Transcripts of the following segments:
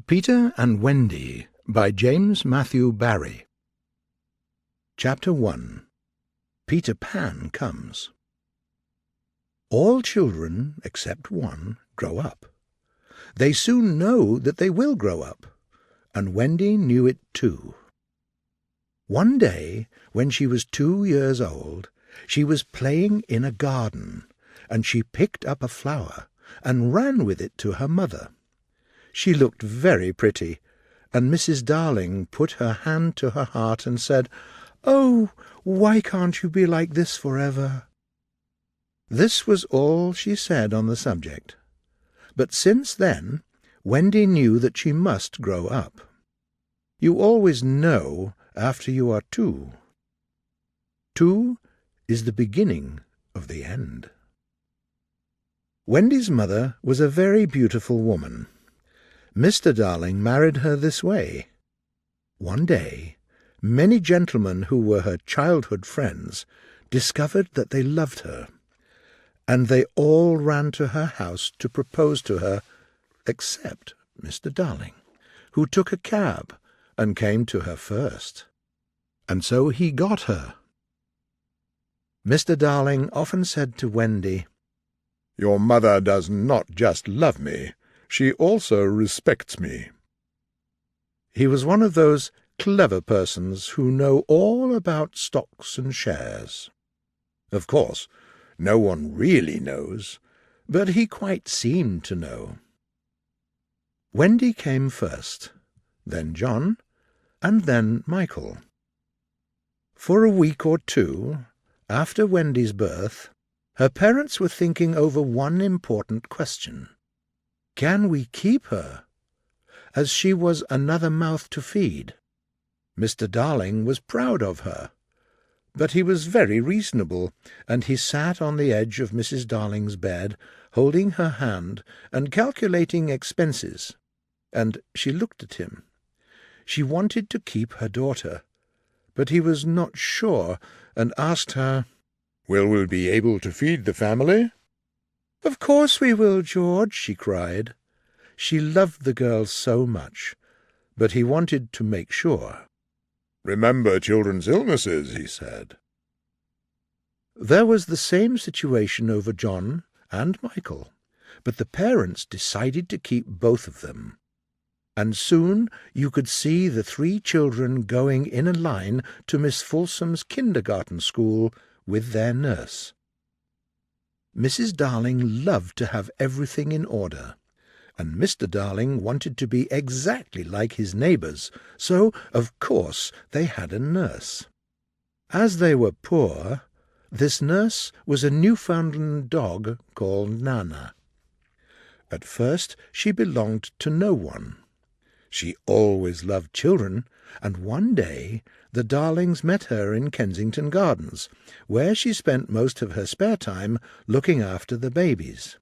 Peter and Wendy by James Matthew Barrie. Chapter 1. Peter Pan Comes. All children, except one, grow up. They soon know that they will grow up, and Wendy knew it too. One day, when she was 2 years old, she was playing in a garden, and she picked up a flower and ran with it to her mother. She looked very pretty, and Mrs. Darling put her hand to her heart and said, "Oh, why can't you be like this forever?" This was all she said on the subject. But since then, Wendy knew that she must grow up. You always know after you are 2. 2 is the beginning of the end. Wendy's mother was a very beautiful woman. Mr. Darling married her this way. One day, many gentlemen who were her childhood friends discovered that they loved her, and they all ran to her house to propose to her, except Mr. Darling, who took a cab and came to her first. And so he got her. Mr. Darling often said to Wendy, "Your mother does not just love me, she also respects me." He was one of those clever persons who know all about stocks and shares. Of course, no one really knows, but he quite seemed to know. Wendy came first, then John, and then Michael. For a week or 2, after Wendy's birth, her parents were thinking over one important question. Can we keep her? As she was another mouth to feed. Mr. Darling was proud of her, but he was very reasonable, and he sat on the edge of Mrs. Darling's bed, holding her hand and calculating expenses, and she looked at him. She wanted to keep her daughter, but he was not sure, and asked her, "Will we be able to feed the family?" "Of course we will, George," she cried. She loved the girl so much, but he wanted to make sure. "Remember children's illnesses," he said. There was the same situation over John and Michael, but the parents decided to keep both of them. And soon you could see the 3 children going in a line to Miss Folsom's kindergarten school with their nurse. Mrs. Darling loved to have everything in order, and Mr. Darling wanted to be exactly like his neighbours, so, of course, they had a nurse. As they were poor, this nurse was a Newfoundland dog called Nana. At first she belonged to no one. She always loved children, and one day the Darlings met her in Kensington Gardens, where she spent most of her spare time looking after the babies.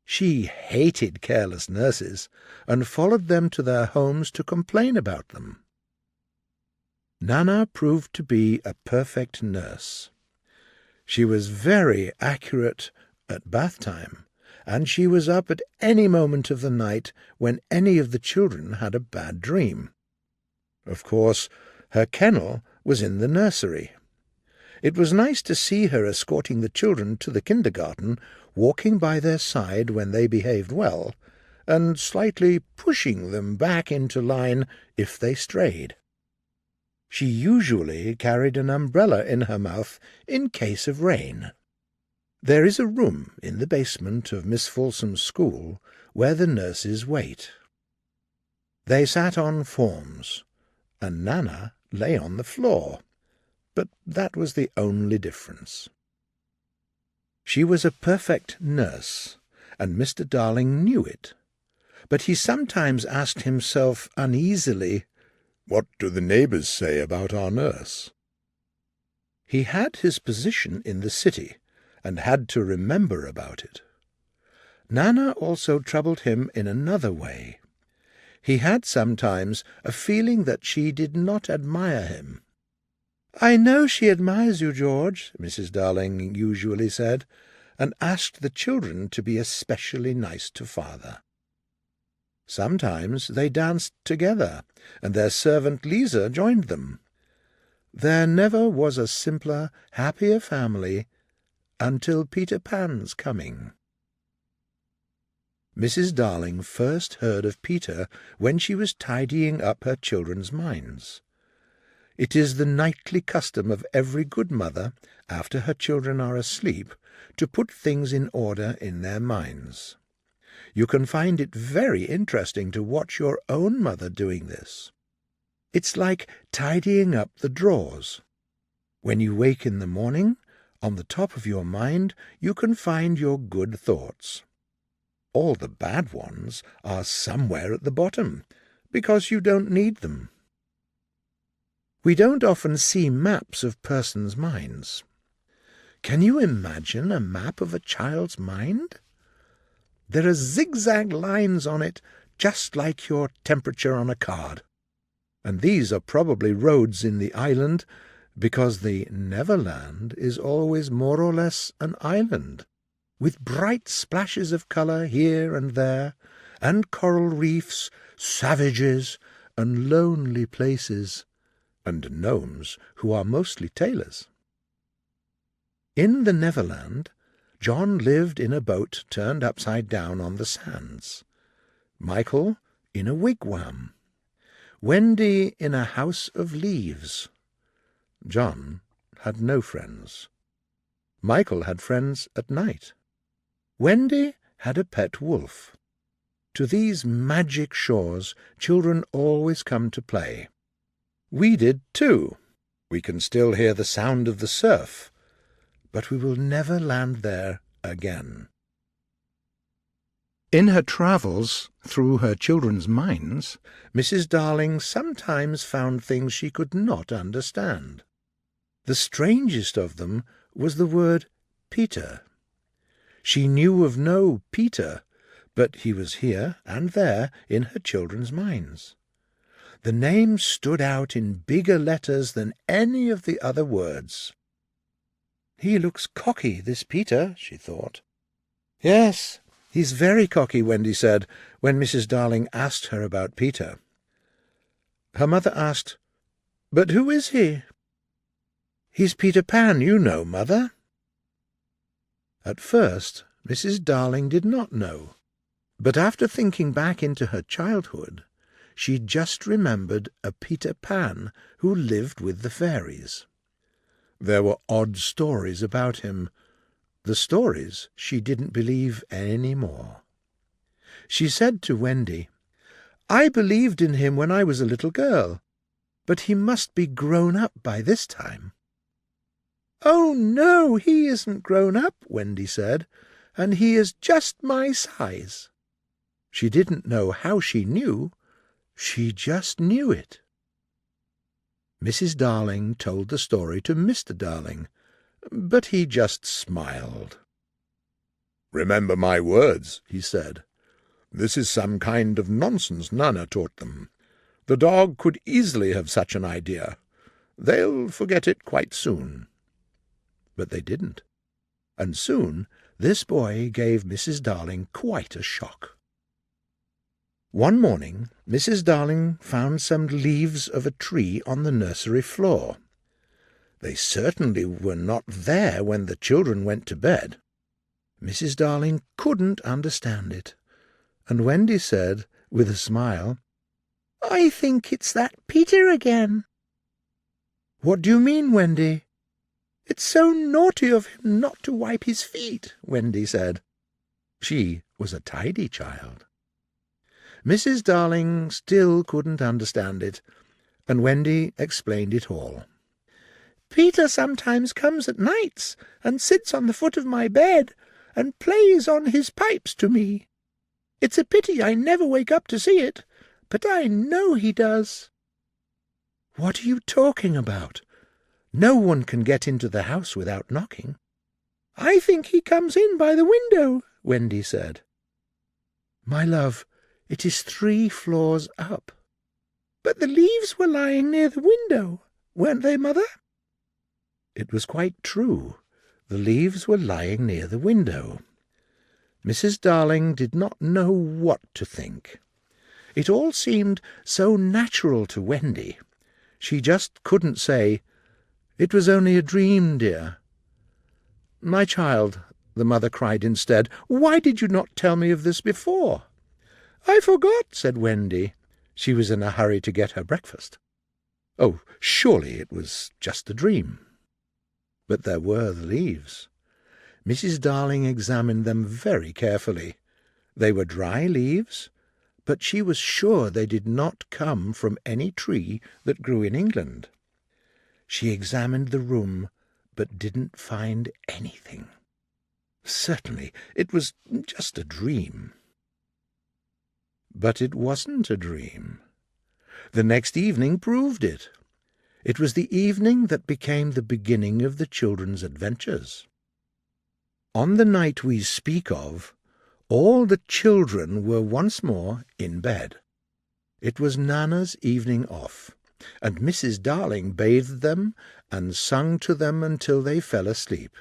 She hated careless nurses, and followed them to their homes to complain about them. Nana proved to be a perfect nurse. She was very accurate at bath time, and she was up at any moment of the night when any of the children had a bad dream. Of course, her kennel was in the nursery. It was nice to see her escorting the children to the kindergarten, walking by their side when they behaved well, and slightly pushing them back into line if they strayed. She usually carried an umbrella in her mouth in case of rain. There is a room in the basement of Miss Folsom's school where the nurses wait. They sat on forms, and Nana lay on the floor, but that was the only difference. She was a perfect nurse, and Mr. Darling knew it, but he sometimes asked himself uneasily, "What do the neighbours say about our nurse?" He had his position in the city, and had to remember about it. Nana also troubled him in another way. He had sometimes a feeling that she did not admire him. "I know she admires you, George," Mrs. Darling usually said, and asked the children to be especially nice to father. Sometimes they danced together, and their servant Lisa joined them. There never was a simpler, happier family until Peter Pan's coming. Mrs. Darling first heard of Peter when she was tidying up her children's minds. It is the nightly custom of every good mother, after her children are asleep, to put things in order in their minds. You can find it very interesting to watch your own mother doing this. It's like tidying up the drawers. When you wake in the morning, on the top of your mind you can find your good thoughts. All the bad ones are somewhere at the bottom, because you don't need them. We don't often see maps of persons' minds. Can you imagine a map of a child's mind? There are zigzag lines on it, just like your temperature on a card. And these are probably roads in the island, because the Neverland is always more or less an island, with bright splashes of colour here and there, and coral reefs, savages, and lonely places, and gnomes who are mostly tailors. In the Neverland, John lived in a boat turned upside down on the sands, Michael in a wigwam, Wendy in a house of leaves. John had no friends. Michael had friends at night. Wendy had a pet wolf. To these magic shores children always come to play. We did too. We can still hear the sound of the surf, but we will never land there again. In her travels through her children's minds, Mrs. Darling sometimes found things she could not understand. The strangest of them was the word Peter. She knew of no Peter, but he was here and there in her children's minds. The name stood out in bigger letters than any of the other words. "He looks cocky, this Peter," she thought. "Yes, he's very cocky," Wendy said, when Mrs. Darling asked her about Peter. Her mother asked, "But who is he?" "He's Peter Pan, you know, Mother." At first, Mrs. Darling did not know, but after thinking back into her childhood, she just remembered a Peter Pan who lived with the fairies. There were odd stories about him. The stories she didn't believe any more. She said to Wendy, "I believed in him when I was a little girl, but he must be grown up by this time." "Oh, no, he isn't grown up," Wendy said, "and he is just my size." She didn't know how she knew. She just knew it. Mrs. Darling told the story to Mr. Darling, but he just smiled. "Remember my words," he said. "This is some kind of nonsense Nana taught them. The dog could easily have such an idea. They'll forget it quite soon." But they didn't, and soon this boy gave Mrs. Darling quite a shock. One morning Mrs. Darling found some leaves of a tree on the nursery floor. They certainly were not there when the children went to bed. Mrs. Darling couldn't understand it, and Wendy said, with a smile, "I think it's that Peter again." "What do you mean, Wendy?" "It's so naughty of him not to wipe his feet," Wendy said. She was a tidy child. Mrs. Darling still couldn't understand it, and Wendy explained it all. "Peter sometimes comes at nights and sits on the foot of my bed and plays on his pipes to me. It's a pity I never wake up to see it, but I know he does." "What are you talking about? No one can get into the house without knocking." "I think he comes in by the window," Wendy said. "My love, it is 3 floors up." "But the leaves were lying near the window, weren't they, Mother?" It was quite true. The leaves were lying near the window. Mrs. Darling did not know what to think. It all seemed so natural to Wendy. She just couldn't say, "It was only a dream, dear." "My child," the mother cried instead, "why did you not tell me of this before?" "I forgot," said Wendy. She was in a hurry to get her breakfast. Oh, surely it was just a dream. But there were the leaves. Mrs. Darling examined them very carefully. They were dry leaves, but she was sure they did not come from any tree that grew in England. She examined the room, but didn't find anything. Certainly it was just a dream. But it wasn't a dream. The next evening proved it. It was the evening that became the beginning of the children's adventures. On the night we speak of, all the children were once more in bed. It was Nana's evening off, and Mrs. Darling bathed them and sung to them until they fell asleep.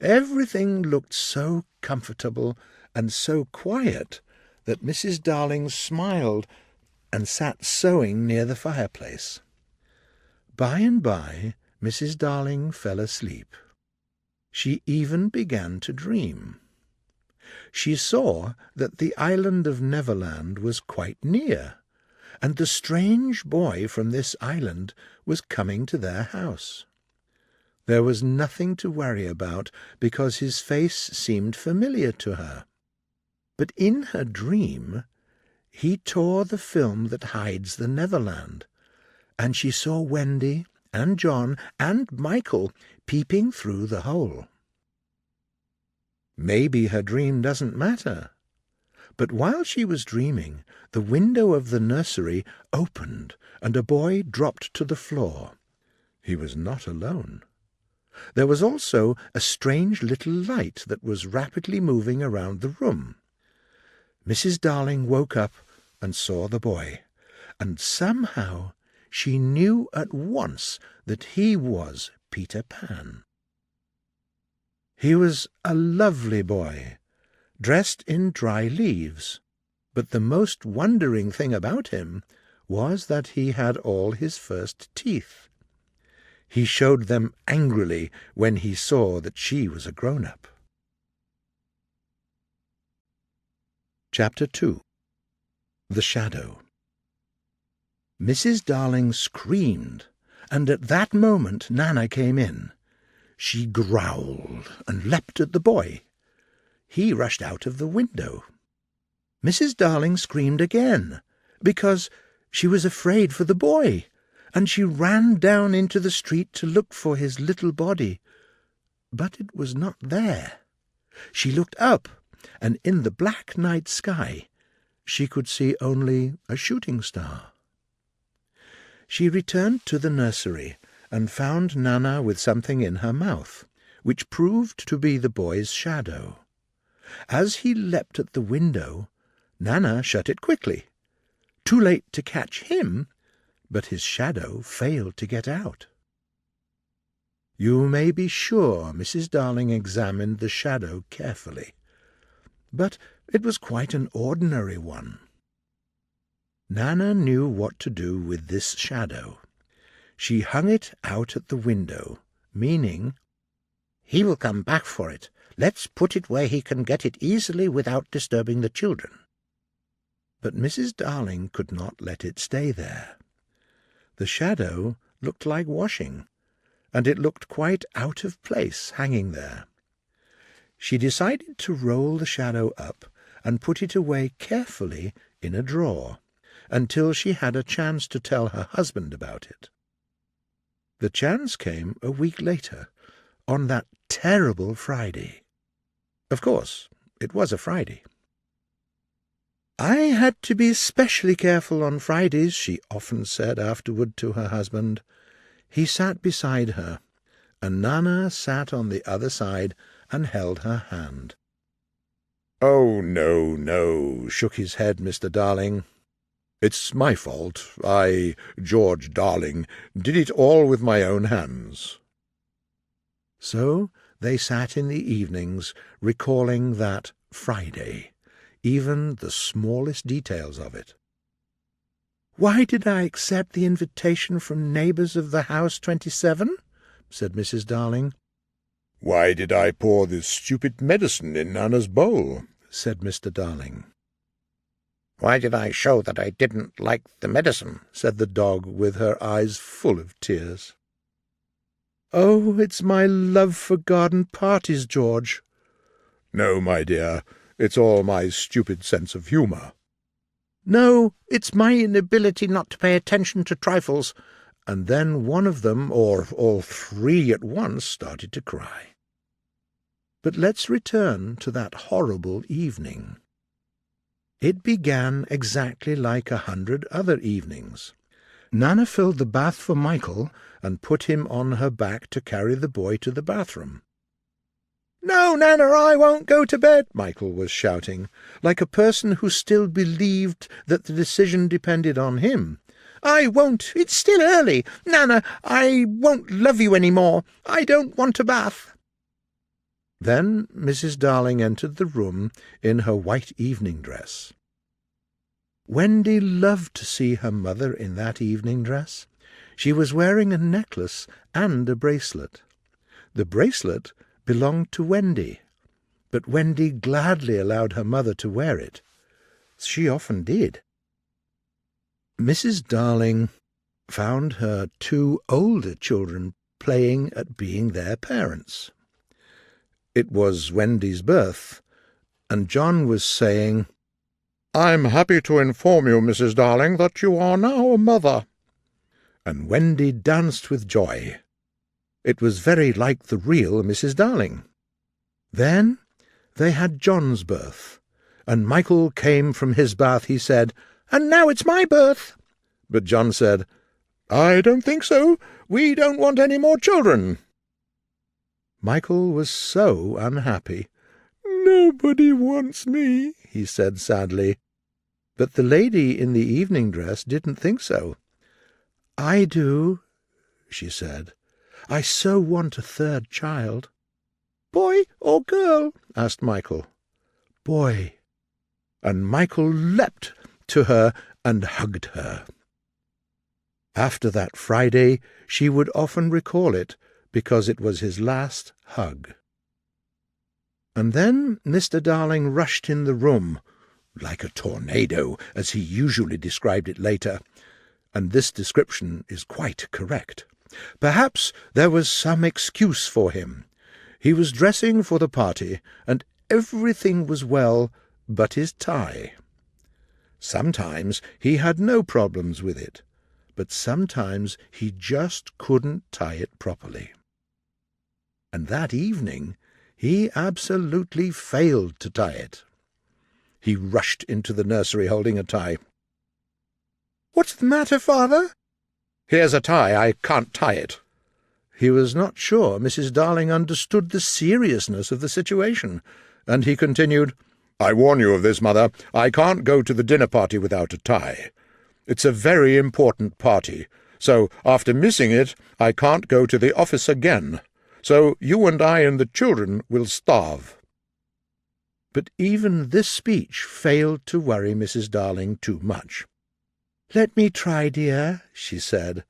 Everything looked so comfortable and so quiet that Mrs. Darling smiled and sat sewing near the fireplace. By and by, Mrs. Darling fell asleep. She even began to dream. She saw that the island of Neverland was quite near, and the strange boy from this island was coming to their house. There was nothing to worry about, because his face seemed familiar to her. But in her dream he tore the film that hides the Neverland, and she saw Wendy and John and Michael peeping through the hole. Maybe her dream doesn't matter. But while she was dreaming, the window of the nursery opened and a boy dropped to the floor. He was not alone. There was also a strange little light that was rapidly moving around the room. Mrs. Darling woke up and saw the boy, and somehow she knew at once that he was Peter Pan. He was a lovely boy, dressed in dry leaves, but the most wondering thing about him was that he had all his first teeth. He showed them angrily when he saw that she was a grown-up. Chapter 2. The Shadow. Mrs. Darling screamed, and at that moment Nana came in. She growled and leapt at the boy. He rushed out of the window. Mrs. Darling screamed again, because she was afraid for the boy, and she ran down into the street to look for his little body. But it was not there. She looked up, and in the black night sky she could see only a shooting star. She returned to the nursery and found Nana with something in her mouth, which proved to be the boy's shadow. As he leapt at the window, Nana shut it quickly. Too late to catch him, but his shadow failed to get out. You may be sure Mrs. Darling examined the shadow carefully, but it was quite an ordinary one. Nana knew what to do with this shadow. She hung it out at the window, meaning, "He will come back for it. Let's put it where he can get it easily without disturbing the children." But Mrs. Darling could not let it stay there. The shadow looked like washing, and it looked quite out of place hanging there. She decided to roll the shadow up and put it away carefully in a drawer, until she had a chance to tell her husband about it. The chance came a week later, on that terrible Friday. Of course, it was a Friday. "I had to be especially careful on Fridays," she often said afterward to her husband. He sat beside her, and Nana sat on the other side and held her hand. "Oh, no, no," shook his head Mr. Darling. "It's my fault. I, George Darling, did it all with my own hands." So they sat in the evenings, recalling that Friday, even the smallest details of it. "Why did I accept the invitation from neighbours of the house 27? Said Mrs. Darling. "Why did I pour this stupid medicine in Nana's bowl?" said Mr. Darling. "Why did I show that I didn't like the medicine?" said the dog, with her eyes full of tears. "Oh, it's my love for garden parties, George." "No, my dear, it's all my stupid sense of humour." "No, it's my inability not to pay attention to trifles." And then one of them, or all three at once, started to cry. But let's return to that horrible evening. It began exactly like 100 other evenings. Nana filled the bath for Michael and put him on her back to carry the boy to the bathroom. "No, Nana, I won't go to bed," Michael was shouting, like a person who still believed that the decision depended on him. "I won't. It's still early. Nana, I won't love you any more. I don't want a bath." Then Mrs. Darling entered the room in her white evening dress. Wendy loved to see her mother in that evening dress. She was wearing a necklace and a bracelet. The bracelet belonged to Wendy, but Wendy gladly allowed her mother to wear it. She often did. Mrs. Darling found her 2 older children playing at being their parents. It was Wendy's birth, and John was saying, "I'm happy to inform you, Mrs. Darling, that you are now a mother." And Wendy danced with joy. It was very like the real Mrs. Darling. Then they had John's birth, and Michael came from his bath. He said, "And now it's my birth." But John said, "I don't think so. We don't want any more children." Michael was so unhappy. "Nobody wants me," he said sadly. But the lady in the evening dress didn't think so. "I do," she said. "I so want a 3rd child." "Boy or girl?" asked Michael. "Boy." And Michael leapt to her and hugged her. After that Friday she would often recall it, because it was his last hug. And then Mr. Darling rushed in the room, like a tornado, as he usually described it later, and this description is quite correct. Perhaps there was some excuse for him. He was dressing for the party, and everything was well but his tie. Sometimes he had no problems with it, but sometimes he just couldn't tie it properly. And that evening he absolutely failed to tie it. He rushed into the nursery holding a tie. "What's the matter, father?" "Here's a tie. I can't tie it." He was not sure Mrs. Darling understood the seriousness of the situation, and he continued, "I warn you of this, Mother. I can't go to the dinner party without a tie. It's a very important party, so after missing it I can't go to the office again. So you and I and the children will starve." But even this speech failed to worry Mrs. Darling too much. "Let me try, dear," she said,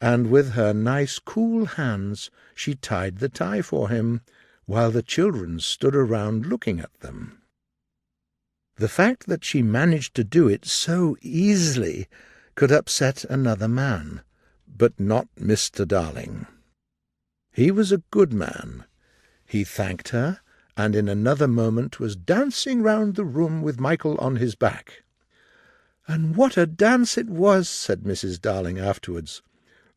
and with her nice cool hands she tied the tie for him, while the children stood around looking at them. The fact that she managed to do it so easily could upset another man, but not Mr. Darling. He was a good man. He thanked her, and in another moment was dancing round the room with Michael on his back. "And what a dance it was," said Mrs. Darling afterwards.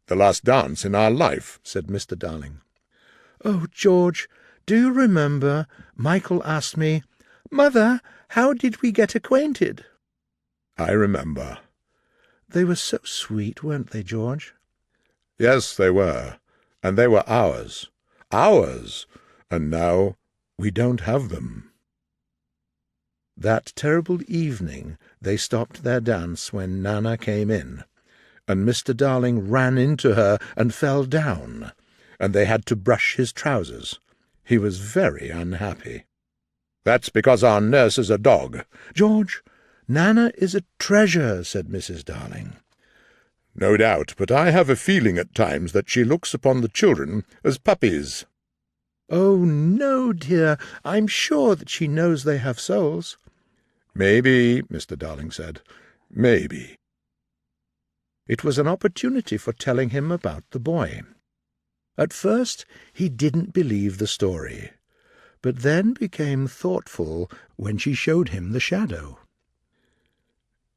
"The last dance in our life," said Mr. Darling. "Oh, George, do you remember Michael asked me, 'Mother, how did we get acquainted?'" "I remember." They were so sweet, weren't they, George? "Yes, they were. And they were ours. Ours! And now we don't have them." That terrible evening they stopped their dance when Nana came in, and Mr. Darling ran into her and fell down, and they had to brush his trousers. He was very unhappy. That's because our nurse is a dog. "George, Nana is a treasure," said Mrs. Darling. No doubt, but I have a feeling at times that she looks upon the children as puppies. "Oh, no, dear. I'm sure that she knows they have souls." Maybe, Mr. Darling said. Maybe. It was an opportunity for telling him about the boy. At first he didn't believe the story, but then became thoughtful when she showed him the shadow.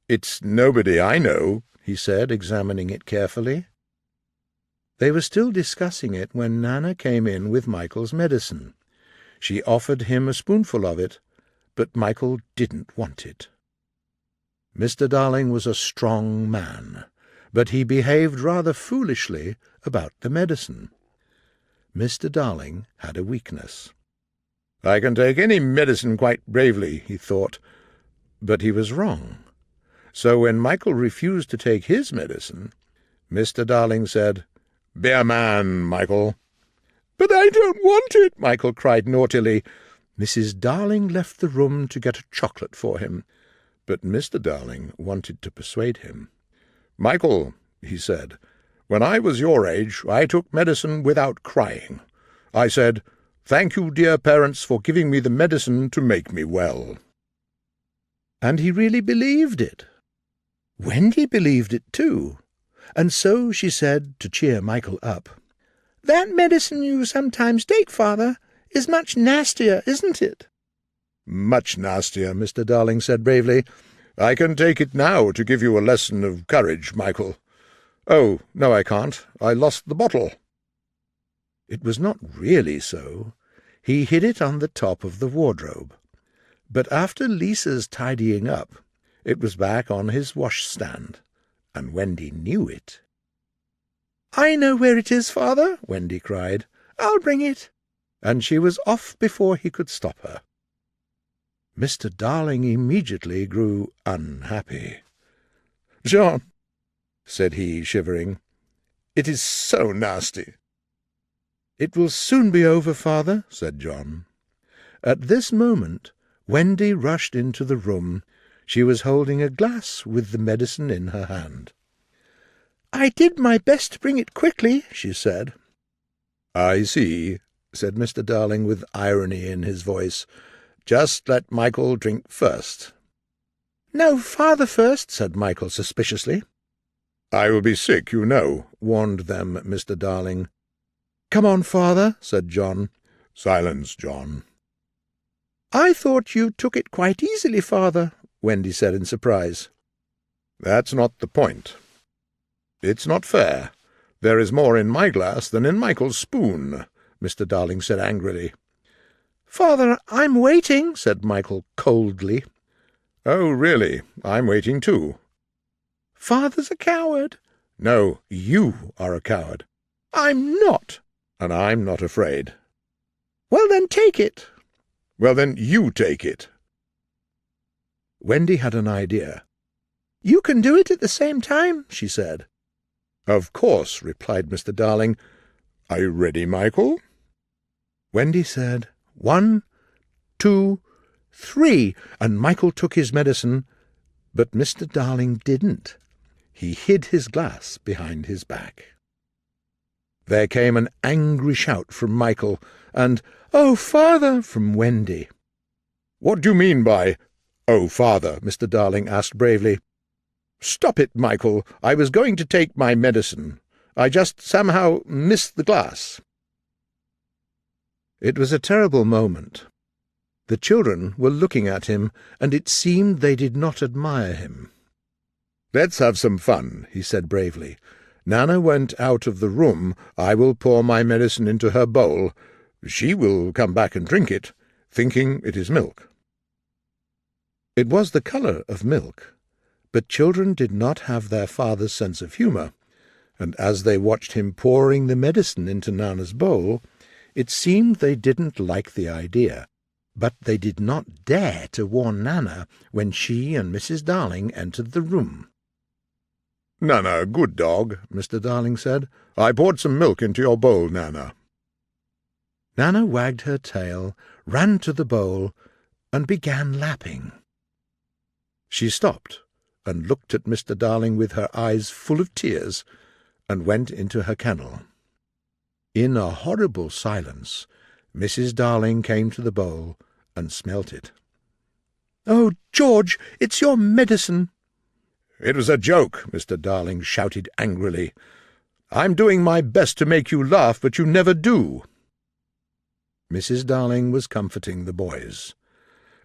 "It's nobody I know," he said, examining it carefully. They were still discussing it when Nana came in with Michael's medicine. She offered him a spoonful of it, but Michael didn't want it. Mr. Darling was a strong man, but he behaved rather foolishly about the medicine. Mr. Darling had a weakness. "I can take any medicine quite bravely," he thought, but he was wrong. So when Michael refused to take his medicine, Mr. Darling said, "Be a man, Michael." "But I don't want it," Michael cried naughtily. Mrs. Darling left the room to get a chocolate for him, but Mr. Darling wanted to persuade him. "Michael," he said, "when I was your age, I took medicine without crying. I said, 'Thank you, dear parents, for giving me the medicine to make me well.'" And he really believed it. Wendy believed it too, and so she said, to cheer Michael up, "That medicine you sometimes take, Father, is much nastier, isn't it?" "Much nastier," Mr. Darling said bravely. "I can take it now to give you a lesson of courage, Michael. Oh, no, I can't. I lost the bottle." It was not really so. He hid it on the top of the wardrobe. But after Lisa's tidying up, it was back on his washstand, and Wendy knew it. "I know where it is, Father," Wendy cried. "I'll bring it." And she was off before he could stop her. Mr. Darling immediately grew unhappy. "John," said he, shivering, "it is so nasty." "It will soon be over, Father," said John. At this moment Wendy rushed into the room. She was holding a glass with the medicine in her hand. "I did my best to bring it quickly," she said. "I see," said Mr. Darling with irony in his voice. "Just let Michael drink first." "No, Father first," said Michael suspiciously. "I will be sick, you know," warned them Mr. Darling. "Come on, Father," said John. "Silence, John." "I thought you took it quite easily, Father," Wendy said in surprise. "That's not the point. It's not fair. There is more in my glass than in Michael's spoon," Mr. Darling said angrily. "Father, I'm waiting," said Michael coldly. "Oh, really? I'm waiting too." "Father's a coward." "No, you are a coward." "I'm not." "And I'm not afraid." "Well, then take it." "Well, then you take it." Wendy had an idea. "You can do it at the same time," she said. "Of course," replied Mr. Darling. "Are you ready, Michael?" Wendy said, 1, 2, 3, and Michael took his medicine, but Mr. Darling didn't. He hid his glass behind his back. There came an angry shout from Michael, and, "Oh, Father," from Wendy. "What do you mean by, 'Oh, Father'?" Mr. Darling asked bravely. "Stop it, Michael. I was going to take my medicine. I just somehow missed the glass." It was a terrible moment. The children were looking at him, and it seemed they did not admire him. "Let's have some fun," he said bravely. "Nana went out of the room. I will pour my medicine into her bowl. She will come back and drink it, thinking it is milk." It was the colour of milk, but children did not have their father's sense of humour, and as they watched him pouring the medicine into Nana's bowl, it seemed they didn't like the idea, but they did not dare to warn Nana when she and Mrs. Darling entered the room. "Nana, good dog," Mr. Darling said. "I poured some milk into your bowl, Nana." Nana wagged her tail, ran to the bowl, and began lapping. She stopped and looked at Mr. Darling with her eyes full of tears, and went into her kennel. In a horrible silence, Mrs. Darling came to the bowl and smelt it. "Oh, George, it's your medicine!" "It was a joke," Mr. Darling shouted angrily. "I'm doing my best to make you laugh, but you never do." Mrs. Darling was comforting the boys,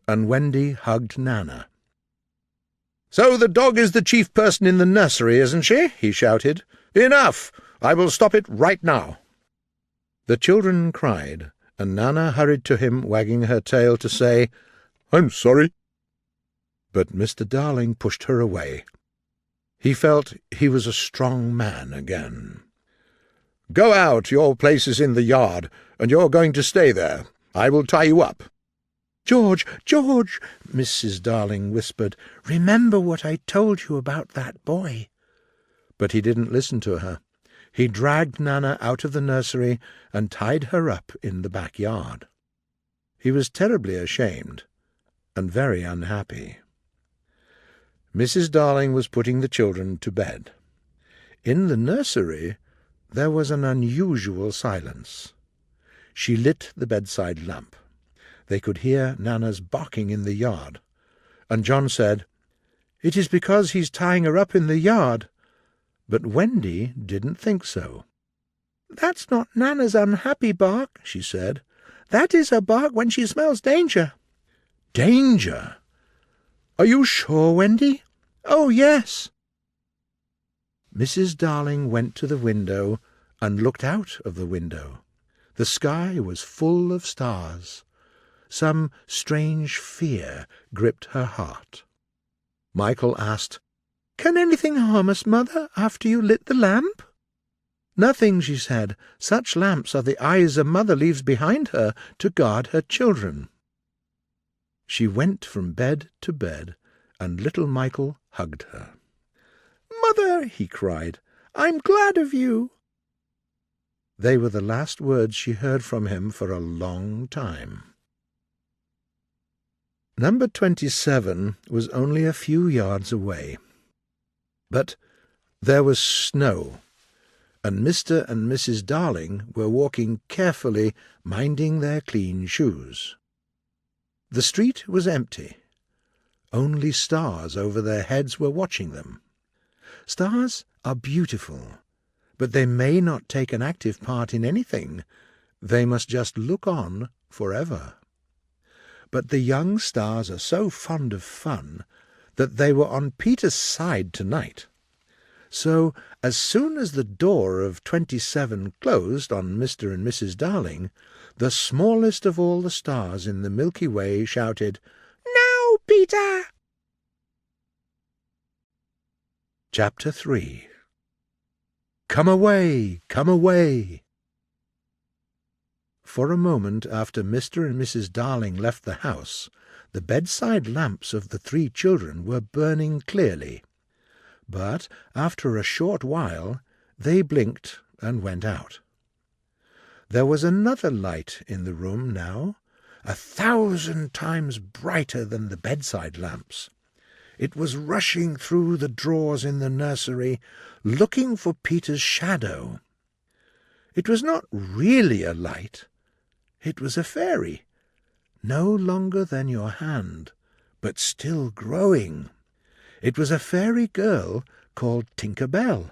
and Wendy hugged Nana. "So the dog is the chief person in the nursery, isn't she?" he shouted. "Enough! I will stop it right now." The children cried, and Nana hurried to him, wagging her tail to say, "I'm sorry." But Mr. Darling pushed her away. He felt he was a strong man again. "Go out, your place is in the yard, and you're going to stay there. I will tie you up." "George, George," Mrs. Darling whispered, "remember what I told you about that boy." But he didn't listen to her. He dragged Nana out of the nursery and tied her up in the backyard. He was terribly ashamed and very unhappy. Mrs. Darling was putting the children to bed. In the nursery there was an unusual silence. She lit the bedside lamp. They could hear Nana's barking in the yard, and John said, "It is because he's tying her up in the yard." But Wendy didn't think so. "That's not Nana's unhappy bark," she said. "That is her bark when she smells danger." "Danger? Are you sure, Wendy?" "Oh, yes." Mrs. Darling went to the window and looked out of the window. The sky was full of stars. Some strange fear gripped her heart. Michael asked, "Can anything harm us, Mother, after you lit the lamp?" "Nothing," she said. "Such lamps are the eyes a mother leaves behind her to guard her children." She went from bed to bed, and little Michael hugged her. "Mother," he cried, "I'm glad of you." They were the last words she heard from him for a long time. Number 27 was only a few yards away. But there was snow, and Mr. and Mrs. Darling were walking carefully, minding their clean shoes. The street was empty. Only stars over their heads were watching them. Stars are beautiful, but they may not take an active part in anything. They must just look on forever. But the young stars are so fond of fun that they were on Peter's side tonight. So, as soon as the door of 27 closed on Mr. and Mrs. Darling, the smallest of all the stars in the Milky Way shouted, "Now, Peter!" Chapter 3. Come away, come away! For a moment after Mr. and Mrs. Darling left the house, the bedside lamps of the 3 children were burning clearly. But after a short while they blinked and went out. There was another light in the room now, 1,000 times brighter than the bedside lamps. It was rushing through the drawers in the nursery, looking for Peter's shadow. It was not really a light. It was a fairy, no longer than your hand, but still growing. It was a fairy girl called Tinker Bell.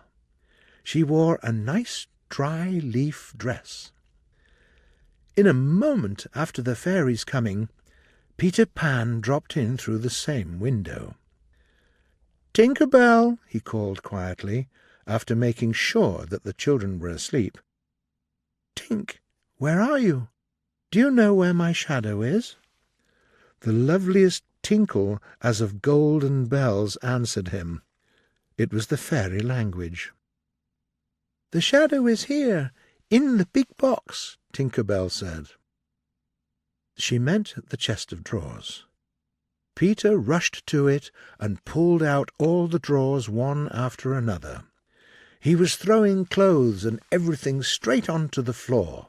She wore a nice dry leaf dress. In a moment after the fairy's coming, Peter Pan dropped in through the same window. "Tinker Bell," he called quietly, after making sure that the children were asleep. "Tink, where are you? Do you know where my shadow is?" The loveliest tinkle as of golden bells answered him. It was the fairy language. "The shadow is here, in the big box," Tinker Bell said. She meant the chest of drawers. Peter rushed to it and pulled out all the drawers one after another. He was throwing clothes and everything straight onto the floor.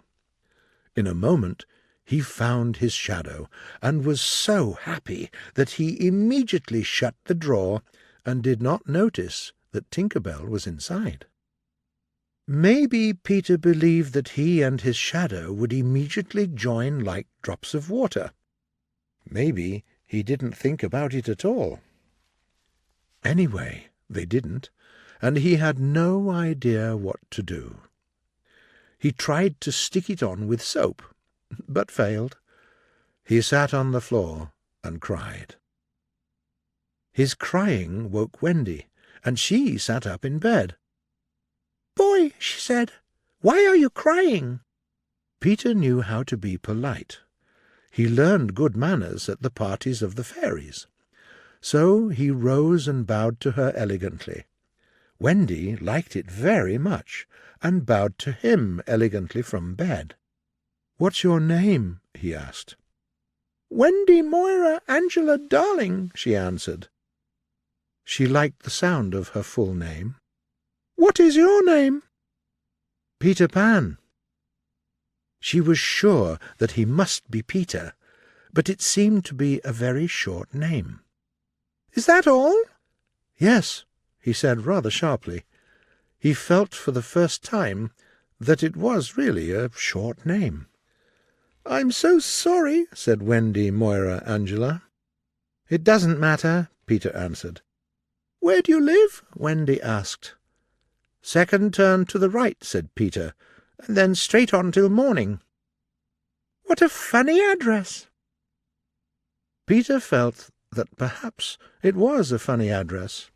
In a moment He found his shadow, and was so happy that he immediately shut the drawer and did not notice that Tinker Bell was inside. Maybe Peter believed that he and his shadow would immediately join like drops of water. Maybe he didn't think about it at all. Anyway, they didn't, and he had no idea what to do. He tried to stick it on with soap, but failed. He sat on the floor and cried. His crying woke Wendy, and she sat up in bed. "Boy," she said, "why are you crying?" Peter knew how to be polite. He learned good manners at the parties of the fairies. So he rose and bowed to her elegantly. Wendy liked it very much, and bowed to him elegantly from bed. "What's your name?" he asked. "Wendy Moira Angela Darling," she answered. She liked the sound of her full name. "What is your name?" "Peter Pan." She was sure that he must be Peter, but it seemed to be a very short name. "Is that all?" "Yes," he said rather sharply. He felt for the first time that it was really a short name. "I'm so sorry," said Wendy Moira Angela. "It doesn't matter," Peter answered. "Where do you live?" Wendy asked. "Second turn to the right," said Peter, "and then straight on till morning." "What a funny address!" Peter felt that perhaps it was a funny address.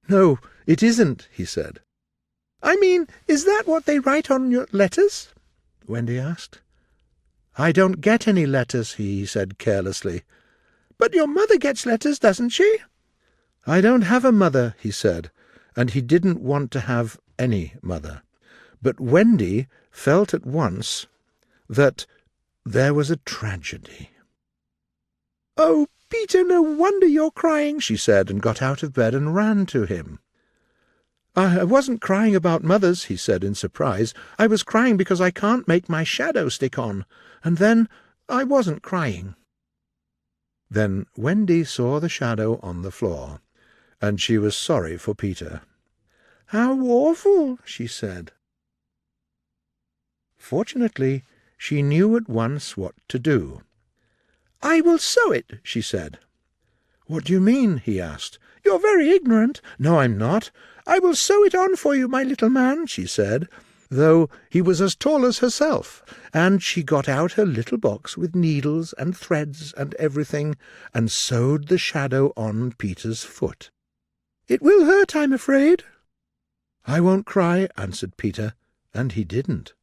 "No, it isn't," he said. "I mean, is that what they write on your letters?" Wendy asked. "I don't get any letters," he said carelessly. "But your mother gets letters, doesn't she?" "I don't have a mother," he said, and he didn't want to have any mother. But Wendy felt at once that there was a tragedy. "Oh, Peter, no wonder you're crying," she said, and got out of bed and ran to him. "I wasn't crying about mothers," he said in surprise. "I was crying because I can't make my shadow stick on, and then I wasn't crying." Then Wendy saw the shadow on the floor, and she was sorry for Peter. "How awful," she said. Fortunately, she knew at once what to do. "I will sew it," she said. "What do you mean?" he asked. "You're very ignorant." "No, I'm not." "I will sew it on for you, my little man," she said, though he was as tall as herself, and she got out her little box with needles and threads and everything, and sewed the shadow on Peter's foot. "It will hurt, I'm afraid." "I won't cry," answered Peter, and he didn't,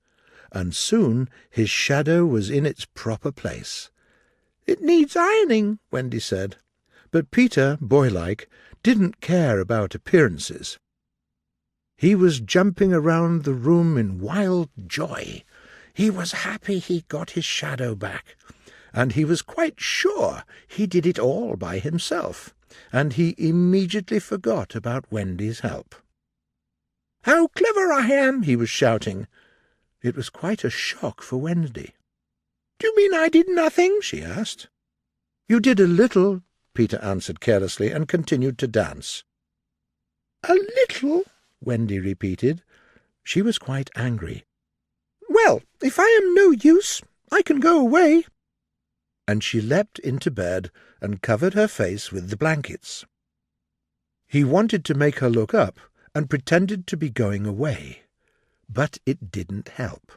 and soon his shadow was in its proper place. "It needs ironing," Wendy said, but Peter, boylike, didn't care about appearances. He was jumping around the room in wild joy. He was happy he got his shadow back, and he was quite sure he did it all by himself, and he immediately forgot about Wendy's help. "How clever I am!" he was shouting. It was quite a shock for Wendy. "Do you mean I did nothing?" she asked. "You did a little," Peter answered carelessly, and continued to dance. "A little?" Wendy repeated. She was quite angry. "Well, if I am no use, I can go away." And she leapt into bed and covered her face with the blankets. He wanted to make her look up and pretended to be going away, but it didn't help.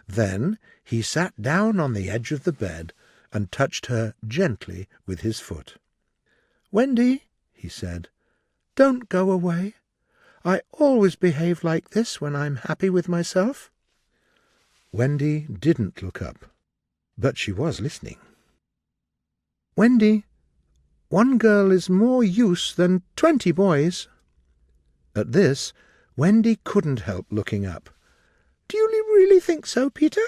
Then he sat down on the edge of the bed and touched her gently with his foot. "Wendy," he said, "don't go away. I always behave like this when I'm happy with myself." Wendy didn't look up, but she was listening. "Wendy, one girl is more use than 20 boys." At this, Wendy couldn't help looking up. "Do you really think so, Peter?"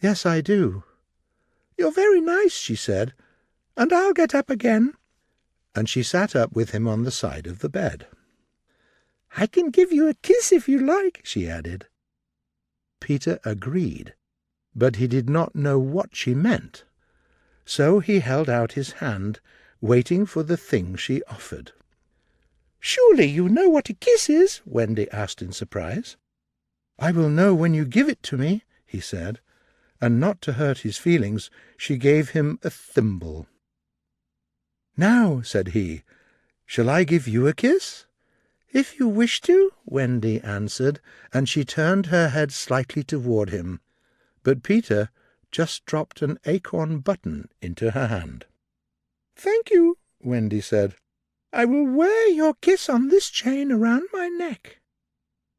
"Yes, I do." "You're very nice," she said, "and I'll get up again." And she sat up with him on the side of the bed. "I can give you a kiss if you like," she added. Peter agreed. but he did not know what she meant. So he held out his hand, waiting for the thing she offered. "Surely you know what a kiss is?" Wendy asked in surprise. "I will know when you give it to me," he said, and not to hurt his feelings, she gave him a thimble. "Now," said he, "shall I give you a kiss?" "If you wish to," Wendy answered, and she turned her head slightly toward him. But Peter just dropped an acorn button into her hand. "Thank you," Wendy said. "I will wear your kiss on this chain around my neck."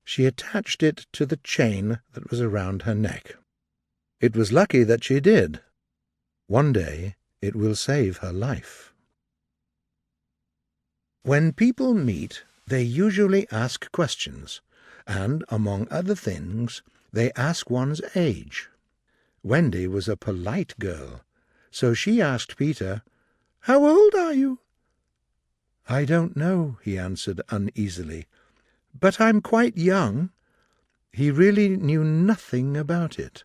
She attached it to the chain that was around her neck. It was lucky that she did. One day it will save her life. When people meet, they usually ask questions, and, among other things, they ask one's age. Wendy was a polite girl, so she asked Peter, "How old are you?" "I don't know," he answered uneasily, "but I'm quite young." He really knew nothing about it.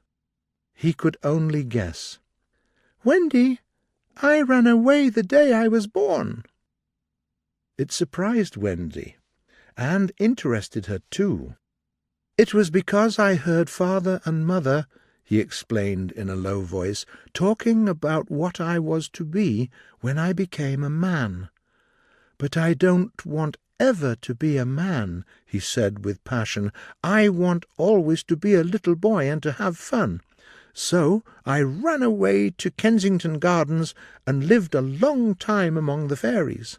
He could only guess. "Wendy, I ran away the day I was born." It surprised Wendy, and interested her too. "It was because I heard Father and Mother," he explained in a low voice, "talking about what I was to be when I became a man. But I don't want ever to be a man," he said with passion. "I want always to be a little boy and to have fun. So I ran away to Kensington Gardens and lived a long time among the fairies."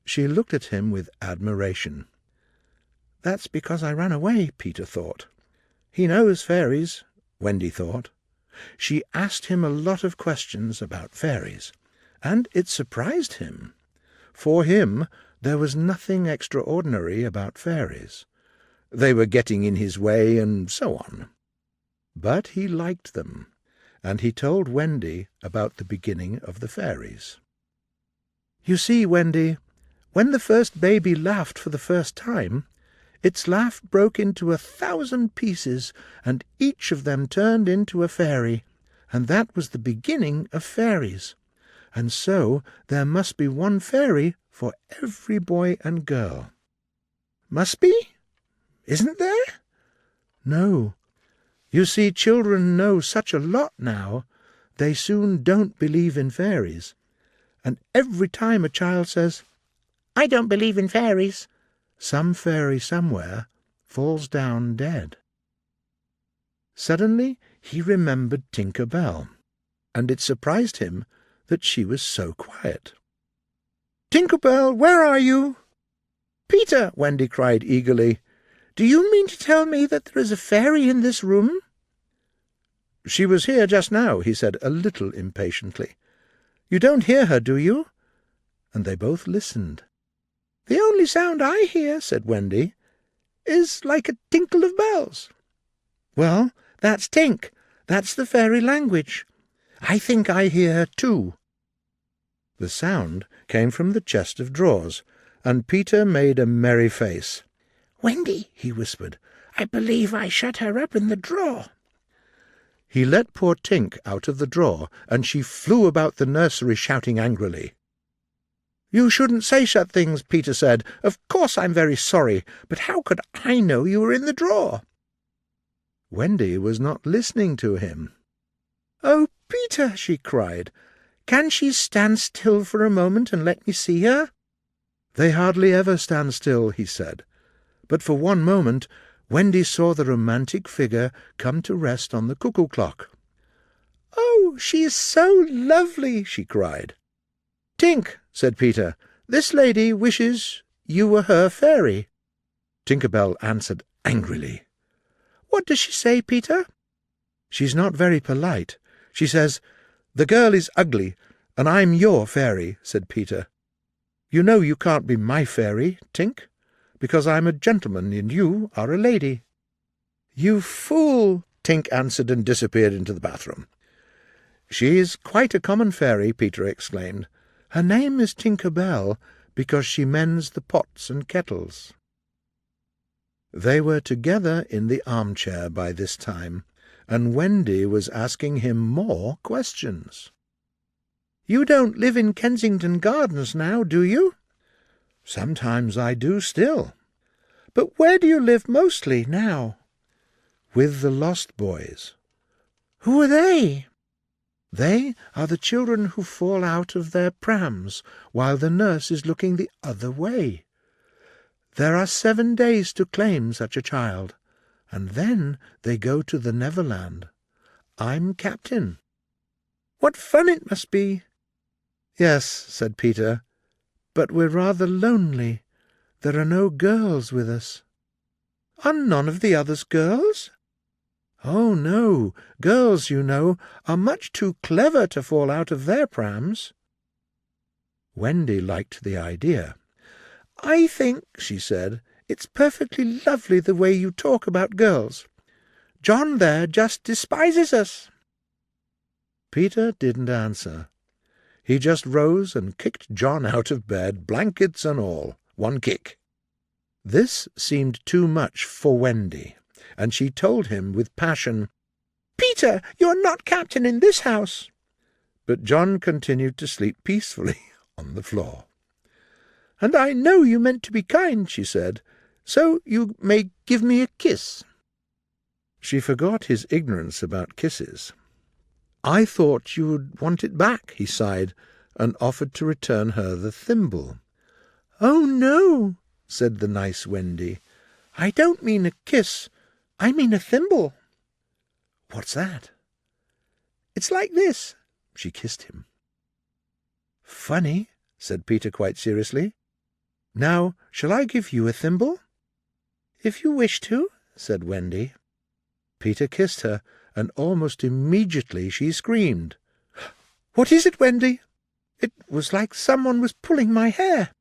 She looked at him with admiration. "That's because I ran away," Peter thought. "He knows fairies," Wendy thought. She asked him a lot of questions about fairies, and it surprised him. For him, there was nothing extraordinary about fairies. They were getting in his way, and so on. But he liked them, and he told Wendy about the beginning of the fairies. "You see, Wendy, when the first baby laughed for the first time, its laugh broke into 1,000 pieces, and each of them turned into a fairy, and that was the beginning of fairies. And so there must be one fairy for every boy and girl." "Must be? Isn't there?" "No. You see, children know such a lot now, they soon don't believe in fairies. And every time a child says, 'I don't believe in fairies,' some fairy somewhere falls down dead." Suddenly he remembered Tinker Bell, and it surprised him that she was so quiet. "Tinker Bell, where are you?" "Peter," Wendy cried eagerly, "do you mean to tell me that there is a fairy in this room?" "She was here just now," he said a little impatiently. "You don't hear her, do you?" And they both listened. "The only sound I hear," said Wendy, "is like a tinkle of bells." "Well, that's Tink. That's the fairy language. I think I hear her too." The sound came from the chest of drawers, and Peter made a merry face. "Wendy," he whispered, "I believe I shut her up in the drawer." He let poor Tink out of the drawer, and she flew about the nursery shouting angrily. "You shouldn't say such things," Peter said. "Of course I'm very sorry, but how could I know you were in the drawer?" Wendy was not listening to him. "Oh, Peter," she cried, "can she stand still for a moment and let me see her?" "They hardly ever stand still," he said. But for one moment Wendy saw the romantic figure come to rest on the cuckoo clock. "Oh, she is so lovely!" she cried. "Tink," said Peter, "this lady wishes you were her fairy." Tinker Bell answered angrily. "What does she say, Peter?" "She's not very polite. She says, 'The girl is ugly, and I'm your fairy,'" said Peter. "You know you can't be my fairy, Tink, because I'm a gentleman and you are a lady." "You fool!" Tink answered and disappeared into the bathroom. "She's quite a common fairy," Peter exclaimed. "Her name is Tinker Bell because she mends the pots and kettles." They were together in the armchair by this time, and Wendy was asking him more questions. "You don't live in Kensington Gardens now, do you?" "Sometimes I do still." "But where do you live mostly now?" "With the Lost Boys." "Who are they?" "They are the children who fall out of their prams while the nurse is looking the other way. There are 7 days to claim such a child, and then they go to the Neverland. I'm captain." "What fun it must be!" "Yes," said Peter, "but we're rather lonely. There are no girls with us." "Are none of the others girls?" "Oh, no. Girls, you know, are much too clever to fall out of their prams." Wendy liked the idea. "I think," she said, "it's perfectly lovely the way you talk about girls. John there just despises us." Peter didn't answer. He just rose and kicked John out of bed, blankets and all, one kick. This seemed too much for Wendy, and she told him with passion, "Peter, you're not captain in this house." But John continued to sleep peacefully on the floor. "And I know you meant to be kind," she said, "so you may give me a kiss." She forgot his ignorance about kisses. "I thought you would want it back," he sighed, and offered to return her the thimble. "Oh, no," said the nice Wendy. "I don't mean a kiss. I mean a thimble." "What's that?" "It's like this." She kissed him. "Funny," said Peter quite seriously. "Now, shall I give you a thimble?" "If you wish to," said Wendy. Peter kissed her, and almost immediately she screamed. "What is it, Wendy?" "It was like someone was pulling my hair."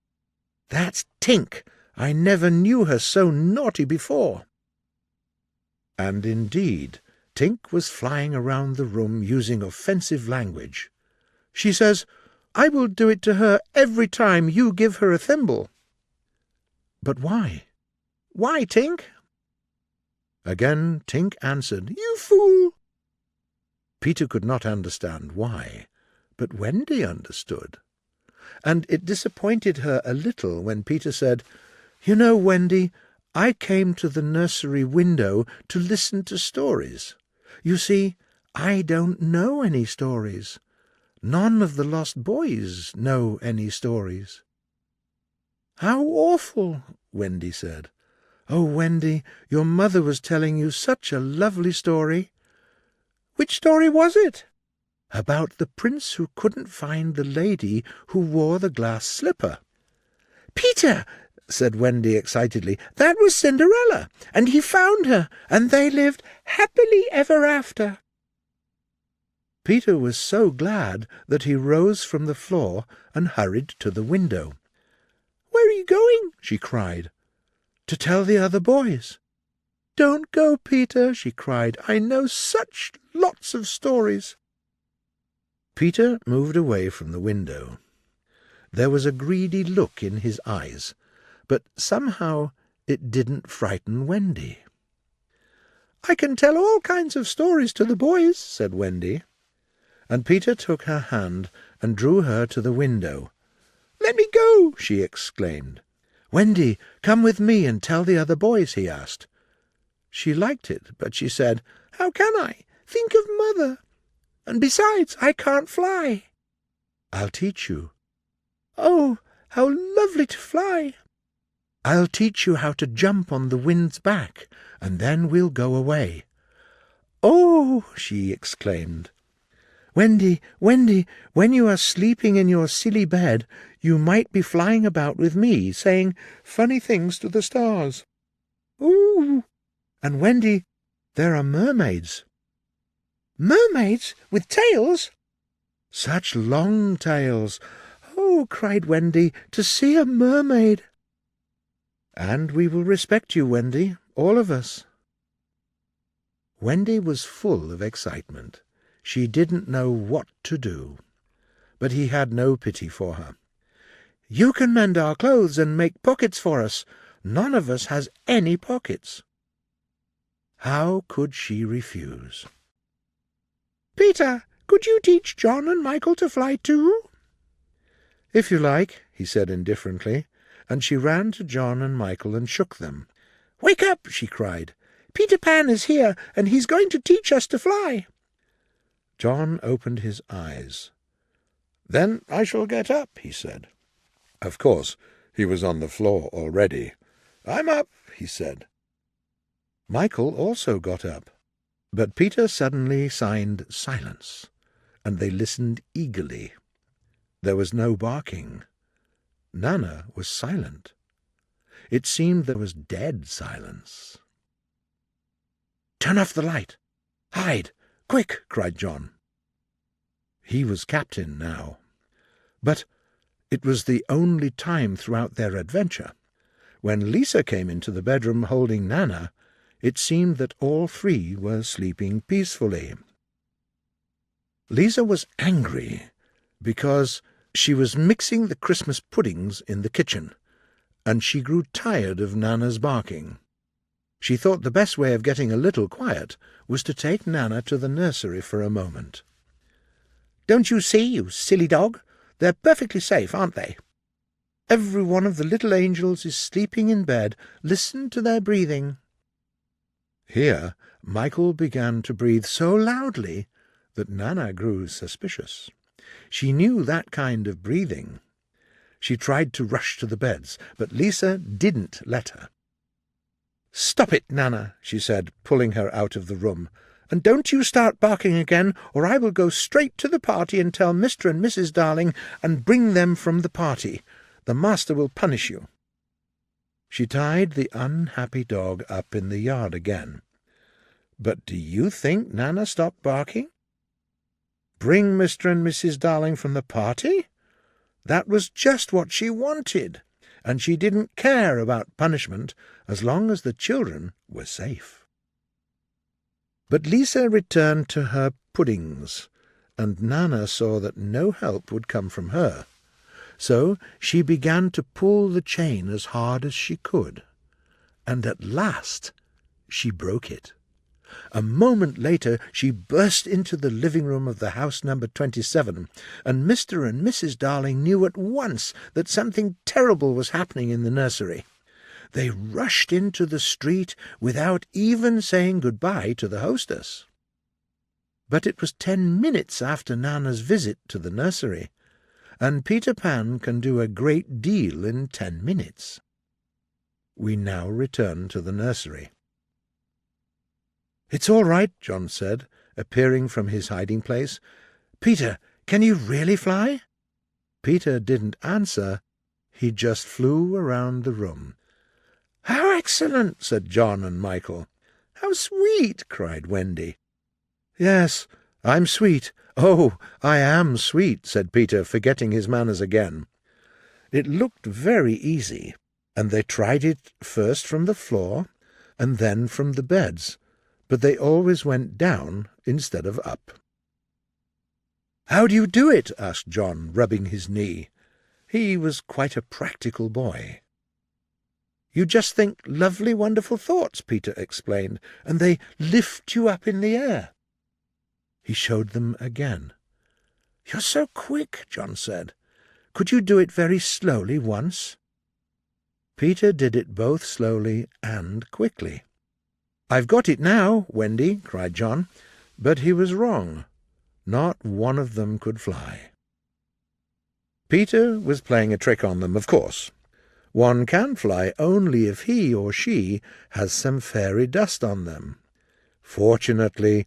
"That's Tink. I never knew her so naughty before." And indeed, Tink was flying around the room using offensive language. "She says, 'I will do it to her every time you give her a thimble.'" "But why? Why, Tink?" Again Tink answered, "You fool!" Peter could not understand why, but Wendy understood. And it disappointed her a little when Peter said, "You know, Wendy, I came to the nursery window to listen to stories. You see, I don't know any stories. None of the Lost Boys know any stories." "How awful!" Wendy said. "Oh, Wendy, your mother was telling you such a lovely story." "Which story was it?" "About the prince who couldn't find the lady who wore the glass slipper." "Peter," said Wendy excitedly, "that was Cinderella, and he found her, and they lived happily ever after." Peter was so glad that he rose from the floor and hurried to the window. "Where are you going?" she cried. "To tell the other boys." "Don't go, Peter," she cried. "I know such lots of stories." Peter moved away from the window. There was a greedy look in his eyes, but somehow it didn't frighten Wendy. "I can tell all kinds of stories to the boys," said Wendy. And Peter took her hand and drew her to the window. "Let me go!" she exclaimed. "Wendy, come with me and tell the other boys," he asked. She liked it, but she said, "How can I? Think of Mother. And besides, I can't fly." "I'll teach you." "Oh, how lovely to fly!" "I'll teach you how to jump on the wind's back, and then we'll go away." "Oh!" she exclaimed. "Wendy, Wendy, when you are sleeping in your silly bed, you might be flying about with me, saying funny things to the stars." "Ooh!" "And, Wendy, there are mermaids." "Mermaids with tails?" "Such long tails." "Oh," cried Wendy, "to see a mermaid." "And we will respect you, Wendy, all of us." Wendy was full of excitement. She didn't know what to do. But he had no pity for her. "You can mend our clothes and make pockets for us. None of us has any pockets." How could she refuse? "Peter, could you teach John and Michael to fly too?" "If you like," he said indifferently, and she ran to John and Michael and shook them. "Wake up!" she cried. "Peter Pan is here, and he's going to teach us to fly." John opened his eyes. "Then I shall get up," he said. Of course, he was on the floor already. "I'm up," he said. Michael also got up, but Peter suddenly signed silence, and they listened eagerly. There was no barking. Nana was silent. It seemed there was dead silence. "Turn off the light! Hide! Quick!" cried John. He was captain now. But it was the only time throughout their adventure. When Lisa came into the bedroom holding Nana, it seemed that all three were sleeping peacefully. Lisa was angry because she was mixing the Christmas puddings in the kitchen, and she grew tired of Nana's barking. She thought the best way of getting a little quiet was to take Nana to the nursery for a moment. "Don't you see, you silly dog? They're perfectly safe, aren't they? Every one of the little angels is sleeping in bed. Listen to their breathing." Here Michael began to breathe so loudly that Nana grew suspicious. She knew that kind of breathing. She tried to rush to the beds, but Lisa didn't let her. "Stop it, Nana," she said, pulling her out of the room. "And don't you start barking again, or I will go straight to the party and tell Mr. and Mrs. Darling and bring them from the party. The master will punish you." She tied the unhappy dog up in the yard again. But do you think Nana stopped barking? Bring Mr. and Mrs. Darling from the party? That was just what she wanted, and she didn't care about punishment as long as the children were safe. But Lisa returned to her puddings, and Nana saw that no help would come from her. So she began to pull the chain as hard as she could, and at last she broke it. A moment later she burst into the living room of the house number 27, and Mr. and Mrs. Darling knew at once that something terrible was happening in the nursery. They rushed into the street without even saying goodbye to the hostess. But it was 10 minutes after Nana's visit to the nursery, and Peter Pan can do a great deal in 10 minutes. We now return to the nursery. "It's all right," John said, appearing from his hiding place. "Peter, can you really fly?" Peter didn't answer. He just flew around the room. "How excellent!" said John and Michael. "How sweet!" cried Wendy. "Yes, I'm sweet. Oh, I am sweet," said Peter, forgetting his manners again. It looked very easy, and they tried it first from the floor and then from the beds, but they always went down instead of up. "How do you do it?" asked John, rubbing his knee. He was quite a practical boy. "You just think lovely, wonderful thoughts," Peter explained, "and they lift you up in the air." He showed them again. "You're so quick," John said. "Could you do it very slowly once?" Peter did it both slowly and quickly. "I've got it now, Wendy," cried John, but he was wrong. Not one of them could fly. Peter was playing a trick on them, of course. One can fly only if he or she has some fairy dust on them. Fortunately,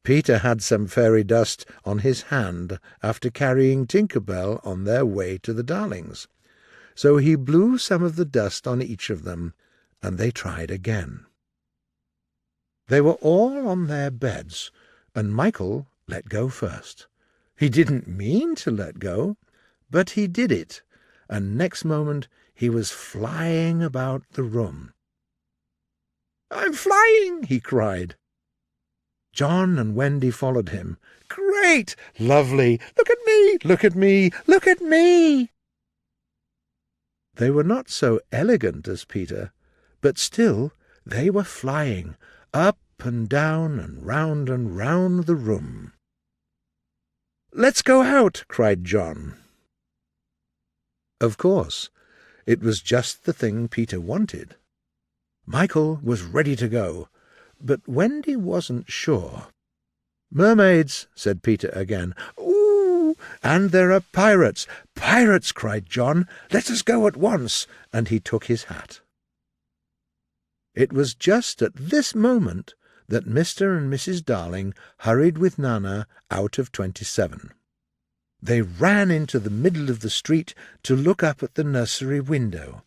Peter had some fairy dust on his hand after carrying Tinker Bell on their way to the Darlings. So he blew some of the dust on each of them, and they tried again. They were all on their beds, and Michael let go first. He didn't mean to let go, but he did it, and next moment he was flying about the room. "I'm flying!" he cried. John and Wendy followed him. "Great! Lovely! Look at me! Look at me! Look at me!" They were not so elegant as Peter, but still they were flying, up and down and round the room. "Let's go out!" cried John. Of course, it was just the thing Peter wanted. Michael was ready to go, but Wendy wasn't sure. "Mermaids," said Peter again. "Ooh, and there are pirates." "Pirates!" cried John. "Let us go at once," and he took his hat. It was just at this moment that Mr. and Mrs. Darling hurried with Nana out of 27. They ran into the middle of the street to look up at the nursery window.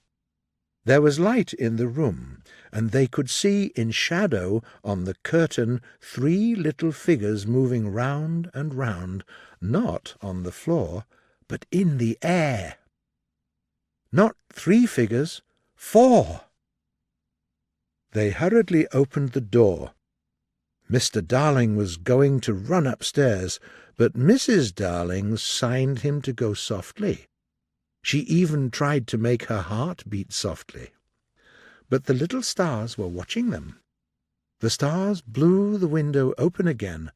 There was light in the room, and they could see in shadow on the curtain 3 little figures moving round and round, not on the floor, but in the air. Not 3 figures, 4. They hurriedly opened the door. Mr. Darling was going to run upstairs, but Mrs. Darling signed him to go softly. She even tried to make her heart beat softly. But the little stars were watching them. The stars blew the window open again,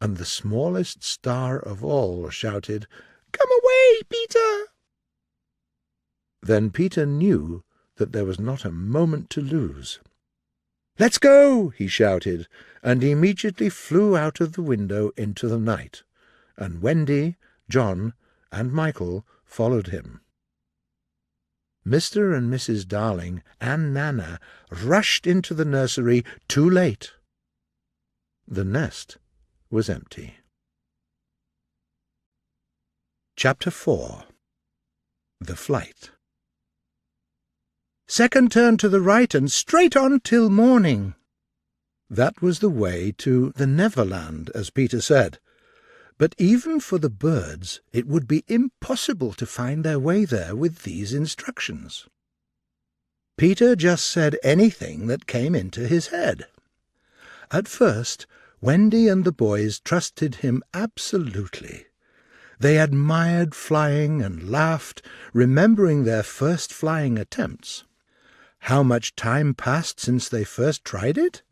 and the smallest star of all shouted, "Come away, Peter!" Then Peter knew that there was not a moment to lose. "Let's go!" he shouted, and immediately flew out of the window into the night, and Wendy, John, and Michael followed him. Mr. and Mrs. Darling and Nana rushed into the nursery too late. The nest was empty. Chapter 4. The Flight. "Second turn to the right and straight on till morning." That was the way to the Neverland, as Peter said. But even for the birds it would be impossible to find their way there with these instructions. Peter just said anything that came into his head. At first, Wendy and the boys trusted him absolutely. They admired flying and laughed, remembering their first flying attempts. How much time passed since they first tried it?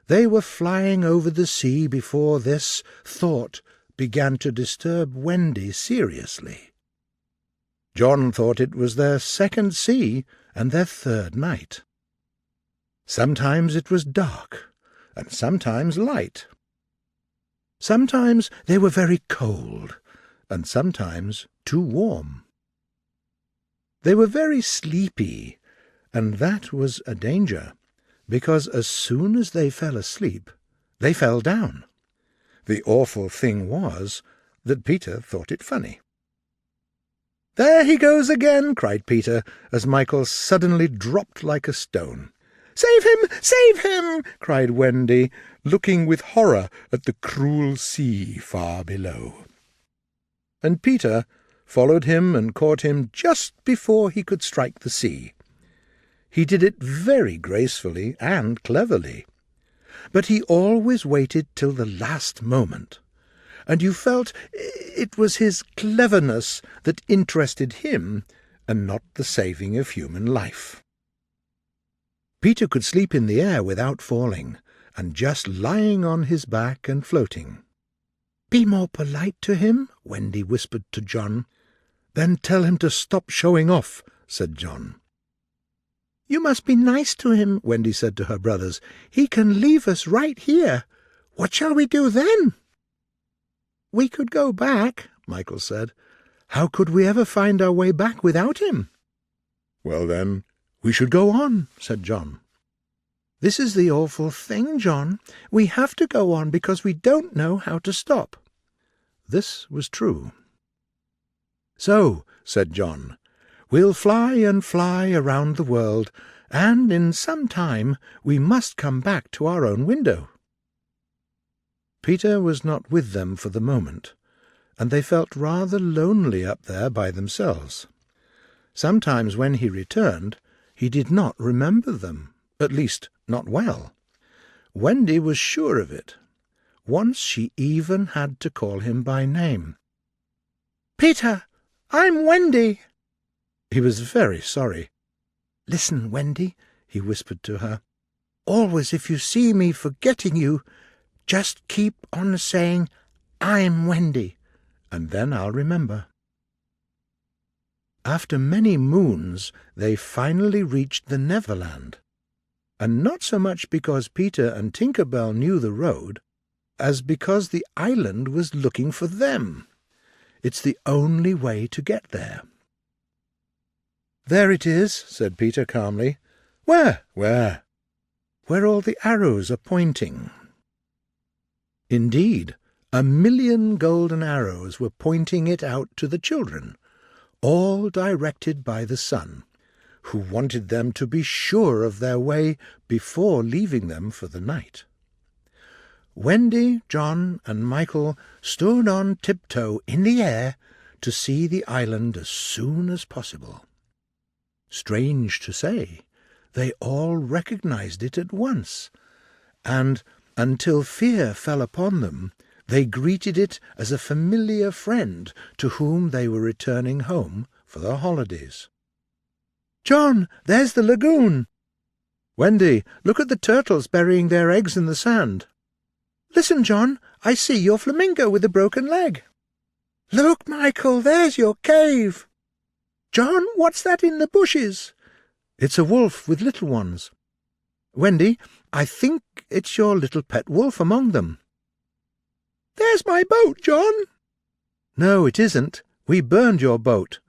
They were flying over the sea before this thought began to disturb Wendy seriously. John thought it was their second sea and their third night. Sometimes it was dark, and sometimes light. Sometimes they were very cold, and sometimes too warm. They were very sleepy, and that was a danger, because as soon as they fell asleep, they fell down. The awful thing was that Peter thought it funny. "There he goes again!" cried Peter, as Michael suddenly dropped like a stone. "Save him! Save him!" cried Wendy, looking with horror at the cruel sea far below. And Peter followed him and caught him just before he could strike the sea. He did it very gracefully and cleverly. But he always waited till the last moment, and you felt it was his cleverness that interested him, and not the saving of human life. Peter could sleep in the air without falling, and just lying on his back and floating. "Be more polite to him," Wendy whispered to John. "Then tell him to stop showing off," said John. "You must be nice to him," Wendy said to her brothers. "He can leave us right here. What shall we do then?" "We could go back," Michael said. "How could we ever find our way back without him?" "Well, then, "We should go on," said John. "This is the awful thing, John. We have to go on because we don't know how to stop." This was true. "So," said John, "we'll fly and fly around the world, and in some time we must come back to our own window." Peter was not with them for the moment, and they felt rather lonely up there by themselves. Sometimes when he returned, he did not remember them, at least not well. Wendy was sure of it. Once she even had to call him by name. "Peter, I'm Wendy." He was very sorry. "Listen, Wendy," he whispered to her. "Always if you see me forgetting you, just keep on saying, 'I'm Wendy,' and then I'll remember." After many moons, they finally reached the Neverland, and not so much because Peter and Tinker Bell knew the road, as because the island was looking for them. It's the only way to get there. "There it is," said Peter calmly. "Where?" "Where?" "Where all the arrows are pointing." Indeed, 1,000,000 golden arrows were pointing it out to the children, all directed by the sun, who wanted them to be sure of their way before leaving them for the night. Wendy, John, and Michael stood on tiptoe in the air to see the island as soon as possible. Strange to say, they all recognized it at once, and, until fear fell upon them, they greeted it as a familiar friend to whom they were returning home for the holidays. "John, there's the lagoon!" "Wendy, look at the turtles burying their eggs in the sand!" "Listen, John, I see your flamingo with a broken leg." "Look, Michael, there's your cave." "John, what's that in the bushes?" "It's a wolf with little ones." "Wendy, I think it's your little pet wolf among them." "There's my boat, John." "No, it isn't. We burned your boat."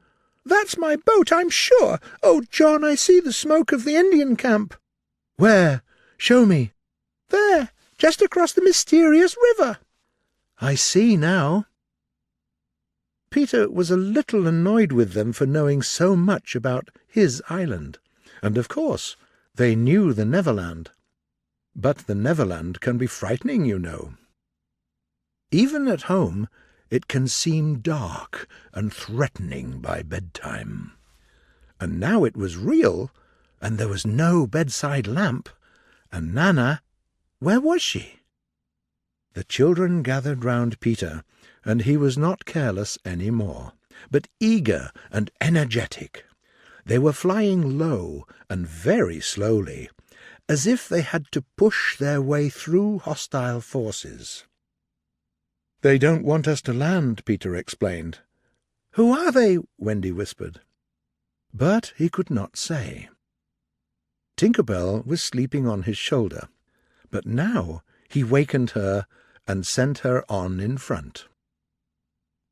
"That's my boat, I'm sure. Oh, John, I see the smoke of the Indian camp." "Where? Show me." "There, just across the mysterious river." "I see now." Peter was a little annoyed with them for knowing so much about his island, and of course they knew the Neverland. But the Neverland can be frightening, you know. Even at home it can seem dark and threatening by bedtime. And now it was real, and there was no bedside lamp, and Nana, where was she? The children gathered round Peter, and he was not careless any more, but eager and energetic. They were flying low and very slowly, as if they had to push their way through hostile forces. "They don't want us to land," Peter explained. "Who are they?" Wendy whispered. But he could not say. Tinker Bell was sleeping on his shoulder, but now he wakened her and sent her on in front.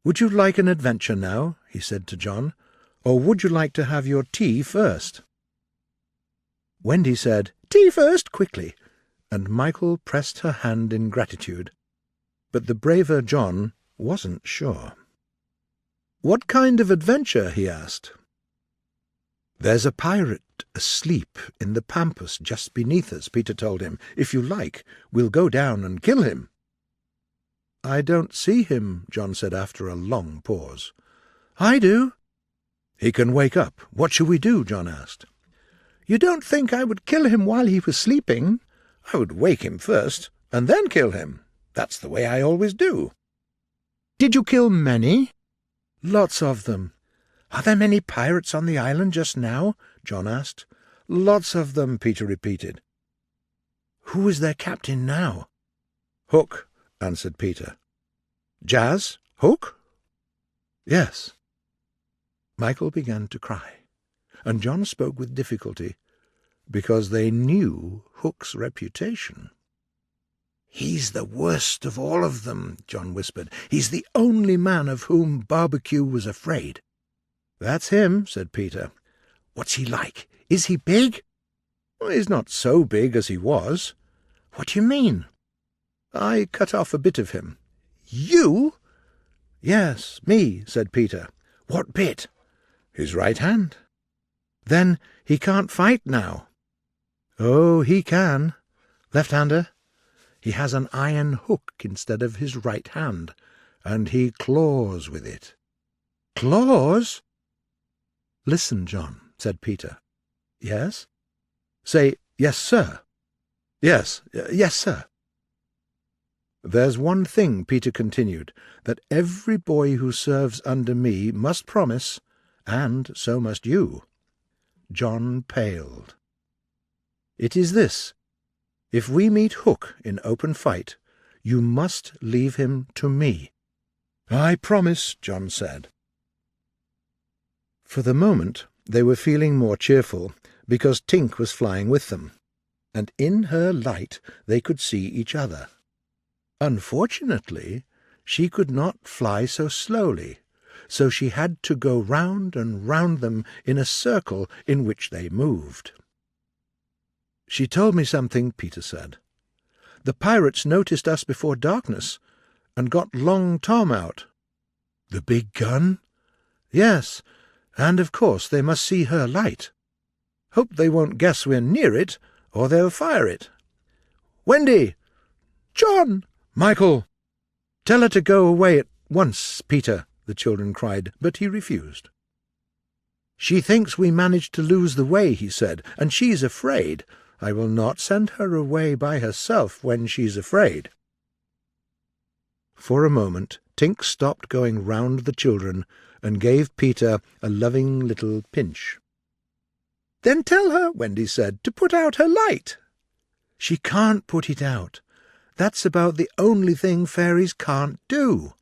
"Would you like an adventure now?" he said to John, "or would you like to have your tea first?" Wendy said, "Tea first," quickly, and Michael pressed her hand in gratitude. But the braver John wasn't sure. "What kind of adventure?" he asked. "There's a pirate asleep in the pampas just beneath us," Peter told him. "If you like, we'll go down and kill him." "I don't see him," John said after a long pause. "I do." "He can wake up. What shall we do?" John asked. "You don't think I would kill him while he was sleeping? I would wake him first, and then kill him. That's the way I always do." "Did you kill many?" "Lots of them." "Are there many pirates on the island just now?" John asked. "Lots of them," Peter repeated. "Who is their captain now?" "Hook," answered Peter. "Jazz? Hook?" "Yes." Michael began to cry, and John spoke with difficulty, because they knew Hook's reputation. "He's the worst of all of them," John whispered. "He's the only man of whom Barbecue was afraid." "That's him," said Peter. "What's he like? Is he big?" "Well, he's not so big as he was." "What do you mean?" "I cut off a bit of him." "You?" "Yes, me," said Peter. "What bit?" "His right hand." "Then he can't fight now." "Oh, he can. Left-hander. He has an iron hook instead of his right hand, and he claws with it." "Claws?" "Listen, John," said Peter. "Yes?" "Say, 'Yes, sir.'" "Yes, yes, sir." "There's one thing," Peter continued, "that every boy who serves under me must promise, and so must you." John paled. "It is this. If we meet Hook in open fight, you must leave him to me, "I promise," John said. For the moment they were feeling more cheerful, because Tink was flying with them, and in her light they could see each other. Unfortunately, she could not fly so slowly, so she had to go round and round them in a circle in which they moved. "She told me something," Peter said. "The pirates noticed us before darkness, and got Long Tom out." "The big gun?" "Yes, and of course they must see her light. Hope they won't guess we're near it, or they'll fire it. Wendy! John! Michael! Tell her to go away at once, Peter," the children cried, but he refused. "She thinks we managed to lose the way," he said, "and she's afraid. I will not send her away by herself when she's afraid." For a moment Tink stopped going round the children and gave Peter a loving little pinch. "Then tell her," Wendy said, "to put out her light." "She can't put it out. That's about the only thing fairies can't do.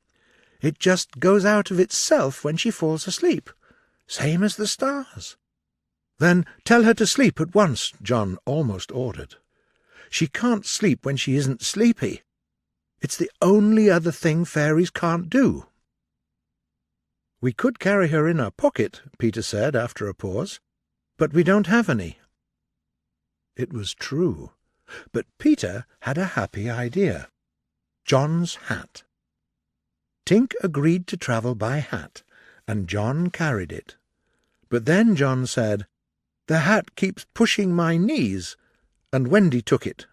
It just goes out of itself when she falls asleep, same as the stars." "Then tell her to sleep at once," John almost ordered. "She can't sleep when she isn't sleepy. It's the only other thing fairies can't do." "We could carry her in our pocket," Peter said after a pause, "but we don't have any." It was true, but Peter had a happy idea. John's hat. Tink agreed to travel by hat, and John carried it. But then John said, "The hat keeps pushing my knees," and Wendy took it.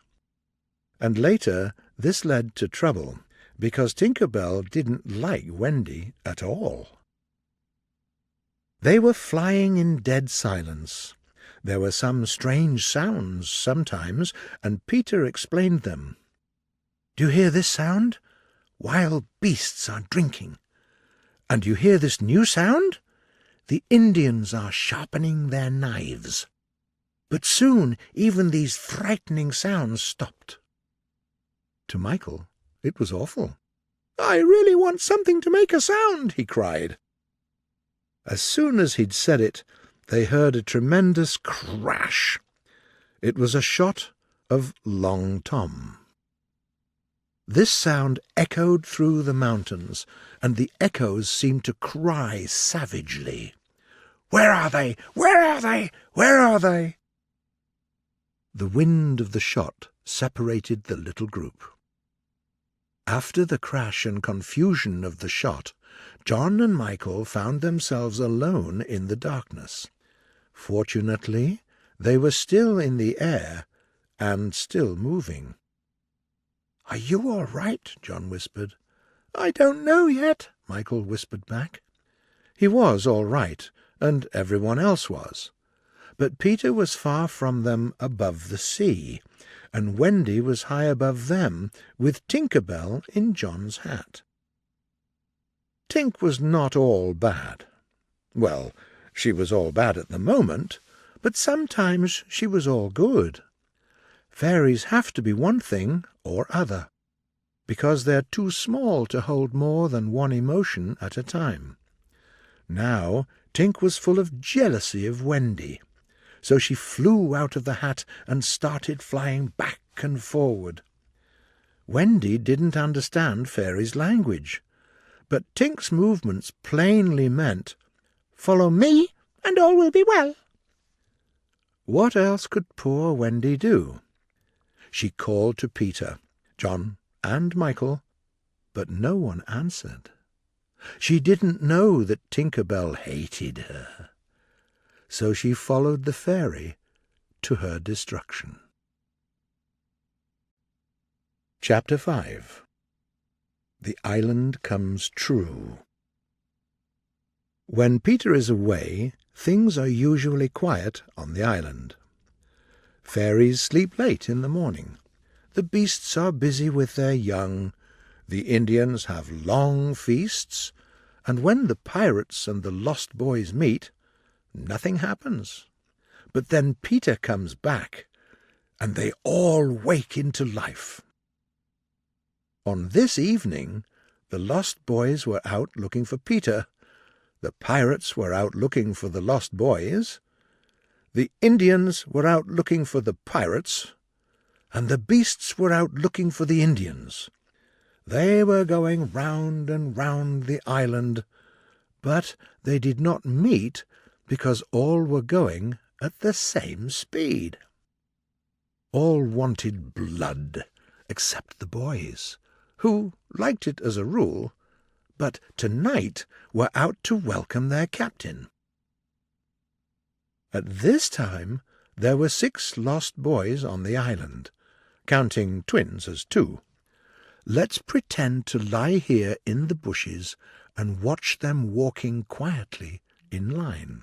And later this led to trouble, because Tinker Bell didn't like Wendy at all. They were flying in dead silence. There were some strange sounds sometimes, and Peter explained them. "Do you hear this sound? Wild beasts are drinking. And you hear this new sound? The Indians are sharpening their knives." But soon even these frightening sounds stopped. To Michael it was awful. "I really want something to make a sound," he cried. As soon as he'd said it, they heard a tremendous crash. It was a shot of Long Tom. This sound echoed through the mountains, and the echoes seemed to cry savagely, "Where are they? Where are they? Where are they?" The wind of the shot separated the little group. After the crash and confusion of the shot, John and Michael found themselves alone in the darkness. Fortunately, they were still in the air and still moving. "Are you all right?" John whispered. "I don't know yet," Michael whispered back. He was all right, and everyone else was. But Peter was far from them above the sea, and Wendy was high above them, with Tinker Bell in John's hat. Tink was not all bad. Well, she was all bad at the moment, but sometimes she was all good. Fairies have to be one thing or other, because they're too small to hold more than one emotion at a time. Now Tink was full of jealousy of Wendy, so she flew out of the hat and started flying back and forward. Wendy didn't understand fairies' language, but Tink's movements plainly meant, "Follow me, and all will be well." What else could poor Wendy do? She called to Peter, John, and Michael, but no one answered. She didn't know that Tinker Bell hated her, so she followed the fairy to her destruction. Chapter 5. The Island Comes True. When Peter is away, things are usually quiet on the island. Fairies sleep late in the morning. The beasts are busy with their young. The Indians have long feasts, and when the pirates and the lost boys meet, nothing happens. But then Peter comes back, and they all wake into life. On this evening, The lost boys were out looking for Peter. The pirates were out looking for the lost boys. The Indians were out looking for the pirates. And the beasts were out looking for the Indians. They were going round and round the island, but they did not meet because all were going at the same speed. All wanted blood, except the boys, who liked it as a rule, but tonight were out to welcome their captain. At this time there were 6 lost boys on the island, counting twins as 2. Let's pretend to lie here in the bushes and watch them walking quietly in line.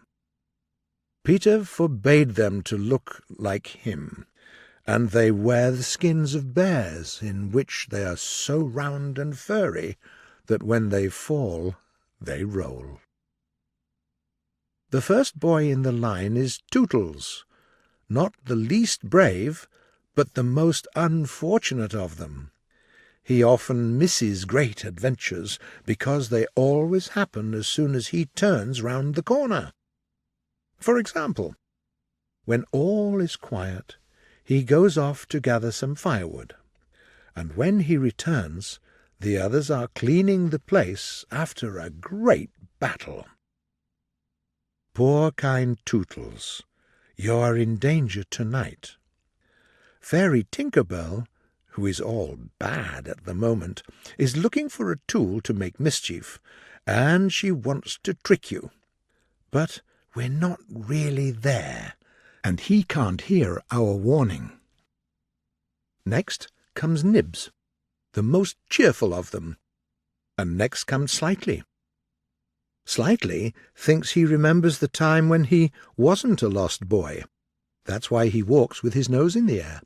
Peter forbade them to look like him, and they wear the skins of bears, in which they are so round and furry that when they fall they roll. The first boy in the line is Tootles, not the least brave, but the most unfortunate of them. He often misses great adventures, because they always happen as soon as he turns round the corner. For example, when all is quiet, he goes off to gather some firewood, and when he returns, the others are cleaning the place after a great battle. Poor kind Tootles, you are in danger tonight. Fairy Tinker Bell, who is all bad at the moment, is looking for a tool to make mischief, and she wants to trick you. But we're not really there, and he can't hear our warning. Next comes Nibs, the most cheerful of them, and next comes Slightly. Slightly thinks he remembers the time when he wasn't a lost boy. That's why he walks with his nose in the air.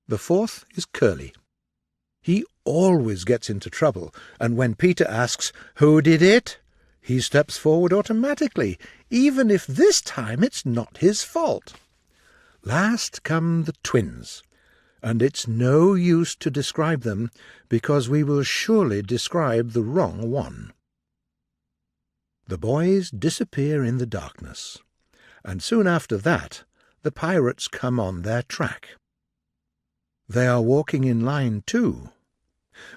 The fourth is Curly. He always gets into trouble, and when Peter asks, "Who did it?" he steps forward automatically, even if this time it's not his fault. Last come the twins, and it's no use to describe them, because we will surely describe the wrong one. The boys disappear in the darkness, and soon after that the pirates come on their track. They are walking in line too,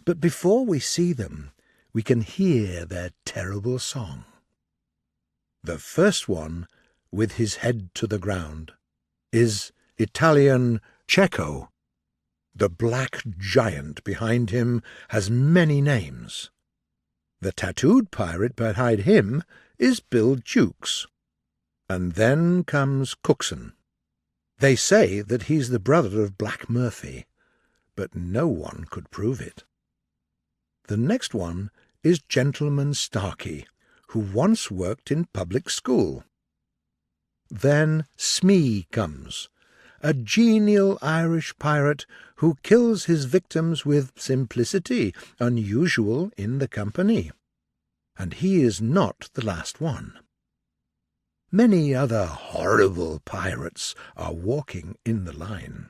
but before we see them, we can hear their terrible song. The first one, with his head to the ground, is Italian Cecco. The black giant behind him has many names. The tattooed pirate behind him is Bill Jukes. And then comes Cookson. They say that he's the brother of Black Murphy, but no one could prove it. The next one is Gentleman Starkey, who once worked in public school. Then Smee comes, a genial Irish pirate who kills his victims with simplicity unusual in the company. And he is not the last one. Many other horrible pirates are walking in the line.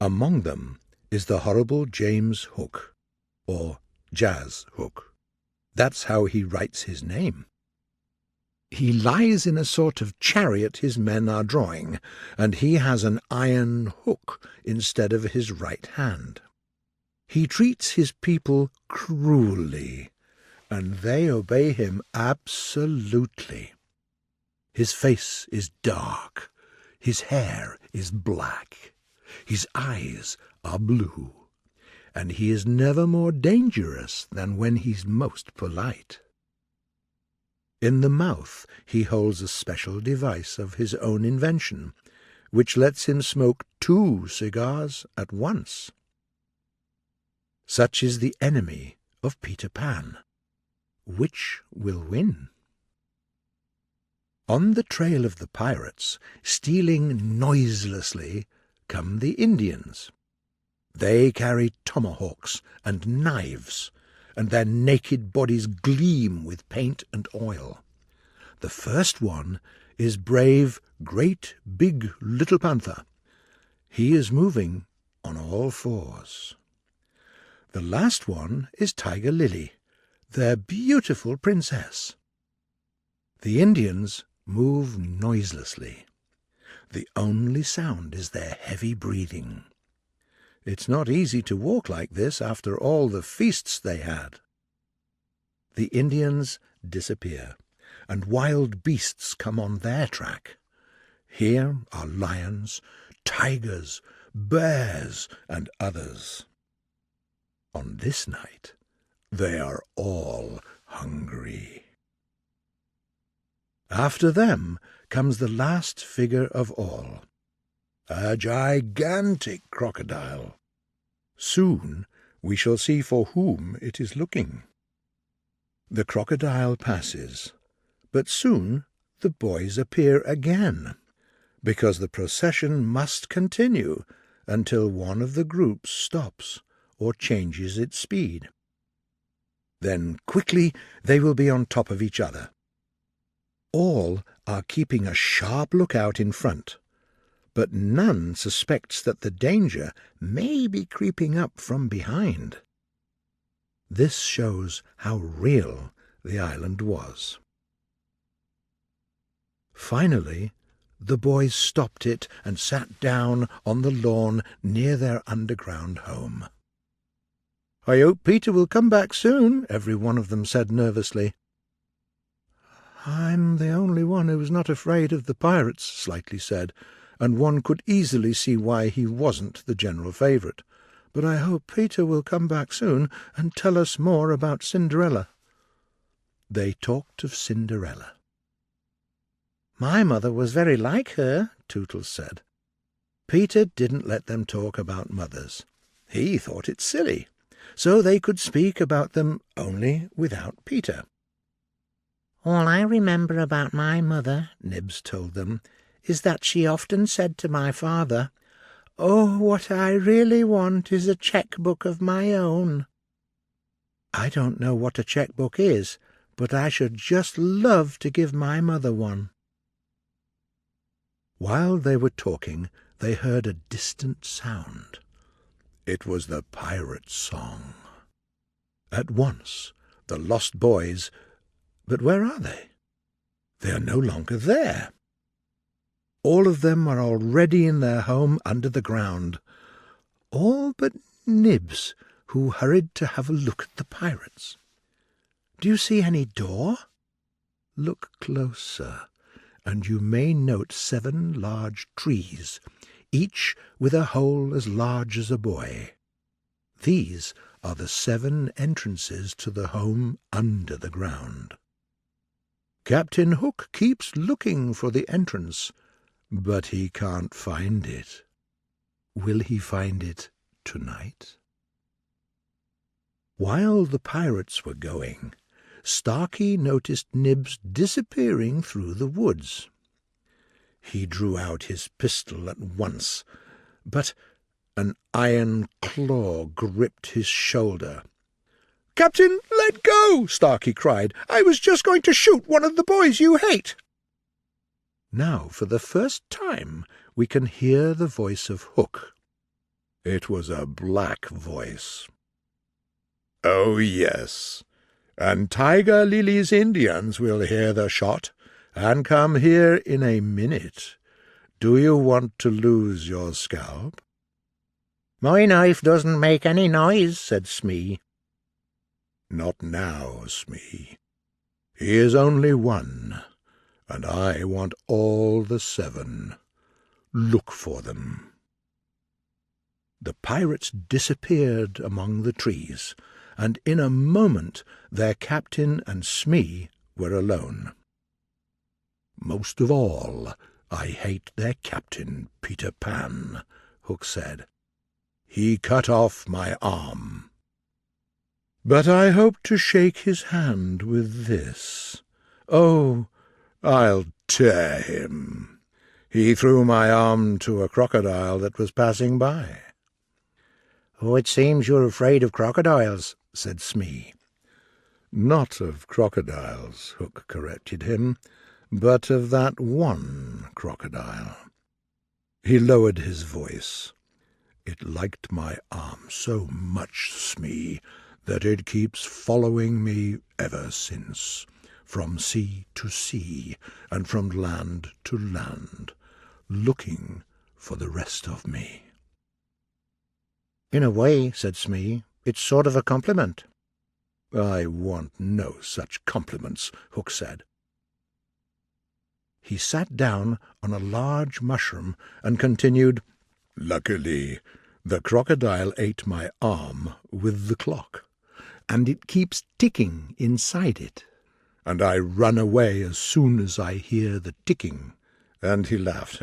Among them is the horrible James Hook, or Jazz Hook. That's how he writes his name. He lies in a sort of chariot his men are drawing, and he has an iron hook instead of his right hand. He treats his people cruelly, and they obey him absolutely. His face is dark, his hair is black, his eyes are blue, and he is never more dangerous than when he's most polite. In the mouth he holds a special device of his own invention, which lets him smoke 2 cigars at once. Such is the enemy of Peter Pan. Which will win? On the trail of the pirates, stealing noiselessly, come the Indians. They carry tomahawks and knives, and their naked bodies gleam with paint and oil. The first one is brave, great, big Little Panther. He is moving on all 4s. The last one is Tiger Lily, their beautiful princess. The Indians move noiselessly. The only sound is their heavy breathing. It's not easy to walk like this after all the feasts they had. The Indians disappear, and wild beasts come on their track. Here are lions, tigers, bears, and others. On this night, they are all hungry. After them comes the last figure of all, a gigantic crocodile. Soon we shall see for whom it is looking. The crocodile passes, but soon the boys appear again, because the procession must continue until one of the groups stops or changes its speed. Then quickly they will be on top of each other. All are keeping a sharp lookout in front, but none suspects that the danger may be creeping up from behind. This shows how real the island was. Finally, the boys stopped it and sat down on the lawn near their underground home. "I hope Peter will come back soon," every one of them said nervously. "I'm the only one who was not afraid of the pirates," Slightly said, and one could easily see why he wasn't the general favourite. "But I hope Peter will come back soon and tell us more about Cinderella." They talked of Cinderella. "My mother was very like her," Tootles said. Peter didn't let them talk about mothers. He thought it silly, so they could speak about them only without Peter. "All I remember about my mother," Nibs told them, "is that she often said to my father, 'Oh, what I really want is a cheque-book of my own.' I don't know what a cheque-book is, but I should just love to give my mother one." While they were talking, they heard a distant sound. It was the pirate's song. At once, the lost boys— but where are they? They are no longer there. All of them are already in their home under the ground, all but Nibs, who hurried to have a look at the pirates. "Do you see any door?" "Look closer, and you may note 7 large trees, each with a hole as large as a boy. These are the 7 entrances to the home under the ground. Captain Hook keeps looking for the entrance, but he can't find it. Will he find it tonight?" While the pirates were going, Starkey noticed Nibs disappearing through the woods. He drew out his pistol at once, but an iron claw gripped his shoulder. "Captain, let go!" Starkey cried. "I was just going to shoot one of the boys you hate." Now, for the first time, we can hear the voice of Hook. It was a black voice. "Oh, yes, and Tiger Lily's Indians will hear the shot and come here in a minute. Do you want to lose your scalp?" "My knife doesn't make any noise," said Smee. "Not now, Smee. He is only one, and I want all the 7. Look for them." The pirates disappeared among the trees, and in a moment their captain and Smee were alone. "Most of all, I hate their captain, Peter Pan," Hook said. "He cut off my arm. But I hope to shake his hand with this. Oh, I'll tear him. He threw my arm to a crocodile that was passing by." "Oh, it seems you're afraid of crocodiles," said Smee. "Not of crocodiles," Hook corrected him, "but of that one crocodile." He lowered his voice. It liked my arm so much, Smee, that it keeps following me ever since, from sea to sea, and from land to land, looking for the rest of me." "In a way," said Smee, "it's sort of a compliment." "I want no such compliments," Hook said. He sat down on a large mushroom and continued, "Luckily, the crocodile ate my arm with the clock, and it keeps ticking inside it. and I run away as soon as I hear the ticking." And he laughed.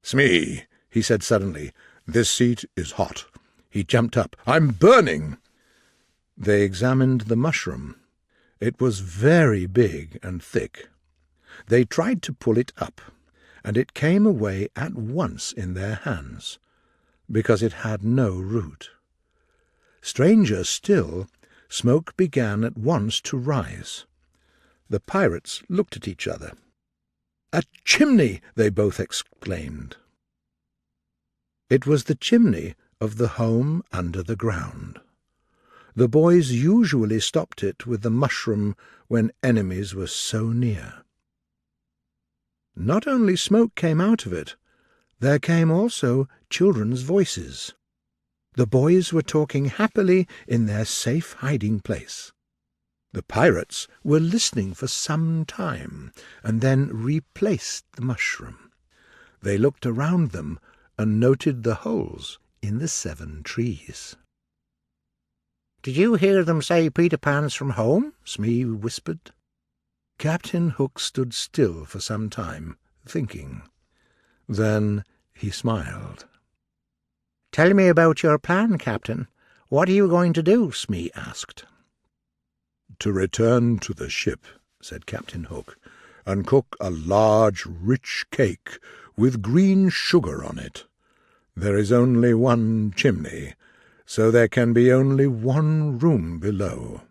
"Smee," he said suddenly, "this seat is hot." He jumped up. "I'm burning!" They examined the mushroom. It was very big and thick. They tried to pull it up, and it came away at once in their hands, because it had no root. Stranger still, smoke began at once to rise. The pirates looked at each other. "A chimney!" they both exclaimed. It was the chimney of the home under the ground. The boys usually stopped it with the mushroom when enemies were so near. Not only smoke came out of it, there came also children's voices. The boys were talking happily in their safe hiding place. The pirates were listening for some time, and then replaced the mushroom. They looked around them and noted the holes in the 7 trees. "Did you hear them say Peter Pan's from home?" Smee whispered. Captain Hook stood still for some time, thinking. Then he smiled. "Tell me about your plan, Captain. What are you going to do?" Smee asked. "To return to the ship," said Captain Hook, "and cook a large, rich cake with green sugar on it. There is only one chimney, so there can be only one room below.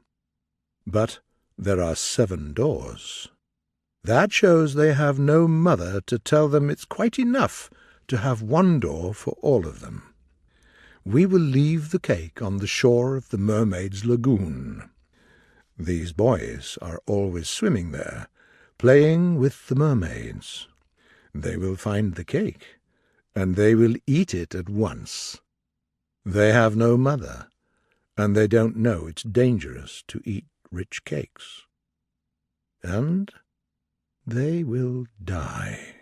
But there are 7 doors. That shows they have no mother to tell them it's quite enough to have one door for all of them. We will leave the cake on the shore of the Mermaid's Lagoon. These boys are always swimming there, playing with the mermaids. They will find the cake, and they will eat it at once. They have no mother, and they don't know it's dangerous to eat rich cakes. And they will die."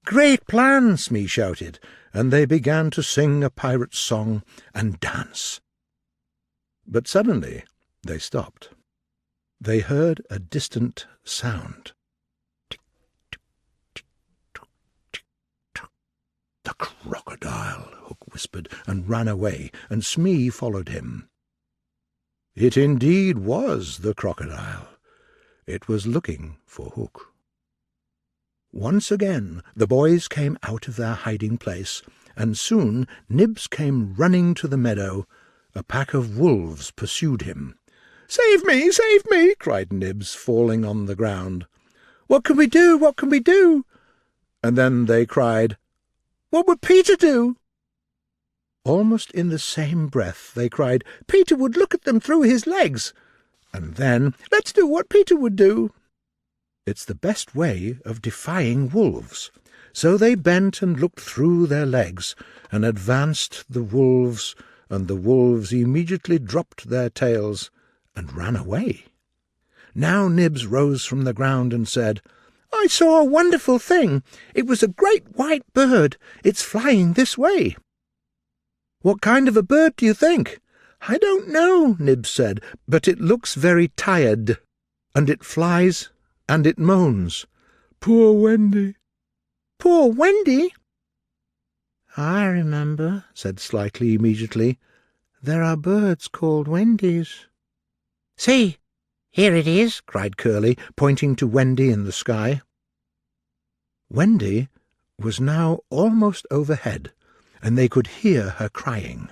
"Great plan!" Smee shouted, and they began to sing a pirate's song and dance. But suddenly they stopped. They heard a distant sound. "The crocodile," Hook whispered, and ran away, and Smee followed him. It indeed was the crocodile. It was looking for Hook. Once again the boys came out of their hiding place, and soon Nibs came running to the meadow. A pack of wolves pursued him. "Save me! Save me!" cried Nibs, falling on the ground. "What can we do? What can we do?" And then they cried, "What would Peter do?" Almost in the same breath they cried, "Peter would look at them through his legs." And then, "Let's do what Peter would do." It's the best way of defying wolves. So they bent and looked through their legs, and advanced the wolves, and the wolves immediately dropped their tails and ran away. Now Nibs rose from the ground and said, "I saw a wonderful thing. It was a great white bird. It's flying this way." "What kind of a bird do you think?" "I don't know," Nibs said, "but it looks very tired, and it flies, and it moans. Poor Wendy." "Poor Wendy?" "I remember," said Slightly immediately. "There are birds called Wendies." "See, here it is," cried Curly, pointing to Wendy in the sky. Wendy was now almost overhead, and they could hear her crying.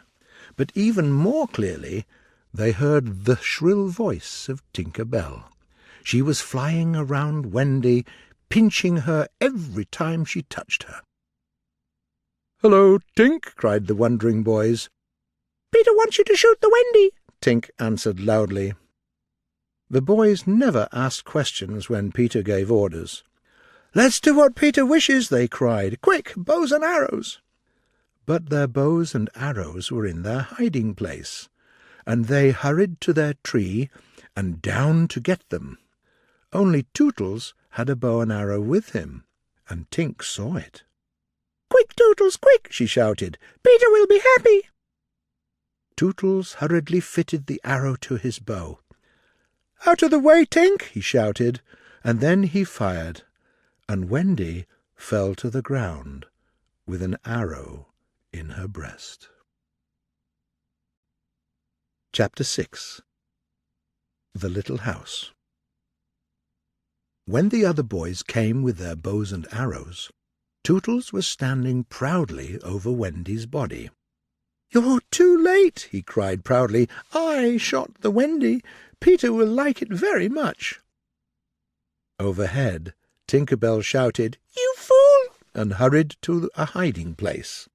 But even more clearly they heard the shrill voice of Tinker Bell. She was flying around Wendy, pinching her every time she touched her. "Hello, Tink!" cried the wondering boys. "Peter wants you to shoot the Wendy," Tink answered loudly. The boys never asked questions when Peter gave orders. "Let's do what Peter wishes," they cried. "Quick, bows and arrows!" But their bows and arrows were in their hiding place, and they hurried to their tree and down to get them. Only Tootles had a bow and arrow with him, and Tink saw it. "Quick, Tootles, quick!" she shouted. "Peter will be happy." Tootles hurriedly fitted the arrow to his bow. "Out of the way, Tink!" he shouted, and then he fired, and Wendy fell to the ground with an arrow in her breast. Chapter 6. The Little House. When the other boys came with their bows and arrows, Tootles was standing proudly over Wendy's body. "You're too late," he cried proudly. "I shot the Wendy. Peter will like it very much." Overhead, Tinker Bell shouted, "You fool!" and hurried to a hiding place.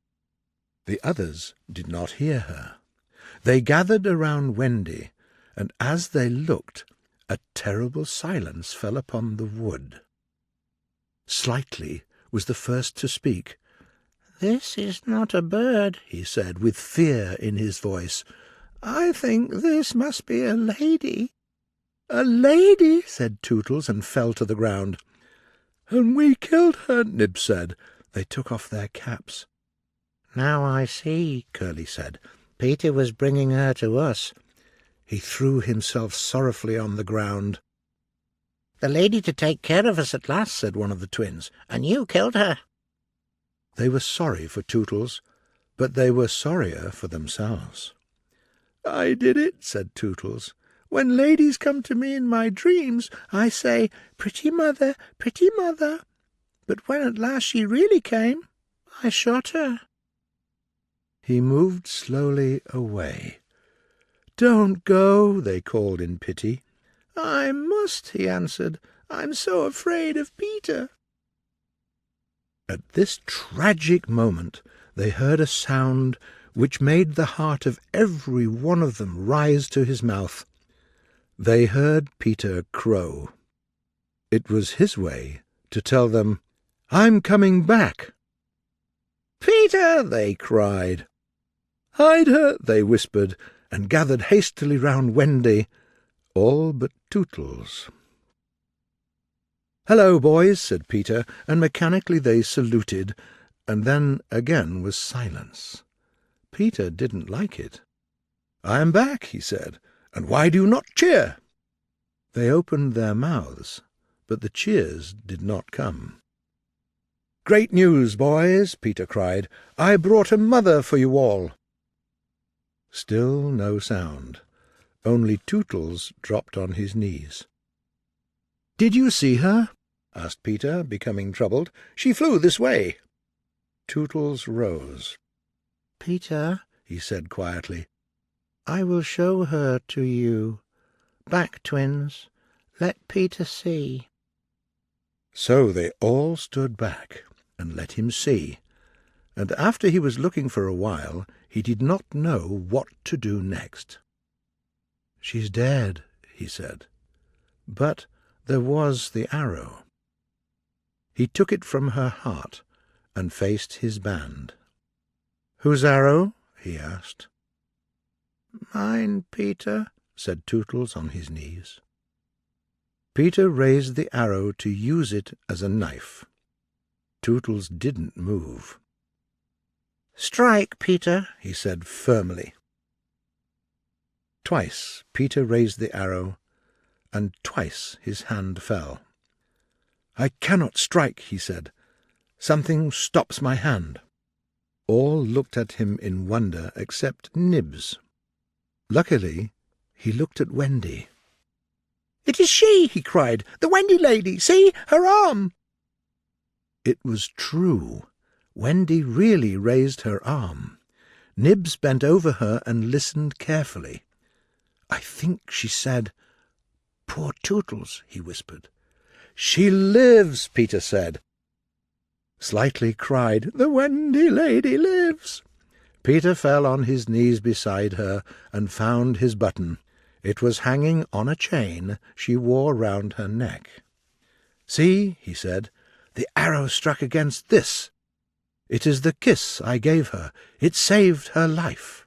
The others did not hear her. They gathered around Wendy, and as they looked, a terrible silence fell upon the wood. Slightly was the first to speak. "This is not a bird," he said, with fear in his voice. "I think this must be a lady." "A lady," said Tootles, and fell to the ground. "And we killed her," Nib said. They took off their caps. "Now I see," Curly said. "Peter was bringing her to us." He threw himself sorrowfully on the ground. "The lady to take care of us at last," said one of the twins, "and you killed her." They were sorry for Tootles, but they were sorrier for themselves. "I did it," said Tootles. "When ladies come to me in my dreams, I say, 'Pretty mother, pretty mother.' But when at last she really came, I shot her." He moved slowly away. "Don't go," they called in pity. "I must," he answered. "I'm so afraid of Peter." At this tragic moment they heard a sound which made the heart of every one of them rise to his mouth. They heard Peter crow. It was his way to tell them, "I'm coming back." "Peter!" they cried. "Hide her!" they whispered, and gathered hastily round Wendy, all but Tootles. "Hello, boys," said Peter, and mechanically they saluted, and then again was silence. Peter didn't like it. "I am back," he said, "and why do you not cheer?" They opened their mouths, but the cheers did not come. "Great news, boys," Peter cried. "I brought a mother for you all." Still no sound. Only Tootles dropped on his knees. "Did you see her?" asked Peter, becoming troubled. "She flew this way." Tootles rose. "Peter," he said quietly, "I will show her to you. Back, twins. Let Peter see." So they all stood back and let him see, and after he was looking for a while, he did not know what to do next. "She's dead," he said, "but there was the arrow." He took it from her heart and faced his band. "Whose arrow?" he asked. "Mine, Peter," said Tootles on his knees. Peter raised the arrow to use it as a knife. Tootles didn't move. "Strike, Peter," he said firmly. Twice Peter raised the arrow, and twice his hand fell. "I cannot strike," he said. "Something stops my hand." All looked at him in wonder except Nibs. Luckily, he looked at Wendy. "It is she!" he cried. "The Wendy lady! See, her arm!" It was true. Wendy really raised her arm. Nibs bent over her and listened carefully. "I think she said, 'Poor Tootles,'" he whispered. "She lives," Peter said. Slightly cried, "The Wendy lady lives!" Peter fell on his knees beside her and found his button. It was hanging on a chain she wore round her neck. "See," he said, "the arrow struck against this. It is the kiss I gave her. It saved her life."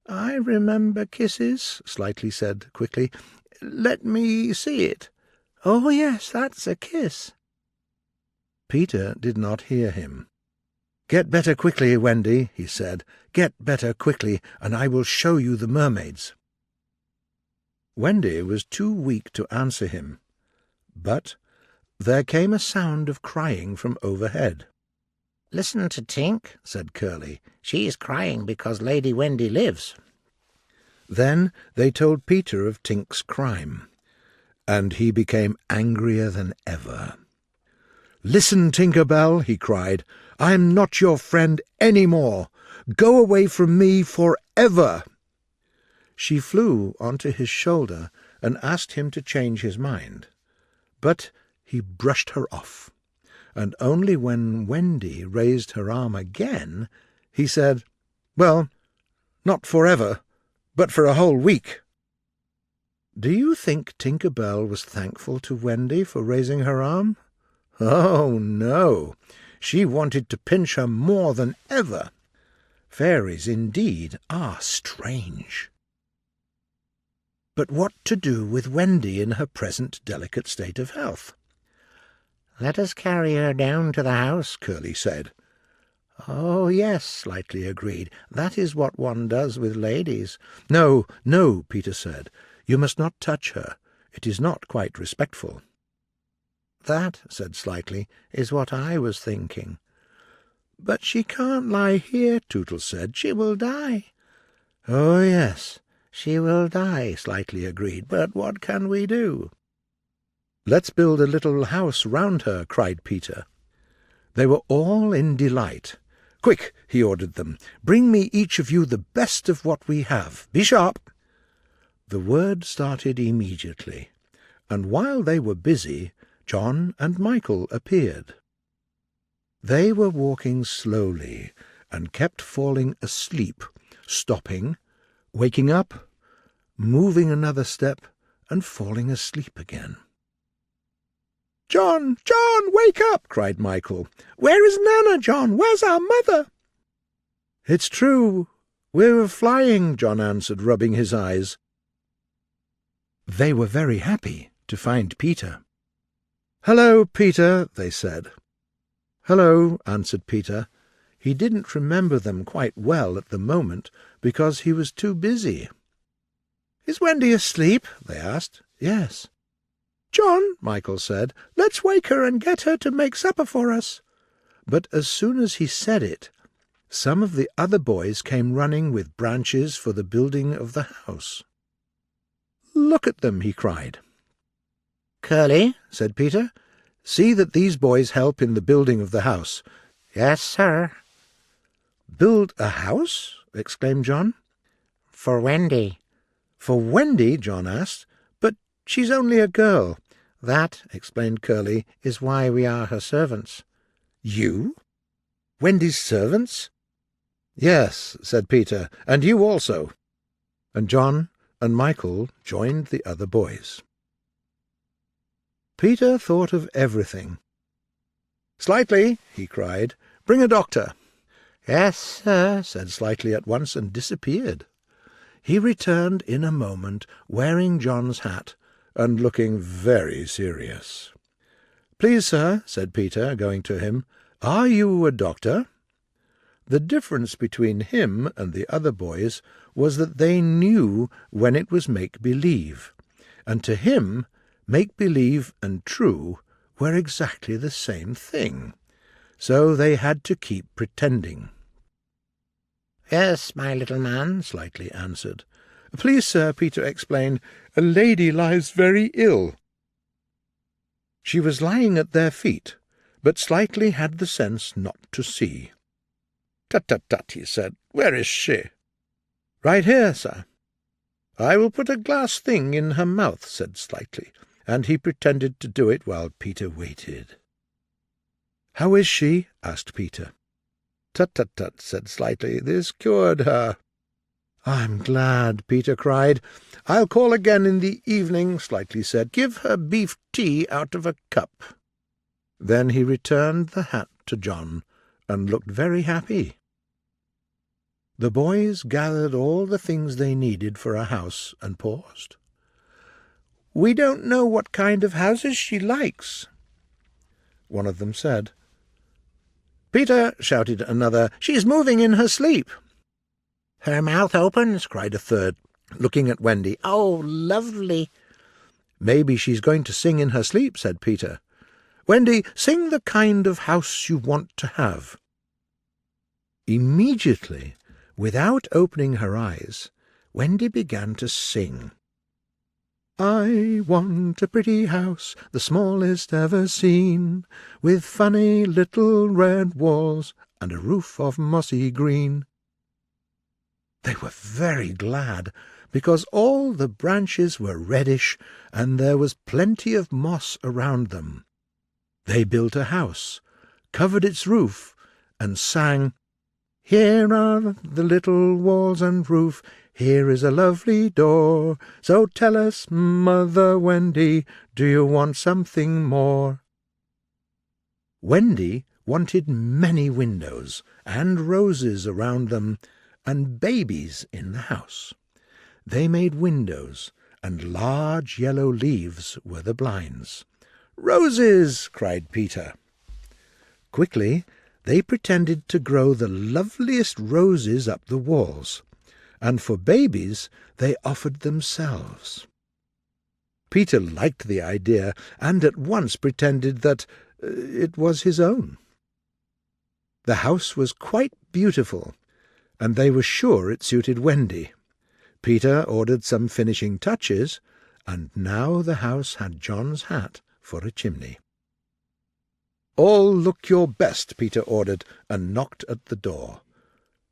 "I remember kisses," Slightly said quickly. "Let me see it. Oh, yes, that's a kiss." Peter did not hear him. "Get better quickly, Wendy," he said. "Get better quickly, and I will show you the mermaids." Wendy was too weak to answer him, but there came a sound of crying from overhead. "Listen to Tink," said Curly. "She's crying because Lady Wendy lives." Then they told Peter of Tink's crime, and he became angrier than ever. "Listen, Tinker Bell," he cried. "I'm not your friend any more. Go away from me forever." She flew onto his shoulder and asked him to change his mind, but he brushed her off, and only when Wendy raised her arm again, he said, "Well, not forever, but for a whole week." Do you think Tinker Bell was thankful to Wendy for raising her arm? Oh, no! She wanted to pinch her more than ever. Fairies, indeed, are strange. But what to do with Wendy in her present delicate state of health? "Let us carry her down to the house," Curly said. "Oh, yes," Slightly agreed. "That is what one does with ladies." "No, no," Peter said. "You must not touch her. It is not quite respectful." "That," said Slightly, "is what I was thinking." "But she can't lie here," Tootles said. "She will die." "Oh, yes, she will die," Slightly agreed. "But what can we do?" "Let's build a little house round her," cried Peter. They were all in delight. "Quick," he ordered them. "Bring me each of you the best of what we have. Be sharp." The word started immediately, and while they were busy, John and Michael appeared. They were walking slowly and kept falling asleep, stopping, waking up, moving another step, and falling asleep again. "John, John, wake up!" cried Michael. "Where is Nana, John? Where's our mother?" "It's true. We were flying," John answered, rubbing his eyes. They were very happy to find Peter. "Hello, Peter," they said. "Hello," answered Peter. He didn't remember them quite well at the moment because he was too busy. "Is Wendy asleep?" they asked. "Yes." "John," Michael said, "let's wake her and get her to make supper for us." But as soon as he said it, some of the other boys came running with branches for the building of the house. "Look at them," he cried. "Curly," said Peter, "see that these boys help in the building of the house." "Yes, sir." "Build a house?" exclaimed John. "For Wendy." "For Wendy?" John asked. "But she's only a girl." "That," explained Curly, "is why we are her servants." "You? Wendy's servants?" "Yes," said Peter, "and you also." And John and Michael joined the other boys. Peter thought of everything. "Slightly," he cried, "bring a doctor." "Yes, sir," said Slightly at once, and disappeared. He returned in a moment, wearing John's hat, and looking very serious. "Please, sir," said Peter, going to him, "are you a doctor?" The difference between him and the other boys was that they knew when it was make-believe, and to him make-believe and true were exactly the same thing, so they had to keep pretending. "Yes, my little man," Slightly answered. "Please, sir," Peter explained, "a lady lies very ill." She was lying at their feet, but Slightly had the sense not to see. "Tut, tut, tut," he said. "Where is she?" "Right here, sir." "I will put a glass thing in her mouth," said Slightly, and he pretended to do it while Peter waited. "How is she?" asked Peter. "Tut, tut, tut," said Slightly. "This cured her." "I'm glad," Peter cried. "I'll call again in the evening," Slightly said. "Give her beef tea out of a cup." Then he returned the hat to John and looked very happy. The boys gathered all the things they needed for a house and paused. "We don't know what kind of houses she likes," one of them said. "Peter," shouted another, "she's moving in her sleep." "Her mouth opens," cried a third, looking at Wendy. "Oh, lovely." "Maybe she's going to sing in her sleep," said Peter. "Wendy, sing the kind of house you want to have." Immediately, without opening her eyes, Wendy began to sing. "I want a pretty house, the smallest ever seen, with funny little red walls and a roof of mossy green." They were very glad, because all the branches were reddish and there was plenty of moss around them. They built a house, covered its roof, and sang, "Here are the little walls and roof, here is a lovely door, so tell us, Mother Wendy, do you want something more?" Wendy wanted many windows and roses around them, and babies in the house. They made windows, and large yellow leaves were the blinds. "Roses!" cried Peter. Quickly they pretended to grow the loveliest roses up the walls, and for babies they offered themselves. Peter liked the idea, and at once pretended that it was his own. The house was quite beautiful, and they were sure it suited Wendy. Peter ordered some finishing touches, and now the house had John's hat for a chimney. "All look your best," Peter ordered, and knocked at the door.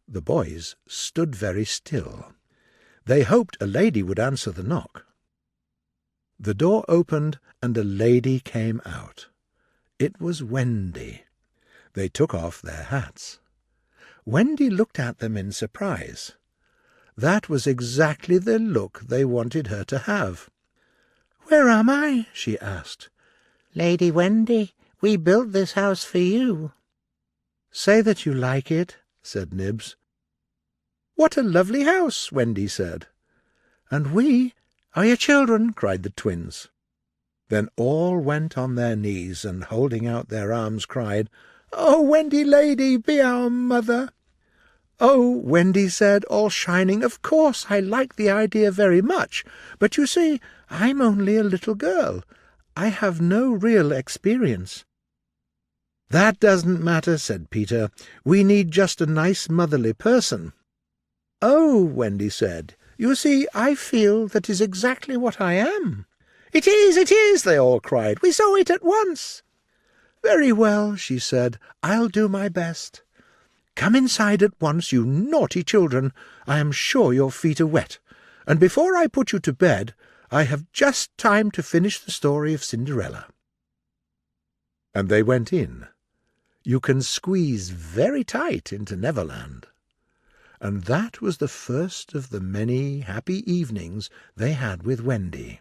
The boys stood very still. They hoped a lady would answer the knock. The door opened, and a lady came out. It was Wendy. They took off their hats. Wendy looked at them in surprise. That was exactly the look they wanted her to have. "Where am I?" she asked. "Lady Wendy, we built this house for you." "Say that you like it," said Nibs. "What a lovely house," Wendy said. "And we are your children," cried the twins. Then all went on their knees, and holding out their arms cried, "Oh, Wendy lady, be our mother." "Oh," Wendy said, all shining, "of course I like the idea very much, but you see, I'm only a little girl. I have no real experience." "That doesn't matter," said Peter. "We need just a nice motherly person." "Oh," Wendy said, "you see, I feel that is exactly what I am." "It is," they all cried. "We saw it at once." "Very well," she said, "I'll do my best. Come inside at once, you naughty children. I am sure your feet are wet, and before I put you to bed, I have just time to finish the story of Cinderella." And they went in. You can squeeze very tight into Neverland. And that was the first of the many happy evenings they had with Wendy.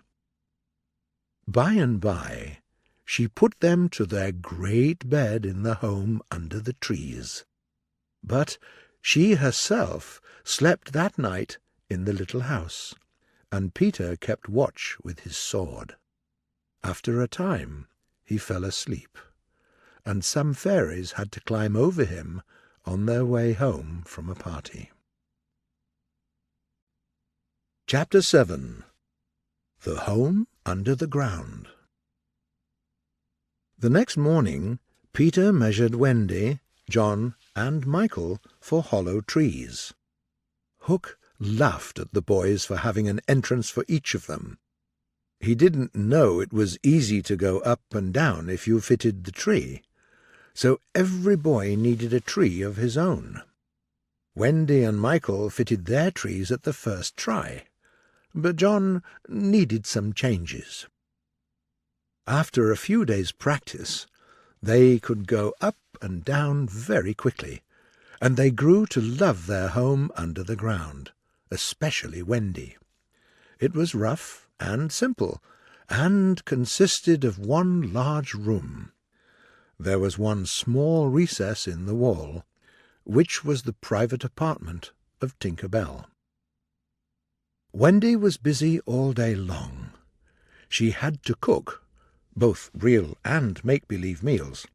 By and by, she put them to their great bed in the home under the trees. But she herself slept that night in the little house, and Peter kept watch with his sword. After a time he fell asleep, and some fairies had to climb over him on their way home from a party. Chapter 7. The Home Under the Ground. The next morning Peter measured Wendy, John, and Michael for hollow trees. Hook laughed at the boys for having an entrance for each of them. He didn't know it was easy to go up and down if you fitted the tree, so every boy needed a tree of his own. Wendy and Michael fitted their trees at the first try, but John needed some changes. After a few days' practice, They could go up and down very quickly, and they grew to love their home under the ground, especially Wendy. It was rough and simple, and consisted of one large room. There was one small recess in the wall, which was the private apartment of Tinker Bell. Wendy was busy all day long. She had to cook, both real and make-believe meals.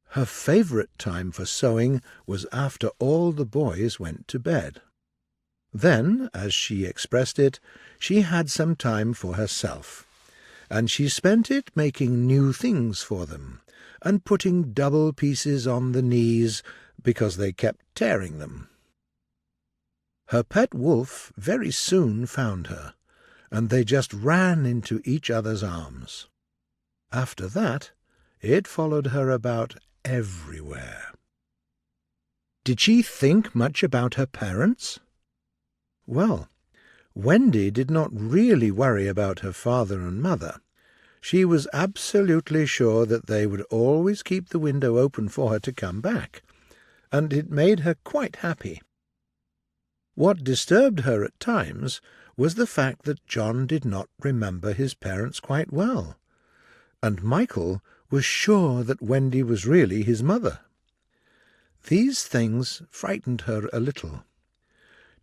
Her favourite time for sewing was after all the boys went to bed. Then, as she expressed it, she had some time for herself, and she spent it making new things for them, and putting double pieces on the knees because they kept tearing them. Her pet wolf very soon found her, and they just ran into each other's arms. After that, it followed her about everywhere. Did she think much about her parents? Well, Wendy did not really worry about her father and mother. She was absolutely sure that they would always keep the window open for her to come back, and it made her quite happy. What disturbed her at times was the fact that John did not remember his parents quite well, and Michael was sure that Wendy was really his mother. These things frightened her a little.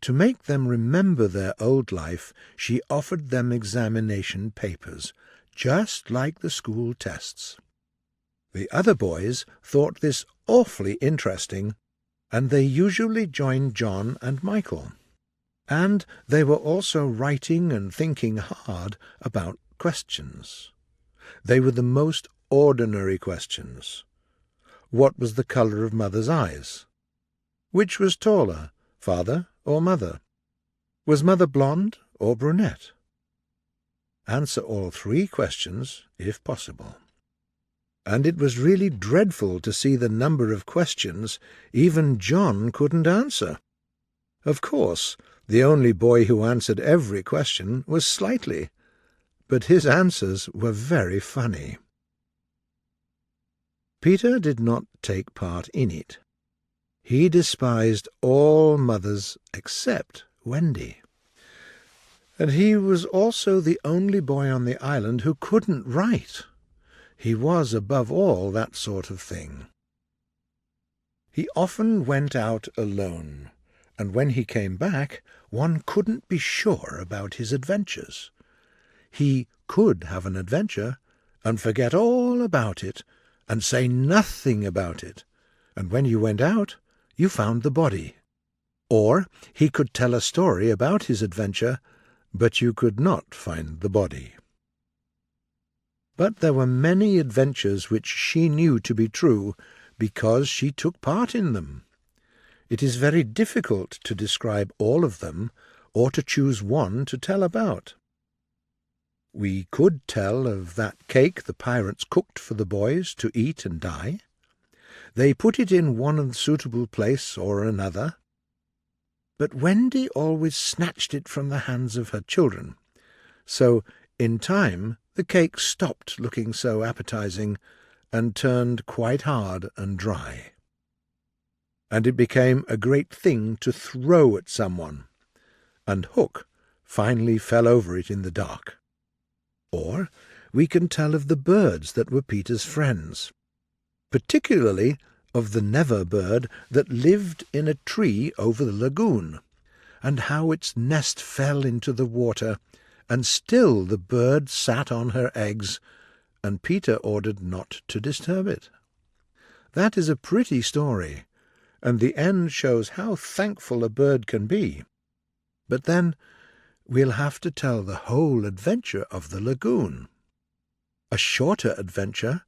To make them remember their old life, she offered them examination papers, just like the school tests. The other boys thought this awfully interesting, and they usually joined John and Michael. And they were also writing and thinking hard about questions. They were the most ordinary questions. What was the colour of Mother's eyes? Which was taller, father or mother? Was Mother blonde or brunette? Answer all three questions, if possible. And it was really dreadful to see the number of questions even John couldn't answer. Of course, the only boy who answered every question was Slightly, but his answers were very funny. Peter did not take part in it. He despised all mothers except Wendy. And he was also the only boy on the island who couldn't write. He was, above all, that sort of thing. He often went out alone, and when he came back, one couldn't be sure about his adventures. He could have an adventure, and forget all about it, and say nothing about it, and when you went out, you found the body. Or he could tell a story about his adventure, but you could not find the body. But there were many adventures which she knew to be true because she took part in them. It is very difficult to describe all of them, or to choose one to tell about. We could tell of that cake the pirates cooked for the boys to eat and die. They put it in one unsuitable place or another. But Wendy always snatched it from the hands of her children, so in time the cake stopped looking so appetizing and turned quite hard and dry. And it became a great thing to throw at someone, and Hook finally fell over it in the dark. Or we can tell of the birds that were Peter's friends, particularly of the Never bird that lived in a tree over the lagoon, and how its nest fell into the water, and still the bird sat on her eggs, and Peter ordered not to disturb it. That is a pretty story, and the end shows how thankful a bird can be. But then we'll have to tell the whole adventure of the lagoon. A shorter adventure,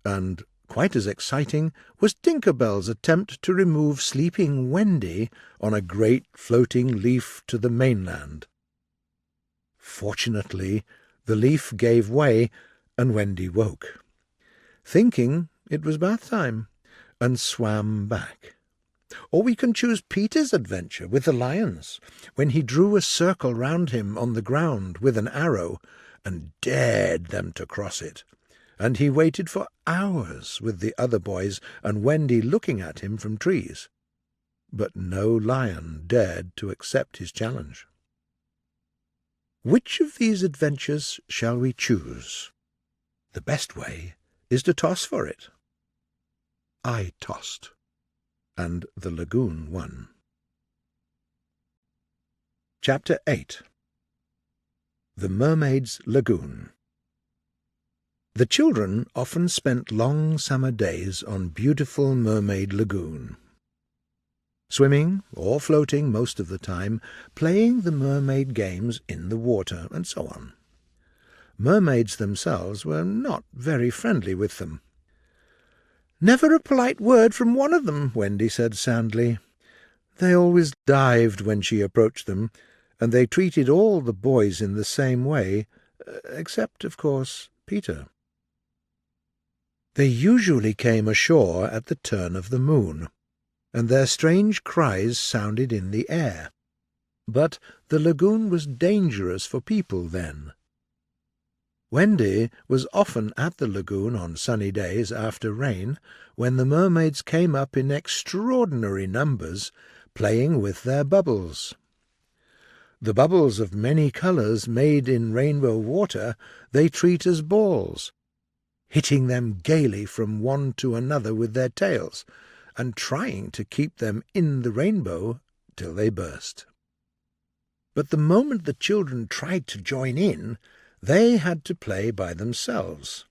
and quite as exciting, was Tinker Bell's attempt to remove sleeping Wendy on a great floating leaf to the mainland. Fortunately, the leaf gave way, and Wendy woke, thinking it was bath time, and swam back. Or we can choose Peter's adventure with the lions, when he drew a circle round him on the ground with an arrow, and dared them to cross it, and he waited for hours with the other boys and Wendy looking at him from trees. But no lion dared to accept his challenge. Which of these adventures shall we choose? The best way is to toss for it. I tossed, and the lagoon won. Chapter 8. The Mermaid's Lagoon. The children often spent long summer days on beautiful Mermaid Lagoon, swimming or floating most of the time, playing the mermaid games in the water, and so on. Mermaids themselves were not very friendly with them. "Never a polite word from one of them," Wendy said sadly. They always dived when she approached them, and they treated all the boys in the same way, except, of course, Peter. They usually came ashore at the turn of the moon, and their strange cries sounded in the air. But the lagoon was dangerous for people then. Wendy was often at the lagoon on sunny days after rain, when the mermaids came up in extraordinary numbers, playing with their bubbles. The bubbles of many colours made in rainbow water they treat as balls, hitting them gaily from one to another with their tails, and trying to keep them in the rainbow till they burst. But the moment the children tried to join in, they had to play by themselves,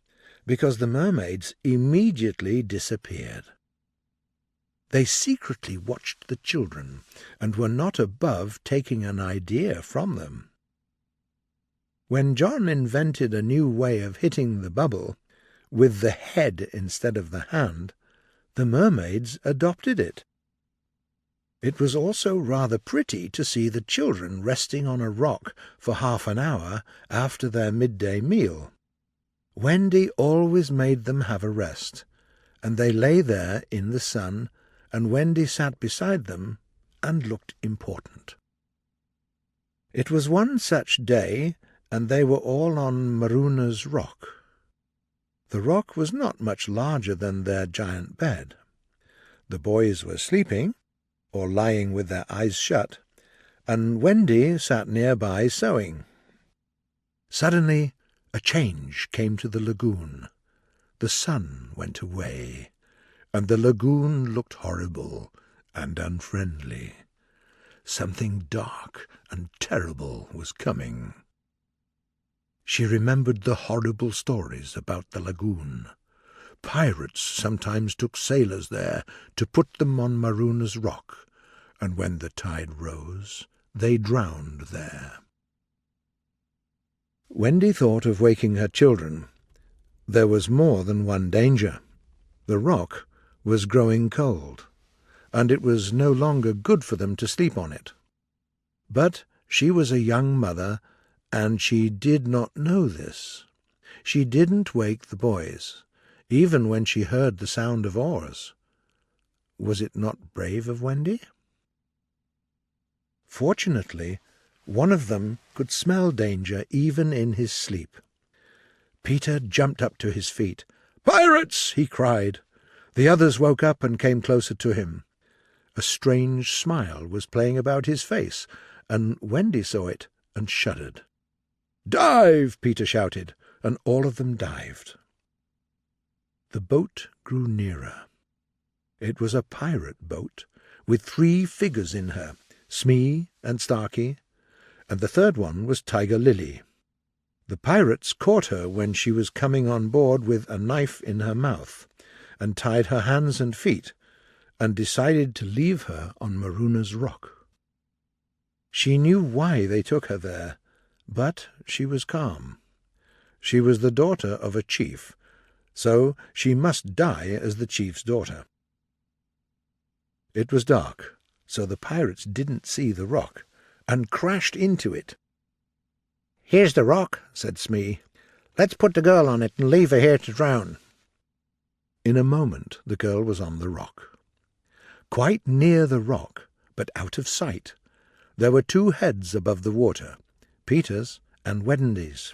because the mermaids immediately disappeared. They secretly watched the children, and were not above taking an idea from them. When John invented a new way of hitting the bubble, with the head instead of the hand, the mermaids adopted it. It was also rather pretty to see the children resting on a rock for half an hour after their midday meal. Wendy always made them have a rest, and they lay there in the sun, and Wendy sat beside them and looked important. It was one such day, and they were all on Maruna's rock. The rock was not much larger than their giant bed. The boys were sleeping, or lying with their eyes shut, and Wendy sat nearby sewing. Suddenly a change came to the lagoon. The sun went away, and the lagoon looked horrible and unfriendly. Something dark and terrible was coming. She remembered the horrible stories about the lagoon. Pirates sometimes took sailors there to put them on Maruna's rock, and when the tide rose, they drowned there. Wendy thought of waking her children. There was more than one danger. The rock was growing cold, and it was no longer good for them to sleep on it. But she was a young mother, and she did not know this. She didn't wake the boys, even when she heard the sound of oars. Was it not brave of Wendy? Fortunately, one of them could smell danger even in his sleep. Peter jumped up to his feet. "Pirates!" he cried. The others woke up and came closer to him. A strange smile was playing about his face, and Wendy saw it and shuddered. "Dive!" Peter shouted, and all of them dived. The boat grew nearer. It was a pirate boat, with 3 figures in her, Smee and Starkey, and the third one was Tiger Lily. The pirates caught her when she was coming on board with a knife in her mouth, and tied her hands and feet, and decided to leave her on Maruna's rock. She knew why they took her there, but she was calm. She was the daughter of a chief, so she must die as the chief's daughter. It was dark, so the pirates didn't see the rock, and crashed into it. "Here's the rock," said Smee. "Let's put the girl on it and leave her here to drown." In a moment the girl was on the rock. Quite near the rock, but out of sight, there were 2 heads above the water, Peter's and Wendy's.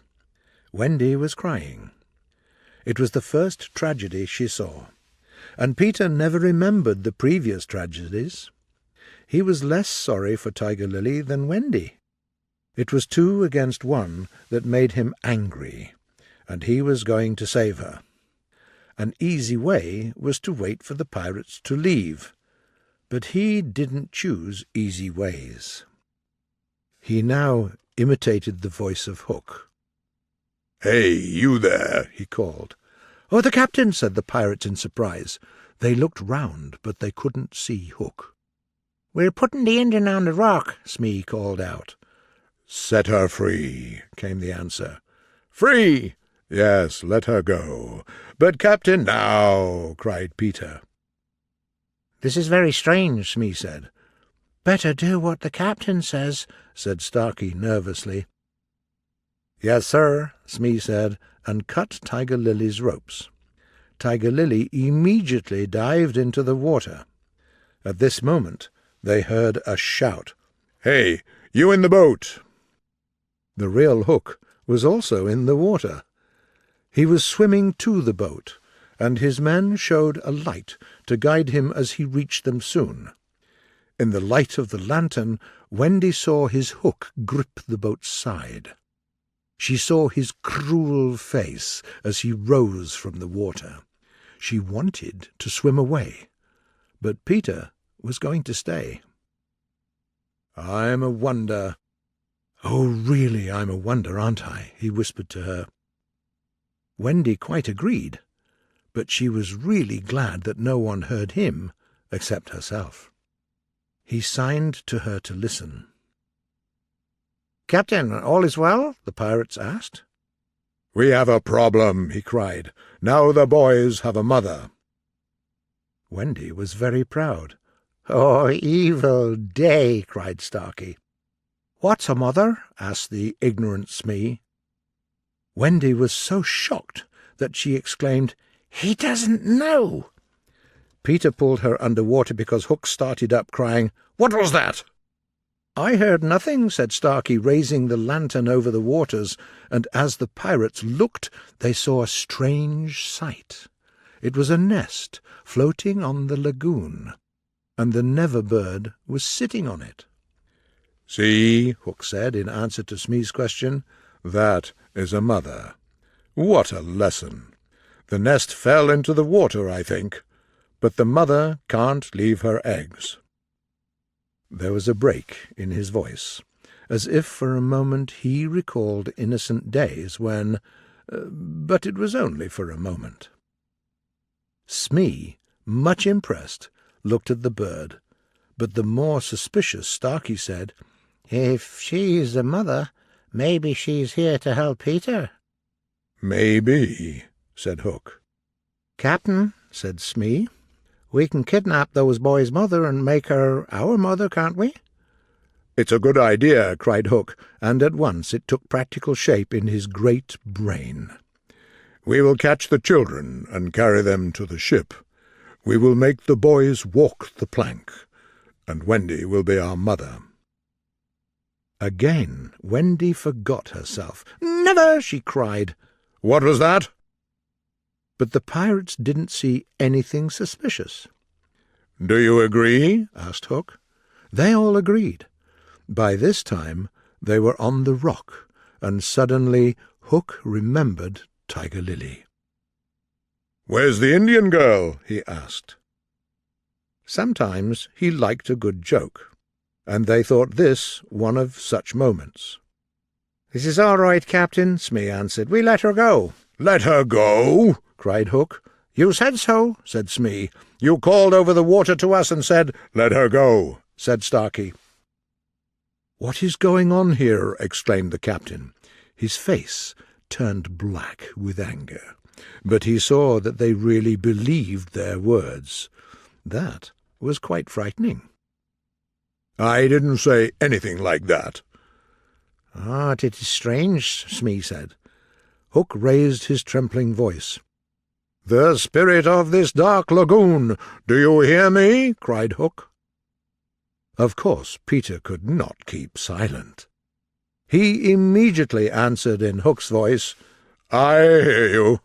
Wendy was crying. It was the first tragedy she saw, and Peter never remembered the previous tragedies. He was less sorry for Tiger Lily than Wendy. It was 2 against 1 that made him angry, and he was going to save her. An easy way was to wait for the pirates to leave, but he didn't choose easy ways. He now imitated the voice of Hook. "Hey, you there," he called. "Oh, the captain," said the pirates in surprise. They looked round, but they couldn't see Hook. "We're putting the Indian on the rock," Smee called out. "Set her free," came the answer. "Free!" "Yes, let her go." "But, Captain—" "Now!" cried Peter. "This is very strange," Smee said. "Better do what the captain says," said Starkey nervously. "Yes, sir," Smee said, and cut Tiger Lily's ropes. Tiger Lily immediately dived into the water. At this moment they heard a shout. "Hey, you in the boat!" The real Hook was also in the water. He was swimming to the boat, and his men showed a light to guide him as he reached them soon. In the light of the lantern, Wendy saw his hook grip the boat's side. She saw his cruel face as he rose from the water. She wanted to swim away, but Peter was going to stay. "I'm a wonder. Oh, really, I'm a wonder, aren't I?" he whispered to her. Wendy quite agreed, but she was really glad that no one heard him except herself. He signed to her to listen. "Captain, all is well?" the pirates asked. "We have a problem," he cried. "Now the boys have a mother." Wendy was very proud. "Oh, evil day!" cried Starkey. "What's a mother?" asked the ignorant Smee. Wendy was so shocked that she exclaimed, "He doesn't know!" Peter pulled her under water because Hook started up, crying, "What was that?" "I heard nothing," said Starkey, raising the lantern over the waters, and as the pirates looked, they saw a strange sight. It was a nest floating on the lagoon, and the Never-bird was sitting on it. "See," Hook said in answer to Smee's question, "that is a mother. What a lesson! The nest fell into the water, I think, but the mother can't leave her eggs." There was a break in his voice, as if for a moment he recalled innocent days when— but it was only for a moment. Smee, much impressed, looked at the bird, but the more suspicious Starkey said, "If she's the mother, maybe she's here to help Peter." "Maybe," said Hook. "Captain," said Smee, "we can kidnap those boys' mother and make her our mother, can't we?" "It's a good idea," cried Hook, and at once it took practical shape in his great brain. "We will catch the children and carry them to the ship. We will make the boys walk the plank, and Wendy will be our mother." Again Wendy forgot herself. "Never!" she cried. "What was that?" But the pirates didn't see anything suspicious. "Do you agree?" asked Hook. They all agreed. By this time they were on the rock, and suddenly Hook remembered Tiger Lily. "Where's the Indian girl?" he asked. Sometimes he liked a good joke, and they thought this one of such moments. "This is all right, Captain," Smee answered. "We let her go." "Let her go?" cried Hook. "You said so," said Smee. "You called over the water to us and said, 'Let her go,'" said Starkey. "What is going on here?" exclaimed the captain. His face turned black with anger, but he saw that they really believed their words. That was quite frightening. "I didn't say anything like that." "Ah, it is strange," Smee said. Hook raised his trembling voice. "The spirit of this dark lagoon, do you hear me?" cried Hook. Of course Peter could not keep silent. He immediately answered in Hook's voice, "I hear you."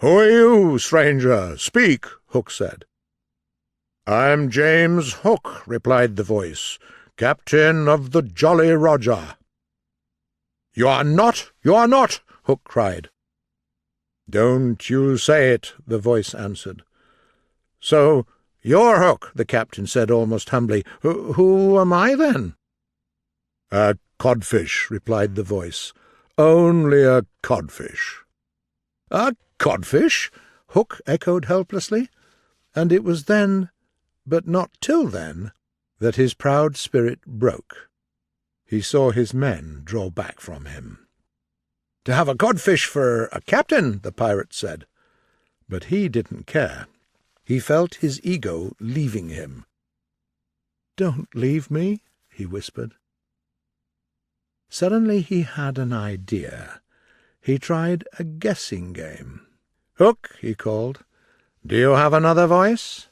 "Who are you, stranger? Speak," Hook said. "I'm James Hook," replied the voice, "captain of the Jolly Roger." "You are not! You are not!" Hook cried. "Don't you say it," the voice answered. "So you're Hook," the captain said almost humbly. Who am I, then?" "A codfish," replied the voice. "Only a codfish." "A codfish?" Hook echoed helplessly, and it was then, but not till then, that his proud spirit broke. He saw his men draw back from him. "To have a codfish for a captain," the pirate said. But he didn't care. He felt his ego leaving him. "Don't leave me," he whispered. Suddenly he had an idea. He tried a guessing game. "Hook," he called, "do you have another voice?"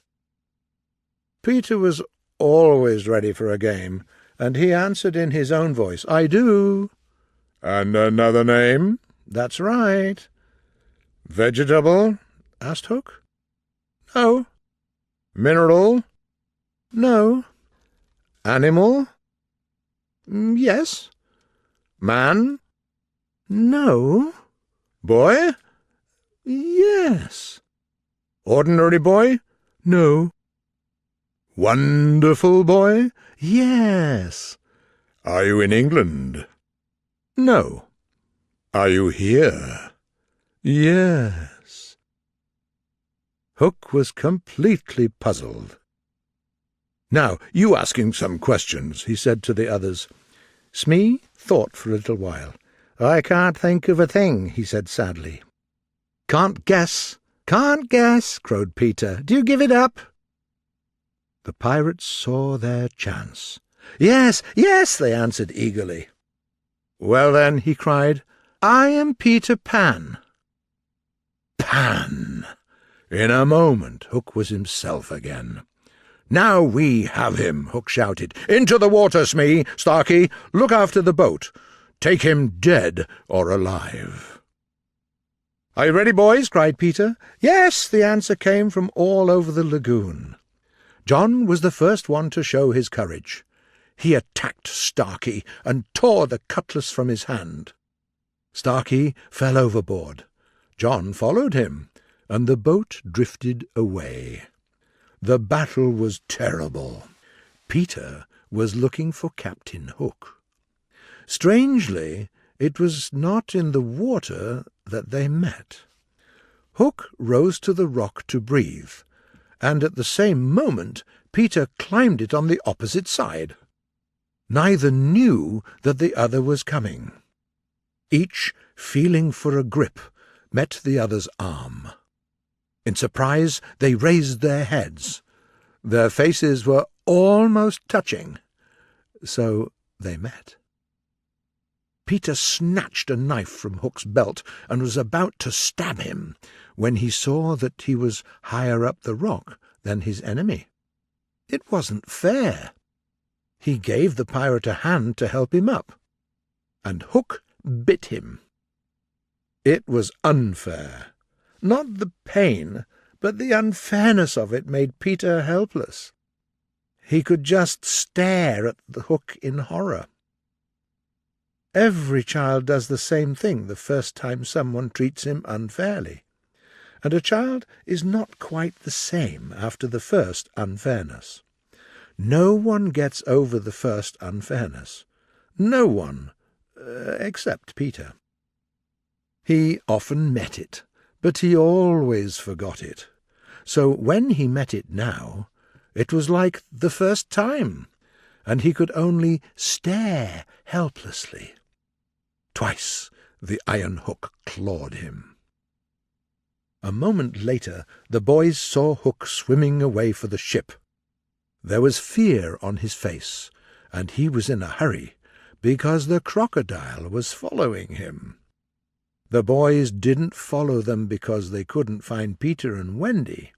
Peter was always ready for a game, and he answered in his own voice, "I do." "And another name?" "That's right." "Vegetable?" asked Hook. "No." "Mineral?" "No." "Animal?" "Yes." "Man?" "No." "Boy?" "Yes." "Ordinary boy?" "No." "Wonderful boy?" "Yes." "Are you in England?" "No." "Are you here?" "Yes." Hook was completely puzzled. "Now, you ask him some questions," he said to the others. Smee thought for a little while. "I can't think of a thing," he said sadly. "Can't guess?" "Can't guess," crowed Peter. "Do you give it up?" The pirates saw their chance. "Yes, yes," they answered eagerly. "Well, then," he cried, "I am Peter Pan." "Pan!" In a moment Hook was himself again. "Now we have him," Hook shouted. "Into the water, Smee! Starkey, look after the boat. Take him dead or alive." "Are you ready, boys?" cried Peter. "Yes," the answer came from all over the lagoon. John was the first one to show his courage. He attacked Starkey and tore the cutlass from his hand. Starkey fell overboard. John followed him, and the boat drifted away. The battle was terrible. Peter was looking for Captain Hook. Strangely, it was not in the water that they met. Hook rose to the rock to breathe, and at the same moment Peter climbed it on the opposite side. Neither knew that the other was coming. Each, feeling for a grip, met the other's arm. In surprise, they raised their heads. Their faces were almost touching, so they met. Peter snatched a knife from Hook's belt and was about to stab him when he saw that he was higher up the rock than his enemy. It wasn't fair. He gave the pirate a hand to help him up, and Hook bit him. It was unfair. Not the pain, but the unfairness of it made Peter helpless. He could just stare at the Hook in horror. Every child does the same thing the first time someone treats him unfairly, and a child is not quite the same after the first unfairness. No one gets over the first unfairness. No one, except Peter. He often met it, but he always forgot it. So when he met it now, it was like the first time, and he could only stare helplessly. Twice the iron hook clawed him. A moment later the boys saw Hook swimming away for the ship. There was fear on his face, and he was in a hurry, because the crocodile was following him. The boys didn't follow them because they couldn't find Peter and Wendy.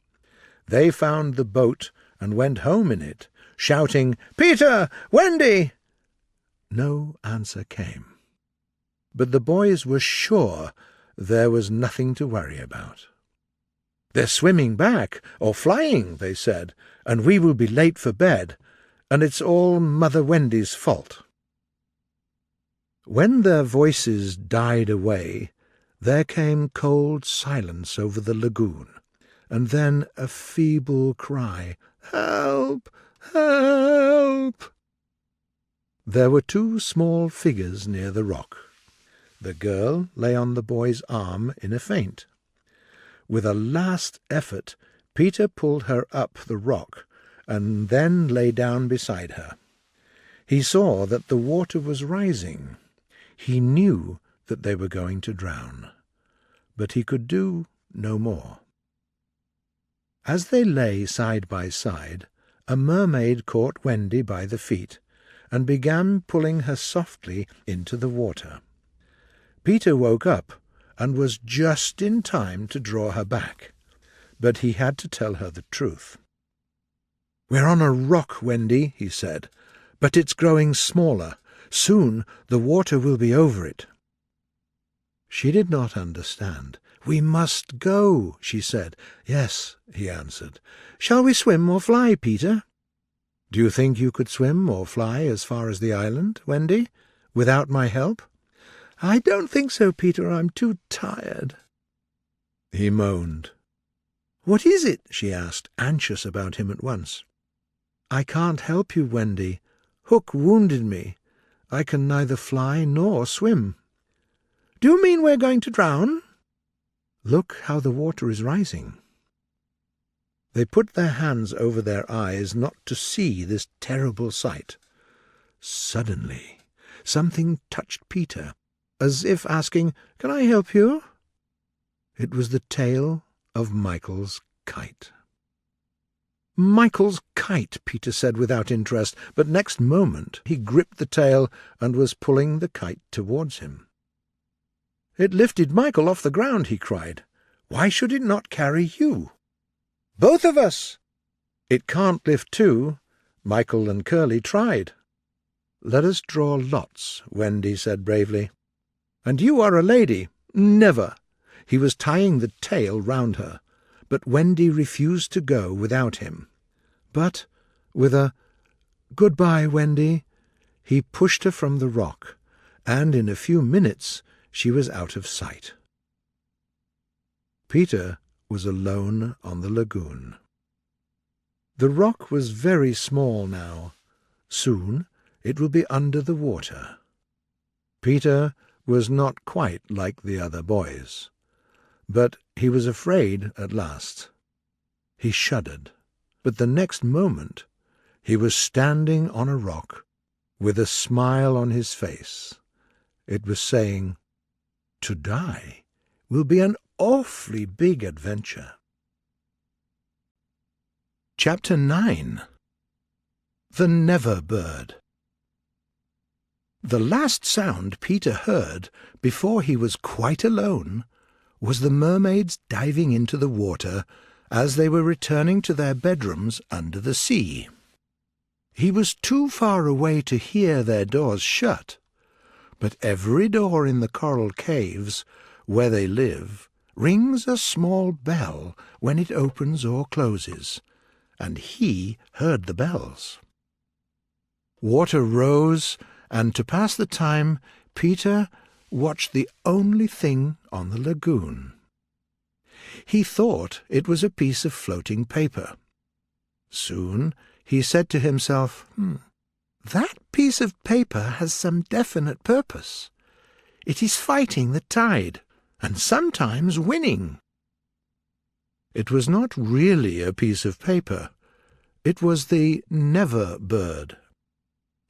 They found the boat and went home in it, shouting, "Peter! Wendy!" No answer came. But the boys were sure there was nothing to worry about. "They're swimming back, or flying," they said, "and we will be late for bed, and it's all Mother Wendy's fault." When their voices died away, there came cold silence over the lagoon, and then a feeble cry, "Help! Help!" There were two small figures near the rock. The girl lay on the boy's arm in a faint. With a last effort, Peter pulled her up the rock, and then lay down beside her. He saw that the water was rising. He knew that they were going to drown, but he could do no more. As they lay side by side, a mermaid caught Wendy by the feet and began pulling her softly into the water. Peter woke up and was just in time to draw her back, but he had to tell her the truth. "We're on a rock, Wendy," he said, "but it's growing smaller. Soon the water will be over it." She did not understand. "We must go," she said. "Yes," he answered. "Shall we swim or fly, Peter?" "Do you think you could swim or fly as far as the island, Wendy, without my help?" "I don't think so, Peter. I'm too tired." He moaned. "What is it?" she asked, anxious about him at once. "I can't help you, Wendy. Hook wounded me. I can neither fly nor swim." "Do you mean we're going to drown?" "Look how the water is rising." They put their hands over their eyes not to see this terrible sight. Suddenly something touched Peter, as if asking, "Can I help you?" It was the tail of Michael's kite. "Michael's kite," Peter said without interest, but next moment he gripped the tail and was pulling the kite towards him. "It lifted Michael off the ground," he cried. "Why should it not carry you?" "Both of us." "It can't lift two." Michael and Curly tried. "Let us draw lots," Wendy said bravely. "And you are a lady." "Never." He was tying the tail round her, but Wendy refused to go without him. But, with a "Goodbye, Wendy," he pushed her from the rock, and in a few minutes she was out of sight. Peter was alone on the lagoon. The rock was very small now. Soon it will be under the water. Peter was not quite like the other boys, but he was afraid at last. He shuddered, but the next moment he was standing on a rock with a smile on his face. It was saying, "To die will be an awfully big adventure." Chapter 9. The Never Bird. The last sound Peter heard before he was quite alone was the mermaids diving into the water as they were returning to their bedrooms under the sea. He was too far away to hear their doors shut, but every door in the coral caves, where they live, rings a small bell when it opens or closes, and he heard the bells. Water rose, and to pass the time, Peter watched the only thing on the lagoon. He thought it was a piece of floating paper. Soon he said to himself, "That piece of paper has some definite purpose. It is fighting the tide, and sometimes winning." It was not really a piece of paper. It was the Never Bird,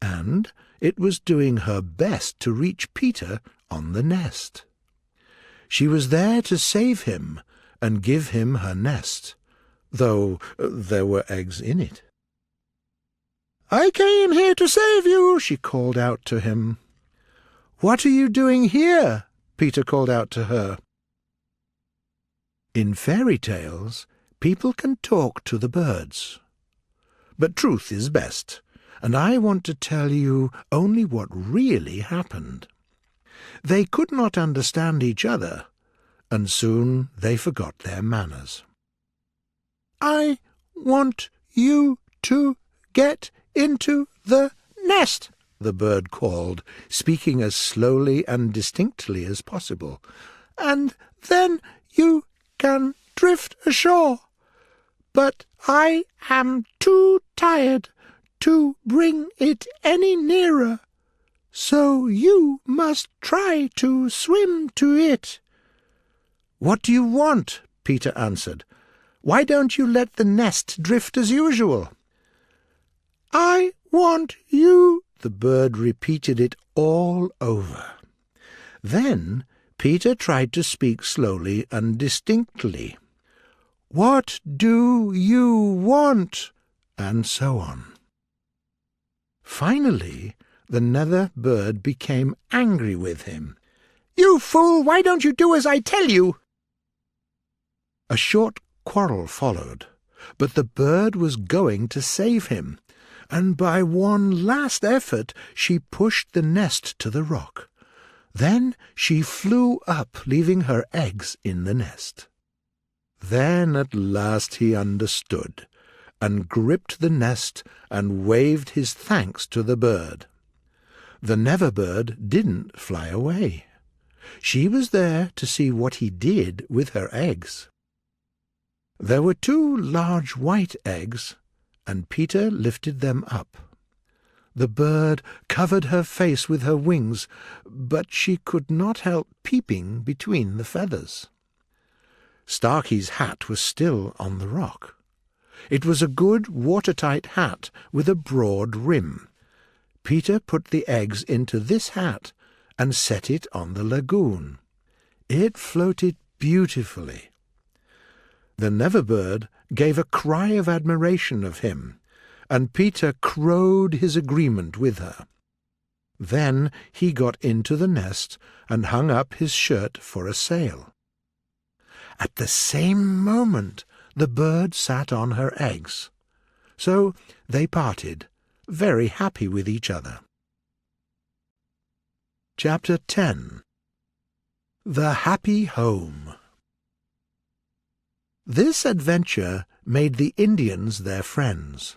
and it was doing her best to reach Peter on the nest. She was there to save him and give him her nest, though there were eggs in it. "I came here to save you," she called out to him. "What are you doing here?" Peter called out to her. In fairy tales, people can talk to the birds. But truth is best, and I want to tell you only what really happened. They could not understand each other, and soon they forgot their manners. I want you to get into the nest, the bird called, speaking as slowly and distinctly as possible, and then you can drift ashore. But I am too tired to bring it any nearer, so you must try to swim to it. What do you want? Peter answered. Why don't you let the nest drift as usual? I want you, the bird repeated it all over. Then Peter tried to speak slowly and distinctly. What do you want? And so on. Finally, the nether bird became angry with him. You fool! Why don't you do as I tell you? A short quarrel followed, but the bird was going to save him, and by one last effort she pushed the nest to the rock. Then she flew up, leaving her eggs in the nest. Then at last he understood, and gripped the nest and waved his thanks to the bird. The Never-bird didn't fly away. She was there to see what he did with her eggs. There were 2 large white eggs, and Peter lifted them up. The bird covered her face with her wings, but she could not help peeping between the feathers. Starkey's hat was still on the rock. It was a good watertight hat with a broad rim. Peter put the eggs into this hat and set it on the lagoon. It floated beautifully. The Never-bird gave a cry of admiration of him, and Peter crowed his agreement with her. Then he got into the nest and hung up his shirt for a sail. At the same moment the bird sat on her eggs. So they parted, very happy with each other. Chapter 10. The Happy Home. This adventure made the Indians their friends.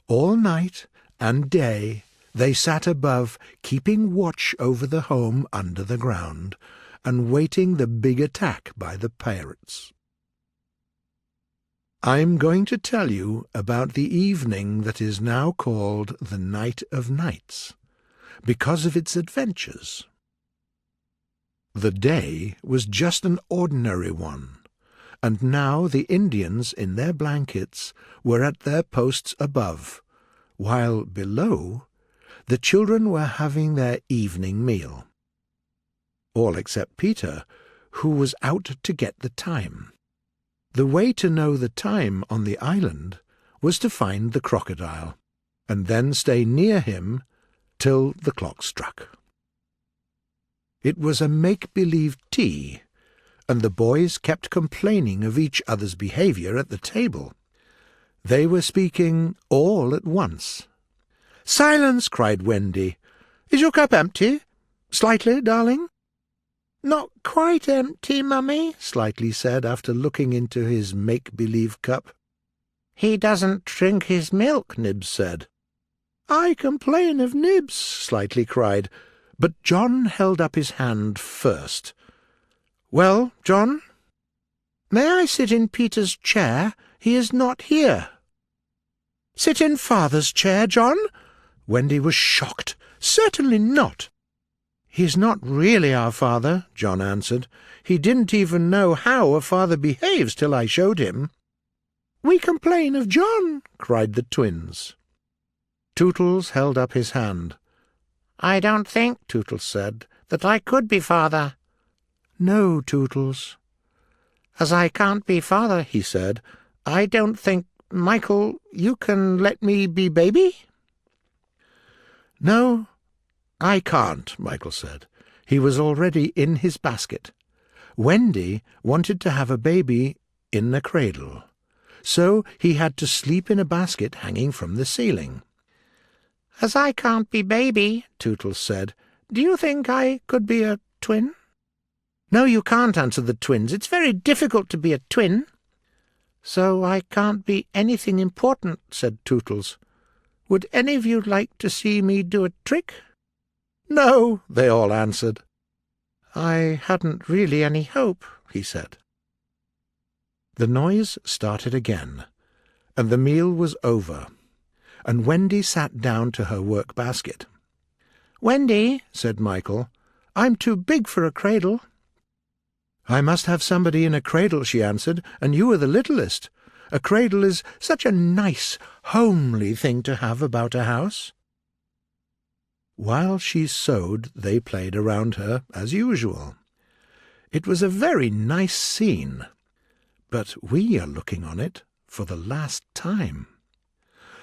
All night and day they sat above, keeping watch over the home under the ground, and waiting the big attack by the pirates. I'm going to tell you about the evening that is now called the Night of Nights, because of its adventures. The day was just an ordinary one, and now the Indians in their blankets were at their posts above, while below the children were having their evening meal. All except Peter, who was out to get the time. The way to know the time on the island was to find the crocodile, and then stay near him till the clock struck. It was a make-believe tea, and the boys kept complaining of each other's behaviour at the table. They were speaking all at once. "Silence!" cried Wendy. "Is your cup empty? Slightly, darling?" "Not quite empty, Mummy," Slightly said after looking into his make-believe cup. "He doesn't drink his milk," Nibs said. "I complain of Nibs," Slightly cried, but John held up his hand first. "Well, John?" "May I sit in Peter's chair? He is not here." "Sit in Father's chair, John?" Wendy was shocked. "Certainly not." "He's not really our father," John answered. "He didn't even know how a father behaves till I showed him." "We complain of John," cried the twins. Tootles held up his hand. "I don't think," Tootles said, "that I could be father." "No, Tootles." "As I can't be father," he said, "I don't think, Michael, you can let me be baby?" "No, I can't," Michael said. He was already in his basket. Wendy wanted to have a baby in a cradle, so he had to sleep in a basket hanging from the ceiling. "As I can't be baby," Tootles said, "do you think I could be a twin?" "No, you can't," answered the twins. "It's very difficult to be a twin." "So I can't be anything important," said Tootles. "Would any of you like to see me do a trick?" "No," they all answered. "I hadn't really any hope," he said. The noise started again, and the meal was over, and Wendy sat down to her work-basket. "Wendy," said Michael, "I'm too big for a cradle." "I must have somebody in a cradle," she answered, "and you are the littlest. A cradle is such a nice, homely thing to have about a house." While she sewed, they played around her, as usual. It was a very nice scene, but we are looking on it for the last time.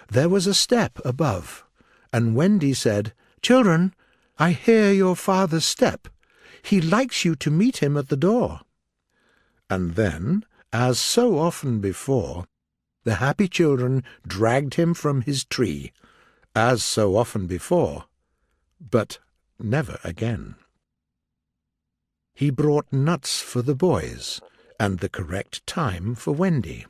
There was a step above, and Wendy said, "Children, I hear your father's step. He likes you to meet him at the door." And then, as so often before, the happy children dragged him from his tree, as so often before, but never again. He brought nuts for the boys, and the correct time for Wendy.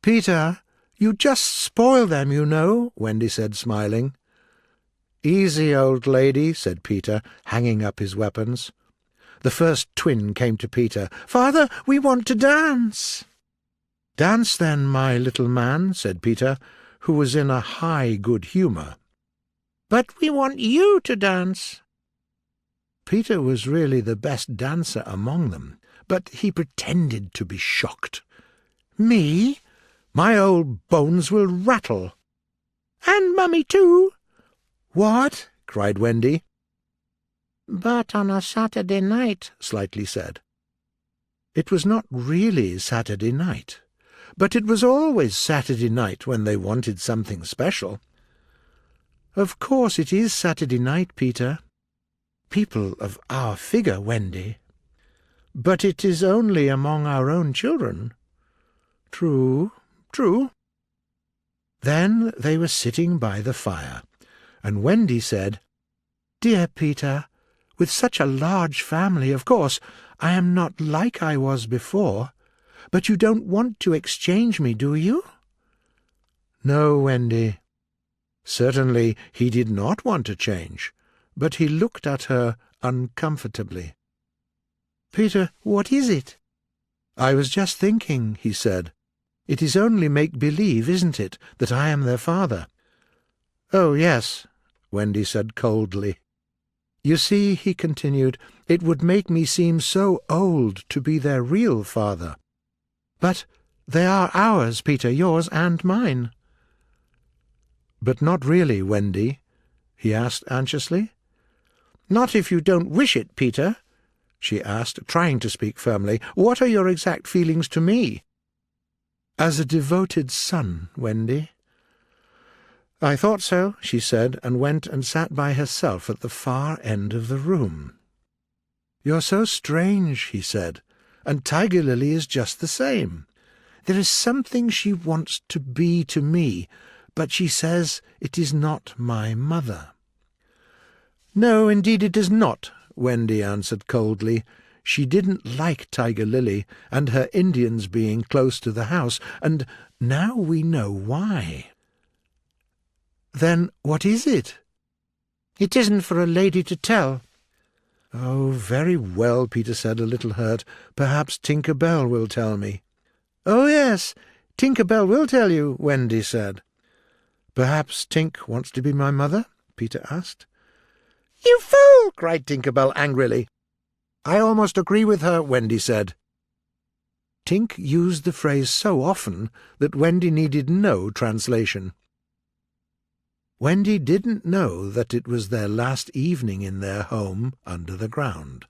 "Peter, you just spoil them, you know," Wendy said, smiling. "Easy, old lady," said Peter, hanging up his weapons. The first twin came to Peter. "Father, we want to dance." "Dance then, my little man," said Peter, who was in a high good humour. "But we want you to dance." Peter was really the best dancer among them, but he pretended to be shocked. "Me? My old bones will rattle." "And Mummy too." "What?" cried Wendy. "But on a Saturday night," Slightly said. It was not really Saturday night, but it was always Saturday night when they wanted something special. "Of course it is Saturday night, Peter. People of our figure, Wendy. But it is only among our own children." "True, true." Then they were sitting by the fire, and Wendy said, "Dear Peter, with such a large family, of course, I am not like I was before, but you don't want to exchange me, do you?" "No, Wendy." Certainly he did not want to change, but he looked at her uncomfortably. "Peter, what is it?" "I was just thinking," he said. "It is only make-believe, isn't it, that I am their father?" "Oh, yes," Wendy said coldly. "You see," he continued, "it would make me seem so old to be their real father. But they are ours, Peter, yours and mine." "But not really, Wendy?" he asked anxiously. "Not if you don't wish it, Peter," she asked, trying to speak firmly. "What are your exact feelings to me?" "As a devoted son, Wendy." "I thought so," she said, and went and sat by herself at the far end of the room. "You're so strange," he said, "and Tiger Lily is just the same. There is something she wants to be to me, but she says it is not my mother." "No, indeed it is not," Wendy answered coldly. She didn't like Tiger Lily and her Indians being close to the house, and now we know why. "Then what is it?" "It isn't for a lady to tell." "Oh, very well," Peter said, a little hurt. "Perhaps Tinker Bell will tell me." "Oh, yes, Tinker Bell will tell you," Wendy said. "Perhaps Tink wants to be my mother?" Peter asked. "You fool!" cried Tinker Bell angrily. "I almost agree with her," Wendy said. Tink used the phrase so often that Wendy needed no translation. Wendy didn't know that it was their last evening in their home under the ground.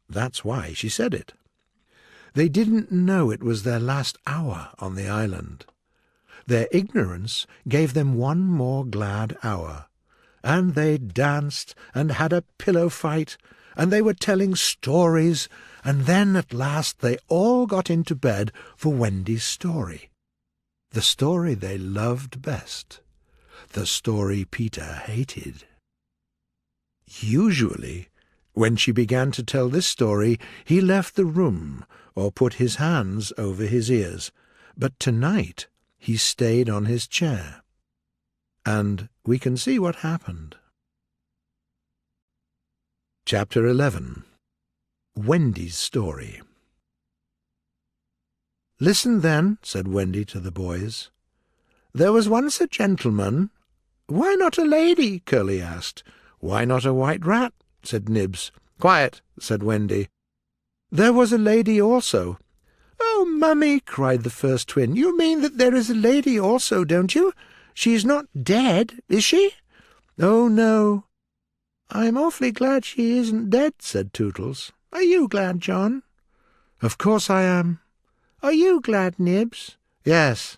That's why she said it. They didn't know it was their last hour on the island. Their ignorance gave them one more glad hour, and they danced and had a pillow fight, and they were telling stories, and then at last they all got into bed for Wendy's story. The story they loved best. The story Peter hated. Usually, when she began to tell this story, he left the room or put his hands over his ears, but tonight he stayed on his chair. And we can see what happened. Chapter 11. Wendy's Story. "Listen, then," said Wendy to the boys. "There was once a gentleman—" "Why not a lady?" Curly asked. "Why not a white rat?" said Nibs. "Quiet," said Wendy. "There was a lady also." "Oh, Mummy," cried the first twin, "you mean that there is a lady also, don't you? She is not dead, is she?" "Oh, no." "I'm awfully glad she isn't dead," said Tootles. "Are you glad, John?" "Of course I am." "Are you glad, Nibs?" "Yes."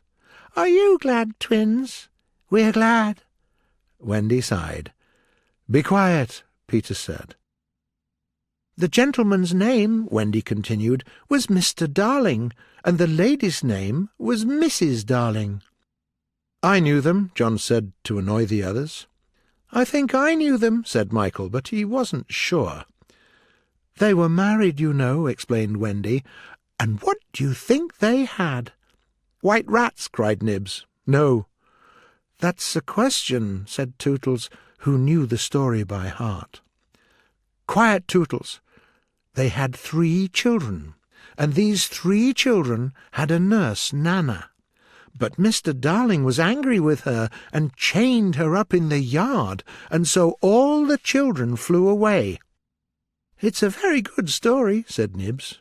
"Are you glad, twins?" "We're glad." Wendy sighed. "Be quiet," Peter said. "The gentleman's name," Wendy continued, "was Mr. Darling, and the lady's name was Mrs. Darling." "I knew them," John said to annoy the others. "I think I knew them," said Michael, but he wasn't sure. "They were married, you know," explained Wendy, "and what do you think they had?" "White rats," cried Nibs. "No." "That's a question," said Tootles, who knew the story by heart. "Quiet, Tootles. They had 3 children, and these 3 children had a nurse, Nana. But Mr. Darling was angry with her and chained her up in the yard, and so all the children flew away." "It's a very good story," said Nibs.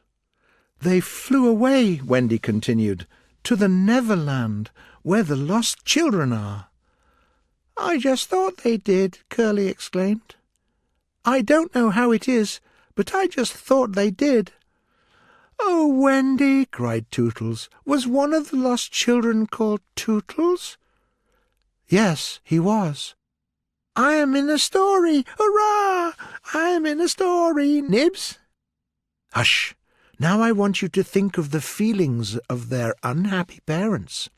"They flew away," Wendy continued, "to the Neverland, where the lost children are." "I just thought they did," Curly exclaimed. "I don't know how it is, but I just thought they did." "Oh, Wendy," cried Tootles, "was one of the lost children called Tootles?" "Yes, he was." "I am in a story! Hurrah! I am in a story, Nibs!" "Hush! Now I want you to think of the feelings of their unhappy parents."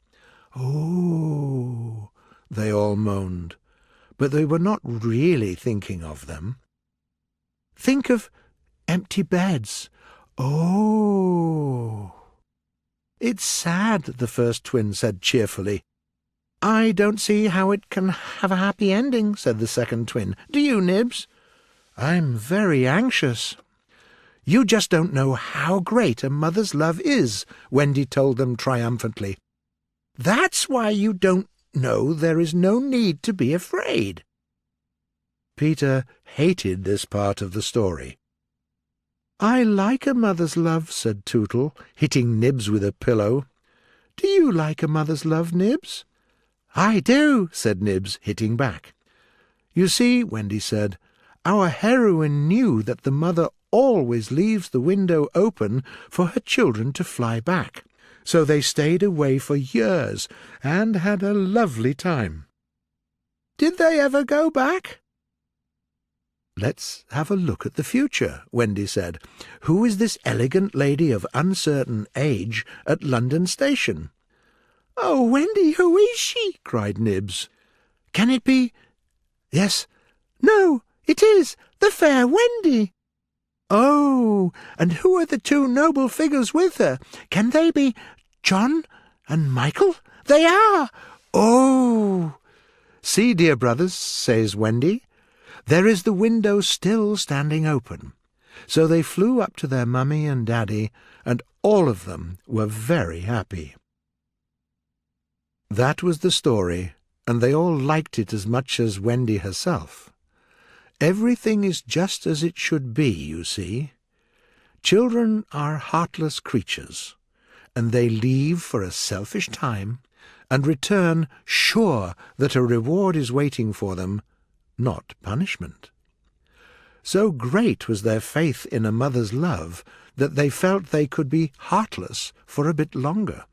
"Oh," they all moaned, but they were not really thinking of them. "Think of empty beds." "Oh." "It's sad," the first twin said cheerfully. "I don't see how it can have a happy ending," said the second twin. "Do you, Nibs?" "I'm very anxious." "You just don't know how great a mother's love is," Wendy told them triumphantly. "That's why you don't know there is no need to be afraid." Peter hated this part of the story. "I like a mother's love," said Tootle, hitting Nibs with a pillow. "Do you like a mother's love, Nibs?" "I do," said Nibs, hitting back. "You see," Wendy said, "our heroine knew that the mother always leaves the window open for her children to fly back. So they stayed away for years and had a lovely time." "Did they ever go back?" "Let's have a look at the future," Wendy said. "Who is this elegant lady of uncertain age at London Station?" "Oh, Wendy, who is she?" cried Nibs. "Can it be—" "Yes." "No, it is the fair Wendy." "Oh, and who are the 2 noble figures with her? Can they be John and Michael?" "They are." "Oh." "See, dear brothers," says Wendy, "there is the window still standing open." So they flew up to their mummy and daddy, and all of them were very happy. That was the story, and they all liked it as much as Wendy herself. Everything is just as it should be, you see. Children are heartless creatures, and they leave for a selfish time and return sure that a reward is waiting for them, not punishment. So great was their faith in a mother's love that they felt they could be heartless for a bit longer.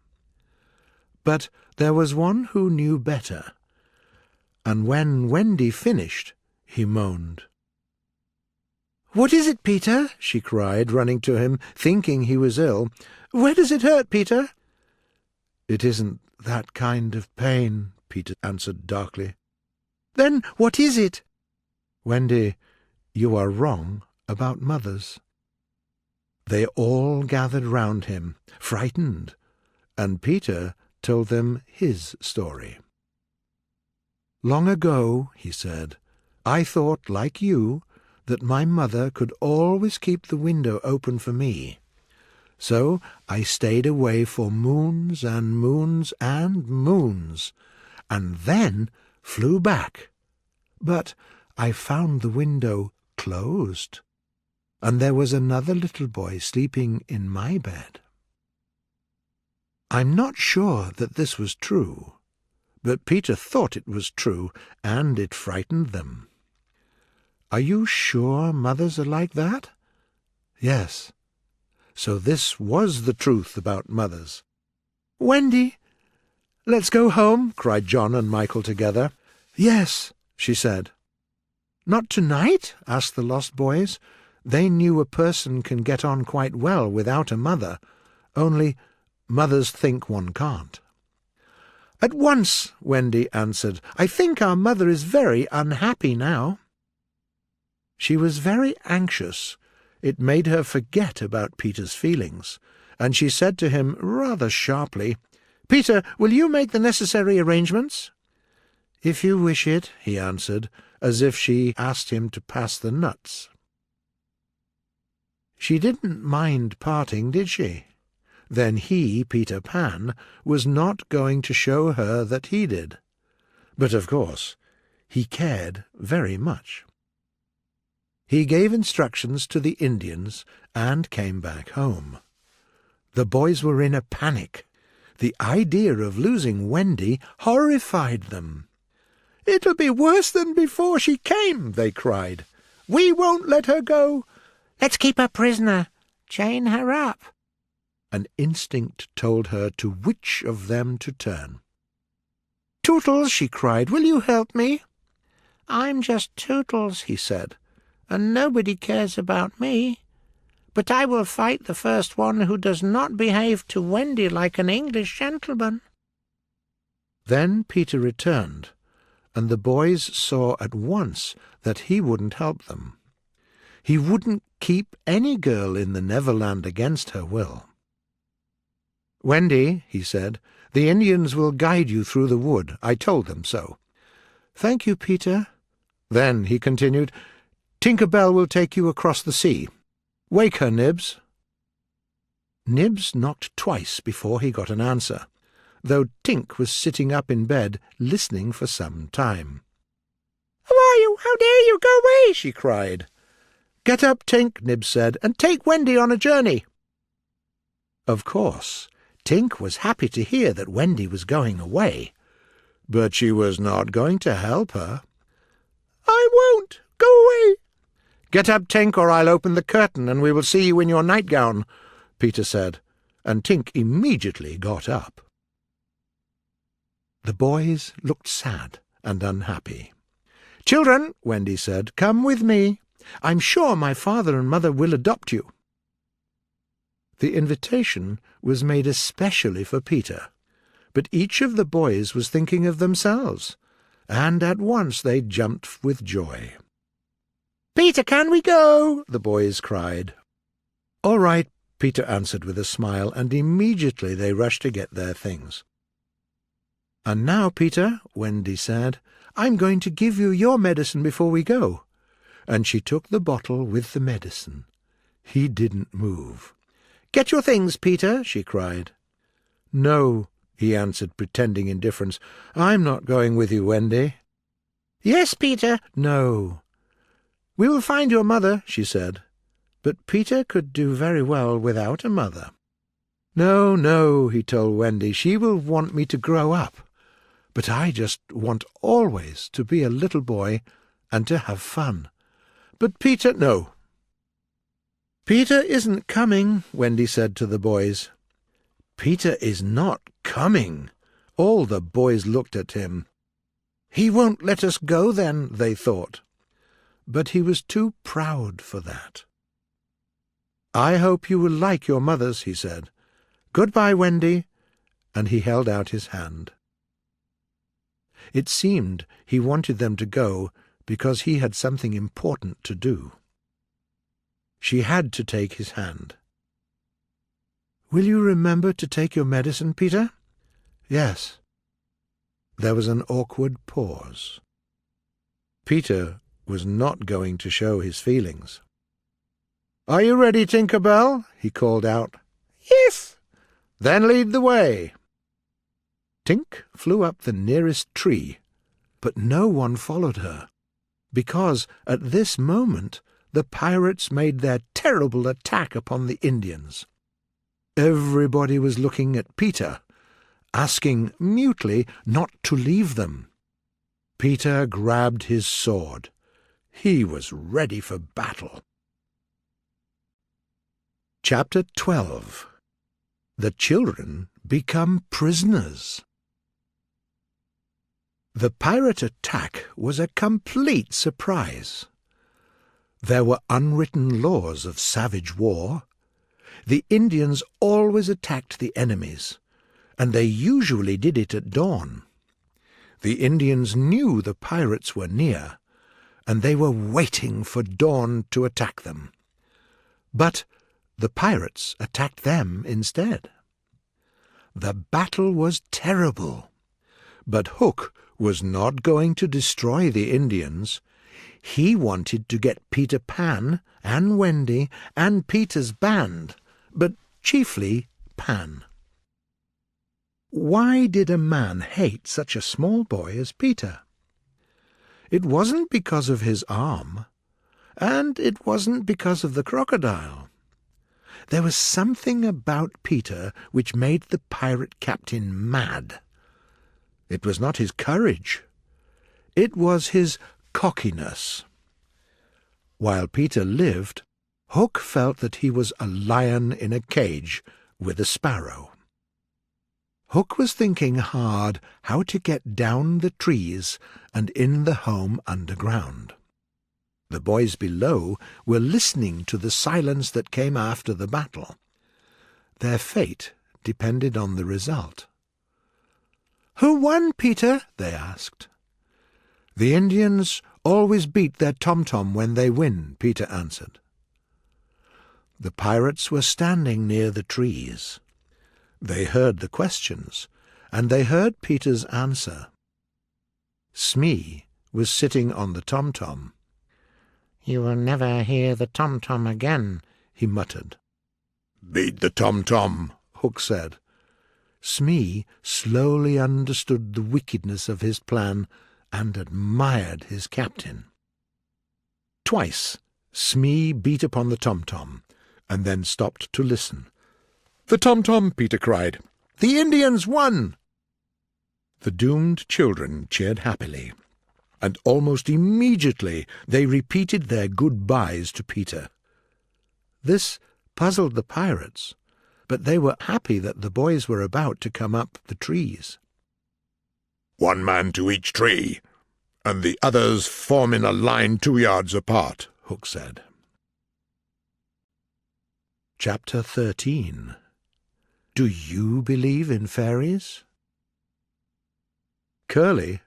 But there was one who knew better, and when Wendy finished, he moaned. "What is it, Peter?" she cried, running to him, thinking he was ill. "Where does it hurt, Peter?" "It isn't that kind of pain," Peter answered darkly. "Then what is it?" "Wendy, you are wrong about mothers." They all gathered round him, frightened, and Peter told them his story. "Long ago," he said, "I thought, like you, that my mother could always keep the window open for me. So I stayed away for moons and moons and moons, and then flew back. But I found the window closed, and there was another little boy sleeping in my bed." I'm not sure that this was true, but Peter thought it was true, and it frightened them. Are you sure mothers are like that? Yes. So this was the truth about mothers. "Wendy, let's go home," cried John and Michael together. "Yes," she said. "Not tonight?" asked the lost boys. They knew a person can get on quite well without a mother, only mothers think one can't. "At once," Wendy answered. "I think our mother is very unhappy now." She was very anxious. It made her forget about Peter's feelings, and she said to him rather sharply, "Peter, will you make the necessary arrangements?" "If you wish it," he answered, as if she asked him to pass the nuts. She didn't mind parting, did she? Then he, Peter Pan, was not going to show her that he did. But, of course, he cared very much. He gave instructions to the Indians and came back home. The boys were in a panic. The idea of losing Wendy horrified them. "It'll be worse than before she came," they cried. "We won't let her go. Let's keep her prisoner. Chain her up." An instinct told her to which of them to turn. "Tootles," she cried, "will you help me?" "I'm just Tootles," he said, "and nobody cares about me. But I will fight the first one who does not behave to Wendy like an English gentleman." Then Peter returned, and the boys saw at once that he wouldn't help them. He wouldn't keep any girl in the Neverland against her will. "Wendy," he said, "the Indians will guide you through the wood. I told them so." "Thank you, Peter." Then, he continued, "Tinker Bell will take you across the sea. Wake her, Nibs." Nibs knocked twice before he got an answer, though Tink was sitting up in bed listening for some time. "Who are you? How dare you? Go away!" she cried. "Get up, Tink," Nibs said, "and take Wendy on a journey." Of course, Tink was happy to hear that Wendy was going away, but she was not going to help her. "I won't. Go away." "Get up, Tink, or I'll open the curtain and we will see you in your nightgown," Peter said, and Tink immediately got up. The boys looked sad and unhappy. "Children," Wendy said, "come with me. I'm sure my father and mother will adopt you." The invitation was made especially for Peter, but each of the boys was thinking of themselves, and at once they jumped with joy. "Peter, can we go?" the boys cried. "All right," Peter answered with a smile, and immediately they rushed to get their things. "And now, Peter," Wendy said, "I'm going to give you your medicine before we go." And she took the bottle with the medicine. He didn't move. "Get your things, Peter," she cried. "No," he answered, pretending indifference. "I'm not going with you, Wendy." "Yes, Peter." "No." "We will find your mother," she said. But Peter could do very well without a mother. "No, no," he told Wendy, "she will want me to grow up. But I just want always to be a little boy and to have fun. But Peter, no." "Peter isn't coming," Wendy said to the boys. "Peter is not coming." All the boys looked at him. "He won't let us go then," they thought. But he was too proud for that. "I hope you will like your mothers," he said. "Goodbye, Wendy," and he held out his hand. It seemed he wanted them to go because he had something important to do. She had to take his hand. "Will you remember to take your medicine, Peter?" "Yes." There was an awkward pause. Peter was not going to show his feelings. "Are you ready, Tinker Bell?" he called out. "Yes." "Then lead the way." Tink flew up the nearest tree, but no one followed her, because at this moment the pirates made their terrible attack upon the Indians. Everybody was looking at Peter, asking mutely not to leave them. Peter grabbed his sword. He was ready for battle. Chapter 12. The children become prisoners. The pirate attack was a complete surprise. There were unwritten laws of savage war. The Indians always attacked the enemies, and they usually did it at dawn. The Indians knew the pirates were near, and they were waiting for dawn to attack them. But the pirates attacked them instead. The battle was terrible, but Hook was not going to destroy the Indians. He wanted to get Peter Pan and Wendy and Peter's band, but chiefly Pan. Why did a man hate such a small boy as Peter? It wasn't because of his arm, and it wasn't because of the crocodile. There was something about Peter which made the pirate captain mad. It was not his courage. It was his cockiness. While Peter lived, Hook felt that he was a lion in a cage with a sparrow. Hook was thinking hard how to get down the trees and in the home underground. The boys below were listening to the silence that came after the battle. Their fate depended on the result. "Who won, Peter?" they asked. "The Indians always beat their tom-tom when they win," Peter answered. The pirates were standing near the trees. They heard the questions, and they heard Peter's answer. Smee was sitting on the tom-tom. "You will never hear the tom-tom again," he muttered. "Beat the tom-tom," Hook said. Smee slowly understood the wickedness of his plan and admired his captain. Twice Smee beat upon the tom-tom, and then stopped to listen. "The tom-tom," Peter cried. "The Indians won!" The doomed children cheered happily, and almost immediately they repeated their goodbyes to Peter. This puzzled the pirates, but they were happy that the boys were about to come up the trees. "One man to each tree, and the others form in a line 2 yards apart," Hook said. Chapter 13. Do you believe in fairies? Curly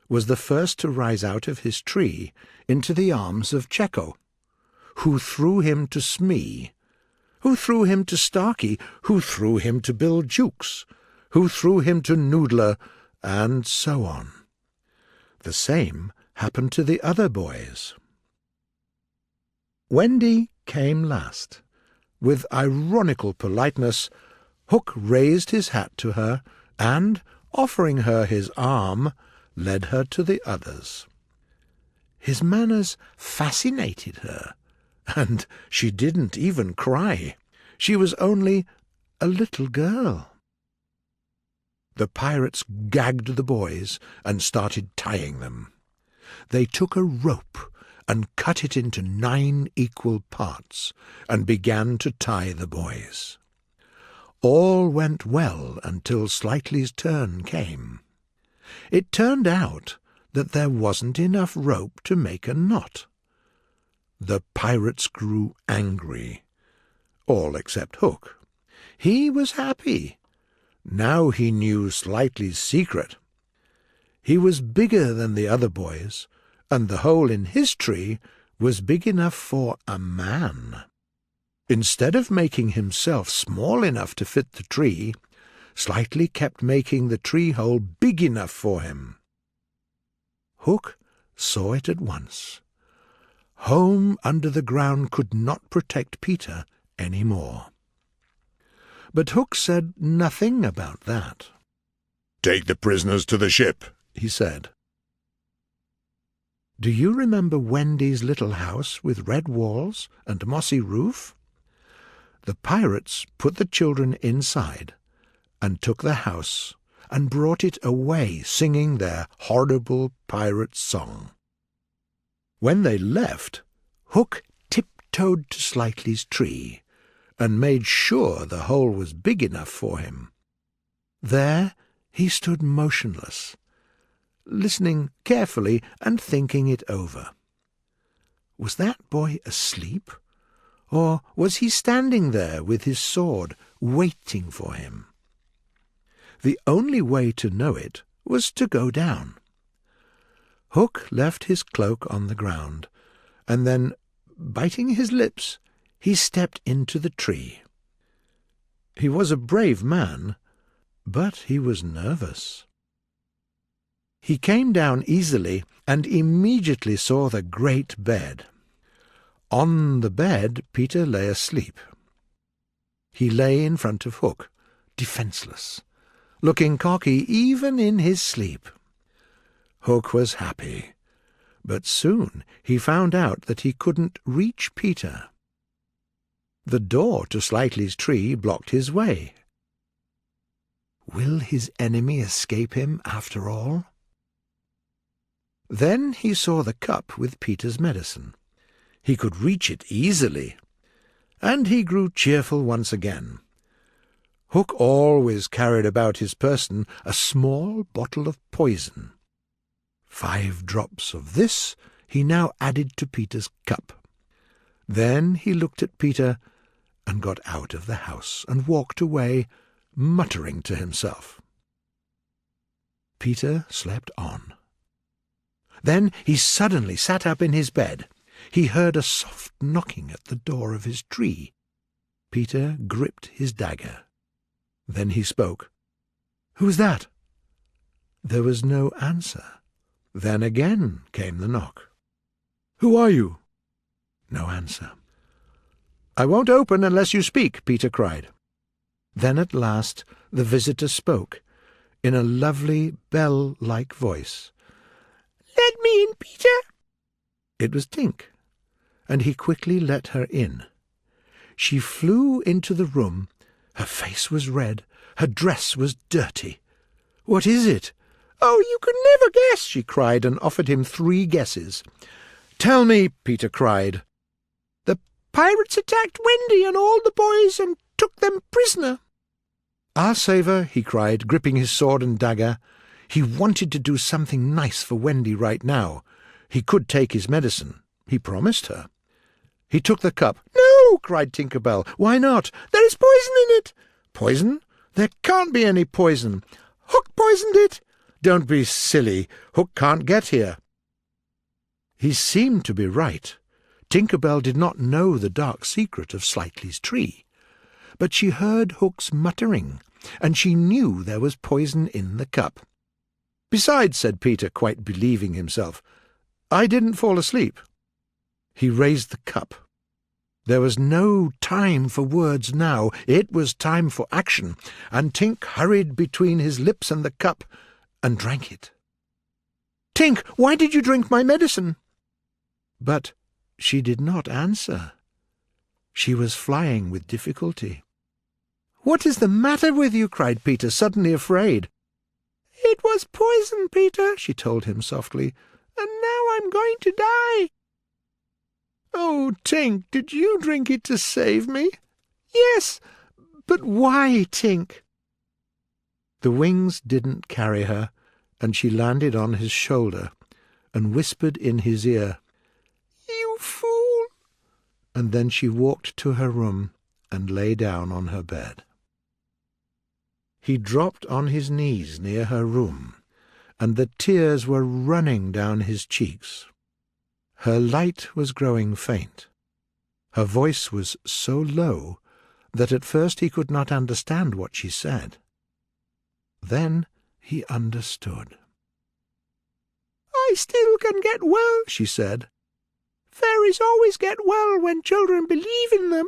was the first to rise out of his tree into the arms of Checo, who threw him to Smee, who threw him to Starkey, who threw him to Bill Jukes, who threw him to Noodler, and so on. The same happened to the other boys. Wendy came last. With ironical politeness, Hook raised his hat to her, and, offering her his arm, led her to the others. His manners fascinated her, and she didn't even cry. She was only a little girl. The pirates gagged the boys and started tying them. They took a rope and cut it into 9 equal parts, and began to tie the boys. All went well until Slightly's turn came. It turned out that there wasn't enough rope to make a knot. The pirates grew angry, all except Hook. He was happy. Now he knew Slightly's secret. He was bigger than the other boys, and the hole in his tree was big enough for a man. Instead of making himself small enough to fit the tree, Slightly kept making the tree hole big enough for him. Hook saw it at once. Home under the ground could not protect Peter any more. But Hook said nothing about that. "Take the prisoners to the ship," he said. Do you remember Wendy's little house with red walls and mossy roof? The pirates put the children inside and took the house and brought it away, singing their horrible pirate song. When they left, Hook tiptoed to Slightly's tree and made sure the hole was big enough for him. There he stood motionless, listening carefully and thinking it over. Was that boy asleep, or was he standing there with his sword, waiting for him? The only way to know it was to go down. Hook left his cloak on the ground, and then, biting his lips, he stepped into the tree. He was a brave man, but he was nervous. He came down easily and immediately saw the great bed. On the bed Peter lay asleep. He lay in front of Hook, defenceless, looking cocky even in his sleep. Hook was happy, but soon he found out that he couldn't reach Peter. The door to Slightly's tree blocked his way. Will his enemy escape him after all? Then he saw the cup with Peter's medicine. He could reach it easily, and he grew cheerful once again. Hook always carried about his person a small bottle of poison. 5 drops of this he now added to Peter's cup. Then he looked at Peter and got out of the house and walked away, muttering to himself. Peter slept on. Then he suddenly sat up in his bed. He heard a soft knocking at the door of his tree. Peter gripped his dagger. Then he spoke. "Who's that?" There was no answer. Then again came the knock. "Who are you?" No answer. "I won't open unless you speak," Peter cried. Then at last the visitor spoke, in a lovely bell-like voice. "Let me in, Peter." It was Tink, and he quickly let her in. She flew into the room. Her face was red, her dress was dirty. "What is it?" "Oh, you can never guess," she cried, and offered him 3 guesses. "Tell me," Peter cried. "The pirates attacked Wendy and all the boys and took them prisoner." "I'll save her," he cried, gripping his sword and dagger. He wanted to do something nice for Wendy right now. He could take his medicine. He promised her. He took the cup. "No!" cried Tinker Bell. "Why not?" "There is poison in it." "Poison? There can't be any poison." "Hook poisoned it." "Don't be silly. Hook can't get here." He seemed to be right. Tinker Bell did not know the dark secret of Slightly's tree. But she heard Hook's muttering, and she knew there was poison in the cup. "Besides," said Peter, quite believing himself, "I didn't fall asleep." He raised the cup. There was no time for words now. It was time for action, and Tink hurried between his lips and the cup and drank it. "Tink, why did you drink my medicine?" But she did not answer. She was flying with difficulty. "What is the matter with you?" cried Peter, suddenly afraid. "It was poison, Peter," she told him softly, "and now I'm going to die." "Oh, Tink, did you drink it to save me?" "Yes, but why, Tink?" The wings didn't carry her, and she landed on his shoulder and whispered in his ear, "You fool!" And then she walked to her room and lay down on her bed. He dropped on his knees near her room, and the tears were running down his cheeks. Her light was growing faint. Her voice was so low that at first he could not understand what she said. Then he understood. "I still can get well," she said. "Fairies always get well when children believe in them."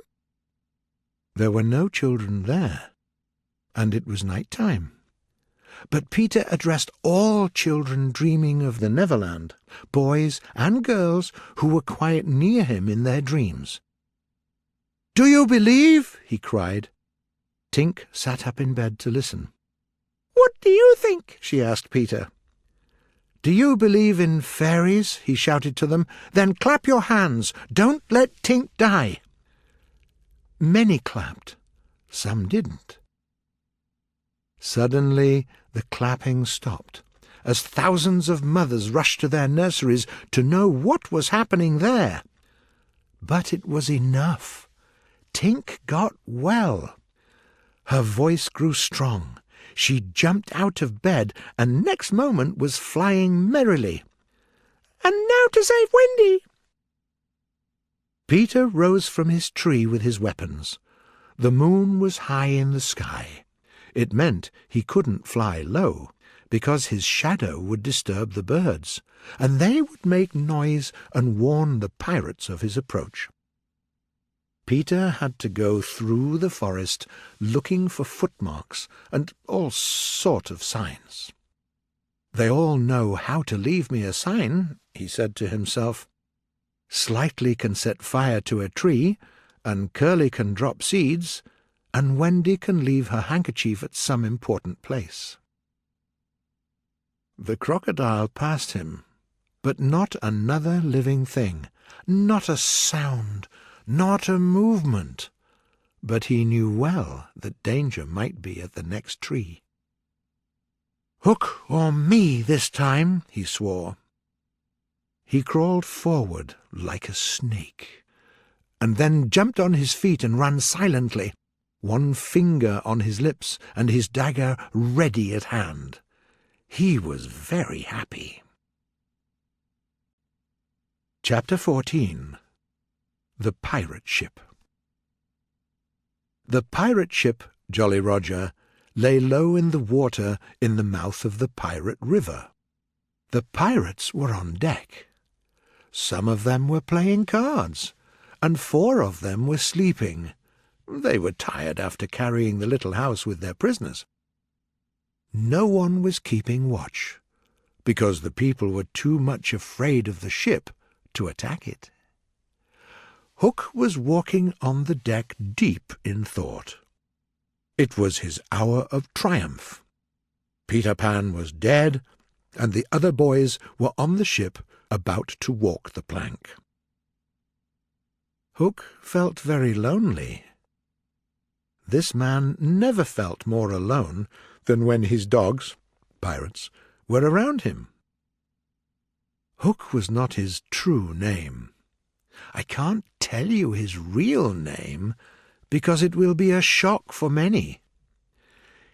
There were no children there, and it was night time. But Peter addressed all children dreaming of the Neverland, boys and girls who were quite near him in their dreams. "Do you believe?" he cried. Tink sat up in bed to listen. "What do you think?" she asked Peter. "Do you believe in fairies?" he shouted to them. "Then clap your hands. Don't let Tink die." Many clapped. Some didn't. Suddenly the clapping stopped, as thousands of mothers rushed to their nurseries to know what was happening there. But it was enough. Tink got well. Her voice grew strong. She jumped out of bed, and next moment was flying merrily. "And now to save Wendy!" Peter rose from his tree with his weapons. The moon was high in the sky. It meant he couldn't fly low, because his shadow would disturb the birds, and they would make noise and warn the pirates of his approach. Peter had to go through the forest looking for footmarks and all sort of signs. "They all know how to leave me a sign," he said to himself. "Slightly can set fire to a tree, and Curly can drop seeds, and Wendy can leave her handkerchief at some important place." The crocodile passed him, but not another living thing, not a sound, not a movement. But he knew well that danger might be at the next tree. "Hook or me this time," he swore. He crawled forward like a snake, and then jumped on his feet and ran silently, one finger on his lips and his dagger ready at hand. He was very happy. Chapter 14. The Pirate Ship. The pirate ship, Jolly Roger, lay low in the water in the mouth of the pirate river. The pirates were on deck. Some of them were playing cards, and 4 of them were sleeping. They were tired after carrying the little house with their prisoners. No one was keeping watch, because the people were too much afraid of the ship to attack it. Hook was walking on the deck deep in thought. It was his hour of triumph. Peter Pan was dead, and the other boys were on the ship about to walk the plank. Hook felt very lonely. This man never felt more alone than when his dogs, pirates, were around him. Hook was not his true name. I can't tell you his real name, because it will be a shock for many.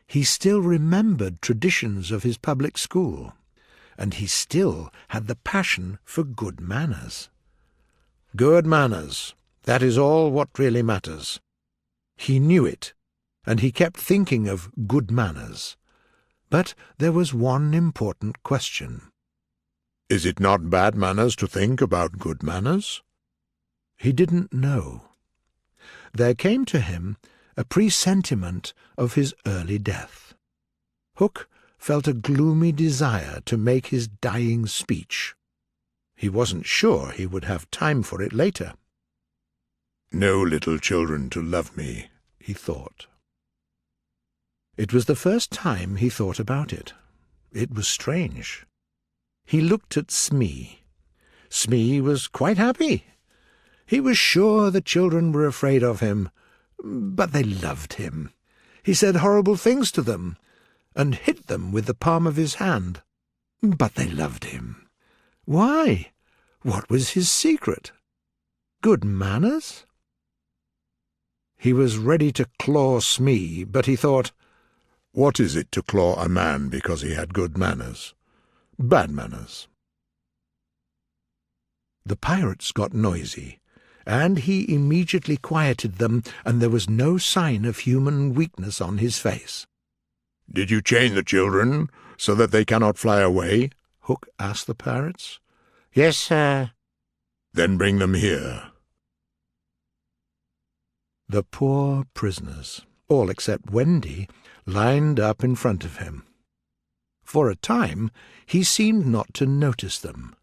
He still remembered traditions of his public school, and he still had the passion for good manners. Good manners, that is all what really matters. He knew it, and he kept thinking of good manners. But there was one important question. Is it not bad manners to think about good manners? He didn't know. There came to him a presentiment of his early death. Hook felt a gloomy desire to make his dying speech. He wasn't sure he would have time for it later. No little children to love me, he thought. It was the first time he thought about it. It was strange. He looked at Smee. Smee was quite happy. He was sure the children were afraid of him, but they loved him. He said horrible things to them, and hit them with the palm of his hand, but they loved him. Why? What was his secret? Good manners? He was ready to claw Smee, but he thought, what is it to claw a man because he had good manners? Bad manners. The pirates got noisy, and he immediately quieted them, and there was no sign of human weakness on his face. "Did you chain the children so that they cannot fly away?" Hook asked the pirates. "Yes, sir." "Then bring them here." The poor prisoners, all except Wendy, lined up in front of him. For a time he seemed not to notice them.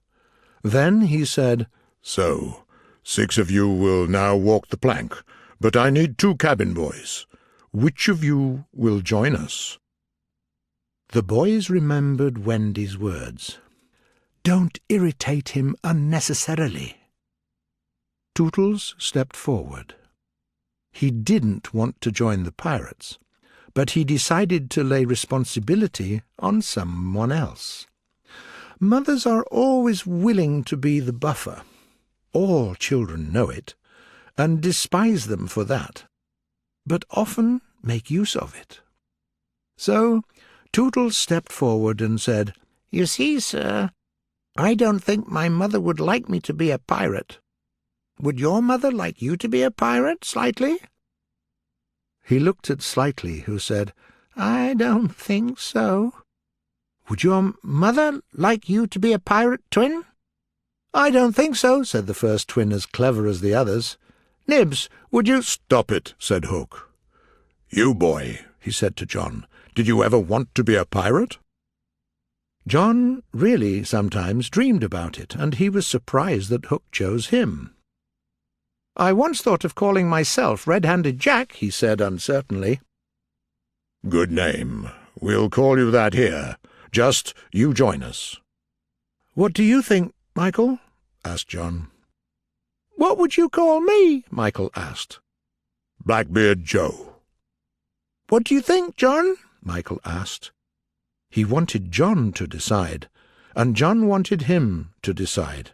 Then he said, "So, 6 of you will now walk the plank, but I need 2 cabin boys. Which of you will join us?" The boys remembered Wendy's words. "Don't irritate him unnecessarily." Tootles stepped forward. He didn't want to join the pirates, but he decided to lay responsibility on someone else. Mothers are always willing to be the buffer. All children know it, and despise them for that, but often make use of it. So Tootles stepped forward and said, "You see, sir, I don't think my mother would like me to be a pirate. Would your mother like you to be a pirate, Slightly?" He looked at Slightly, who said, "I don't think so." "Would your mother like you to be a pirate, Twin?" "I don't think so," said the first twin, as clever as the others. "Nibs, would you—" "Stop it," said Hook. "You boy," he said to John, "did you ever want to be a pirate?" John really sometimes dreamed about it, and he was surprised that Hook chose him. "I once thought of calling myself Red-Handed Jack," he said uncertainly. "Good name. We'll call you that here. Just you join us." "What do you think, Michael?" asked John. "What would you call me?" Michael asked. "Blackbeard Joe." "What do you think, John?" Michael asked. He wanted John to decide, and John wanted him to decide.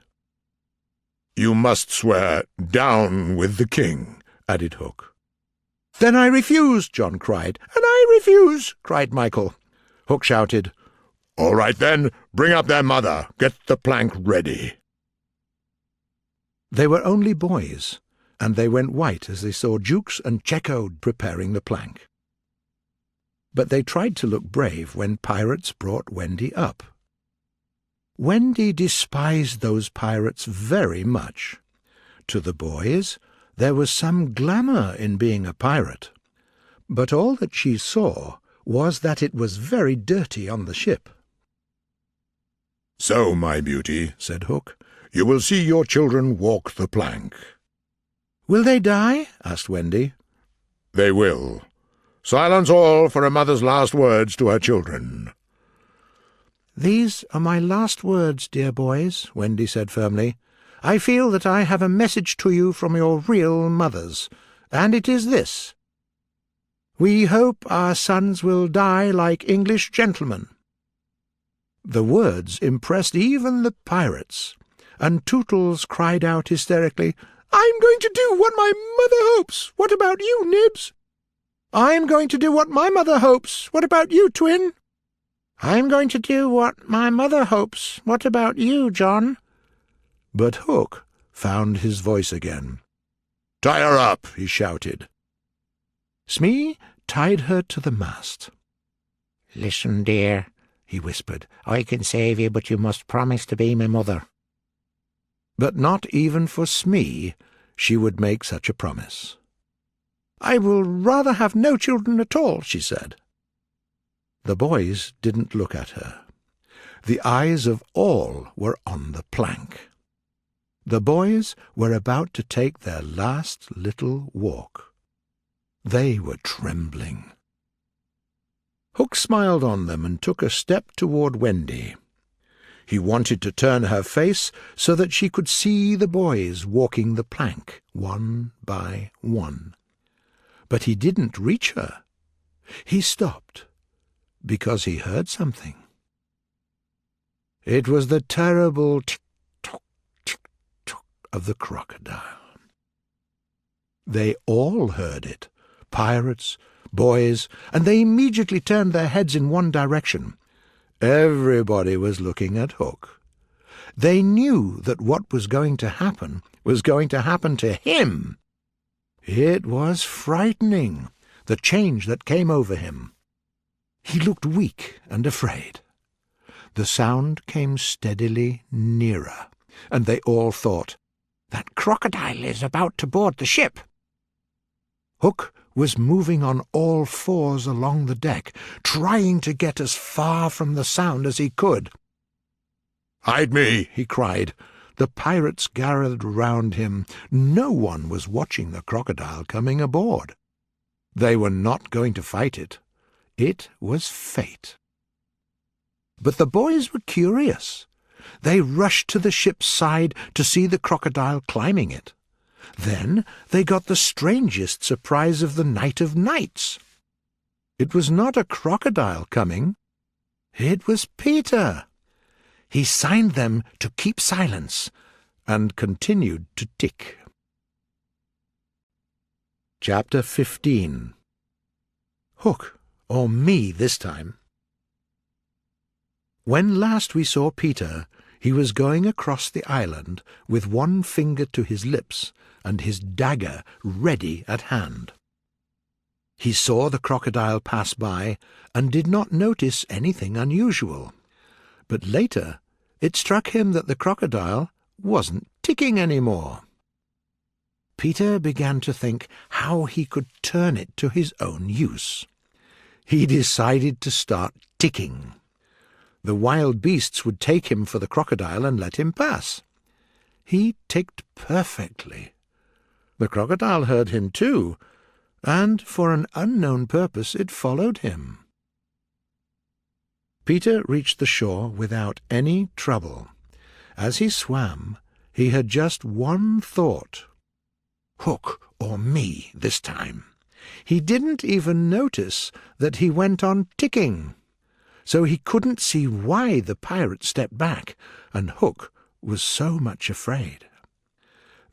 "You must swear down with the king," added Hook. "Then I refuse," John cried. "And I refuse," cried Michael. Hook shouted, "All right then, bring up their mother. Get the plank ready." They were only boys, and they went white as they saw Jukes and Checo preparing the plank. But they tried to look brave when pirates brought Wendy up. Wendy despised those pirates very much. To the boys, there was some glamour in being a pirate, but all that she saw was that it was very dirty on the ship. "So, my beauty," said Hook, "you will see your children walk the plank." "Will they die?" asked Wendy. "They will. Silence all for a mother's last words to her children." "These are my last words, dear boys," Wendy said firmly. "I feel that I have a message to you from your real mothers, and it is this. We hope our sons will die like English gentlemen." The words impressed even the pirates, and Tootles cried out hysterically, "I'm going to do what my mother hopes. What about you, Nibs?" "I'm going to do what my mother hopes. What about you, Twin?" "I'm going to do what my mother hopes. What about you, John?" But Hook found his voice again. "Tie her up," he shouted. Smee tied her to the mast. "Listen, dear," he whispered. "I can save you, but you must promise to be my mother." But not even for Smee she would make such a promise. "I will rather have no children at all," she said. The boys didn't look at her. The eyes of all were on the plank. The boys were about to take their last little walk. They were trembling. Hook smiled on them and took a step toward Wendy. He wanted to turn her face so that she could see the boys walking the plank, one by one. But he didn't reach her. He stopped, because he heard something. It was the terrible tick-tock, tick-tock of the crocodile. They all heard it, pirates, boys, and they immediately turned their heads in one direction. Everybody was looking at Hook. They knew that what was going to happen was going to happen to him. It was frightening, the change that came over him. He looked weak and afraid. The sound came steadily nearer, and they all thought, "That crocodile is about to board the ship." Hook was moving on all fours along the deck, trying to get as far from the sound as he could. "Hide me!" he cried. The pirates gathered round him. No one was watching the crocodile coming aboard. They were not going to fight it. It was fate. But the boys were curious. They rushed to the ship's side to see the crocodile climbing it. Then they got the strangest surprise of the night of nights. It was not a crocodile coming. It was Peter. He signed them to keep silence and continued to tick. Chapter 15. Hook, or me this time. When last we saw Peter, he was going across the island with one finger to his lips and his dagger ready at hand. He saw the crocodile pass by and did not notice anything unusual. But later it struck him that the crocodile wasn't ticking any more. Peter began to think how he could turn it to his own use. He decided to start ticking. The wild beasts would take him for the crocodile and let him pass. He ticked perfectly. The crocodile heard him too, and for an unknown purpose it followed him. Peter reached the shore without any trouble. As he swam, he had just one thought. Hook or me this time. He didn't even notice that he went on ticking, so he couldn't see why the pirate stepped back, and Hook was so much afraid.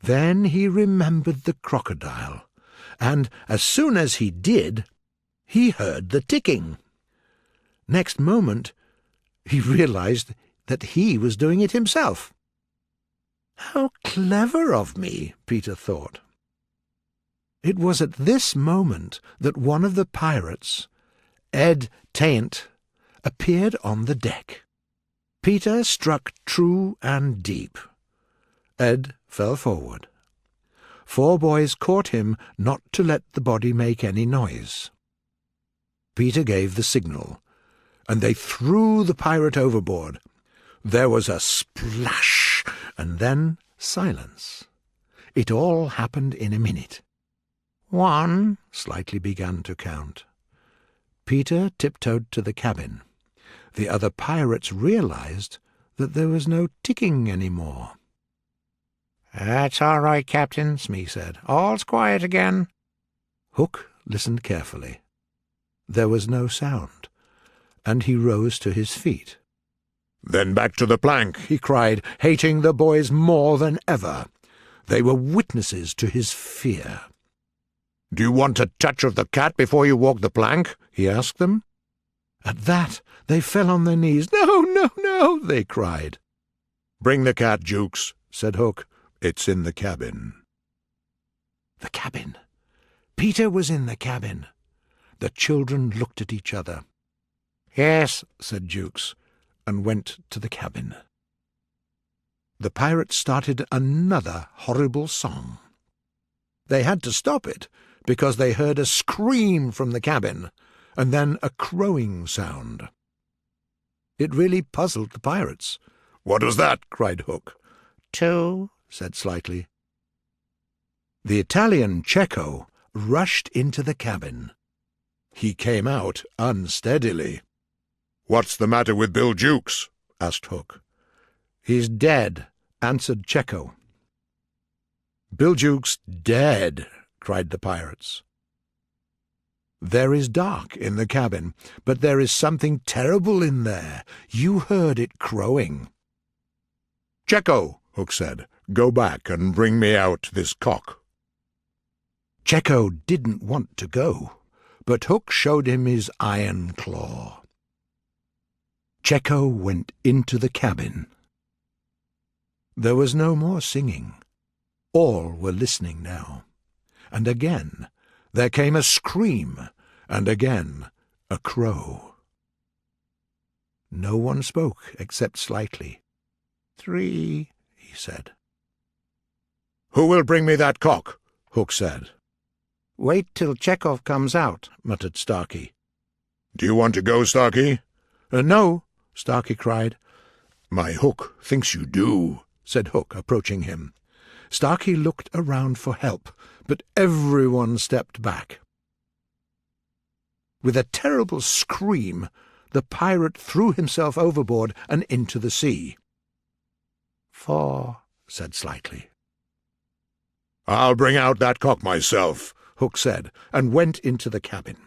Then he remembered the crocodile, and as soon as he did, he heard the ticking. Next moment, he realized that he was doing it himself. How clever of me, Peter thought. It was at this moment that one of the pirates, Ed Taint, appeared on the deck. Peter struck true and deep. Ed fell forward. 4 boys caught him not to let the body make any noise. Peter gave the signal, and they threw the pirate overboard. There was a splash, and then silence. It all happened in a minute. 1 slightly began to count. Peter tiptoed to the cabin. The other pirates realized that there was no ticking any more. "That's all right, Captain," Smee said. "All's quiet again." Hook listened carefully. There was no sound, and he rose to his feet. "Then back to the plank," he cried, hating the boys more than ever. They were witnesses to his fear. "Do you want a touch of the cat before you walk the plank?" he asked them. At that they fell on their knees. "No, no, no," they cried. "Bring the cat, Jukes," said Hook. "It's in the cabin." The cabin. Peter was in the cabin. The children looked at each other. "Yes," said Jukes, and went to the cabin. The pirates started another horrible song. They had to stop it, because they heard a scream from the cabin, and then a crowing sound. It really puzzled the pirates. "What was that?" cried Hook. 2, said Slightly. The Italian Cecco rushed into the cabin. He came out unsteadily. "What's the matter with Bill Jukes?" asked Hook. "He's dead," answered Cecco. "Bill Jukes dead," cried the pirates. "There is dark in the cabin, but there is something terrible in there. You heard it crowing." "Cecco," Hook said, "go back and bring me out this cock." Cecco didn't want to go, but Hook showed him his iron claw. Cecco went into the cabin. There was no more singing. All were listening now. And again there came a scream, and again a crow. No one spoke except Slightly. 3, he said. "Who will bring me that cock?" Hook said. "Wait till Chekhov comes out," muttered Starkey. "Do you want to go, Starkey?" No," Starkey cried. "My Hook thinks you do," said Hook, approaching him. Starkey looked around for help, but everyone stepped back. With a terrible scream, the pirate threw himself overboard and into the sea. 4, said Slightly. "I'll bring out that cock myself," Hook said, and went into the cabin.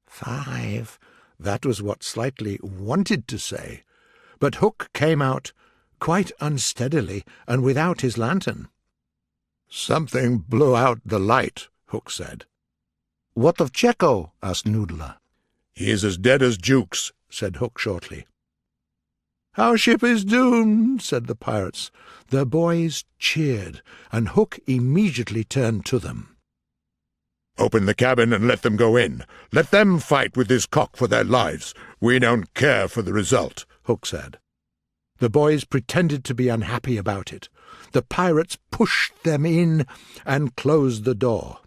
5, that was what Slightly wanted to say, but Hook came out quite unsteadily and without his lantern. "Something blew out the light," Hook said. "What of Checo?" asked Noodler. "He is as dead as Jukes," said Hook shortly. "Our ship is doomed," said the pirates. The boys cheered, and Hook immediately turned to them. "Open the cabin and let them go in. Let them fight with this cock for their lives. We don't care for the result," Hook said. The boys pretended to be unhappy about it. The pirates pushed them in and closed the door.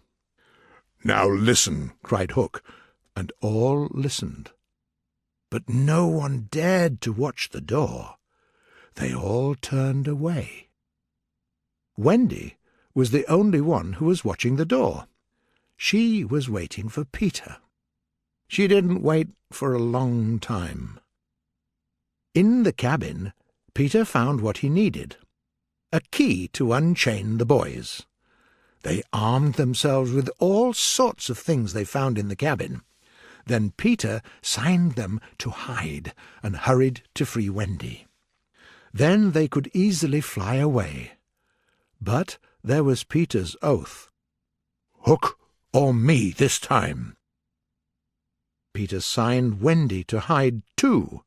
"Now listen," cried Hook, and all listened. But no one dared to watch the door. They all turned away. Wendy was the only one who was watching the door. She was waiting for Peter. She didn't wait for a long time. In the cabin, Peter found what he needed, a key to unchain the boys. They armed themselves with all sorts of things they found in the cabin. Then Peter signed them to hide and hurried to free Wendy. Then they could easily fly away. But there was Peter's oath. "Hook or me this time." Peter signed Wendy to hide too,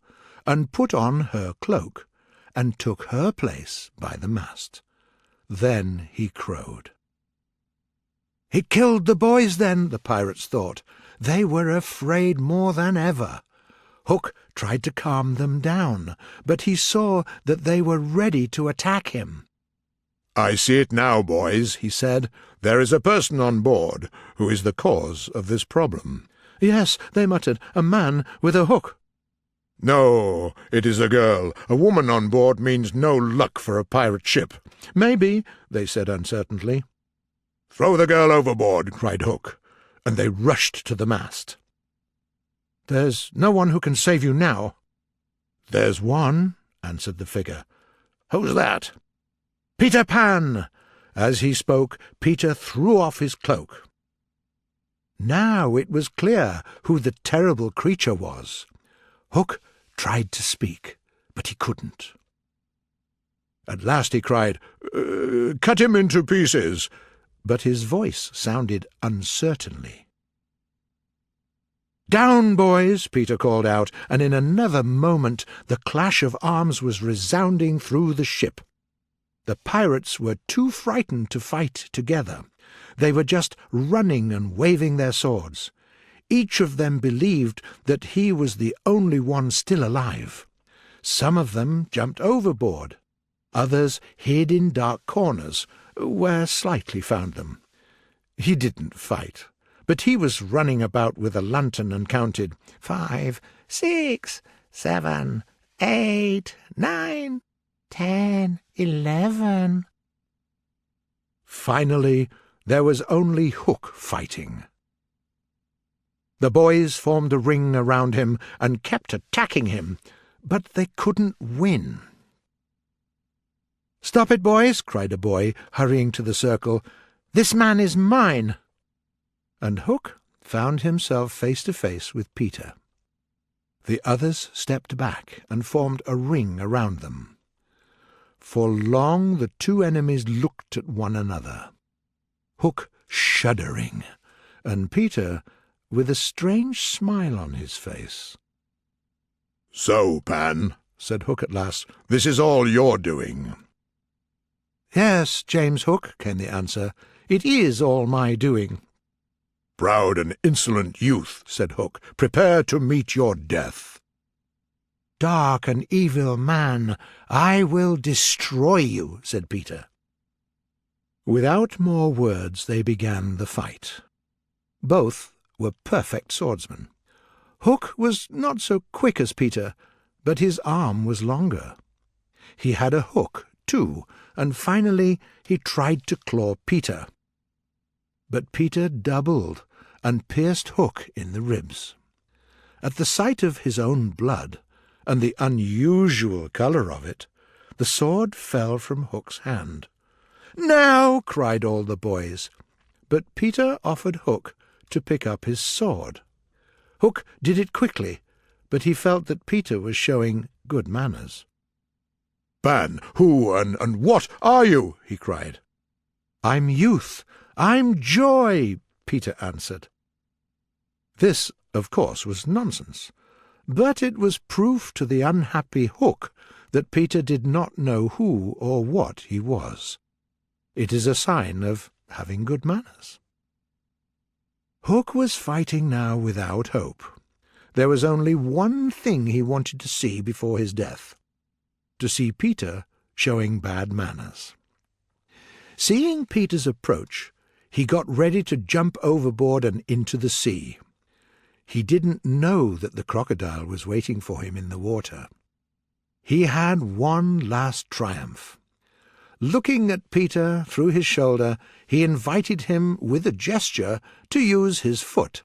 and put on her cloak, and took her place by the mast. Then he crowed. He killed the boys then, the pirates thought. They were afraid more than ever. Hook tried to calm them down, but he saw that they were ready to attack him. "I see it now, boys," he said. "There is a person on board who is the cause of this problem." "Yes," they muttered, "a man with a hook." "No, it is a girl. A woman on board means no luck for a pirate ship." "Maybe," they said uncertainly. "Throw the girl overboard," cried Hook, and they rushed to the mast. "There's no one who can save you now." "There's one," answered the figure. "Who's that?" "Peter Pan!" As he spoke, Peter threw off his cloak. Now it was clear who the terrible creature was. Hook tried to speak, but he couldn't. At last he cried, "Cut him into pieces," but his voice sounded uncertainly. "Down, boys!" Peter called out, and in another moment the clash of arms was resounding through the ship. The pirates were too frightened to fight together. They were just running and waving their swords. Each of them believed that he was the only one still alive. Some of them jumped overboard. Others hid in dark corners, where Slightly found them. He didn't fight, but he was running about with a lantern and counted 5, 6, 7, 8, 9, 10, 11. Finally, there was only Hook fighting. The boys formed a ring around him and kept attacking him, but they couldn't win. "Stop it, boys!" cried a boy, hurrying to the circle. "This man is mine!" And Hook found himself face to face with Peter. The others stepped back and formed a ring around them. For long the two enemies looked at one another, Hook shuddering, and Peter with a strange smile on his face. "So, Pan," said Hook at last, "this is all your doing." "Yes, James Hook," came the answer. "It is all my doing." "Proud and insolent youth," said Hook, "prepare to meet your death." "Dark and evil man, I will destroy you," said Peter. Without more words they began the fight. Both were perfect swordsmen. Hook was not so quick as Peter, but his arm was longer. He had a hook, too, and finally he tried to claw Peter. But Peter doubled and pierced Hook in the ribs. At the sight of his own blood, and the unusual colour of it, the sword fell from Hook's hand. "Now!" cried all the boys. But Peter offered Hook to pick up his sword. Hook did it quickly, but he felt that Peter was showing good manners. "Man, who and what are you?" he cried. "I'm youth, I'm joy," Peter answered. This, of course, was nonsense, but it was proof to the unhappy Hook that Peter did not know who or what he was. It is a sign of having good manners. Hook was fighting now without hope. There was only one thing he wanted to see before his death: to see Peter showing bad manners. Seeing Peter's approach, he got ready to jump overboard and into the sea. He didn't know that the crocodile was waiting for him in the water. He had one last triumph. Looking at Peter through his shoulder, he invited him with a gesture to use his foot.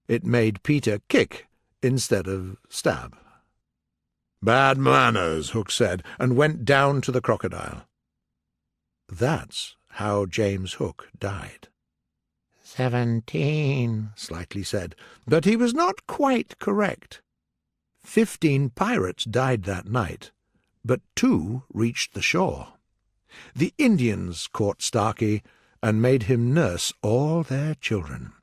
It made Peter kick instead of stab. "Bad manners," Hook said, and went down to the crocodile. That's how James Hook died. 17, Slightly said, but he was not quite correct. 15 pirates died that night, but 2 reached the shore. The Indians caught Starkey and made him nurse all their children.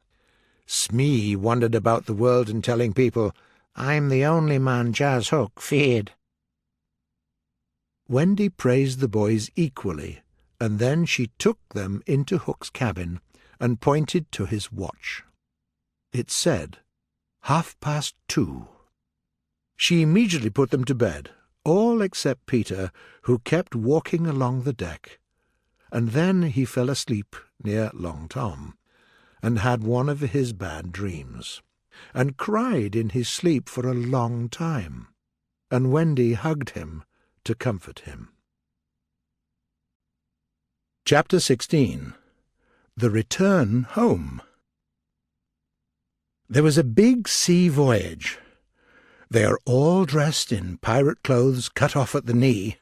Smee wandered about the world and telling people, "I'm the only man Jas Hook feared." Wendy praised the boys equally, and then she took them into Hook's cabin and pointed to his watch. It said 2:30. She immediately put them to bed, all except Peter, who kept walking along the deck, and then he fell asleep near Long Tom, and had one of his bad dreams, and cried in his sleep for a long time, and Wendy hugged him to comfort him. Chapter 16. The Return Home. There was a big sea voyage. They are all dressed in pirate clothes cut off at the knee,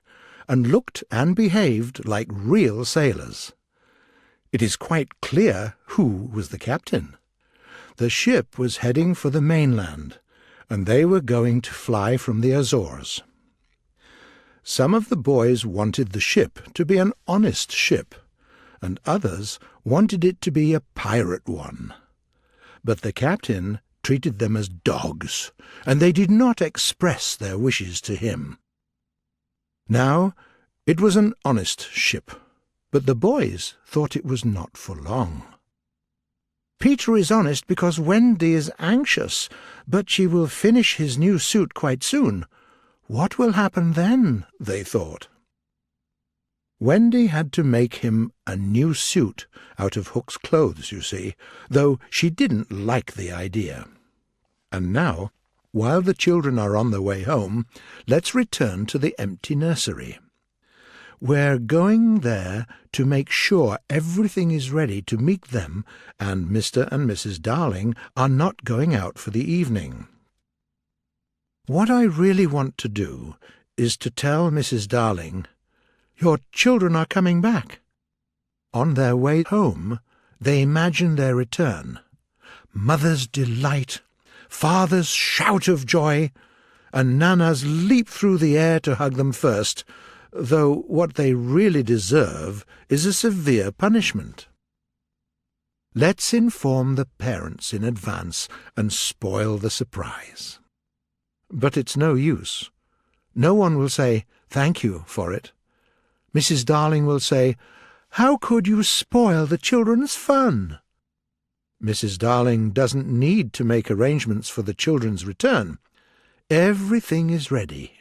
and looked and behaved like real sailors. It is quite clear who was the captain. The ship was heading for the mainland, and they were going to fly from the Azores. Some of the boys wanted the ship to be an honest ship, and others wanted it to be a pirate one. But the captain treated them as dogs, and they did not express their wishes to him. Now, it was an honest ship, but the boys thought it was not for long. "Peter is honest because Wendy is anxious, but she will finish his new suit quite soon. What will happen then?" they thought. Wendy had to make him a new suit out of Hook's clothes, you see, though she didn't like the idea. And now, while the children are on their way home, let's return to the empty nursery. We're going there to make sure everything is ready to meet them, and Mr. and Mrs. Darling are not going out for the evening. What I really want to do is to tell Mrs. Darling, "Your children are coming back." On their way home, they imagine their return. Mother's delight, father's shout of joy, and Nana's leap through the air to hug them first, though what they really deserve is a severe punishment. Let's inform the parents in advance and spoil the surprise. But it's no use. No one will say thank you for it. Mrs. Darling will say, "How could you spoil the children's fun?" Mrs. Darling doesn't need to make arrangements for the children's return. Everything is ready.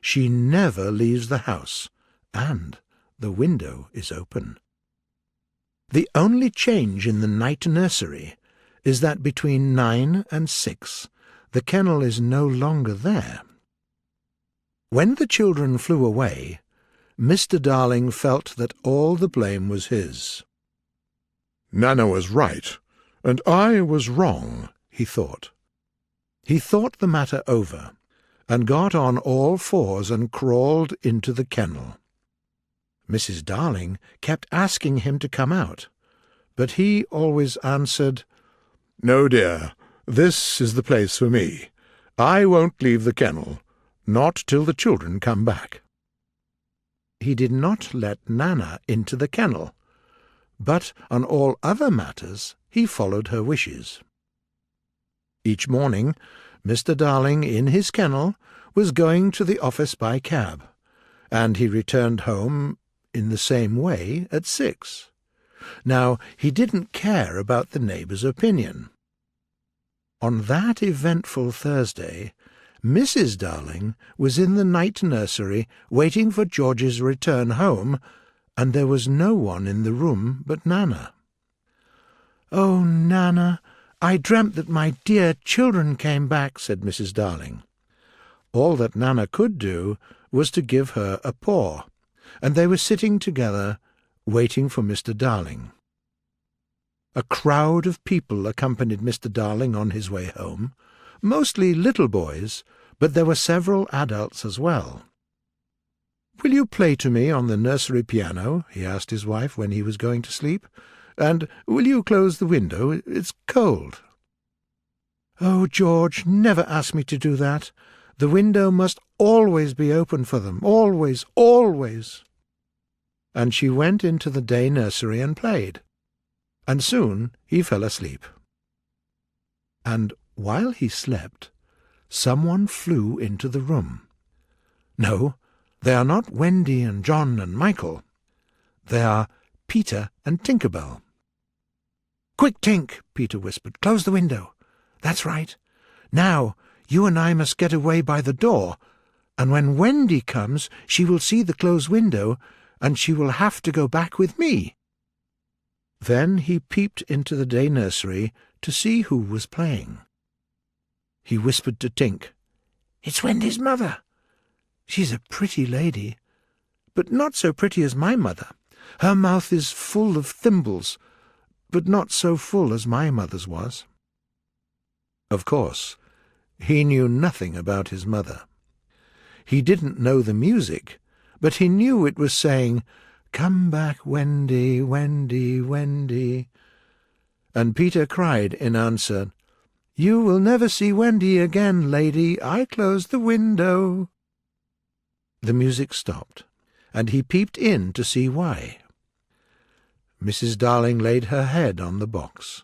She never leaves the house, and the window is open. The only change in the night nursery is that between 9 and 6 the kennel is no longer there. When the children flew away, Mr. Darling felt that all the blame was his. "Nana was right, and I was wrong," he thought. He thought the matter over, and got on all fours and crawled into the kennel. Mrs. Darling kept asking him to come out, but he always answered, "No, dear, this is the place for me. I won't leave the kennel, not till the children come back." He did not let Nana into the kennel, but on all other matters he followed her wishes. Each morning, Mr. Darling, in his kennel, was going to the office by cab, and he returned home in the same way at 6. Now, he didn't care about the neighbours' opinion. On that eventful Thursday, Mrs. Darling was in the night nursery waiting for George's return home, and there was no one in the room but Nana. "Oh, Nana, I dreamt that my dear children came back," said Mrs. Darling. All that Nana could do was to give her a paw, and they were sitting together, waiting for Mr. Darling. A crowd of people accompanied Mr. Darling on his way home, mostly little boys, but there were several adults as well. "Will you play to me on the nursery piano?" he asked his wife when he was going to sleep. "And will you close the window? It's cold." "Oh, George, never ask me to do that. The window must always be open for them, always, always." And she went into the day nursery and played, and soon he fell asleep. And while he slept, someone flew into the room. No, they are not Wendy and John and Michael. They are Peter and Tinker Bell. "Quick, Tink," Peter whispered, "close the window. That's right. Now, you and I must get away by the door, and when Wendy comes she will see the closed window, and she will have to go back with me." Then he peeped into the day nursery to see who was playing. He whispered to Tink, "It's Wendy's mother. She's a pretty lady, but not so pretty as my mother. Her mouth is full of thimbles, but not so full as my mother's was." Of course, he knew nothing about his mother. He didn't know the music, but he knew it was saying, "Come back, Wendy, Wendy, Wendy." And Peter cried in answer, "You will never see Wendy again, lady. I closed the window." The music stopped, and he peeped in to see why. Mrs. Darling laid her head on the box,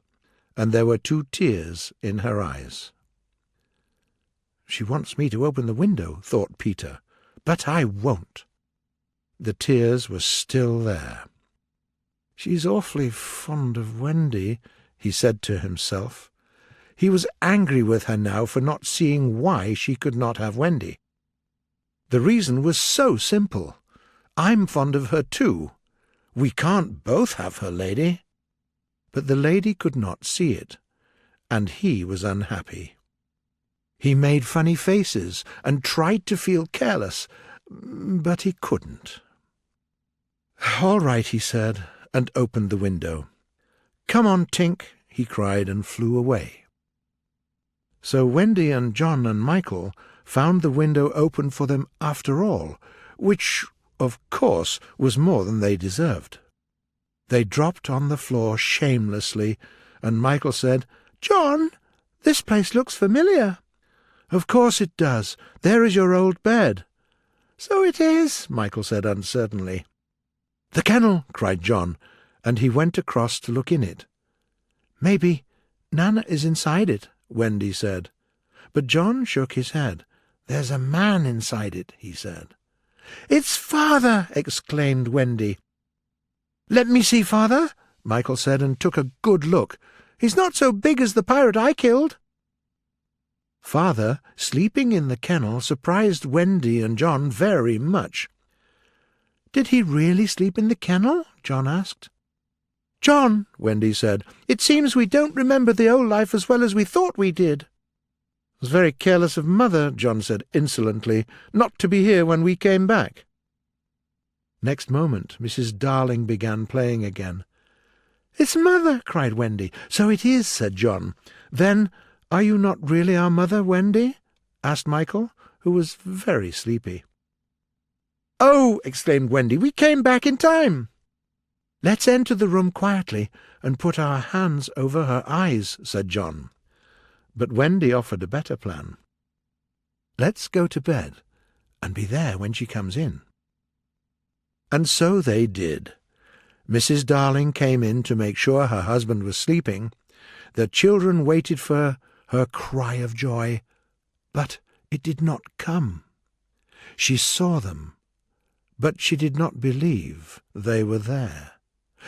and there were 2 tears in her eyes. "She wants me to open the window," thought Peter, "but I won't." The tears were still there. "She's awfully fond of Wendy," he said to himself. He was angry with her now for not seeing why she could not have Wendy. The reason was so simple. "I'm fond of her too. We can't both have her, lady." But the lady could not see it, and he was unhappy. He made funny faces and tried to feel careless, but he couldn't. "All right," he said, and opened the window. "Come on, Tink," he cried, and flew away. So Wendy and John and Michael found the window open for them after all, which, of course, was more than they deserved. They dropped on the floor shamelessly, and Michael said, "John, this place looks familiar." "Of course it does. There is your old bed." "So it is," Michael said uncertainly. "The kennel!" cried John, and he went across to look in it. "Maybe Nana is inside it," Wendy said. But John shook his head. "There's a man inside it," he said. "It's father!" exclaimed Wendy. "Let me see, father," Michael said, and took a good look. "He's not so big as the pirate I killed." Father, sleeping in the kennel, surprised Wendy and John very much. "Did he really sleep in the kennel?" John asked. "John," Wendy said, "it seems we don't remember the old life as well as we thought we did." "It was very careless of Mother," John said insolently, "not to be here when we came back." Next moment Mrs. Darling began playing again. "It's Mother!" cried Wendy. "So it is," said John. "Then are you not really our mother, Wendy?" asked Michael, who was very sleepy. "Oh!" exclaimed Wendy, "we came back in time." "Let's enter the room quietly and put our hands over her eyes," said John. But Wendy offered a better plan. "Let's go to bed and be there when she comes in." And so they did. Mrs. Darling came in to make sure her husband was sleeping. The children waited for her cry of joy, but it did not come. She saw them, but she did not believe they were there.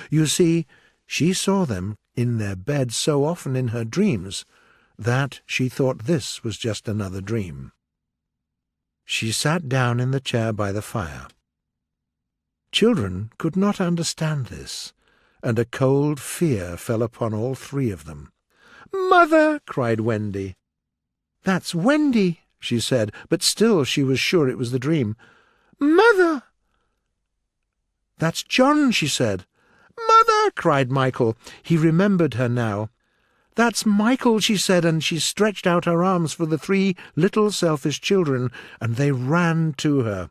You see, she saw them in their bed so often in her dreams that she thought this was just another dream. She sat down in the chair by the fire. Children could not understand this, and a cold fear fell upon all three of them. "Mother!" cried Wendy. "That's Wendy," she said, but still she was sure it was the dream. "Mother!" "That's John," she said. "Mother!" cried Michael. He remembered her now. "That's Michael," she said, and she stretched out her arms for the three little selfish children, and they ran to her.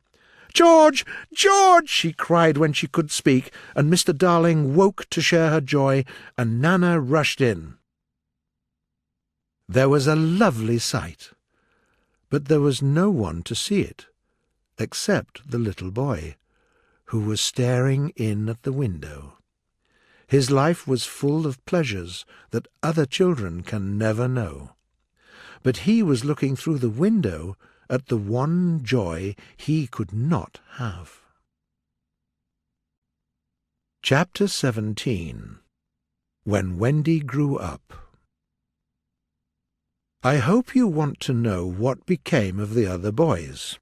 "George! George!" she cried when she could speak, and Mr. Darling woke to share her joy, and Nana rushed in. There was a lovely sight, but there was no one to see it, except the little boy, who was staring in at the window. His life was full of pleasures that other children can never know. But he was looking through the window at the one joy he could not have. Chapter 17. When Wendy Grew Up. I hope you want to know what became of the other boys.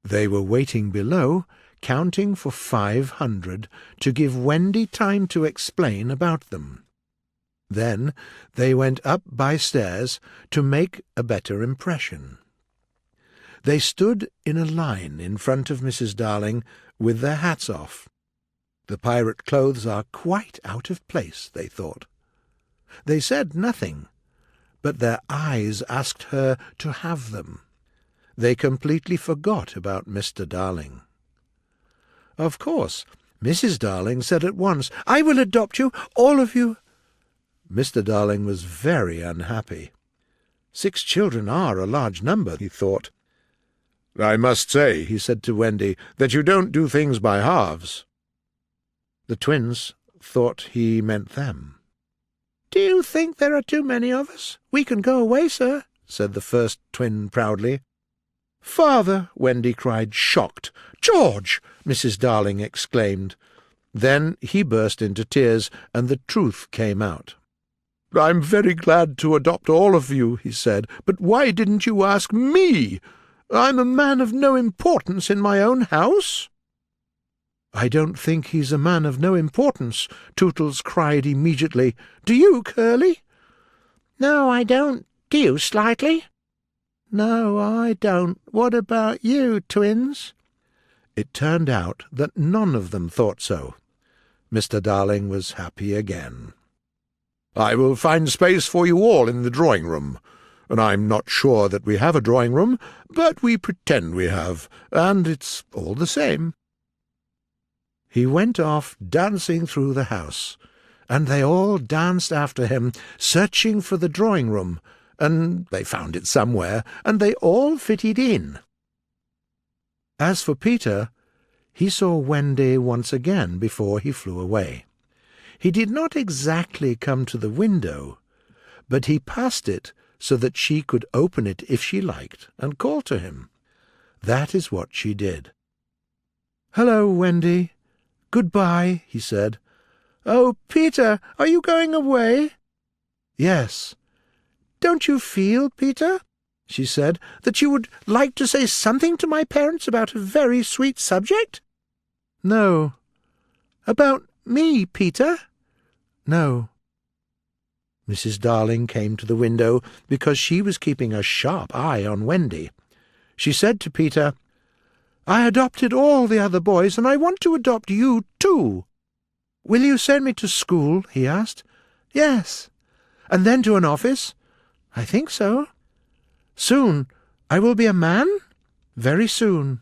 They were waiting below, counting for 500, to give Wendy time to explain about them. Then they went up by stairs to make a better impression. They stood in a line in front of Mrs. Darling with their hats off. The pirate clothes are quite out of place, they thought. They said nothing, but their eyes asked her to have them. They completely forgot about Mr. Darling. Of course, Mrs. Darling said at once, "I will adopt you, all of you." Mr. Darling was very unhappy. 6 children are a large number, he thought. "I must say," he said to Wendy, "that you don't do things by halves." The twins thought he meant them. "Do you think there are too many of us? We can go away, sir," said the first twin proudly. "Father!" Wendy cried, shocked. "George!" Mrs. Darling exclaimed. Then he burst into tears, and the truth came out. "I'm very glad to adopt all of you," he said, "but why didn't you ask me? I'm a man of no importance in my own house." "I don't think he's a man of no importance," Tootles cried immediately. "Do you, Curly?" "No, I don't. Do you, Slightly?" "No, I don't. What about you, twins?" It turned out that none of them thought so. Mr. Darling was happy again. "I will find space for you all in the drawing-room. And I'm not sure that we have a drawing-room, but we pretend we have, and it's all the same." He went off dancing through the house, and they all danced after him, searching for the drawing-room, and they found it somewhere, and they all fitted in. As for Peter, he saw Wendy once again before he flew away. He did not exactly come to the window, but he passed it so that she could open it if she liked and call to him. That is what she did. "Hello, Wendy. Goodbye," he said. "Oh, Peter, are you going away?" "Yes." "Don't you feel, Peter," she said, "that you would like to say something to my parents about a very sweet subject?" "No." "About me, Peter?" "No." Mrs. Darling came to the window because she was keeping a sharp eye on Wendy. She said to Peter, "I adopted all the other boys, and I want to adopt you too." "Will you send me to school?" he asked. "Yes." "And then to an office?" "I think so." "Soon I will be a man?" "Very soon."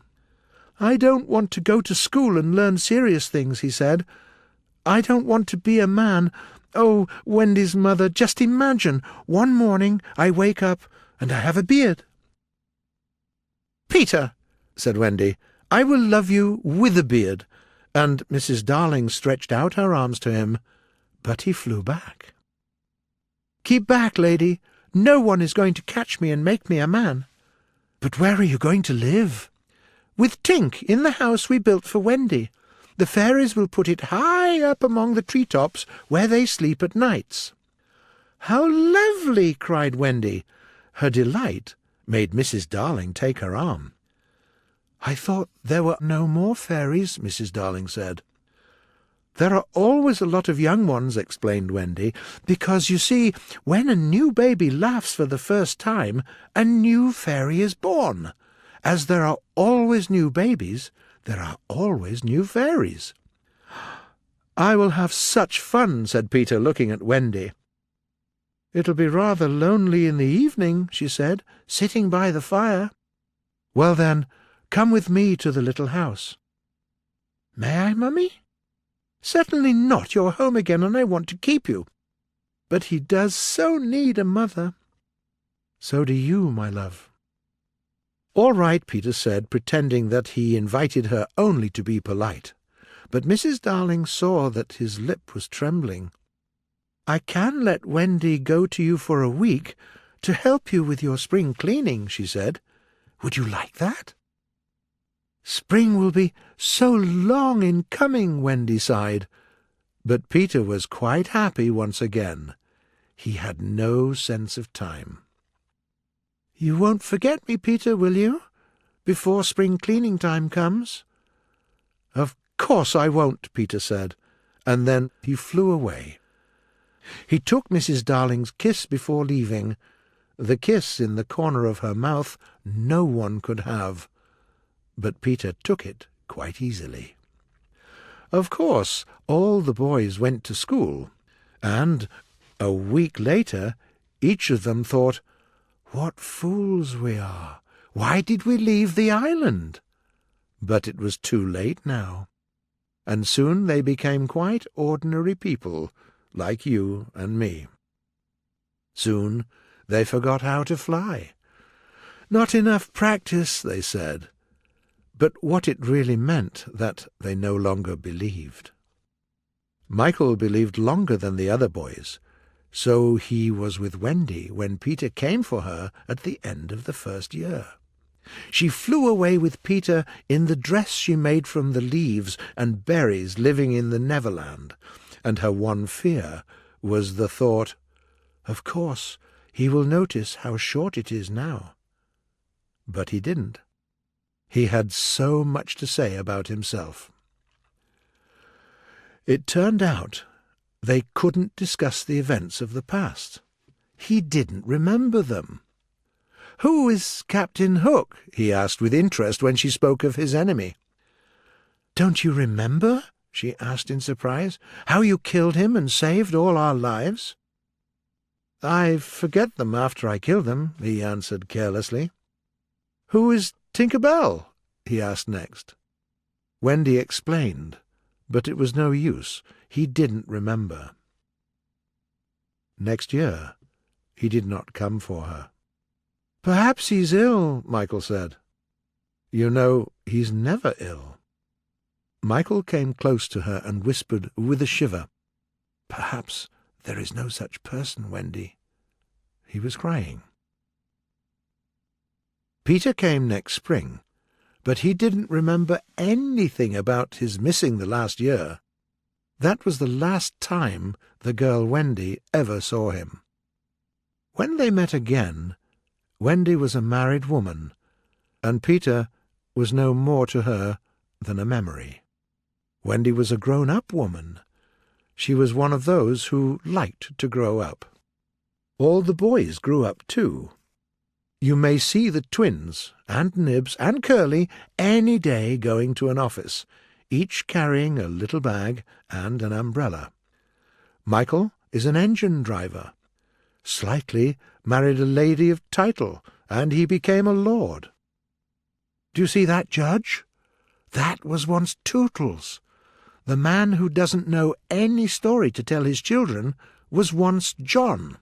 "I don't want to go to school and learn serious things," he said. "I don't want to be a man. Oh, Wendy's mother, just imagine, one morning I wake up and I have a beard." "Peter," said Wendy, "I will love you with a beard," and Mrs. Darling stretched out her arms to him, but he flew back. "Keep back, lady. No one is going to catch me and make me a man." "But where are you going to live?" "With Tink, in the house we built for Wendy. The fairies will put it high up among the tree-tops where they sleep at nights." "How lovely!" cried Wendy. Her delight made Mrs. Darling take her arm. "I thought there were no more fairies," Mrs. Darling said. "There are always a lot of young ones," explained Wendy, "because, you see, when a new baby laughs for the first time, a new fairy is born. As there are always new babies, there are always new fairies." "I will have such fun," said Peter, looking at Wendy. "It'll be rather lonely in the evening," she said, "sitting by the fire." "Well, then, come with me to the little house." "May I, Mummy?" "Certainly not. You're home again, and I want to keep you." "But he does so need a mother." "So do you, my love." "All right," Peter said, pretending that he invited her only to be polite. But Mrs. Darling saw that his lip was trembling. "I can let Wendy go to you for a week to help you with your spring cleaning," she said. "Would you like that?" "Spring will be so long in coming," Wendy sighed. But Peter was quite happy once again. He had no sense of time. "You won't forget me, Peter, will you, before spring cleaning time comes?" "Of course I won't," Peter said, and then he flew away. He took Mrs. Darling's kiss before leaving. The kiss in the corner of her mouth no one could have, but Peter took it quite easily. Of course, all the boys went to school, and a week later each of them thought, "What fools we are! Why did we leave the island?" But it was too late now, and soon they became quite ordinary people, like you and me. Soon they forgot how to fly. "Not enough practice," they said, but what it really meant that they no longer believed. Michael believed longer than the other boys, so he was with Wendy when Peter came for her at the end of the first year. She flew away with Peter in the dress she made from the leaves and berries living in the Neverland, and her one fear was the thought, "Of course, he will notice how short it is now." But he didn't. He had so much to say about himself. It turned out they couldn't discuss the events of the past. He didn't remember them. "Who is Captain Hook?" he asked with interest when she spoke of his enemy. "Don't you remember?" she asked in surprise. "How you killed him and saved all our lives?" "I forget them after I kill them," he answered carelessly. "Who is Tinker Bell?" he asked next. Wendy explained, but it was no use. He didn't remember. Next year he did not come for her. "Perhaps he's ill," Michael said. "You know, he's never ill." Michael came close to her and whispered with a shiver, "Perhaps there is no such person, Wendy." He was crying. Peter came next spring, but he didn't remember anything about his missing the last year. That was the last time the girl Wendy ever saw him. When they met again, Wendy was a married woman, and Peter was no more to her than a memory. Wendy was a grown-up woman. She was one of those who liked to grow up. All the boys grew up too. You may see the twins, and Nibs and Curly, any day going to an office, each carrying a little bag and an umbrella. Michael is an engine driver. Slightly married a lady of title, and he became a lord. Do you see that, Judge? That was once Tootles. The man who doesn't know any story to tell his children was once John.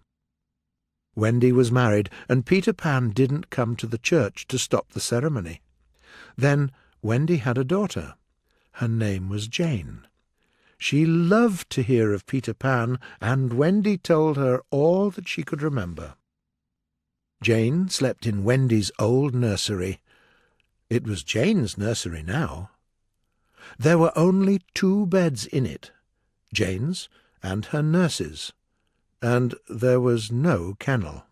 Wendy was married, and Peter Pan didn't come to the church to stop the ceremony. Then Wendy had a daughter. Her name was Jane. She loved to hear of Peter Pan, and Wendy told her all that she could remember. Jane slept in Wendy's old nursery. It was Jane's nursery now. There were only 2 beds in it, Jane's and her nurse's, and there was no kennel.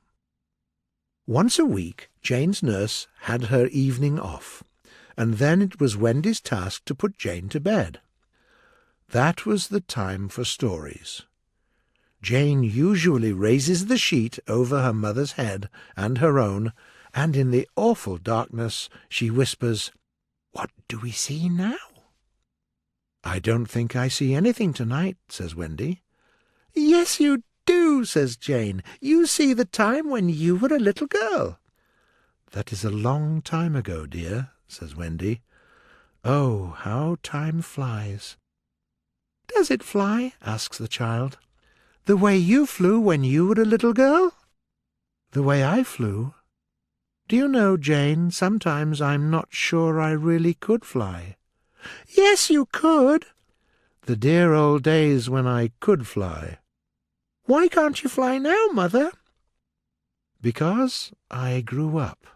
Once a week Jane's nurse had her evening off, and then it was Wendy's task to put Jane to bed. That was the time for stories. Jane usually raises the sheet over her mother's head and her own, and in the awful darkness she whispers, "What do we see now?" "I don't think I see anything tonight," says Wendy. "Yes, you do," says Jane. "You see the time when you were a little girl." "That is a long time ago, dear," says Wendy. "Oh, how time flies." "Does it fly?" asks the child. "The way you flew when you were a little girl?" "The way I flew? Do you know, Jane, sometimes I'm not sure I really could fly." "Yes, you could." "The dear old days when I could fly." "Why can't you fly now, Mother?" "Because I grew up.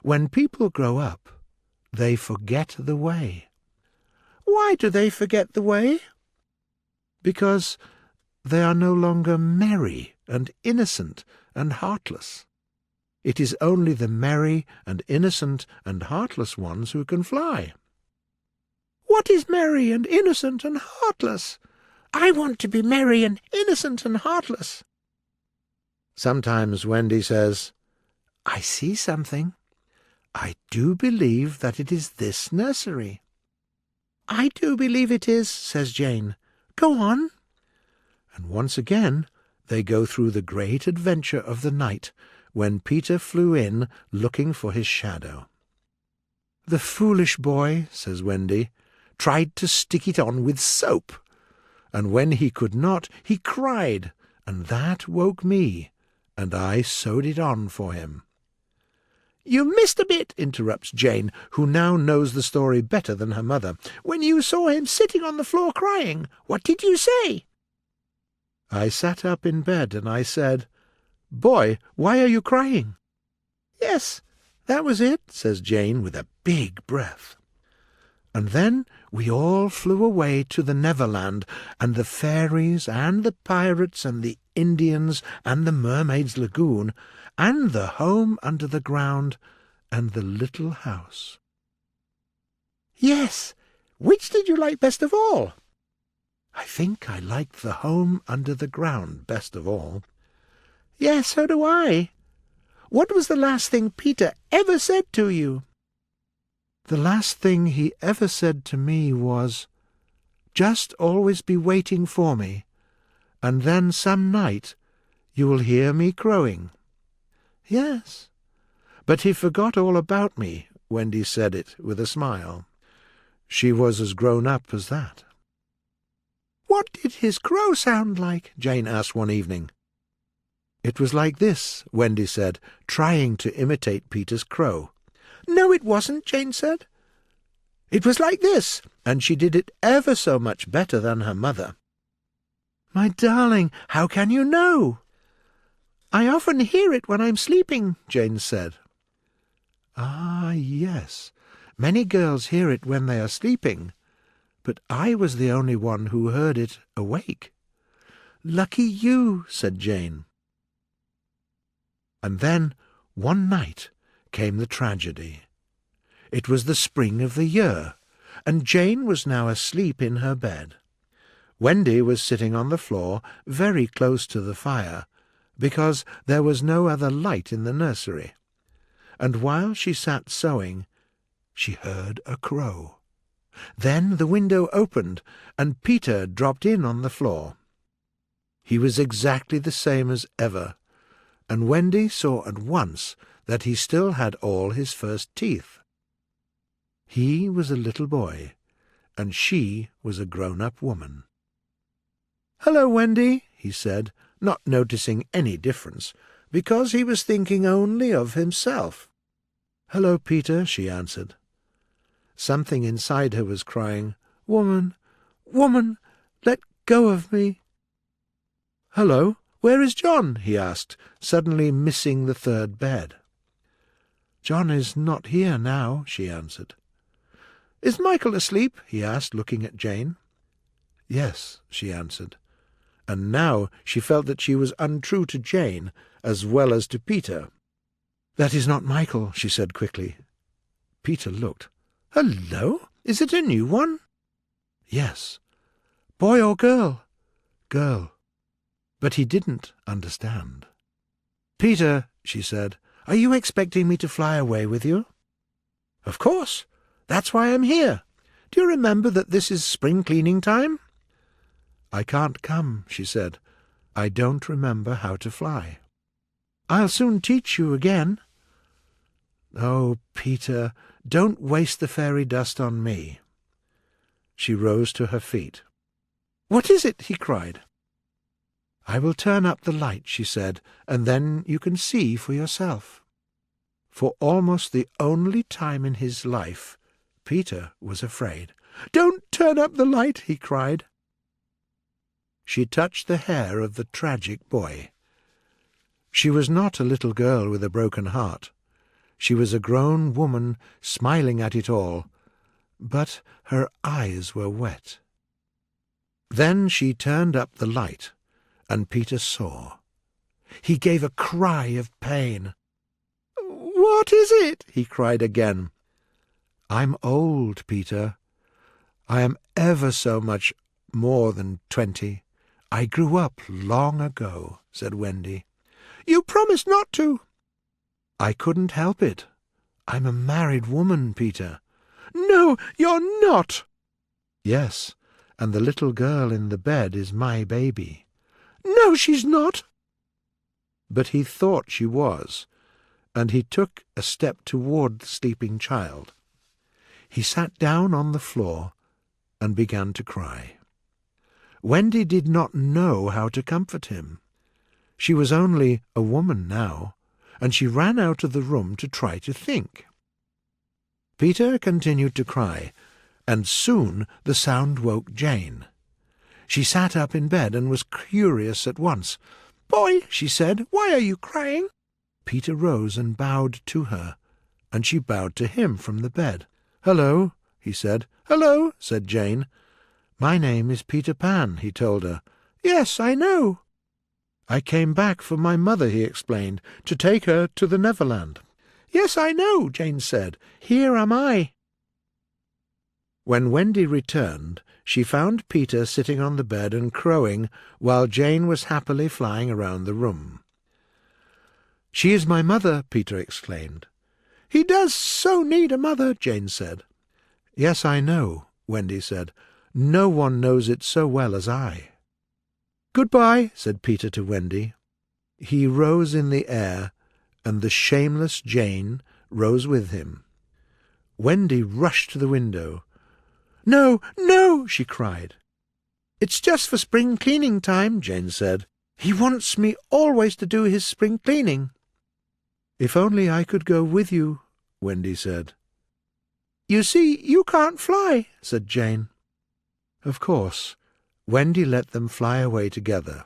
When people grow up, they forget the way." "Why do they forget the way?" "Because they are no longer merry and innocent and heartless. It is only the merry and innocent and heartless ones who can fly." "What is merry and innocent and heartless? I want to be merry and innocent and heartless." Sometimes Wendy says, "I see something. I do believe that it is this nursery." "I do believe it is," says Jane. "Go on." And once again they go through the great adventure of the night when Peter flew in looking for his shadow. "The foolish boy," says Wendy, "tried to stick it on with soap, and when he could not, he cried, and that woke me, and I sewed it on for him." "You missed a bit," interrupts Jane, who now knows the story better than her mother. "When you saw him sitting on the floor crying, what did you say?" "I sat up in bed and I said, 'Boy, why are you crying?'" "Yes, that was it," says Jane with a big breath. "And then we all flew away to the Neverland, and the fairies and the pirates and the Indians and the Mermaid's Lagoon, and the home under the ground, and the little house." "Yes, which did you like best of all?" "I think I liked the home under the ground best of all." "Yes, so do I. What was the last thing Peter ever said to you?" "The last thing he ever said to me was, 'Just always be waiting for me, and then some night you will hear me crowing.'" "Yes." But he forgot all about me, Wendy said it with a smile. She was as grown up as that. "What did his crow sound like?" Jane asked one evening. "It was like this," Wendy said, trying to imitate Peter's crow. "No, it wasn't," Jane said. "It was like this," and she did it ever so much better than her mother. "My darling, how can you know?" "I often hear it when I'm sleeping," Jane said. "Ah, yes, Many girls hear it when they are sleeping, but I was the only one who heard it awake." "Lucky you," said Jane. And then, one night, came the tragedy. It was the spring of the year, and Jane was now asleep in her bed. Wendy was sitting on the floor, very close to the fire, because there was no other light in the nursery. And while she sat sewing, she heard a crow. Then the window opened, and Peter dropped in on the floor. He was exactly the same as ever, and Wendy saw at once that he still had all his first teeth. He was a little boy, and she was a grown-up woman. "Hello, Wendy," he said, not noticing any difference, because he was thinking only of himself. "Hello, Peter," she answered. Something inside her was crying, "Woman, woman, let go of me." "Hello, where is John?" he asked, suddenly missing the third bed. "John is not here now," she answered. "Is Michael asleep?" he asked, looking at Jane. "Yes," she answered, and now she felt that she was untrue to Jane as well as to Peter. "That is not Michael," she said quickly. Peter looked. "Hello, is it a new one?" "Yes." "Boy or girl?" "Girl." But he didn't understand. "Peter," she said, "are you expecting me to fly away with you?" "Of course. That's why I'm here. Do you remember that this is spring cleaning time?" "I can't come," she said. "I don't remember how to fly." "I'll soon teach you again." "Oh, Peter, don't waste the fairy dust on me." She rose to her feet. "What is it?" he cried. "I will turn up the light," she said, "and then you can see for yourself." For almost the only time in his life, Peter was afraid. "Don't turn up the light," he cried. She touched the hair of the tragic boy. She was not a little girl with a broken heart. She was a grown woman smiling at it all, but her eyes were wet. Then she turned up the light, and Peter saw. He gave a cry of pain. "What is it?" he cried again. "I'm old, Peter. I am ever so much more than 20. I grew up long ago," said Wendy. "You promised not to." "I couldn't help it. I'm a married woman, Peter." "No, you're not." "Yes, and the little girl in the bed is my baby." "No, she's not." But he thought she was, and he took a step toward the sleeping child. He sat down on the floor and began to cry. Wendy did not know how to comfort him. She was only a woman now, and she ran out of the room to try to think. Peter continued to cry, and soon the sound woke Jane. She sat up in bed and was curious at once. "Boy," she said, "why are you crying?" Peter rose and bowed to her, and she bowed to him from the bed. "Hello," he said. "Hello," said Jane. "My name is Peter Pan," he told her. "Yes, I know." "I came back for my mother," he explained, "to take her to the Neverland." "Yes, I know," Jane said. "Here am I." When Wendy returned, she found Peter sitting on the bed and crowing, while Jane was happily flying around the room. "She is my mother," Peter exclaimed. "He does so need a mother," Jane said. "Yes, I know," Wendy said. "No one knows it so well as I." "Goodbye," said Peter to Wendy. He rose in the air, and the shameless Jane rose with him. Wendy rushed to the window. "No, no!" she cried. "It's just for spring cleaning time," Jane said. "He wants me always to do his spring cleaning." "If only I could go with you," Wendy said. "You see, you can't fly," said Jane. Of course, Wendy let them fly away together.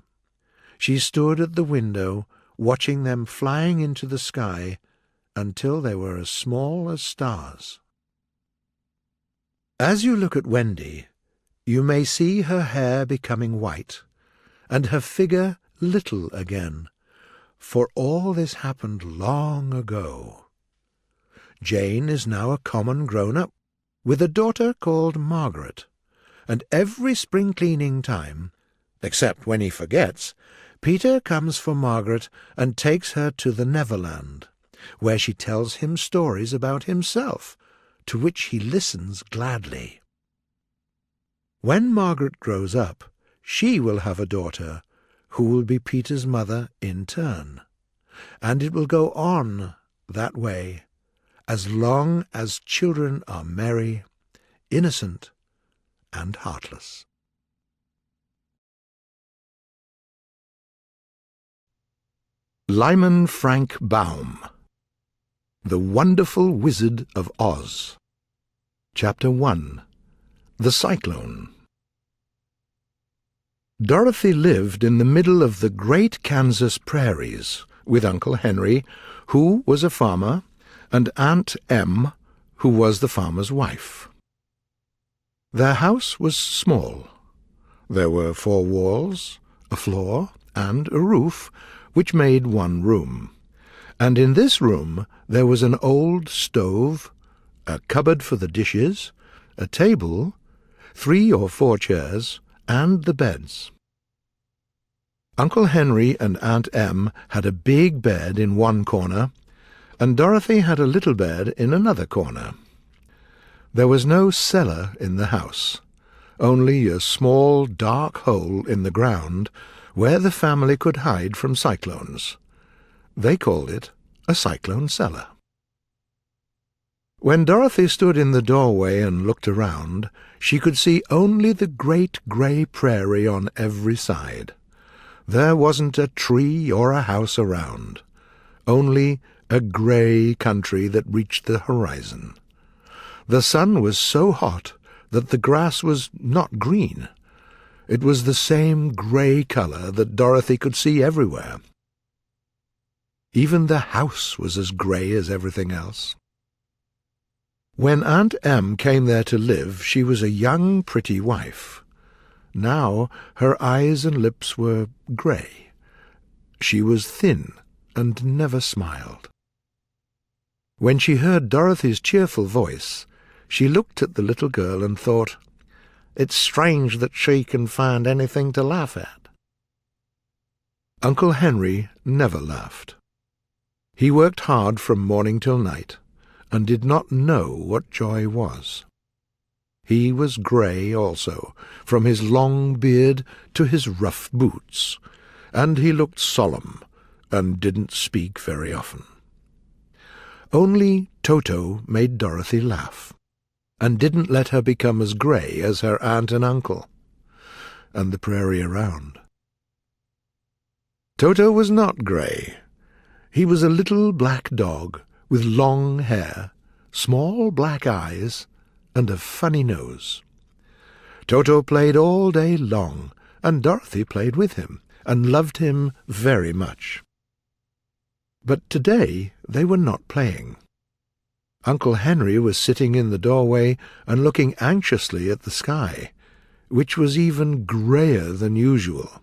She stood at the window, watching them flying into the sky until they were as small as stars. As you look at Wendy, you may see her hair becoming white, and her figure little again, for all this happened long ago. Jane is now a common grown-up, with a daughter called Margaret, and every spring-cleaning time, except when he forgets, Peter comes for Margaret and takes her to the Neverland, where she tells him stories about himself, to which he listens gladly. When Margaret grows up, she will have a daughter, who will be Peter's mother in turn, and it will go on that way, as long as children are merry, innocent, and heartless. Lyman Frank Baum, The Wonderful Wizard of Oz. Chapter 1. The Cyclone. Dorothy lived in the middle of the great Kansas prairies with Uncle Henry, who was a farmer, and Aunt Em, who was the farmer's wife. Their house was small. There were 4 walls, a floor, and a roof, which made 1 room, and in this room there was an old stove, a cupboard for the dishes, a table, 3 or 4 chairs, and the beds. Uncle Henry and Aunt Em had a big bed in one corner, and Dorothy had a little bed in another corner. There was no cellar in the house, only a small dark hole in the ground where the family could hide from cyclones. They called it a cyclone cellar. When Dorothy stood in the doorway and looked around, she could see only the great grey prairie on every side. There wasn't a tree or a house around, only a grey country that reached the horizon. The sun was so hot that the grass was not green. It was the same grey colour that Dorothy could see everywhere. Even the house was as grey as everything else. When Aunt Em came there to live, she was a young, pretty wife. Now her eyes and lips were grey. She was thin and never smiled. When she heard Dorothy's cheerful voice, she looked at the little girl and thought, "It's strange that she can find anything to laugh at." Uncle Henry never laughed. He worked hard from morning till night, and did not know what joy was. He was grey also, from his long beard to his rough boots, and he looked solemn, and didn't speak very often. Only Toto made Dorothy laugh, and didn't let her become as grey as her aunt and uncle, and the prairie around. Toto was not grey. He was a little black dog with long hair, small black eyes, and a funny nose. Toto played all day long, and Dorothy played with him, and loved him very much. But today they were not playing. Uncle Henry was sitting in the doorway and looking anxiously at the sky, which was even greyer than usual.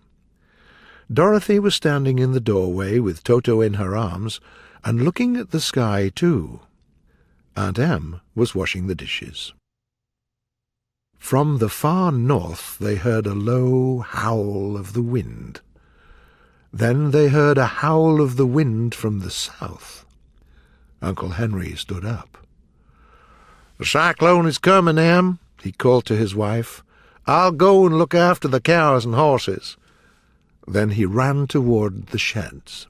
Dorothy was standing in the doorway with Toto in her arms, and looking at the sky too. Aunt Em was washing the dishes. From the far north they heard a low howl of the wind. Then they heard a howl of the wind from the south. Uncle Henry stood up. "The cyclone is coming, Em," he called to his wife. "I'll go and look after the cows and horses." Then he ran toward the sheds.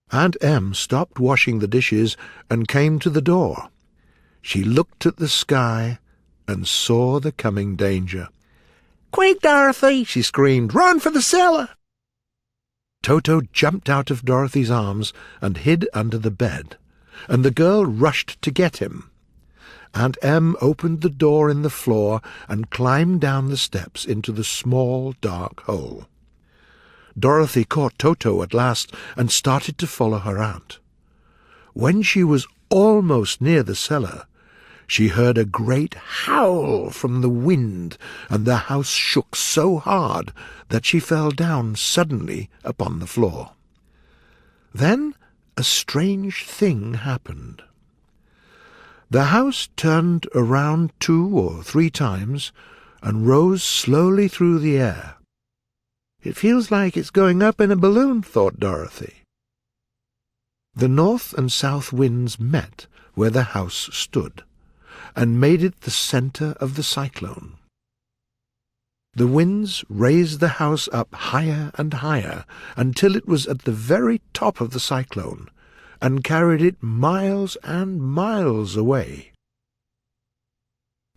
Aunt Em stopped washing the dishes and came to the door. She looked at the sky and saw the coming danger. "Quick, Dorothy!" she screamed. "Run for the cellar!" Toto jumped out of Dorothy's arms and hid under the bed, and the girl rushed to get him. Aunt Em opened the door in the floor and climbed down the steps into the small, dark hole. Dorothy caught Toto at last and started to follow her aunt. When she was almost near the cellar, she heard a great howl from the wind, and the house shook so hard that she fell down suddenly upon the floor. Then a strange thing happened. The house turned around 2 or 3 times and rose slowly through the air. "It feels like it's going up in a balloon," thought Dorothy. The north and south winds met where the house stood, and made it the centre of the cyclone. The winds raised the house up higher and higher until it was at the very top of the cyclone, and carried it miles and miles away.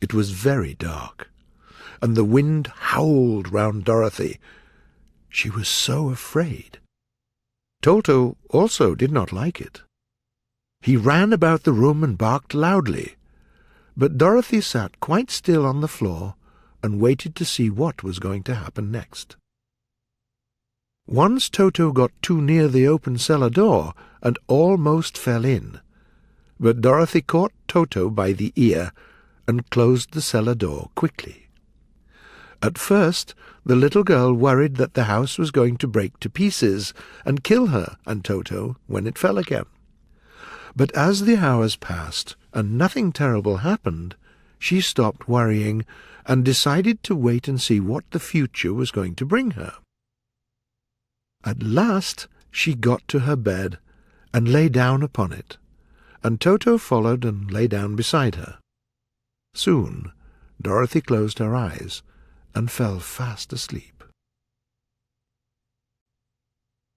It was very dark, and the wind howled round Dorothy. She was so afraid. Toto also did not like it. He ran about the room and barked loudly, but Dorothy sat quite still on the floor and waited to see what was going to happen next. Once Toto got too near the open cellar door and almost fell in, but Dorothy caught Toto by the ear and closed the cellar door quickly. At first, the little girl worried that the house was going to break to pieces and kill her and Toto when it fell again. But as the hours passed and nothing terrible happened, she stopped worrying and decided to wait and see what the future was going to bring her. At last she got to her bed and lay down upon it, and Toto followed and lay down beside her. Soon Dorothy closed her eyes and fell fast asleep.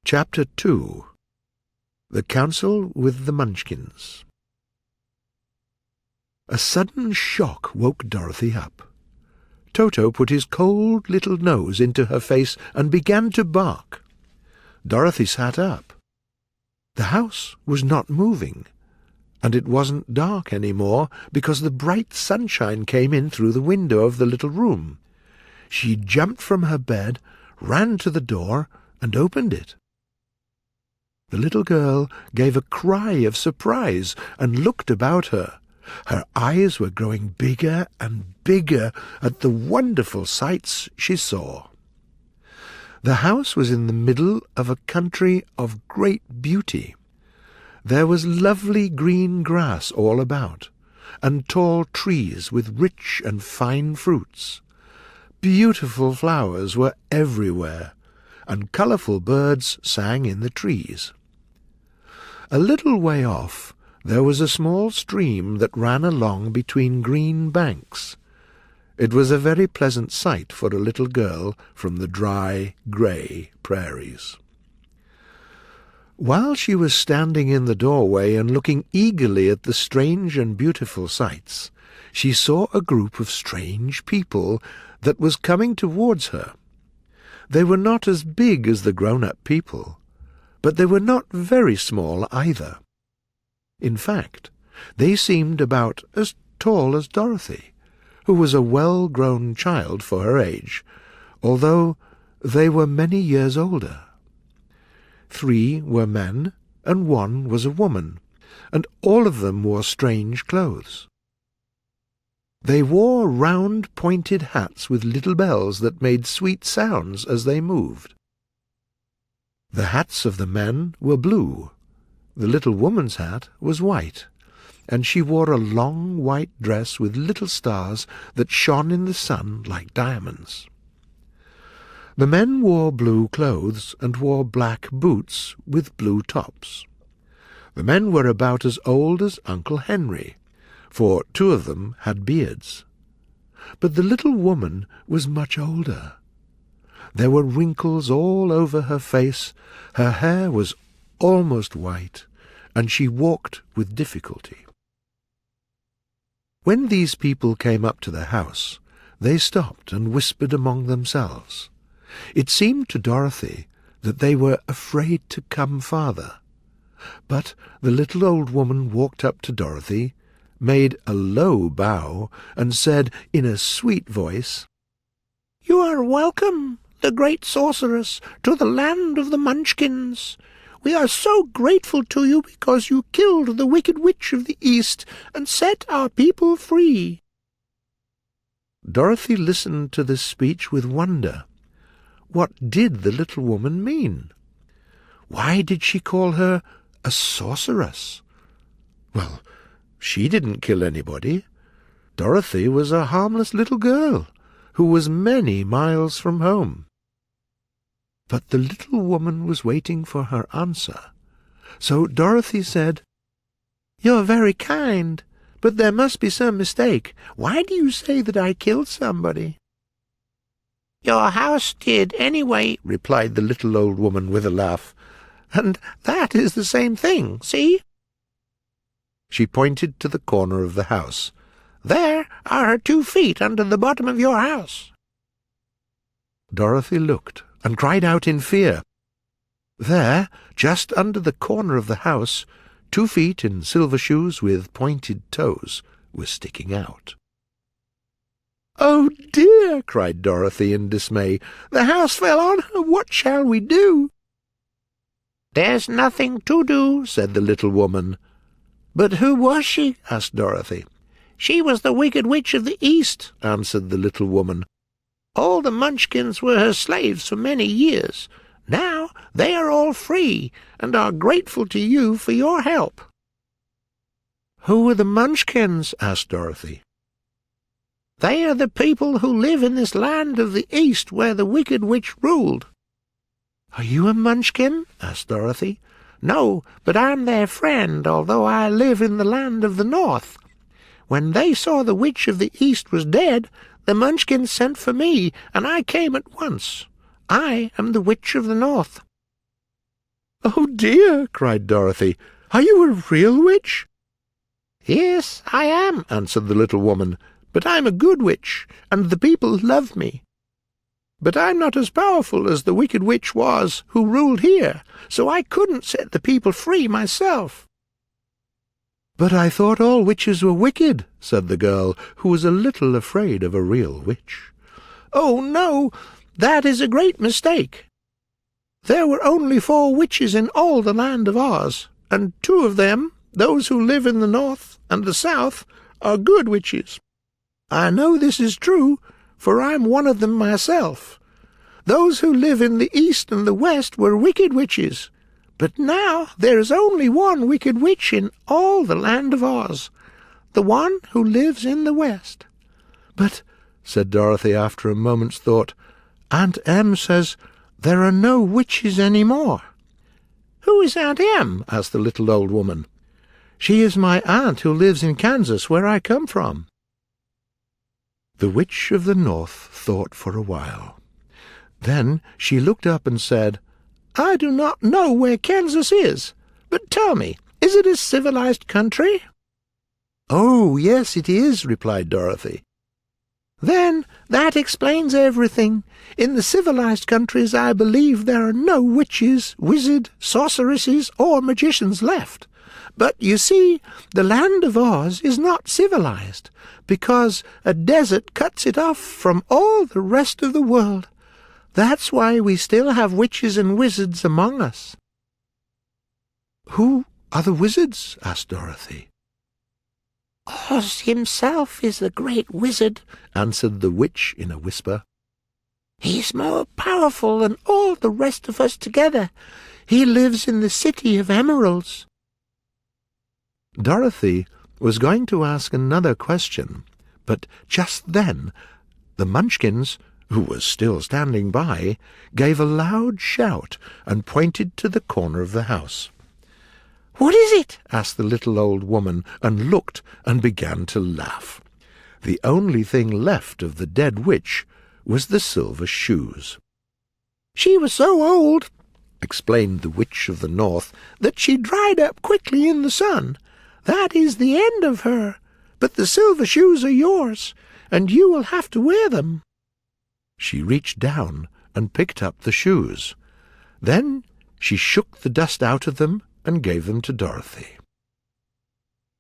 Chapter 2. The Council with the Munchkins. A sudden shock woke Dorothy up. Toto put his cold little nose into her face and began to bark. Dorothy sat up. The house was not moving, and it wasn't dark any more because the bright sunshine came in through the window of the little room. She jumped from her bed, ran to the door, and opened it. The little girl gave a cry of surprise and looked about her. Her eyes were growing bigger and bigger at the wonderful sights she saw. The house was in the middle of a country of great beauty. There was lovely green grass all about, and tall trees with rich and fine fruits. Beautiful flowers were everywhere, and colourful birds sang in the trees. A little way off there was a small stream that ran along between green banks. It was a very pleasant sight for a little girl from the dry, grey prairies. While she was standing in the doorway and looking eagerly at the strange and beautiful sights, she saw a group of strange people that was coming towards her. They were not as big as the grown-up people, but they were not very small either. In fact, they seemed about as tall as Dorothy, who was a well-grown child for her age, although they were many years older. 3 were men, and 1 was a woman, and all of them wore strange clothes. They wore round pointed hats with little bells that made sweet sounds as they moved. The hats of the men were blue. The little woman's hat was white, and she wore a long white dress with little stars that shone in the sun like diamonds. The men wore blue clothes and wore black boots with blue tops. The men were about as old as Uncle Henry, for 2 of them had beards. But the little woman was much older. There were wrinkles all over her face, her hair was almost white, and she walked with difficulty. When these people came up to the house, they stopped and whispered among themselves. It seemed to Dorothy that they were afraid to come farther. But the little old woman walked up to Dorothy, made a low bow, and said in a sweet voice, "You are welcome, the great sorceress, to the land of the Munchkins. we are so grateful to you because you killed the wicked witch of the East and set our people free." Dorothy listened to this speech with wonder. What did the little woman mean? Why did she call her a sorceress? Well, she didn't kill anybody. Dorothy was a harmless little girl who was many miles from home. But the little woman was waiting for her answer. So Dorothy said, "You're very kind, but there must be some mistake. Why do you say that I killed somebody?" "Your house did anyway," replied the little old woman with a laugh. "And that is the same thing, see?" She pointed to the corner of the house. "There are her 2 feet under the bottom of your house." Dorothy looked and cried out in fear. There, just under the corner of the house, 2 feet in silver shoes with pointed toes were sticking out. "Oh, dear!" cried Dorothy in dismay. "The house fell on her. What shall we do?" "There's nothing to do," said the little woman. "But who was she?" asked Dorothy. "She was the Wicked Witch of the East," answered the little woman. "All the Munchkins were her slaves for many years. Now they are all free, and are grateful to you for your help." "Who are the Munchkins?" asked Dorothy. "They are the people who live in this land of the East where the Wicked Witch ruled." "Are you a Munchkin?" asked Dorothy. "No, but I'm their friend, although I live in the land of the North. When they saw the Witch of the East was dead, the Munchkins sent for me, and I came at once. I am the Witch of the North." "Oh, dear!" cried Dorothy. "Are you a real witch?" "Yes, I am," answered the little woman. "But I'm a good witch, and the people love me. But I'm not as powerful as the Wicked Witch was who ruled here, so I couldn't set the people free myself." "But I thought all witches were wicked," said the girl, who was a little afraid of a real witch. "Oh, no, that is a great mistake. There were only 4 witches in all the land of Oz, and 2 of them, those who live in the North and the South, are good witches. I know this is true, for I'm one of them myself. Those who live in the East and the West were wicked witches, but now there is only one wicked witch in all the land of Oz, the one who lives in the West." "But," said Dorothy after a moment's thought, "Aunt Em says there are no witches any more." "Who is Aunt Em?" asked the little old woman. "She is my aunt who lives in Kansas, where I come from." The Witch of the North thought for a while. Then she looked up and said, "I do not know where Kansas is, but tell me, is it a civilized country?" "Oh, yes, it is," replied Dorothy. "Then that explains everything. In the civilized countries I believe there are no witches, wizards, sorceresses, or magicians left. But, you see, the land of Oz is not civilized, because a desert cuts it off from all the rest of the world. That's why we still have witches and wizards among us." "Who are the wizards?" asked Dorothy. "Oz himself is the great wizard," answered the witch in a whisper. "He's more powerful than all the rest of us together. He lives in the City of Emeralds." Dorothy was going to ask another question, but just then the Munchkins, who was still standing by, gave a loud shout and pointed to the corner of the house. "What is it?" asked the little old woman, and looked and began to laugh. The only thing left of the dead witch was the silver shoes. "She was so old," explained the Witch of the North, "that she dried up quickly in the sun. That is the end of her, but the silver shoes are yours, and you will have to wear them." She reached down and picked up the shoes. Then she shook the dust out of them and gave them to Dorothy.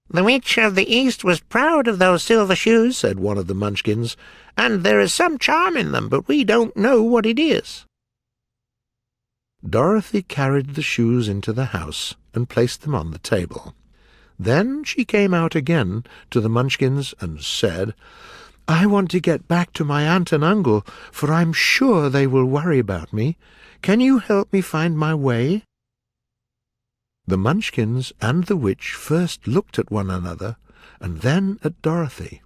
"The Witch of the East was proud of those silver shoes," said one of the Munchkins, "and there is some charm in them, but we don't know what it is." Dorothy carried the shoes into the house and placed them on the table. Then she came out again to the Munchkins and said, "I want to get back to my aunt and uncle, for I'm sure they will worry about me. Can you help me find my way?" The Munchkins and the witch first looked at one another, and then at Dorothy,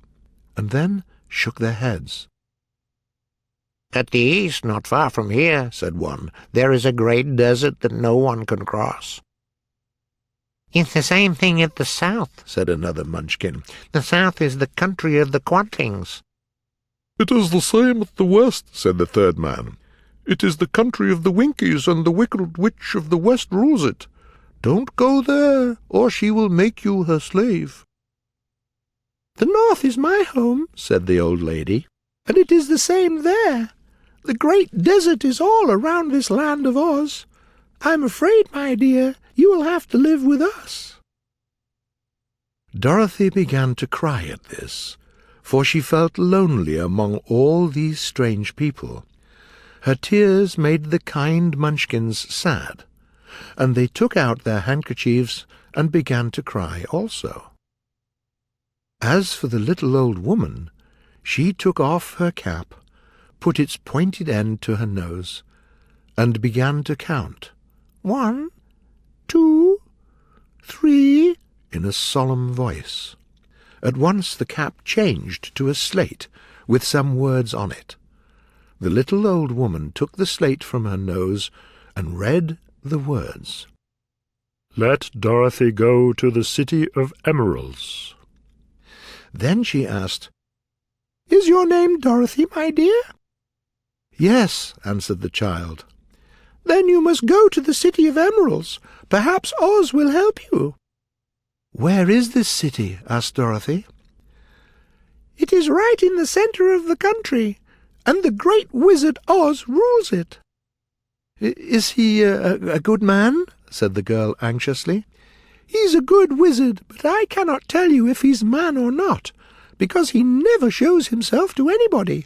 and then shook their heads. "At the east, not far from here," said one, "there is a great desert that no one can cross." "It's the same thing at the south," said another Munchkin. "The south is the country of the Quadlings." "It is the same at the west," said the third man. "It is the country of the Winkies, and the wicked witch of the west rules it. Don't go there, or she will make you her slave." "The north is my home," said the old lady, "and it is the same there. The great desert is all around this land of Oz. I'm afraid, my dear, you will have to live with us." Dorothy began to cry at this, for she felt lonely among all these strange people. Her tears made the kind Munchkins sad, and they took out their handkerchiefs and began to cry also. As for the little old woman, she took off her cap, put its pointed end to her nose, and began to count. 1, 2, 3, in a solemn voice. At once the cap changed to a slate with some words on it. The little old woman took the slate from her nose and read the words. "Let Dorothy go to the City of Emeralds." Then she asked, "Is your name Dorothy, my dear?" "Yes," answered the child. "Then you must go to the City of Emeralds. Perhaps Oz will help you." "Where is this city?" asked Dorothy. "It is right in the center of the country, and the great wizard Oz rules it." "Is he a good man?" said the girl anxiously. "He's a good wizard, but I cannot tell you if he's man or not, because he never shows himself to anybody."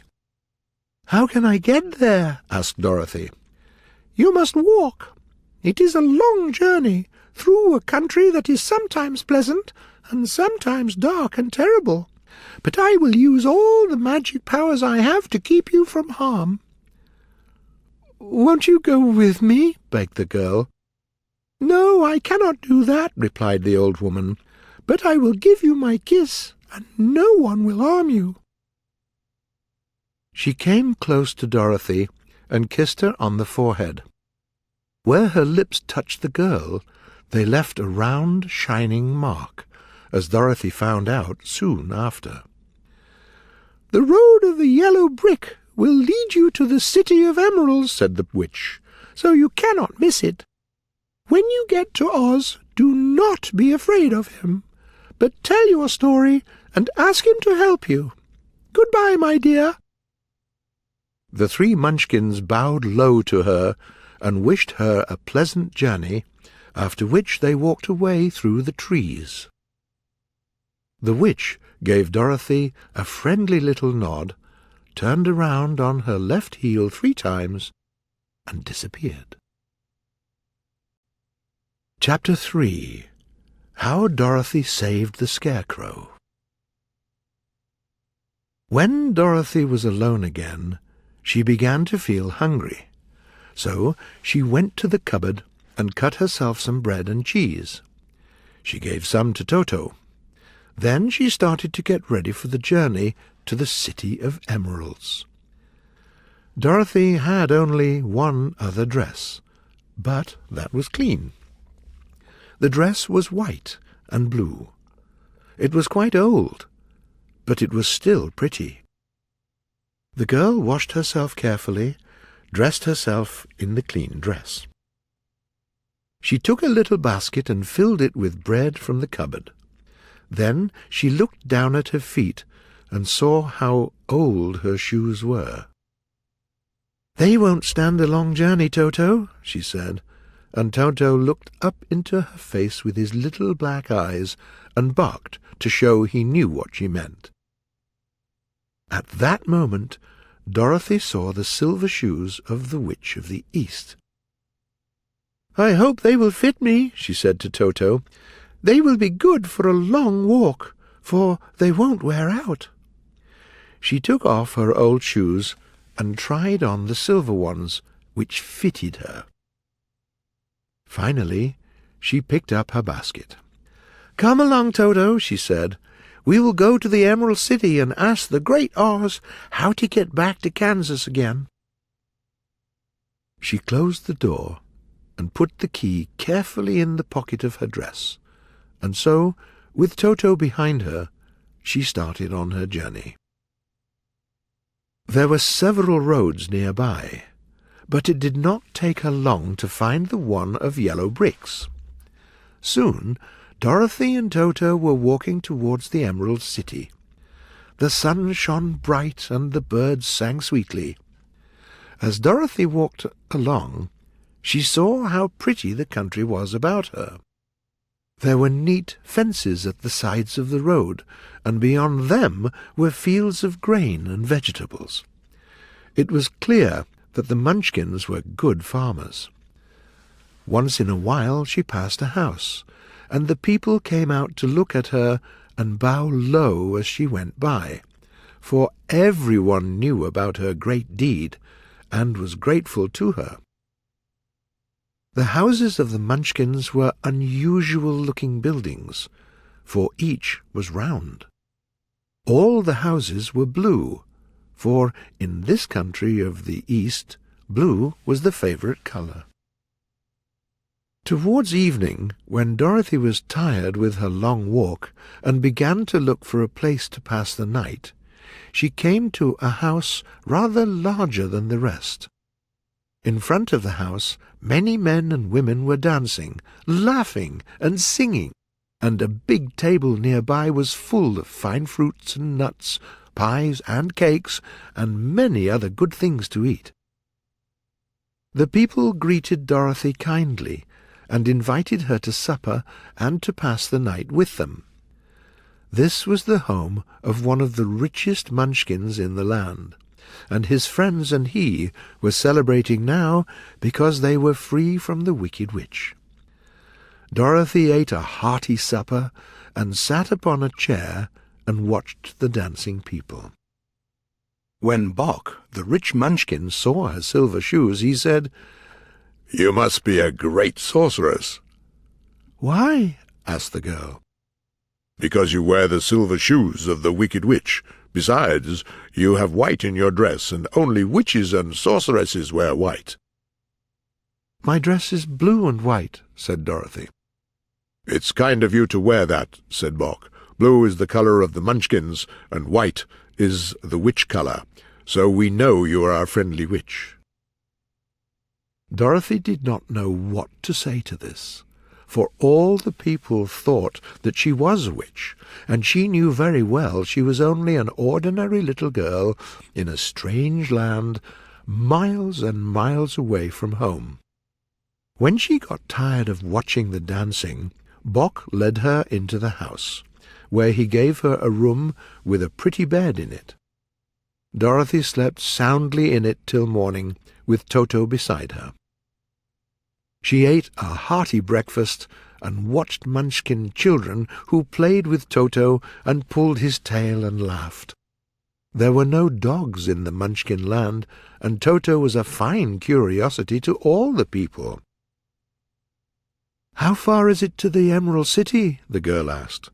"How can I get there?" asked Dorothy. "You must walk. It is a long journey through a country that is sometimes pleasant and sometimes dark and terrible, but I will use all the magic powers I have to keep you from harm." "Won't you go with me?" begged the girl. "No, I cannot do that," replied the old woman, "but I will give you my kiss, and no one will harm you." She came close to Dorothy and kissed her on the forehead. Where her lips touched the girl, they left a round, shining mark, as Dorothy found out soon after. "The road of the yellow brick will lead you to the City of Emeralds," said the witch, "so you cannot miss it. When you get to Oz, do not be afraid of him, but tell your story and ask him to help you. Goodbye, my dear." The three Munchkins bowed low to her and wished her a pleasant journey, after which they walked away through the trees. The witch gave Dorothy a friendly little nod, turned around on her left heel 3 times, and disappeared. Chapter 3. How Dorothy Saved the Scarecrow. When Dorothy was alone again, she began to feel hungry, so she went to the cupboard and cut herself some bread and cheese. She gave some to Toto. Then she started to get ready for the journey to the City of Emeralds. Dorothy had only one other dress, but that was clean. The dress was white and blue. It was quite old, but it was still pretty. The girl washed herself carefully, dressed herself in the clean dress. She took a little basket and filled it with bread from the cupboard. Then she looked down at her feet and saw how old her shoes were. "They won't stand a long journey, Toto," she said, and Toto looked up into her face with his little black eyes and barked to show he knew what she meant. At that moment Dorothy saw the silver shoes of the Witch of the East. "I hope they will fit me," she said to Toto. "They will be good for a long walk, for they won't wear out." She took off her old shoes and tried on the silver ones, which fitted her. Finally, she picked up her basket. "Come along, Toto," she said. "We will go to the Emerald City and ask the Great Oz how to get back to Kansas again." She closed the door and put the key carefully in the pocket of her dress, and so, with Toto behind her, she started on her journey. There were several roads nearby, but it did not take her long to find the one of yellow bricks. Soon Dorothy and Toto were walking towards the Emerald City. The sun shone bright and the birds sang sweetly. As Dorothy walked along, she saw how pretty the country was about her. There were neat fences at the sides of the road, and beyond them were fields of grain and vegetables. It was clear that the Munchkins were good farmers. Once in a while she passed a house, and the people came out to look at her and bow low as she went by, for everyone knew about her great deed and was grateful to her. The houses of the Munchkins were unusual-looking buildings, for each was round. All the houses were blue, for in this country of the East blue was the favourite colour. Towards evening, when Dorothy was tired with her long walk and began to look for a place to pass the night, she came to a house rather larger than the rest. In front of the house many men and women were dancing, laughing and singing, and a big table nearby was full of fine fruits and nuts, pies and cakes, and many other good things to eat. The people greeted Dorothy kindly, and invited her to supper and to pass the night with them. This was the home of one of the richest Munchkins in the land, and his friends and he were celebrating now because they were free from the wicked witch. Dorothy ate a hearty supper and sat upon a chair and watched the dancing people. When Bock, the rich Munchkin, saw her silver shoes, he said, "You must be a great sorceress." "Why?" asked the girl. "Because you wear the silver shoes of the wicked witch. Besides, you have white in your dress, and only witches and sorceresses wear white." "My dress is blue and white," said Dorothy. "It's kind of you to wear that," said Bock. "Blue is the colour of the Munchkins, and white is the witch colour, so we know you are a friendly witch." Dorothy did not know what to say to this, for all the people thought that she was a witch, and she knew very well she was only an ordinary little girl in a strange land, miles and miles away from home. When she got tired of watching the dancing, Bock led her into the house, where he gave her a room with a pretty bed in it. Dorothy slept soundly in it till morning, with Toto beside her. She ate a hearty breakfast and watched Munchkin children who played with Toto and pulled his tail and laughed. There were no dogs in the Munchkin land, and Toto was a fine curiosity to all the people. "How far is it to the Emerald City?" the girl asked.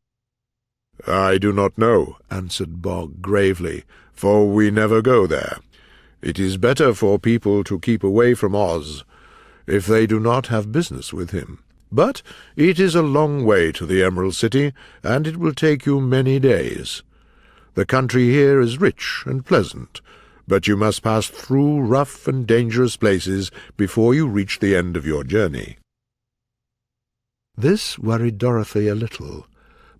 "I do not know," answered Bog gravely, "for we never go there. It is better for people to keep away from Oz, if they do not have business with him. But it is a long way to the Emerald City, and it will take you many days. The country here is rich and pleasant, but you must pass through rough and dangerous places before you reach the end of your journey." This worried Dorothy a little,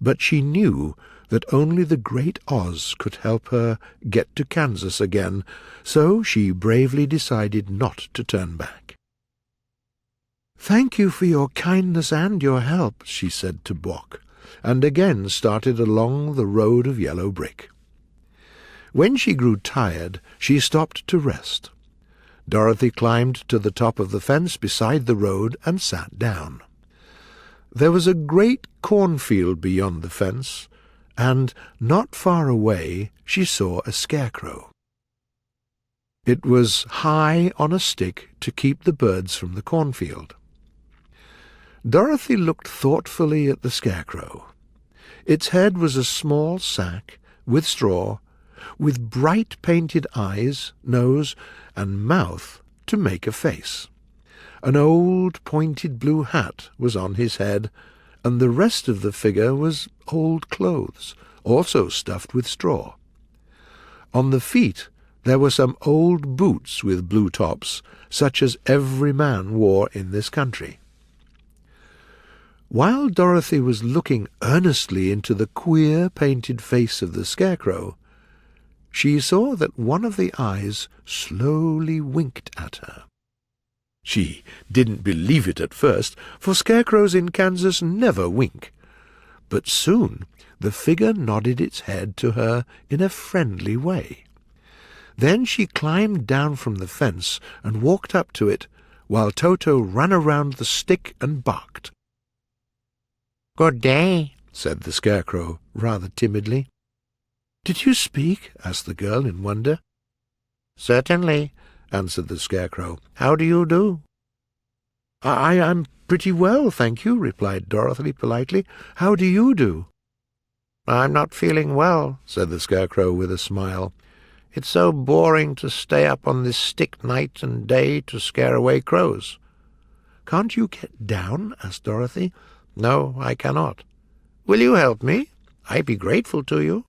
but she knew that only the Great Oz could help her get to Kansas again, so she bravely decided not to turn back. "Thank you for your kindness and your help," she said to Bock, and again started along the road of yellow brick. When she grew tired, she stopped to rest. Dorothy climbed to the top of the fence beside the road and sat down. There was a great cornfield beyond the fence, and not far away she saw a scarecrow. It was high on a stick to keep the birds from the cornfield. Dorothy looked thoughtfully at the scarecrow. Its head was a small sack with straw, with bright painted eyes, nose, and mouth to make a face. An old pointed blue hat was on his head, and the rest of the figure was old clothes, also stuffed with straw. On the feet there were some old boots with blue tops, such as every man wore in this country. While Dorothy was looking earnestly into the queer painted face of the scarecrow, she saw that one of the eyes slowly winked at her. She didn't believe it at first, for scarecrows in Kansas never wink. But soon the figure nodded its head to her in a friendly way. Then she climbed down from the fence and walked up to it, while Toto ran around the stick and barked. "Good day," said the scarecrow, rather timidly. "Did you speak?" asked the girl in wonder. "Certainly," answered the scarecrow. "How do you do?" I'm pretty well, thank you," replied Dorothy politely. "How do you do?" "I'm not feeling well," said the scarecrow with a smile. "It's so boring to stay up on this stick night and day to scare away crows." "Can't you get down?" asked Dorothy. "No, I cannot. Will you help me? I'd be grateful to you."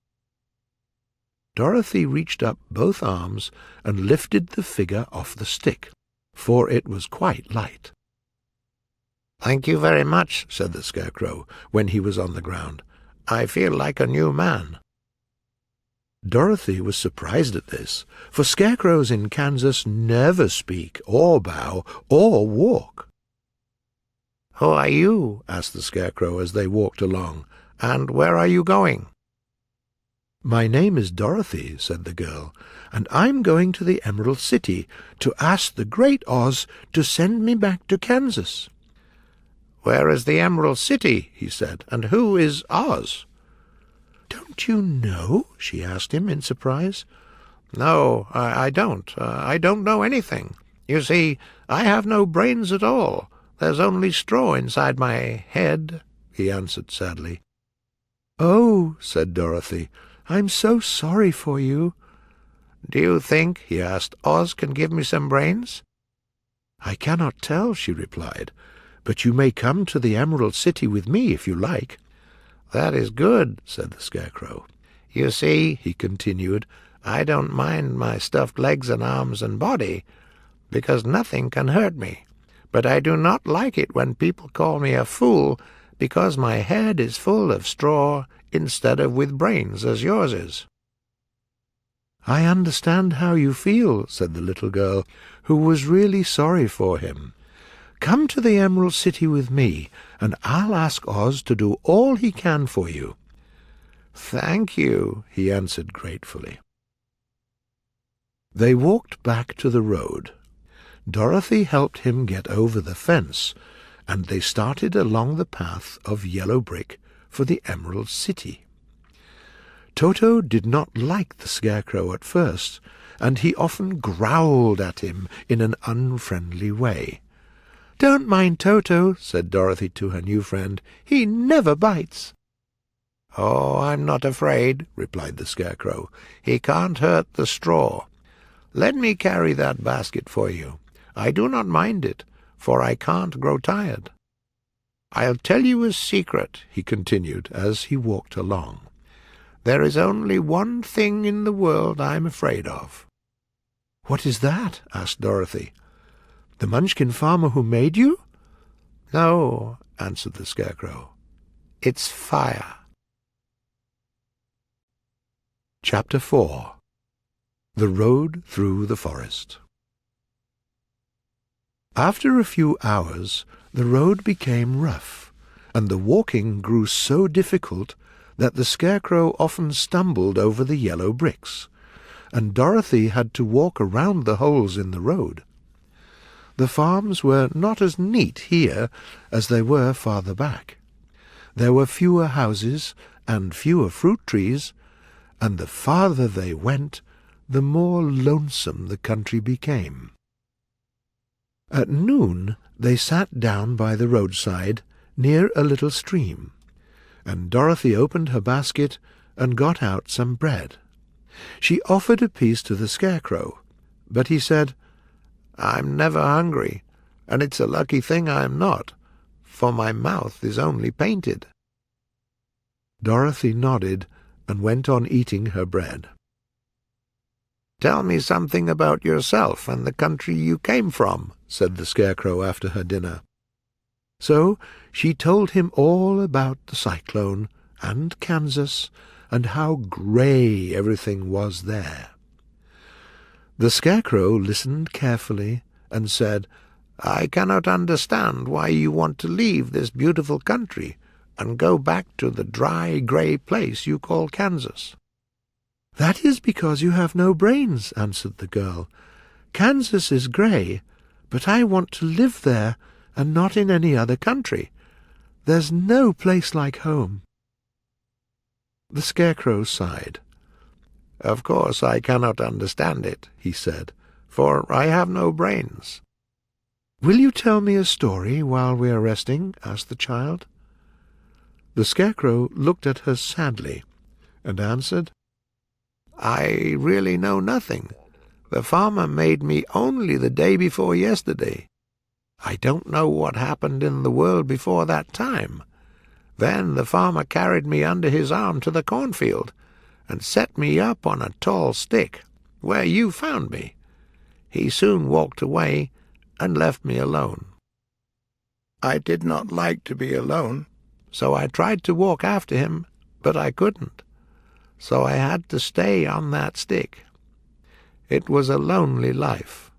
Dorothy reached up both arms and lifted the figure off the stick, for it was quite light. "Thank you very much," said the scarecrow, when he was on the ground. "I feel like a new man." Dorothy was surprised at this, for scarecrows in Kansas never speak or bow or walk. "Who are you?" asked the scarecrow as they walked along. "And where are you going?" "My name is Dorothy," said the girl, "and I'm going to the Emerald City to ask the great Oz to send me back to Kansas." "Where is the Emerald City?" he said, "and who is Oz?" "Don't you know?" she asked him in surprise. "No, I don't. I don't know anything. You see, I have no brains at all. There's only straw inside my head," he answered sadly. "Oh," said Dorothy, "I'm so sorry for you." "Do you think," he asked, "Oz can give me some brains?" "I cannot tell," she replied, "but you may come to the Emerald City with me if you like." "That is good," said the scarecrow. "You see," he continued, "I don't mind my stuffed legs and arms and body, because nothing can hurt me. But I do not like it when people call me a fool because my head is full of straw instead of with brains as yours is." "I understand how you feel," said the little girl, who was really sorry for him. "Come to the Emerald City with me, and I'll ask Oz to do all he can for you." "Thank you," he answered gratefully. They walked back to the road. Dorothy helped him get over the fence, and they started along the path of yellow brick for the Emerald City. Toto did not like the scarecrow at first, and he often growled at him in an unfriendly way. "Don't mind Toto," said Dorothy to her new friend. "He never bites." "Oh, I'm not afraid," replied the scarecrow. "He can't hurt the straw. Let me carry that basket for you. I do not mind it, for I can't grow tired. I'll tell you a secret," he continued as he walked along. "There is only one thing in the world I'm afraid of." "What is that?" asked Dorothy. "The Munchkin farmer who made you?" "No," answered the scarecrow. "It's fire." Chapter 4. The Road Through the Forest. After a few hours, the road became rough, and the walking grew so difficult that the scarecrow often stumbled over the yellow bricks, and Dorothy had to walk around the holes in the road. The farms were not as neat here as they were farther back. There were fewer houses and fewer fruit trees, and the farther they went, the more lonesome the country became. At noon they sat down by the roadside near a little stream, and Dorothy opened her basket and got out some bread. She offered a piece to the Scarecrow, but he said, "I'm never hungry, and it's a lucky thing I'm not, for my mouth is only painted." Dorothy nodded and went on eating her bread. "Tell me something about yourself and the country you came from," said the Scarecrow after her dinner. So she told him all about the cyclone and Kansas and how grey everything was there. The Scarecrow listened carefully and said, "I cannot understand why you want to leave this beautiful country and go back to the dry, grey place you call Kansas." "That is because you have no brains," answered the girl. "Kansas is grey, but I want to live there and not in any other country. There's no place like home." The Scarecrow sighed. "Of course I cannot understand it," he said, "for I have no brains." "Will you tell me a story while we are resting?" asked the child. The Scarecrow looked at her sadly and answered, "I really know nothing. The farmer made me only the day before yesterday. I don't know what happened in the world before that time. Then the farmer carried me under his arm to the cornfield and set me up on a tall stick, where you found me. He soon walked away and left me alone. I did not like to be alone, so I tried to walk after him, but I couldn't. So I had to stay on that stick. It was a lonely life,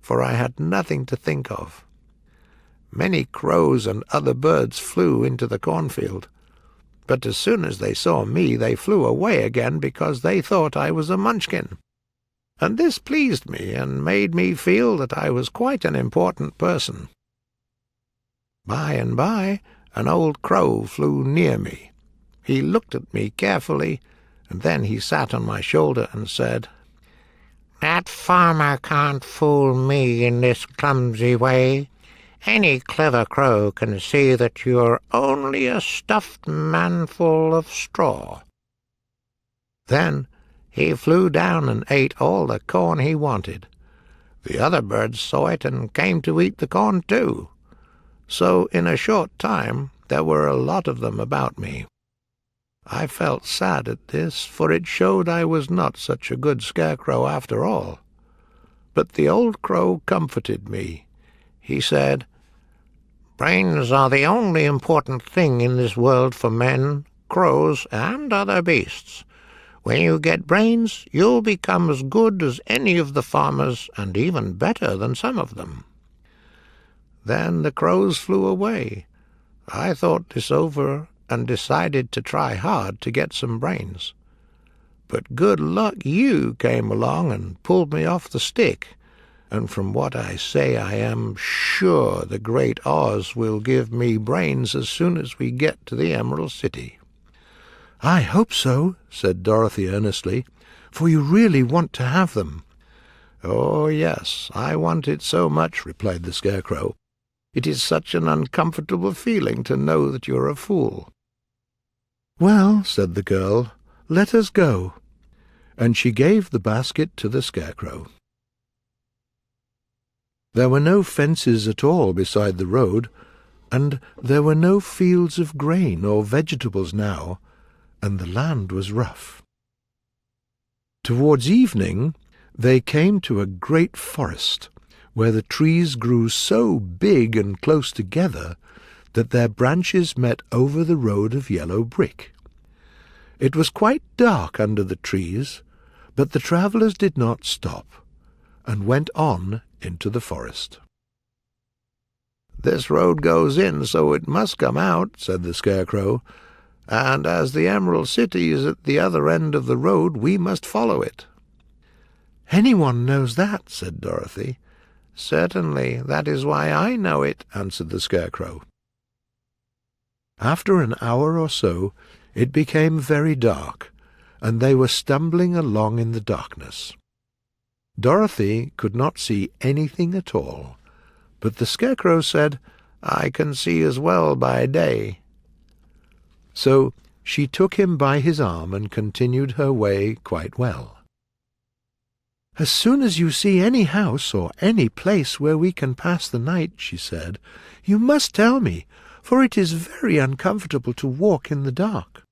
for I had nothing to think of. Many crows and other birds flew into the cornfield, but as soon as they saw me they flew away again because they thought I was a munchkin. And this pleased me and made me feel that I was quite an important person. By and by an old crow flew near me. He looked at me carefully, and then he sat on my shoulder and said, "That farmer can't fool me in this clumsy way. Any clever crow can see that you're only a stuffed manful of straw." Then he flew down and ate all the corn he wanted. The other birds saw it and came to eat the corn too. So in a short time there were a lot of them about me. I felt sad at this, for it showed I was not such a good Scarecrow after all. But the old crow comforted me. He said, "Brains are the only important thing in this world for men, crows, and other beasts. When you get brains, you'll become as good as any of the farmers, and even better than some of them." Then the crows flew away. I thought this over and decided to try hard to get some brains. But good luck you came along and pulled me off the stick, and from what I say I am sure the great Oz will give me brains as soon as we get to the Emerald City. "I hope so," said Dorothy earnestly, "for you really want to have them." "Oh, yes, I want it so much," replied the Scarecrow. "It is such an uncomfortable feeling to know that you're a fool." "Well," said the girl, "let us go." And she gave the basket to the Scarecrow. There were no fences at all beside the road, and there were no fields of grain or vegetables now, and the land was rough. Towards evening they came to a great forest, where the trees grew so big and close together that their branches met over the road of yellow brick. It was quite dark under the trees, but the travellers did not stop, and went on into the forest. "This road goes in, so it must come out," said the Scarecrow, "and as the Emerald City is at the other end of the road, we must follow it." "Anyone knows that," said Dorothy, "Certainly, that is why I know it," answered the Scarecrow. After an hour or so, it became very dark, and they were stumbling along in the darkness. Dorothy could not see anything at all, but the Scarecrow said, "I can see as well by day." So she took him by his arm and continued her way quite well. "As soon as you see any house or any place where we can pass the night," she said, "you must tell me, for it is very uncomfortable to walk in the dark."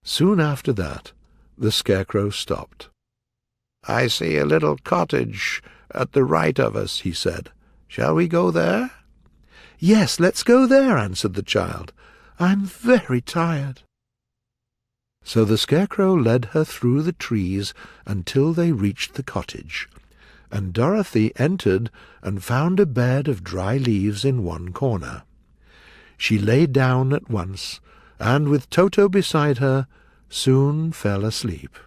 Soon after that, the Scarecrow stopped. "I see a little cottage at the right of us," he said. "Shall we go there?" "Yes, let's go there," answered the child. "I'm very tired." So the Scarecrow led her through the trees until they reached the cottage, and Dorothy entered and found a bed of dry leaves in one corner. She lay down at once, and with Toto beside her, soon fell asleep.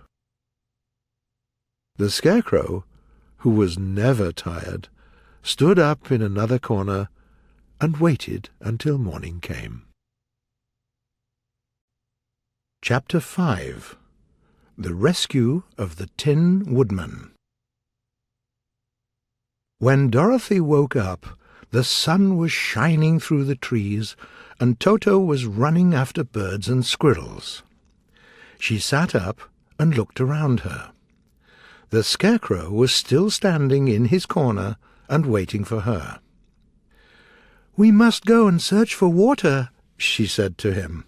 The Scarecrow, who was never tired, stood up in another corner and waited until morning came. Chapter 5. The Rescue of the Tin Woodman. When Dorothy woke up, the sun was shining through the trees, and Toto was running after birds and squirrels. She sat up and looked around her. The Scarecrow was still standing in his corner and waiting for her. "We must go and search for water," she said to him.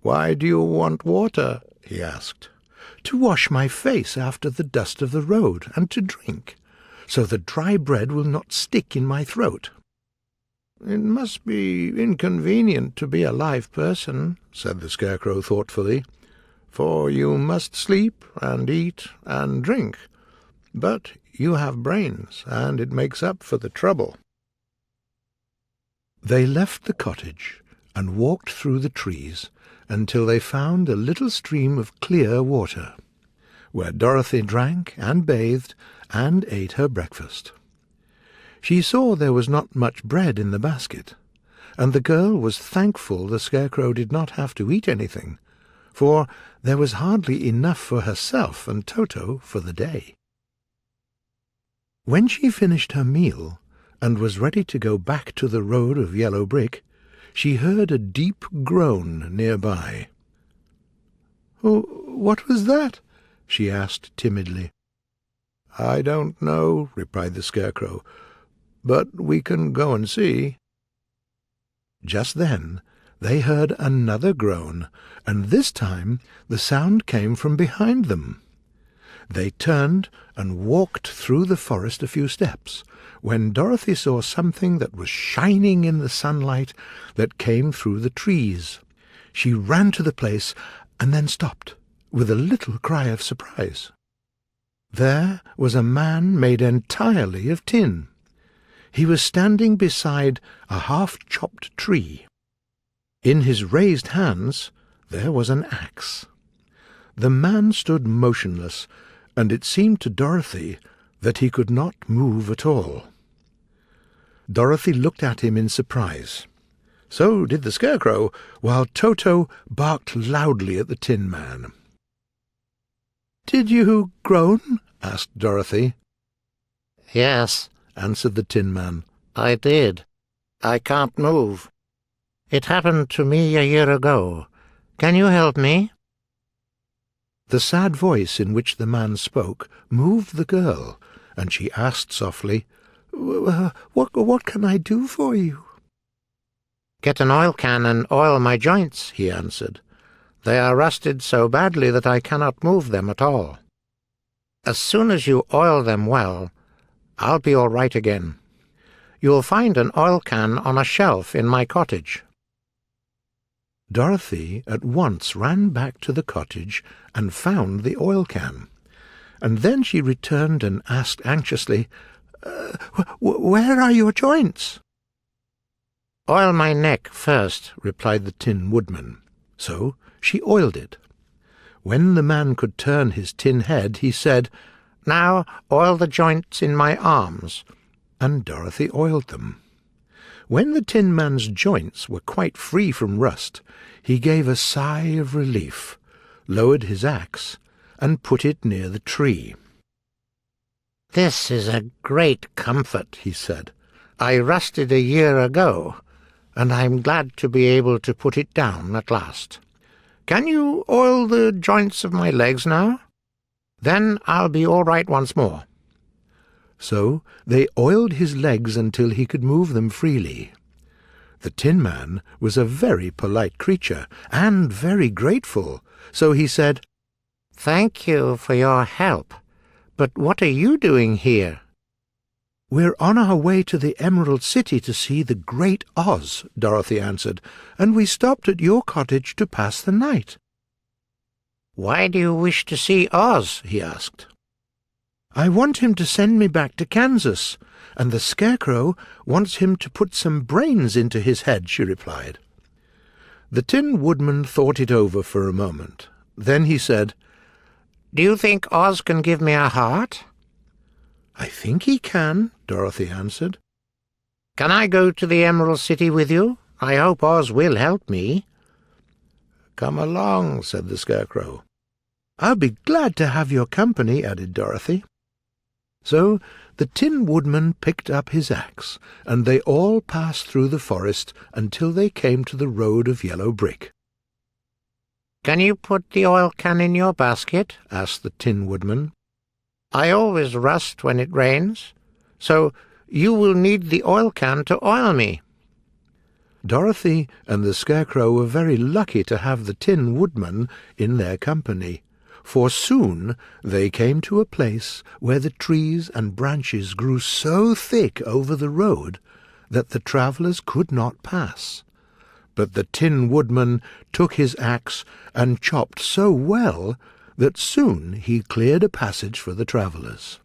"Why do you want water?" he asked. "To wash my face after the dust of the road, and to drink, so the dry bread will not stick in my throat." "It must be inconvenient to be a live person," said the Scarecrow thoughtfully, "for you must sleep and eat and drink. But you have brains, and it makes up for the trouble." They left the cottage and walked through the trees until they found a little stream of clear water, where Dorothy drank and bathed and ate her breakfast. She saw there was not much bread in the basket, and the girl was thankful the Scarecrow did not have to eat anything, for there was hardly enough for herself and Toto for the day. When she finished her meal and was ready to go back to the road of yellow brick, she heard a deep groan nearby. "Oh, what was that?" she asked timidly. "I don't know," replied the Scarecrow, "but we can go and see." Just then they heard another groan, and this time the sound came from behind them. They turned and walked through the forest a few steps, when Dorothy saw something that was shining in the sunlight that came through the trees. She ran to the place and then stopped, with a little cry of surprise. There was a man made entirely of tin. He was standing beside a half-chopped tree. In his raised hands there was an axe. The man stood motionless, and it seemed to Dorothy that he could not move at all. Dorothy looked at him in surprise. So did the Scarecrow, while Toto barked loudly at the Tin Man. "Did you groan?" asked Dorothy. "Yes," answered the Tin Man. I did. I can't move. It happened to me a year ago. Can you help me?" The sad voice in which the man spoke moved the girl, and she asked softly, What can I do for you?" "Get an oil can and oil my joints," he answered. "They are rusted so badly that I cannot move them at all. As soon as you oil them well, I'll be all right again. You'll find an oil can on a shelf in my cottage." Dorothy at once ran back to the cottage and found the oil can, and then she returned and asked anxiously, "Where are your joints?" "Oil my neck first," replied the Tin Woodman. So she oiled it. When the man could turn his tin head, he said, Now oil the joints in my arms." And Dorothy oiled them. When the Tin Man's joints were quite free from rust, he gave a sigh of relief, lowered his axe, and put it near the tree. "This is a great comfort," he said. "I rusted a year ago, and I'm glad to be able to put it down at last. Can you oil the joints of my legs now? Then I'll be all right once more." So they oiled his legs until he could move them freely. The Tin Man was a very polite creature, and very grateful, so he said, "Thank you for your help, but what are you doing here?" "We're on our way to the Emerald City to see the Great Oz," Dorothy answered, "and we stopped at your cottage to pass the night." "Why do you wish to see Oz?" he asked. "I want him to send me back to Kansas, and the Scarecrow wants him to put some brains into his head," she replied. The Tin Woodman thought it over for a moment. Then he said, "Do you think Oz can give me a heart?" "I think he can," Dorothy answered. "Can I go to the Emerald City with you? I hope Oz will help me." "Come along," said the Scarecrow. "I'll be glad to have your company," added Dorothy. So the Tin Woodman picked up his axe, and they all passed through the forest until they came to the road of yellow brick. "Can you put the oil can in your basket?" asked the Tin Woodman. "I always rust when it rains, so you will need the oil can to oil me." Dorothy and the Scarecrow were very lucky to have the Tin Woodman in their company, for soon they came to a place where the trees and branches grew so thick over the road that the travellers could not pass. But the Tin Woodman took his axe and chopped so well that soon he cleared a passage for the travellers.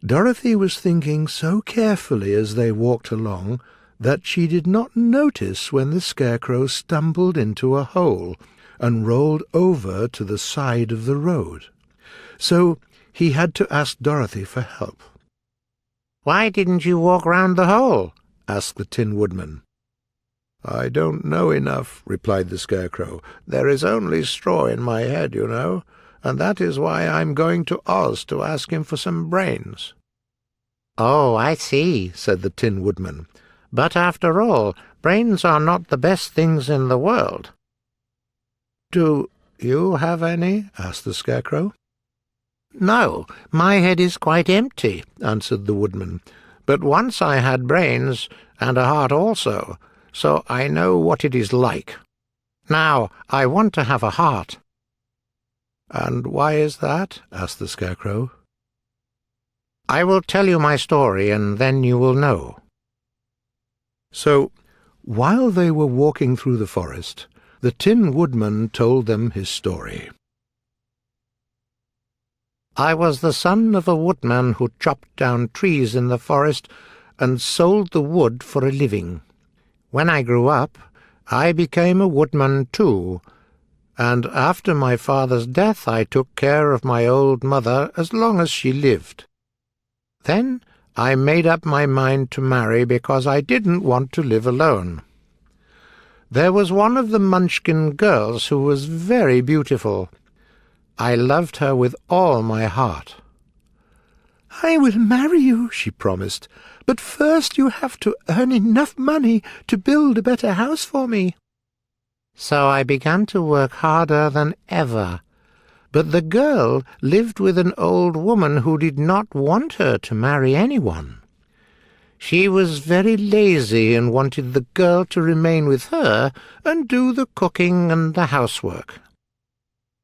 Dorothy was thinking so carefully as they walked along that she did not notice when the Scarecrow stumbled into a hole and rolled over to the side of the road. So he had to ask Dorothy for help. "Why didn't you walk round the hole?" asked the Tin Woodman. "I don't know enough," replied the Scarecrow. "There is only straw in my head, you know, and that is why I'm going to Oz to ask him for some brains." "Oh, I see," said the Tin Woodman. "But after all, brains are not the best things in the world." "Do you have any?" asked the Scarecrow. "No, my head is quite empty," answered the Woodman. "But once I had brains, and a heart also, so I know what it is like. Now I want to have a heart." "And why is that?" asked the Scarecrow. "I will tell you my story, and then you will know." So, while they were walking through the forest, the Tin Woodman told them his story. "I was the son of a woodman who chopped down trees in the forest and sold the wood for a living. When I grew up, I became a woodman too, and after my father's death I took care of my old mother as long as she lived. Then I made up my mind to marry because I didn't want to live alone. There was one of the Munchkin girls who was very beautiful. I loved her with all my heart. "I will marry you," she promised, "but first you have to earn enough money to build a better house for me." So I began to work harder than ever. But the girl lived with an old woman who did not want her to marry anyone. She was very lazy and wanted the girl to remain with her and do the cooking and the housework.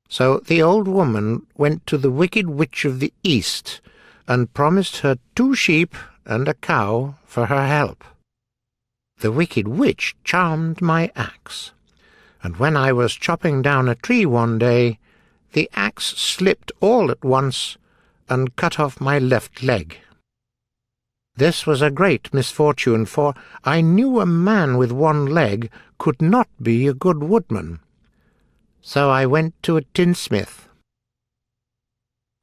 So the old woman went to the Wicked Witch of the East and promised her 2 sheep and a cow for her help. The Wicked Witch charmed my axe, and when I was chopping down a tree one day, the axe slipped all at once and cut off my left leg. This was a great misfortune, for I knew a man with one leg could not be a good woodman. So I went to a tinsmith.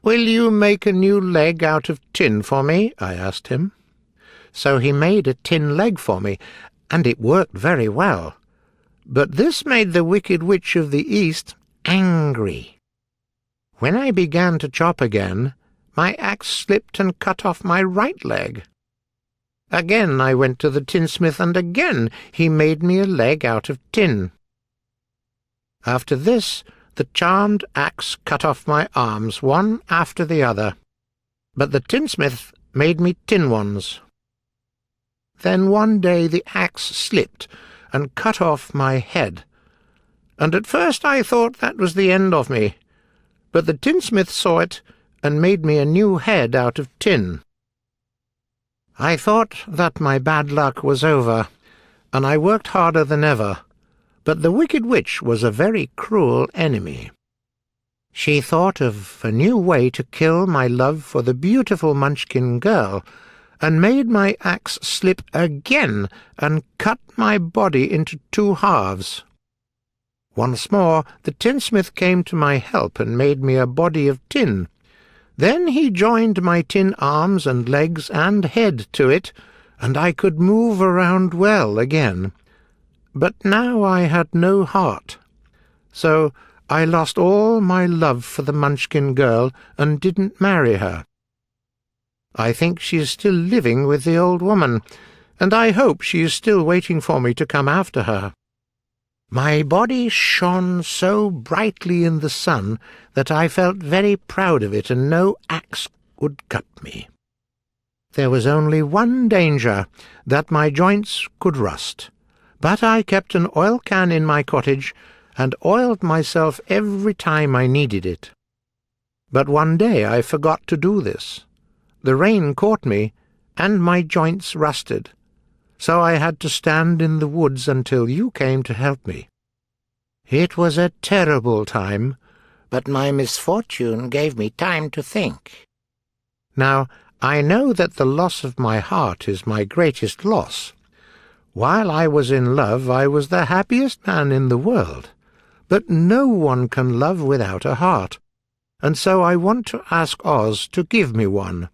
"Will you make a new leg out of tin for me?" I asked him. So he made a tin leg for me, and it worked very well. But this made the Wicked Witch of the East angry. When I began to chop again, my axe slipped and cut off my right leg. Again I went to the tinsmith, and again he made me a leg out of tin. After this, the charmed axe cut off my arms one after the other, but the tinsmith made me tin ones. Then one day the axe slipped and cut off my head, and at first I thought that was the end of me, but the tinsmith saw it and made me a new head out of tin. I thought that my bad luck was over, and I worked harder than ever, but the Wicked Witch was a very cruel enemy. She thought of a new way to kill my love for the beautiful Munchkin girl, and made my axe slip again and cut my body into 2 halves. Once more the tinsmith came to my help and made me a body of tin. Then he joined my tin arms and legs and head to it, and I could move around well again. But now I had no heart, so I lost all my love for the Munchkin girl and didn't marry her. I think she is still living with the old woman, and I hope she is still waiting for me to come after her. My body shone so brightly in the sun that I felt very proud of it, and no axe would cut me. There was only one danger, that my joints could rust, but I kept an oil can in my cottage and oiled myself every time I needed it. But one day I forgot to do this. The rain caught me, and my joints rusted, so I had to stand in the woods until you came to help me. It was a terrible time, but my misfortune gave me time to think. Now, I know that the loss of my heart is my greatest loss. While I was in love, I was the happiest man in the world, but no one can love without a heart, and so I want to ask Oz to give me one.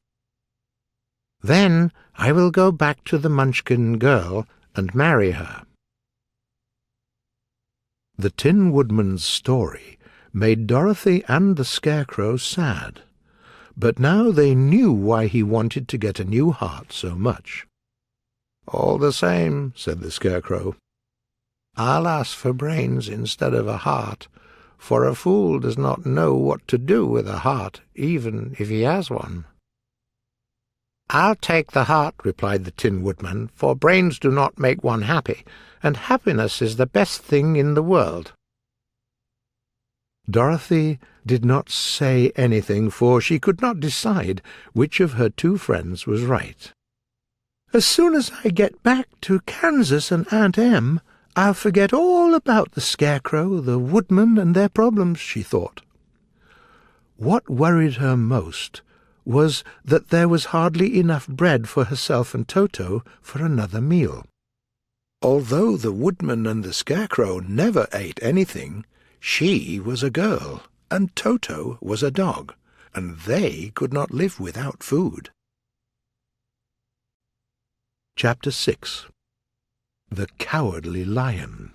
Then I will go back to the Munchkin girl and marry her." The Tin Woodman's story made Dorothy and the Scarecrow sad, but now they knew why he wanted to get a new heart so much. "All the same," said the Scarecrow, "I'll ask for brains instead of a heart, for a fool does not know what to do with a heart, even if he has one." "I'll take the heart," replied the Tin Woodman, "for brains do not make one happy, and happiness is the best thing in the world." Dorothy did not say anything, for she could not decide which of her 2 friends was right. "As soon as I get back to Kansas and Aunt Em, I'll forget all about the Scarecrow, the Woodman, and their problems," she thought. What worried her most was that there was hardly enough bread for herself and Toto for another meal. Although the Woodman and the Scarecrow never ate anything, she was a girl, and Toto was a dog, and they could not live without food. Chapter 6. The Cowardly Lion.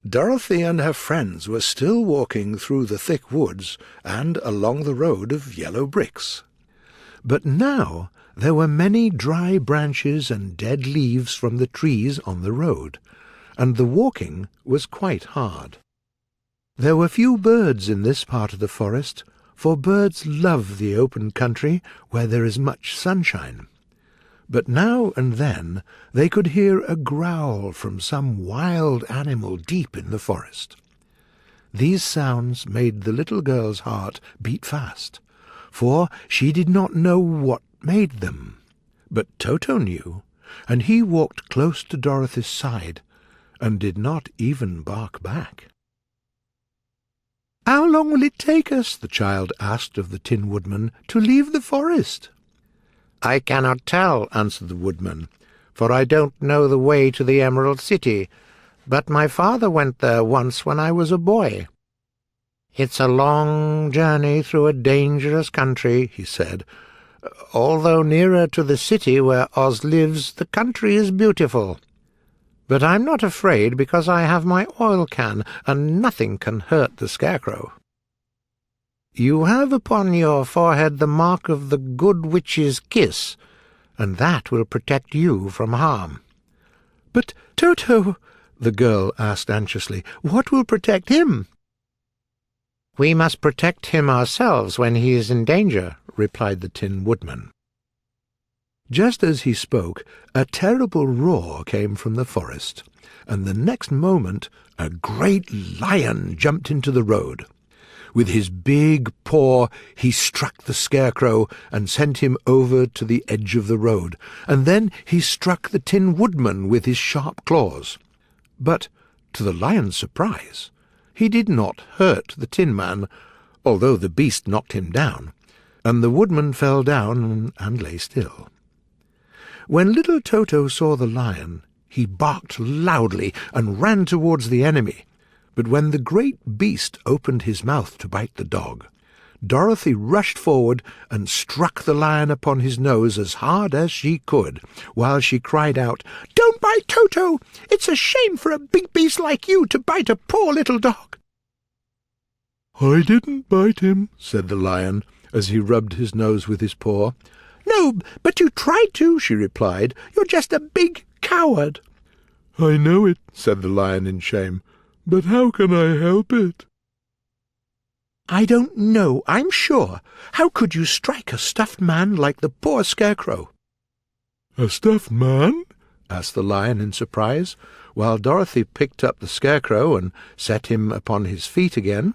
Dorothy and her friends were still walking through the thick woods and along the road of yellow bricks. But now there were many dry branches and dead leaves from the trees on the road, and the walking was quite hard. There were few birds in this part of the forest, for birds love the open country where there is much sunshine. But now and then they could hear a growl from some wild animal deep in the forest. These sounds made the little girl's heart beat fast, for she did not know what made them. But Toto knew, and he walked close to Dorothy's side, and did not even bark back. "How long will it take us," the child asked of the Tin Woodman, "to leave the forest?" "I cannot tell," answered the Woodman, "for I don't know the way to the Emerald City, but my father went there once when I was a boy." "It's a long journey through a dangerous country," he said. "Although nearer to the city where Oz lives, the country is beautiful. But I'm not afraid because I have my oil can, and nothing can hurt the Scarecrow." "You have upon your forehead the mark of the Good Witch's kiss, and that will protect you from harm." "But Toto," the girl asked anxiously, "what will protect him?" "We must protect him ourselves when he is in danger," replied the Tin Woodman. Just as he spoke, a terrible roar came from the forest, and the next moment a great lion jumped into the road. With his big paw he struck the Scarecrow and sent him over to the edge of the road, and then he struck the Tin Woodman with his sharp claws. But, to the lion's surprise, he did not hurt the Tin Man, although the beast knocked him down, and the woodman fell down and lay still. When little Toto saw the lion, he barked loudly and ran towards the enemy. But when the great beast opened his mouth to bite the dog, Dorothy rushed forward and struck the lion upon his nose as hard as she could, while she cried out, "Don't bite Toto! It's a shame for a big beast like you to bite a poor little dog." "I didn't bite him," said the lion, as he rubbed his nose with his paw. "No, but you tried to," she replied. "You're just a big coward." "I know it," said the lion in shame, "but how can I help it?" "I don't know, I'm sure. How could you strike a stuffed man like the poor Scarecrow?" "A stuffed man?" asked the lion in surprise, while Dorothy picked up the Scarecrow and set him upon his feet again.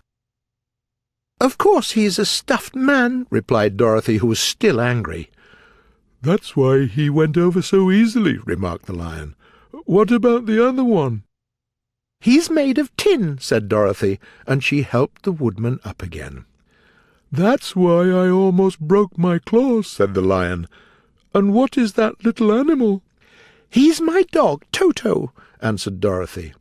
"Of course he's a stuffed man," replied Dorothy, who was still angry. "That's why he went over so easily," remarked the lion. "What about the other one?" "He's made of tin," said Dorothy, and she helped the woodman up again. "That's why I almost broke my claws," said the lion. "And what is that little animal?" "He's my dog, Toto," answered Dorothy.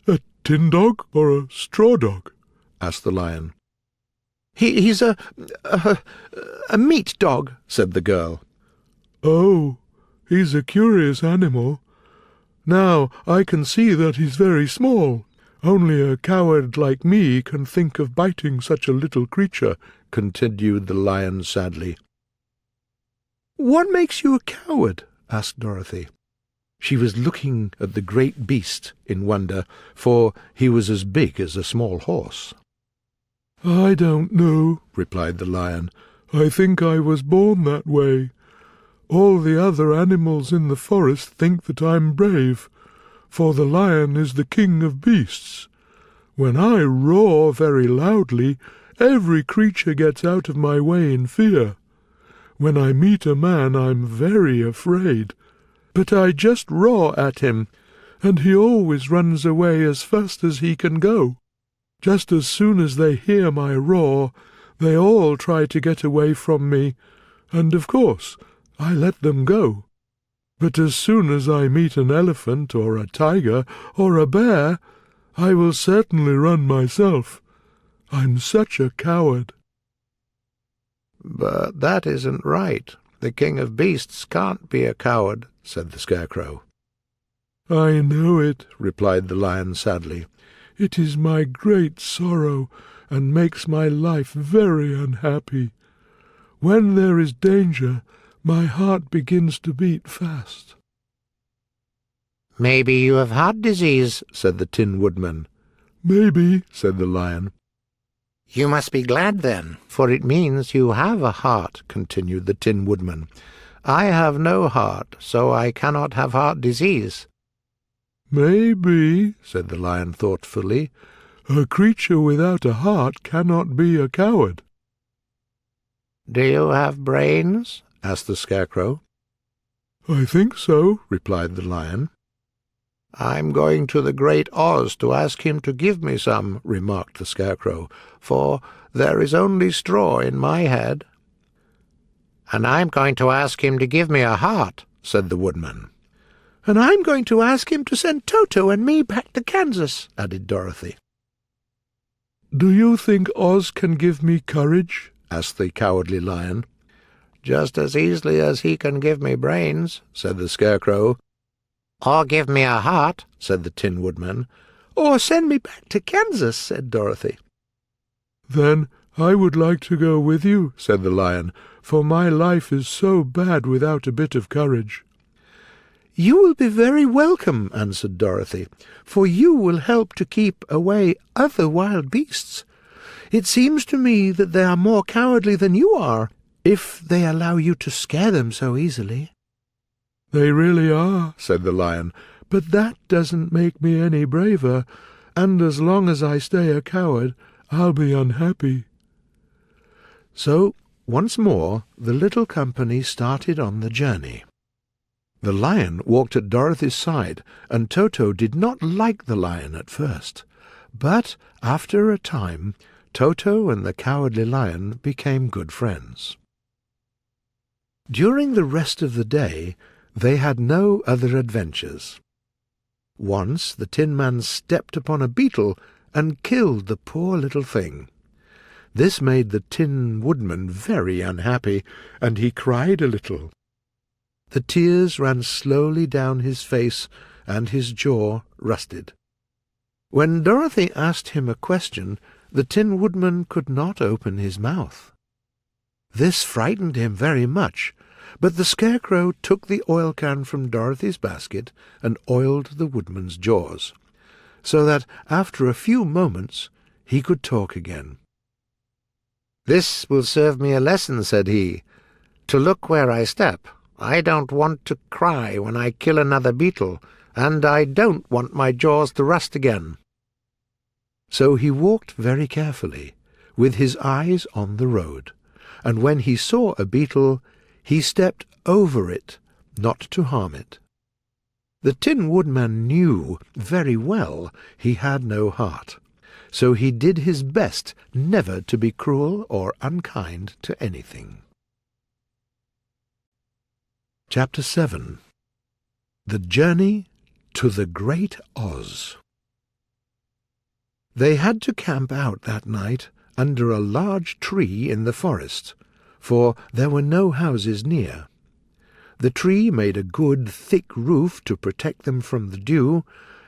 "A tin dog or a straw dog?" asked the lion. He's a meat dog," said the girl. "Oh, he's a curious animal. Now I can see that he's very small. Only a coward like me can think of biting such a little creature," continued the lion sadly. "What makes you a coward?" asked Dorothy. She was looking at the great beast in wonder, for he was as big as a small horse. "I don't know," replied the lion. "I think I was born that way. All the other animals in the forest think that I'm brave, for the lion is the king of beasts. When I roar very loudly, every creature gets out of my way in fear. When I meet a man, I'm very afraid, but I just roar at him, and he always runs away as fast as he can go. Just as soon as they hear my roar, they all try to get away from me, and of course I let them go. But as soon as I meet an elephant or a tiger or a bear, I will certainly run myself. I'm such a coward." "But that isn't right. The king of beasts can't be a coward," said the Scarecrow. "I know it," replied the lion sadly. "It is my great sorrow, and makes my life very unhappy. When there is danger, my heart begins to beat fast." "Maybe you have heart disease," said the Tin Woodman. "Maybe," said the lion. "You must be glad then, "For it means you have a heart," continued the Tin Woodman. "I have no heart, so I cannot have heart disease." "Maybe," said the lion thoughtfully. "A creature without a heart cannot be a coward." "Do you have brains?" asked the Scarecrow. "I think so," replied the lion. "I'm going to the great Oz to ask him to give me some," remarked the Scarecrow, "for there is only straw in my head." "And I'm going to ask him to give me a heart," said the woodman. "And I'm going to ask him to send Toto and me back to Kansas," added Dorothy. "Do you think Oz can give me courage?" asked the Cowardly Lion. "Just as easily as he can give me brains," said the Scarecrow. "Or give me a heart," said the Tin Woodman. "Or send me back to Kansas," said Dorothy. "Then I would like to go with you," said the Lion, "for my life is so bad without a bit of courage." "You will be very welcome," answered Dorothy, "for you will help to keep away other wild beasts. It seems to me that they are more cowardly than you are, if they allow you to scare them so easily." "They really are," said the Lion, "but that doesn't make me any braver, and as long as I stay a coward, I'll be unhappy." So, once more, the little company started on the journey. The Lion walked at Dorothy's side, and Toto did not like the Lion at first. But, after a time, Toto and the Cowardly Lion became good friends. During the rest of the day, they had no other adventures. Once the Tin Man stepped upon a beetle and killed the poor little thing. This made the Tin Woodman very unhappy, and he cried a little. The tears ran slowly down his face, and his jaw rusted. When Dorothy asked him a question, the Tin Woodman could not open his mouth. This frightened him very much, but the Scarecrow took the oil can from Dorothy's basket and oiled the Woodman's jaws, so that after a few moments he could talk again. "This will serve me a lesson," said he, "to look where I step. I don't want to cry when I kill another beetle, and I don't want my jaws to rust again." So he walked very carefully, with his eyes on the road, and when he saw a beetle, he stepped over it, not to harm it. The Tin Woodman knew very well he had no heart, so he did his best never to be cruel or unkind to anything. Chapter 7. The Journey to the Great Oz. They had to camp out that night under a large tree in the forest, for there were no houses near. The tree made a good thick roof to protect them from the dew,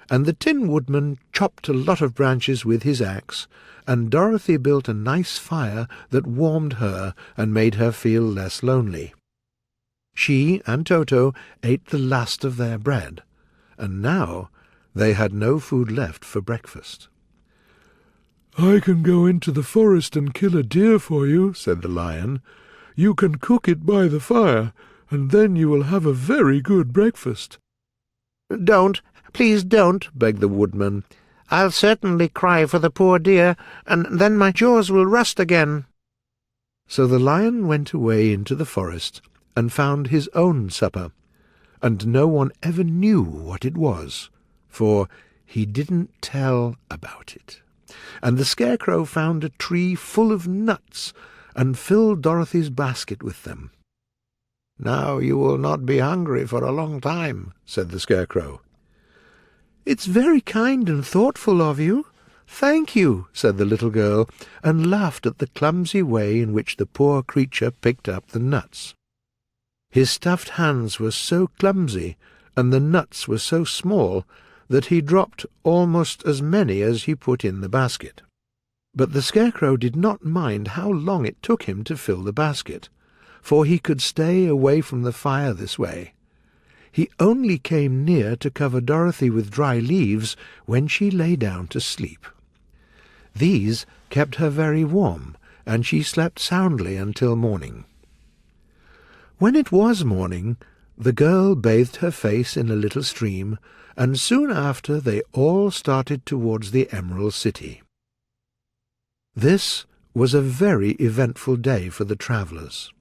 and the Tin Woodman chopped a lot of branches with his axe, and Dorothy built a nice fire that warmed her and made her feel less lonely. She and Toto ate the last of their bread, and now they had no food left for breakfast. "I can go into the forest and kill a deer for you," said the Lion. "You can cook it by the fire, and then you will have a very good breakfast." "Don't, please don't," begged the Woodman. "I'll certainly cry for the poor deer, and then my jaws will rust again." So the Lion went away into the forest and found his own supper, and no one ever knew what it was, for he didn't tell about it. And the Scarecrow found a tree full of nuts, and filled Dorothy's basket with them. "Now you will not be hungry for a long time," said the Scarecrow. "It's very kind and thoughtful of you. Thank you," said the little girl, and laughed at the clumsy way in which the poor creature picked up the nuts. His stuffed hands were so clumsy, and the nuts were so small, that he dropped almost as many as he put in the basket. But the Scarecrow did not mind how long it took him to fill the basket, for he could stay away from the fire this way. He only came near to cover Dorothy with dry leaves when she lay down to sleep. These kept her very warm, and she slept soundly until morning. When it was morning, the girl bathed her face in a little stream, and soon after they all started towards the Emerald City. This was a very eventful day for the travellers.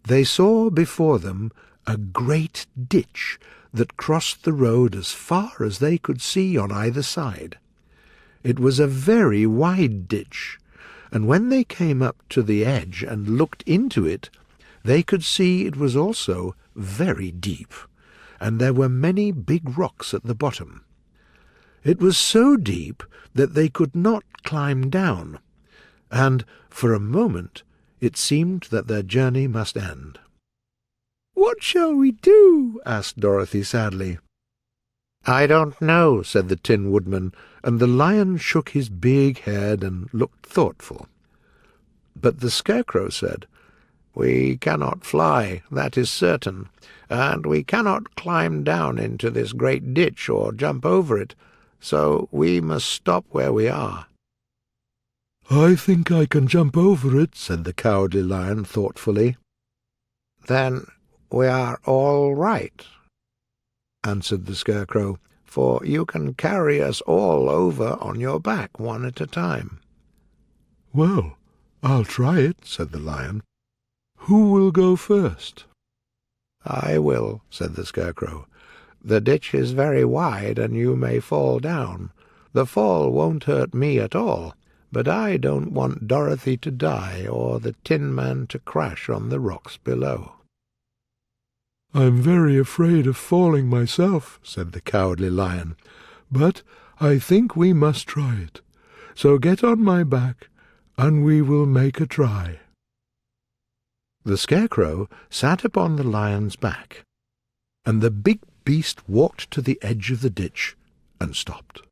They saw before them a great ditch that crossed the road as far as they could see on either side. It was a very wide ditch, and when they came up to the edge and looked into it, they could see it was also very deep, and there were many big rocks at the bottom. It was so deep that they could not climb down, and for a moment it seemed that their journey must end. "What shall we do?" asked Dorothy sadly. "I don't know," said the Tin Woodman, and the Lion shook his big head and looked thoughtful. But the Scarecrow said, "We cannot fly, that is certain, and we cannot climb down into this great ditch or jump over it, so we must stop where we are." "I think I can jump over it," said the Cowardly Lion thoughtfully. "Then we are all right," answered the Scarecrow, "for you can carry us all over on your back one at a time." "Well, I'll try it," said the Lion. "Who will go first?" "I will," said the Scarecrow. "The ditch is very wide, and you may fall down. The fall won't hurt me at all, but I don't want Dorothy to die or the Tin Man to crash on the rocks below." "I'm very afraid of falling myself," said the Cowardly Lion, "but I think we must try it. So get on my back, and we will make a try." The Scarecrow sat upon the Lion's back, and the big beast walked to the edge of the ditch and stopped.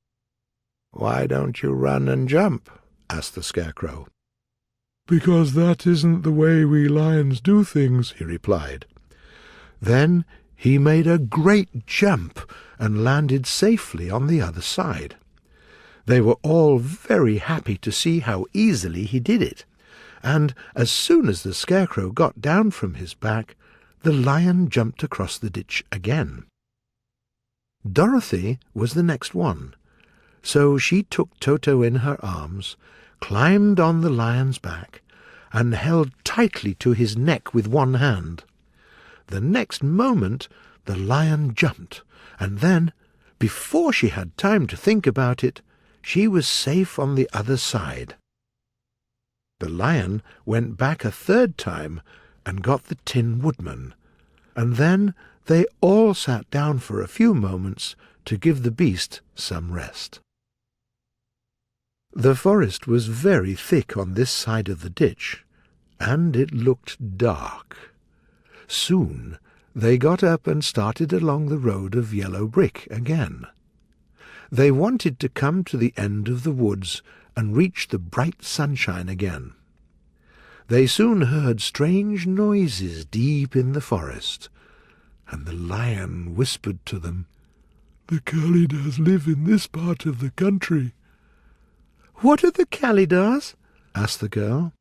"Why don't you run and jump?" asked the Scarecrow. "Because that isn't the way we lions do things," he replied. Then he made a great jump and landed safely on the other side. They were all very happy to see how easily he did it, and as soon as the Scarecrow got down from his back, the Lion jumped across the ditch again. Dorothy was the next one, so she took Toto in her arms, climbed on the Lion's back, and held tightly to his neck with one hand. The next moment the Lion jumped, and then, before she had time to think about it, she was safe on the other side. The Lion went back a third time and got the Tin Woodman, and then they all sat down for a few moments to give the beast some rest. The forest was very thick on this side of the ditch, and it looked dark. Soon they got up and started along the road of yellow brick again. They wanted to come to the end of the woods and reach the bright sunshine again. They soon heard strange noises deep in the forest, and the Lion whispered to them, "The Kalidahs live in this part of the country." "What are the Kalidahs?" asked the girl.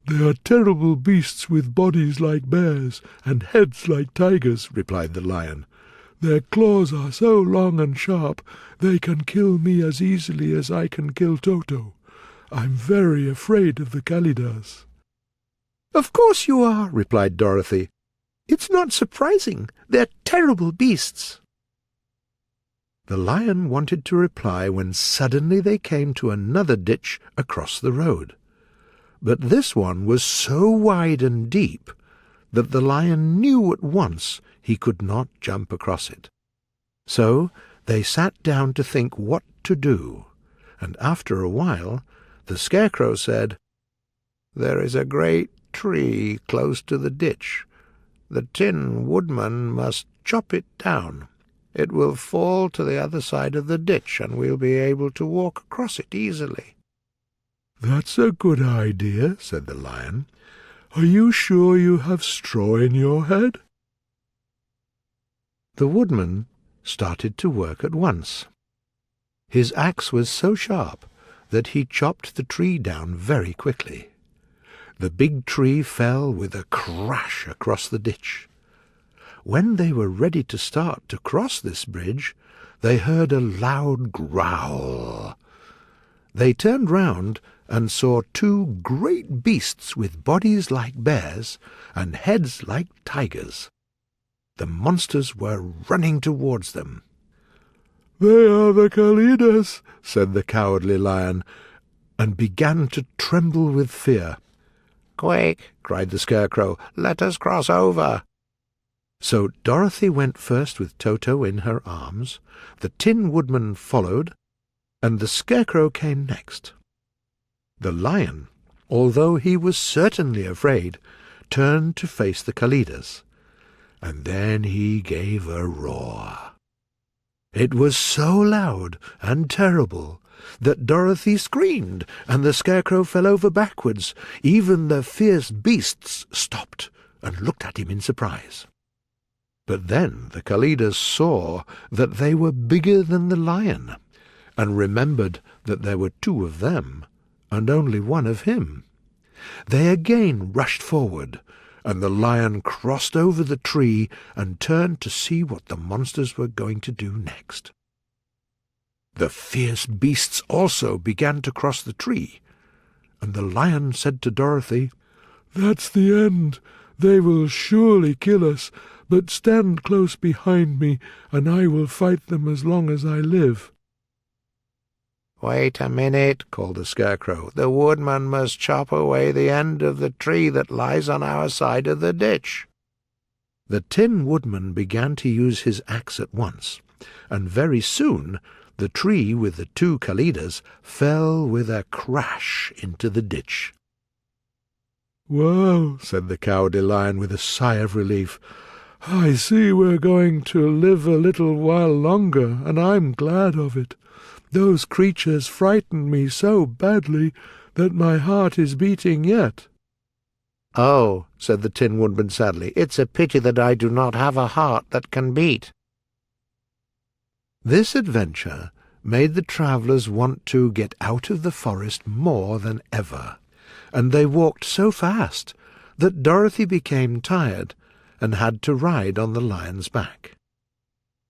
"They are terrible beasts with bodies like bears and heads like tigers," replied the Lion. "Their claws are so long and sharp they can kill me as easily as I can kill Toto. I'm very afraid of the Kalidahs." "Of course you are," replied Dorothy. "It's not surprising. They're terrible beasts." The Lion wanted to reply when suddenly they came to another ditch across the road. But this one was so wide and deep that the Lion knew at once he could not jump across it. So they sat down to think what to do, and after a while the Scarecrow said, "There is a great tree close to the ditch. The Tin Woodman must chop it down. It will fall to the other side of the ditch, and we'll be able to walk across it easily." "That's a good idea," said the Lion. "Are you sure you have straw in your head?" The Woodman started to work at once. His axe was so sharp that he chopped the tree down very quickly. The big tree fell with a crash across the ditch. When they were ready to start to cross this bridge, they heard a loud growl. They turned round and saw two great beasts with bodies like bears and heads like tigers. The monsters were running towards them. "They are the Kalidahs," said the Cowardly Lion, and began to tremble with fear. "Quick!" cried the Scarecrow. "Let us cross over." So Dorothy went first with Toto in her arms, the Tin Woodman followed, and the Scarecrow came next. The lion, although he was certainly afraid, turned to face the Kalidahs, and then he gave a roar. It was so loud and terrible that Dorothy screamed, and the Scarecrow fell over backwards. Even the fierce beasts stopped and looked at him in surprise. But then the Kalidahs saw that they were bigger than the lion, and remembered that there were two of them, and only one of him. They again rushed forward, and the lion crossed over the tree and turned to see what the monsters were going to do next. The fierce beasts also began to cross the tree, and the lion said to Dorothy, "That's the end. They will surely kill us, but stand close behind me, and I will fight them as long as I live." "Wait a minute," called the Scarecrow. "The woodman must chop away the end of the tree that lies on our side of the ditch." The Tin Woodman began to use his axe at once, and very soon the tree with the two Kalidahs fell with a crash into the ditch. "Well," said the Cowardly Lion with a sigh of relief, "I see we're going to live a little while longer, and I'm glad of it. Those creatures frightened me so badly that my heart is beating yet." "Oh," said the Tin Woodman sadly, "it's a pity that I do not have a heart that can beat." This adventure made the travellers want to get out of the forest more than ever, and they walked so fast that Dorothy became tired and had to ride on the lion's back.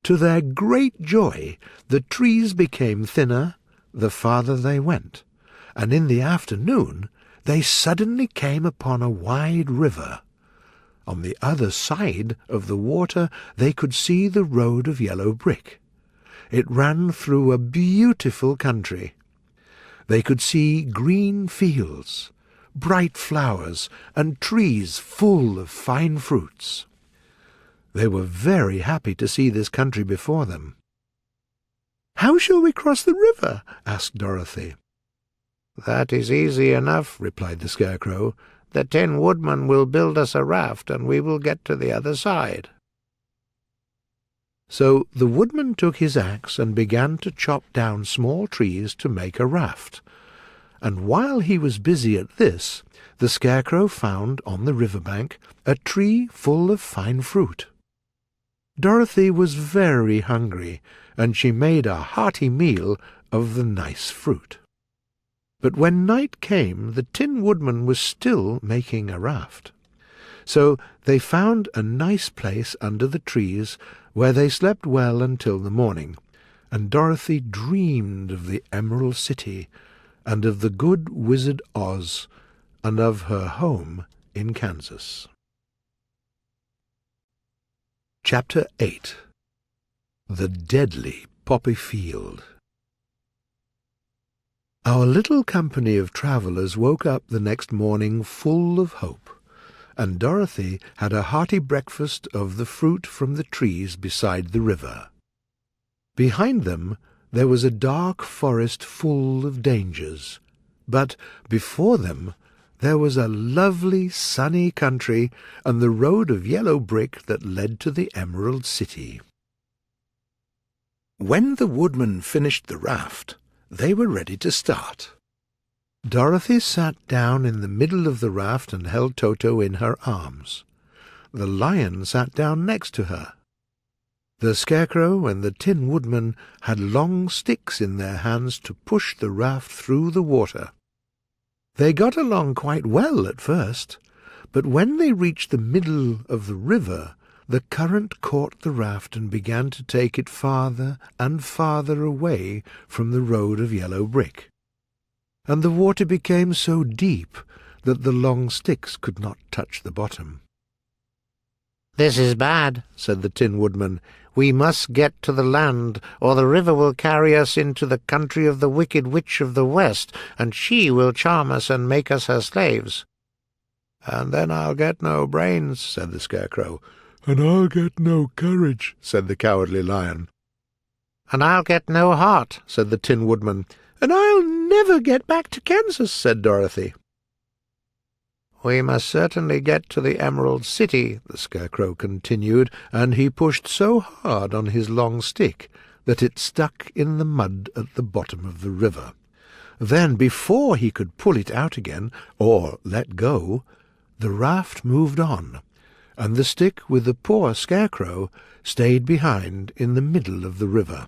To their great joy, the trees became thinner the farther they went, and in the afternoon they suddenly came upon a wide river. On the other side of the water they could see the road of yellow brick. It ran through a beautiful country. They could see green fields, bright flowers, and trees full of fine fruits. They were very happy to see this country before them. "How shall we cross the river?" asked Dorothy. "That is easy enough," replied the Scarecrow. "The Tin Woodman will build us a raft, and we will get to the other side." So the woodman took his axe and began to chop down small trees to make a raft, and while he was busy at this, the Scarecrow found on the river-bank a tree full of fine fruit. Dorothy was very hungry, and she made a hearty meal of the nice fruit. But when night came, the Tin Woodman was still making a raft. So they found a nice place under the trees where they slept well until the morning, and Dorothy dreamed of the Emerald City, and of the good Wizard Oz, and of her home in Kansas. Chapter 8. The Deadly Poppy Field. Our little company of travellers woke up the next morning full of hope, and Dorothy had a hearty breakfast of the fruit from the trees beside the river. Behind them there was a dark forest full of dangers, but before them there was a lovely sunny country and the road of yellow brick that led to the Emerald City. When the woodman finished the raft, they were ready to start. Dorothy sat down in the middle of the raft and held Toto in her arms. The lion sat down next to her. The Scarecrow and the Tin Woodman had long sticks in their hands to push the raft through the water. They got along quite well at first, but when they reached the middle of the river, the current caught the raft and began to take it farther and farther away from the road of yellow brick, and the water became so deep that the long sticks could not touch the bottom. "This is bad," said the Tin Woodman. "We must get to the land, or the river will carry us into the country of the Wicked Witch of the West, and she will charm us and make us her slaves." "And then I'll get no brains," said the Scarecrow. "And I'll get no courage," said the Cowardly Lion. "And I'll get no heart," said the Tin Woodman. "And I'll never get back to Kansas," said Dorothy. "We must certainly get to the Emerald City," the Scarecrow continued, and he pushed so hard on his long stick that it stuck in the mud at the bottom of the river. Then, before he could pull it out again, or let go, the raft moved on, and the stick with the poor Scarecrow stayed behind in the middle of the river.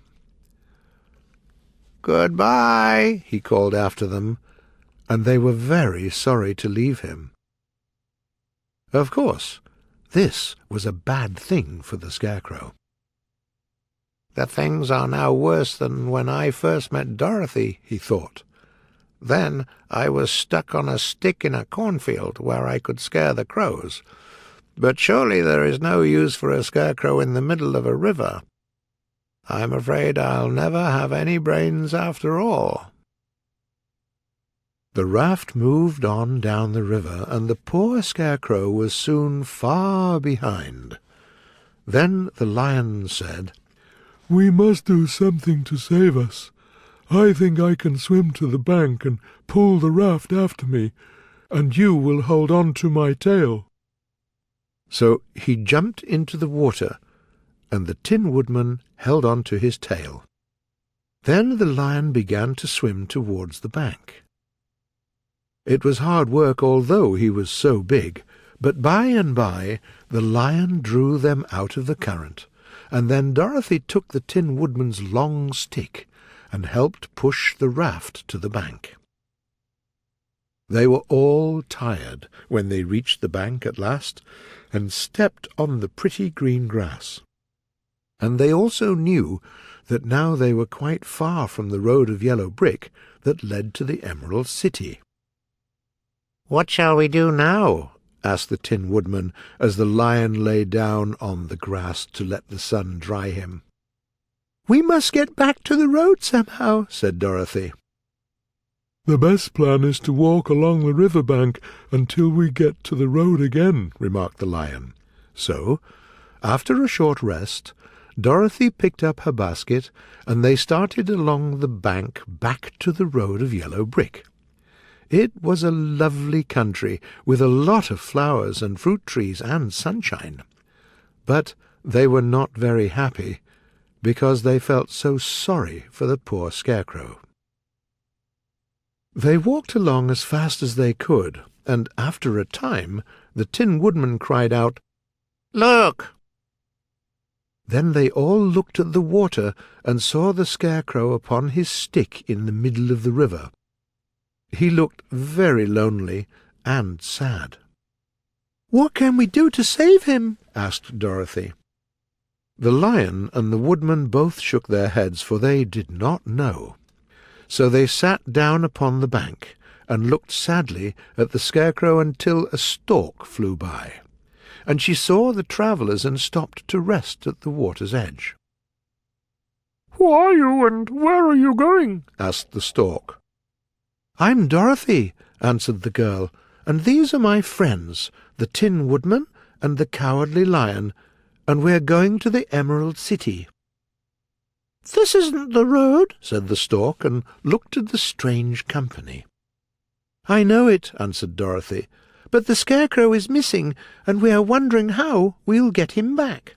"Goodbye," he called after them, and they were very sorry to leave him. Of course, this was a bad thing for the Scarecrow. "The things are now worse than when I first met Dorothy," he thought. "Then I was stuck on a stick in a cornfield where I could scare the crows. But surely there is no use for a Scarecrow in the middle of a river. I'm afraid I'll never have any brains after all." The raft moved on down the river, and the poor Scarecrow was soon far behind. Then the Lion said, "We must do something to save us. I think I can swim to the bank and pull the raft after me, and you will hold on to my tail." So he jumped into the water, and the Tin Woodman held on to his tail. Then the Lion began to swim towards the bank. It was hard work, although he was so big, but by and by the Lion drew them out of the current, and then Dorothy took the Tin Woodman's long stick and helped push the raft to the bank. They were all tired when they reached the bank at last, and stepped on the pretty green grass. And they also knew that now they were quite far from the road of yellow brick that led to the Emerald City. "What shall we do now?" asked the Tin Woodman, as the Lion lay down on the grass to let the sun dry him. "We must get back to the road somehow," said Dorothy. "The best plan is to walk along the river bank until we get to the road again," remarked the Lion. So, after a short rest, Dorothy picked up her basket, and they started along the bank back to the road of yellow brick. It was a lovely country, with a lot of flowers and fruit trees and sunshine. But they were not very happy, because they felt so sorry for the poor Scarecrow. They walked along as fast as they could, and after a time the Tin Woodman cried out, "Look!" Then they all looked at the water and saw the Scarecrow upon his stick in the middle of the river. He looked very lonely and sad. "What can we do to save him?" asked Dorothy. The Lion and the Woodman both shook their heads, for they did not know. So they sat down upon the bank and looked sadly at the Scarecrow until a stork flew by, and she saw the travellers and stopped to rest at the water's edge. "Who are you, and where are you going?" asked the stork. "I'm Dorothy," answered the girl, "and these are my friends, the Tin Woodman and the Cowardly Lion, and we're going to the Emerald City." "This isn't the road," said the stork, and looked at the strange company. "I know it," answered Dorothy, "but the Scarecrow is missing, and we are wondering how we'll get him back."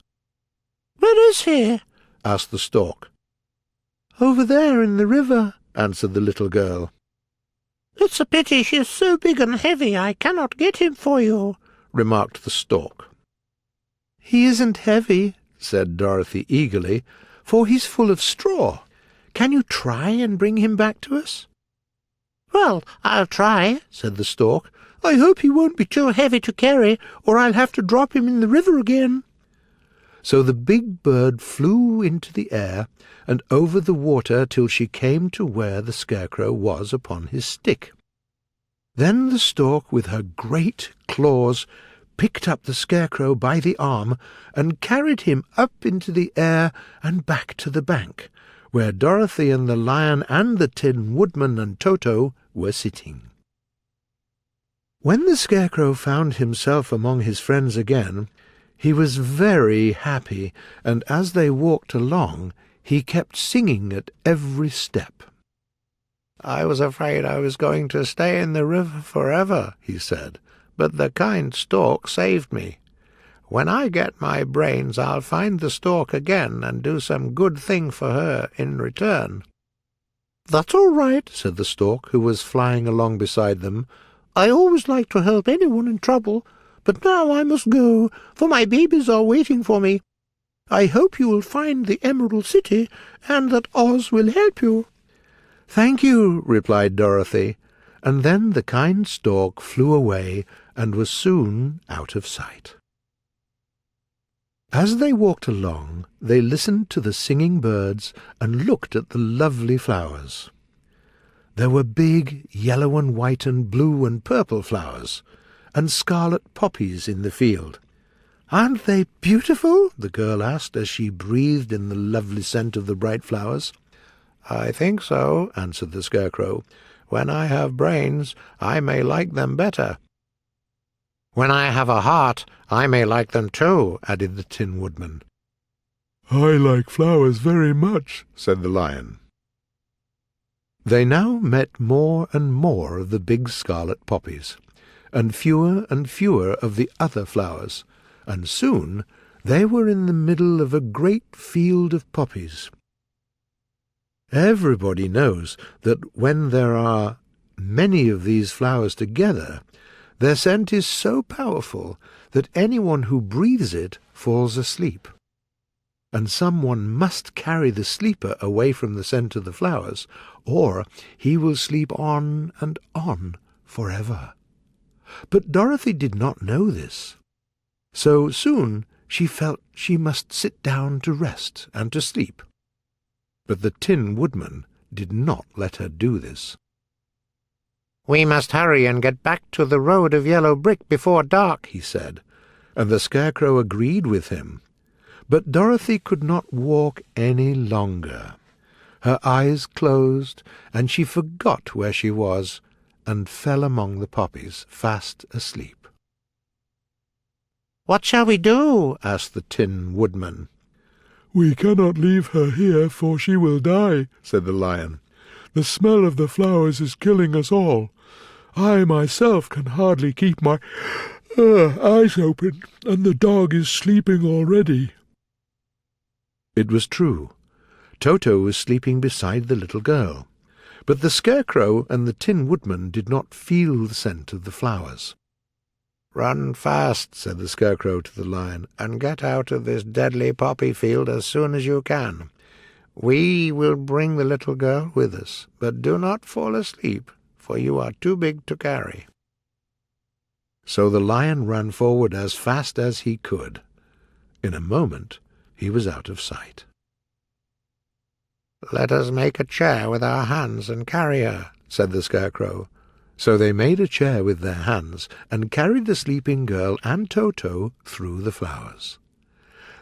"Where is he?" asked the stork. "Over there in the river," answered the little girl. "It's a pity he is so big and heavy I cannot get him for you," remarked the stork. "He isn't heavy," said Dorothy eagerly, "for he's full of straw. Can you try and bring him back to us?" "Well, I'll try," said the stork. "I hope he won't be too heavy to carry, or I'll have to drop him in the river again." So the big bird flew into the air and over the water till she came to where the Scarecrow was upon his stick. Then the stork, with her great claws, picked up the Scarecrow by the arm and carried him up into the air and back to the bank, where Dorothy and the Lion and the Tin Woodman and Toto were sitting. When the Scarecrow found himself among his friends again, He was very happy, and as they walked along, he kept singing at every step. "I was afraid I was going to stay in the river forever," he said, "but the kind stork saved me. When I get my brains, I'll find the stork again and do some good thing for her in return." "That's all right," said the stork, who was flying along beside them. "I always like to help anyone in trouble, but now I must go, for my babies are waiting for me. I hope you will find the Emerald City, and that Oz will help you." "Thank you," replied Dorothy, and then the kind stork flew away and was soon out of sight. As they walked along, they listened to the singing birds and looked at the lovely flowers. There were big yellow and white and blue and purple flowers, and scarlet poppies in the field. "Aren't they beautiful?" the girl asked as she breathed in the lovely scent of the bright flowers. "I think so," answered the Scarecrow. "When I have brains, I may like them better." "When I have a heart, I may like them too," added the Tin Woodman. "I like flowers very much," said the Lion. They now met more and more of the big scarlet poppies, and fewer of the other flowers, and soon they were in the middle of a great field of poppies. Everybody knows that when there are many of these flowers together, their scent is so powerful that anyone who breathes it falls asleep. And someone must carry the sleeper away from the scent of the flowers, or he will sleep on and on forever. But Dorothy did not know this. So soon she felt she must sit down to rest and to sleep. But the Tin Woodman did not let her do this. "We must hurry and get back to the road of yellow brick before dark," he said, and the Scarecrow agreed with him. But Dorothy could not walk any longer. Her eyes closed, and she forgot where she was, and fell among the poppies, fast asleep. "What shall we do?" asked the Tin Woodman. "We cannot leave her here, for she will die," said the Lion. "The smell of the flowers is killing us all. I myself can hardly keep my eyes open, and the dog is sleeping already." It was true. Toto was sleeping beside the little girl, but the Scarecrow and the Tin Woodman did not feel the scent of the flowers. "Run fast," said the Scarecrow to the Lion, "and get out of this deadly poppy field as soon as you can. We will bring the little girl with us, but do not fall asleep, for you are too big to carry." So the Lion ran forward as fast as he could. In a moment he was out of sight. "Let us make a chair with our hands and carry her," said the Scarecrow. So they made a chair with their hands and carried the sleeping girl and Toto through the flowers.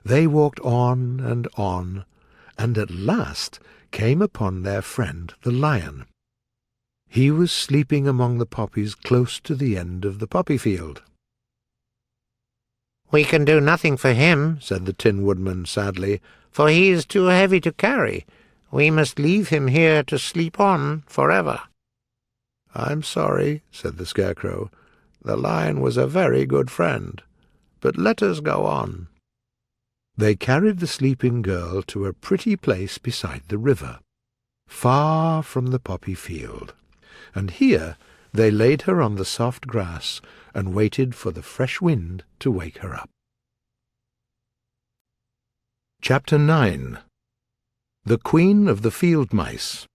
They walked on, and at last came upon their friend the Lion. He was sleeping among the poppies close to the end of the poppy field. "We can do nothing for him," said the Tin Woodman sadly, "for he is too heavy to carry. We must leave him here to sleep on forever." "I'm sorry," said the Scarecrow. "The Lion was a very good friend, but let us go on." They carried the sleeping girl to a pretty place beside the river, far from the poppy field, and here they laid her on the soft grass and waited for the fresh wind to wake her up. Chapter 9. The Queen of the Field Mice.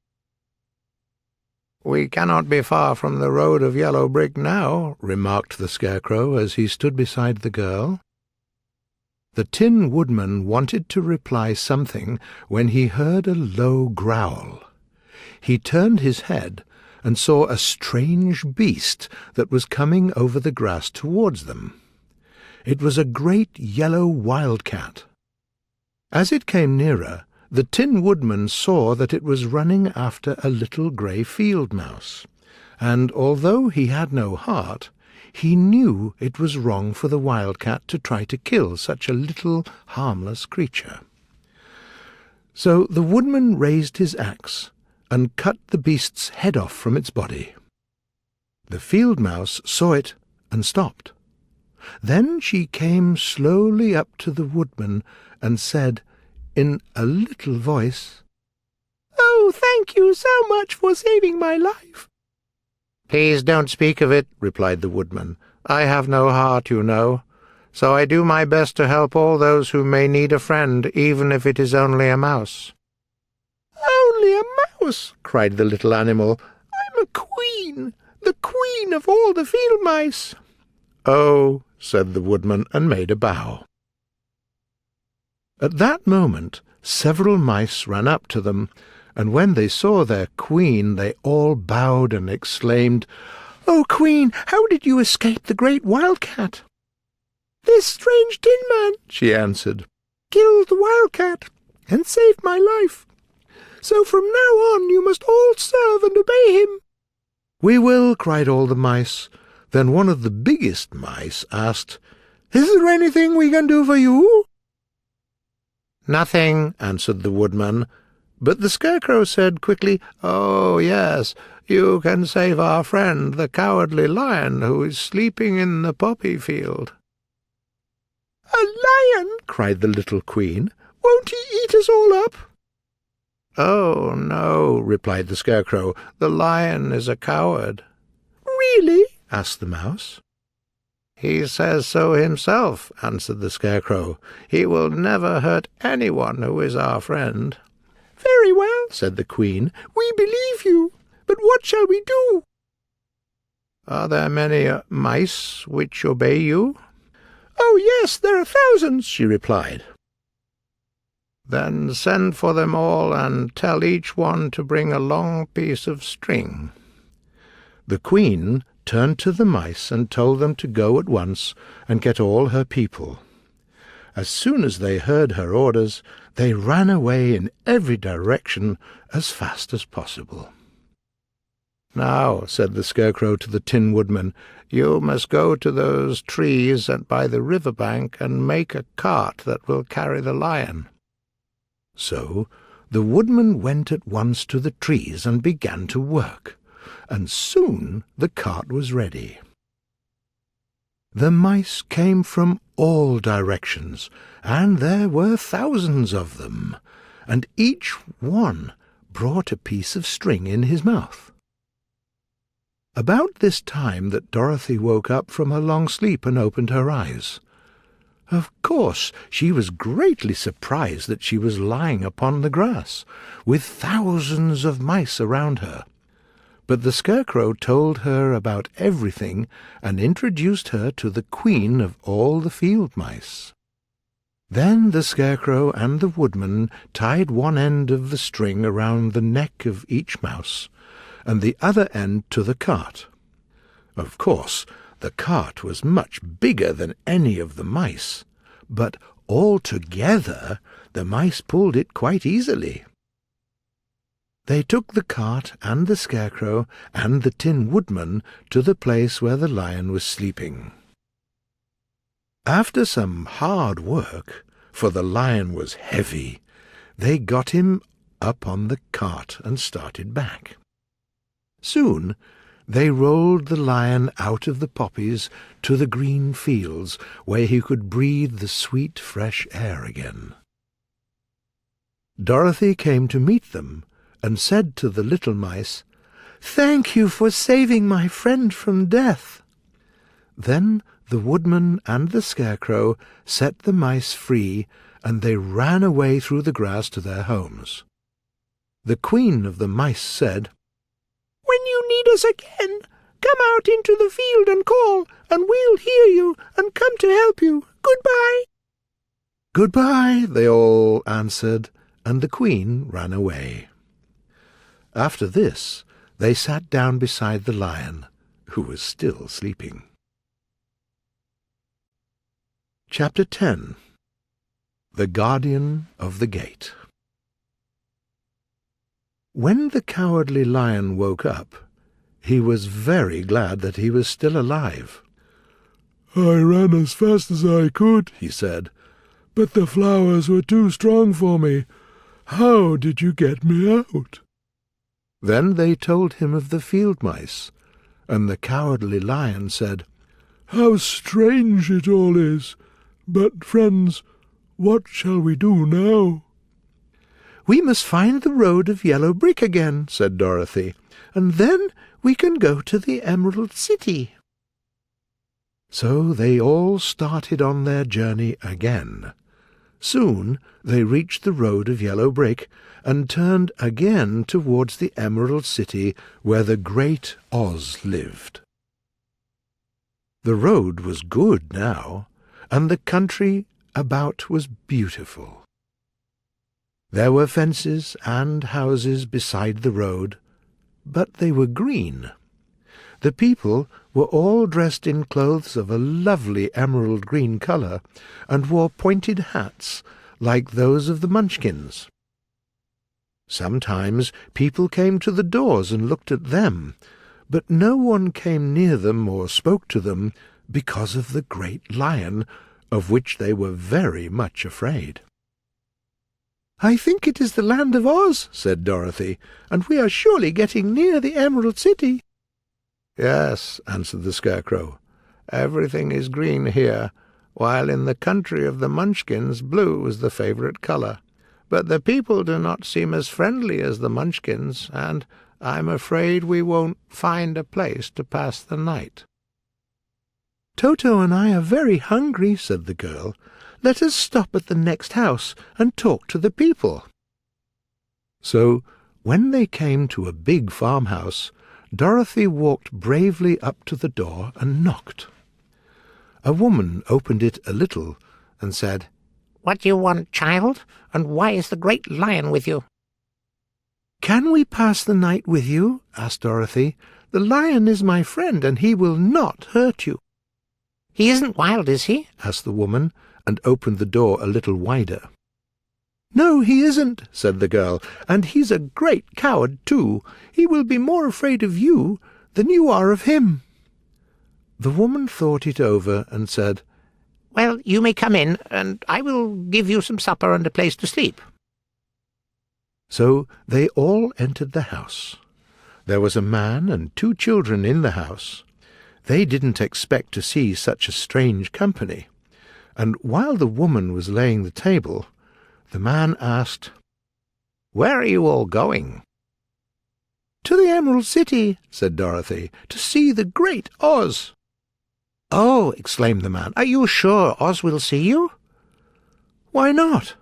"We cannot be far from the road of yellow brick now," remarked the Scarecrow as he stood beside the girl. The Tin Woodman wanted to reply something when he heard a low growl. He turned his head and saw a strange beast that was coming over the grass towards them. It was a great yellow wildcat. As it came nearer, the Tin Woodman saw that it was running after a little grey field mouse, and although he had no heart, he knew it was wrong for the wildcat to try to kill such a little harmless creature. So the woodman raised his axe and cut the beast's head off from its body. The field mouse saw it and stopped. Then she came slowly up to the woodman and said, in a little voice, "Oh, thank you so much for saving my life." "Please don't speak of it," replied the woodman. "I have no heart, you know, so I do my best to help all those who may need a friend, even if it is only a mouse." "Only a mouse!" cried the little animal. "I'm a queen, the queen of all the field mice." "Oh," said the woodman, and made a bow. At that moment several mice ran up to them, and when they saw their queen they all bowed and exclaimed, "Oh, Queen, how did you escape the great wildcat?" "This strange tin man," she answered, "killed the wildcat and saved my life. So from now on you must all serve and obey him." "We will," cried all the mice. Then one of the biggest mice asked, "Is there anything we can do for you?" "Nothing," answered the woodman. But the Scarecrow said quickly, "Oh, yes, you can save our friend, the Cowardly Lion, who is sleeping in the poppy field." "A lion!" cried the little queen. "Won't he eat us all up?" "Oh, no," replied the Scarecrow. "The lion is a coward." "Really?" asked the mouse. "He says so himself," answered the Scarecrow. "He will never hurt anyone who is our friend." "Very well," said the queen. "We believe you. But what shall we do?" "Are there many mice which obey you?" "Oh, yes, there are thousands," she replied. "Then send for them all and tell each one to bring a long piece of string." The queen turned to the mice and told them to go at once and get all her people. As soon as they heard her orders, they ran away in every direction as fast as possible. "Now," said the Scarecrow to the Tin Woodman, "you must go to those trees by the river bank and make a cart that will carry the lion." So the woodman went at once to the trees and began to work, and soon the cart was ready. The mice came from all directions, and there were thousands of them, and each one brought a piece of string in his mouth. About this time that Dorothy woke up from her long sleep and opened her eyes. Of course, she was greatly surprised that she was lying upon the grass, with thousands of mice around her. But the Scarecrow told her about everything and introduced her to the queen of all the field mice. Then the Scarecrow and the woodman tied one end of the string around the neck of each mouse, and the other end to the cart. Of course, the cart was much bigger than any of the mice, but all together the mice pulled it quite easily. They took the cart and the Scarecrow and the Tin Woodman to the place where the lion was sleeping. After some hard work, for the lion was heavy, they got him up on the cart and started back. Soon they rolled the lion out of the poppies to the green fields, where he could breathe the sweet, fresh air again. Dorothy came to meet them, and said to the little mice, "Thank you for saving my friend from death." Then the woodman and the Scarecrow set the mice free, and they ran away through the grass to their homes. The queen of the mice said, "When you need us again, come out into the field and call, and we'll hear you and come to help you. Goodbye." "Goodbye," they all answered, and the queen ran away. After this, they sat down beside the lion, who was still sleeping. Chapter 10. The Guardian of the Gate. When the Cowardly Lion woke up, he was very glad that he was still alive, "I ran as fast as I could," he said, "but the flowers were too strong for me. How did you get me out?" Then they told him of the field mice, and the Cowardly Lion said, "How strange it all is! But, friends, what shall we do now?" "We must find the road of yellow brick again," said Dorothy, "and then we can go to the Emerald City." So they all started on their journey again. Soon they reached the road of yellow brick, and turned again towards the Emerald City where the great Oz lived. The road was good now, and the country about was beautiful. There were fences and houses beside the road, but they were green. The people were all dressed in clothes of a lovely emerald green colour, and wore pointed hats like those of the Munchkins. Sometimes people came to the doors and looked at them, but no one came near them or spoke to them because of the great lion, of which they were very much afraid. "I think it is the land of Oz," said Dorothy, "and we are surely getting near the Emerald City." "Yes," answered the Scarecrow. "Everything is green here, while in the country of the Munchkins blue is the favourite colour. But the people do not seem as friendly as the Munchkins, and I'm afraid we won't find a place to pass the night." "Toto and I are very hungry," said the girl. "Let us stop at the next house and talk to the people." So, when they came to a big farmhouse, Dorothy walked bravely up to the door and knocked. A woman opened it a little and said, "What do you want, child? And why is the great lion with you?" "Can we pass the night with you?" asked Dorothy. "The lion is my friend, and he will not hurt you." "He isn't wild, is he?" asked the woman, and opened the door a little wider. "No, he isn't," said the girl, "and he's a great coward, too. He will be more afraid of you than you are of him." The woman thought it over and said, "Well, you may come in, and I will give you some supper and a place to sleep." So they all entered the house. There was a man and 2 children in the house. They didn't expect to see such a strange company, and while the woman was laying the table, the man asked, "Where are you all going?" "To the Emerald City," said Dorothy, "to see the great Oz." "Oh," exclaimed the man, "are you sure Oz will see you?" "Why not?"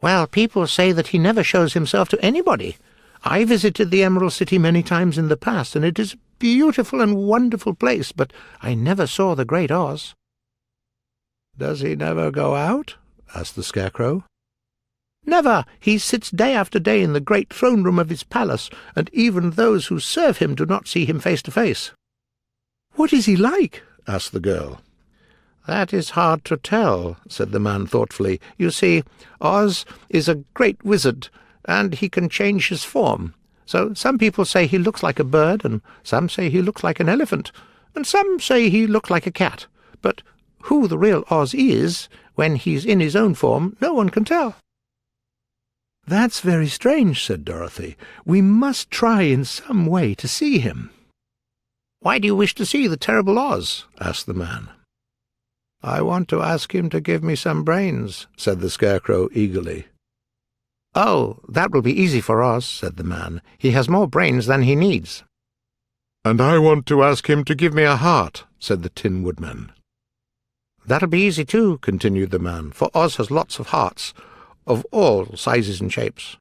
"Well, people say that he never shows himself to anybody. I visited the Emerald City many times in the past, and it is a beautiful and wonderful place, but I never saw the great Oz." "Does he never go out?" asked the Scarecrow. "Never. He sits day after day in the great throne-room of his palace, and even those who serve him do not see him face to face." "What is he like?" asked the girl. "That is hard to tell," said the man thoughtfully. "You see, Oz is a great wizard, and he can change his form. So some people say he looks like a bird, and some say he looks like an elephant, and some say he looks like a cat. But who the real Oz is, when he's in his own form, no one can tell." "That's very strange," said Dorothy. "We must try in some way to see him." "Why do you wish to see the terrible Oz?" asked the man. "I want to ask him to give me some brains," said the Scarecrow eagerly. "Oh, that will be easy for Oz," said the man. "He has more brains than he needs." "And I want to ask him to give me a heart," said the Tin Woodman. "That'll be easy too," continued the man, "for Oz has lots of hearts, of all sizes and shapes."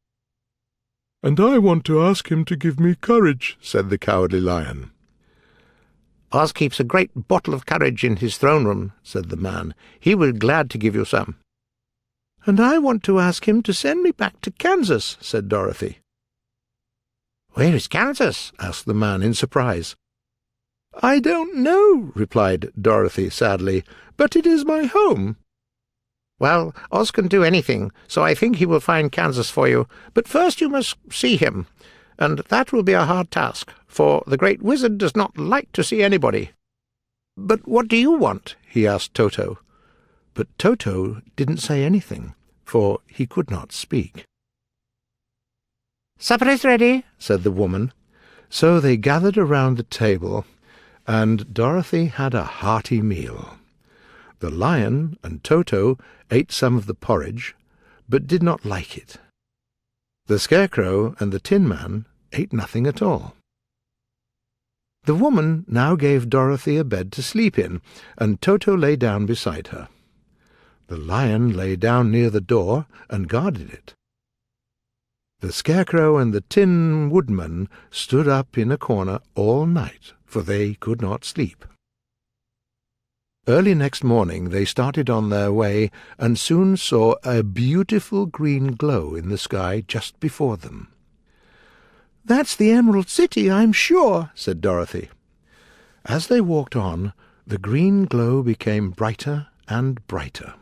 "And I want to ask him to give me courage," said the Cowardly Lion. "Oz keeps a great bottle of courage in his throne-room," said the man. "He will be glad to give you some." "And I want to ask him to send me back to Kansas," said Dorothy. "Where is Kansas?" asked the man in surprise. "I don't know," replied Dorothy sadly, "but it is my home." "Well, Oz can do anything, so I think he will find Kansas for you. But first you must see him, and that will be a hard task, for the great wizard does not like to see anybody." "But what do you want?" he asked Toto. But Toto didn't say anything, for he could not speak. "Supper is ready," said the woman. So they gathered around the table, and Dorothy had a hearty meal. The lion and Toto ate some of the porridge, but did not like it. The Scarecrow and the Tin Man ate nothing at all. The woman now gave Dorothy a bed to sleep in, and Toto lay down beside her. The lion lay down near the door and guarded it. The Scarecrow and the Tin Woodman stood up in a corner all night, for they could not sleep. Early next morning they started on their way, and soon saw a beautiful green glow in the sky just before them. "That's the Emerald City, I'm sure," said Dorothy. As they walked on, the green glow became brighter and brighter.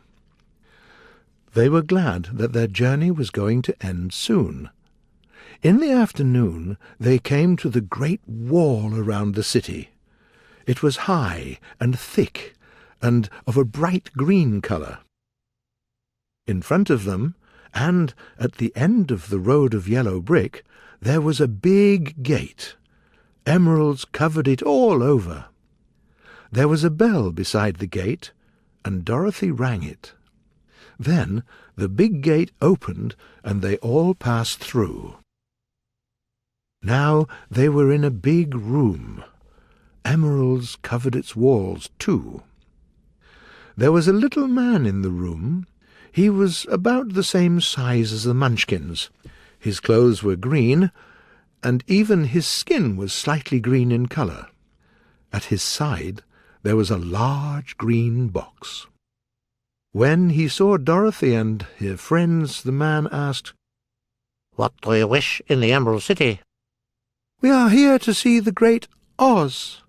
They were glad that their journey was going to end soon. In the afternoon they came to the great wall around the city. It was high and thick, and of a bright green colour. In front of them, and at the end of the road of yellow brick, there was a big gate. Emeralds covered it all over. There was a bell beside the gate, and Dorothy rang it. Then the big gate opened, and they all passed through. Now they were in a big room. Emeralds covered its walls too. There was a little man in the room. He was about the same size as the Munchkins. His clothes were green, and even his skin was slightly green in colour. At his side there was a large green box. When he saw Dorothy and her friends, the man asked, "What do you wish in the Emerald City?" "We are here to see the great Oz."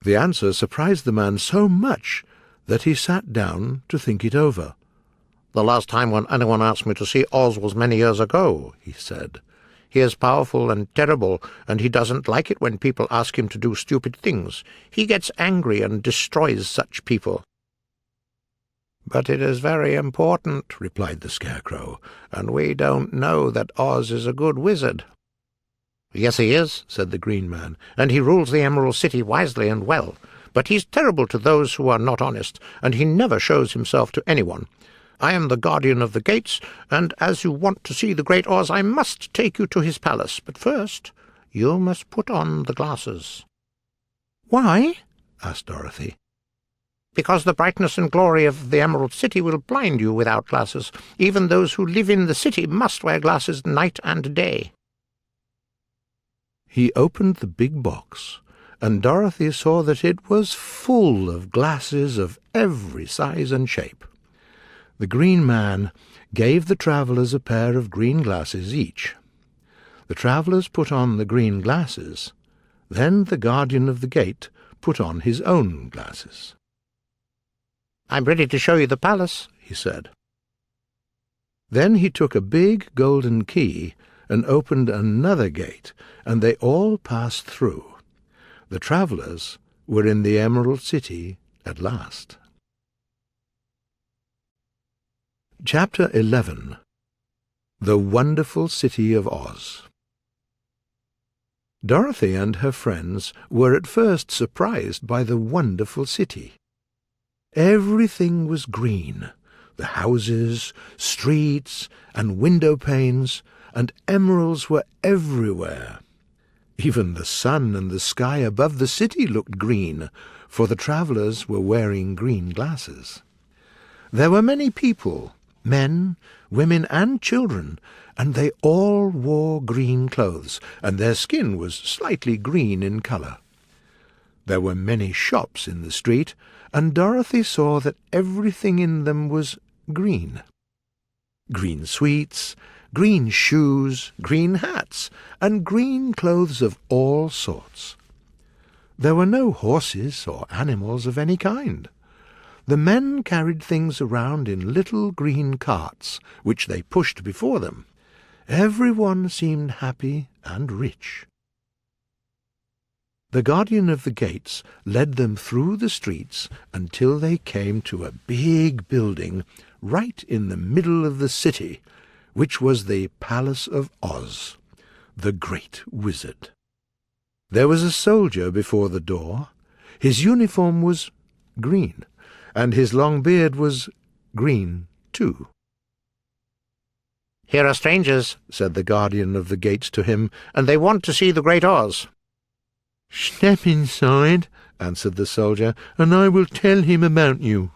The answer surprised the man so much that he sat down to think it over. "The last time when anyone asked me to see Oz was many years ago," he said. "He is powerful and terrible, and he doesn't like it when people ask him to do stupid things. He gets angry and destroys such people." "But it is very important," replied the Scarecrow, "and we don't know that Oz is a good wizard." "Yes, he is," said the Green Man, "and he rules the Emerald City wisely and well. But he's terrible to those who are not honest, and he never shows himself to anyone. I am the guardian of the gates, and as you want to see the great Oz, I must take you to his palace. But first, you must put on the glasses." "Why?" asked Dorothy. "Because the brightness and glory of the Emerald City will blind you without glasses. Even those who live in the city must wear glasses night and day." He opened the big box, and Dorothy saw that it was full of glasses of every size and shape. The Green Man gave the travellers a pair of green glasses each. The travellers put on the green glasses. Then the guardian of the gate put on his own glasses. "I'm ready to show you the palace," he said. Then he took a big golden key and opened another gate, and they all passed through. The travellers were in the Emerald City at last. Chapter 11. The Wonderful City of Oz. Dorothy and her friends were at first surprised by the wonderful city. Everything was green, the houses, streets, and window panes, and emeralds were everywhere. Even the sun and the sky above the city looked green, for the travellers were wearing green glasses. There were many people, men, women, and children, and they all wore green clothes, and their skin was slightly green in colour. There were many shops in the street, and Dorothy saw that everything in them was green. Green sweets, green shoes, green hats, and green clothes of all sorts. There were no horses or animals of any kind. The men carried things around in little green carts, which they pushed before them. Everyone seemed happy and rich. The guardian of the gates led them through the streets until they came to a big building right in the middle of the city, which was the Palace of Oz, the Great Wizard. There was a soldier before the door. His uniform was green, and his long beard was green too. "Here are strangers," said the guardian of the gates to him, "and they want to see the Great Oz." "Step inside," answered the soldier, "and I will tell him about you."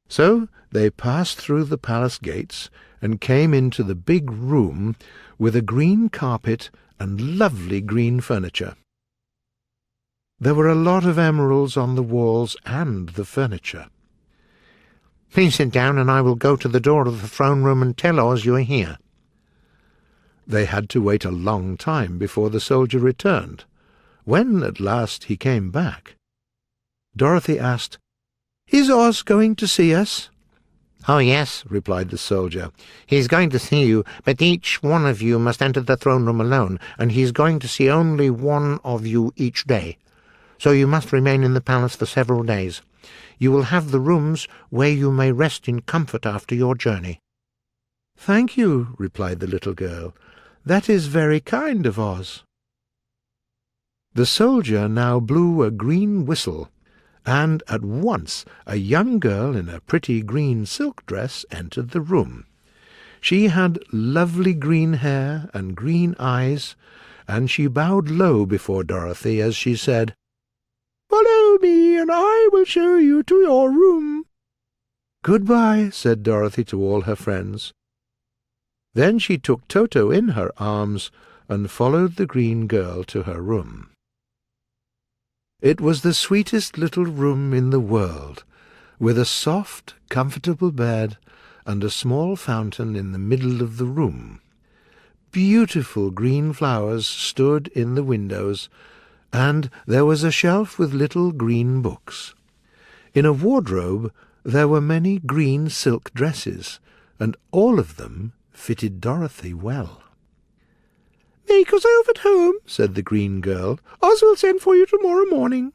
So they passed through the palace gates and came into the big room with a green carpet and lovely green furniture. There were a lot of emeralds on the walls and the furniture. "Please sit down, and I will go to the door of the throne room and tell Oz you are here." They had to wait a long time before the soldier returned. When at last he came back, Dorothy asked, "Is Oz going to see us?" "Oh, yes," replied the soldier. "He's going to see you, but each one of you must enter the throne room alone, and he's going to see only one of you each day. So you must remain in the palace for several days. You will have the rooms where you may rest in comfort after your journey." "Thank you," replied the little girl. "That is very kind of Oz." The soldier now blew a green whistle, and at once a young girl in a pretty green silk dress entered the room. She had lovely green hair and green eyes, and she bowed low before Dorothy as she said, "Follow me, and I will show you to your room." "Goodbye," said Dorothy to all her friends. Then she took Toto in her arms and followed the green girl to her room. It was the sweetest little room in the world, with a soft, comfortable bed and a small fountain in the middle of the room. Beautiful green flowers stood in the windows, and there was a shelf with little green books. In a wardrobe there were many green silk dresses, and all of them fitted Dorothy well. "Make yourself at home," said the green girl. "Oz will send for you tomorrow morning."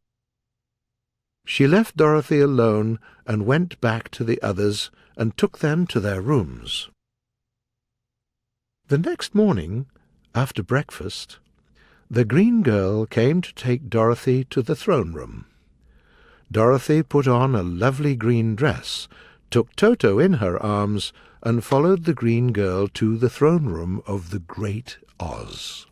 She left Dorothy alone and went back to the others and took them to their rooms. The next morning, after breakfast, the green girl came to take Dorothy to the throne room. Dorothy put on a lovely green dress, took Toto in her arms, and followed the green girl to the throne room of the Great Oz.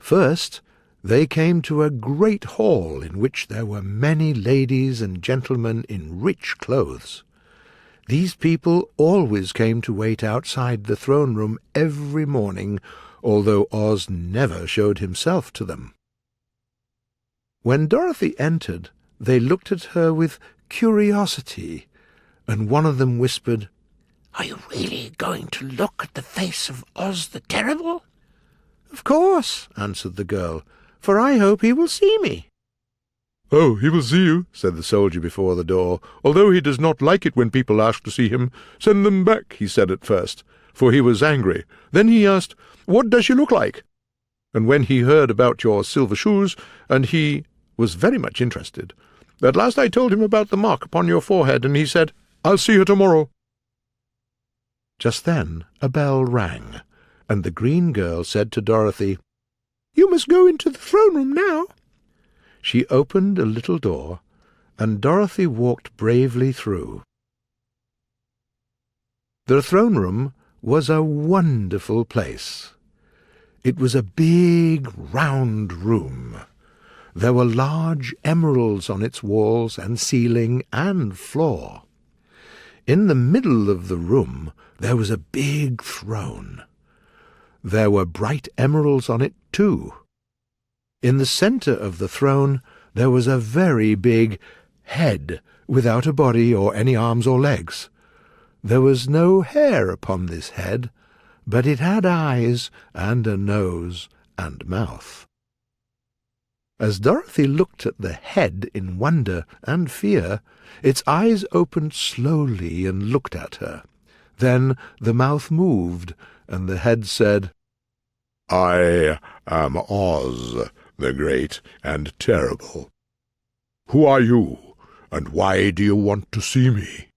First, they came to a great hall in which there were many ladies and gentlemen in rich clothes. These people always came to wait outside the throne room every morning, although Oz never showed himself to them. When Dorothy entered, they looked at her with curiosity, and one of them whispered, "Are you really going to look at the face of Oz the Terrible?" "Of course," answered the girl, "for I hope he will see me." "Oh, he will see you," said the soldier before the door. "Although he does not like it when people ask to see him. Send them back," he said at first, for he was angry. Then he asked, "What does she look like?" And when he heard about your silver shoes, and he was very much interested. At last I told him about the mark upon your forehead, and he said, "I'll see her tomorrow." Just then a bell rang, and the green girl said to Dorothy, "You must go into the throne room now." She opened a little door, and Dorothy walked bravely through. The throne room was a wonderful place. It was a big, round room. There were large emeralds on its walls and ceiling and floor. In the middle of the room there was a big throne. There were bright emeralds on it too. In the centre of the throne there was a very big head without a body or any arms or legs. There was no hair upon this head, but it had eyes and a nose and mouth. As Dorothy looked at the head in wonder and fear, its eyes opened slowly and looked at her. Then the mouth moved, and the head said, I am Oz, the Great and Terrible. Who are you, and why do you want to see me?"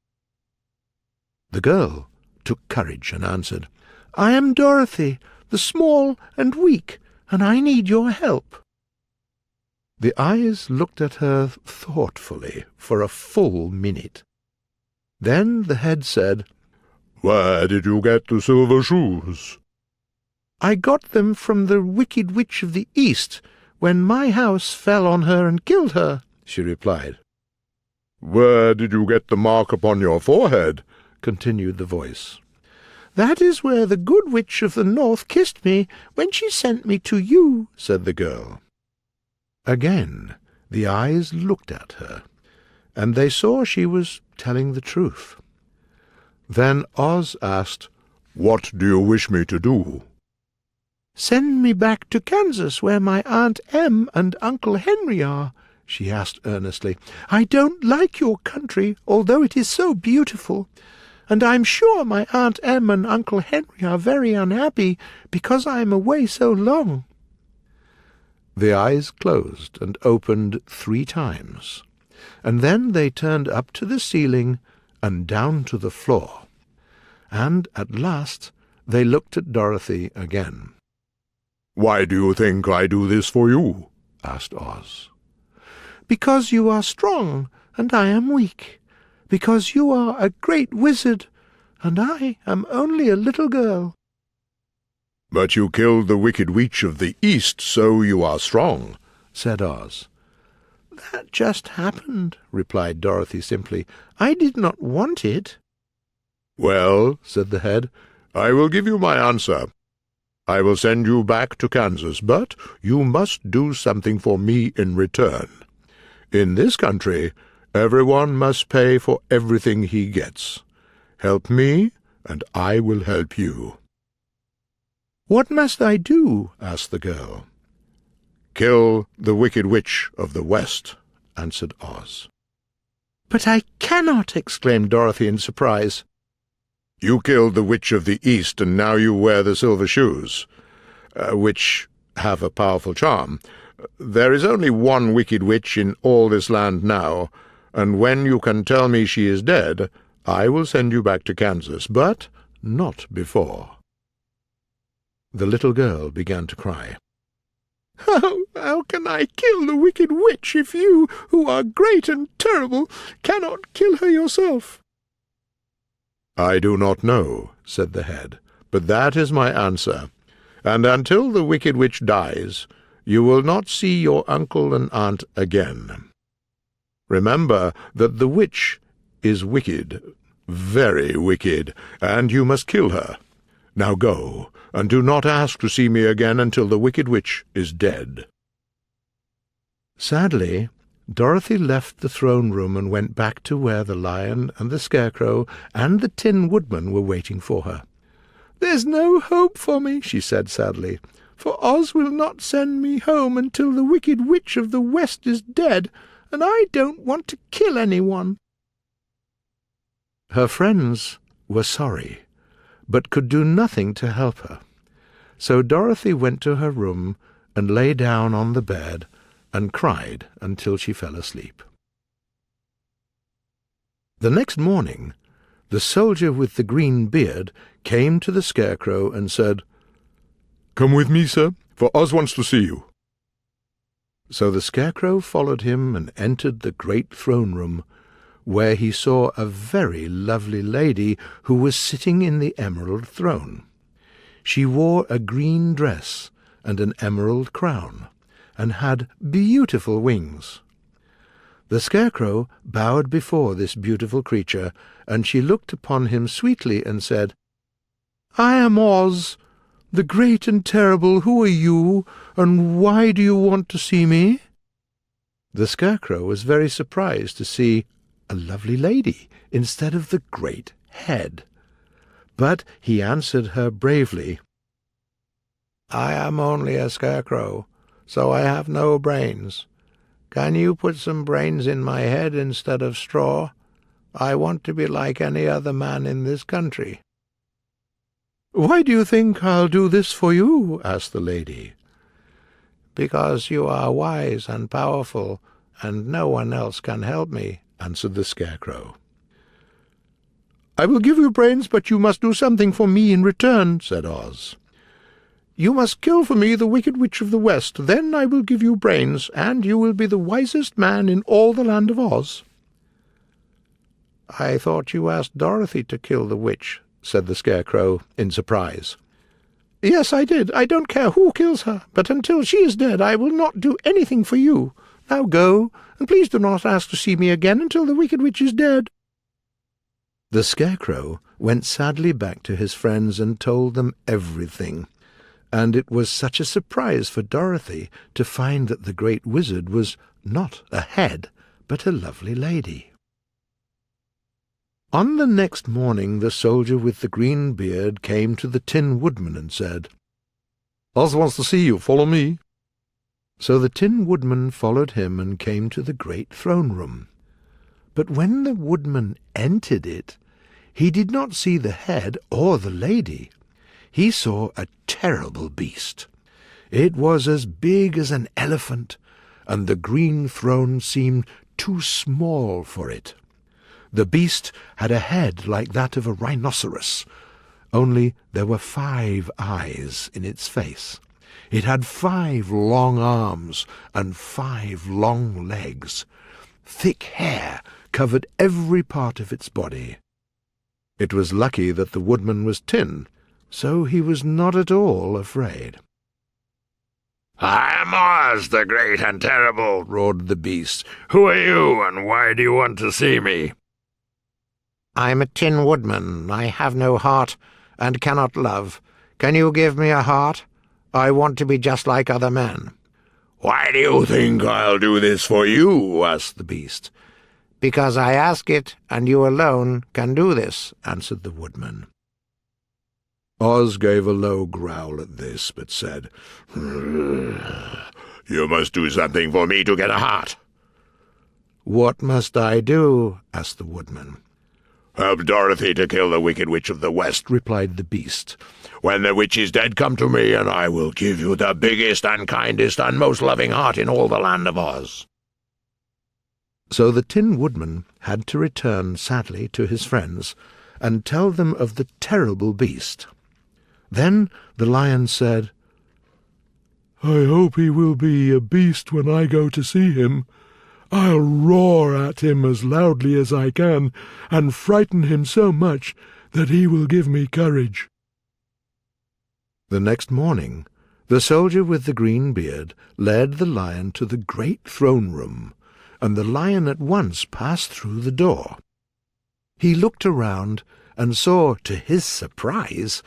The girl took courage and answered, "I am Dorothy, the small and weak, and I need your help." The eyes looked at her thoughtfully for a full minute. Then the head said, "Where did you get the silver shoes?" "I got them from the Wicked Witch of the East when my house fell on her and killed her," she replied. "Where did you get the mark upon your forehead?" continued the voice. "That is where the Good Witch of the North kissed me when she sent me to you," said the girl. Again the eyes looked at her, and they saw she was telling the truth. Then Oz asked, "What do you wish me to do?" "Send me back to Kansas, where my Aunt Em and Uncle Henry are," she asked earnestly. "I don't like your country, although it is so beautiful, and I'm sure my Aunt Em and Uncle Henry are very unhappy because I am away so long." The eyes closed and opened 3 times, and then they turned up to the ceiling and down to the floor, and at last they looked at Dorothy again. "Why do you think I do this for you?" asked Oz. "Because you are strong, and I am weak. Because you are a great wizard, and I am only a little girl." "But you killed the Wicked Witch of the East, so you are strong," said Oz. "That just happened," replied Dorothy simply. "I did not want it." "Well," said the head, "I will give you my answer. I will send you back to Kansas, but you must do something for me in return. In this country, everyone must pay for everything he gets. Help me, and I will help you." "What must I do?" asked the girl. "Kill the Wicked Witch of the West," answered Oz. "But I cannot!" exclaimed Dorothy in surprise. "You killed the Witch of the East, and now you wear the silver shoes, which have a powerful charm. There is only one Wicked Witch in all this land now, and when you can tell me she is dead, I will send you back to Kansas, but not before." The little girl began to cry. "Oh, how can I kill the Wicked Witch if you, who are great and terrible, cannot kill her yourself?" "I do not know," said the head, "but that is my answer, and until the Wicked Witch dies, you will not see your uncle and aunt again. Remember that the witch is wicked, very wicked, and you must kill her. Now go, and do not ask to see me again until the Wicked Witch is dead." Sadly, Dorothy left the throne room and went back to where the Lion and the Scarecrow and the Tin Woodman were waiting for her. "There's no hope for me," she said sadly, "for Oz will not send me home until the Wicked Witch of the West is dead, and I don't want to kill anyone." Her friends were sorry, but could do nothing to help her. So Dorothy went to her room and lay down on the bed and cried until she fell asleep. The next morning, the soldier with the green beard came to the Scarecrow and said, "Come with me, sir, for Oz wants to see you." So the Scarecrow followed him and entered the great throne room, where he saw a very lovely lady who was sitting in the emerald throne. She wore a green dress and an emerald crown, and had beautiful wings. The Scarecrow bowed before this beautiful creature, and she looked upon him sweetly and said, "I am Oz, the great and terrible. Who are you, and why do you want to see me?" The Scarecrow was very surprised to see a lovely lady instead of the great head. But he answered her bravely, "I am only a Scarecrow, so I have no brains. Can you put some brains in my head instead of straw? I want to be like any other man in this country." "Why do you think I'll do this for you?" asked the lady. "Because you are wise and powerful, and no one else can help me," answered the Scarecrow. "I will give you brains, but you must do something for me in return," said Oz. "You must kill for me the Wicked Witch of the West. Then I will give you brains, and you will be the wisest man in all the land of Oz." "I thought you asked Dorothy to kill the witch," said the Scarecrow in surprise. "Yes, I did. I don't care who kills her, but until she is dead I will not do anything for you. Now go, and please do not ask to see me again until the Wicked Witch is dead." The Scarecrow went sadly back to his friends and told them everything, and it was such a surprise for Dorothy to find that the great wizard was not a head, but a lovely lady. On the next morning the soldier with the green beard came to the Tin Woodman and said, "Oz wants to see you. Follow me." So the Tin Woodman followed him and came to the great throne-room. But when the Woodman entered it, he did not see the head or the lady. He saw a terrible beast. It was as big as an elephant, and the green throne seemed too small for it. The beast had a head like that of a rhinoceros, only there were 5 eyes in its face. It had 5 long arms and 5 long legs. Thick hair covered every part of its body. It was lucky that the Woodman was tin, so he was not at all afraid. "I am Oz, the great and terrible," roared the beast. "Who are you, and why do you want to see me?" "I'm a Tin Woodman. I have no heart, and cannot love. Can you give me a heart? I want to be just like other men." "Why do you think I'll do this for you?" asked the beast. "Because I ask it, and you alone can do this," answered the Woodman. Oz gave a low growl at this, but said, "You must do something for me to get a heart." "What must I do?" asked the Woodman. "Help Dorothy to kill the Wicked Witch of the West," replied the beast. "When the witch is dead, come to me, and I will give you the biggest and kindest and most loving heart in all the land of Oz." So the Tin Woodman had to return sadly to his friends and tell them of the terrible beast. Then the lion said, "I hope he will be a beast when I go to see him. I'll roar at him as loudly as I can, and frighten him so much that he will give me courage." The next morning, the soldier with the green beard led the lion to the great throne-room, and the lion at once passed through the door. He looked around and saw, to his surprise,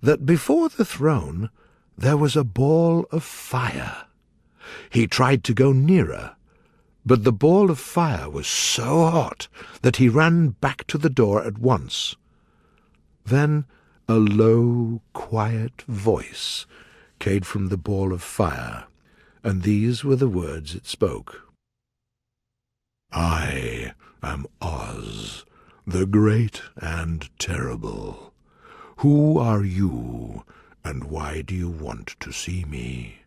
that before the throne there was a ball of fire. He tried to go nearer, but the ball of fire was so hot that he ran back to the door at once. Then a low, quiet voice came from the ball of fire, and these were the words it spoke. "I am Oz, the great and terrible. Who are you, and why do you want to see me?"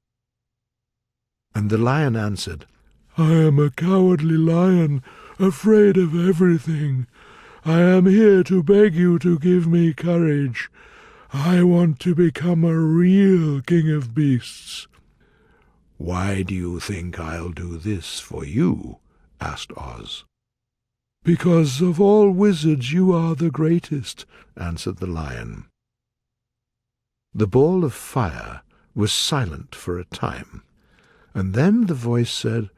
And the lion answered, "I am a cowardly lion, afraid of everything. I am here to beg you to give me courage. I want to become a real king of beasts." "Why do you think I'll do this for you?" asked Oz. "Because of all wizards you are the greatest," answered the lion. The ball of fire was silent for a time, and then the voice said,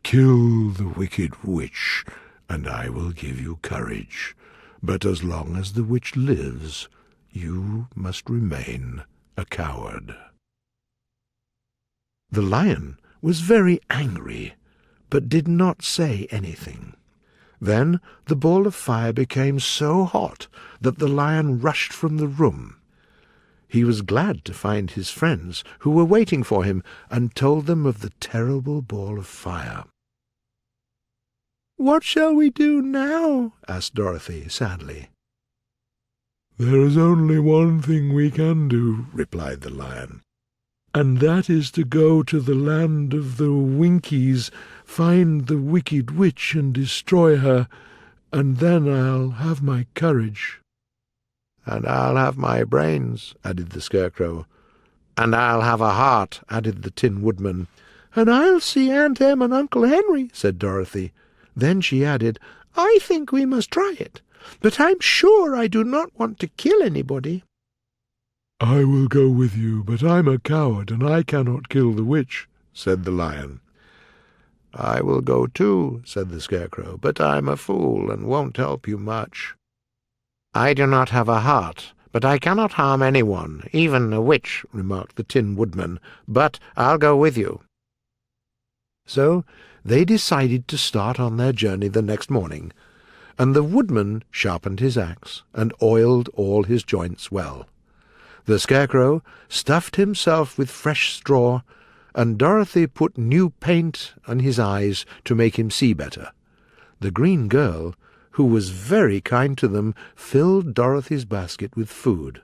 "Kill the wicked witch, and I will give you courage. But as long as the witch lives, you must remain a coward." The lion was very angry, but did not say anything. Then the ball of fire became so hot that the lion rushed from the room. He was glad to find his friends, who were waiting for him, and told them of the terrible ball of fire. "What shall we do now?" asked Dorothy sadly. "There is only one thing we can do," replied the Lion, "and that is to go to the land of the Winkies, find the wicked witch and destroy her, and then I'll have my courage." "And I'll have my brains," added the Scarecrow. "And I'll have a heart," added the Tin Woodman. "And I'll see Aunt Em and Uncle Henry," said Dorothy. Then she added, "I think we must try it, but I'm sure I do not want to kill anybody." "I will go with you, but I'm a coward, and I cannot kill the witch," said the Lion. "I will go too," said the Scarecrow, "but I'm a fool and won't help you much. I do not have a heart, but I cannot harm anyone, even a witch," remarked the Tin Woodman, "but I'll go with you." So they decided to start on their journey the next morning, and the Woodman sharpened his axe and oiled all his joints well. The Scarecrow stuffed himself with fresh straw, and Dorothy put new paint on his eyes to make him see better. The Green Girl, who was very kind to them, filled Dorothy's basket with food.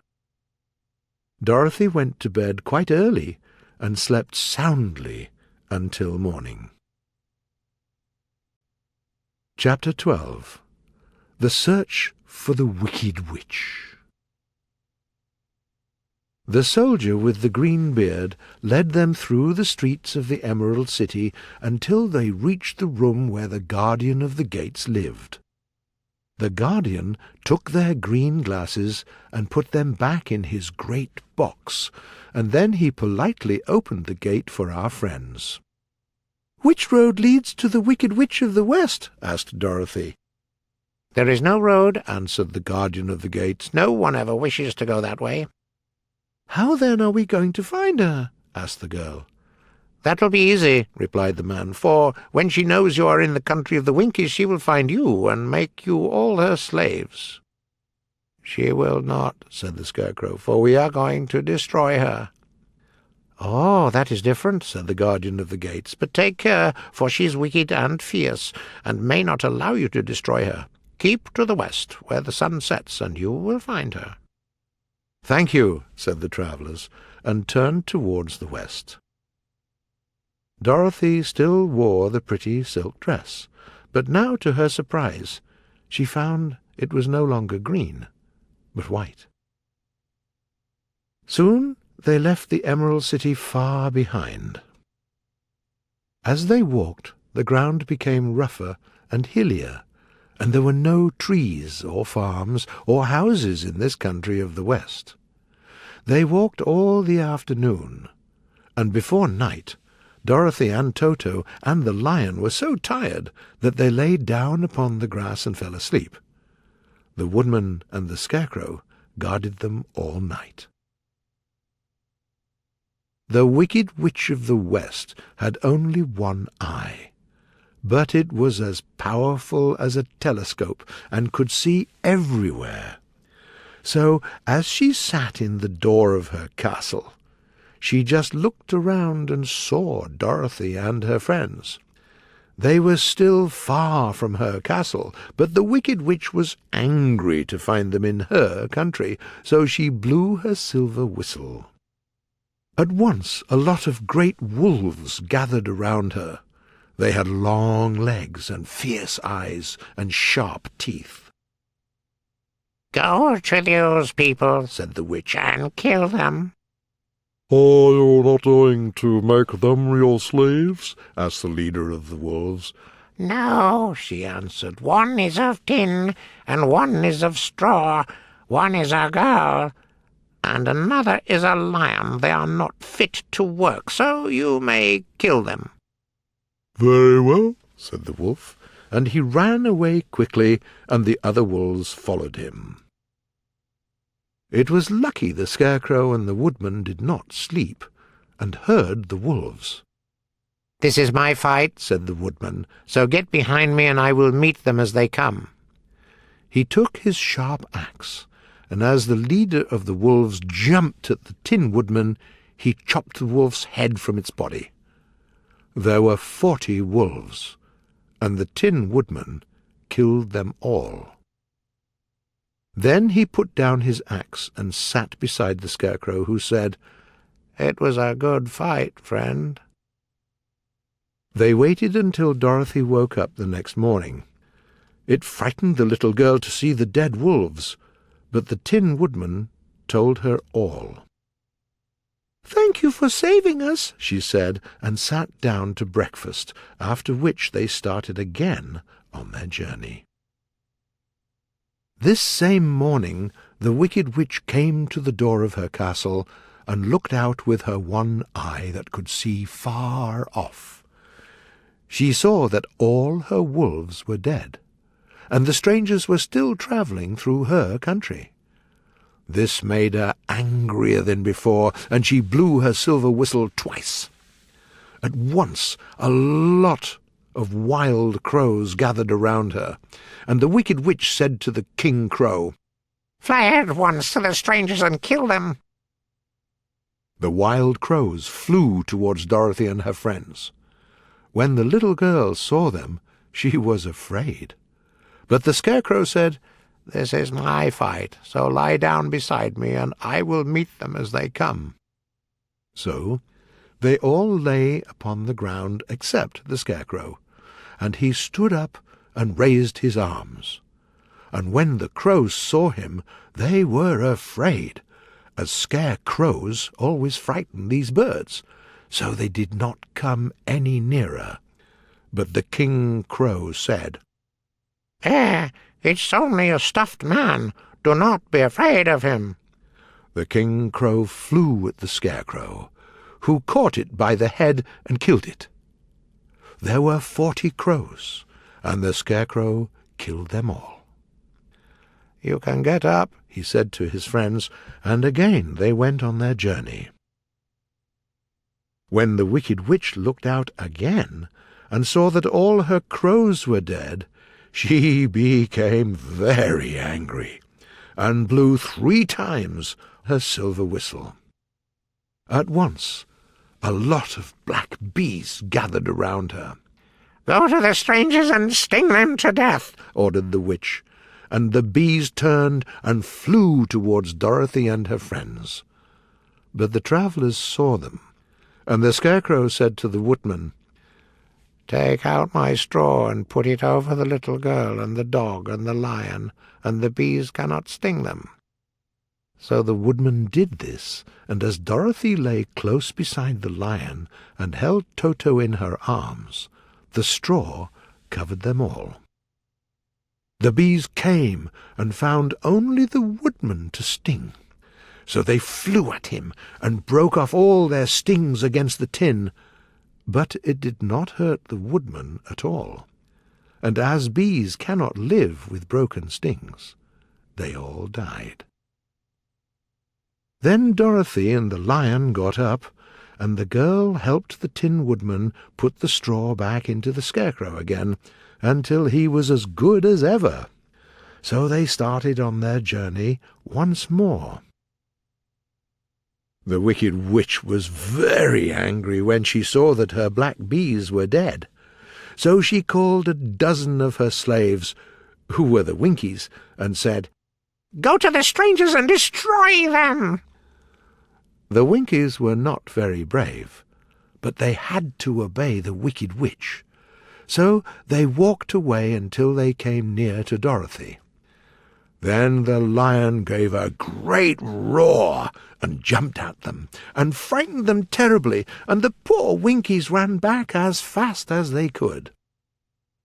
Dorothy went to bed quite early and slept soundly until morning. Chapter 12. The Search for the Wicked Witch. The soldier with the green beard led them through the streets of the Emerald City until they reached the room where the guardian of the gates lived. The guardian took their green glasses and put them back in his great box, and then he politely opened the gate for our friends. "Which road leads to the Wicked Witch of the West?" asked Dorothy. "There is no road," answered the guardian of the gates. "No one ever wishes to go that way." "How then are we going to find her?" asked the girl. "That will be easy," replied the man, "for when she knows you are in the country of the Winkies, she will find you and make you all her slaves." "She will not," said the Scarecrow, "for we are going to destroy her." "Oh, that is different," said the guardian of the gates. "But take care, for she is wicked and fierce, and may not allow you to destroy her. Keep to the west, where the sun sets, and you will find her." "Thank you," said the travellers, and turned towards the west. Dorothy still wore the pretty silk dress, but now, to her surprise, she found it was no longer green, but white. Soon they left the Emerald City far behind. As they walked, the ground became rougher and hillier, and there were no trees or farms or houses in this country of the West. They walked all the afternoon, and before night Dorothy and Toto and the Lion were so tired that they lay down upon the grass and fell asleep. The Woodman and the Scarecrow guarded them all night. The Wicked Witch of the West had only one eye, but it was as powerful as a telescope and could see everywhere. So, as she sat in the door of her castle, she just looked around and saw Dorothy and her friends. They were still far from her castle, but the Wicked Witch was angry to find them in her country, so she blew her silver whistle. At once a lot of great wolves gathered around her. They had long legs and fierce eyes and sharp teeth. "Go to those people," said the witch, "and kill them." "Are you not going to make them your slaves?" asked the leader of the wolves. "No," she answered. "One is of tin, and one is of straw. One is a girl, and another is a lion. They are not fit to work, so you may kill them." "Very well," said the wolf, and he ran away quickly, and the other wolves followed him. It was lucky the Scarecrow and the Woodman did not sleep, and heard the wolves. "This is my fight," said the Woodman, "so get behind me and I will meet them as they come." He took his sharp axe, and as the leader of the wolves jumped at the Tin Woodman, he chopped the wolf's head from its body. There were 40 wolves, and the Tin Woodman killed them all. Then he put down his axe and sat beside the Scarecrow, who said, "It was a good fight, friend." They waited until Dorothy woke up the next morning. It frightened the little girl to see the dead wolves, but the Tin Woodman told her all. "Thank you for saving us," she said, and sat down to breakfast, after which they started again on their journey. This same morning the Wicked Witch came to the door of her castle and looked out with her one eye that could see far off. She saw that all her wolves were dead, and the strangers were still travelling through her country. This made her angrier than before, and she blew her silver whistle twice. At once a lot of wild crows gathered around her, and the Wicked Witch said to the King Crow, "Fly at once to the strangers and kill them." The wild crows flew towards Dorothy and her friends. When the little girl saw them, she was afraid. But the Scarecrow said, "This is my fight, so lie down beside me, and I will meet them as they come." So they all lay upon the ground except the Scarecrow, and he stood up and raised his arms. And when the crows saw him, they were afraid, as scarecrows always frighten these birds, so they did not come any nearer. But the King Crow said, It's only a stuffed man. Do not be afraid of him." The King Crow flew at the Scarecrow, who caught it by the head and killed it. There were 40 crows, and the Scarecrow killed them all. "You can get up," he said to his friends, and again they went on their journey. When the Wicked Witch looked out again and saw that all her crows were dead, she became very angry, and blew 3 times her silver whistle. At once a lot of black bees gathered around her. "Go to the strangers and sting them to death," ordered the witch, and the bees turned and flew towards Dorothy and her friends. But the travellers saw them, and the Scarecrow said to the Woodman, "Take out my straw and put it over the little girl and the dog and the lion, and the bees cannot sting them." So the Woodman did this, and as Dorothy lay close beside the lion and held Toto in her arms, the straw covered them all. The bees came and found only the Woodman to sting. So they flew at him and broke off all their stings against the tin, but it did not hurt the Woodman at all, and as bees cannot live with broken stings, they all died. Then Dorothy and the lion got up, and the girl helped the Tin Woodman put the straw back into the Scarecrow again, until he was as good as ever. So they started on their journey once more. The Wicked Witch was very angry when she saw that her black bees were dead. So she called a dozen of her slaves, who were the Winkies, and said, "Go to the strangers and destroy them." The Winkies were not very brave, but they had to obey the Wicked Witch. So they walked away until they came near to Dorothy. Then the lion gave a great roar and jumped at them, and frightened them terribly, and the poor Winkies ran back as fast as they could.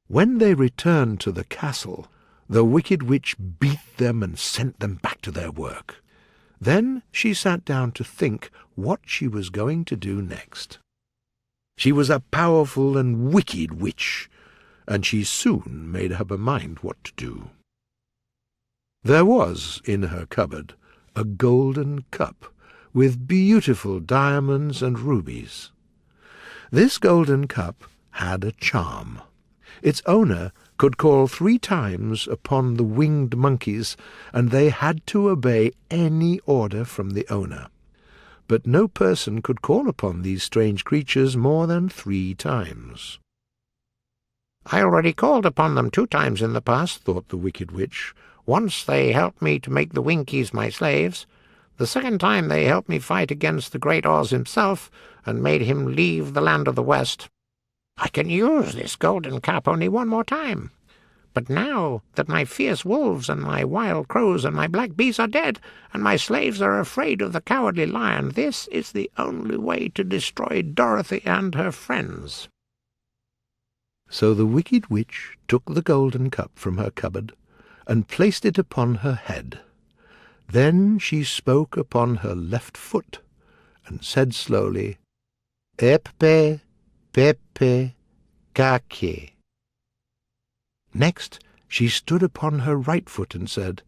When they returned to the castle, the Wicked Witch beat them and sent them back to their work. Then she sat down to think what she was going to do next. She was a powerful and wicked witch, and she soon made up her mind what to do. There was in her cupboard a golden cup with beautiful diamonds and rubies. This golden cup had a charm. Its owner could call 3 times upon the winged monkeys, and they had to obey any order from the owner. But no person could call upon these strange creatures more than 3 times. "I already called upon them 2 times in the past," thought the Wicked Witch. Once they helped me to make the Winkies my slaves. The second time they helped me fight against the great Oz himself, and made him leave the land of the West. I can use this golden cup only one more time. But now that my fierce wolves and my wild crows and my black bees are dead, and my slaves are afraid of the cowardly lion, this is the only way to destroy Dorothy and her friends." So the wicked witch took the golden cup from her cupboard and placed it upon her head. Then she spoke upon her left foot and said slowly, "Eppe, pepe, kake." Next she stood upon her right foot and said,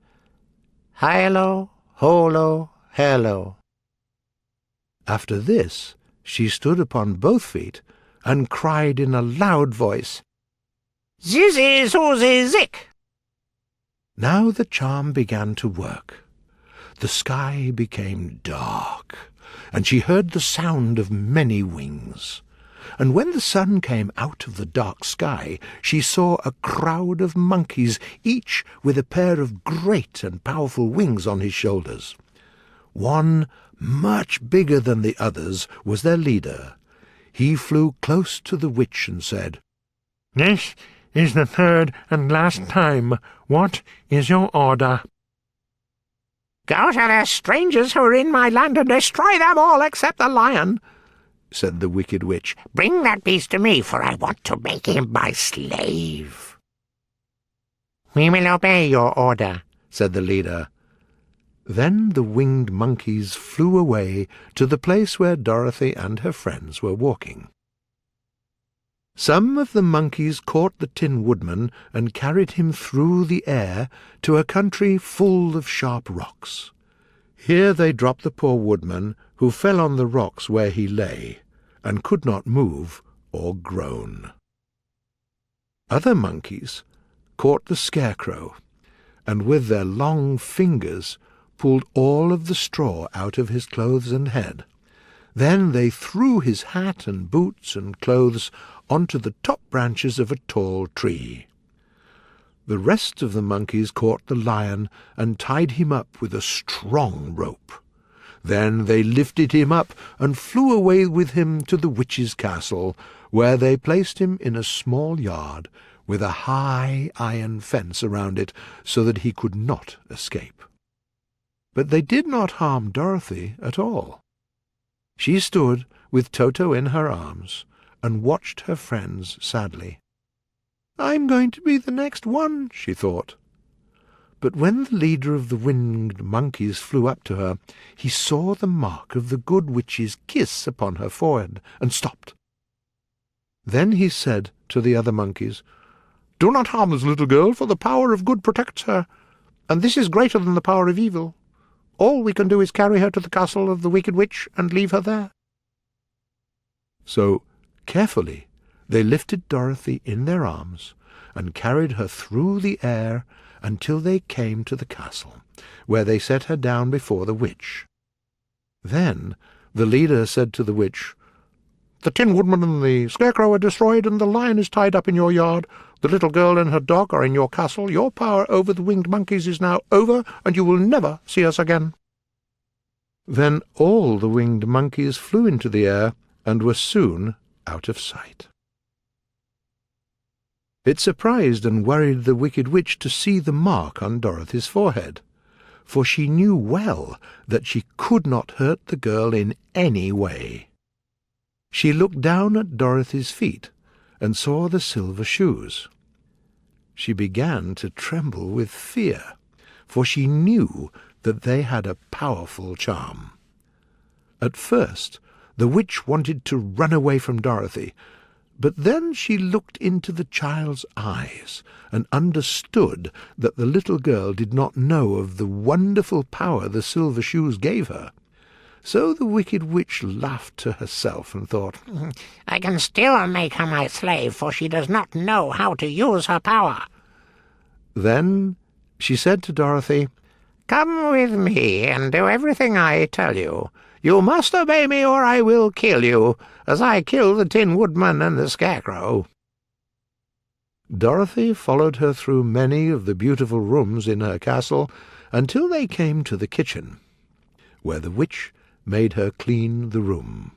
"Hilo, holo, hello." After this she stood upon both feet and cried in a loud voice, "Zizzy, zoozy, zick!" Now the charm began to work. The sky became dark, and she heard the sound of many wings. And when the sun came out of the dark sky, she saw a crowd of monkeys, each with a pair of great and powerful wings on his shoulders. One, much bigger than the others, was their leader. He flew close to the witch and said, "This is the third and last time. What is your order?" "Go to the strangers who are in my land and destroy them all except the lion," said the wicked witch. "Bring that beast to me, for I want to make him my slave." "We will obey your order," said the leader. Then the winged monkeys flew away to the place where Dorothy and her friends were walking. Some of the monkeys caught the Tin Woodman and carried him through the air to a country full of sharp rocks. Here they dropped the poor woodman, who fell on the rocks where he lay, and could not move or groan. Other monkeys caught the Scarecrow, and with their long fingers pulled all of the straw out of his clothes and head. Then they threw his hat and boots and clothes onto the top branches of a tall tree. The rest of the monkeys caught the lion and tied him up with a strong rope. Then they lifted him up and flew away with him to the witch's castle, where they placed him in a small yard with a high iron fence around it so that he could not escape. But they did not harm Dorothy at all. She stood with Toto in her arms and watched her friends sadly. "I'm going to be the next one," she thought. But when the leader of the winged monkeys flew up to her, he saw the mark of the good witch's kiss upon her forehead and stopped. Then he said to the other monkeys, "Do not harm this little girl, for the power of good protects her, and this is greater than the power of evil. All we can do is carry her to the castle of the wicked witch and leave her there." So, carefully, they lifted Dorothy in their arms and carried her through the air until they came to the castle, where they set her down before the witch. Then the leader said to the witch, "The Tin Woodman and the Scarecrow are destroyed, and the lion is tied up in your yard. The little girl and her dog are in your castle. Your power over the winged monkeys is now over, and you will never see us again." Then all the winged monkeys flew into the air and were soon out of sight. It surprised and worried the wicked witch to see the mark on Dorothy's forehead, for she knew well that she could not hurt the girl in any way. She looked down at Dorothy's feet and saw the silver shoes. She began to tremble with fear, for she knew that they had a powerful charm. At first, the witch wanted to run away from Dorothy, but then she looked into the child's eyes and understood that the little girl did not know of the wonderful power the silver shoes gave her. So the wicked witch laughed to herself and thought, "I can still make her my slave, for she does not know how to use her power." Then she said to Dorothy, "Come with me and do everything I tell you. You must obey me or I will kill you, as I killed the Tin Woodman and the Scarecrow." Dorothy followed her through many of the beautiful rooms in her castle until they came to the kitchen, where the witch made her clean the room.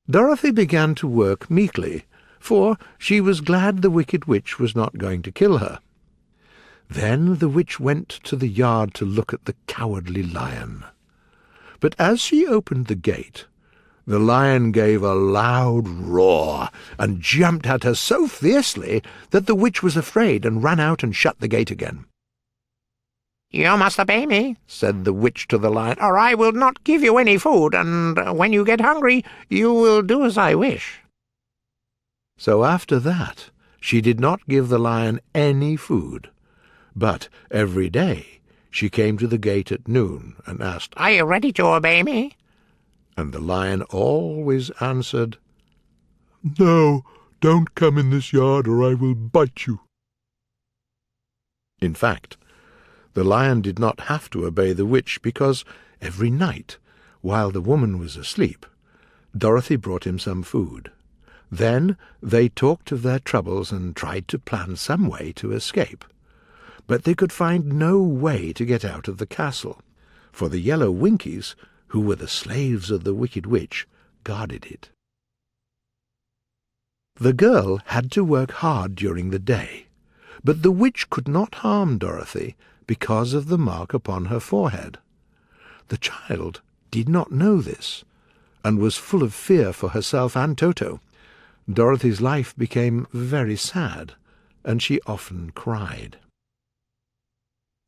Dorothy began to work meekly, for she was glad the wicked witch was not going to kill her. Then the witch went to the yard to look at the cowardly lion. But as she opened the gate, the lion gave a loud roar and jumped at her so fiercely that the witch was afraid and ran out and shut the gate again. "You must obey me," said the witch to the lion, "or I will not give you any food, and when you get hungry, you will do as I wish." So after that, she did not give the lion any food, but every day she came to the gate at noon and asked, "Are you ready to obey me?" And the lion always answered, "No, don't come in this yard or I will bite you." In fact, the lion did not have to obey the witch because every night, while the woman was asleep, Dorothy brought him some food. Then they talked of their troubles and tried to plan some way to escape. But they could find no way to get out of the castle, for the yellow Winkies, who were the slaves of the wicked witch, guarded it. The girl had to work hard during the day, but the witch could not harm Dorothy because of the mark upon her forehead. The child did not know this, and was full of fear for herself and Toto. Dorothy's life became very sad, and she often cried.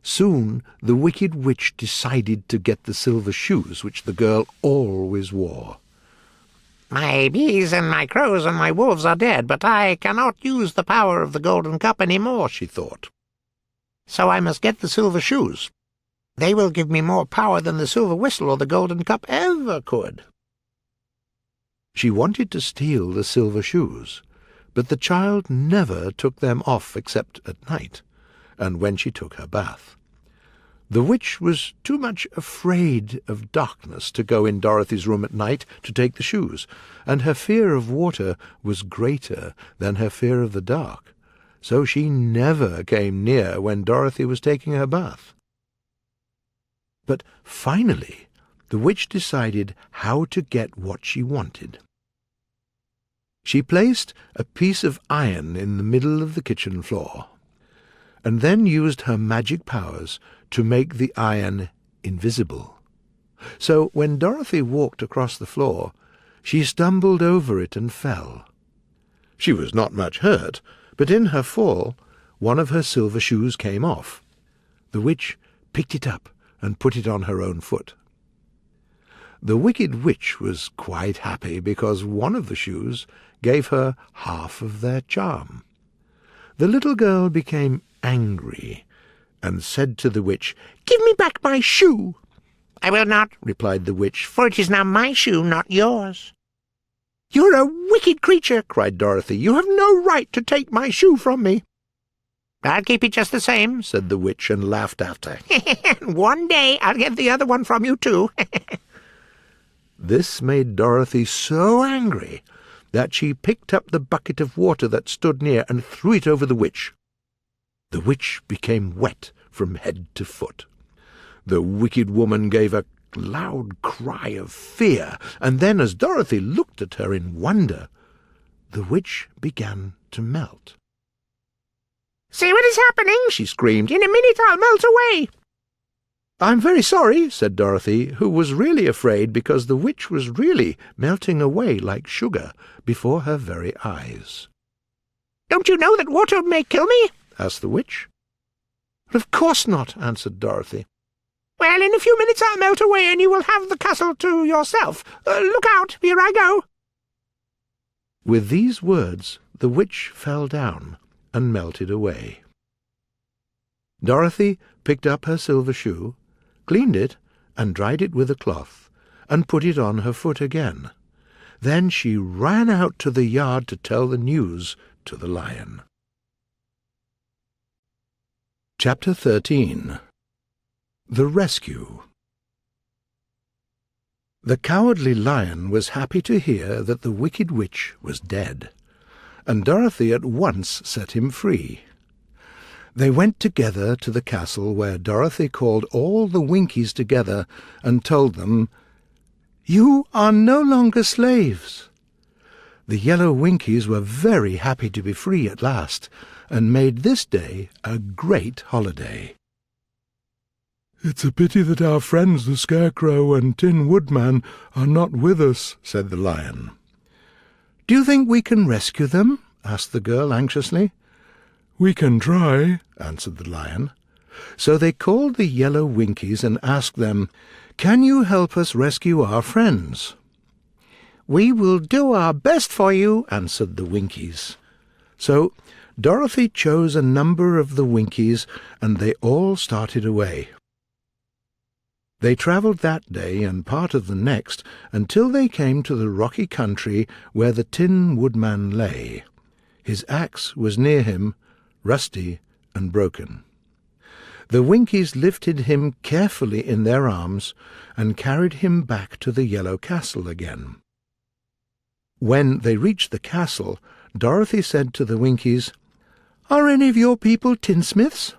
Soon the wicked witch decided to get the silver shoes which the girl always wore. "My bees and my crows and my wolves are dead, but I cannot use the power of the golden cup any more," she thought. "So I must get the silver shoes. They will give me more power than the silver whistle or the golden cup ever could." She wanted to steal the silver shoes, but the child never took them off except at night, and when she took her bath. The witch was too much afraid of darkness to go in Dorothy's room at night to take the shoes, and her fear of water was greater than her fear of the dark, so she never came near when Dorothy was taking her bath. But finally the witch decided how to get what she wanted. She placed a piece of iron in the middle of the kitchen floor, and then used her magic powers to make the iron invisible. So when Dorothy walked across the floor, she stumbled over it and fell. She was not much hurt, but in her fall one of her silver shoes came off. The witch picked it up and put it on her own foot. The wicked witch was quite happy because one of the shoes gave her half of their charm. The little girl became angry and said to the witch, "Give me back my shoe." "I will not," replied the witch, "for it is now my shoe, not yours." "You're a wicked creature," cried Dorothy. "You have no right to take my shoe from me." "I'll keep it just the same," said the witch, and laughed after. "One day I'll get the other one from you too." This made Dorothy so angry that she picked up the bucket of water that stood near and threw it over the witch. The witch became wet from head to foot. The wicked woman gave a loud cry of fear, and then, as Dorothy looked at her in wonder, the witch began to melt. "See what is happening?" she screamed. "In a minute I'll melt away." "I'm very sorry," said Dorothy, who was really afraid because the witch was really melting away like sugar before her very eyes. "Don't you know that water may kill me?" asked the witch. "Of course not," answered Dorothy. "Well, in a few minutes I'll melt away and you will have the castle to yourself. Look out, here I go." With these words the witch fell down and melted away. Dorothy picked up her silver shoe, cleaned it, and dried it with a cloth, and put it on her foot again. Then she ran out to the yard to tell the news to the lion. Chapter 13. The Rescue. The cowardly lion was happy to hear that the wicked witch was dead, and Dorothy at once set him free. They went together to the castle, where Dorothy called all the Winkies together and told them, "You are no longer slaves." The yellow Winkies were very happy to be free at last, and made this day a great holiday. "It's a pity that our friends the Scarecrow and Tin Woodman are not with us," said the Lion. "Do you think we can rescue them?" asked the girl anxiously. "We can try," answered the Lion. So they called the yellow Winkies and asked them, "Can you help us rescue our friends?" "We will do our best for you," answered the Winkies. So Dorothy chose a number of the Winkies, and they all started away. They travelled that day and part of the next until they came to the rocky country where the Tin Woodman lay. His axe was near him, rusty and broken. The Winkies lifted him carefully in their arms and carried him back to the yellow castle again. When they reached the castle, Dorothy said to the Winkies, "Are any of your people tinsmiths?"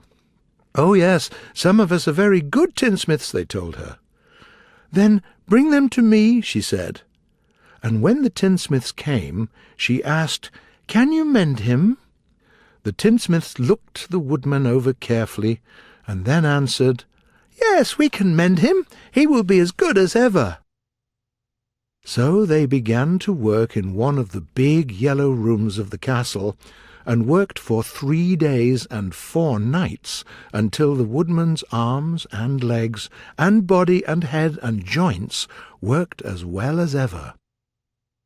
"Oh, yes, some of us are very good tinsmiths," they told her. "Then bring them to me," she said. And when the tinsmiths came, she asked, "Can you mend him?" The tinsmiths looked the woodman over carefully, and then answered, "Yes, we can mend him. He will be as good as ever." So they began to work in one of the big yellow rooms of the castle, and worked for 3 days and 4 nights, until the woodman's arms and legs and body and head and joints worked as well as ever.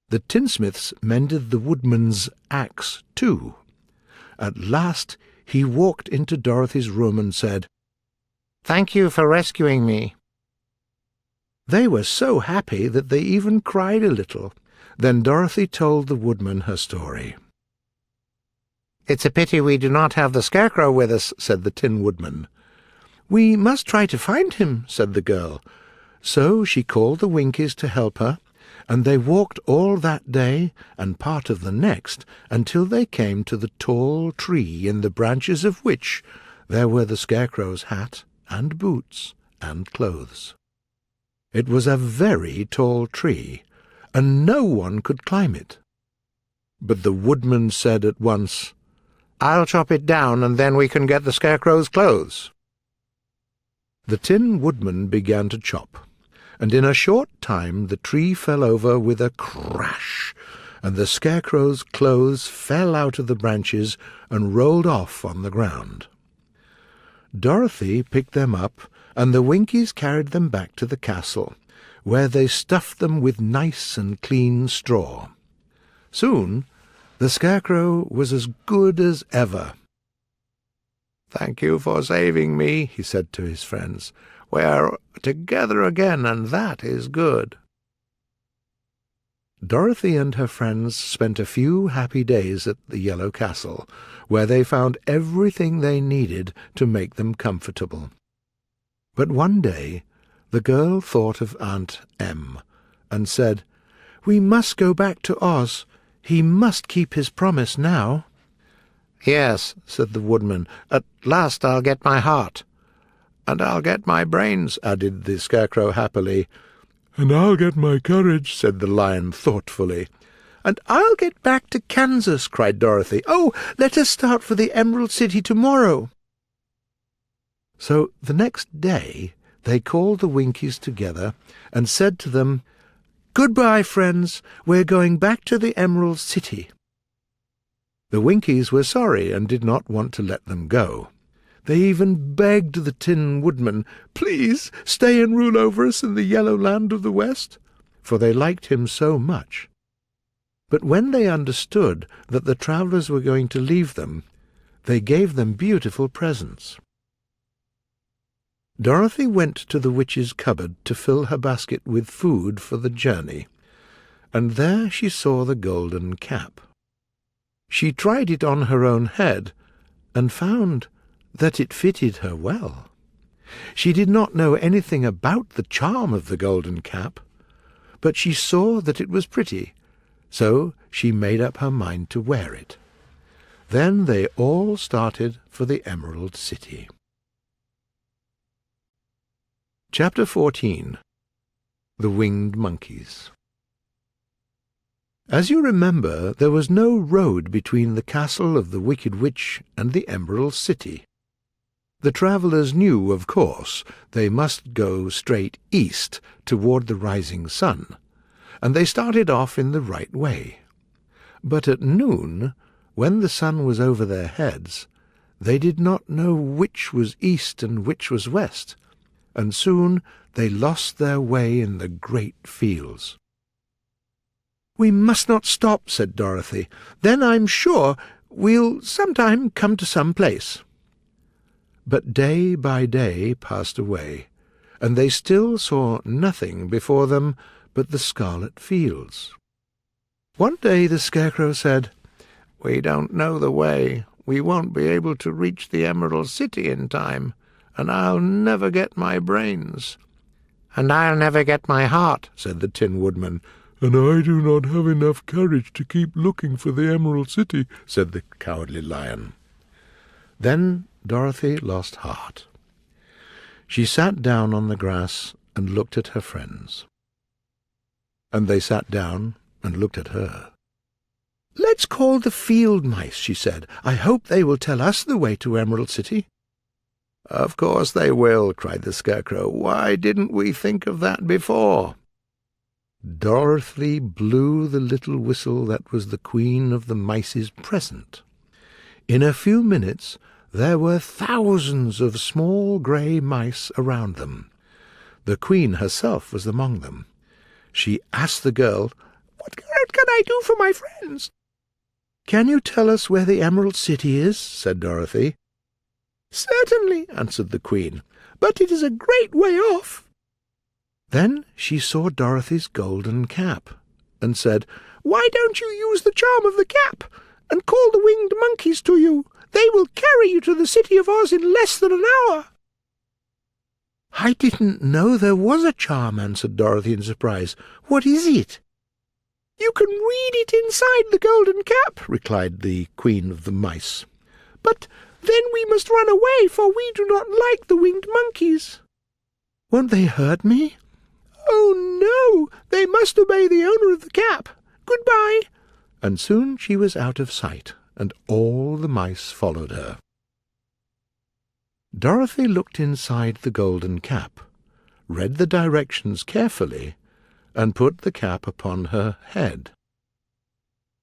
The tinsmiths mended the woodman's axe too. At last he walked into Dorothy's room and said, "Thank you for rescuing me." They were so happy that they even cried a little. Then Dorothy told the woodman her story. "It's a pity we do not have the Scarecrow with us," said the Tin Woodman. "We must try to find him," said the girl. So she called the Winkies to help her, and they walked all that day and part of the next until they came to the tall tree in the branches of which there were the Scarecrow's hat and boots and clothes. It was a very tall tree, and no one could climb it. But the woodman said at once, "I'll chop it down, and then we can get the Scarecrow's clothes." The Tin Woodman began to chop, and in a short time the tree fell over with a crash, and the Scarecrow's clothes fell out of the branches and rolled off on the ground. Dorothy picked them up, and the Winkies carried them back to the castle, where they stuffed them with nice and clean straw. Soon the Scarecrow was as good as ever. "Thank you for saving me," he said to his friends. "We're together again, and that is good." Dorothy and her friends spent a few happy days at the Yellow Castle, where they found everything they needed to make them comfortable. But one day the girl thought of Aunt Em, and said, "We must go back to Oz. He must keep his promise now." "Yes," said the woodman, "at last I'll get my heart." "And I'll get my brains," added the Scarecrow happily. "And I'll get my courage," said the Lion thoughtfully. "And I'll get back to Kansas," cried Dorothy. "Oh, let us start for the Emerald City tomorrow." So the next day they called the Winkies together and said to them, "Goodbye, friends. We're going back to the Emerald City." The Winkies were sorry and did not want to let them go. They even begged the Tin Woodman, "Please stay and rule over us in the Yellow Land of the West," for they liked him so much. But when they understood that the travellers were going to leave them, they gave them beautiful presents. Dorothy went to the witch's cupboard to fill her basket with food for the journey, and there she saw the golden cap. She tried it on her own head, and found that it fitted her well. She did not know anything about the charm of the golden cap, but she saw that it was pretty, so she made up her mind to wear it. Then they all started for the Emerald City. Chapter 14. The Winged Monkeys. As you remember, there was no road between the castle of the Wicked Witch and the Emerald City. The travellers knew, of course, they must go straight east toward the rising sun, and they started off in the right way. But at noon, when the sun was over their heads, they did not know which was east and which was west, and soon they lost their way in the great fields. "We must not stop," said Dorothy. "Then I'm sure we'll sometime come to some place." But day by day passed away, and they still saw nothing before them but the scarlet fields. One day the Scarecrow said, "We don't know the way. We won't be able to reach the Emerald City in time, and I'll never get my brains." "And I'll never get my heart," said the Tin Woodman. "And I do not have enough courage to keep looking for the Emerald City," said the Cowardly Lion. Then Dorothy lost heart. She sat down on the grass and looked at her friends. And they sat down and looked at her. "Let's call the field mice," she said. "I hope they will tell us the way to Emerald City." "Of course they will," cried the Scarecrow. "Why didn't we think of that before?" Dorothy blew the little whistle that was the Queen of the Mice's present. In a few minutes there were thousands of small grey mice around them. The Queen herself was among them. She asked the girl, "What can I do for my friends?" "Can you tell us where the Emerald City is?" said Dorothy. "Certainly," answered the Queen, "but it is a great way off." Then she saw Dorothy's golden cap, and said, "Why don't you use the charm of the cap, and call the winged monkeys to you? They will carry you to the City of Oz in less than an hour." "I didn't know there was a charm," answered Dorothy in surprise. "What is it?" "You can read it inside the golden cap," replied the Queen of the Mice. "But then we must run away, for we do not like the winged monkeys." "Won't they hurt me?" "Oh, no! They must obey the owner of the cap. Goodbye." And soon she was out of sight, and all the mice followed her. Dorothy looked inside the golden cap, read the directions carefully, and put the cap upon her head.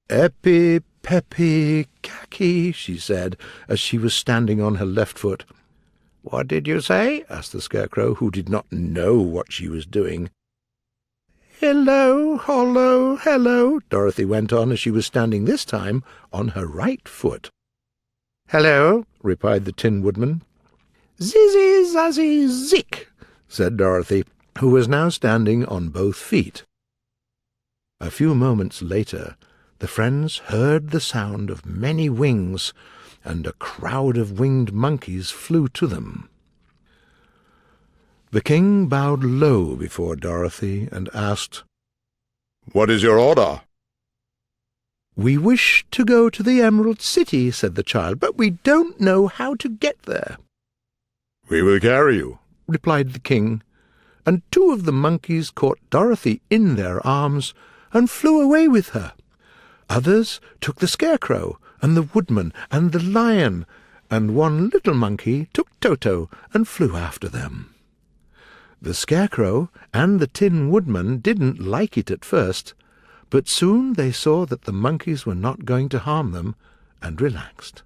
"Epi, peppy, khaki," she said, as she was standing on her left foot. "What did you say?" asked the Scarecrow, who did not know what she was doing. "Hello, hollo, hello," Dorothy went on as she was standing this time on her right foot. "Hello," replied the Tin Woodman. "Zizzy, zazzy, zick," said Dorothy, who was now standing on both feet. A few moments later, the friends heard the sound of many wings, and a crowd of winged monkeys flew to them. The king bowed low before Dorothy and asked, "What is your order?" "We wish to go to the Emerald City," said the child, "but we don't know how to get there." "We will carry you," replied the king, and 2 of the monkeys caught Dorothy in their arms and flew away with her. Others took the Scarecrow and the Woodman and the Lion, and 1 little monkey took Toto and flew after them. The Scarecrow and the Tin Woodman didn't like it at first, but soon they saw that the monkeys were not going to harm them, and relaxed.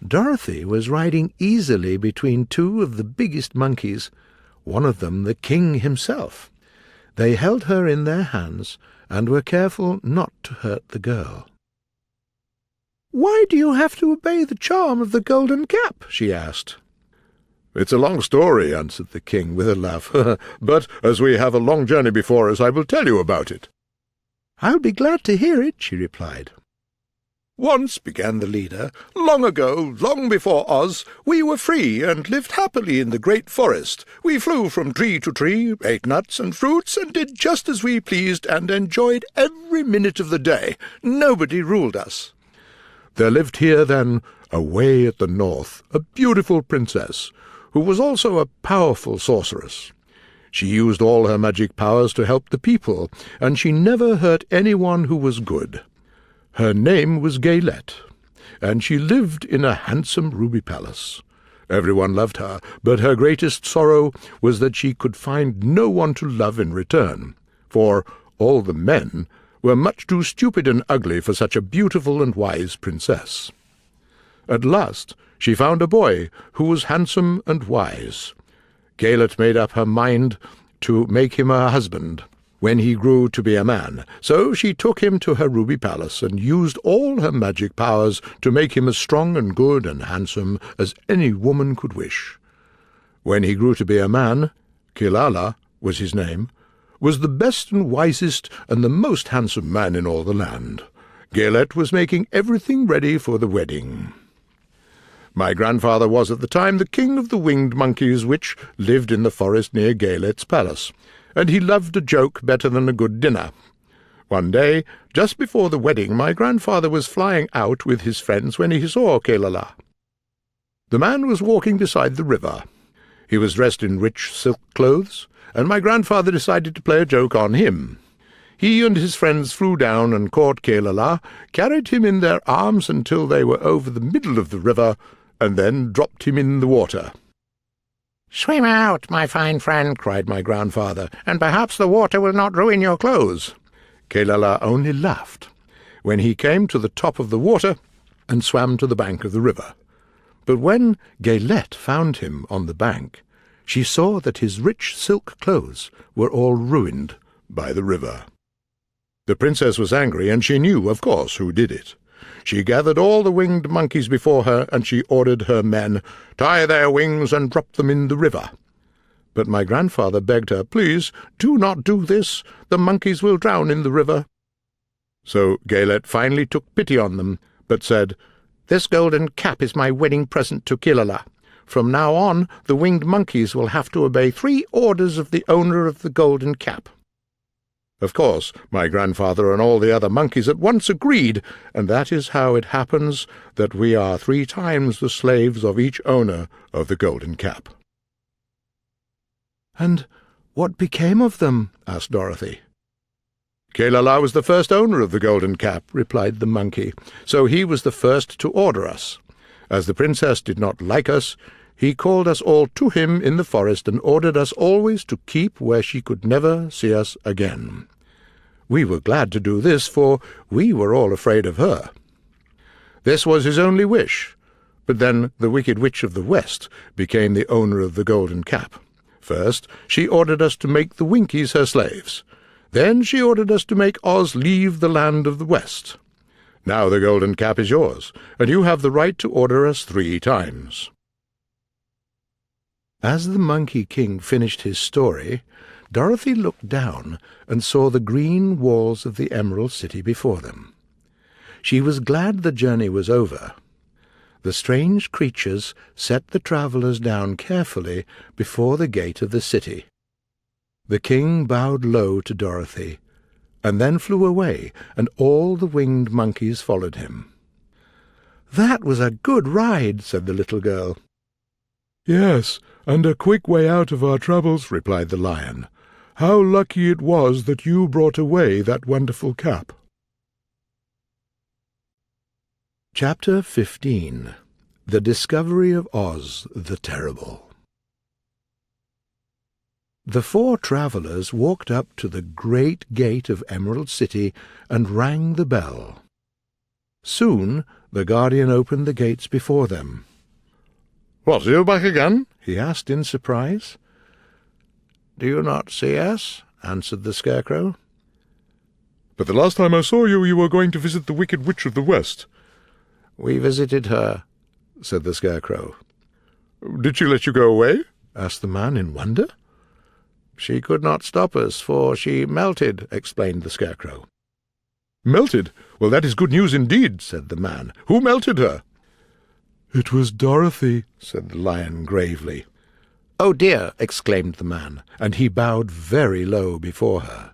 Dorothy was riding easily between 2 of the biggest monkeys, one of them the king himself. They held her in their hands, and were careful not to hurt the girl. "Why do you have to obey the charm of the golden cap?" she asked. "It's a long story," answered the king with a laugh. "But as we have a long journey before us, I will tell you about it." "I'll be glad to hear it," she replied. "Once," began the leader, "long ago, long before Oz, we were free and lived happily in the great forest. We flew from tree to tree, ate nuts and fruits, and did just as we pleased, and enjoyed every minute of the day. Nobody ruled us." There lived here, then, away at the north, a beautiful princess, who was also a powerful sorceress. She used all her magic powers to help the people, and she never hurt anyone who was good. Her name was Gaylette, and she lived in a handsome ruby palace. Everyone loved her, but her greatest sorrow was that she could find no one to love in return, for all the men were much too stupid and ugly for such a beautiful and wise princess. At last she found a boy who was handsome and wise. Gaylette made up her mind to make him her husband when he grew to be a man, so she took him to her ruby palace and used all her magic powers to make him as strong and good and handsome as any woman could wish. When he grew to be a man, Kilala was his name, was the best and wisest and the most handsome man in all the land. Gaylette was making everything ready for the wedding. My grandfather was at the time the king of the winged monkeys, which lived in the forest near Gaylette's palace, and he loved a joke better than a good dinner. One day, just before the wedding, my grandfather was flying out with his friends when he saw Kilala. The man was walking beside the river. He was dressed in rich silk clothes, and my grandfather decided to play a joke on him. He and his friends flew down and caught Kilala, carried him in their arms until they were over the middle of the river, and then dropped him in the water. "Swim out, my fine friend," cried my grandfather, "and perhaps the water will not ruin your clothes." Kilala only laughed when he came to the top of the water and swam to the bank of the river. But when Gaylette found him on the bank, she saw that his rich silk clothes were all ruined by the river. The princess was angry, and she knew, of course, who did it. She gathered all the winged monkeys before her, and she ordered her men, "Tie their wings and drop them in the river." But my grandfather begged her, "Please, do not do this. The monkeys will drown in the river." So Gaylette finally took pity on them, but said, "This golden cap is my wedding present to Kilala. From now on, the winged monkeys will have to obey 3 orders of the owner of the golden cap." Of course, my grandfather and all the other monkeys at once agreed, and that is how it happens that we are 3 times the slaves of each owner of the golden cap. "And what became of them?" asked Dorothy. "Kilala was the first owner of the golden cap," replied the monkey, "so he was the first to order us. As the princess did not like us, he called us all to him in the forest and ordered us always to keep where she could never see us again. We were glad to do this, for we were all afraid of her. This was his only wish, but then the Wicked Witch of the West became the owner of the golden cap. First, she ordered us to make the Winkies her slaves. Then she ordered us to make Oz leave the land of the West. Now the golden cap is yours, and you have the right to order us 3 times. As the Monkey King finished his story, Dorothy looked down and saw the green walls of the Emerald City before them. She was glad the journey was over. The strange creatures set the travellers down carefully before the gate of the city. The king bowed low to Dorothy, and then flew away, and all the winged monkeys followed him. "That was a good ride," said the little girl. "Yes, and a quick way out of our troubles," replied the lion. "How lucky it was that you brought away that wonderful cap." Chapter 15. The Discovery of Oz the Terrible. The 4 travellers walked up to the great gate of Emerald City and rang the bell. Soon the guardian opened the gates before them. "What, are you back again?" he asked in surprise. "Do you not see us?" answered the Scarecrow. "But the last time I saw you, you were going to visit the Wicked Witch of the West." "We visited her," said the Scarecrow. "Did she let you go away?" asked the man in wonder. "She could not stop us, for she melted," explained the Scarecrow. "Melted? Well, that is good news indeed," said the man. "Who melted her?" "It was Dorothy," said the lion gravely. "Oh dear!" exclaimed the man, and he bowed very low before her.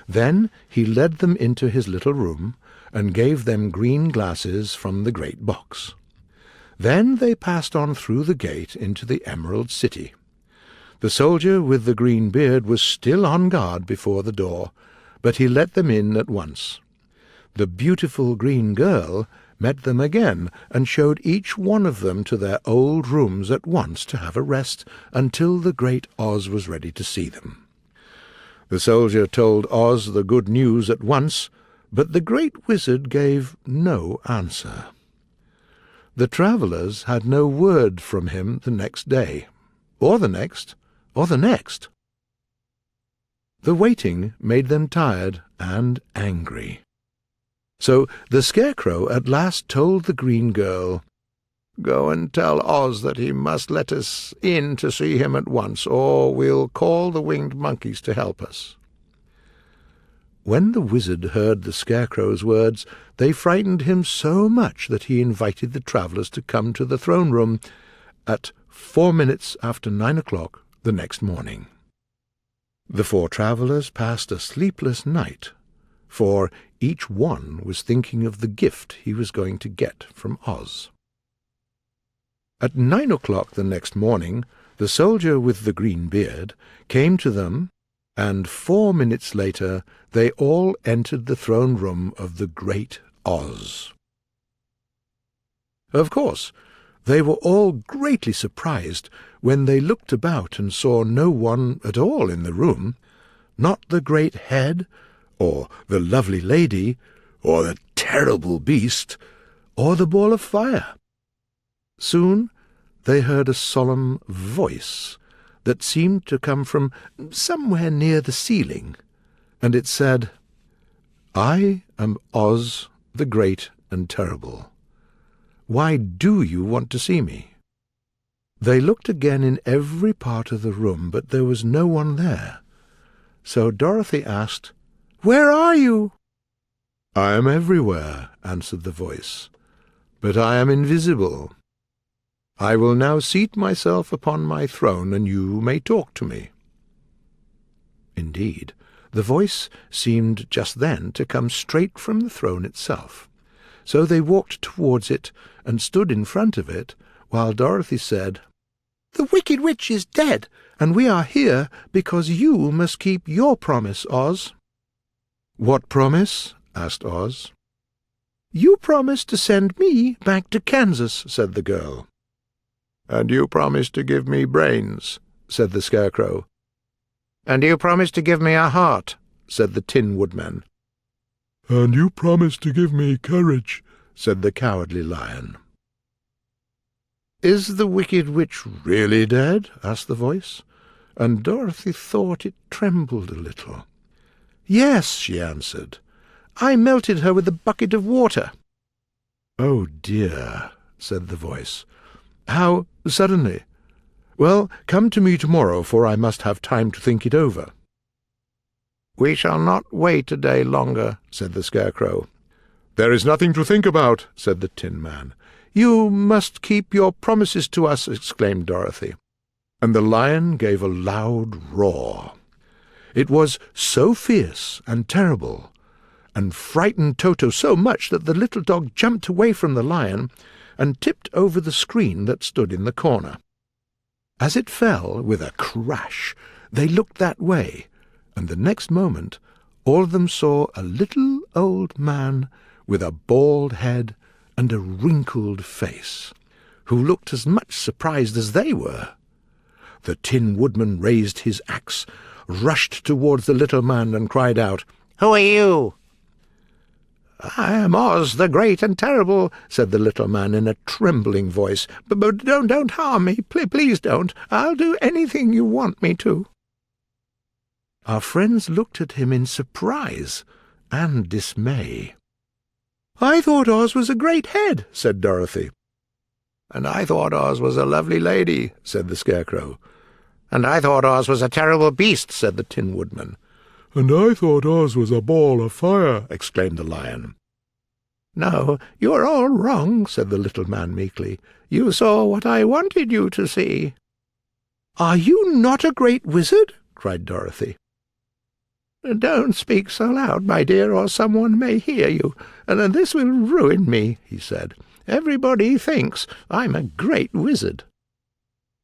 Then he led them into his little room, and gave them green glasses from the great box. Then they passed on through the gate into the Emerald City. The soldier with the green beard was still on guard before the door, but he let them in at once. The beautiful green girl met them again, and showed each one of them to their old rooms at once to have a rest until the great Oz was ready to see them. The soldier told Oz the good news at once, but the great wizard gave no answer. The travellers had no word from him the next day, or the next, or the next. The waiting made them tired and angry. So the Scarecrow at last told the green girl, "Go and tell Oz that he must let us in to see him at once, or we'll call the winged monkeys to help us." When the wizard heard the Scarecrow's words, they frightened him so much that he invited the travellers to come to the throne room at 4 minutes after 9 o'clock the next morning. The 4 travellers passed a sleepless night, for each one was thinking of the gift he was going to get from Oz. At 9 o'clock the next morning, the soldier with the green beard came to them, and 4 minutes later they all entered the throne room of the great Oz. Of course, they were all greatly surprised when they looked about and saw no one at all in the room, not the great head, or the lovely lady, or the terrible beast, or the ball of fire. Soon they heard a solemn voice that seemed to come from somewhere near the ceiling, and it said, "I am Oz, the Great and Terrible. Why do you want to see me?" They looked again in every part of the room, but there was no one there. So Dorothy asked, "Where are you?" "I am everywhere," answered the voice, "but I am invisible. I will now seat myself upon my throne, and you may talk to me." Indeed, the voice seemed just then to come straight from the throne itself. So they walked towards it and stood in front of it, while Dorothy said, "The Wicked Witch is dead, and we are here because you must keep your promise, Oz." "What promise?" asked Oz. "You promised to send me back to Kansas," said the girl. "And you promised to give me brains," said the Scarecrow. "And you promised to give me a heart," said the Tin Woodman. "And you promised to give me courage," said the Cowardly Lion. "Is the Wicked Witch really dead?" asked the voice, and Dorothy thought it trembled a little. "Yes," she answered. "I melted her with a bucket of water." "Oh dear," said the voice. "How suddenly? Well, come to me tomorrow, for I must have time to think it over." "We shall not wait a day longer," said the Scarecrow. "There is nothing to think about," said the Tin Man. "You must keep your promises to us," exclaimed Dorothy. And the lion gave a loud roar. It was so fierce and terrible, and frightened Toto so much that the little dog jumped away from the lion and tipped over the screen that stood in the corner. As it fell with a crash, they looked that way, and the next moment all of them saw a little old man with a bald head and a wrinkled face, who looked as much surprised as they were. The Tin Woodman raised his axe, rushed towards the little man, and cried out, "Who are you?" "I am Oz, the Great and Terrible," said the little man in a trembling voice. But don't harm me, please don't. I'll do anything you want me to." Our friends looked at him in surprise and dismay. "I thought Oz was a great head," said Dorothy. "And I thought Oz was a lovely lady," said the Scarecrow. "And I thought Oz was a terrible beast," said the Tin Woodman. "And I thought Oz was a ball of fire," exclaimed the Lion. "No, you are all wrong," said the little man meekly. "You saw what I wanted you to see." "Are you not a great wizard?" cried Dorothy. "Don't speak so loud, my dear, or someone may hear you, and this will ruin me," he said. "Everybody thinks I'm a great wizard."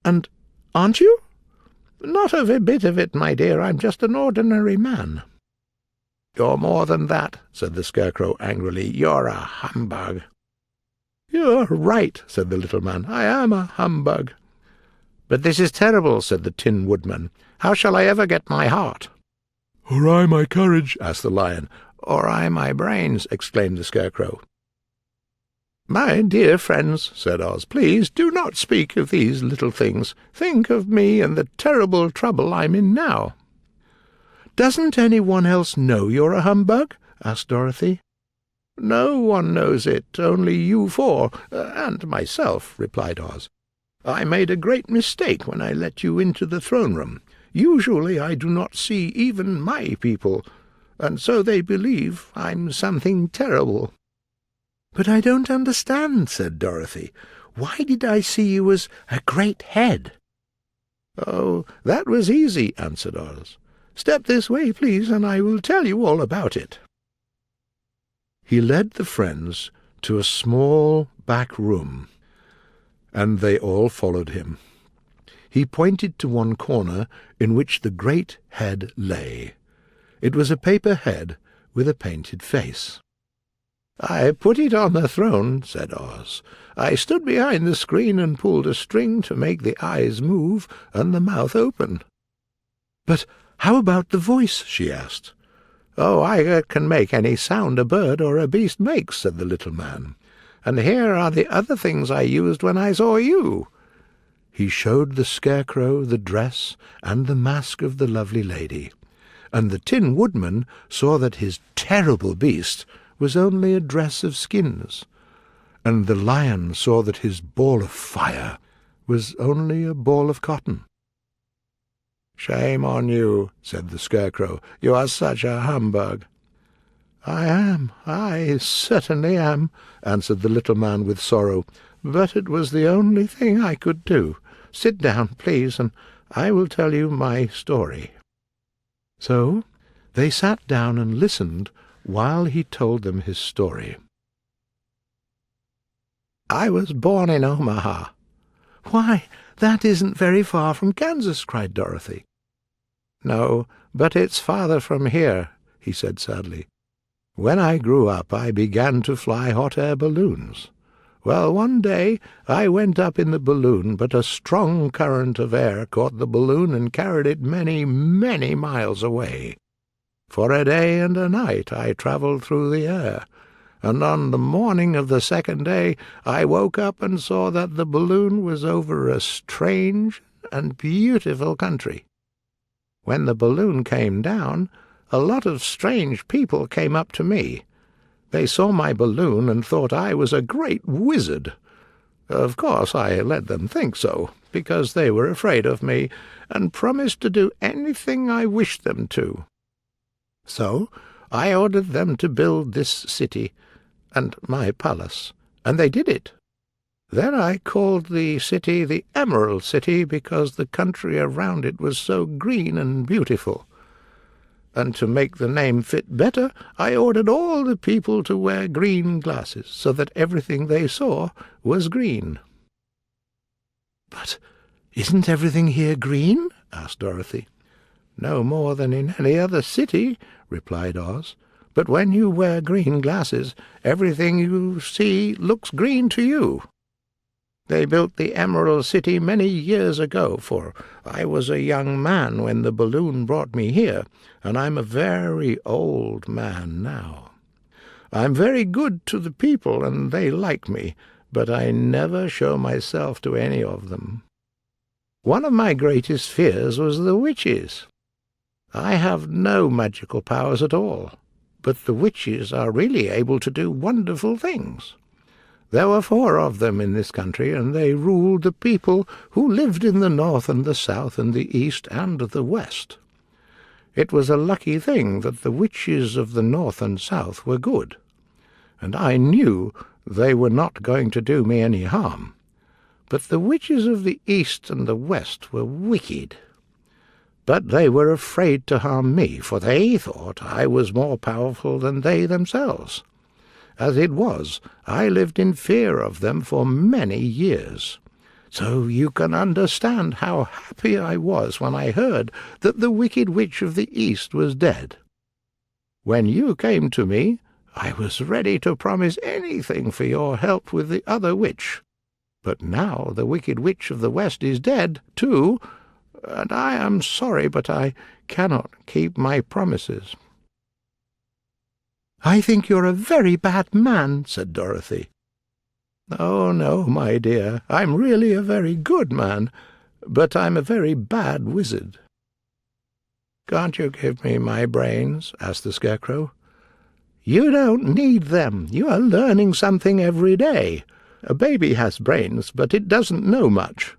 "And aren't you?" "Not a bit of it, my dear. I'm just an ordinary man." "You're more than that," said the Scarecrow angrily. "You're a humbug." "You're right," said the little man. "I am a humbug." "But this is terrible," said the Tin Woodman. "How shall I ever get my heart?" "Or I my courage?" asked the Lion. "Or I my brains?" exclaimed the Scarecrow. "My dear friends," said Oz, "please do not speak of these little things. Think of me and the terrible trouble I'm in now." "Doesn't anyone else know you're a humbug?" asked Dorothy. "No one knows it, only you four, and myself," replied Oz. "I made a great mistake when I let you into the throne room. Usually I do not see even my people, and so they believe I'm something terrible." "But I don't understand," said Dorothy. "Why did I see you as a great head?" "Oh, that was easy," answered Oz. "Step this way, please, and I will tell you all about it." He led the friends to a small back room, and they all followed him. He pointed to one corner in which the great head lay. It was a paper head with a painted face. "I put it on the throne," said Oz. "I stood behind the screen and pulled a string to make the eyes move and the mouth open." "But how about the voice?" she asked. "Oh, I can make any sound a bird or a beast makes," said the little man. "And here are the other things I used when I saw you." He showed the Scarecrow the dress and the mask of the lovely lady, and the Tin Woodman saw that his terrible beast was only a dress of skins, and the Lion saw that his ball of fire was only a ball of cotton. "Shame on you," said the Scarecrow. "You are such a humbug." I certainly am," answered the little man with sorrow, "but it was the only thing I could do. Sit down, please, and I will tell you my story." So they sat down and listened while he told them his story. "I was born in Omaha." "Why, that isn't very far from Kansas," cried Dorothy. "No, but it's farther from here," he said sadly. "When I grew up, I began to fly hot air balloons. Well, one day I went up in the balloon, but a strong current of air caught the balloon and carried it many, many miles away. For a day and a night I travelled through the air, and on the morning of the second day I woke up and saw that the balloon was over a strange and beautiful country. When the balloon came down, a lot of strange people came up to me. They saw my balloon and thought I was a great wizard. Of course I let them think so, because they were afraid of me, and promised to do anything I wished them to. So I ordered them to build this city, and my palace, and they did it. Then I called the city the Emerald City, because the country around it was so green and beautiful. And to make the name fit better, I ordered all the people to wear green glasses, so that everything they saw was green." "But isn't everything here green?" asked Dorothy. "No more than in any other city," replied Oz. "But when you wear green glasses, everything you see looks green to you. They built the Emerald City many years ago, for I was a young man when the balloon brought me here, and I'm a very old man now. I'm very good to the people, and they like me, but I never show myself to any of them. One of my greatest fears was the witches. I have no magical powers at all, but the witches are really able to do wonderful things. There were 4 of them in this country, and they ruled the people who lived in the north and the south and the east and the west. It was a lucky thing that the witches of the north and south were good, and I knew they were not going to do me any harm. But the witches of the east and the west were wicked. But they were afraid to harm me, for they thought I was more powerful than they themselves. As it was, I lived in fear of them for many years. So you can understand how happy I was when I heard that the wicked witch of the east was dead. When you came to me, I was ready to promise anything for your help with the other witch. But now the wicked witch of the west is dead, too, and I am sorry, but I cannot keep my promises." "I think you're a very bad man," said Dorothy. "Oh, no, my dear, I'm really a very good man, but I'm a very bad wizard." "Can't you give me my brains?" asked the Scarecrow. "You don't need them. You are learning something every day. A baby has brains, but it doesn't know much.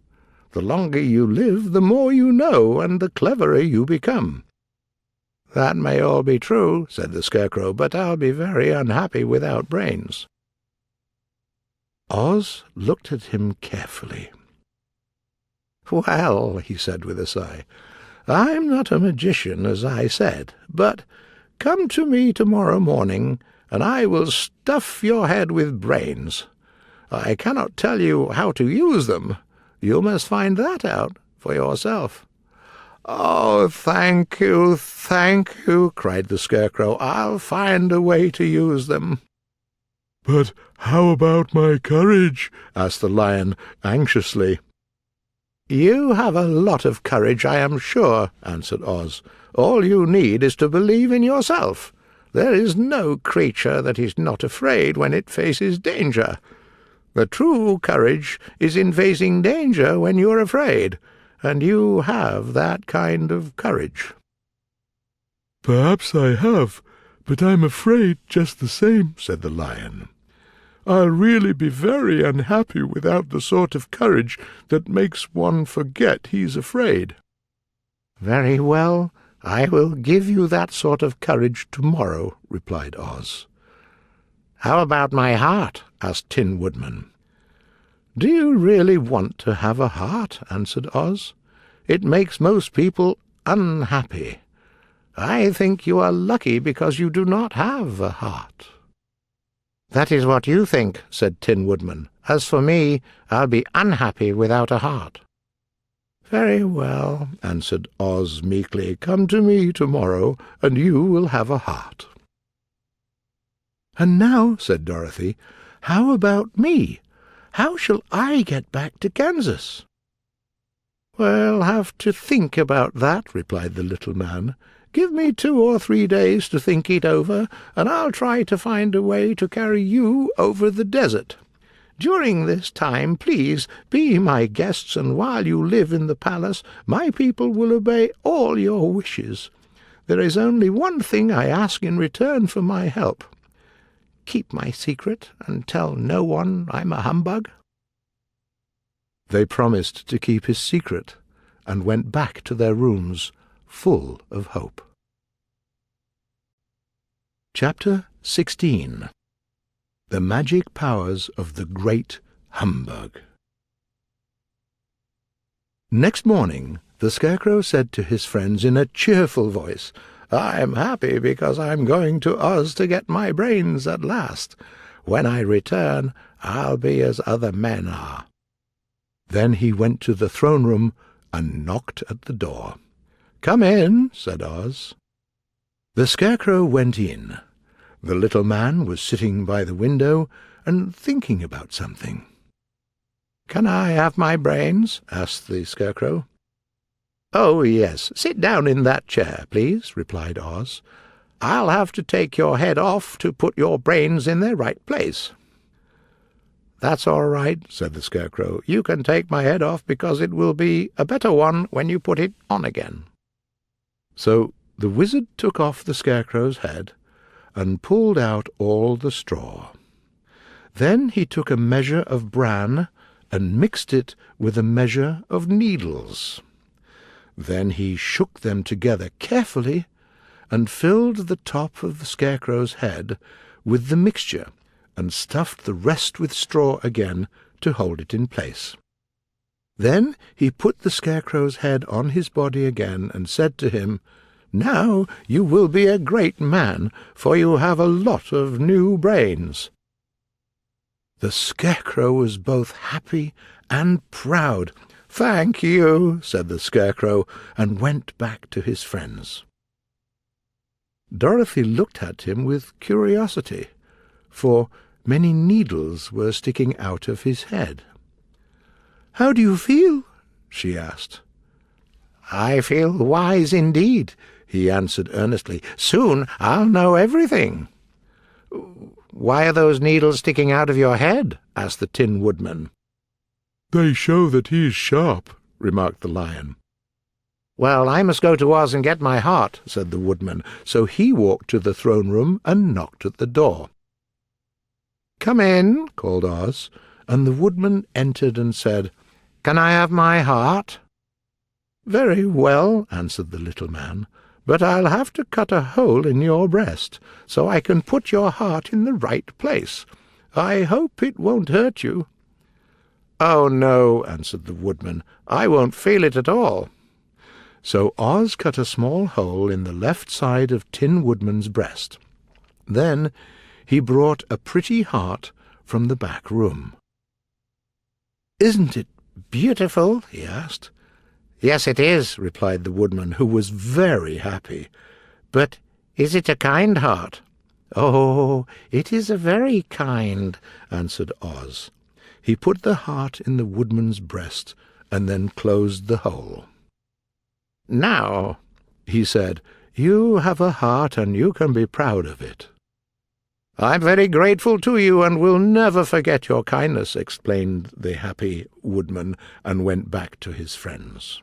The longer you live, the more you know, and the cleverer you become." "That may all be true," said the Scarecrow, "but I'll be very unhappy without brains." Oz looked at him carefully. "Well," he said with a sigh, "I'm not a magician, as I said, but come to me tomorrow morning, and I will stuff your head with brains. I cannot tell you how to use them. You must find that out for yourself." "Oh, thank you, cried the Scarecrow. "I'll find a way to use them." "But how about my courage?" asked the Lion anxiously. "You have a lot of courage, I am sure," answered Oz. "All you need is to believe in yourself. There is no creature that is not afraid when it faces danger. The true courage is in facing danger when you're afraid, and you have that kind of courage." "Perhaps I have, but I'm afraid just the same," said the Lion. "I'll really be very unhappy without the sort of courage that makes one forget he's afraid." "Very well, I will give you that sort of courage tomorrow," replied Oz. "How about my heart?" asked Tin Woodman. "Do you really want to have a heart?" answered Oz. "It makes most people unhappy. I think you are lucky because you do not have a heart." "That is what you think," said Tin Woodman. "As for me, I'll be unhappy without a heart." "Very well," answered Oz meekly. "Come to me tomorrow, and you will have a heart." "And now," said Dorothy, "how about me? How shall I get back to Kansas?" "We'll have to think about that," replied the little man. "Give me 2 or 3 days to think it over, and I'll try to find a way to carry you over the desert. During this time, please be my guests, and while you live in the palace, my people will obey all your wishes. There is only one thing I ask in return for my help. Keep my secret, and tell no one I'm a humbug." They promised to keep his secret, and went back to their rooms full of hope. Chapter 16. The Magic Powers of the Great Humbug. Next morning, the Scarecrow said to his friends in a cheerful voice, "I'm happy because I'm going to Oz to get my brains at last. When I return, I'll be as other men are." Then he went to the throne room and knocked at the door. "Come in," said Oz. The Scarecrow went in. The little man was sitting by the window and thinking about something. "Can I have my brains?" asked the Scarecrow. "Oh, yes, sit down in that chair, please," replied Oz. "I'll have to take your head off to put your brains in their right place." "That's all right," said the Scarecrow. "You can take my head off because it will be a better one when you put it on again." So the wizard took off the Scarecrow's head and pulled out all the straw. Then he took a measure of bran and mixed it with a measure of needles. Then he shook them together carefully and filled the top of the Scarecrow's head with the mixture and stuffed the rest with straw again to hold it in place. Then he put the Scarecrow's head on his body again and said to him, "Now you will be a great man, for you have a lot of new brains." The Scarecrow was both happy and proud. "Thank you," said the Scarecrow, and went back to his friends. Dorothy looked at him with curiosity, for many needles were sticking out of his head. "How do you feel?" she asked. "I feel wise indeed," he answered earnestly. "Soon I'll know everything." "Why are those needles sticking out of your head?" asked the Tin Woodman. "They show that he is sharp," remarked the Lion. "Well, I must go to Oz and get my heart," said the Woodman, so he walked to the throne room and knocked at the door. "Come in," called Oz, and the Woodman entered and said, "Can I have my heart?" "Very well," answered the little man, "but I'll have to cut a hole in your breast, so I can put your heart in the right place. I hope it won't hurt you." "Oh, no," answered the Woodman. "I won't feel it at all." So Oz cut a small hole in the left side of Tin Woodman's breast. Then he brought a pretty heart from the back room. "Isn't it beautiful?" he asked. "Yes, it is," replied the Woodman, who was very happy. "But is it a kind heart?" "Oh, it is a very kind," answered Oz. He put the heart in the Woodman's breast and then closed the hole. "Now," he said, "you have a heart and you can be proud of it." "I'm very grateful to you and will never forget your kindness," explained the happy Woodman, and went back to his friends.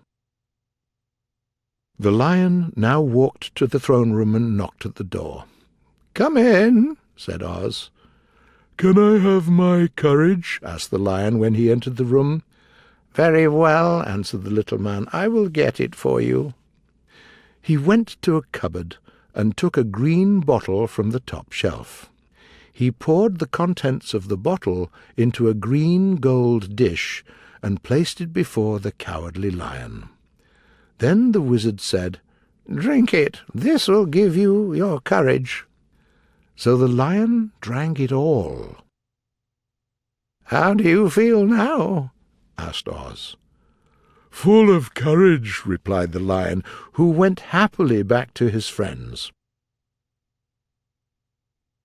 The Lion now walked to the throne room and knocked at the door. "Come in," said Oz. "Can I have my courage?" asked the Lion when he entered the room. "Very well," answered the little man. "I will get it for you." He went to a cupboard and took a green bottle from the top shelf. He poured the contents of the bottle into a green gold dish and placed it before the Cowardly Lion. Then the wizard said, "Drink it. This will give you your courage." So the Lion drank it all. "How do you feel now?" asked Oz. "Full of courage," replied the Lion, who went happily back to his friends.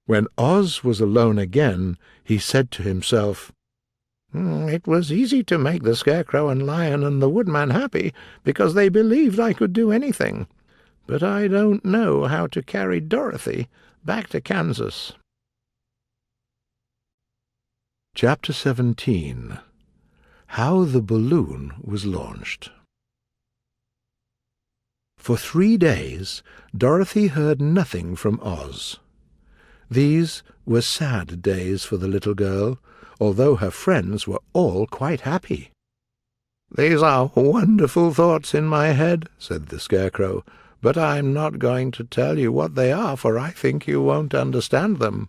When Oz was alone again, he said to himself, "It was easy to make the Scarecrow and Lion and the Woodman happy, because they believed I could do anything. But I don't know how to carry Dorothy back to Kansas." Chapter 17. How the Balloon was Launched. For 3 days Dorothy heard nothing from Oz. These were sad days for the little girl, although her friends were all quite happy. "These are wonderful thoughts in my head," said the Scarecrow, "but I'm not going to tell you what they are, for I think you won't understand them."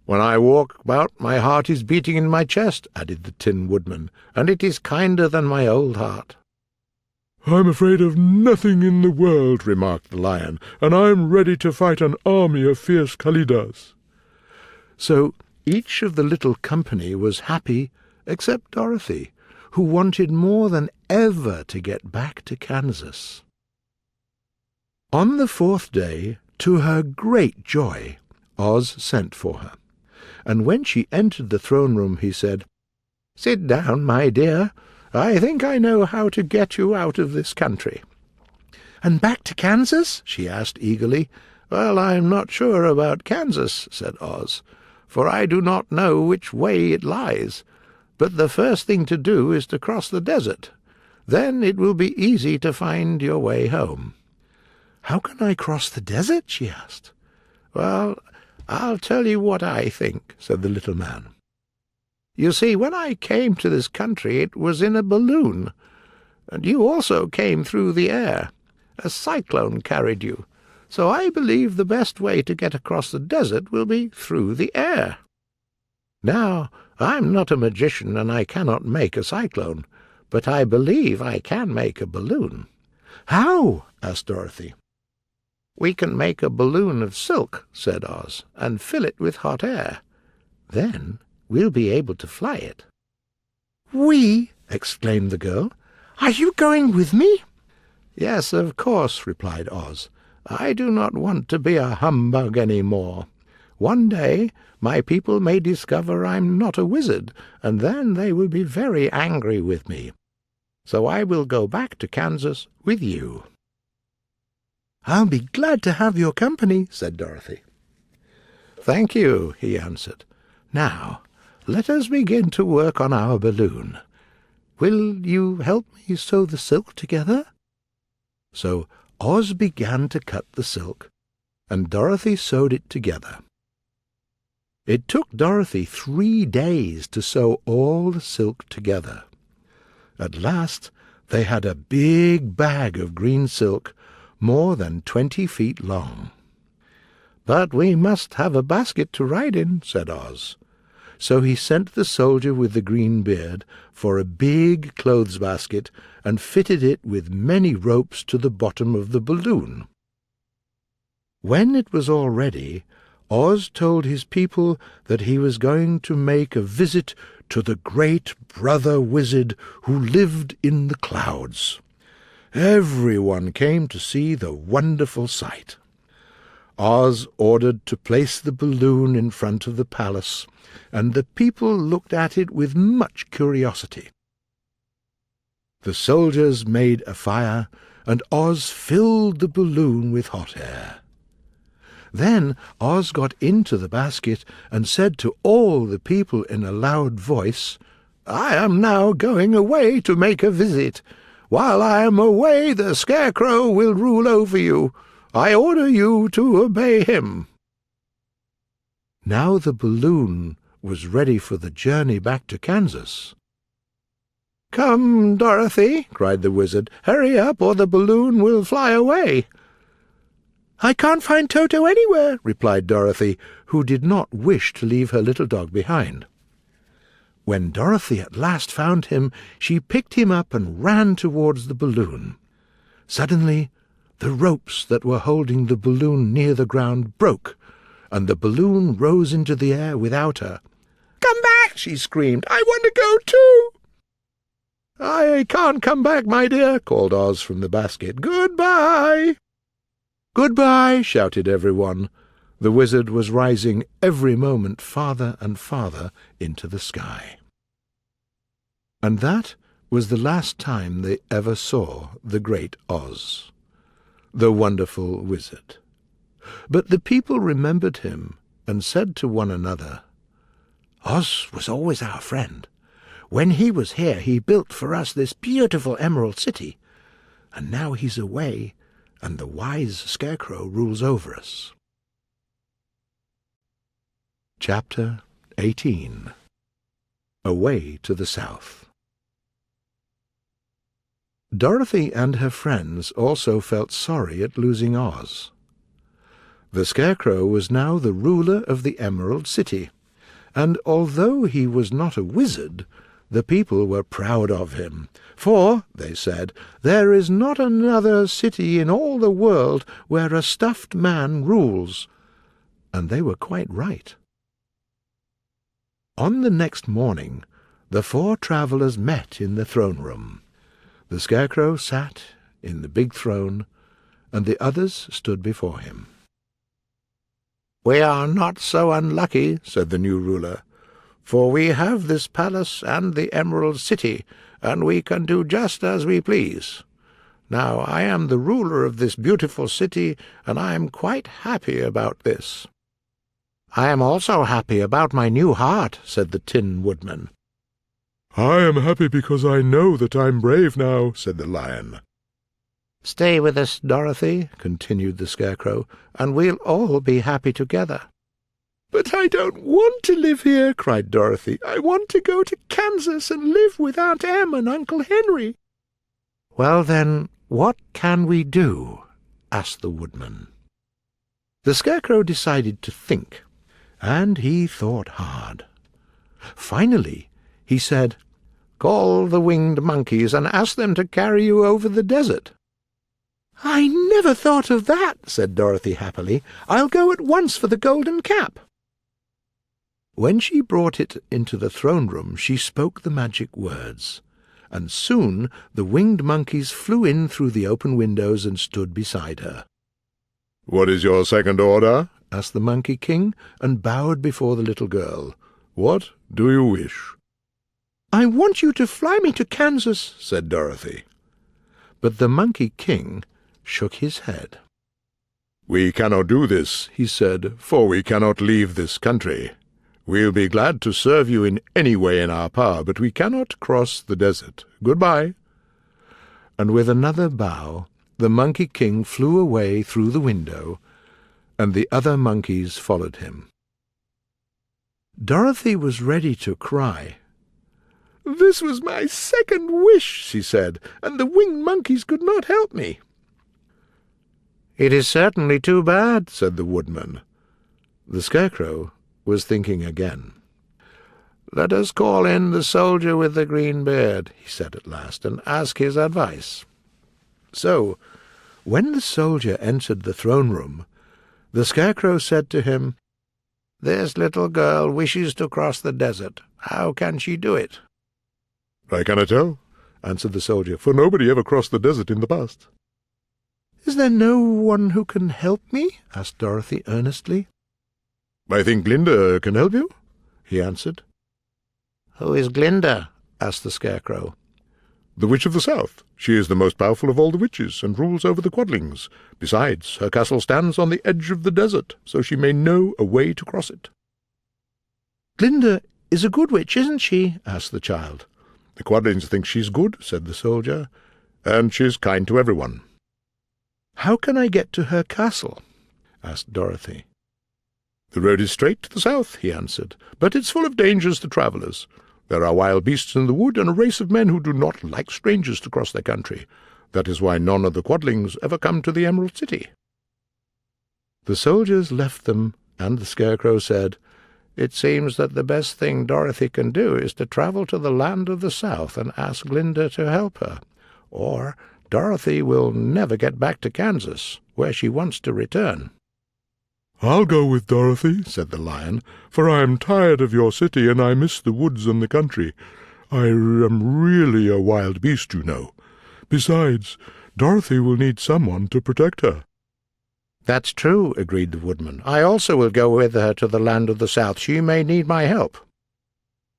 "When I walk about, my heart is beating in my chest," added the Tin Woodman, "and it is kinder than my old heart." "I'm afraid of nothing in the world," remarked the Lion, "and I'm ready to fight an army of fierce Kalidas." So each of the little company was happy except Dorothy, who wanted more than ever to get back to Kansas. On the 4th day, to her great joy, Oz sent for her, and when she entered the throne-room he said, "Sit down, my dear. I think I know how to get you out of this country." "And back to Kansas?" she asked eagerly. "Well, I'm not sure about Kansas," said Oz, "for I do not know which way it lies. But the first thing to do is to cross the desert. Then it will be easy to find your way home." "How can I cross the desert?" she asked. "Well, I'll tell you what I think," said the little man. "You see, when I came to this country it was in a balloon. and you also came through the air. A cyclone carried you, so I believe the best way to get across the desert will be through the air. Now, I'm not a magician, and I cannot make a cyclone, but I believe I can make a balloon." "How?" asked Dorothy. "We can make a balloon of silk," said Oz, "and fill it with hot air. Then we'll be able to fly it." "We?" exclaimed the girl. "Are you going with me?" "Yes, of course," replied Oz. "I do not want to be a humbug any more. One day my people may discover I'm not a wizard, and then they will be very angry with me. So I will go back to Kansas with you." "I'll be glad to have your company," said Dorothy. "Thank you," he answered. "Now, let us begin to work on our balloon. Will you help me sew the silk together?" So Oz began to cut the silk, and Dorothy sewed it together. It took Dorothy 3 days to sew all the silk together. At last they had a big bag of green silk, more than 20 feet long. "But we must have a basket to ride in," said Oz. So he sent the soldier with the green beard for a big clothes basket and fitted it with many ropes to the bottom of the balloon. When it was all ready, Oz told his people that he was going to make a visit to the great brother wizard who lived in the clouds. Everyone came to see the wonderful sight. Oz ordered to place the balloon in front of the palace, and the people looked at it with much curiosity. The soldiers made a fire, and Oz filled the balloon with hot air. Then Oz got into the basket and said to all the people in a loud voice, "I am now going away to make a visit. While I am away, the Scarecrow will rule over you. I order you to obey him." Now the balloon was ready for the journey back to Kansas. "Come, Dorothy," cried the wizard. "Hurry up, or the balloon will fly away." "I can't find Toto anywhere," replied Dorothy, who did not wish to leave her little dog behind. When Dorothy at last found him, she picked him up and ran towards the balloon. Suddenly, the ropes that were holding the balloon near the ground broke, and the balloon rose into the air without her. "Come back!" she screamed. "I want to go too." "I can't come back, my dear," called Oz from the basket. "Goodbye." "Goodbye!" shouted everyone. The wizard was rising every moment farther and farther into the sky. And that was the last time they ever saw the great Oz, the wonderful wizard. But the people remembered him and said to one another, "Oz was always our friend. When he was here, he built for us this beautiful Emerald City, and now he's away, and the wise Scarecrow rules over us." Chapter 18. Away to the South. Dorothy and her friends also felt sorry at losing Oz. The Scarecrow was now the ruler of the Emerald City, and although he was not a wizard, the people were proud of him, for, they said, there is not another city in all the world where a stuffed man rules. And they were quite right. On the next morning, the 4 travellers met in the throne-room. The Scarecrow sat in the big throne, and the others stood before him. "We are not so unlucky," said the new ruler, "for we have this palace and the Emerald City, and we can do just as we please. Now I am the ruler of this beautiful city, and I am quite happy about this." "I am also happy about my new heart," said the Tin Woodman. "I am happy because I know that I'm brave now," said the Lion. "Stay with us, Dorothy," continued the Scarecrow, "and we'll all be happy together." "But I don't want to live here," cried Dorothy. "I want to go to Kansas and live with Aunt Em and Uncle Henry." "Well, then, what can we do?" asked the woodman. The Scarecrow decided to think, and he thought hard. Finally, he said, "Call the winged monkeys and ask them to carry you over the desert." "I never thought of that," said Dorothy happily. "I'll go at once for the golden cap." When she brought it into the throne room, she spoke the magic words, and soon the winged monkeys flew in through the open windows and stood beside her. "What is your second order?" asked the Monkey King, and bowed before the little girl. "What do you wish?" "I want you to fly me to Kansas," said Dorothy. But the Monkey King shook his head. "We cannot do this," he said, "for we cannot leave this country. We'll be glad to serve you in any way in our power, but we cannot cross the desert. Goodbye." And with another bow, the Monkey King flew away through the window, and the other monkeys followed him. Dorothy was ready to cry. "This was my second wish," she said, "and the winged monkeys could not help me." "It is certainly too bad," said the woodman. The Scarecrow was thinking again. "Let us call in the soldier with the green beard," he said at last, "and ask his advice." So, when the soldier entered the throne room, the Scarecrow said to him, "This little girl wishes to cross the desert. How can she do it?" "I cannot tell," answered the soldier, "for nobody ever crossed the desert in the past." "Is there no one who can help me?" asked Dorothy earnestly. "I think Glinda can help you," he answered. "Who is Glinda?" asked the Scarecrow. "The Witch of the South. She is the most powerful of all the witches, and rules over the Quadlings. Besides, her castle stands on the edge of the desert, so she may know a way to cross it." "Glinda is a good witch, isn't she?" asked the child. "The Quadlings think she's good," said the soldier, "and she's kind to everyone." "How can I get to her castle?" asked Dorothy. "The road is straight to the south," he answered, "but it's full of dangers to travellers. There are wild beasts in the wood, and a race of men who do not like strangers to cross their country. That is why none of the Quadlings ever come to the Emerald City." The soldiers left them, and the Scarecrow said, "It seems that the best thing Dorothy can do is to travel to the land of the South and ask Glinda to help her, or Dorothy will never get back to Kansas, where she wants to return." "I'll go with Dorothy," said the Lion, "for I am tired of your city, and I miss the woods and the country. I am really a wild beast, you know. Besides, Dorothy will need someone to protect her." "That's true," agreed the woodman. "I also will go with her to the land of the South. She may need my help."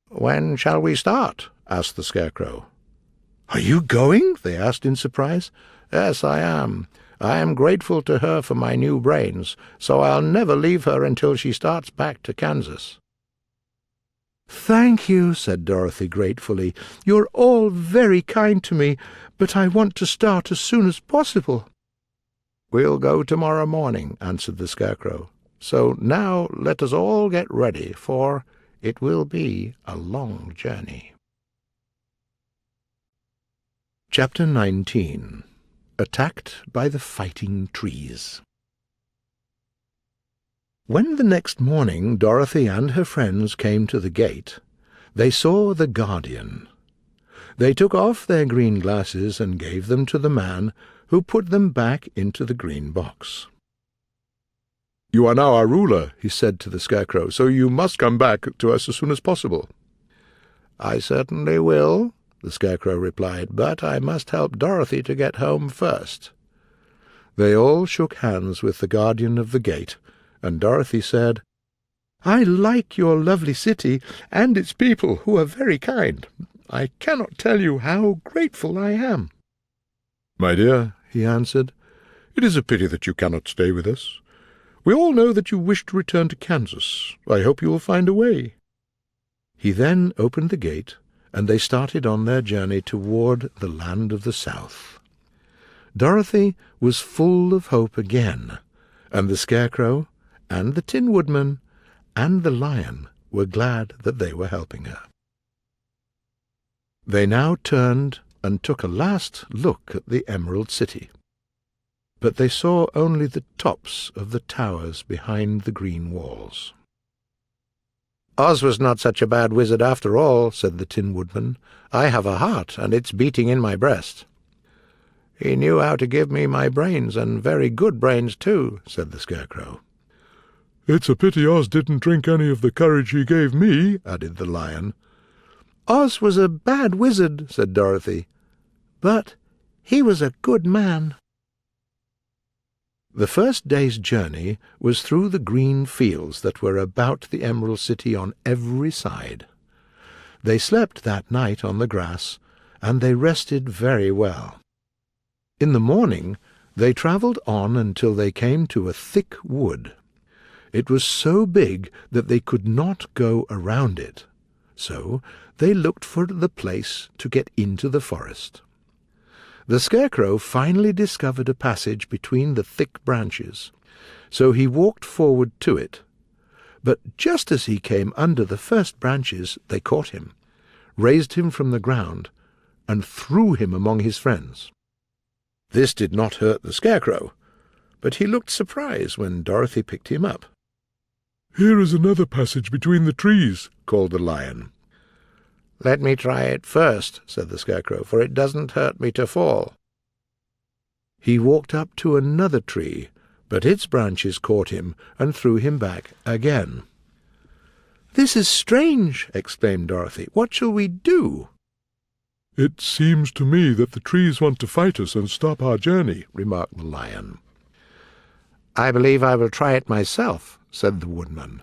"When shall we start?" asked the Scarecrow. "Are you going?" they asked in surprise. "Yes, I am. I am grateful to her for my new brains, so I'll never leave her until she starts back to Kansas." "Thank you," said Dorothy gratefully. "You're all very kind to me, but I want to start as soon as possible." "We'll go tomorrow morning," answered the Scarecrow. "So now let us all get ready, for it will be a long journey." Chapter 19. Attacked by the Fighting Trees. When the next morning Dorothy and her friends came to the gate, they saw the Guardian. They took off their green glasses and gave them to the man, who put them back into the green box. "You are now our ruler," he said to the Scarecrow, "so you must come back to us as soon as possible." "I certainly will," the Scarecrow replied, "but I must help Dorothy to get home first." They all shook hands with the Guardian of the Gate, and Dorothy said, "I like your lovely city and its people, who are very kind. I cannot tell you how grateful I am." "My dear," he answered, "it is a pity that you cannot stay with us. We all know that you wish to return to Kansas. I hope you will find a way." He then opened the gate, and they started on their journey toward the land of the South. Dorothy was full of hope again, and the Scarecrow, and the Tin Woodman, and the Lion were glad that they were helping her. They now turned and took a last look at the Emerald City. But they saw only the tops of the towers behind the green walls. "Oz was not such a bad wizard after all," said the Tin Woodman. "I have a heart, and it's beating in my breast." "He knew how to give me my brains, and very good brains too," said the Scarecrow. "It's a pity Oz didn't drink any of the courage he gave me," added the Lion. "Oz was a bad wizard," said Dorothy, "but he was a good man." The first day's journey was through the green fields that were about the Emerald City on every side. They slept that night on the grass, and they rested very well. In the morning they travelled on until they came to a thick wood. It was so big that they could not go around it, so they looked for the place to get into the forest. The Scarecrow finally discovered a passage between the thick branches, so he walked forward to it. But just as he came under the first branches, they caught him, raised him from the ground, and threw him among his friends. This did not hurt the Scarecrow, but he looked surprised when Dorothy picked him up. "Here is another passage between the trees," called the Lion. "Let me try it first," said the Scarecrow, "for it doesn't hurt me to fall." He walked up to another tree, but its branches caught him and threw him back again. "This is strange," exclaimed Dorothy. "What shall we do?" "It seems to me that the trees want to fight us and stop our journey," remarked the Lion. "I believe I will try it myself," said the Woodman.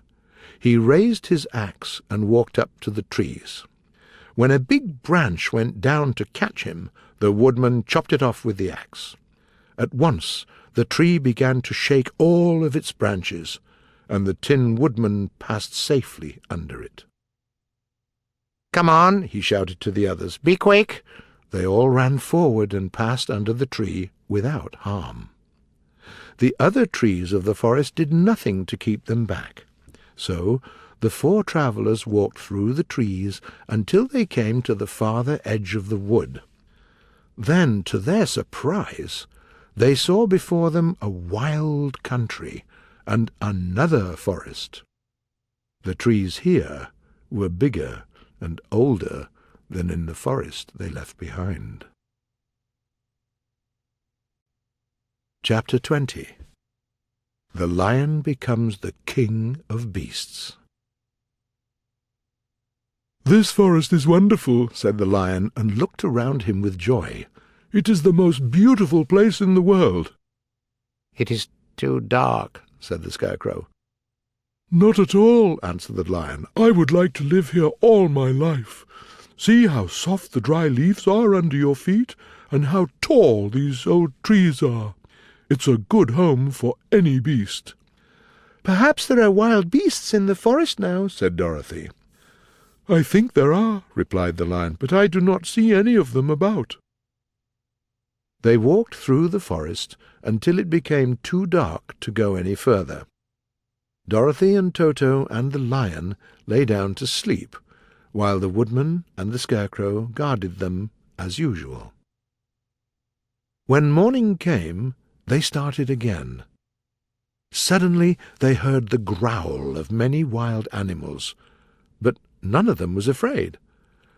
He raised his axe and walked up to the trees. When a big branch went down to catch him, the Woodman chopped it off with the axe. At once the tree began to shake all of its branches, and the Tin Woodman passed safely under it. "Come on," he shouted to the others. "Be quick." They all ran forward and passed under the tree without harm. The other trees of the forest did nothing to keep them back, so the four travellers walked through the trees until they came to the farther edge of the wood. Then, to their surprise, they saw before them a wild country and another forest. The trees here were bigger and older than in the forest they left behind. Chapter 20. The Lion becomes the King of Beasts. "This forest is wonderful," said the Lion, and looked around him with joy. "It is the most beautiful place in the world." "It is too dark," said the Scarecrow. "Not at all," answered the Lion. "I would like to live here all my life. See how soft the dry leaves are under your feet, and how tall these old trees are. It's a good home for any beast." "Perhaps there are wild beasts in the forest now," said Dorothy. "I think there are," replied the Lion, "but I do not see any of them about." They walked through the forest until it became too dark to go any further. Dorothy and Toto and the Lion lay down to sleep, while the Woodman and the Scarecrow guarded them as usual. When morning came, they started again. Suddenly they heard the growl of many wild animals, but none of them was afraid,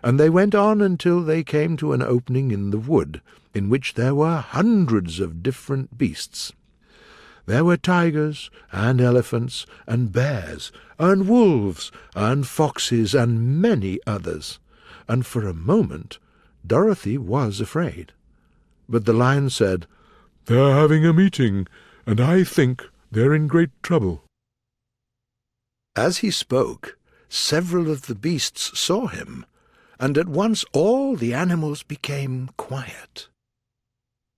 and they went on until they came to an opening in the wood, in which there were hundreds of different beasts. There were tigers and elephants and bears and wolves and foxes and many others, and for a moment Dorothy was afraid. But the Lion said, "They're having a meeting, and I think they're in great trouble." As he spoke, several of the beasts saw him, and at once all the animals became quiet.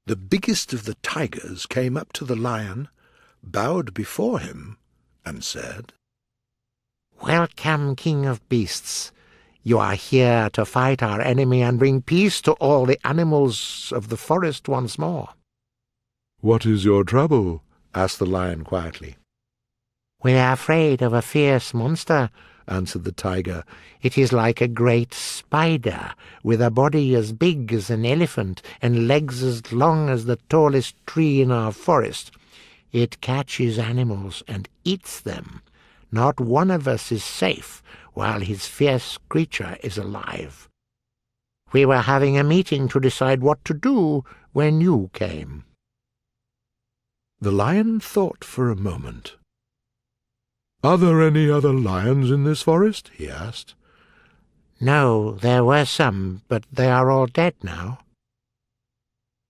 The biggest of the tigers came up to the Lion, bowed before him, and said, "Welcome, King of Beasts. You are here to fight our enemy and bring peace to all the animals of the forest once more." "What is your trouble?" asked the Lion quietly. "We are afraid of a fierce monster, answered the tiger. "It is like a great spider, with a body as big as an elephant and legs as long as the tallest tree in our forest. It catches animals and eats them. Not one of us is safe while his fierce creature is alive. We were having a meeting to decide what to do when you came." The lion thought for a moment. "Are there any other lions in this forest?" he asked. "No, there were some, but they are all dead now."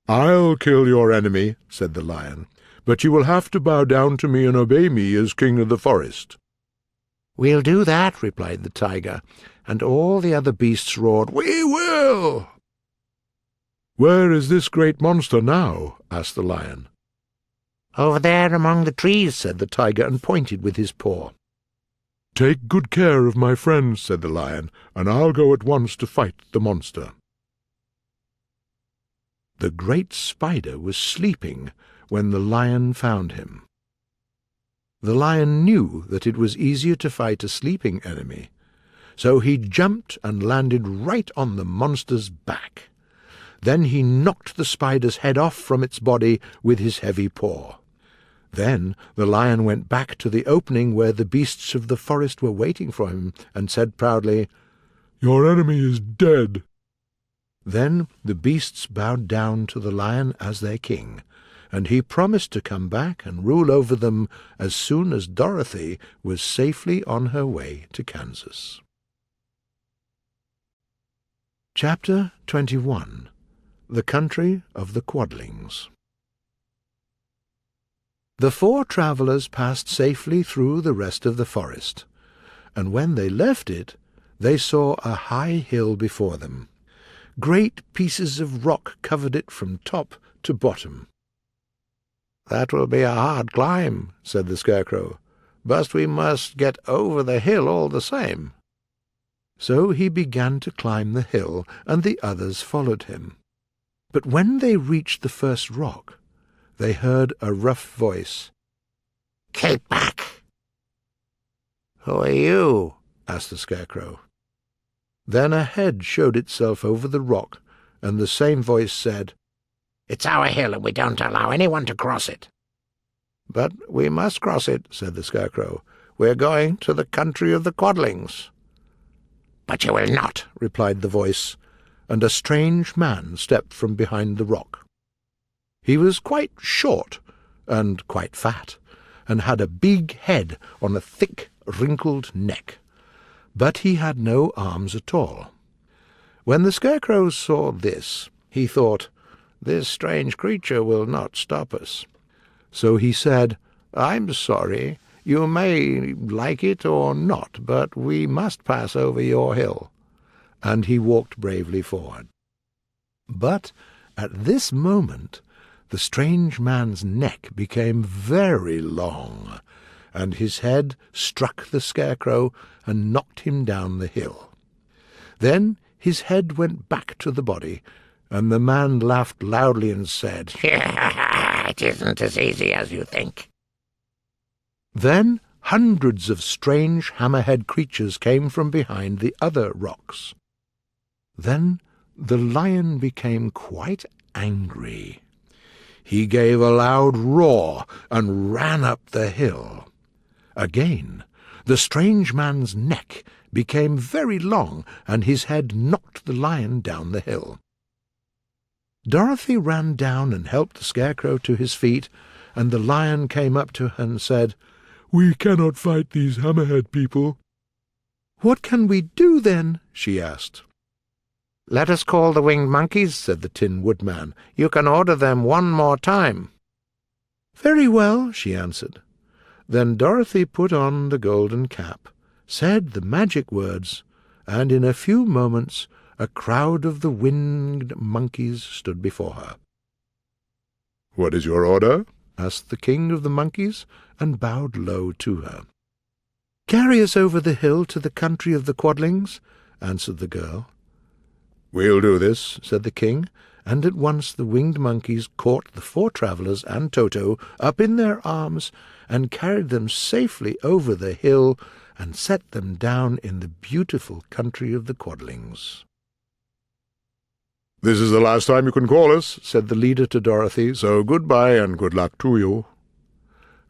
"I'll kill your enemy," said the lion, "but you will have to bow down to me and obey me as king of the forest." "We'll do that," replied the tiger, and all the other beasts roared, "We will!" "Where is this great monster now?" asked the lion. "Over there among the trees," said the tiger, and pointed with his paw. "Take good care of my friends," said the lion, "and I'll go at once to fight the monster." The great spider was sleeping when the lion found him. The lion knew that it was easier to fight a sleeping enemy, so he jumped and landed right on the monster's back. Then he knocked the spider's head off from its body with his heavy paw. Then the lion went back to the opening where the beasts of the forest were waiting for him, and said proudly, "Your enemy is dead." Then the beasts bowed down to the lion as their king, and he promised to come back and rule over them as soon as Dorothy was safely on her way to Kansas. Chapter 21. The Country of the Quadlings. The four travellers passed safely through the rest of the forest, and when they left it, they saw a high hill before them. Great pieces of rock covered it from top to bottom. "That will be a hard climb," said the Scarecrow, "but we must get over the hill all the same." So he began to climb the hill, and the others followed him. But when they reached the first rock, they heard a rough voice. "Keep back!" "Who are you?" asked the Scarecrow. Then a head showed itself over the rock, and the same voice said, "It's our hill, and we don't allow anyone to cross it." "But we must cross it," said the Scarecrow. "We're going to the country of the Quadlings." "But you will not," replied the voice, and a strange man stepped from behind the rock. He was quite short and quite fat, and had a big head on a thick, wrinkled neck, but he had no arms at all. When the Scarecrow saw this, he thought, "This strange creature will not stop us." So he said, "I'm sorry, you may like it or not, but we must pass over your hill." And he walked bravely forward. But at this moment the strange man's neck became very long, and his head struck the Scarecrow and knocked him down the hill. Then his head went back to the body, and the man laughed loudly and said, "It isn't as easy as you think." Then hundreds of strange hammerhead creatures came from behind the other rocks. Then the lion became quite angry. He gave a loud roar and ran up the hill. Again, the strange man's neck became very long, and his head knocked the lion down the hill. Dorothy ran down and helped the Scarecrow to his feet, and the lion came up to her and said, "We cannot fight these hammerhead people." "What can we do, then?" she asked. "Let us call the winged monkeys," said the Tin Woodman. "You can order them one more time." "Very well," she answered. Then Dorothy put on the golden cap, said the magic words, and in a few moments a crowd of the winged monkeys stood before her. "What is your order?" asked the king of the monkeys, and bowed low to her. "Carry us over the hill to the country of the Quadlings," answered the girl. "We'll do this," said the king, and at once the winged monkeys caught the four travellers and Toto up in their arms and carried them safely over the hill and set them down in the beautiful country of the Quadlings. "This is the last time you can call us," said the leader to Dorothy, "so goodbye and good luck to you."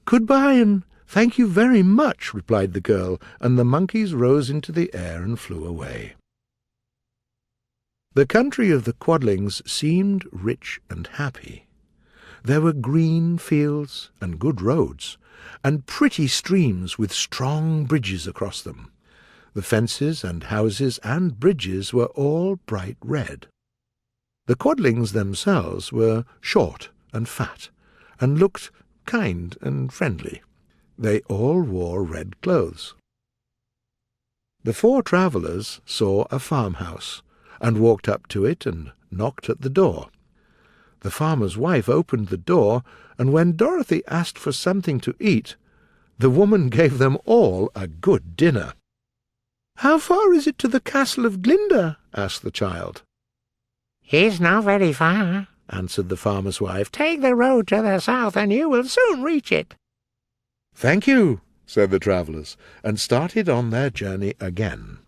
"Goodbye, and thank you very much," replied the girl, and the monkeys rose into the air and flew away. The country of the Quadlings seemed rich and happy. There were green fields and good roads, and pretty streams with strong bridges across them. The fences and houses and bridges were all bright red. The Quadlings themselves were short and fat, and looked kind and friendly. They all wore red clothes. The four travellers saw a farmhouse, and walked up to it and knocked at the door. The farmer's wife opened the door, and when Dorothy asked for something to eat, the woman gave them all a good dinner. "How far is it to the castle of Glinda?" asked the child. "It's not very far," answered the farmer's wife. "Take the road to the south, and you will soon reach it." "Thank you," said the travellers, and started on their journey again.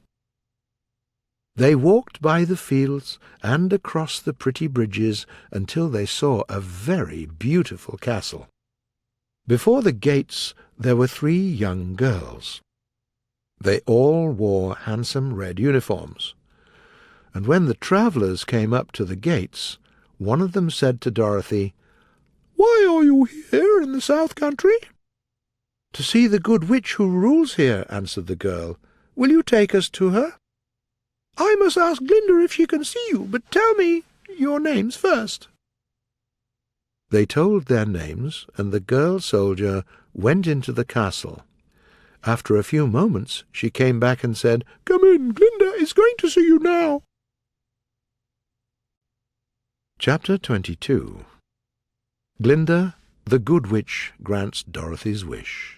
They walked by the fields and across the pretty bridges until they saw a very beautiful castle. Before the gates there were 3 young girls. They all wore handsome red uniforms, and when the travellers came up to the gates, one of them said to Dorothy, "Why are you here in the south country?" "To see the good witch who rules here," answered the girl. "Will you take us to her?" "I must ask Glinda if she can see you, but tell me your names first." They told their names, and the girl soldier went into the castle. After a few moments she came back and said, "Come in, Glinda is going to see you now." Chapter 22. Glinda, the Good Witch, grants Dorothy's wish.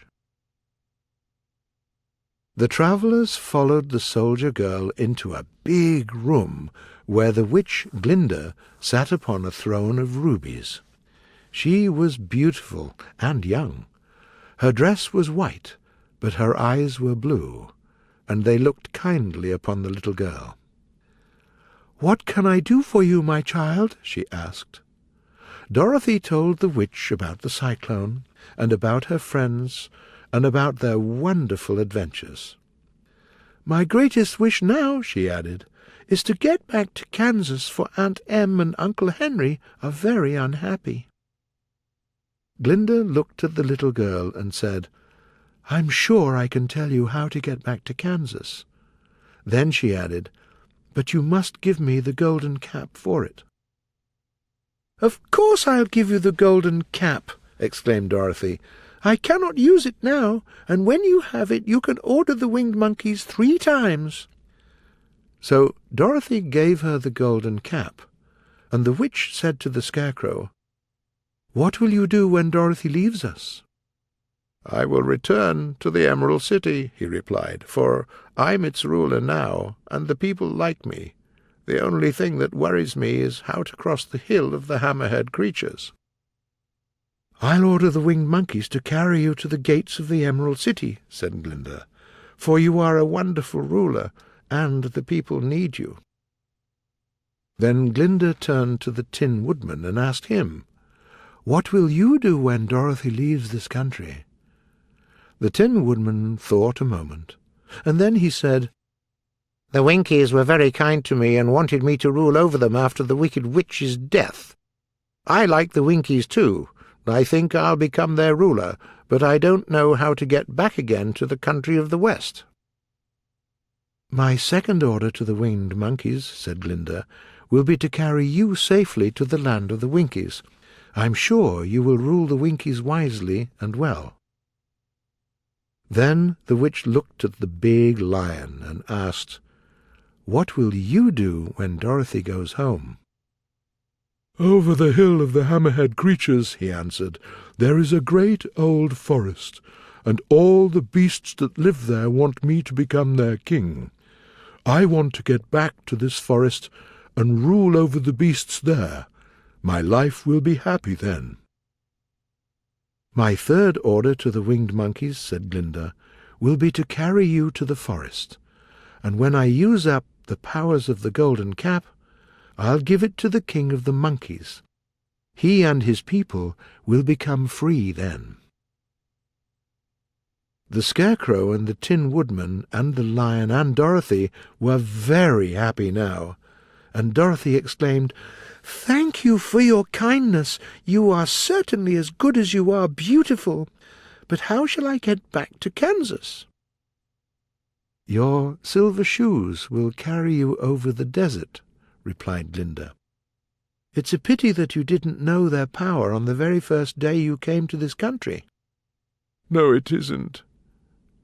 The travellers followed the soldier girl into a big room where the witch Glinda sat upon a throne of rubies. She was beautiful and young. Her dress was white, but her eyes were blue, and they looked kindly upon the little girl. "What can I do for you, my child?" she asked. Dorothy told the witch about the cyclone, and about her friends, and about their wonderful adventures. "My greatest wish now," she added, "is to get back to Kansas, for Aunt Em and Uncle Henry are very unhappy." Glinda looked at the little girl and said, "I'm sure I can tell you how to get back to Kansas." Then she added, "But you must give me the golden cap for it." "Of course I'll give you the golden cap," exclaimed Dorothy. "I cannot use it now, and when you have it you can order the winged monkeys 3 times. So Dorothy gave her the golden cap, and the witch said to the Scarecrow, "What will you do when Dorothy leaves us?" "I will return to the Emerald City," he replied, "for I'm its ruler now, and the people like me. The only thing that worries me is how to cross the hill of the hammerhead creatures." "I'll order the winged monkeys to carry you to the gates of the Emerald City," said Glinda, "for you are a wonderful ruler, and the people need you." Then Glinda turned to the Tin Woodman and asked him, "What will you do when Dorothy leaves this country?" The Tin Woodman thought a moment, and then he said, "The Winkies were very kind to me and wanted me to rule over them after the wicked witch's death. I like the Winkies too. I think I'll become their ruler, but I don't know how to get back again to the country of the West." "My second order to the winged monkeys," said Glinda, "will be to carry you safely to the land of the Winkies. I'm sure you will rule the Winkies wisely and well." Then the witch looked at the big lion and asked, "What will you do when Dorothy goes home?" "Over the hill of the hammerhead creatures," he answered, "there is a great old forest, and all the beasts that live there want me to become their king. I want to get back to this forest and rule over the beasts there. My life will be happy then." "My third order to the winged monkeys," said Glinda, will be to carry you to the forest, and when I use up the powers of the golden cap, I'll give it to the king of the monkeys. He and his people will become free then." The Scarecrow and the Tin Woodman and the Lion and Dorothy were very happy now, and Dorothy exclaimed, "Thank you for your kindness. You are certainly as good as you are beautiful. But how shall I get back to Kansas?" "Your silver shoes will carry you over the desert," replied Glinda. "It's a pity that you didn't know their power on the very first day you came to this country." "No, it isn't,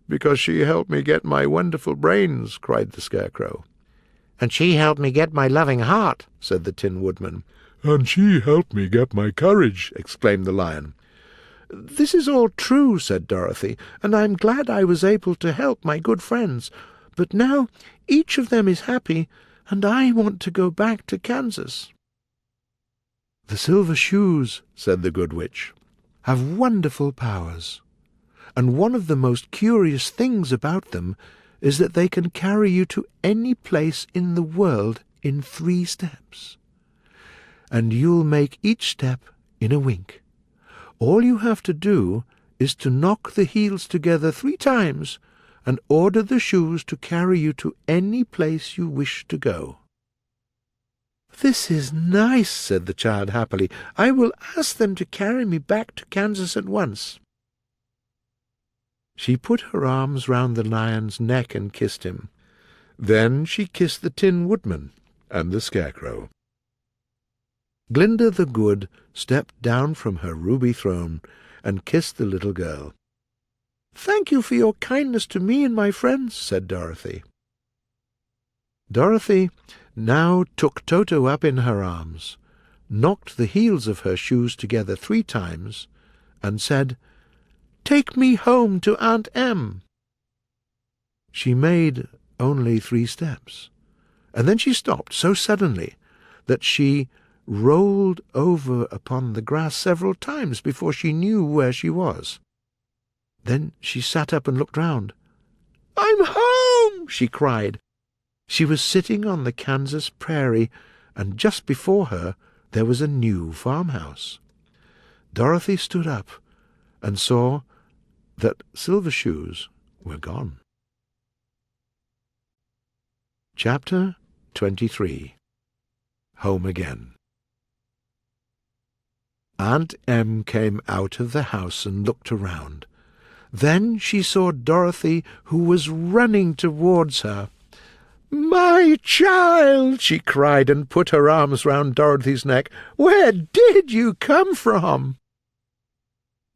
because she helped me get my wonderful brains," cried the Scarecrow. "And she helped me get my loving heart," said the Tin Woodman. "And she helped me get my courage," exclaimed the Lion. "This is all true," said Dorothy, "and I'm glad I was able to help my good friends. But now each of them is happy, and I want to go back to Kansas." "The silver shoes," said the Good Witch, "have wonderful powers, and one of the most curious things about them is that they can carry you to any place in the world in 3 steps. And you'll make each step in a wink. All you have to do is to knock the heels together 3 times and order the shoes to carry you to any place you wish to go." "This is nice," said the child happily. "I will ask them to carry me back to Kansas at once." She put her arms round the Lion's neck and kissed him. Then she kissed the Tin Woodman and the Scarecrow. Glinda the Good stepped down from her ruby throne and kissed the little girl. "Thank you for your kindness to me and my friends," said Dorothy. Dorothy now took Toto up in her arms, knocked the heels of her shoes together 3 times, and said, "Take me home to Aunt Em." She made only 3 steps, and then she stopped so suddenly that she rolled over upon the grass several times before she knew where she was. Then she sat up and looked round. "I'm home!" she cried. She was sitting on the Kansas prairie, and just before her there was a new farmhouse. Dorothy stood up and saw that Silver Shoes were gone. Chapter 23. Home Again. Aunt Em came out of the house and looked around. Then she saw Dorothy, who was running towards her. "My child!" she cried, and put her arms round Dorothy's neck. "Where did you come from?"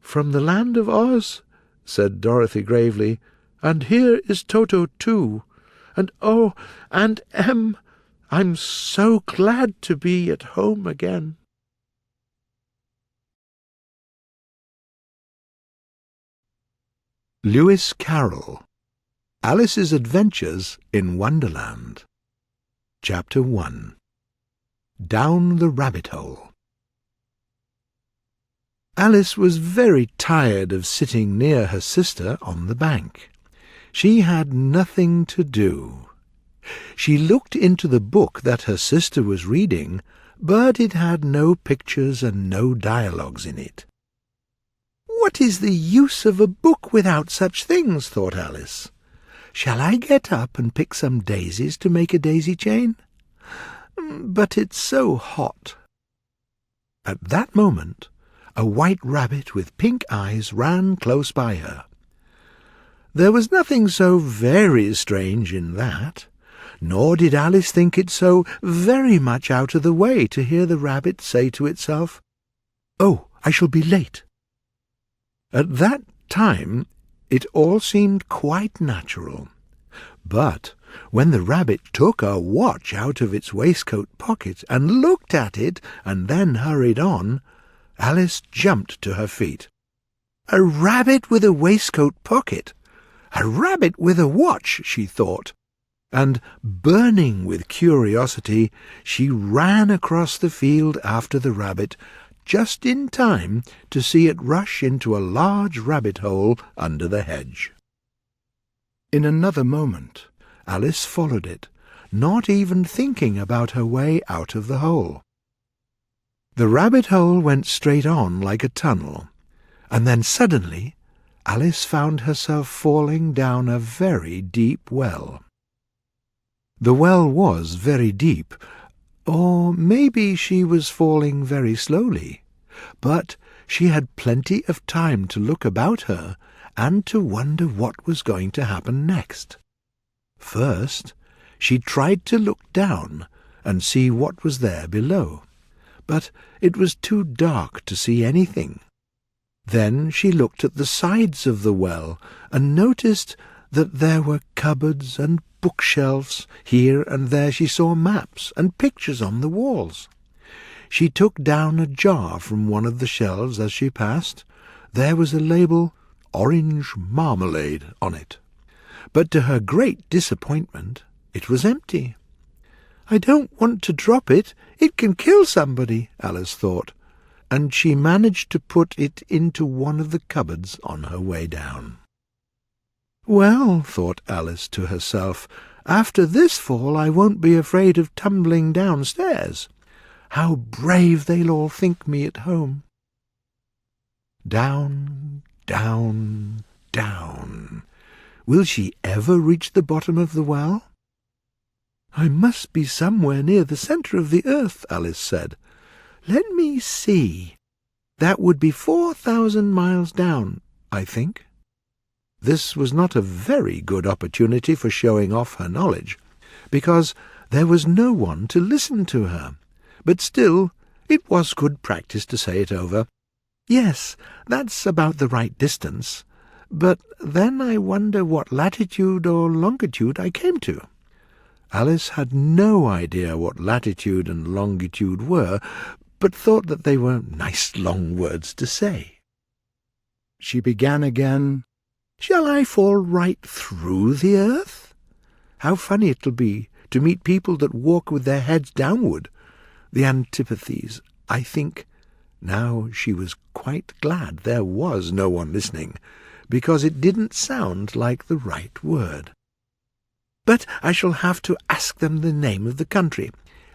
"From the land of Oz," said Dorothy gravely, "and here is Toto too. And oh, Aunt Em, I'm so glad to be at home again." Lewis Carroll, Alice's Adventures in Wonderland. Chapter 1. Down the Rabbit Hole. Alice was very tired of sitting near her sister on the bank. She had nothing to do. She looked into the book that her sister was reading, but it had no pictures and no dialogues in it. "What is the use of a book without such things?" thought Alice. "Shall I get up and pick some daisies to make a daisy chain? But it's so hot." At that moment, a white rabbit with pink eyes ran close by her. There was nothing so very strange in that, nor did Alice think it so very much out of the way to hear the rabbit say to itself, "Oh, I shall be late." At that time it all seemed quite natural. But when the rabbit took a watch out of its waistcoat pocket and looked at it and then hurried on, Alice jumped to her feet. A rabbit with a waistcoat pocket! A rabbit with a watch, she thought, and, burning with curiosity, she ran across the field after the rabbit, just in time to see it rush into a large rabbit hole under the hedge. In another moment, Alice followed it, not even thinking about her way out of the hole. The rabbit hole went straight on like a tunnel, and then suddenly Alice found herself falling down a very deep well. The well was very deep, or maybe she was falling very slowly, but she had plenty of time to look about her and to wonder what was going to happen next. First, she tried to look down and see what was there below, but it was too dark to see anything. Then she looked at the sides of the well and noticed that there were cupboards and bookshelves. Here and there she saw maps and pictures on the walls. She took down a jar from one of the shelves as she passed. There was a label, "Orange Marmalade," on it. But to her great disappointment, it was empty. "I don't want to drop it. It can kill somebody," Alice thought, and she managed to put it into one of the cupboards on her way down. "Well," thought Alice to herself, "after this fall I won't be afraid of tumbling downstairs. How brave they'll all think me at home." Down, down, down. Will she ever reach the bottom of the well? "I must be somewhere near the centre of the earth," Alice said. "Let me see. That would be 4,000 miles down, I think." This was not a very good opportunity for showing off her knowledge, because there was no one to listen to her. But still, it was good practice to say it over. "Yes, that's about the right distance. But then I wonder what latitude or longitude I came to." Alice had no idea what latitude and longitude were, but thought that they were nice long words to say. She began again. "Shall I fall right through the earth? How funny it'll be to meet people that walk with their heads downward. The antipathies, I think." Now she was quite glad there was no one listening, because it didn't sound like the right word. "But I shall have to ask them the name of the country.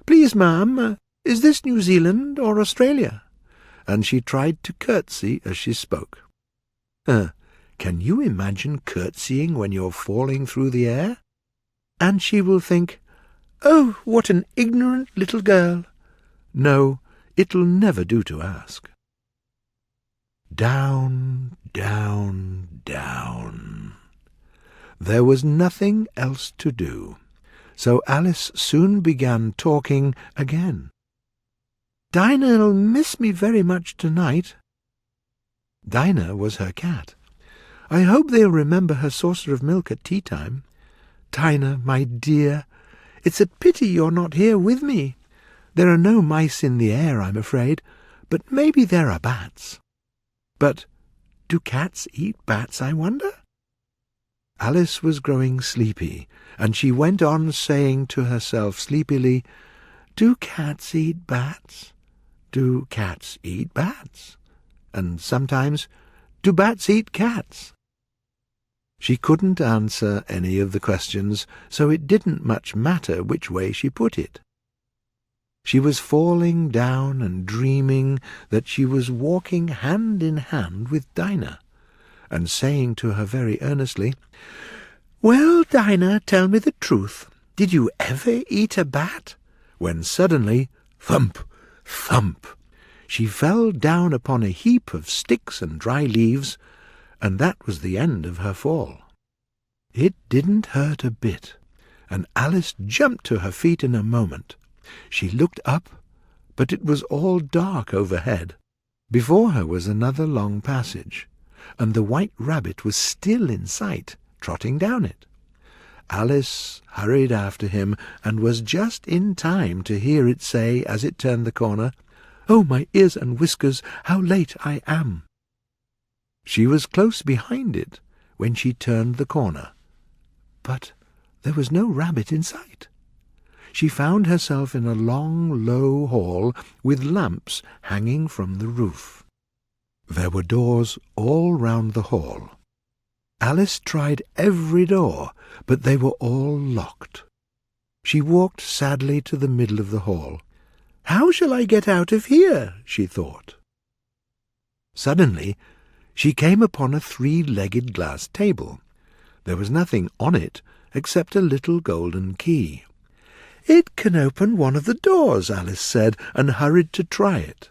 Please, ma'am, is this New Zealand or Australia?" And she tried to curtsy as she spoke. Can you imagine curtsying when you're falling through the air? And she will think, "Oh, what an ignorant little girl." No, it'll never do to ask. Down, down, down. There was nothing else to do, so Alice soon began talking again. "Dinah'll miss me very much tonight." Dinah was her cat. "I hope they'll remember her saucer of milk at tea-time. Dinah, my dear, it's a pity you're not here with me. There are no mice in the air, I'm afraid, but maybe there are bats. But do cats eat bats, I wonder?" Alice was growing sleepy, and she went on saying to herself sleepily, "Do cats eat bats? Do cats eat bats? And sometimes, do bats eat cats?" She couldn't answer any of the questions, so it didn't much matter which way she put it. She was falling down and dreaming that she was walking hand in hand with Dinah, and saying to her very earnestly, "Well, Dinah, tell me the truth. Did you ever eat a bat?" When suddenly, thump, thump, she fell down upon a heap of sticks and dry leaves, and that was the end of her fall. It didn't hurt a bit, and Alice jumped to her feet in a moment. She looked up, but it was all dark overhead. Before her was another long passage, and the white rabbit was still in sight, trotting down it. Alice hurried after him, and was just in time to hear it say, as it turned the corner, "Oh, my ears and whiskers, how late I am!" She was close behind it when she turned the corner, but there was no rabbit in sight. She found herself in a long, low hall with lamps hanging from the roof. There were doors all round the hall. Alice tried every door, but they were all locked. She walked sadly to the middle of the hall. "How shall I get out of here?" she thought. Suddenly she came upon a 3-legged glass table. There was nothing on it except a little golden key. "It can open one of the doors," Alice said, and hurried to try it.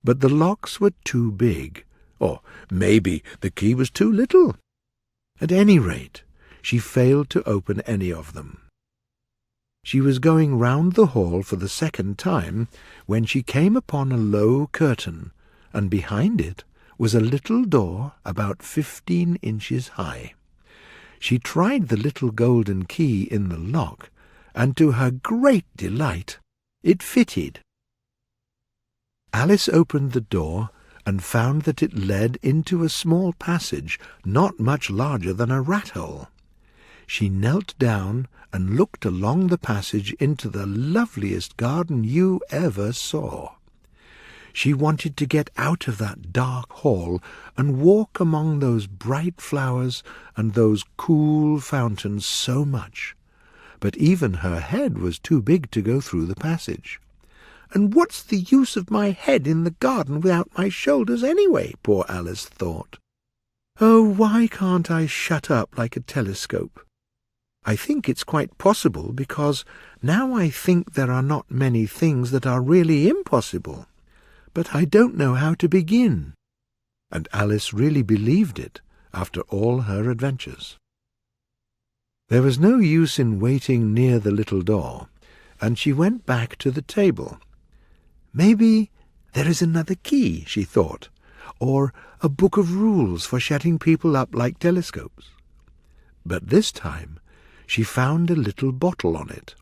But the locks were too big, or maybe the key was too little. At any rate, she failed to open any of them. She was going round the hall for the second time when she came upon a low curtain, and behind it was a little door about 15 inches high. She tried the little golden key in the lock, and to her great delight it fitted. Alice opened the door and found that it led into a small passage not much larger than a rat-hole. She knelt down and looked along the passage into the loveliest garden you ever saw. She wanted to get out of that dark hall and walk among those bright flowers and those cool fountains so much, but even her head was too big to go through the passage. "And what's the use of my head in the garden without my shoulders anyway?" poor Alice thought. "Oh, why can't I shut up like a telescope? I think it's quite possible, because now I think there are not many things that are really impossible. But I don't know how to begin." And Alice really believed it after all her adventures. There was no use in waiting near the little door, and she went back to the table. "Maybe there is another key," she thought, "or a book of rules for shutting people up like telescopes." But this time she found a little bottle on it,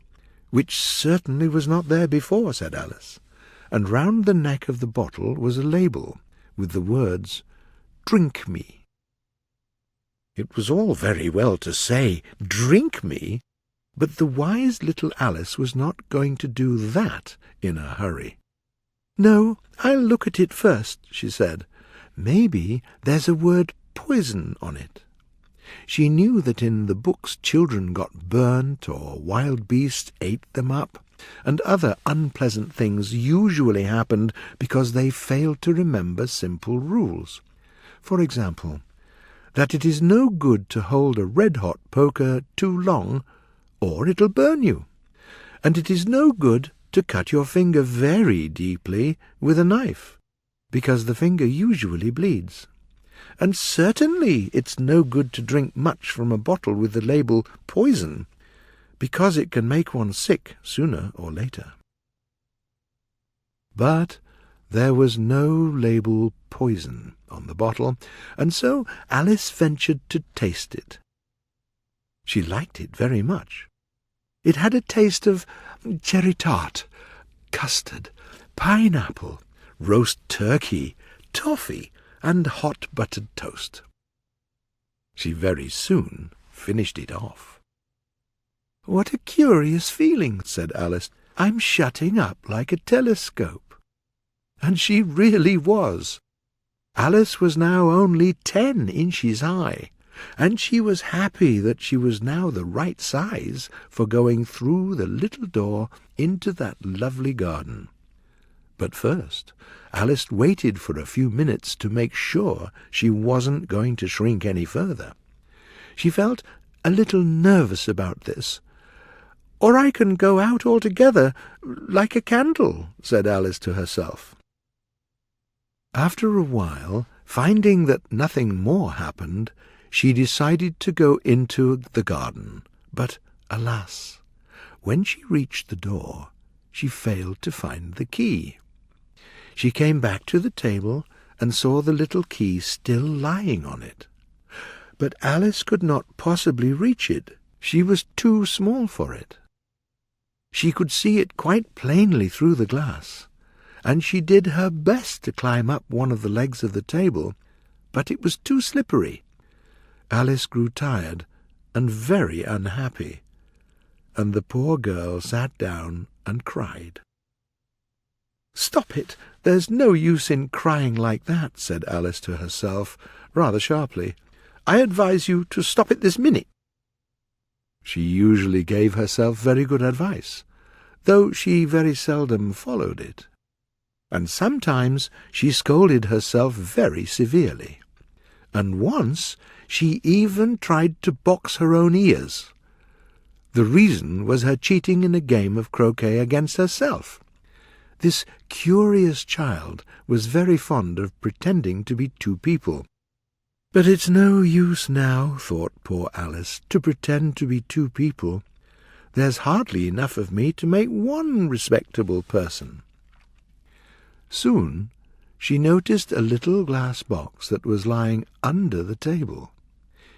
which certainly was not there before, said Alice, and round the neck of the bottle was a label with the words, "Drink me." It was all very well to say, "Drink me," but the wise little Alice was not going to do that in a hurry. "No, I'll look at it first," she said. "Maybe there's a word poison on it." She knew that in the books children got burnt, or wild beasts ate them up, and other unpleasant things usually happened because they failed to remember simple rules. For example, that it is no good to hold a red-hot poker too long, or it'll burn you, and it is no good to cut your finger very deeply with a knife, because the finger usually bleeds. And certainly it's no good to drink much from a bottle with the label poison, because it can make one sick sooner or later. But there was no label poison on the bottle, and so Alice ventured to taste it. She liked it very much. It had a taste of cherry tart, custard, pineapple, roast turkey, toffee, and hot buttered toast. She very soon finished it off. "What a curious feeling," said Alice. "I'm shutting up like a telescope." And she really was. Alice was now only 10 inches high, and she was happy that she was now the right size for going through the little door into that lovely garden. But first, Alice waited for a few minutes to make sure she wasn't going to shrink any further. She felt a little nervous about this. "Or I can go out altogether, like a candle," said Alice to herself. After a while, finding that nothing more happened, she decided to go into the garden. But, alas, when she reached the door, she failed to find the key. She came back to the table and saw the little key still lying on it. But Alice could not possibly reach it. She was too small for it. She could see it quite plainly through the glass, and she did her best to climb up one of the legs of the table, but it was too slippery. Alice grew tired and very unhappy, and the poor girl sat down and cried. "Stop it! There's no use in crying like that," said Alice to herself, rather sharply. I advise you to stop it this minute." She usually gave herself very good advice, though she very seldom followed it. And sometimes she scolded herself very severely, and once she even tried to box her own ears. The reason was her cheating in a game of croquet against herself. This curious child was very fond of pretending to be two people. "But it's no use now," thought poor Alice, "to pretend to be two people. There's hardly enough of me to make one respectable person." Soon she noticed a little glass box that was lying under the table.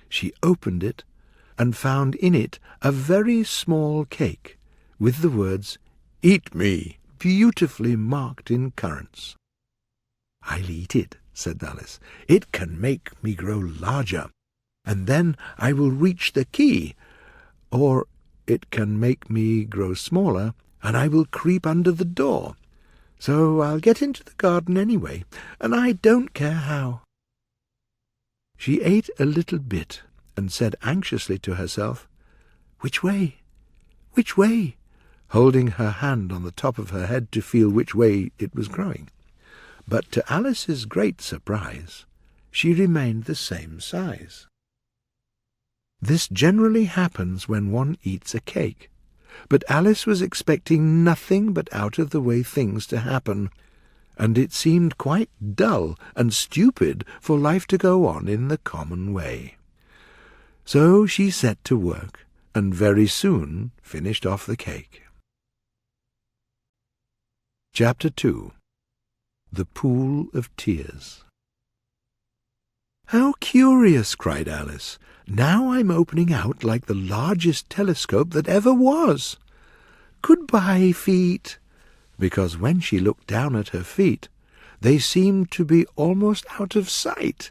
She opened it and found in it a very small cake, with the words, "Eat me," beautifully marked in currants. "I'll eat it," said Alice. "It can make me grow larger, and then I will reach the key. Or it can make me grow smaller, and I will creep under the door. So I'll get into the garden anyway, and I don't care how." She ate a little bit and said anxiously to herself, "Which way? Which way?" holding her hand on the top of her head to feel which way it was growing. But to Alice's great surprise, she remained the same size. This generally happens when one eats a cake, but Alice was expecting nothing but out-of-the-way things to happen, and it seemed quite dull and stupid for life to go on in the common way. So she set to work, and very soon finished off the cake. Chapter 2. The Pool of Tears. "How curious!" cried Alice. "Now I'm opening out like the largest telescope that ever was. Goodbye, feet," because when she looked down at her feet, they seemed to be almost out of sight.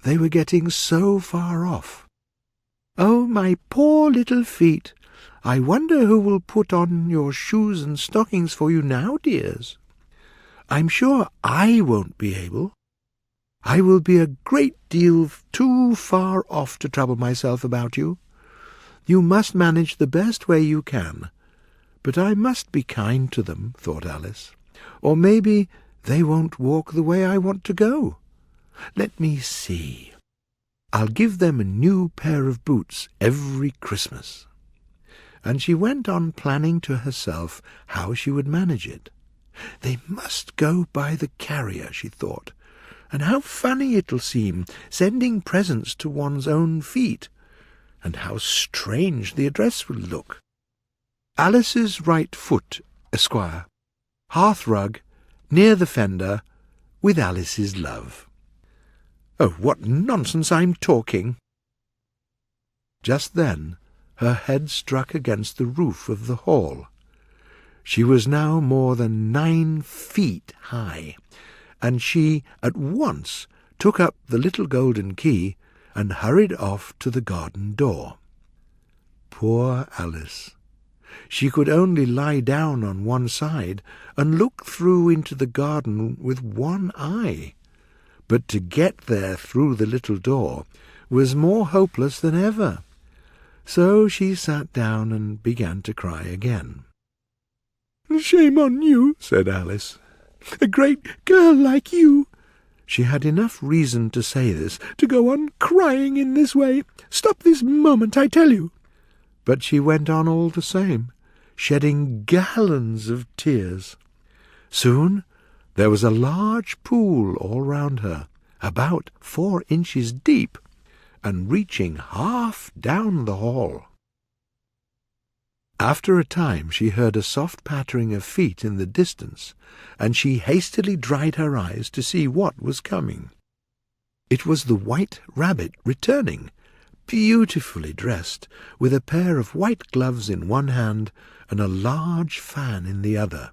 They were getting so far off. "Oh, my poor little feet! I wonder who will put on your shoes and stockings for you now, dears. I'm sure I won't be able. I will be a great deal too far off to trouble myself about you. You must manage the best way you can. But I must be kind to them," thought Alice, "or maybe they won't walk the way I want to go. Let me see. I'll give them a new pair of boots every Christmas." And she went on planning to herself how she would manage it. "They must go by the carrier," she thought, "and how funny it'll seem, sending presents to one's own feet, and how strange the address will look. Alice's right foot, Esquire, hearthrug, near the fender, with Alice's love. Oh, what nonsense I'm talking!" Just then her head struck against the roof of the hall. She was now more than 9 feet high, and she at once took up the little golden key and hurried off to the garden door. Poor Alice! She could only lie down on one side and look through into the garden with one eye. But to get there through the little door was more hopeless than ever. So she sat down and began to cry again. "Shame on you," said Alice. "A great girl like you." She had enough reason to say this, to go on crying in this way. "Stop this moment, I tell you." But she went on all the same, shedding gallons of tears. Soon there was a large pool all round her, about 4 inches deep, and reaching half down the hall. After a time she heard a soft pattering of feet in the distance, and she hastily dried her eyes to see what was coming. It was the White Rabbit returning, beautifully dressed, with a pair of white gloves in one hand and a large fan in the other.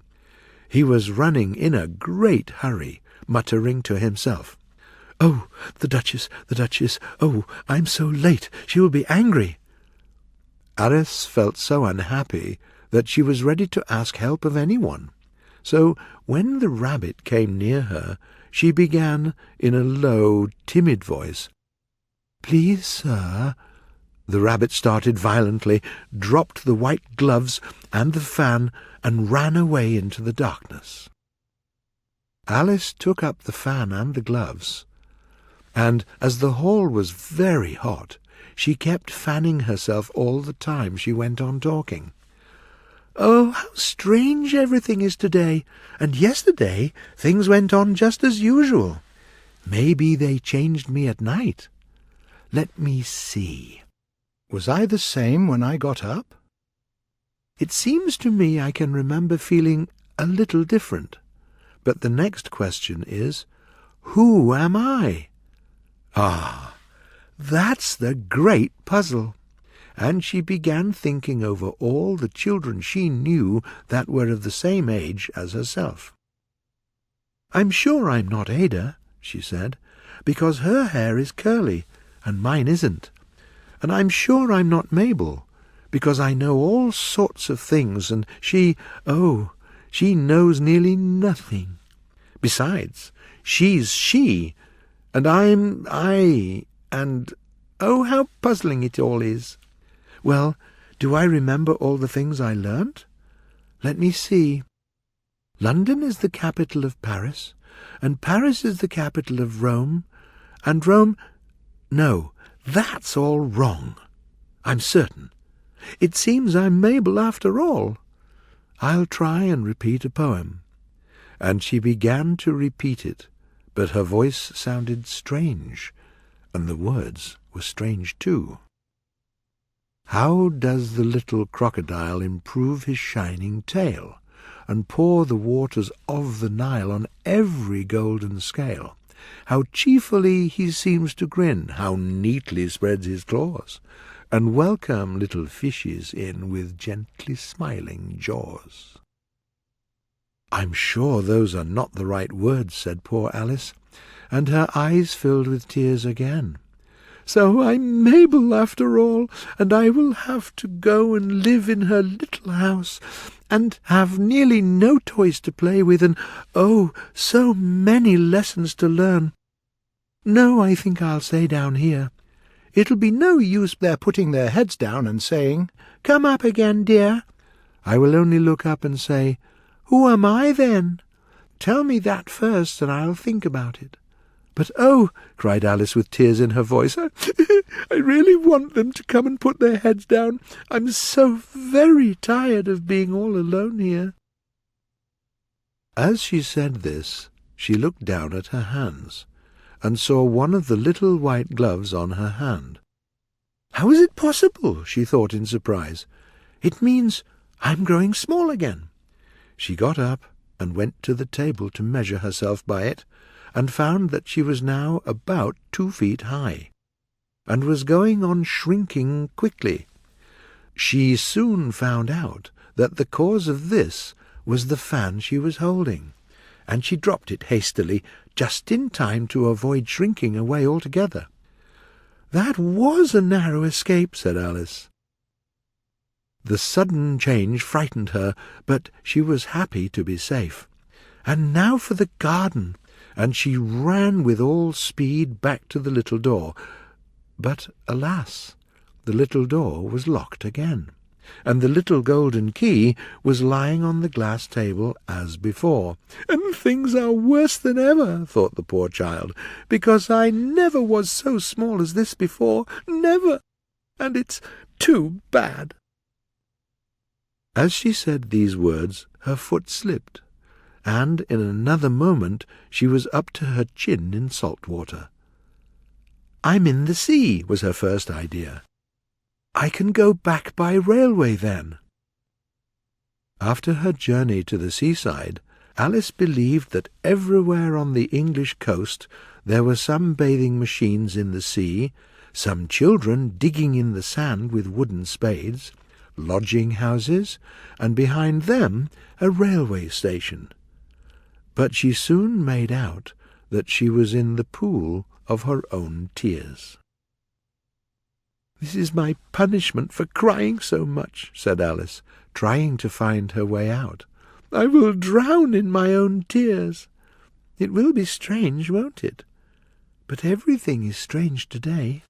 He was running in a great hurry, muttering to himself, "Oh, the Duchess, the Duchess! Oh, I'm so late! She will be angry!" Alice felt so unhappy that she was ready to ask help of anyone. So when the rabbit came near her, she began, in a low, timid voice, "Please, sir—" The rabbit started violently, dropped the white gloves and the fan, and ran away into the darkness. Alice took up the fan and the gloves, and, as the hall was very hot, she kept fanning herself all the time she went on talking. "Oh, how strange everything is today, and yesterday things went on just as usual. Maybe they changed me at night. Let me see. Was I the same when I got up? It seems to me I can remember feeling a little different. But the next question is, who am I? Ah, that's the great puzzle." And she began thinking over all the children she knew that were of the same age as herself. "I'm sure I'm not Ada," she said, "because her hair is curly, and mine isn't. And I'm sure I'm not Mabel, because I know all sorts of things, and she knows nearly nothing. Besides, she's she, and I'm I, and oh, how puzzling it all is. Well, do I remember all the things I learnt? Let me see. London is the capital of Paris, and Paris is the capital of Rome, and Rome— No, that's all wrong. I'm certain. It seems I'm Mabel after all. I'll try and repeat a poem." And she began to repeat it, but her voice sounded strange, and the words were strange too. "How does the little crocodile improve his shining tail, and pour the waters of the Nile on every golden scale? How cheerfully he seems to grin, how neatly spreads his claws, and welcome little fishes in with gently smiling jaws." "I'm sure those are not the right words," said poor Alice, and her eyes filled with tears again. "So I'm Mabel after all, and I will have to go and live in her little house, and have nearly no toys to play with, and oh, so many lessons to learn. No, I think I'll stay down here. It'll be no use their putting their heads down and saying, 'Come up again, dear.' I will only look up and say, 'Who am I, then? Tell me that first, and I'll think about it.' But oh," cried Alice with tears in her voice, I really want them to come and put their heads down. I'm so very tired of being all alone here." As she said this, she looked down at her hands, and saw one of the little white gloves on her hand. "How is it possible?" she thought in surprise. "It means I'm growing small again." She got up and went to the table to measure herself by it, and found that she was now about 2 feet high, and was going on shrinking quickly. She soon found out that the cause of this was the fan she was holding, and she dropped it hastily, just in time to avoid shrinking away altogether. "That was a narrow escape," said Alice. The sudden change frightened her, but she was happy to be safe. "And now for the garden," and she ran with all speed back to the little door. But, alas, the little door was locked again, and the little golden key was lying on the glass table as before. "And things are worse than ever," thought the poor child, "because I never was so small as this before, never, and it's too bad." As she said these words, her foot slipped, and in another moment she was up to her chin in salt water. "I'm in the sea," was her first idea. "I can go back by railway then." After her journey to the seaside, Alice believed that everywhere on the English coast there were some bathing machines in the sea, some children digging in the sand with wooden spades, lodging-houses, and behind them a railway station. But she soon made out that she was in the pool of her own tears. "This is my punishment for crying so much," said Alice, trying to find her way out. "I will drown in my own tears. It will be strange, won't it? But everything is strange today."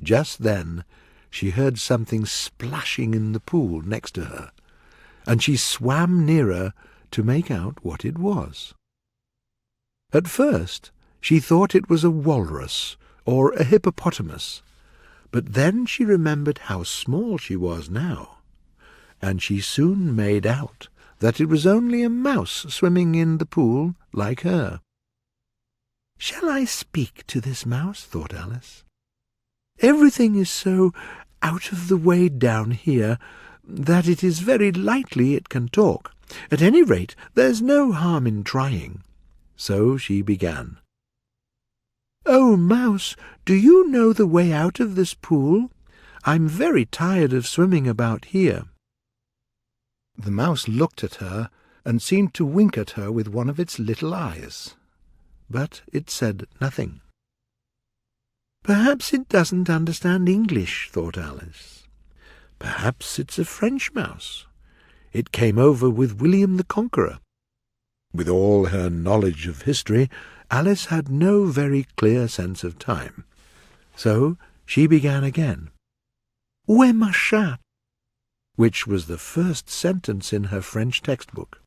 Just then she heard something splashing in the pool next to her, and she swam nearer to make out what it was. At first she thought it was a walrus or a hippopotamus, but then she remembered how small she was now, and she soon made out that it was only a mouse swimming in the pool like her. "Shall I speak to this mouse?" thought Alice. "Everything is so out of the way down here that it is very likely it can talk. At any rate, there's no harm in trying." So she began. "Oh, mouse, do you know the way out of this pool? I'm very tired of swimming about here." The mouse looked at her and seemed to wink at her with one of its little eyes, but it said nothing. "Perhaps it doesn't understand English," thought Alice. "Perhaps it's a French mouse. It came over with William the Conqueror." With all her knowledge of history, Alice had no very clear sense of time. So she began again. "Où est ma chat?" which was the first sentence in her French textbook.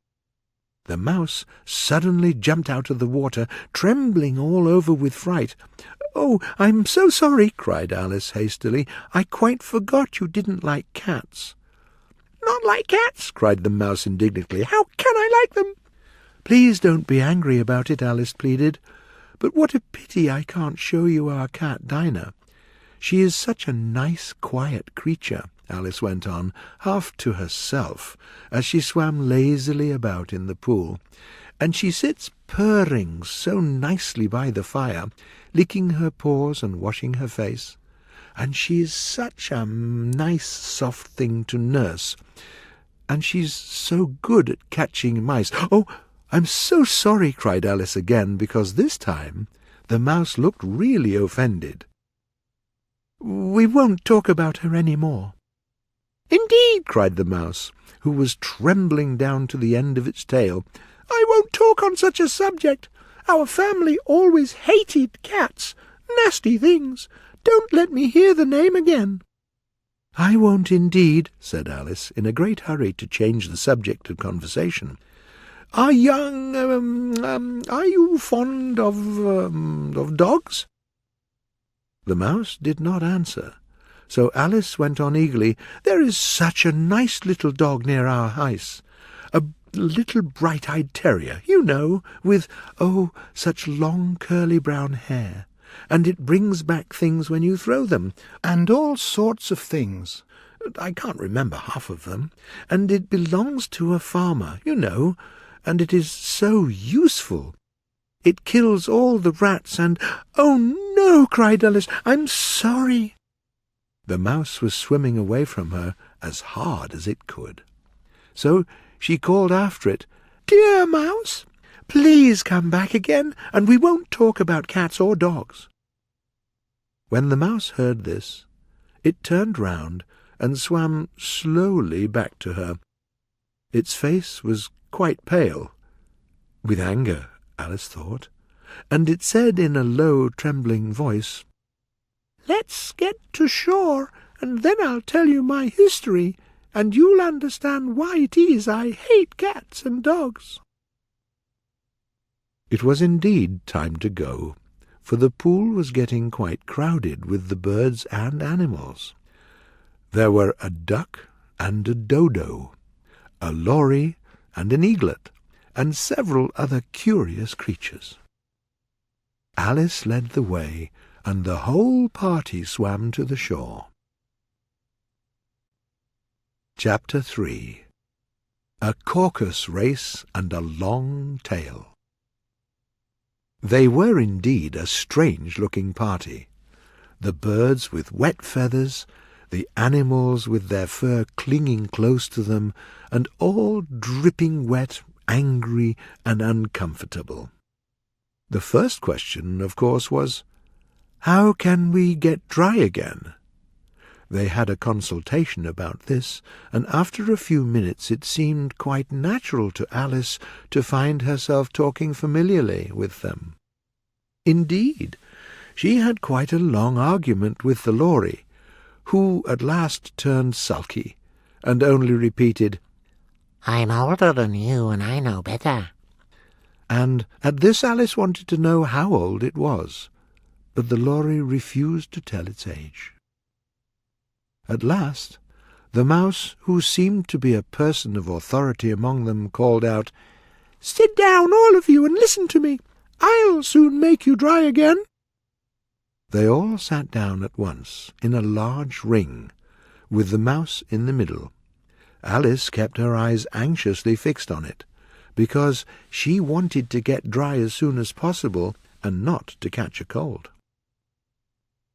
The mouse suddenly jumped out of the water, trembling all over with fright. "Oh, I'm so sorry," cried Alice hastily. "I quite forgot you didn't like cats." "Not like cats?" cried the mouse indignantly. "How can I like them?" "Please don't be angry about it," Alice pleaded. "But what a pity I can't show you our cat Dinah. She is such a nice, quiet creature," Alice went on, half to herself, as she swam lazily about in the pool, "and she sits purring so nicely by the fire, licking her paws and washing her face. And she is such a nice, soft thing to nurse, and she's so good at catching mice." "Oh, I'm so sorry," cried Alice again, because this time the mouse looked really offended. "We won't talk about her any more." "Indeed," cried the mouse, who was trembling down to the end of its tail. "I won't talk on such a subject. Our family always hated cats. Nasty things. Don't let me hear the name again." "I won't indeed," said Alice, in a great hurry to change the subject of conversation. Are you fond of dogs?" The mouse did not answer, so Alice went on eagerly. "There is such a nice little dog near our house, a little bright-eyed terrier, you know, with, oh, such long curly brown hair, and it brings back things when you throw them, and all sorts of things. I can't remember half of them, and it belongs to a farmer, you know, and it is so useful. It kills all the rats and—" "Oh, no!" cried Alice. "I'm sorry." The mouse was swimming away from her as hard as it could. So she called after it, "Dear mouse, please come back again, and we won't talk about cats or dogs." When the mouse heard this, it turned round and swam slowly back to her. Its face was quite pale, with anger, Alice thought, and it said in a low, trembling voice, "Let's get to shore, and then I'll tell you my history, and you'll understand why it is I hate cats and dogs." It was indeed time to go, for the pool was getting quite crowded with the birds and animals. There were a duck and a dodo, a lory and an eaglet, and several other curious creatures. Alice led the way, and the whole party swam to the shore. Chapter 3. A Caucus Race and a Long Tail. They were indeed a strange-looking party. The birds with wet feathers, the animals with their fur clinging close to them, and all dripping wet, angry, and uncomfortable. The first question, of course, was, "How can we get dry again?" They had a consultation about this, and after a few minutes it seemed quite natural to Alice to find herself talking familiarly with them. Indeed, She had quite a long argument with the Lory, who at last turned sulky, and only repeated, "I'm older than you, and I know better." And at this Alice wanted to know how old it was, but the Lory refused to tell its age. At last, the mouse, who seemed to be a person of authority among them, called out, "Sit down, all of you, and listen to me. I'll soon make you dry again." They all sat down at once, in a large ring, with the mouse in the middle. Alice kept her eyes anxiously fixed on it, because she wanted to get dry as soon as possible, and not to catch a cold.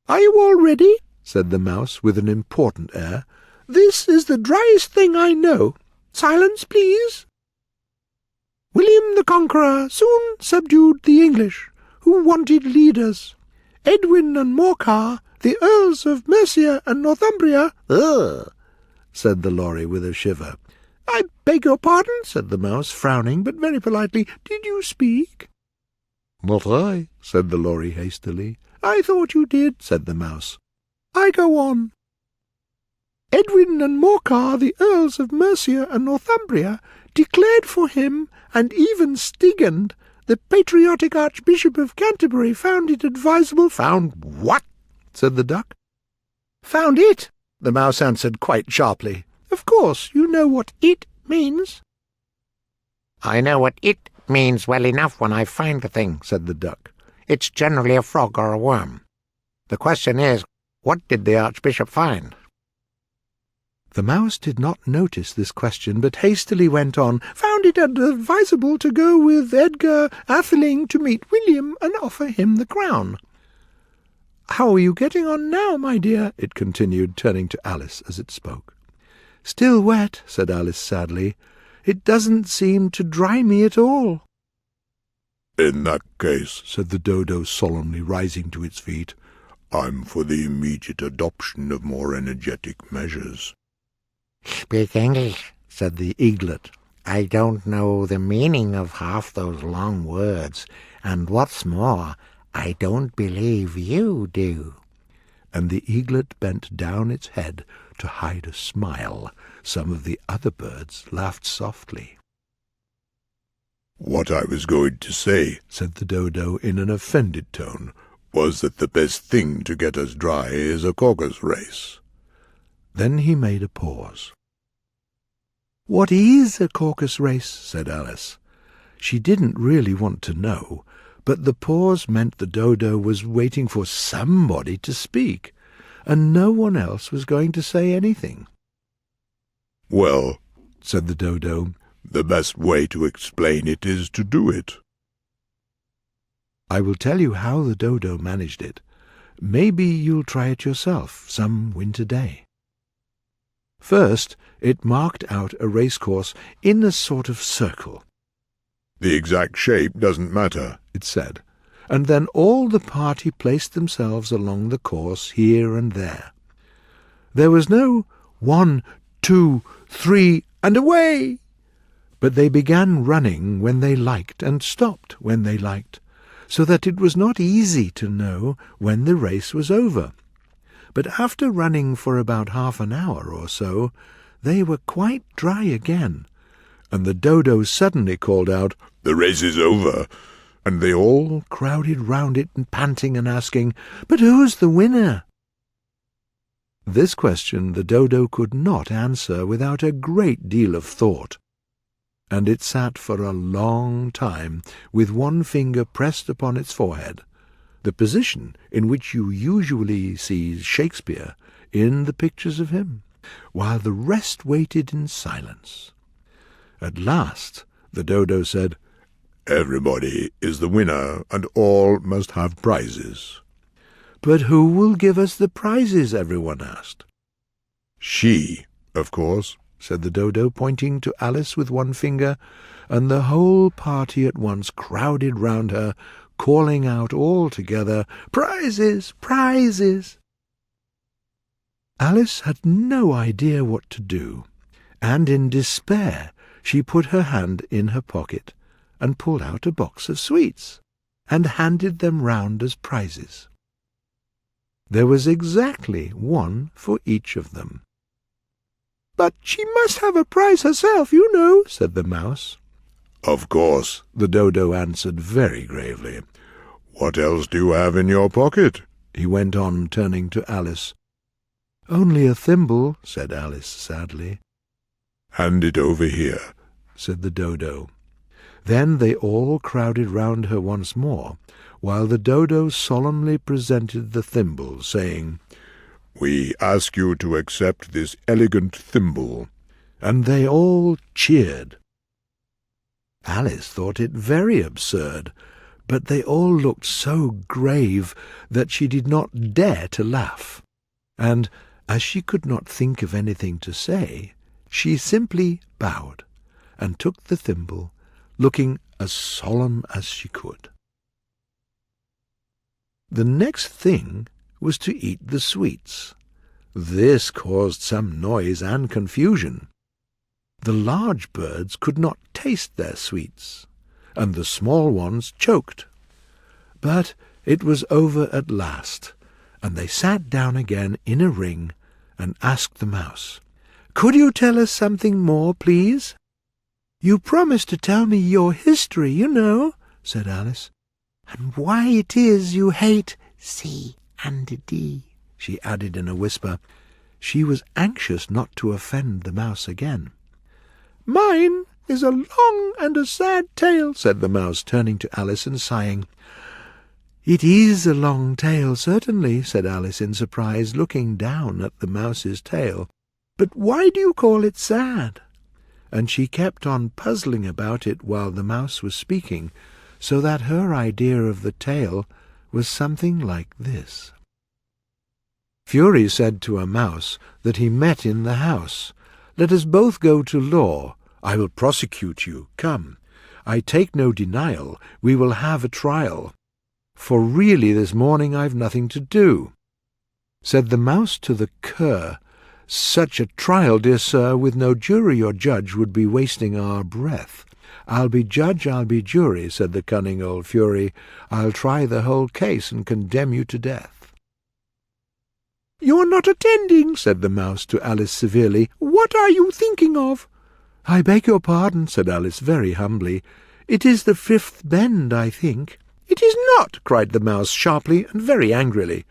"Are you all ready?" said the mouse with an important air. "This is the driest thing I know. Silence, please." "William the Conqueror soon subdued the English, who wanted leaders. Edwin and Morcar, the Earls of Mercia and Northumbria—" "Ugh!" said the Lory with a shiver. "I beg your pardon," said the mouse, frowning, but very politely. "Did you speak?" "Not I," said the Lory hastily. "I thought you did," said the mouse. "I go on. Edwin and Morcar, the Earls of Mercia and Northumbria, declared for him, and even Stigand, the patriotic Archbishop of Canterbury, found it advisable—" "Found what?" said the duck. "Found it," the mouse answered quite sharply. "Of course you know what it means." "I know what it means well enough when I find the thing," said the duck. "It's generally a frog or a worm. The question is, what did the Archbishop find?" The mouse did not notice this question, but hastily went on, "Found it advisable to go with Edgar Atheling to meet William and offer him the crown. How are you getting on now, my dear?" it continued, turning to Alice as it spoke. "Still wet," said Alice sadly. "It doesn't seem to dry me at all." "In that case," said the dodo solemnly, rising to its feet, "I'm for the immediate adoption of more energetic measures." "Speak English," said the eaglet. "I don't know the meaning of half those long words, and what's more, I don't believe you do." And the eaglet bent down its head to hide a smile. Some of the other birds laughed softly. "What I was going to say," said the dodo in an offended tone, "was that the best thing to get us dry is a caucus race." Then he made a pause. "What is a caucus race?" said Alice. She didn't really want to know, but the pause meant the dodo was waiting for somebody to speak, and no one else was going to say anything. "Well," said the dodo, "the best way to explain it is to do it." I will tell you how the dodo managed it. Maybe you'll try it yourself some winter day. First, it marked out a racecourse in a sort of circle. "The exact shape doesn't matter," it said, and then all the party placed themselves along the course here and there. There was no 1, 2, 3, and away! But they began running when they liked and stopped when they liked, so that it was not easy to know when the race was over. But after running for about half an hour or so, they were quite dry again, and the dodo suddenly called out, "The race is over," and they all crowded round it and panting and asking, "But who's the winner?" This question the dodo could not answer without a great deal of thought, and it sat for a long time with one finger pressed upon its forehead, the position in which you usually see Shakespeare in the pictures of him, while the rest waited in silence. At last the dodo said, "Everybody is the winner, and all must have prizes." "But who will give us the prizes?" everyone asked. "She, of course," said the dodo, pointing to Alice with one finger, and the whole party at once crowded round her, calling out all together, "Prizes! Prizes!" Alice had no idea what to do, and in despair she put her hand in her pocket and pulled out a box of sweets, and handed them round as prizes. There was exactly one for each of them. "But she must have a prize herself, you know," said the mouse. "Of course," the dodo answered very gravely. "What else do you have in your pocket?" he went on, turning to Alice. "Only a thimble," said Alice sadly. "Hand it over here," said the dodo. Then they all crowded round her once more, while the dodo solemnly presented the thimble, saying, "We ask you to accept this elegant thimble." And they all cheered. Alice thought it very absurd, but they all looked so grave that she did not dare to laugh, and, as she could not think of anything to say, she simply bowed and took the thimble, looking as solemn as she could. The next thing was to eat the sweets. This caused some noise and confusion. The large birds could not taste their sweets, and the small ones choked. But it was over at last, and they sat down again in a ring and asked the mouse, "Could you tell us something more, please?" "You promised to tell me your history, you know," said Alice. "And why it is you hate C and D," she added in a whisper. She was anxious not to offend the mouse again. "Mine is a long and a sad tale," said the mouse, turning to Alice and sighing. "It is a long tale, certainly," said Alice in surprise, looking down at the mouse's tail. "But why do you call it sad?" And she kept on puzzling about it while the mouse was speaking, so that her idea of the tale was something like this. Fury said to a mouse that he met in the house, "Let us both go to law. I will prosecute you. Come. I take no denial. We will have a trial. For really this morning I've nothing to do." Said the mouse to the cur, "Such a trial, dear sir, with no jury or judge would be wasting our breath. I'll be judge, I'll be jury," said the cunning old Fury. "I'll try the whole case and condemn you to death." "You're not attending," said the mouse to Alice severely. "What are you thinking of?" "I beg your pardon," said Alice very humbly. "It is the fifth bend, I think." "It is not," cried the mouse sharply and very angrily.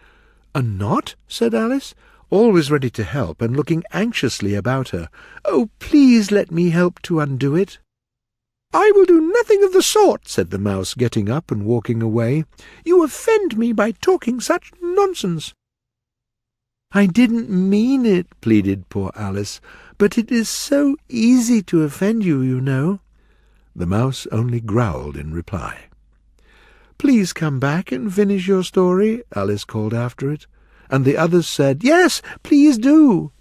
"A knot?" said Alice, always ready to help and looking anxiously about her. "Oh, please let me help to undo it." "I will do nothing of the sort," said the mouse, getting up and walking away. "You offend me by talking such nonsense." "I didn't mean it," pleaded poor Alice, "but it is so easy to offend you, you know." The mouse only growled in reply. "Please come back and finish your story," Alice called after it, and the others said, "Yes, please do."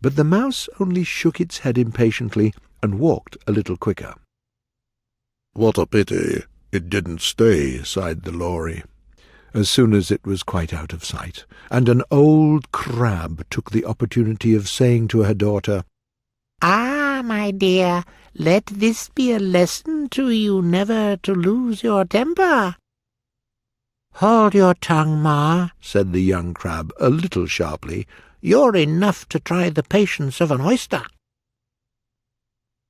But the mouse only shook its head impatiently and walked a little quicker. "What a pity it didn't stay," sighed the Lory, as soon as it was quite out of sight, and an old crab took the opportunity of saying to her daughter, "Ah, my dear, let this be a lesson to you never to lose your temper." "Hold your tongue, Ma," said the young crab a little sharply. "You're enough to try the patience of an oyster."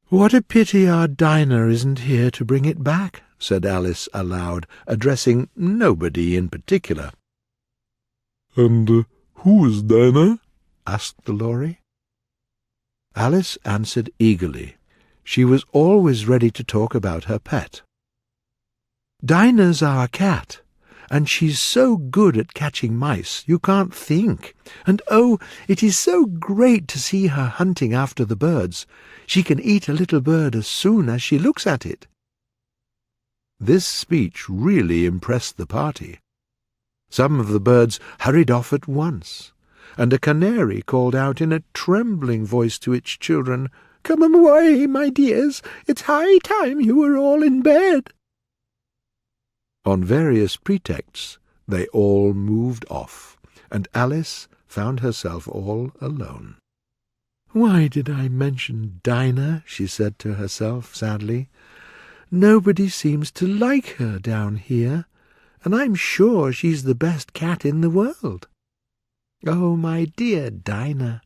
"What a pity our Dinah isn't here to bring it back," said Alice aloud, addressing nobody in particular. "And who is Dinah?" asked the Lory. Alice answered eagerly. She was always ready to talk about her pet. "Dinah's our cat, and she's so good at catching mice you can't think. And oh, it is so great to see her hunting after the birds. She can eat a little bird as soon as she looks at it." This speech really impressed the party. Some of the birds hurried off at once, and a canary called out in a trembling voice to its children, "Come away, my dears, it's high time you were all in bed." On various pretexts they all moved off, and Alice found herself all alone. "Why did I mention Dinah?" she said to herself sadly. "Nobody seems to like her down here, and I'm sure she's the best cat in the world. Oh, my dear Dinah,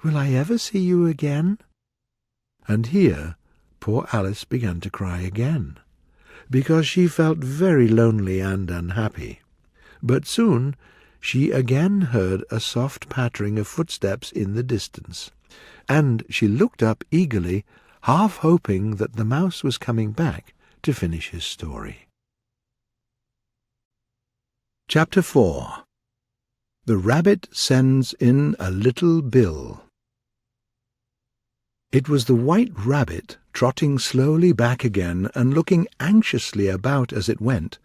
will I ever see you again?" And here poor Alice began to cry again, because she felt very lonely and unhappy. But soon she again heard a soft pattering of footsteps in the distance, and she looked up eagerly, half hoping that the mouse was coming back to finish his story. Chapter 4. The Rabbit Sends in a Little Bill. It was the White Rabbit, trotting slowly back again and looking anxiously about as it went,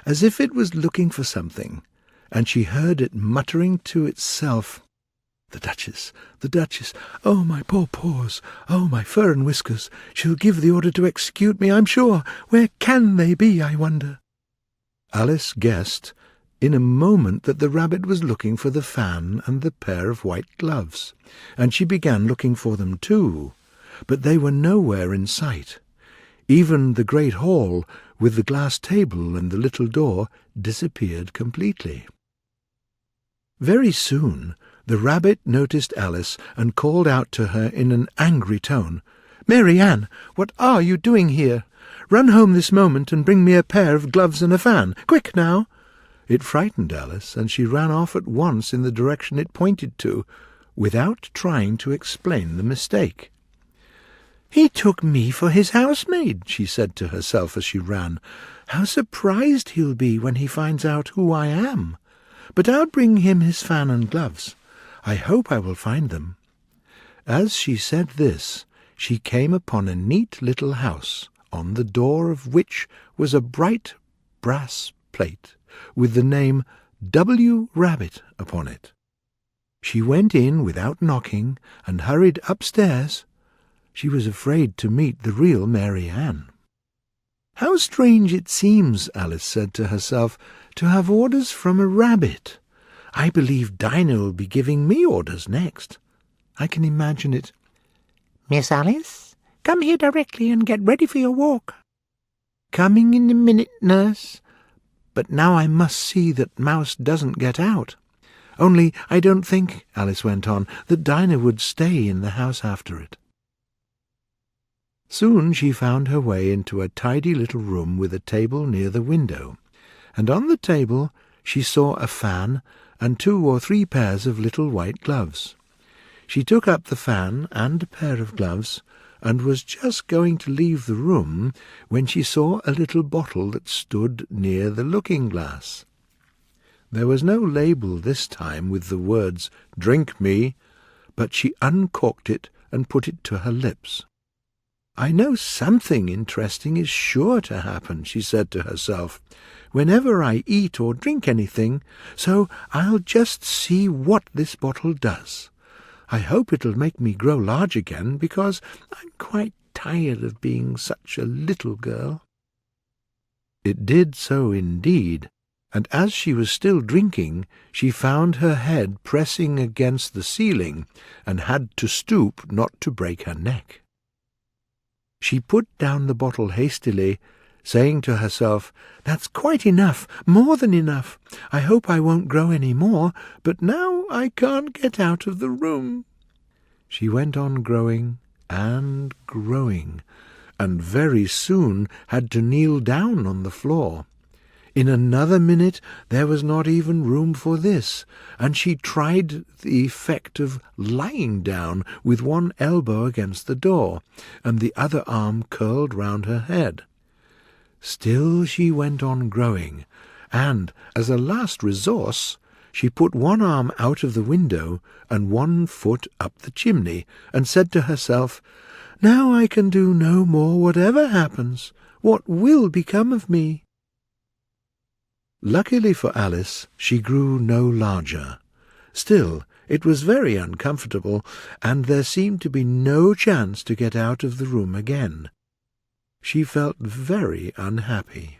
as if it was looking for something, and she heard it muttering to itself, "The Duchess, the Duchess, oh, my poor paws, oh, my fur and whiskers, she'll give the order to execute me, I'm sure. Where can they be, I wonder?" Alice guessed in a moment that the rabbit was looking for the fan and the pair of white gloves, and she began looking for them too, but they were nowhere in sight. Even the great hall, with the glass table and the little door, disappeared completely. Very soon the rabbit noticed Alice and called out to her in an angry tone, "Mary Ann, what are you doing here? Run home this moment and bring me a pair of gloves and a fan. Quick now!" It frightened Alice, and she ran off at once in the direction it pointed to, without trying to explain the mistake. "He took me for his housemaid," she said to herself as she ran. "How surprised he'll be when he finds out who I am! But I'll bring him his fan and gloves. I hope I will find them." As she said this, she came upon a neat little house, on the door of which was a bright brass plate, with the name W. Rabbit upon it. She went in without knocking, and hurried upstairs. She was afraid to meet the real Mary Ann. "How strange it seems," Alice said to herself, "to have orders from a rabbit. I believe Dinah will be giving me orders next. I can imagine it. Miss Alice, come here directly and get ready for your walk." "Coming in a minute, nurse. But now I must see that Mouse doesn't get out. Only I don't think," Alice went on, "that Dinah would stay in the house after it." Soon she found her way into a tidy little room with a table near the window, and on the table she saw a fan and 2 or 3 pairs of little white gloves. She took up the fan and a pair of gloves, and was just going to leave the room when she saw a little bottle that stood near the looking-glass. There was no label this time with the words, "Drink me," but she uncorked it and put it to her lips. "I know something interesting is sure to happen," she said to herself, "whenever I eat or drink anything, so I'll just see what this bottle does. I hope it'll make me grow large again, because I'm quite tired of being such a little girl." It did so indeed, and as she was still drinking, she found her head pressing against the ceiling, and had to stoop not to break her neck. She put down the bottle hastily, saying to herself, "That's quite enough, more than enough. I hope I won't grow any more, but now I can't get out of the room." She went on growing and growing, and very soon had to kneel down on the floor. In another minute there was not even room for this, and she tried the effect of lying down with one elbow against the door, and the other arm curled round her head. Still she went on growing, and, as a last resource, she put one arm out of the window and one foot up the chimney, and said to herself, "Now I can do no more, whatever happens. What will become of me?" Luckily for Alice, she grew no larger. Still, it was very uncomfortable, and there seemed to be no chance to get out of the room again. She felt very unhappy.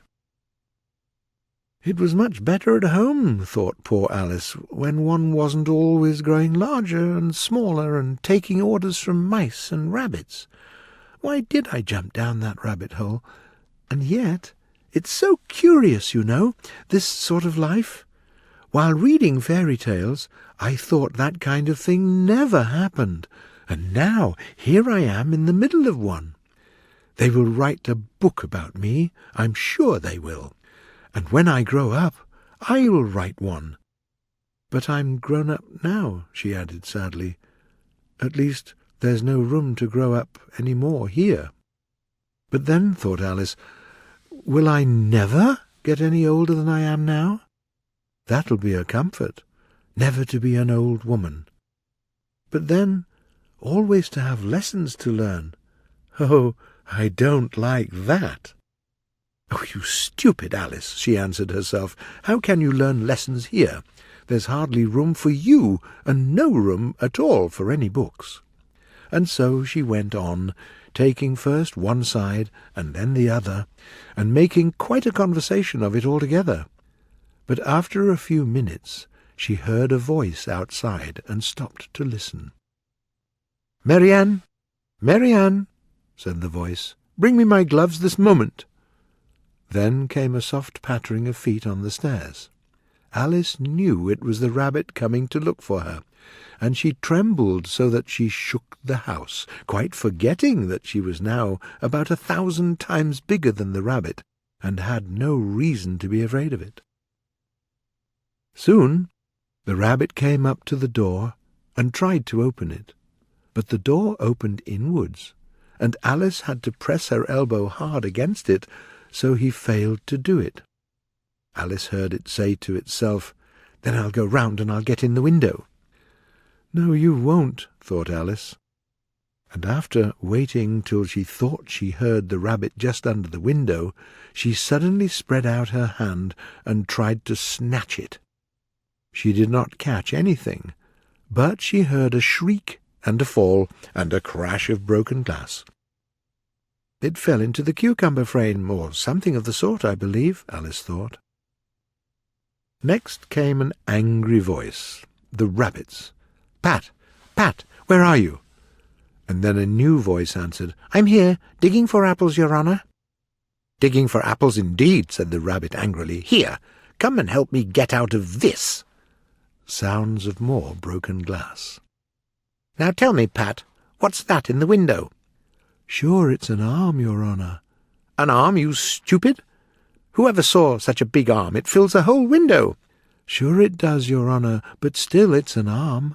It was much better at home, thought poor Alice, when one wasn't always growing larger and smaller and taking orders from mice and rabbits. Why did I jump down that rabbit hole? And yet It's so curious, you know, this sort of life. While reading fairy tales, I thought that kind of thing never happened, and now here I am in the middle of one. They will write a book about me, I'm sure they will, and when I grow up, I will write one. But I'm grown up now, she added sadly. At least there's no room to grow up any more here. But then, thought Alice, will I never get any older than I am now? That'll be a comfort, never to be an old woman. But then, always to have lessons to learn. Oh, I don't like that. Oh, you stupid Alice, she answered herself. How can you learn lessons here? There's hardly room for you, and no room at all for any books. And so she went on, taking first one side and then the other, and making quite a conversation of it altogether. But after a few minutes she heard a voice outside and stopped to listen. "Marianne, Marianne," said the voice, "bring me my gloves this moment." Then came a soft pattering of feet on the stairs. Alice knew it was the rabbit coming to look for her, and she trembled so that she shook the house, quite forgetting that she was now about 1,000 times bigger than the rabbit, and had no reason to be afraid of it. Soon the rabbit came up to the door and tried to open it, but the door opened inwards, and Alice had to press her elbow hard against it, so he failed to do it. Alice heard it say to itself, "Then I'll go round and I'll get in the window." "No, you won't," thought Alice. And after waiting till she thought she heard the rabbit just under the window, she suddenly spread out her hand and tried to snatch it. She did not catch anything, but she heard a shriek and a fall and a crash of broken glass. "It fell into the cucumber frame, or something of the sort, I believe," Alice thought. Next came an angry voice, the rabbit's. "Pat, Pat, where are you?" And then a new voice answered, "I'm here, digging for apples, Your Honour." "Digging for apples indeed," said the rabbit angrily. "Here, come and help me get out of this." Sounds of more broken glass. "Now tell me, Pat, what's that in the window?" "Sure, it's an arm, Your Honour." "An arm, you stupid? Who ever saw such a big arm? It fills the whole window." "Sure it does, Your Honour, but still it's an arm."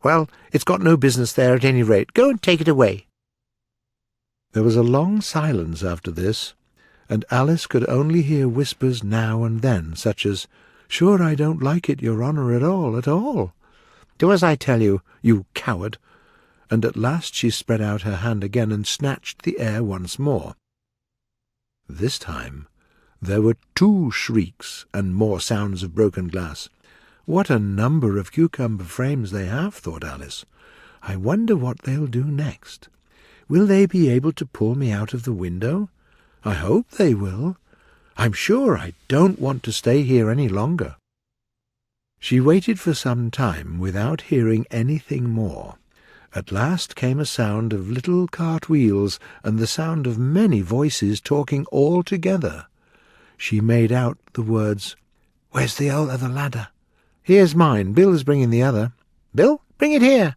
"Well, it's got no business there at any rate. Go and take it away." There was a long silence after this, and Alice could only hear whispers now and then, such as, "Sure I don't like it, Your Honour, at all, at all." "Do as I tell you, you coward." And at last she spread out her hand again and snatched the air once more. This time there were 2 shrieks and more sounds of broken glass. "What a number of cucumber frames they have," thought Alice. "I wonder what they'll do next. Will they be able to pull me out of the window? I hope they will. I'm sure I don't want to stay here any longer." She waited for some time without hearing anything more. At last came a sound of little cartwheels and the sound of many voices talking all together. She made out the words, "Where's the other ladder?" "Here's mine. Bill is bringing the other." "Bill, bring it here."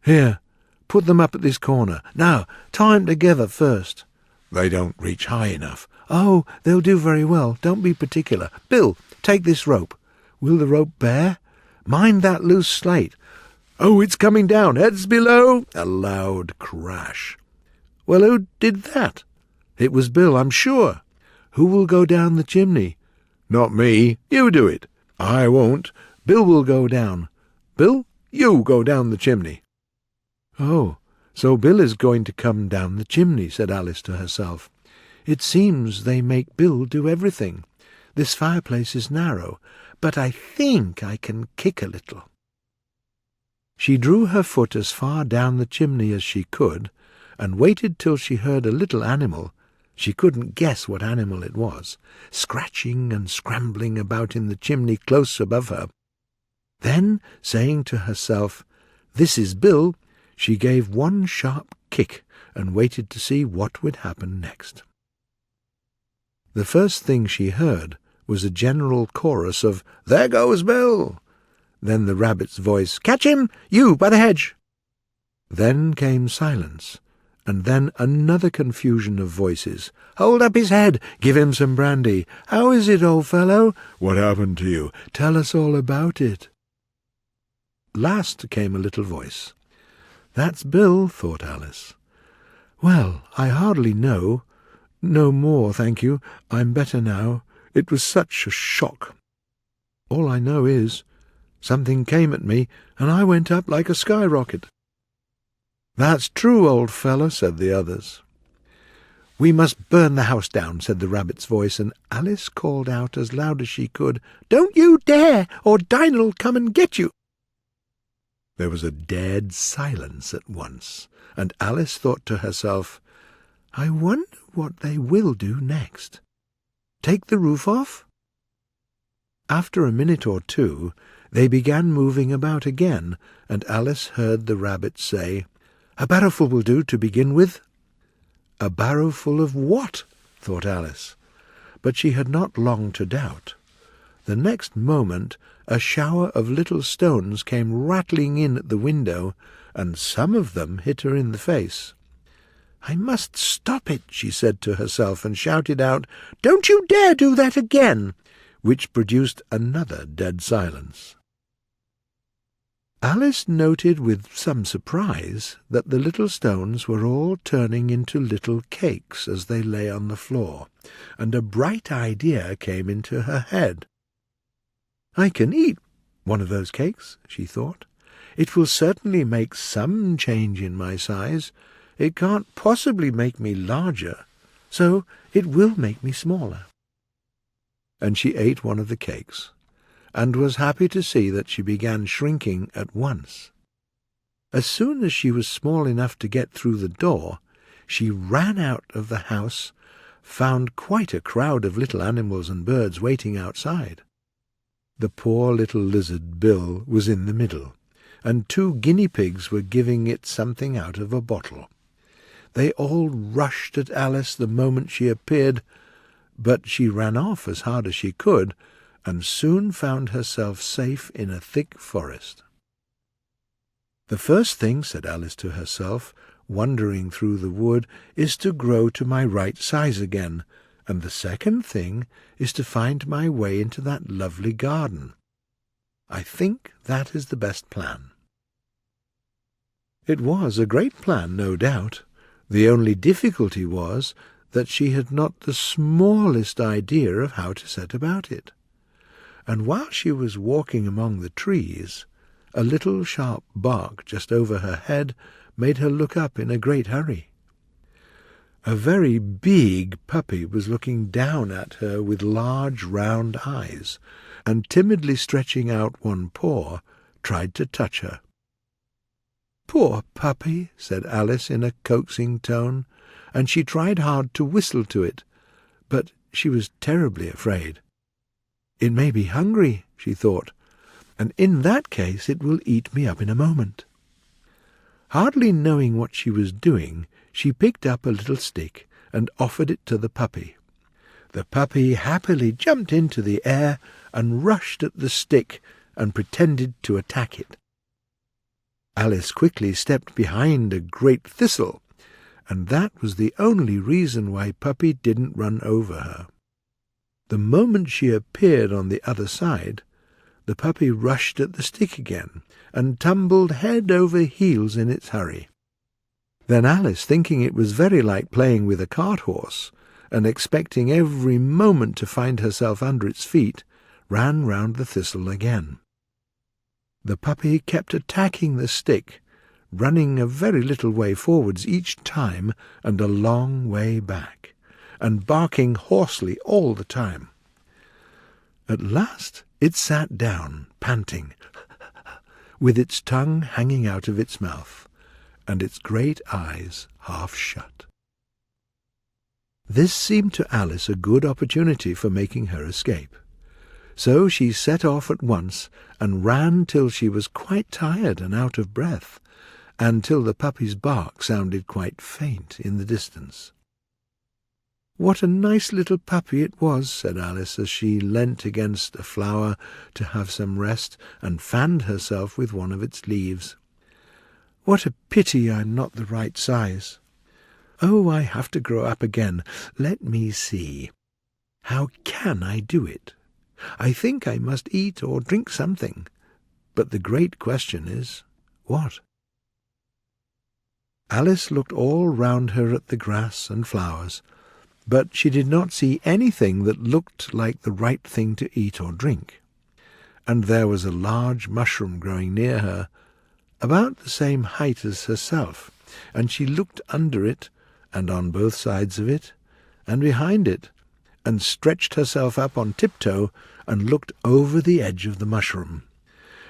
"Here, put them up at this corner. Now, tie 'em together first." "They don't reach high enough." "Oh, they'll do very well. Don't be particular. Bill, take this rope. Will the rope bear? Mind that loose slate. Oh, it's coming down. Heads below." A loud crash. "Well, who did that?" "It was Bill, I'm sure." "Who will go down the chimney?" "Not me. You do it." "I won't. Bill will go down." "Bill, you go down the chimney." "Oh, so Bill is going to come down the chimney," said Alice to herself. "It seems they make Bill do everything. This fireplace is narrow, but I think I can kick a little." She drew her foot as far down the chimney as she could, and waited till she heard a little animal, she couldn't guess what animal it was, scratching and scrambling about in the chimney close above her. Then, saying to herself, "This is Bill," she gave one sharp kick and waited to see what would happen next. The first thing she heard was a general chorus of, "There goes Bill!" Then the rabbit's voice, "Catch him, you, by the hedge!" Then came silence, and then another confusion of voices. "Hold up his head! Give him some brandy! How is it, old fellow? What happened to you? Tell us all about it." Last came a little voice. "That's Bill," thought Alice. "Well, I hardly know. No more, thank you. I'm better now. It was such a shock. All I know is, something came at me, and I went up like a skyrocket." "That's true, old fellow," said the others. "We must burn the house down," said the rabbit's voice, and Alice called out as loud as she could, "Don't you dare, or Dinah'll come and get you." There was a dead silence at once, and Alice thought to herself, "I wonder what they will do next. Take the roof off?" After a minute or two, they began moving about again, and Alice heard the rabbit say, "A barrowful will do to begin with." A barrowful of what? thought Alice, but she had not long to doubt. The next moment a shower of little stones came rattling in at the window, and some of them hit her in the face. "I must stop it," she said to herself, and shouted out, "Don't you dare do that again!" which produced another dead silence. Alice noted with some surprise that the little stones were all turning into little cakes as they lay on the floor, and a bright idea came into her head. "I can eat one of those cakes," she thought. "It will certainly make some change in my size. It can't possibly make me larger, so it will make me smaller." And she ate one of the cakes, and was happy to see that she began shrinking at once. As soon as she was small enough to get through the door, she ran out of the house, found quite a crowd of little animals and birds waiting outside. The poor little lizard Bill was in the middle, and 2 guinea pigs were giving it something out of a bottle. They all rushed at Alice the moment she appeared, but she ran off as hard as she could, and soon found herself safe in a thick forest. "The first thing," said Alice to herself, wandering through the wood, "is to grow to my right size again, and the second thing is to find my way into that lovely garden. I think that is the best plan." It was a great plan, no doubt. The only difficulty was that she had not the smallest idea of how to set about it. And while she was walking among the trees, a little sharp bark just over her head made her look up in a great hurry. A very big puppy was looking down at her with large round eyes, and timidly stretching out one paw, tried to touch her. "Poor puppy," said Alice in a coaxing tone, and she tried hard to whistle to it, but she was terribly afraid. "It may be hungry," she thought, "and in that case it will eat me up in a moment." Hardly knowing what she was doing, she picked up a little stick and offered it to the puppy. The puppy happily jumped into the air and rushed at the stick and pretended to attack it. Alice quickly stepped behind a great thistle, and that was the only reason why Puppy didn't run over her. The moment she appeared on the other side, the puppy rushed at the stick again, and tumbled head over heels in its hurry. Then Alice, thinking it was very like playing with a cart-horse, and expecting every moment to find herself under its feet, ran round the thistle again. The puppy kept attacking the stick, running a very little way forwards each time and a long way back, and barking hoarsely all the time. At last it sat down, panting, with its tongue hanging out of its mouth, and its great eyes half shut. This seemed to Alice a good opportunity for making her escape. So she set off at once and ran till she was quite tired and out of breath, and till the puppy's bark sounded quite faint in the distance. "What a nice little puppy it was," said Alice, as she leant against a flower to have some rest, and fanned herself with one of its leaves. "What a pity I'm not the right size. Oh, I have to grow up again. Let me see. How can I do it? I think I must eat or drink something. But the great question is, what?" Alice looked all round her at the grass and flowers, but she did not see anything that looked like the right thing to eat or drink. And there was a large mushroom growing near her, about the same height as herself, and she looked under it, and on both sides of it, and behind it, and stretched herself up on tiptoe, and looked over the edge of the mushroom.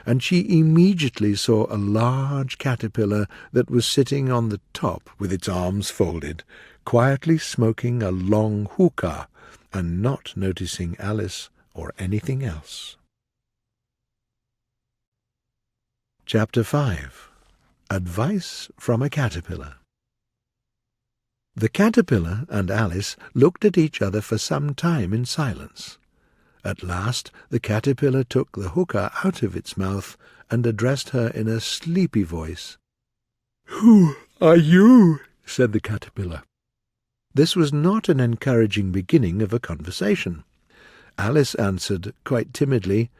And she immediately saw a large caterpillar that was sitting on the top with its arms folded, quietly smoking a long hookah, and not noticing Alice or anything else. Chapter 5. Advice from a Caterpillar. The caterpillar and Alice looked at each other for some time in silence. At last the caterpillar took the hookah out of its mouth and addressed her in a sleepy voice. "Who are you?" said the caterpillar. This was not an encouraging beginning of a conversation. Alice answered quite timidly,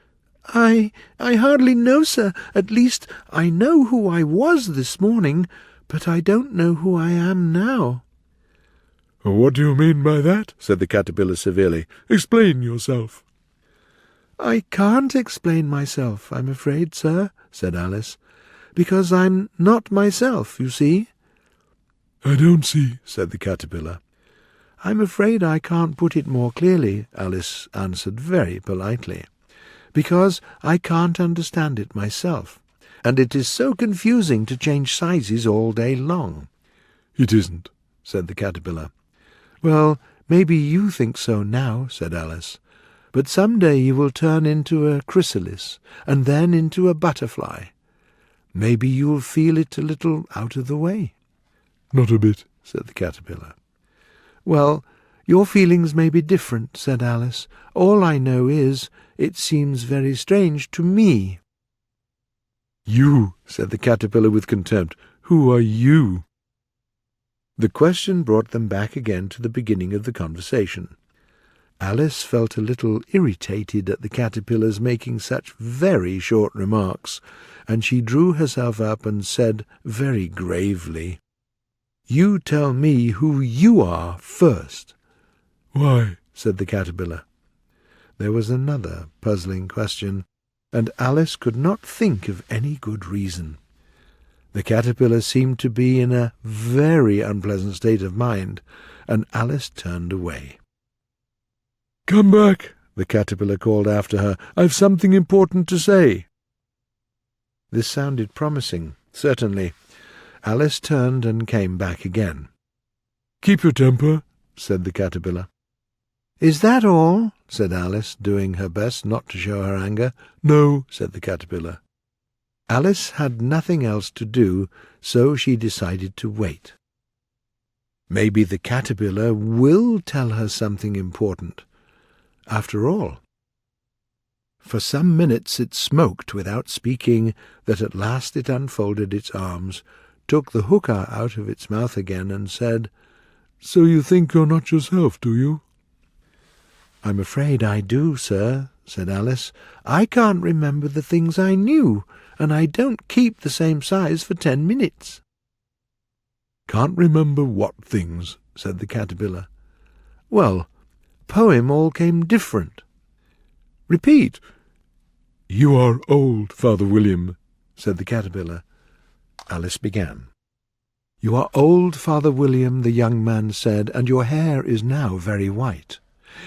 I hardly know, sir. At least I know who I was this morning, but I don't know who I am now." "What do you mean by that?" said the caterpillar severely. "Explain yourself." "I can't explain myself, I'm afraid, sir," said Alice, "because I'm not myself, you see." "I don't see," said the caterpillar. "I'm afraid I can't put it more clearly," Alice answered very politely, "because I can't understand it myself, and it is so confusing to change sizes all day long." "It isn't," said the caterpillar. "Well, maybe you think so now," said Alice, "but some day you will turn into a chrysalis, and then into a butterfly. Maybe you'll feel it a little out of the way." "Not a bit," said the caterpillar. "Well, your feelings may be different," said Alice. "All I know is, it seems very strange to me." "You," said the caterpillar with contempt. "Who are you?" The question brought them back again to the beginning of the conversation. Alice felt a little irritated at the caterpillar's making such very short remarks, and she drew herself up and said very gravely, "You tell me who you are first." "Why?" said the caterpillar. There was another puzzling question, and Alice could not think of any good reason. The caterpillar seemed to be in a very unpleasant state of mind, and Alice turned away. "Come back," the caterpillar called after her. "I've something important to say." This sounded promising, certainly. Alice turned and came back again. "Keep your temper," said the caterpillar. "Is that all?" said Alice, doing her best not to show her anger. "No," said the caterpillar. Alice had nothing else to do, so she decided to wait. Maybe the caterpillar will tell her something important, after all. For some minutes it smoked without speaking, that at last it unfolded its arms, took the hookah out of its mouth again, and said, "So you think you're not yourself, do you?" "I'm afraid I do, sir," said Alice. "I can't remember the things I knew, and I don't keep the same size for 10 minutes. "Can't remember what things?" said the caterpillar. "Well, poem all came different." "Repeat." "You are old, Father William," said the caterpillar. Alice began. "You are old, Father William," the young man said, "and your hair is now very white.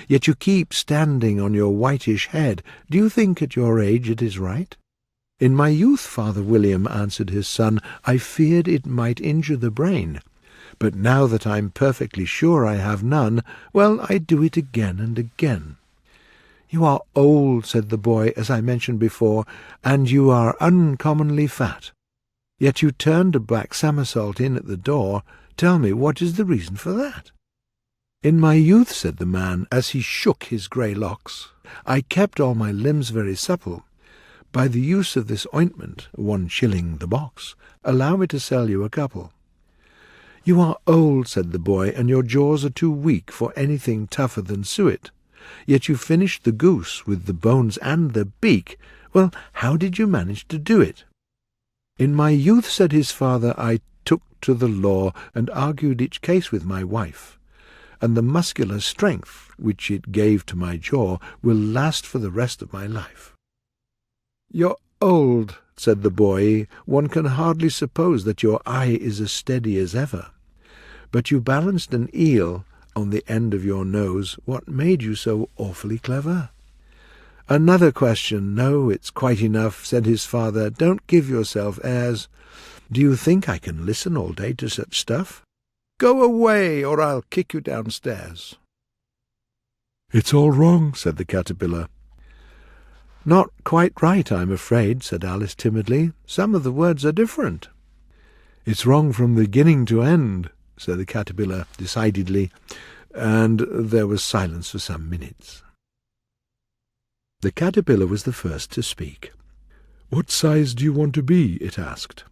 Yet you keep standing on your whitish head. Do you think at your age it is right?" "In my youth, Father William," answered his son, "I feared it might injure the brain. But now that I'm perfectly sure I have none, well, I do it again and again." "You are old," said the boy, "as I mentioned before, and you are uncommonly fat. Yet you turned a black somersault in at the door. Tell me, what is the reason for that?" "In my youth," said the man, as he shook his grey locks, "I kept all my limbs very supple. By the use of this ointment, 1 shilling the box, allow me to sell you a couple." "You are old," said the boy, "and your jaws are too weak for anything tougher than suet. Yet you finished the goose with the bones and the beak. Well, how did you manage to do it?" "In my youth," said his father, "I took to the law and argued each case with my wife, and the muscular strength which it gave to my jaw will last for the rest of my life." "You're old," said the boy. "One can hardly suppose that your eye is as steady as ever. But you balanced an eel on the end of your nose. What made you so awfully clever?" "Another question. No, it's quite enough," said his father. "Don't give yourself airs. Do you think I can listen all day to such stuff? Go away, or I'll kick you downstairs." "It's all wrong," said the caterpillar. "Not quite right, I'm afraid," said Alice timidly. "Some of the words are different." "It's wrong from beginning to end," said the caterpillar decidedly, and there was silence for some minutes. The caterpillar was the first to speak. "What size do you want to be?" it asked.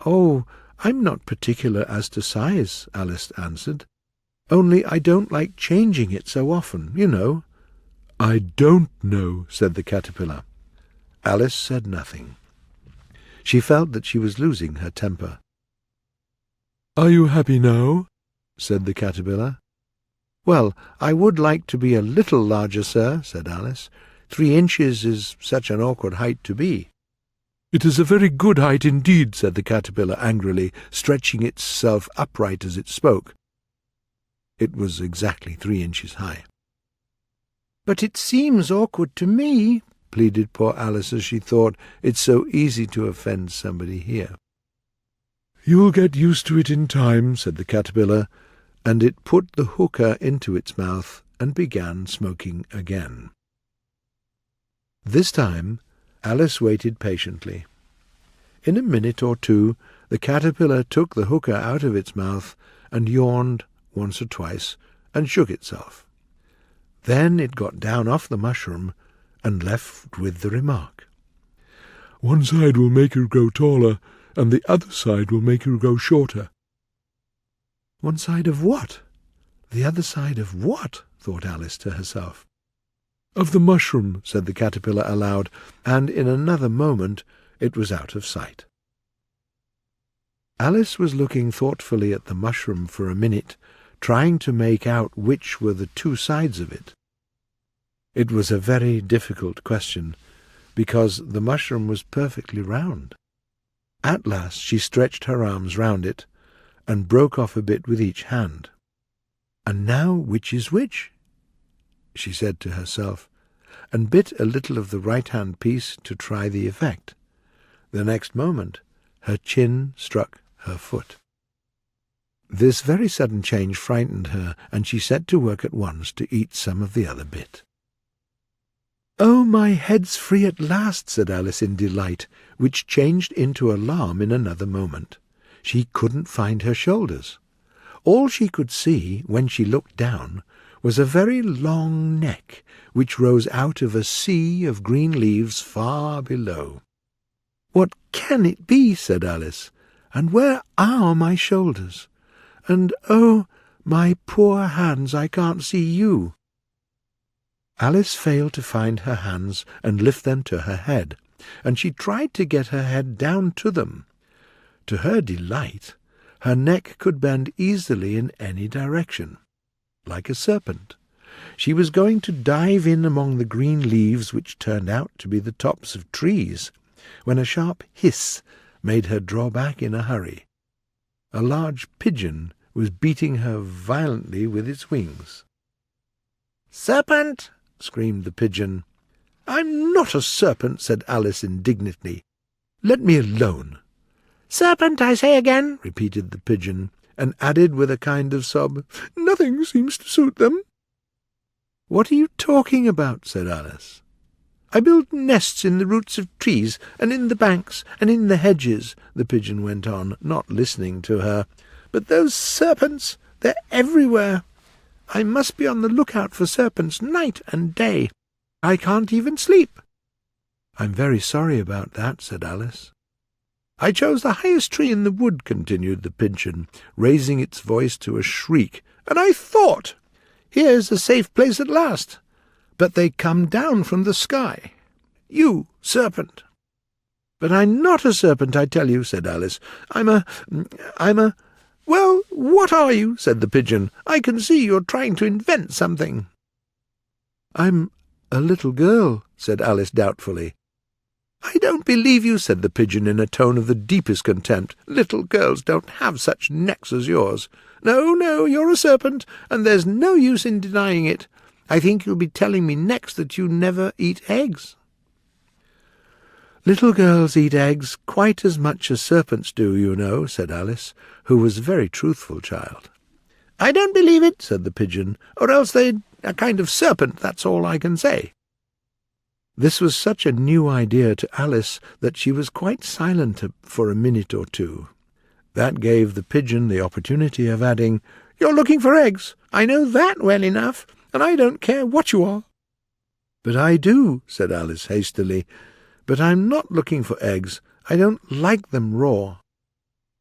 "Oh, I'm not particular as to size," Alice answered. "Only I don't like changing it so often, you know." "I don't know," said the caterpillar. Alice said nothing. She felt that she was losing her temper. "Are you happy now?" said the caterpillar. "Well, I would like to be a little larger, sir," said Alice. 3 inches is such an awkward height to be." "It is a very good height indeed," said the caterpillar angrily, stretching itself upright as it spoke. It was exactly 3 inches high. "But it seems awkward to me," pleaded poor Alice as she thought, "it's so easy to offend somebody here." "You'll get used to it in time," said the caterpillar, and it put the hookah into its mouth and began smoking again. This time Alice waited patiently. In a minute or two the caterpillar took the hookah out of its mouth and yawned once or twice and shook itself. Then it got down off the mushroom and left with the remark, "One side will make her grow taller, and the other side will make her grow shorter." "One side of what? The other side of what?" thought Alice to herself. "Of the mushroom," said the caterpillar aloud, and in another moment it was out of sight. Alice was looking thoughtfully at the mushroom for a minute, trying to make out which were the 2 sides of it. It was a very difficult question, because the mushroom was perfectly round. At last she stretched her arms round it, and broke off a bit with each hand. "And now which is which?" she said to herself, and bit a little of the right-hand piece to try the effect. The next moment her chin struck her foot. This very sudden change frightened her, and she set to work at once to eat some of the other bit. "Oh, my head's free at last," said Alice in delight, which changed into alarm in another moment. She couldn't find her shoulders. All she could see, when she looked down, was a very long neck, which rose out of a sea of green leaves far below. "What can it be?" said Alice. "And where are my shoulders? And, oh, my poor hands, I can't see you." Alice failed to find her hands and lift them to her head, and she tried to get her head down to them. To her delight, her neck could bend easily in any direction, like a serpent. She was going to dive in among the green leaves, which turned out to be the tops of trees, when a sharp hiss made her draw back in a hurry. A large pigeon was beating her violently with its wings. "Serpent!" screamed the pigeon. "I'm not a serpent," said Alice indignantly. "Let me alone." "Serpent, I say again," repeated the pigeon, and added with a kind of sob, "Nothing seems to suit them." "What are you talking about?" said Alice. "I build nests in the roots of trees, and in the banks, and in the hedges," the pigeon went on, not listening to her. "But those serpents, they're everywhere. I must be on the lookout for serpents night and day. I can't even sleep." "I'm very sorry about that," said Alice. "I chose the highest tree in the wood," continued the pigeon, raising its voice to a shriek, "and I thought, 'Here's a safe place at last.' But they come down from the sky. You, serpent." "But I'm not a serpent, I tell you," said Alice. I'm a... "Well, what are you?" said the pigeon. "I can see you're trying to invent something." "I'm a little girl," said Alice doubtfully. "I don't believe you," said the pigeon in a tone of the deepest contempt. "Little girls don't have such necks as yours. No, you're a serpent, and there's no use in denying it. I think you'll be telling me next that you never eat eggs." "Little girls eat eggs quite as much as serpents do, you know," said Alice, who was a very truthful child. "I don't believe it," said the pigeon, "or else they're a kind of serpent, that's all I can say." This was such a new idea to Alice that she was quite silent for a minute or two. That gave the pigeon the opportunity of adding, "You're looking for eggs. I know that well enough, and I don't care what you are." "But I do," said Alice hastily. "But I'm not looking for eggs. I don't like them raw."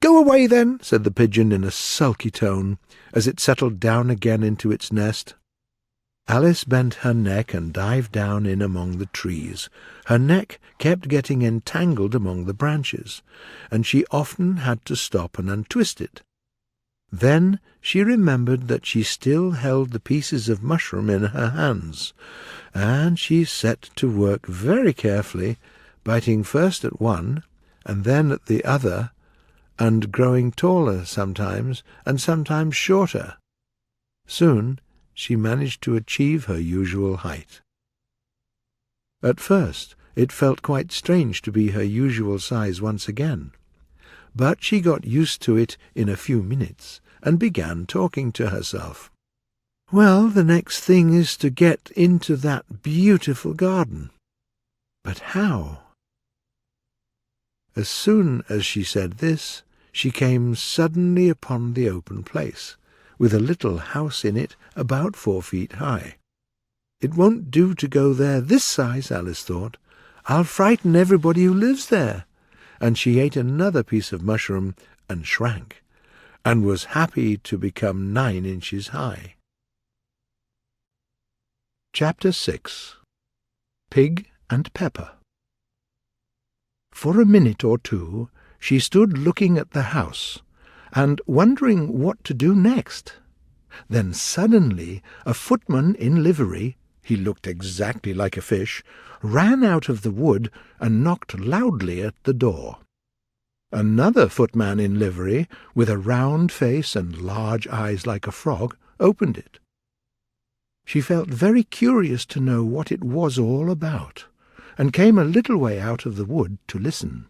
"Go away, then," said the pigeon in a sulky tone, as it settled down again into its nest. Alice bent her neck and dived down in among the trees. Her neck kept getting entangled among the branches, and she often had to stop and untwist it. Then she remembered that she still held the pieces of mushroom in her hands, and she set to work very carefully, biting first at one and then at the other, and growing taller sometimes and sometimes shorter. Soon she managed to achieve her usual height. At first it felt quite strange to be her usual size once again, but she got used to it in a few minutes and began talking to herself. "Well, the next thing is to get into that beautiful garden. But how?" As soon as she said this, she came suddenly upon the open place, with a little house in it about 4 feet high. "It won't do to go there this size," Alice thought. "I'll frighten everybody who lives there." And she ate another piece of mushroom and shrank, and was happy to become 9 inches high. Chapter 6. Pig and Pepper. For a minute or two she stood looking at the house, and wondering what to do next. Then suddenly a footman in livery, he looked exactly like a fish, ran out of the wood and knocked loudly at the door. Another footman in livery, with a round face and large eyes like a frog, opened it. She felt very curious to know what it was all about, and came a little way out of the wood to listen.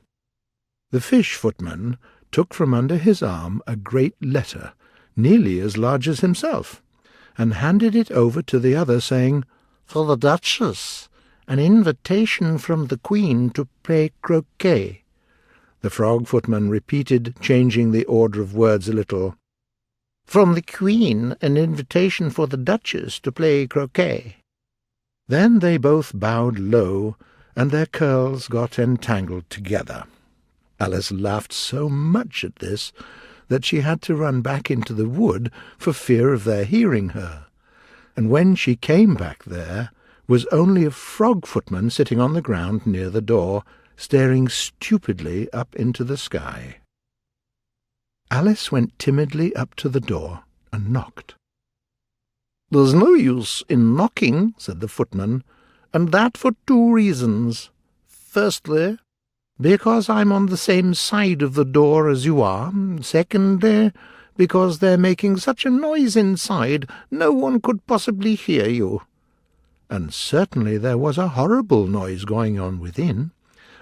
The fish footman took from under his arm a great letter, nearly as large as himself, and handed it over to the other, saying, "For the Duchess, an invitation from the Queen to play croquet." The frog footman repeated, changing the order of words a little, "From the Queen, an invitation for the Duchess to play croquet." Then they both bowed low, and their curls got entangled together. Alice laughed so much at this that she had to run back into the wood for fear of their hearing her, and when she came back there was only a frog footman sitting on the ground near the door, staring stupidly up into the sky. Alice went timidly up to the door and knocked. "There's no use in knocking," said the footman, "and that for 2 reasons. Firstly, because I'm on the same side of the door as you are. Secondly, because they're making such a noise inside, no one could possibly hear you." And certainly there was a horrible noise going on within,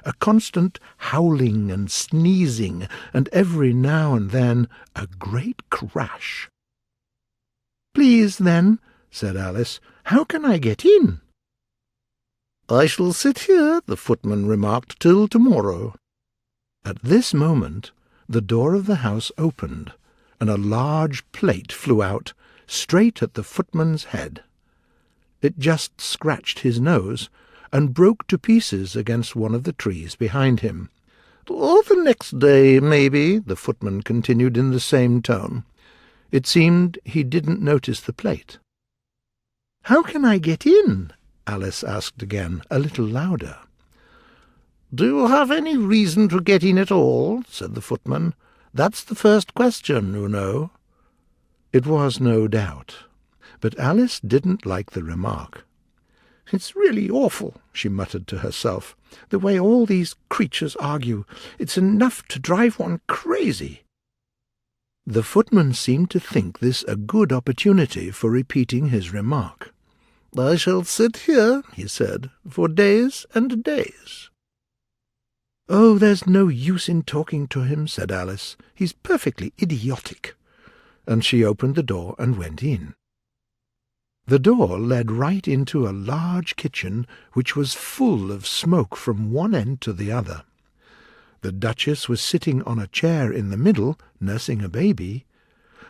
a constant howling and sneezing, and every now and then a great crash. "Please, then," said Alice, "how can I get in?" "I shall sit here," the footman remarked, "till tomorrow." At this moment the door of the house opened, and a large plate flew out, straight at the footman's head. It just scratched his nose and broke to pieces against one of the trees behind him. "Or the next day, maybe," the footman continued in the same tone. It seemed he didn't notice the plate. "How can I get in?" Alice asked again, a little louder. "Do you have any reason to get in at all?" said the footman. "That's the first question, you know." It was no doubt, but Alice didn't like the remark. "It's really awful," she muttered to herself, "the way all these creatures argue. It's enough to drive one crazy." The footman seemed to think this a good opportunity for repeating his remark. "I shall sit here," he said, "for days and days." "Oh, there's no use in talking to him," said Alice. "He's perfectly idiotic." And she opened the door and went in. The door led right into a large kitchen which was full of smoke from one end to the other. The Duchess was sitting on a chair in the middle, nursing a baby.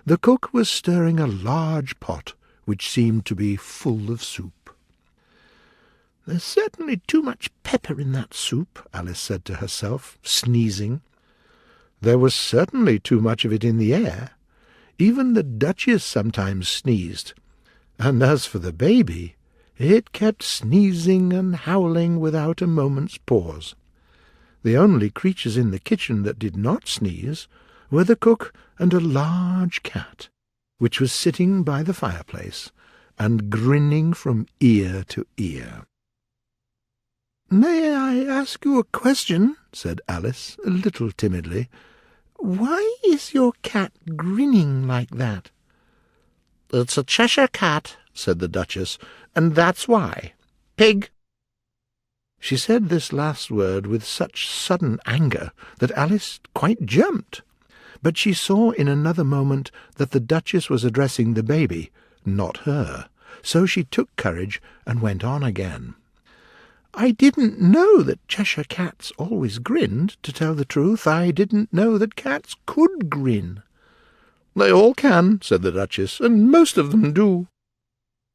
The cook was stirring a large pot, which seemed to be full of soup. "There's certainly too much pepper in that soup," Alice said to herself, sneezing. There was certainly too much of it in the air. Even the Duchess sometimes sneezed, and as for the baby, it kept sneezing and howling without a moment's pause. The only creatures in the kitchen that did not sneeze were the cook and a large cat, which was sitting by the fireplace and grinning from ear to ear. "May I ask you a question?" said Alice, a little timidly. "Why is your cat grinning like that?" "It's a Cheshire cat," said the Duchess, "and that's why. Pig!" She said this last word with such sudden anger that Alice quite jumped. But she saw in another moment that the Duchess was addressing the baby, not her, so she took courage and went on again. "I didn't know that Cheshire cats always grinned. To tell the truth, I didn't know that cats could grin." "They all can," said the Duchess, "and most of them do."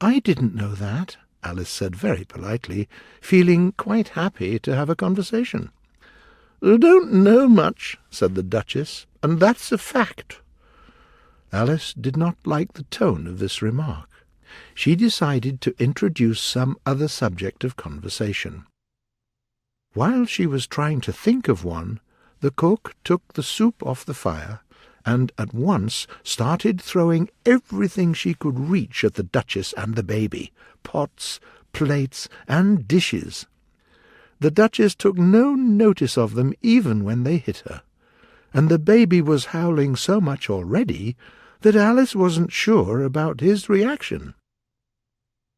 "I didn't know that," Alice said very politely, feeling quite happy to have a conversation. "You don't know much," said the Duchess, "and that's a fact." Alice did not like the tone of this remark. She decided to introduce some other subject of conversation. While she was trying to think of one, the cook took the soup off the fire and at once started throwing everything she could reach at the Duchess and the baby, pots, plates, and dishes. The Duchess took no notice of them even when they hit her, and the baby was howling so much already that Alice wasn't sure about his reaction.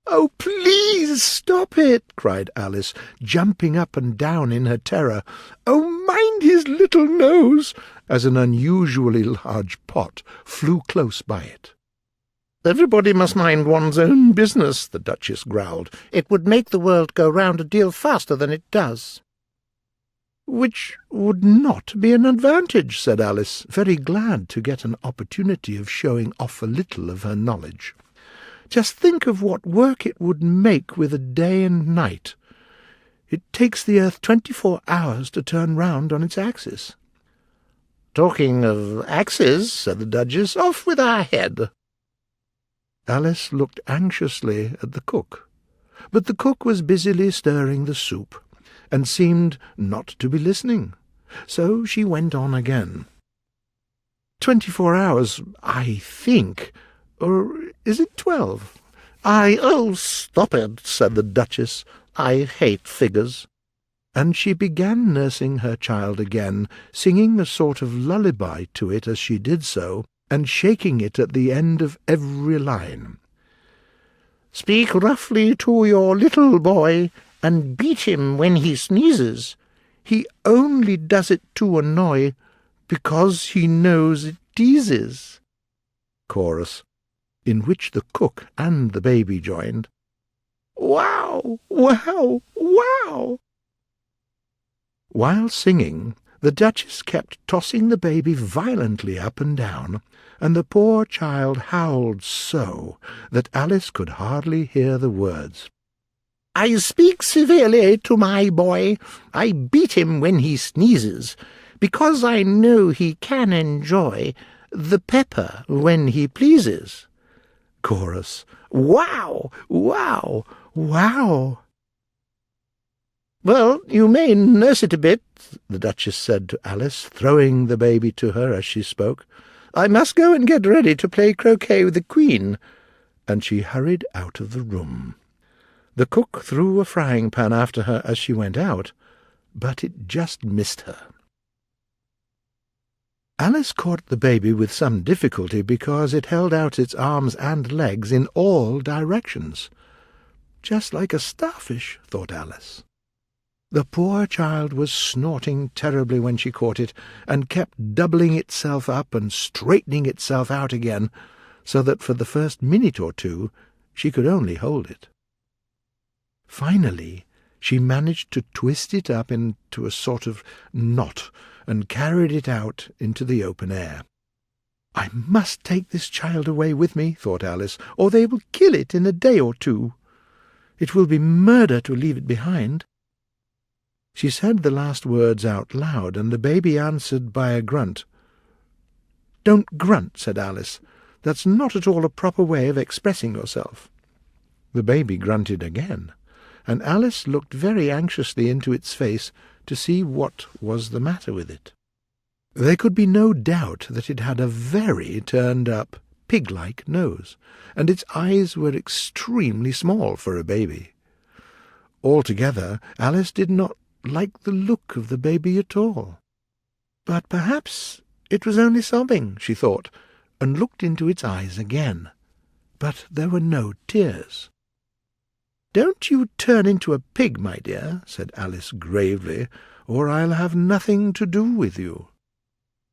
"Oh, please stop it!" cried Alice, jumping up and down in her terror. "Oh, mind his little nose!" as an unusually large pot flew close by it. "Everybody must mind one's own business," the Duchess growled. "It would make the world go round a deal faster than it does." "Which would not be an advantage," said Alice, very glad to get an opportunity of showing off a little of her knowledge. "Just think of what work it would make with a day and night. It takes the earth 24 hours to turn round on its axis." "Talking of axes," said the Duchess, "off with our head." Alice looked anxiously at the cook, but the cook was busily stirring the soup, and seemed not to be listening, so she went on again. 24 hours, I think, or is it 12? Oh, stop it," said the Duchess. "I hate figures." And she began nursing her child again, singing a sort of lullaby to it as she did so, and shaking it at the end of every line. "Speak roughly to your little boy, and beat him when he sneezes. He only does it to annoy, because he knows it teases." Chorus, in which the cook and the baby joined. "Wow! Wow! Wow!" While singing, The Duchess kept tossing the baby violently up and down, and the poor child howled so that Alice could hardly hear the words. "I speak severely to my boy. I beat him when he sneezes, because I know he can enjoy the pepper when he pleases." Chorus. Wow! Wow! Wow! "Well, you may nurse it a bit," the Duchess said to Alice, throwing the baby to her as she spoke. "I must go and get ready to play croquet with the Queen." And she hurried out of the room. The cook threw a frying pan after her as she went out, but it just missed her. Alice caught the baby with some difficulty because it held out its arms and legs in all directions. Just like a starfish, thought Alice. The poor child was snorting terribly when she caught it, and kept doubling itself up and straightening itself out again, so that for the first minute or two she could only hold it. Finally, she managed to twist it up into a sort of knot and carried it out into the open air. "I must take this child away with me," thought Alice, "or they will kill it in a day or two. It will be murder to leave it behind." She said the last words out loud, and the baby answered by a grunt. "Don't grunt," said Alice. "That's not at all a proper way of expressing yourself." The baby grunted again, and Alice looked very anxiously into its face to see what was the matter with it. There could be no doubt that it had a very turned-up, pig-like nose, and its eyes were extremely small for a baby. Altogether, Alice did not like the look of the baby at all. But perhaps it was only sobbing, she thought, and looked into its eyes again. But there were no tears. "Don't you turn into a pig, my dear," said Alice gravely, "or I'll have nothing to do with you."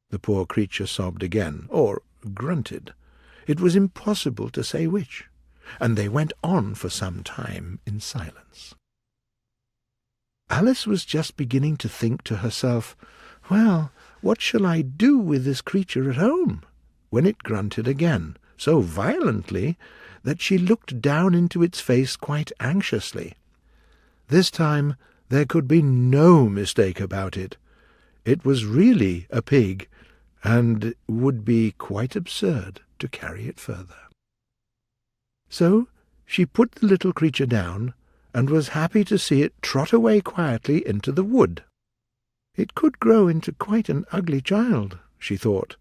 The poor creature sobbed again, or grunted. It was impossible to say which, and they went on for some time in silence. Alice was just beginning to think to herself, "Well, what shall I do with this creature at home?" when it grunted again, so violently that she looked down into its face quite anxiously. This time there could be no mistake about it. It was really a pig, and it would be quite absurd to carry it further. So she put the little creature down, and was happy to see it trot away quietly into the wood. It could grow into quite an ugly child, she thought,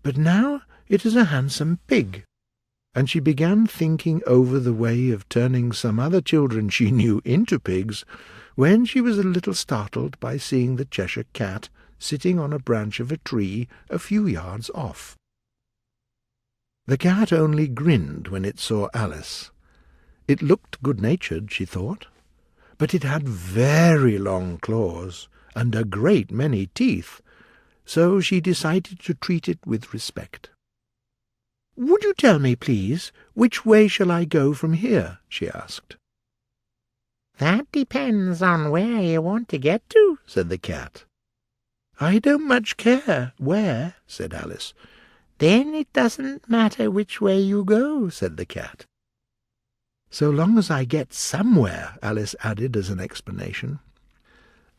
but now it is a handsome pig. And she began thinking over the way of turning some other children she knew into pigs, when she was a little startled by seeing the Cheshire Cat sitting on a branch of a tree a few yards off. The cat only grinned when it saw Alice. It looked good-natured, she thought, but it had very long claws and a great many teeth, so she decided to treat it with respect. "Would you tell me, please, which way shall I go from here?" she asked. "That depends on where you want to get to," said the cat. "I don't much care where," said Alice. "Then it doesn't matter which way you go," said the cat. "So long as I get somewhere," Alice added as an explanation.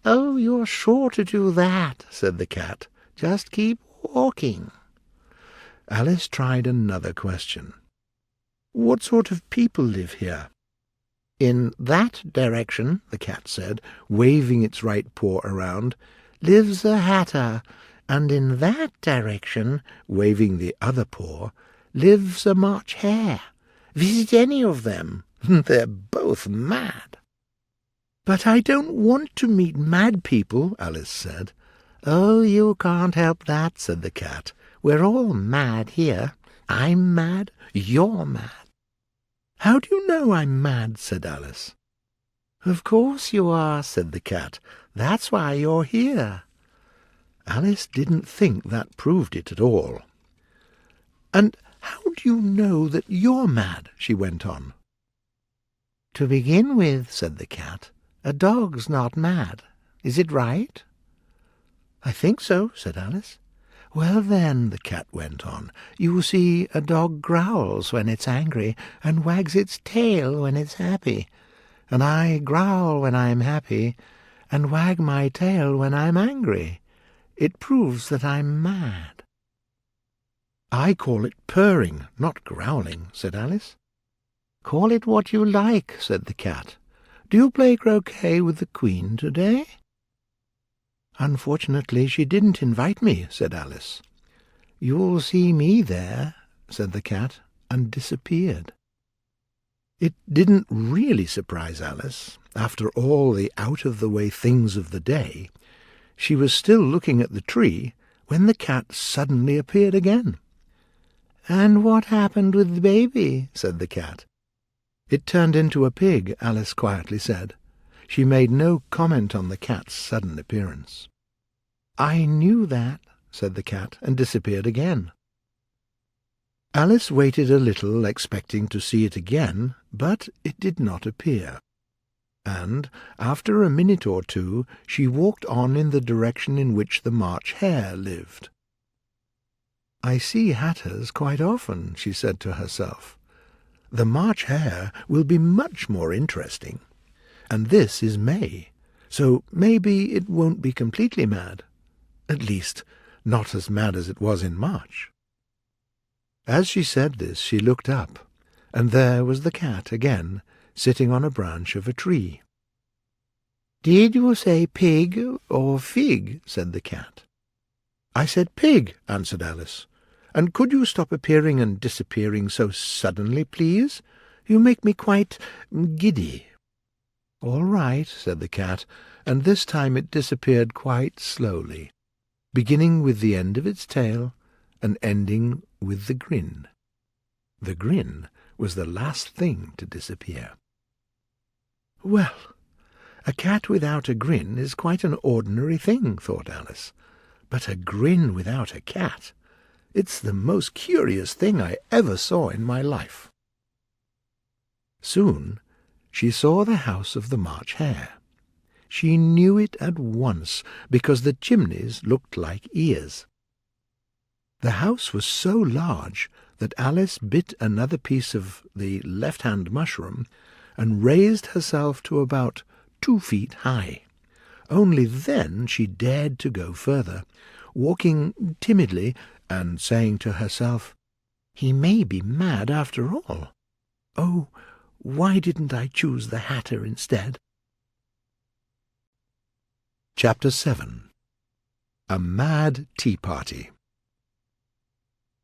"Oh, you're sure to do that," said the cat. "Just keep walking." Alice tried another question. "What sort of people live here?" "In that direction," the cat said, waving its right paw around, "lives a hatter, and in that direction," waving the other paw, "lives a March hare. Visit any of them. They're both mad." "But I don't want to meet mad people," Alice said. "Oh, you can't help that," said the cat. "We're all mad here. I'm mad, you're mad." "How do you know I'm mad?" said Alice. "Of course you are," said the cat. "That's why you're here." Alice didn't think that proved it at all. "And how do you know that you're mad?" she went on. "To begin with," said the cat, "a dog's not mad. Is it right?" "I think so," said Alice. "Well then," the cat went on, "you see, a dog growls when it's angry, and wags its tail when it's happy. And I growl when I'm happy, and wag my tail when I'm angry. It proves that I'm mad." "I call it purring, not growling," said Alice. "Call it what you like," said the cat. "Do you play croquet with the Queen today?" "Unfortunately, she didn't invite me," said Alice. "You'll see me there," said the cat, and disappeared. It didn't really surprise Alice. After all the out-of-the-way things of the day, she was still looking at the tree when the cat suddenly appeared again. "And what happened with the baby?" said the cat. "It turned into a pig," Alice quietly said. She made no comment on the cat's sudden appearance. "I knew that," said the cat, and disappeared again. Alice waited a little, expecting to see it again, but it did not appear. And, after a minute or two, she walked on in the direction in which the March Hare lived. "I see hatters quite often," she said to herself. "The March Hare will be much more interesting. And this is May, so maybe it won't be completely mad. At least, not as mad as it was in March." As she said this, she looked up, and there was the cat again, sitting on a branch of a tree. "Did you say pig or fig?" said the cat. "I said pig," answered Alice. "And could you stop appearing and disappearing so suddenly, please? You make me quite giddy." "All right," said the cat, and this time it disappeared quite slowly, beginning with the end of its tail and ending with the grin. The grin was the last thing to disappear. "Well, a cat without a grin is quite an ordinary thing," thought Alice. "But a grin without a cat, it's the most curious thing I ever saw in my life." Soon she saw the house of the March Hare. She knew it at once because the chimneys looked like ears. The house was so large that Alice bit another piece of the left-hand mushroom and raised herself to about 2 feet high. Only then she dared to go further, walking timidly and saying to herself, "He may be mad after all. Oh, why didn't I choose the Hatter instead?" Chapter 7. A Mad Tea Party.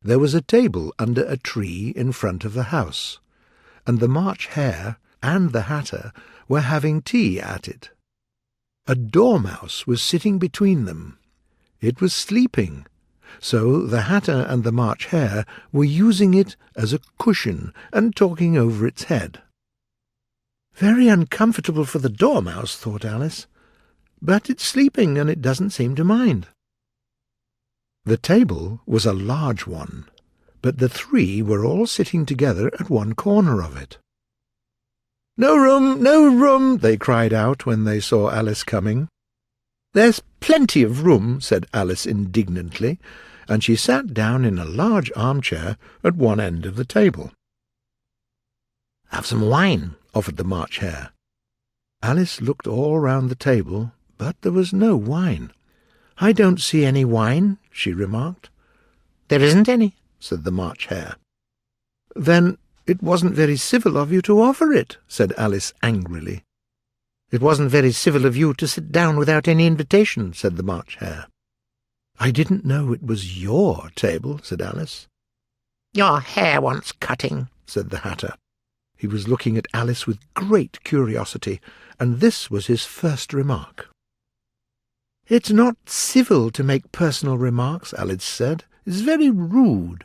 There was a table under a tree in front of the house, and the March Hare and the Hatter were having tea at it. A dormouse was sitting between them. It was sleeping, so the Hatter and the March Hare were using it as a cushion and talking over its head. "Very uncomfortable for the dormouse," thought Alice, "but it's sleeping and it doesn't seem to mind." The table was a large one, but the three were all sitting together at one corner of it. "No room, no room!" they cried out when they saw Alice coming. "There's plenty of room," said Alice indignantly, and she sat down in a large armchair at one end of the table. "Have some wine," offered the March Hare. Alice looked all round the table, but there was no wine. "I don't see any wine," she remarked. "There isn't any," said the March Hare. "Then it wasn't very civil of you to offer it," said Alice angrily. "It wasn't very civil of you to sit down without any invitation," said the March Hare. "I didn't know it was your table," said Alice. "Your hair wants cutting," said the Hatter. He was looking at Alice with great curiosity, and this was his first remark. "It's not civil to make personal remarks," Alice said. "It's very rude."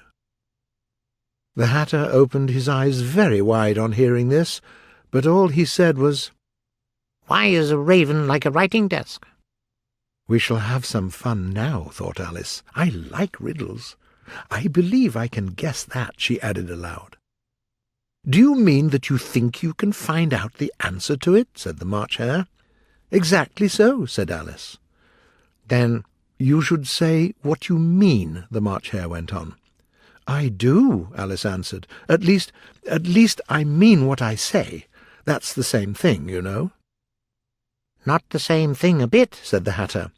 The Hatter opened his eyes very wide on hearing this, but all he said was, "Why is a raven like a writing desk?" "We shall have some fun now," thought Alice. "I like riddles. I believe I can guess that," she added aloud. "Do you mean that you think you can find out the answer to it?" said the March Hare. "Exactly so," said Alice. "Then "You should say what you mean," the March Hare went on. "I do," Alice answered. At least I mean what I say. That's the same thing, you know." "Not the same thing a bit," said the Hatter.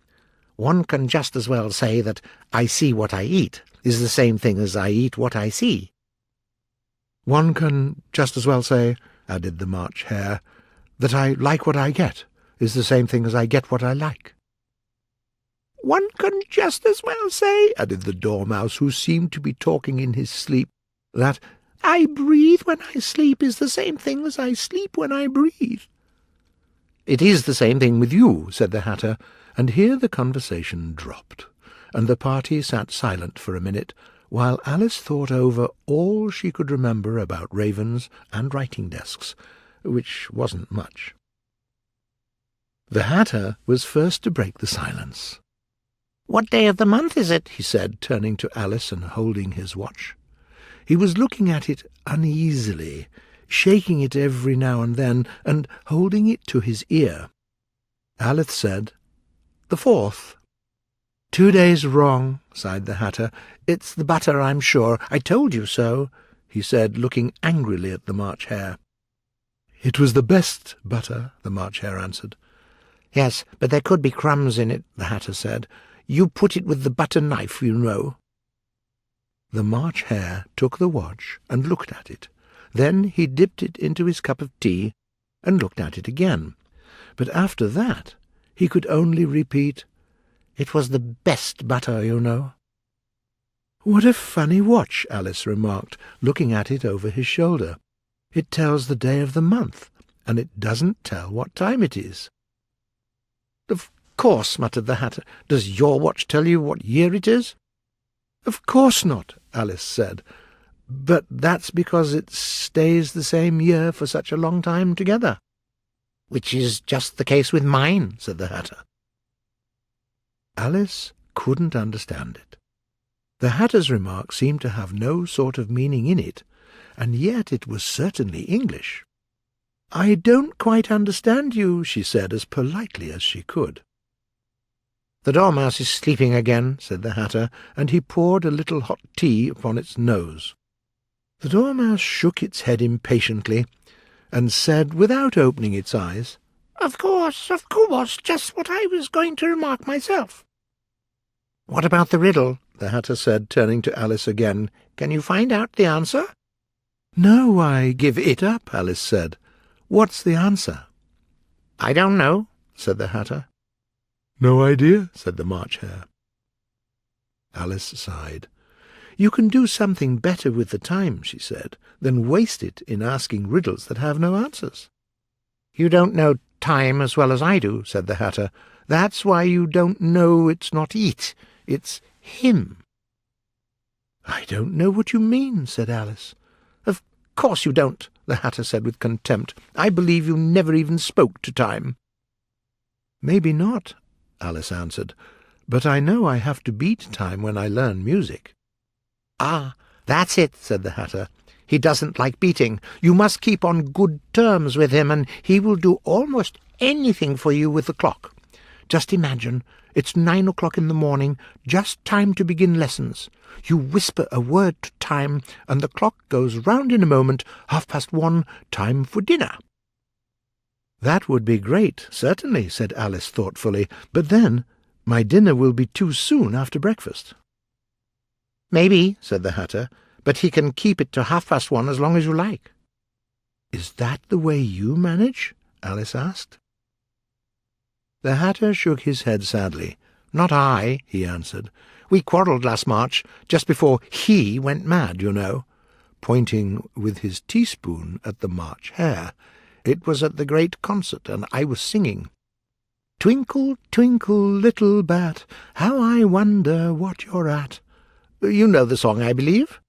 "One can just as well say that I see what I eat is the same thing as I eat what I see." "One can just as well say," added the March Hare, "that I like what I get is the same thing as I get what I like." "One can just as well say," added the Dormouse, who seemed to be talking in his sleep, "that I breathe when I sleep is the same thing as I sleep when I breathe." "It is the same thing with you," said the Hatter, and here the conversation dropped, and the party sat silent for a minute, while Alice thought over all she could remember about ravens and writing-desks, which wasn't much. The Hatter was first to break the silence. "What day of the month is it?" he said, turning to Alice and holding his watch. He was looking at it uneasily, shaking it every now and then, and holding it to his ear. Alice said, "The 4th." "2 days wrong," sighed the Hatter. "It's the butter, I'm sure. I told you so," he said, looking angrily at the March Hare. "It was the best butter," the March Hare answered. "Yes, but there could be crumbs in it," the Hatter said. "You put it with the butter knife, you know." The March Hare took the watch and looked at it. Then he dipped it into his cup of tea and looked at it again. But after that he could only repeat, "It was the best butter, you know." "What a funny watch," Alice remarked, looking at it over his shoulder. "It tells the day of the month, and it doesn't tell what time it is." "Of course," muttered the Hatter. "Does your watch tell you what year it is?" "Of course not," Alice said. "But that's because it stays the same year for such a long time together." "Which is just the case with mine," said the Hatter. Alice couldn't understand it. The Hatter's remark seemed to have no sort of meaning in it, and yet it was certainly English. "I don't quite understand you," she said as politely as she could. "The Dormouse is sleeping again," said the Hatter, and he poured a little hot tea upon its nose. The Dormouse shook its head impatiently, and said, without opening its eyes, Of course, just what I was going to remark myself." "What about the riddle?" the Hatter said, turning to Alice again. "Can you find out the answer?" "No, I give it up," Alice said. "What's the answer?" "I don't know," said the Hatter. "No idea," said the March Hare. Alice sighed. "You can do something better with the time," she said, "than waste it in asking riddles that have no answers." "You don't know time as well as I do," said the Hatter. "That's why you don't know it's not it, it's him." "I don't know what you mean," said Alice. "Of course you don't," the Hatter said with contempt. "I believe you never even spoke to time." "Maybe not," Alice answered, "but I know I have to beat time when I learn music." "Ah, that's it," said the Hatter. "He doesn't like beating. You must keep on good terms with him, and he will do almost anything for you with the clock. Just imagine, it's 9 o'clock in the morning, just time to begin lessons. You whisper a word to time, and the clock goes round in a moment, 1:30, time for dinner." "That would be great, certainly," said Alice thoughtfully, "but then my dinner will be too soon after breakfast." "Maybe," said the Hatter, "but he can keep it to 1:30 as long as you like." "Is that the way you manage?" Alice asked. The Hatter shook his head sadly. "Not I," he answered. "We quarrelled last March, just before he went mad, you know," pointing with his teaspoon at the March Hare. "It was at the great concert, and I was singing. Twinkle, twinkle, little bat, how I wonder what you're at. You know the song, I believe?"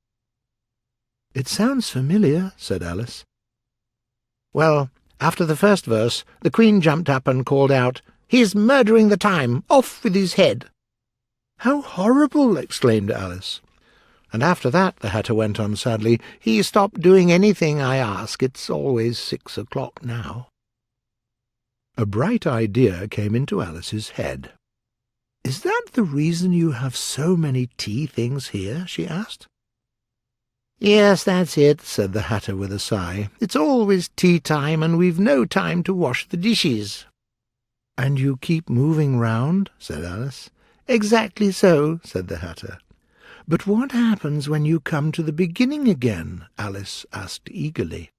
"It sounds familiar," said Alice. "Well, after the first verse, the Queen jumped up and called out, 'He's murdering the time! Off with his head!'" "How horrible!" exclaimed Alice. "And after that," the Hatter went on sadly, "he stopped doing anything I ask. It's always 6 o'clock now." A bright idea came into Alice's head. "Is that the reason you have so many tea things here?" she asked. "Yes, that's it," said the Hatter with a sigh. "It's always tea time, and we've no time to wash the dishes." "And you keep moving round?" said Alice. "Exactly so," said the Hatter. "But what happens when you come to the beginning again?" Alice asked eagerly.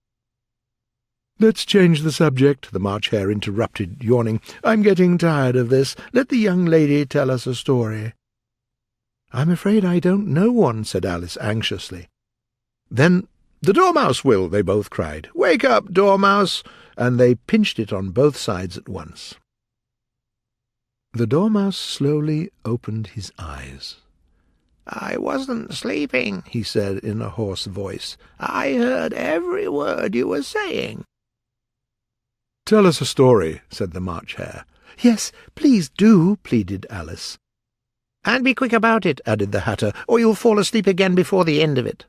"Let's change the subject," the March Hare interrupted, yawning. "I'm getting tired of this. Let the young lady tell us a story." "I'm afraid I don't know one," said Alice anxiously. "Then the Dormouse will," they both cried. "Wake up, Dormouse!" And they pinched it on both sides at once. The Dormouse slowly opened his eyes. "I wasn't sleeping," he said in a hoarse voice. "I heard every word you were saying." "Tell us a story," said the March Hare. "Yes, please do," pleaded Alice. "And be quick about it," added the Hatter, "or you'll fall asleep again before the end of it."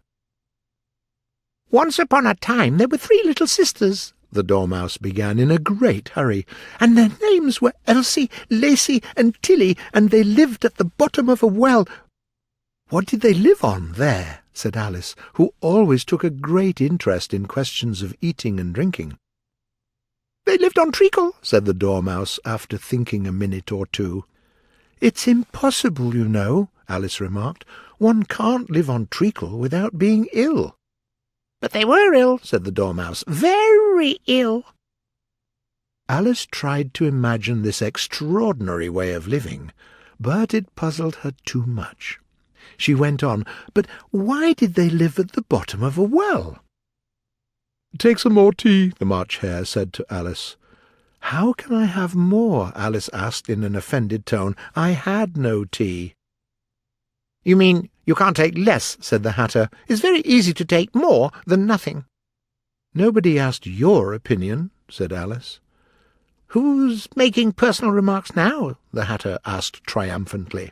"Once upon a time there were 3 little sisters," the Dormouse began in a great hurry, "and their names were Elsie, Lacie, and Tilly, and they lived at the bottom of a well—" "What did they live on there?" said Alice, who always took a great interest in questions of eating and drinking. "They lived on treacle," said the Dormouse, after thinking a minute or two. "It's impossible, you know," Alice remarked. "One can't live on treacle without being ill." "But they were ill," said the Dormouse, "very ill." Alice tried to imagine this extraordinary way of living, but it puzzled her too much. She went on, "But why did they live at the bottom of a well?" "Take some more tea," the March Hare said to Alice. "How can I have more?" Alice asked in an offended tone. "I had no tea." "You mean you can't take less," said the Hatter. "It's very easy to take more than nothing." "Nobody asked your opinion," said Alice. "Who's making personal remarks now?" the Hatter asked triumphantly.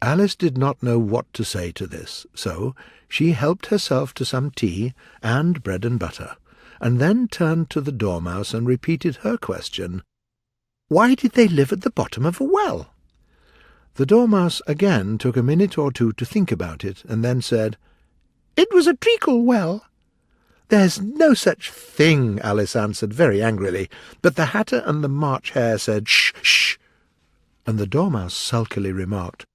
Alice did not know what to say to this, so she helped herself to some tea and bread and butter, and then turned to the Dormouse and repeated her question. "Why did they live at the bottom of a well?" The Dormouse again took a minute or two to think about it, and then said, "It was a treacle well." "There's no such thing," Alice answered very angrily, but the Hatter and the March Hare said, "Shh, shh," and the Dormouse sulkily remarked,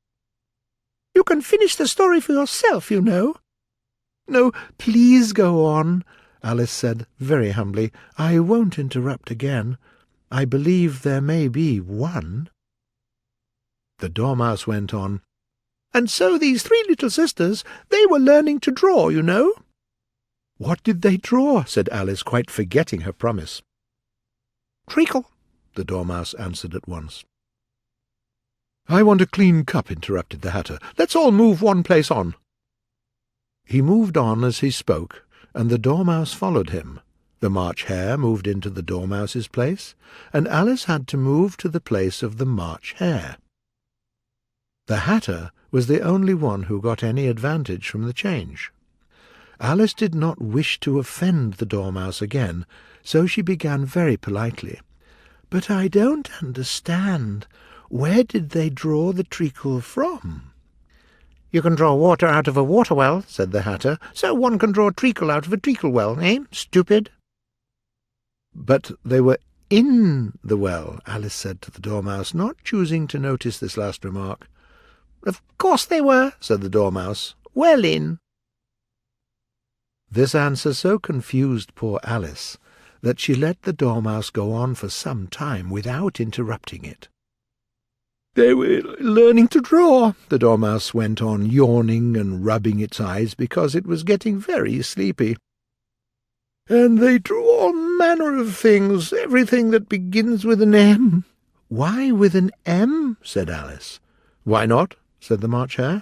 "You can finish the story for yourself, you know." "No, please go on," Alice said very humbly. "I won't interrupt again. I believe there may be one." The Dormouse went on, "And so these 3 little sisters, they were learning to draw, you know." "What did they draw?" said Alice, quite forgetting her promise. "Treacle," the Dormouse answered at once. "I want a clean cup," interrupted the Hatter. "Let's all move one place on." He moved on as he spoke, and the Dormouse followed him. The March Hare moved into the Dormouse's place, and Alice had to move to the place of the March Hare. The Hatter was the only one who got any advantage from the change. Alice did not wish to offend the Dormouse again, so she began very politely. "But I don't understand. Where did they draw the treacle from?" "You can draw water out of a water well," said the Hatter, "so one can draw treacle out of a treacle well, eh, stupid?" "But they were in the well," Alice said to the Dormouse, not choosing to notice this last remark. "Of course they were," said the Dormouse. "Well in." This answer so confused poor Alice that she let the Dormouse go on for some time without interrupting it. "They were learning to draw," the Dormouse went on, yawning and rubbing its eyes because it was getting very sleepy. "And they drew all manner of things, everything that begins with an M." "Why with an M?" said Alice. "Why not?" said the March Hare.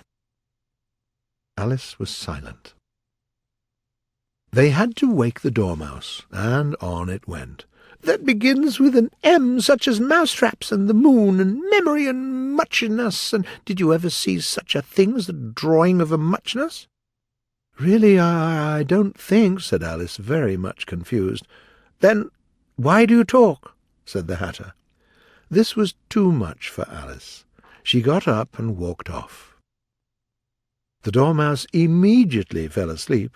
Alice was silent. They had to wake the Dormouse, and on it went. "That begins with an M, such as mousetraps and the moon and memory and muchness. And did you ever see such a thing as the drawing of a muchness?" "Really, I don't think," said Alice, very much confused. "Then why do you talk?" said the Hatter. This was too much for Alice. She got up and walked off. The Dormouse immediately fell asleep,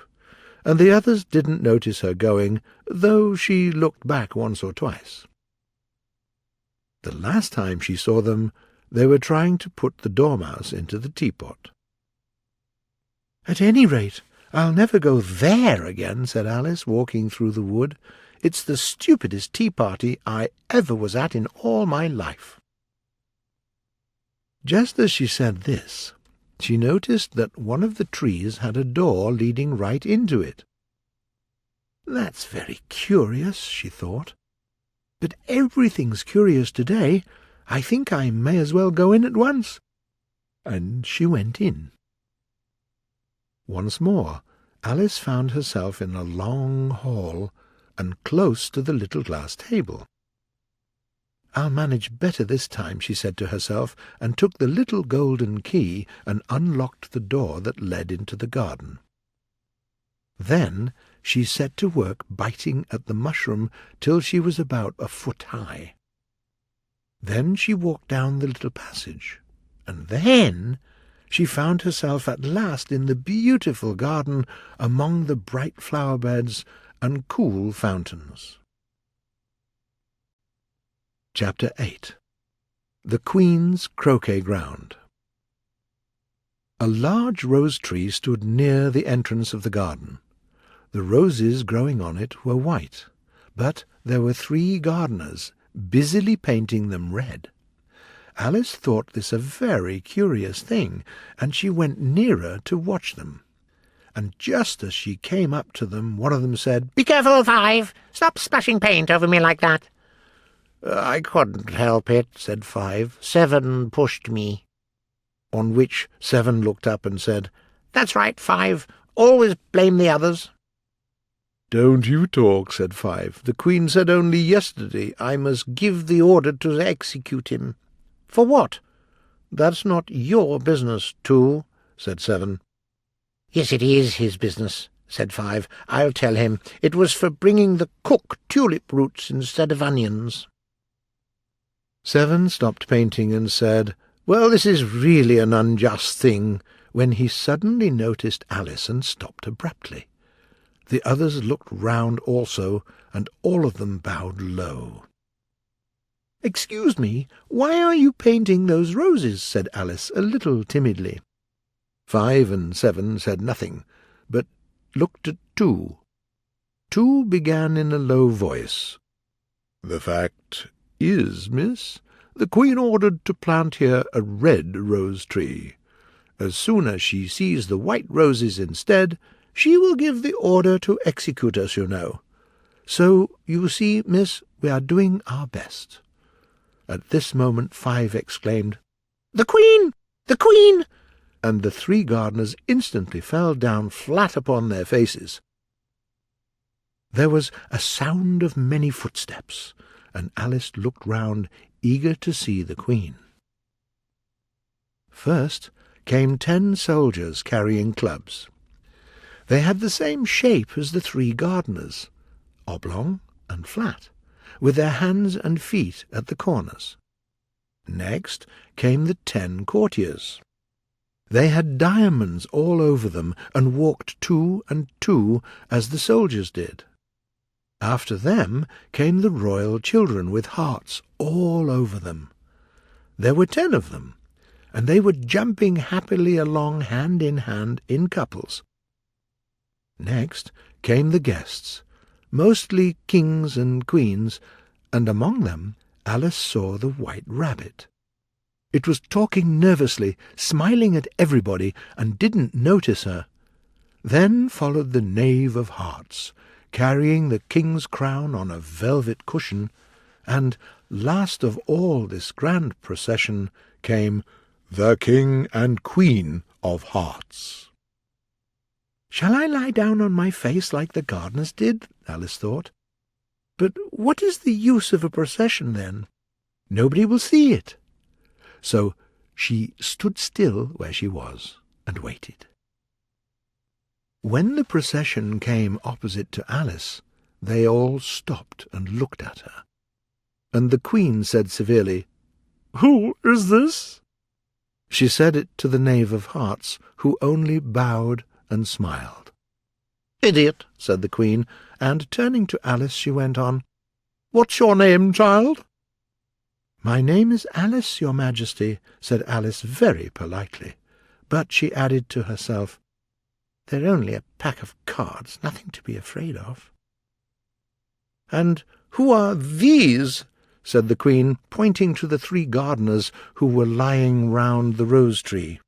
and the others didn't notice her going, though she looked back once or twice. The last time she saw them, they were trying to put the Dormouse into the teapot. "At any rate, I'll never go there again," said Alice, walking through the wood. "It's the stupidest tea-party I ever was at in all my life." Just as she said this, she noticed that one of the trees had a door leading right into it. "That's very curious," she thought. "But everything's curious today. I think I may as well go in at once." And she went in. Once more, Alice found herself in a long hall and close to the little glass table. "I'll manage better this time," she said to herself, and took the little golden key and unlocked the door that led into the garden. Then she set to work biting at the mushroom till she was about a foot high. Then she walked down the little passage, and then she found herself at last in the beautiful garden among the bright flower beds and cool fountains. Chapter 8. The Queen's Croquet Ground. A large rose tree stood near the entrance of the garden. The roses growing on it were white, but there were 3 gardeners busily painting them red. Alice thought this a very curious thing, and she went nearer to watch them. And just as she came up to them, one of them said, "Be careful, Five! Stop splashing paint over me like that." "I couldn't help it," said 5. "7 pushed me." On which 7 looked up and said, "That's right, 5. Always blame the others." "Don't you talk," said 5. "The Queen said only yesterday I must give the order to execute him." "For what?" "That's not your business, 2, said 7. "Yes, it is his business," said 5. "I'll tell him. It was for bringing the cook tulip roots instead of onions." 7 stopped painting and said, "Well, this is really an unjust thing," when he suddenly noticed Alice and stopped abruptly. The others looked round also, and all of them bowed low. "Excuse me, why are you painting those roses?" said Alice, a little timidly. 5 and 7 said nothing, but looked at 2. 2 began in a low voice. "The fact is, miss, the Queen ordered to plant here a red rose tree. As soon as she sees the white roses instead, she will give the order to execute us, you know. So, you see, miss, we are doing our best." At this moment 5 exclaimed, "The Queen! The Queen!" and the 3 gardeners instantly fell down flat upon their faces. There was a sound of many footsteps, and Alice looked round, eager to see the Queen. First came 10 soldiers carrying clubs. They had the same shape as the 3 gardeners, oblong and flat, with their hands and feet at the corners. Next came the 10 courtiers. They had diamonds all over them, and walked 2 and 2 as the soldiers did. After them came the royal children with hearts all over them. There were 10 of them, and they were jumping happily along hand in couples. Next came the guests, mostly kings and queens, and among them Alice saw the white rabbit. It was talking nervously, smiling at everybody, and didn't notice her. Then followed the knave of hearts, carrying the king's crown on a velvet cushion, and last of all this grand procession came the King and Queen of Hearts. "Shall I lie down on my face like the gardeners did?" Alice thought. "But what is the use of a procession then? Nobody will see it." So she stood still where she was and waited. When the procession came opposite to Alice, they all stopped and looked at her. and the Queen said severely, "Who is this?" She said it to the Knave of Hearts, who only bowed and smiled. "Idiot," said the Queen, and, turning to Alice, she went on, "What's your name, child?" "My name is Alice, your Majesty," said Alice very politely, but she added to herself, "They're only a pack of cards, nothing to be afraid of." "And who are these?" said the Queen, pointing to the 3 gardeners who were lying round the rose-tree.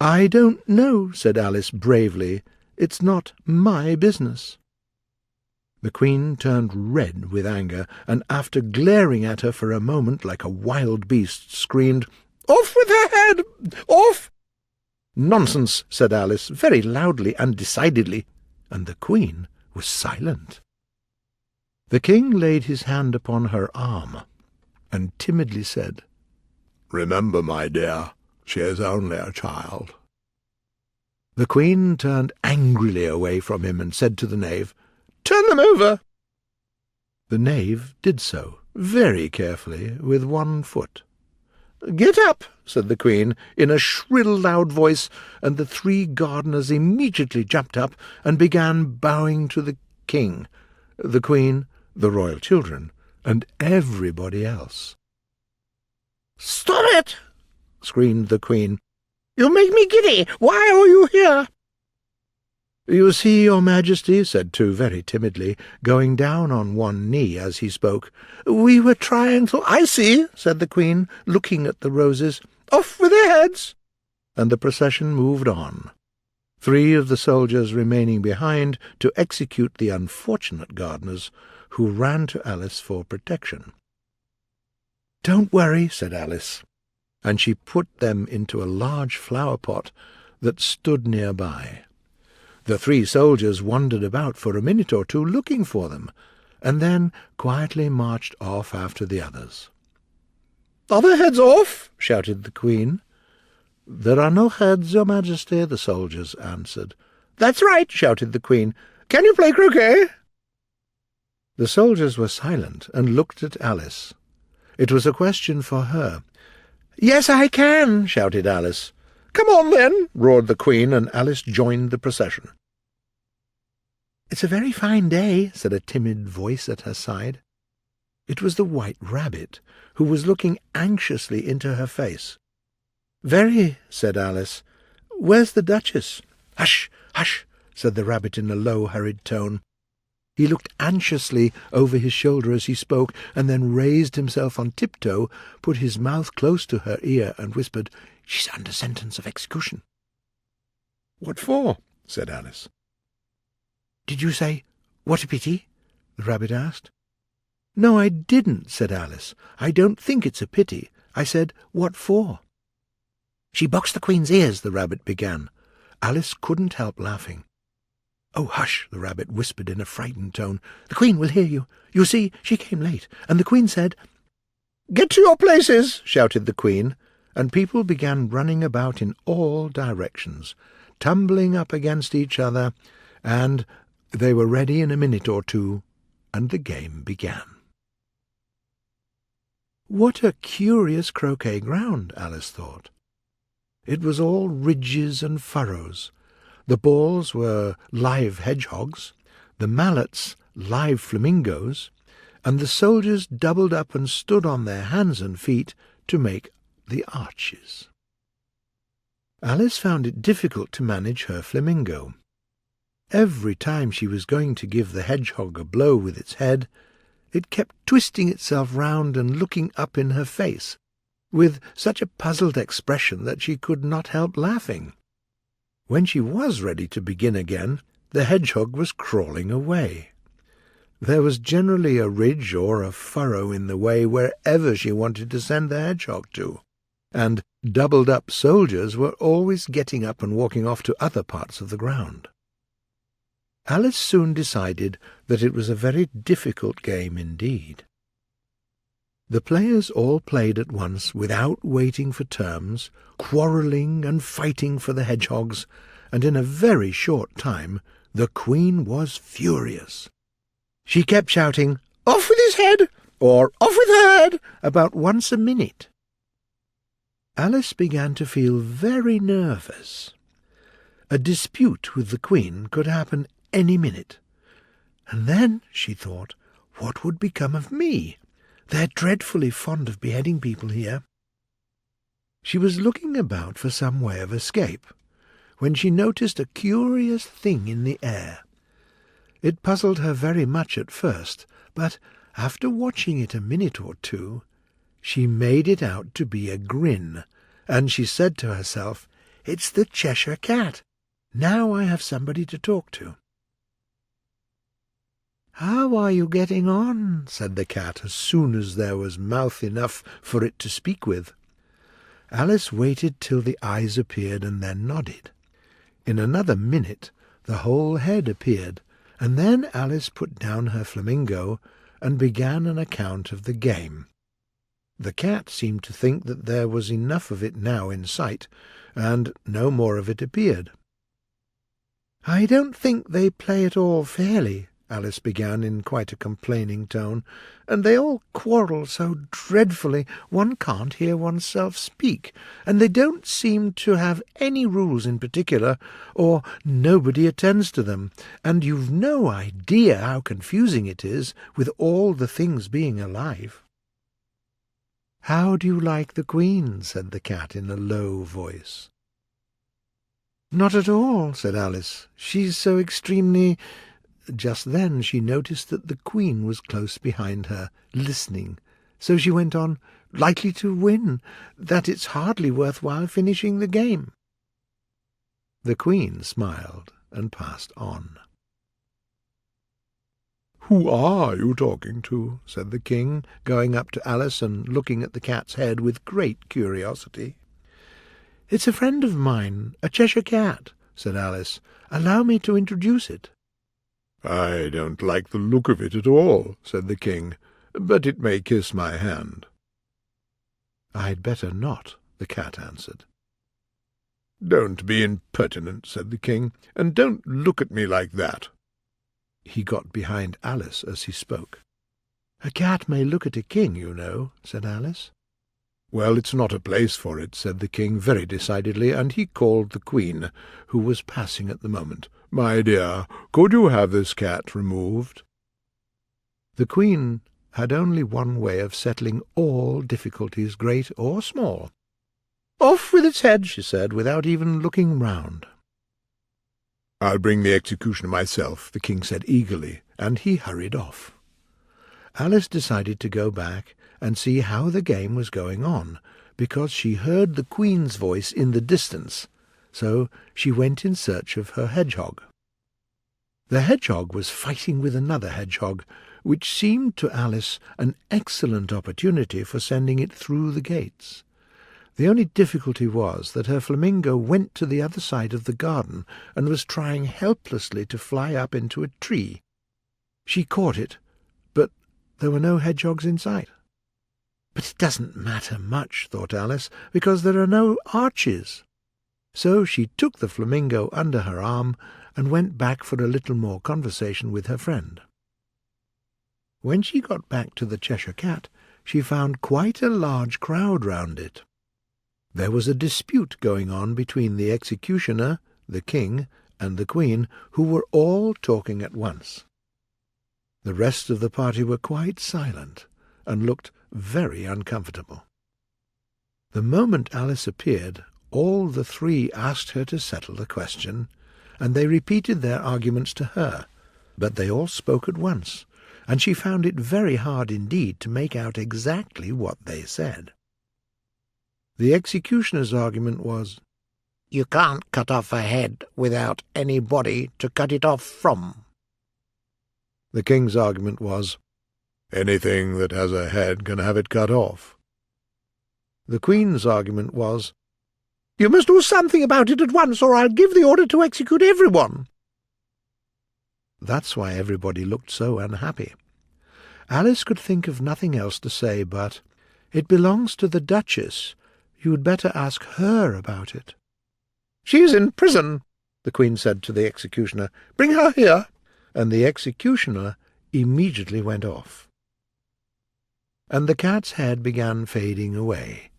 "I don't know," said Alice bravely. "It's not my business." The Queen turned red with anger, and after glaring at her for a moment like a wild beast, screamed, "Off with her head! Off!" "Nonsense," said Alice, very loudly and decidedly, and the Queen was silent. The King laid his hand upon her arm, and timidly said, "Remember, my dear, she is only a child." The Queen turned angrily away from him and said to the Knave, "Turn them over." The Knave did so, very carefully, with 1 foot. "Get up," said the Queen, in a shrill, loud voice, and the 3 gardeners immediately jumped up and began bowing to the King, the Queen, the royal children, and everybody else. "Stop it!" screamed the Queen. "You make me giddy. Why are you here?" "You see, your Majesty," said 2 very timidly, going down on 1 knee as he spoke, "we were trying to—" "I see," said the Queen, looking at the roses. "Off with their heads!" And the procession moved on, 3 of the soldiers remaining behind to execute the unfortunate gardeners, who ran to Alice for protection. "Don't worry," said Alice, and she put them into a large flower-pot that stood nearby. The 3 soldiers wandered about for a minute or 2 looking for them, and then quietly marched off after the others. "Are their heads off?" shouted the Queen. "There are no heads, your Majesty," the soldiers answered. "That's right," shouted the Queen. "Can you play croquet?" The soldiers were silent and looked at Alice. It was a question for her. "Yes, I can," shouted Alice. "Come on, then," roared the Queen, and Alice joined the procession. "It's a very fine day," said a timid voice at her side. It was the White Rabbit, who was looking anxiously into her face. "Very," said Alice. "Where's the Duchess?" "Hush, hush," said the Rabbit in a low, hurried tone. He looked anxiously over his shoulder as he spoke, and then raised himself on tiptoe, put his mouth close to her ear, and whispered, "She's under sentence of execution." "What for?" said Alice. "Did you say, 'What a pity'?" the Rabbit asked. "No, I didn't," said Alice. "I don't think it's a pity. I said, 'What for?'" "She boxed the Queen's ears," the Rabbit began. Alice couldn't help laughing. "Oh, hush," the Rabbit whispered in a frightened tone. "The Queen will hear you. You see, she came late, and the Queen said—" "Get to your places!" shouted the Queen, and people began running about in all directions, tumbling up against each other, and they were ready in a minute or 2, and the game began. What a curious croquet ground, Alice thought. It was all ridges and furrows. The balls were live hedgehogs, the mallets live flamingos, and the soldiers doubled up and stood on their hands and feet to make the arches. Alice found it difficult to manage her flamingo. Every time she was going to give the hedgehog a blow with its head, it kept twisting itself round and looking up in her face, with such a puzzled expression that she could not help laughing. When she was ready to begin again, the hedgehog was crawling away. There was generally a ridge or a furrow in the way wherever she wanted to send the hedgehog to, and doubled-up soldiers were always getting up and walking off to other parts of the ground. Alice soon decided that it was a very difficult game indeed. The players all played at once without waiting for terms, quarrelling and fighting for the hedgehogs, and in a very short time the Queen was furious. She kept shouting, "Off with his head! or off with her head about once a minute. Alice began to feel very nervous. A dispute with the Queen could happen any minute. And then, she thought, what would become of me? They're dreadfully fond of beheading people here. She was looking about for some way of escape, when she noticed a curious thing in the air. It puzzled her very much at first, but after watching it a minute or two, she made it out to be a grin, and she said to herself, "It's the Cheshire Cat. Now I have somebody to talk to." "How are you getting on?" said the cat, as soon as there was mouth enough for it to speak with. Alice waited till the eyes appeared and then nodded. In another minute the whole head appeared, and then Alice put down her flamingo and began an account of the game. The cat seemed to think that there was enough of it now in sight, and no more of it appeared. "I don't think they play it all fairly," Alice began in quite a complaining tone, "and they all quarrel so dreadfully one can't hear oneself speak, and they don't seem to have any rules in particular, or nobody attends to them, and you've no idea how confusing it is with all the things being alive." "How do you like the Queen?" said the cat in a low voice. "Not at all," said Alice. "She's so extremely—" Just then she noticed that the Queen was close behind her, listening, so she went on, "Likely to win, that it's hardly worth while finishing the game." The Queen smiled and passed on. "Who are you talking to?" said the King, going up to Alice and looking at the cat's head with great curiosity. "It's a friend of mine, a Cheshire Cat," said Alice. "Allow me to introduce it." "I don't like the look of it at all," said the King, "but it may kiss my hand." "I'd better not," the cat answered. "Don't be impertinent," said the King, "and don't look at me like that." He got behind Alice as he spoke. "A cat may look at a king, you know," said Alice. "Well, it's not a place for it," said the King very decidedly, and he called the Queen, who was passing at the moment. "My dear, could you have this cat removed?" The Queen had only one way of settling all difficulties, great or small. "Off with its head," she said, without even looking round. "I'll bring the executioner myself," the King said eagerly, and he hurried off. Alice decided to go back and see how the game was going on, because she heard the Queen's voice in the distance, so she went in search of her hedgehog. The hedgehog was fighting with another hedgehog, which seemed to Alice an excellent opportunity for sending it through the gates. The only difficulty was that her flamingo went to the other side of the garden and was trying helplessly to fly up into a tree. She caught it, but there were no hedgehogs in sight. "But it doesn't matter much," thought Alice, "because there are no arches." So she took the flamingo under her arm and went back for a little more conversation with her friend. When she got back to the Cheshire Cat, she found quite a large crowd round it. There was a dispute going on between the executioner, the King, and the Queen, who were all talking at once. The rest of the party were quite silent, and looked very uncomfortable. The moment Alice appeared, all the three asked her to settle the question, and they repeated their arguments to her, but they all spoke at once, and she found it very hard indeed to make out exactly what they said. The executioner's argument was, "You can't cut off a head without any body to cut it off from." The King's argument was, "Anything that has a head can have it cut off." The Queen's argument was, "You must do something about it at once, or I'll give the order to execute everyone." That's why everybody looked so unhappy. Alice could think of nothing else to say but, "It belongs to the Duchess. You'd better ask her about it." "She's in prison," the Queen said to the executioner. "Bring her here." And the executioner immediately went off. and the cat's head began fading away,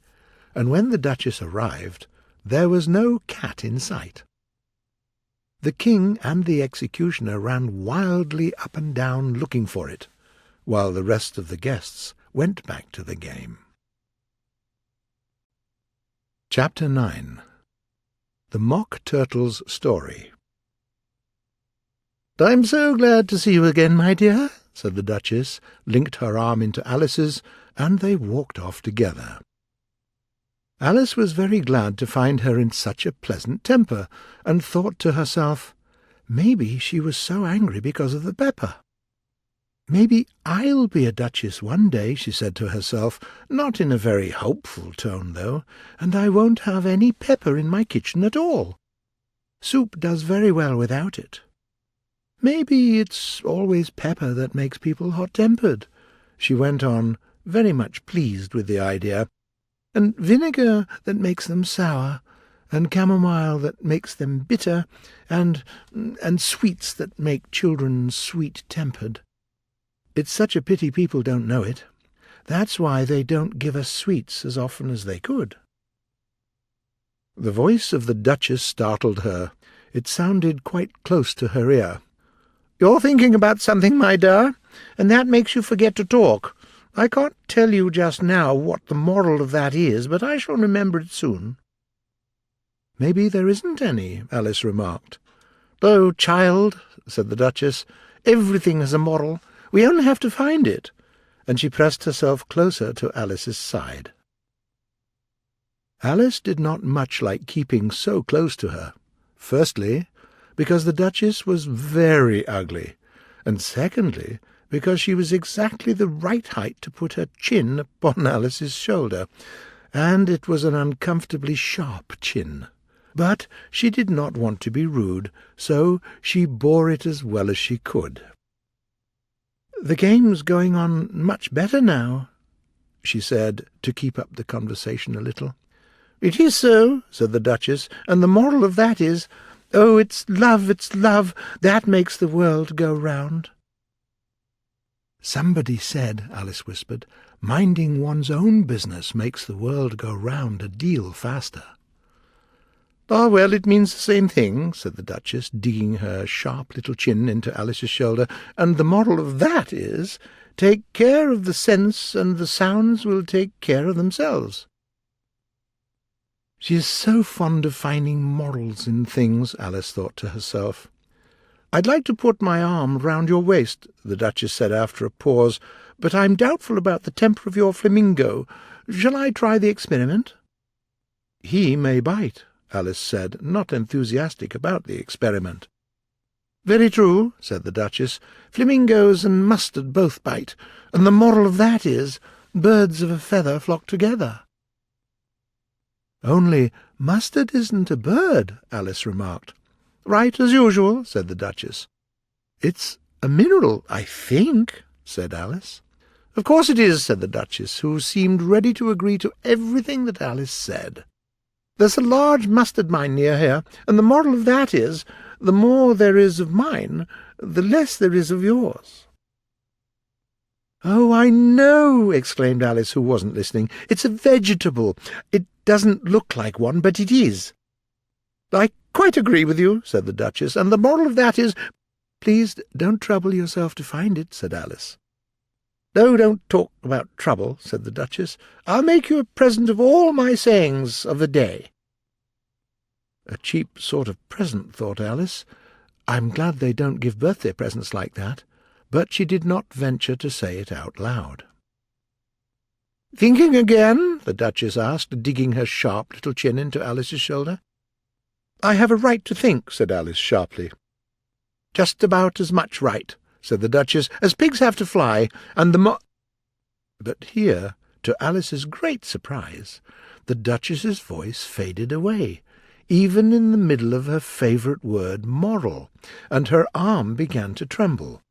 and when the Duchess arrived, there was no cat in sight. The king and the executioner ran wildly up and down looking for it, while the rest of the guests went back to the game. Chapter 9. The Mock Turtle's Story. "I'm so glad to see you again, my dear," said the Duchess, linked her arm into Alice's, and they walked off together. Alice was very glad to find her in such a pleasant temper, and thought to herself, maybe she was so angry because of the pepper. "Maybe I'll be a duchess one day," she said to herself, not in a very hopeful tone, though, "and I won't have any pepper in my kitchen at all. Soup does very well without it. Maybe it's always pepper that makes people hot-tempered," she went on, very much pleased with the idea, "and vinegar that makes them sour, and chamomile that makes them bitter, and sweets that make children sweet-tempered. It's such a pity people don't know it. That's why they don't give us sweets as often as they could." The voice of the Duchess startled her. It sounded quite close to her ear. "You're thinking about something, my dear, and that makes you forget to talk. I can't tell you just now what the moral of that is, but I shall remember it soon." "Maybe there isn't any," Alice remarked. "Oh, child," said the Duchess, "everything has a moral. We only have to find it," and she pressed herself closer to Alice's side. Alice did not much like keeping so close to her. Firstly, because the Duchess was very ugly, and secondly, because she was exactly the right height to put her chin upon Alice's shoulder, and it was an uncomfortably sharp chin. But she did not want to be rude, so she bore it as well as she could. "The game's going on much better now," she said, to keep up the conversation a little. "It is so," said the Duchess, "and the moral of that is, oh, it's love, that makes the world go round." "Somebody said," Alice whispered, "minding one's own business makes the world go round a deal faster." "Ah, well, it means the same thing," said the Duchess, digging her sharp little chin into Alice's shoulder, "and the moral of that is, take care of the sense, and the sounds will take care of themselves." "She is so fond of finding morals in things," Alice thought to herself. "I'd like to put my arm round your waist," the Duchess said after a pause, "but I'm doubtful about the temper of your flamingo. Shall I try the experiment?" "He may bite," Alice said, not enthusiastic about the experiment. "Very true," said the Duchess. "Flamingos and mustard both bite, and the moral of that is, birds of a feather flock together." "Only mustard isn't a bird," Alice remarked. "Right, as usual," said the Duchess. "It's a mineral, I think," said Alice. "Of course it is," said the Duchess, who seemed ready to agree to everything that Alice said. "There's a large mustard mine near here, and the moral of that is, the more there is of mine, the less there is of yours." "Oh, I know," exclaimed Alice, who wasn't listening. "It's a vegetable. It doesn't look like one, but it is." "I quite agree with you," said the Duchess, "and the moral of that is—" "Please don't trouble yourself to find it," said Alice. "No, don't talk about trouble," said the Duchess. "I'll make you a present of all my sayings of the day." A cheap sort of present, thought Alice. I'm glad they don't give birthday presents like that, but she did not venture to say it out loud. "Thinking again?" the Duchess asked, digging her sharp little chin into Alice's shoulder. "I have a right to think," said Alice sharply. "Just about as much right," said the Duchess, "as pigs have to fly, and the But here, to Alice's great surprise, the Duchess's voice faded away, even in the middle of her favourite word moral, and her arm began to tremble.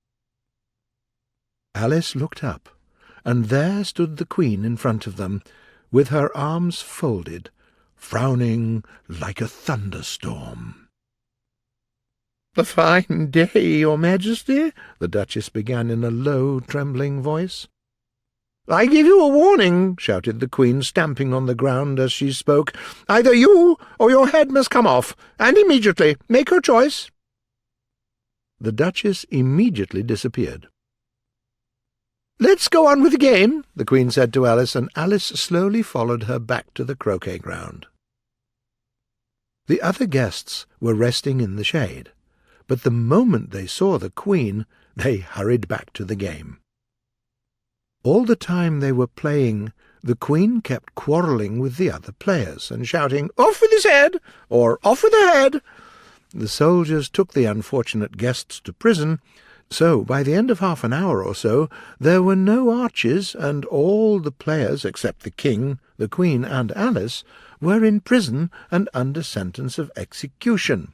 Alice looked up, and there stood the Queen in front of them, with her arms folded, frowning like a thunderstorm. "A fine day, your Majesty," the Duchess began in a low, trembling voice. "I give you a warning," shouted the Queen, stamping on the ground as she spoke. "Either you or your head must come off, and immediately. Make your choice." The Duchess immediately disappeared. "Let's go on with the game," the Queen said to Alice, and Alice slowly followed her back to the croquet ground. The other guests were resting in the shade, but the moment they saw the Queen, they hurried back to the game. All the time they were playing, the Queen kept quarrelling with the other players and shouting, "Off with his head!" or "Off with her head!" The soldiers took the unfortunate guests to prison, so by the end of half an hour or so there were no arches, and all the players, except the King, the Queen, and Alice, were in prison and under sentence of execution.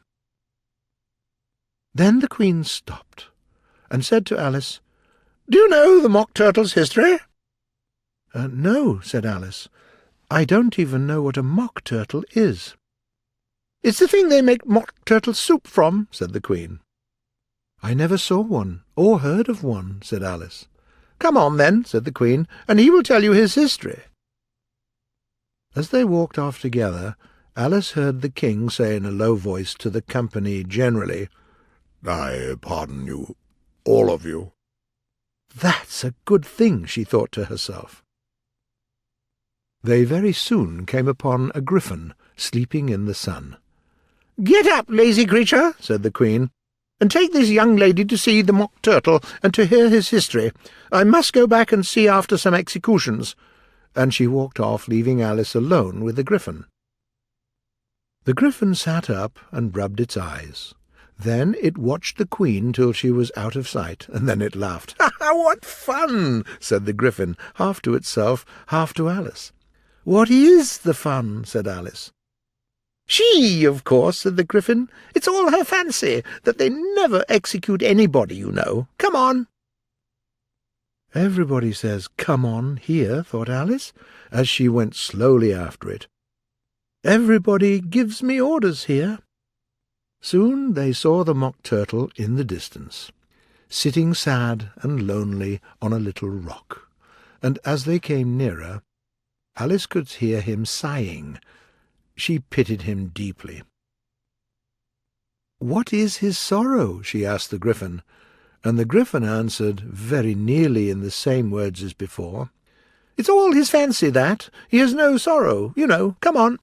Then the Queen stopped and said to Alice, "Do you know the Mock Turtle's history?" "No," said Alice. "I don't even know what a mock turtle is." "It's the thing they make mock turtle soup from," said the Queen. "I never saw one, or heard of one," said Alice. "Come on, then," said the Queen, "and he will tell you his history." As they walked off together, Alice heard the King say in a low voice to the company generally, "I pardon you, all of you." "That's a good thing," she thought to herself. They very soon came upon a griffin sleeping in the sun. "Get up, lazy creature," said the Queen, "and take this young lady to see the Mock Turtle and to hear his history. I must go back and see after some executions." And she walked off, leaving Alice alone with the griffin. The griffin sat up and rubbed its eyes. Then it watched the Queen till she was out of sight, and then it laughed. "Ha, ha, what fun!" said the griffin, half to itself, half to Alice. "What is the fun?" said Alice. "She, of course," said the griffin. "It's all her fancy, that they never execute anybody, you know. Come on." "Everybody says 'come on' here," thought Alice, as she went slowly after it. "Everybody gives me orders here." Soon they saw the Mock Turtle in the distance, sitting sad and lonely on a little rock, and as they came nearer, Alice could hear him sighing. She pitied him deeply. "What is his sorrow?" she asked the griffin, and the griffin answered, very nearly in the same words as before, "It's all his fancy, that. He has no sorrow, you know. Come on."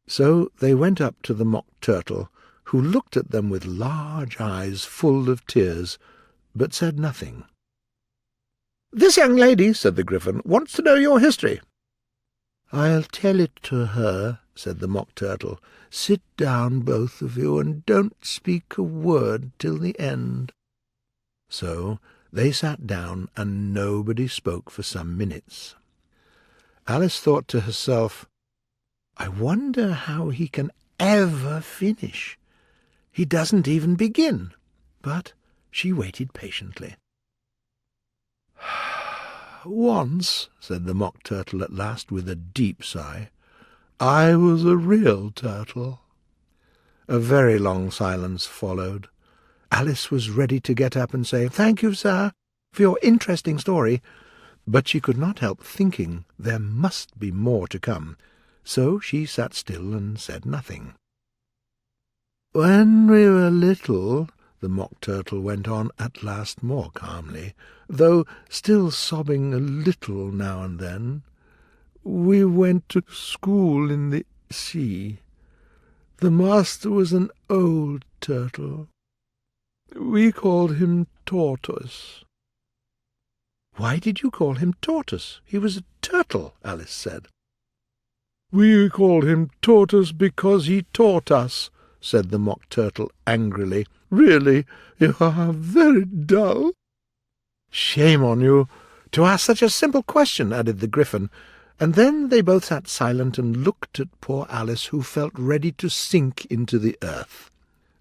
So they went up to the Mock Turtle, who looked at them with large eyes full of tears, but said nothing. "This young lady," said the griffin, "wants to know your history." "I'll tell it to her," said the Mock Turtle. "Sit down, both of you, and don't speak a word till the end." So they sat down, and nobody spoke for some minutes. Alice thought to herself, "I wonder how he can ever finish. He doesn't even begin." But she waited patiently. "Once," said the Mock Turtle at last with a deep sigh, "I was a real turtle." A very long silence followed. Alice was ready to get up and say, "Thank you, sir, for your interesting story," but she could not help thinking there must be more to come, so she sat still and said nothing. "When we were little," the Mock Turtle went on at last more calmly, though still sobbing a little now and then, "we went to school in the sea. The master was an old turtle. We called him Tortoise." "Why did you call him Tortoise? He was a turtle," Alice said. "We called him Tortoise because he taught us," said the Mock Turtle angrily. "Really, you are very dull." "Shame on you, to ask such a simple question," added the Griffin, and then they both sat silent and looked at poor Alice, who felt ready to sink into the earth.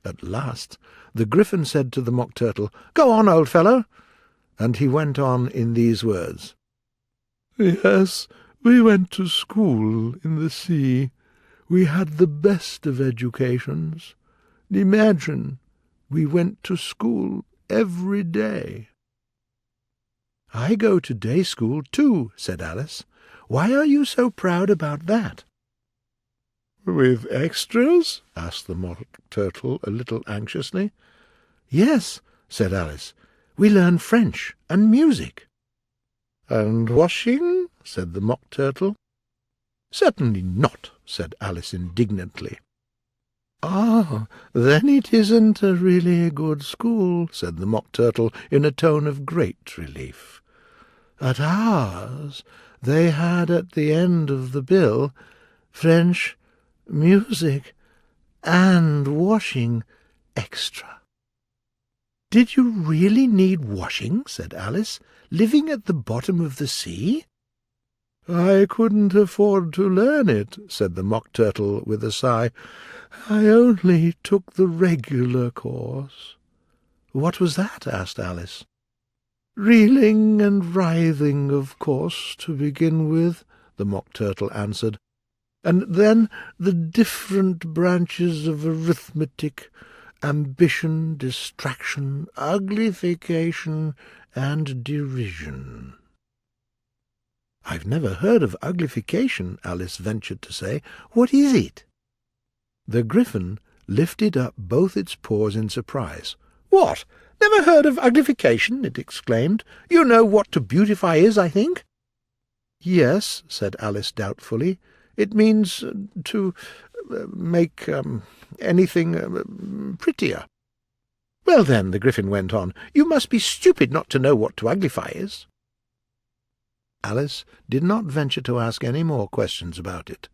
At last the Griffin said to the Mock Turtle, "Go on, old fellow," and he went on in these words. "Yes, we went to school in the sea. We had the best of educations. Imagine, we went to school every day." "I go to day school too," said Alice. "Why are you so proud about that?" "With extras?" asked the Mock Turtle a little anxiously. "Yes," said Alice. "We learn French and music." "And washing?" said the Mock Turtle. "Certainly not," said Alice indignantly. "Ah, then it isn't a really good school," said the Mock Turtle in a tone of great relief. "At ours they had at the end of the bill French, music, and washing extra." "Did you really need washing?" said Alice, "living at the bottom of the sea?" "I couldn't afford to learn it," said the Mock Turtle with a sigh. "I only took the regular course." "What was that?" asked Alice. "Reeling and writhing, of course, to begin with," the Mock Turtle answered, "and then the different branches of arithmetic, ambition, distraction, uglification, and derision." "I've never heard of uglification," Alice ventured to say. "What is it?" The Gryphon lifted up both its paws in surprise. "What? Never heard of uglification?" it exclaimed. "You know what to beautify is, I think." "Yes," said Alice doubtfully. "It means to make anything prettier." "Well, then," the Gryphon went on, "you must be stupid not to know what to uglify is." Alice did not venture to ask any more questions about it.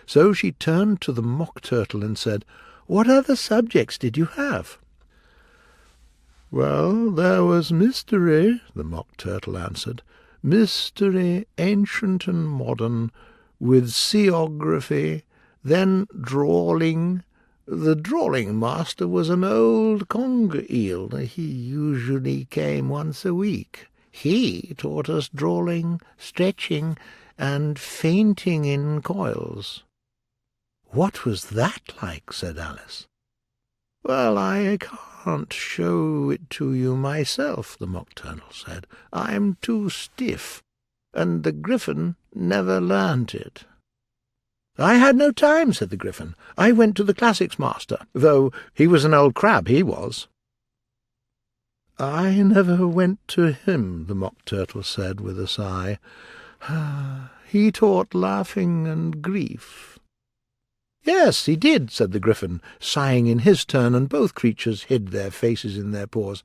So she turned to the Mock Turtle and said, "What other subjects did you have?" "Well, there was mystery," the Mock Turtle answered. "Mystery, ancient and modern, with seaography, then drawling. The drawling master was an old conger eel. He usually came once a week. He taught us drawling, stretching, and fainting in coils." "What was that like?" said Alice. "Well, I can't show it to you myself," the Mock Turtle said. "I'm too stiff, and the Gryphon never learnt it." "I had no time," said the Gryphon. "I went to the classics master, though he was an old crab, he was." "I never went to him," the Mock Turtle said with a sigh. "He taught laughing and grief." "Yes, he did," said the Gryphon, sighing in his turn, and both creatures hid their faces in their paws.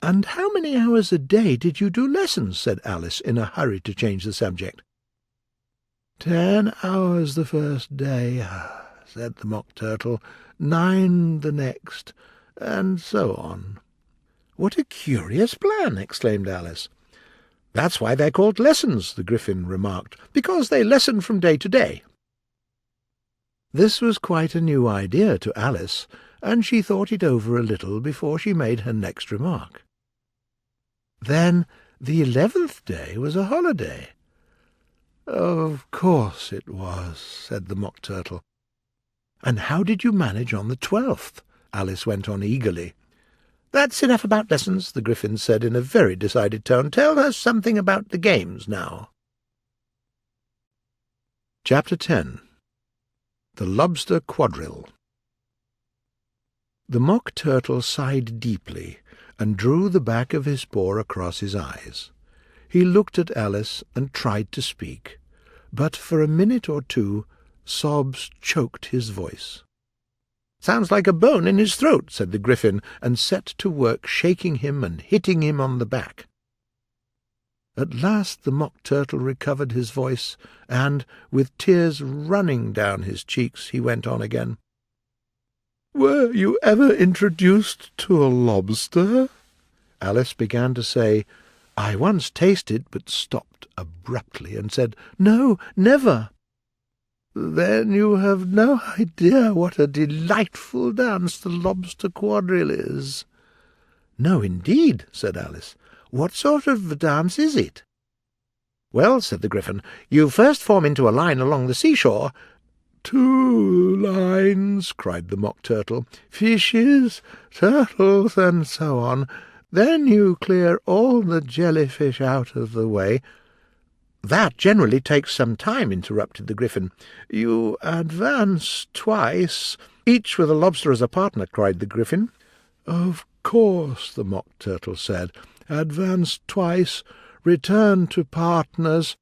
"And how many hours a day did you do lessons?" said Alice, in a hurry to change the subject. 10 hours the first day," said the Mock Turtle, 9 the next, and so on. "What a curious plan!" exclaimed Alice. "That's why they're called lessons," the Gryphon remarked, "because they lesson from day to day." This was quite a new idea to Alice, and she thought it over a little before she made her next remark. "Then the 11th day was a holiday." "Of course it was," said the Mock Turtle. "And how did you manage on the 12th?" Alice went on eagerly. "That's enough about lessons," the Gryphon said in a very decided tone. "Tell us something about the games now." Chapter 10. The Lobster Quadrille. The Mock Turtle sighed deeply and drew the back of his paw across his eyes. He looked at Alice and tried to speak, but for a minute or two sobs choked his voice. "Sounds like a bone in his throat," said the Gryphon, and set to work shaking him and hitting him on the back. At last the Mock Turtle recovered his voice, and, with tears running down his cheeks, he went on again. "Were you ever introduced to a lobster?" Alice began to say, "I once tasted," but stopped abruptly and said, "No, never." "Then you have no idea what a delightful dance the lobster quadrille is." "No, indeed," said Alice. "What sort of a dance is it?" "Well," said the Gryphon, "you first form into a line along the seashore." "2 lines," cried the Mock Turtle. "Fishes, turtles, and so on. Then you clear all the jellyfish out of the way—" "That generally takes some time," interrupted the Gryphon. "You advance twice—" "Each with a lobster as a partner," cried the Gryphon. "Of course," the Mock Turtle said. "Advance twice, return to partners—"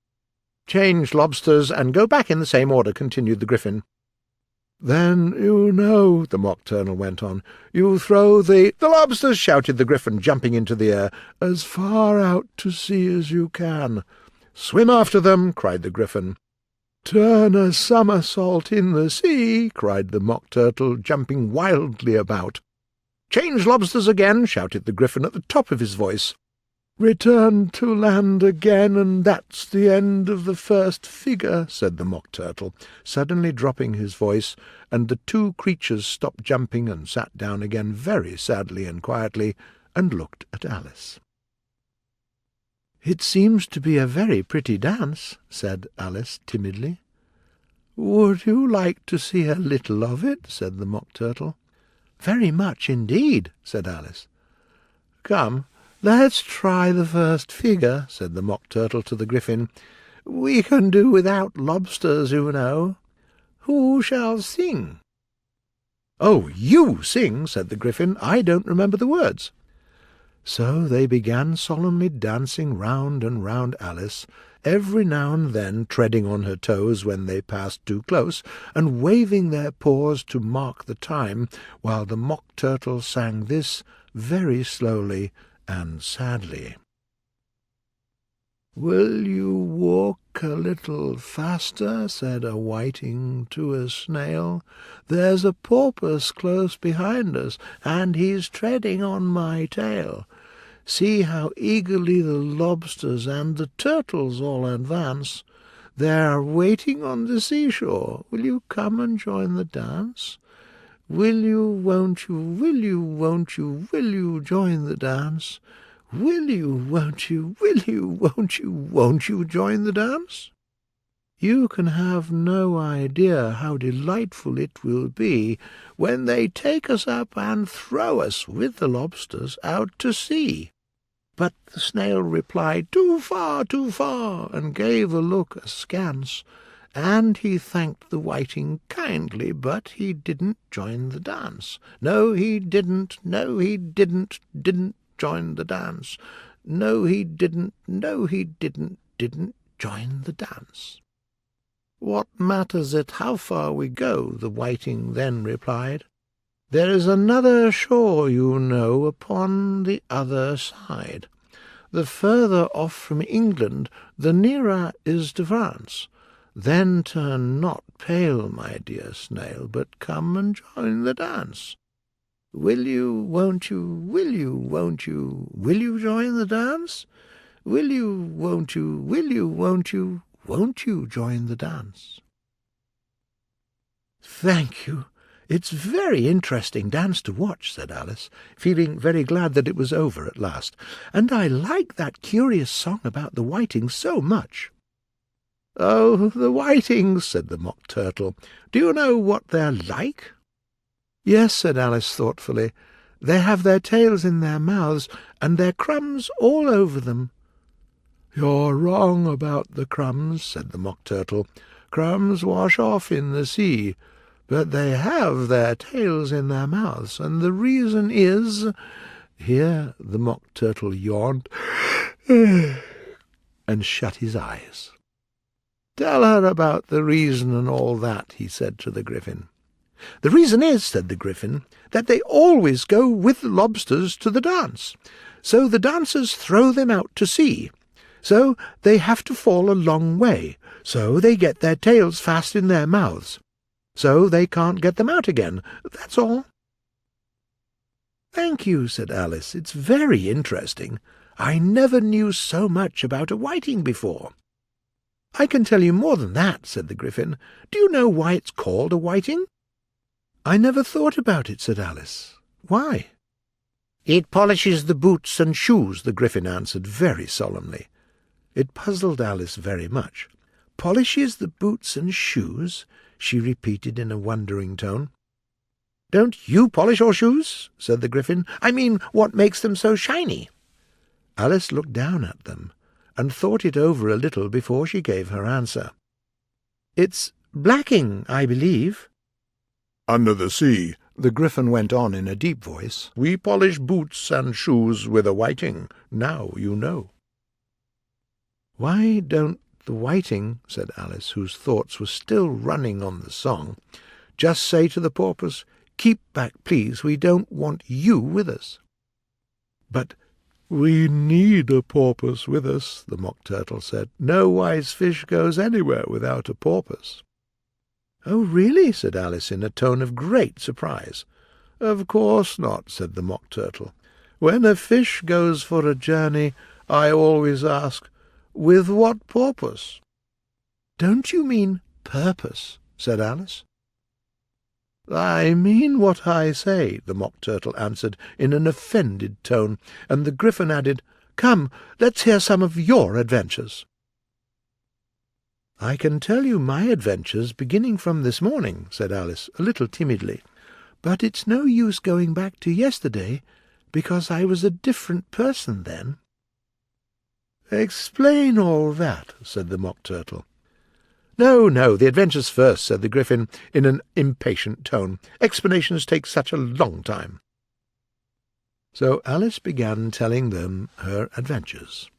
"Change lobsters and go back in the same order," continued the Gryphon. "Then, you know," the Mock Turtle went on, "you throw the—" "The lobsters!" shouted the Gryphon, jumping into the air, "as far out to sea as you can." "Swim after them!" cried the Gryphon. "Turn a somersault in the sea!" cried the Mock Turtle, jumping wildly about. "Change lobsters again!" shouted the Gryphon at the top of his voice. "Return to land again, and that's the end of the first figure," said the Mock Turtle, suddenly dropping his voice, and the two creatures stopped jumping and sat down again very sadly and quietly, and looked at Alice. "It seems to be a very pretty dance," said Alice timidly. "Would you like to see a little of it?" said the Mock Turtle. "Very much indeed," said Alice. "Come, let's try the first figure," said the Mock Turtle to the Gryphon. "We can do without lobsters, you know. Who shall sing?" "Oh, you sing," said the Gryphon. "I don't remember the words." So they began solemnly dancing round and round Alice, every now and then treading on her toes when they passed too close, and waving their paws to mark the time, while the Mock Turtle sang this very slowly and sadly. "Will you walk a little faster?" said a whiting to a snail. "There's a porpoise close behind us, and he's treading on my tail. See how eagerly the lobsters and the turtles all advance. They're waiting on the seashore. Will you come and join the dance? Will you, won't you, will you, won't you, will you join the dance? Will you, won't you, will you, won't you join the dance? You can have no idea how delightful it will be when they take us up and throw us, with the lobsters, out to sea." But the snail replied, "Too far, and gave a look askance, and he thanked the whiting kindly, but he didn't join the dance. No, he didn't, didn't join the dance. No, he didn't, didn't join the dance." "What matters it how far we go?" the whiting then replied. "There is another shore, you know, upon the other side. The further off from England, the nearer is to France. Then turn not pale, my dear snail, but come and join the dance. Will you, won't you, will you, won't you join the dance? Will you, won't you, won't you join the dance?" "Thank you. It's a very interesting dance to watch," said Alice, feeling very glad that it was over at last, "and I like that curious song about the whitings so much." "Oh, the whitings," said the Mock Turtle. "Do you know what they're like?" "Yes," said Alice thoughtfully. "They have their tails in their mouths, and their crumbs all over them." "You're wrong about the crumbs," said the Mock Turtle. "Crumbs wash off in the sea. But they have their tails in their mouths, and the reason is—" Here the Mock Turtle yawned and shut his eyes. "Tell her about the reason and all that," he said to the Gryphon. "The reason is," said the Gryphon, "that they always go with the lobsters to the dance. So the dancers throw them out to sea. So they have to fall a long way. So they get their tails fast in their mouths. So they can't get them out again. That's all." "Thank you," said Alice. "It's very interesting. I never knew so much about a whiting before." "I can tell you more than that," said the Gryphon. "Do you know why it's called a whiting?" "I never thought about it," said Alice. "Why?" "It polishes the boots and shoes," the Gryphon answered very solemnly. It puzzled Alice very much. "Polishes the boots and shoes?" she repeated in a wondering tone. "Don't you polish your shoes?" said the Gryphon. "I mean, what makes them so shiny?" Alice looked down at them, and thought it over a little before she gave her answer. "It's blacking, I believe." Under the sea, The Gryphon went on in a deep voice, we polish boots and shoes with a whiting. Now you know. "Why don't the whiting," said Alice, whose thoughts were still running on the song, "just say to the porpoise, 'Keep back, please, we don't want you with us'?" "But we need a porpoise with us," the Mock Turtle said. "No wise fish goes anywhere without a porpoise." "Oh, really?" said Alice in a tone of great surprise. "Of course not," said the Mock Turtle. "When a fish goes for a journey, I always ask, 'With what porpoise?'" "Don't you mean purpose?" said Alice. "I mean what I say," the Mock Turtle answered in an offended tone, and the Gryphon added, "Come, let's hear some of your adventures." "I can tell you my adventures beginning from this morning," said Alice, a little timidly, "but it's no use going back to yesterday, because I was a different person then." "Explain all that," said the Mock Turtle. "No, the adventures first," said the Gryphon in an impatient tone. "Explanations take such a long time." So Alice began telling them her adventures.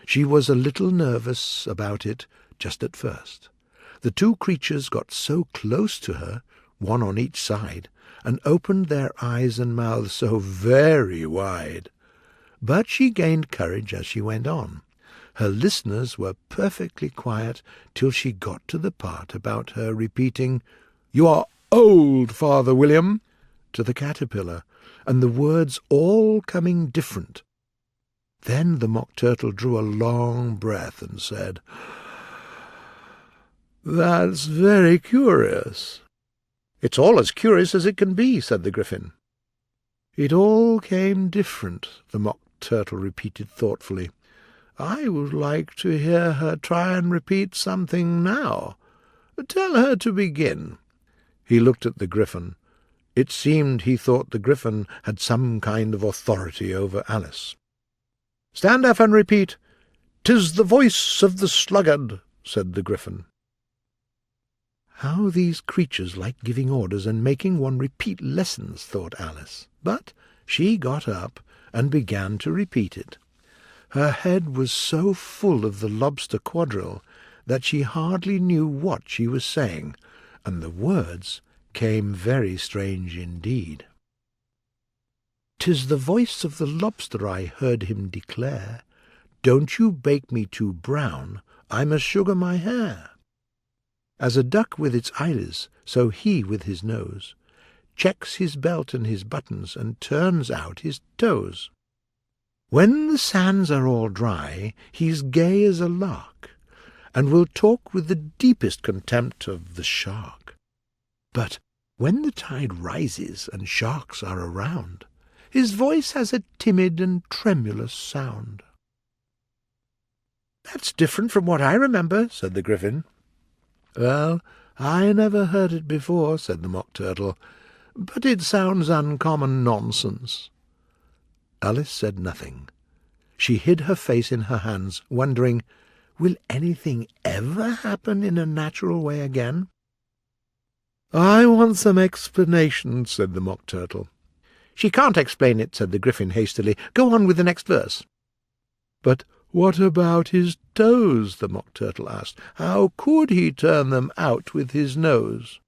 She was a little nervous about it just at first. The two creatures got so close to her, one on each side, and opened their eyes and mouths so very wide. But she gained courage as she went on. Her listeners were perfectly quiet till she got to the part about her repeating, "You are old, Father William," to the caterpillar, and the words all coming different. Then the Mock Turtle drew a long breath and said, "That's very curious." "It's all as curious as it can be," said the Gryphon. "It all came different," the Mock Turtle repeated thoughtfully. "I would like to hear her try and repeat something now. Tell her to begin." He looked at the Gryphon. It seemed he thought the Gryphon had some kind of authority over Alice. "Stand up and repeat, 'Tis the voice of the sluggard,'" said the Gryphon. How these creatures like giving orders and making one repeat lessons, thought Alice. But she got up and began to repeat it. Her head was so full of the lobster quadrille that she hardly knew what she was saying, and the words came very strange indeed. "'Tis the voice of the lobster I heard him declare, 'Don't you bake me too brown, I must sugar my hair.' As a duck with its eyelids, so he with his nose, checks his belt and his buttons, and turns out his toes. When the sands are all dry, he's gay as a lark, and will talk with the deepest contempt of the shark. But when the tide rises and sharks are around, his voice has a timid and tremulous sound." "That's different from what I remember," said the Gryphon. "Well, I never heard it before," said the Mock Turtle, "but it sounds uncommon nonsense." Alice said nothing. She hid her face in her hands, wondering, will anything ever happen in a natural way again? "I want some explanation," said the Mock Turtle. "She can't explain it," said the Gryphon hastily. "Go on with the next verse." "But what about his toes?" the Mock Turtle asked. "How could he turn them out with his nose?"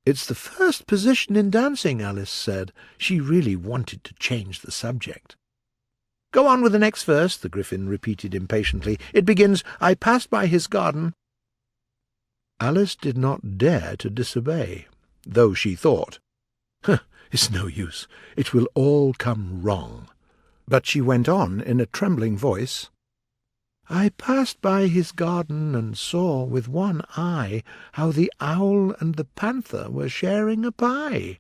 "It's the first position in dancing," Alice said. She really wanted to change the subject. "Go on with the next verse," the Gryphon repeated impatiently. "It begins, 'I passed by his garden.'" Alice did not dare to disobey, though she thought, "It's no use. It will all come wrong." But she went on in a trembling voice, "I passed by his garden and saw with one eye how the owl and the panther were sharing a pie.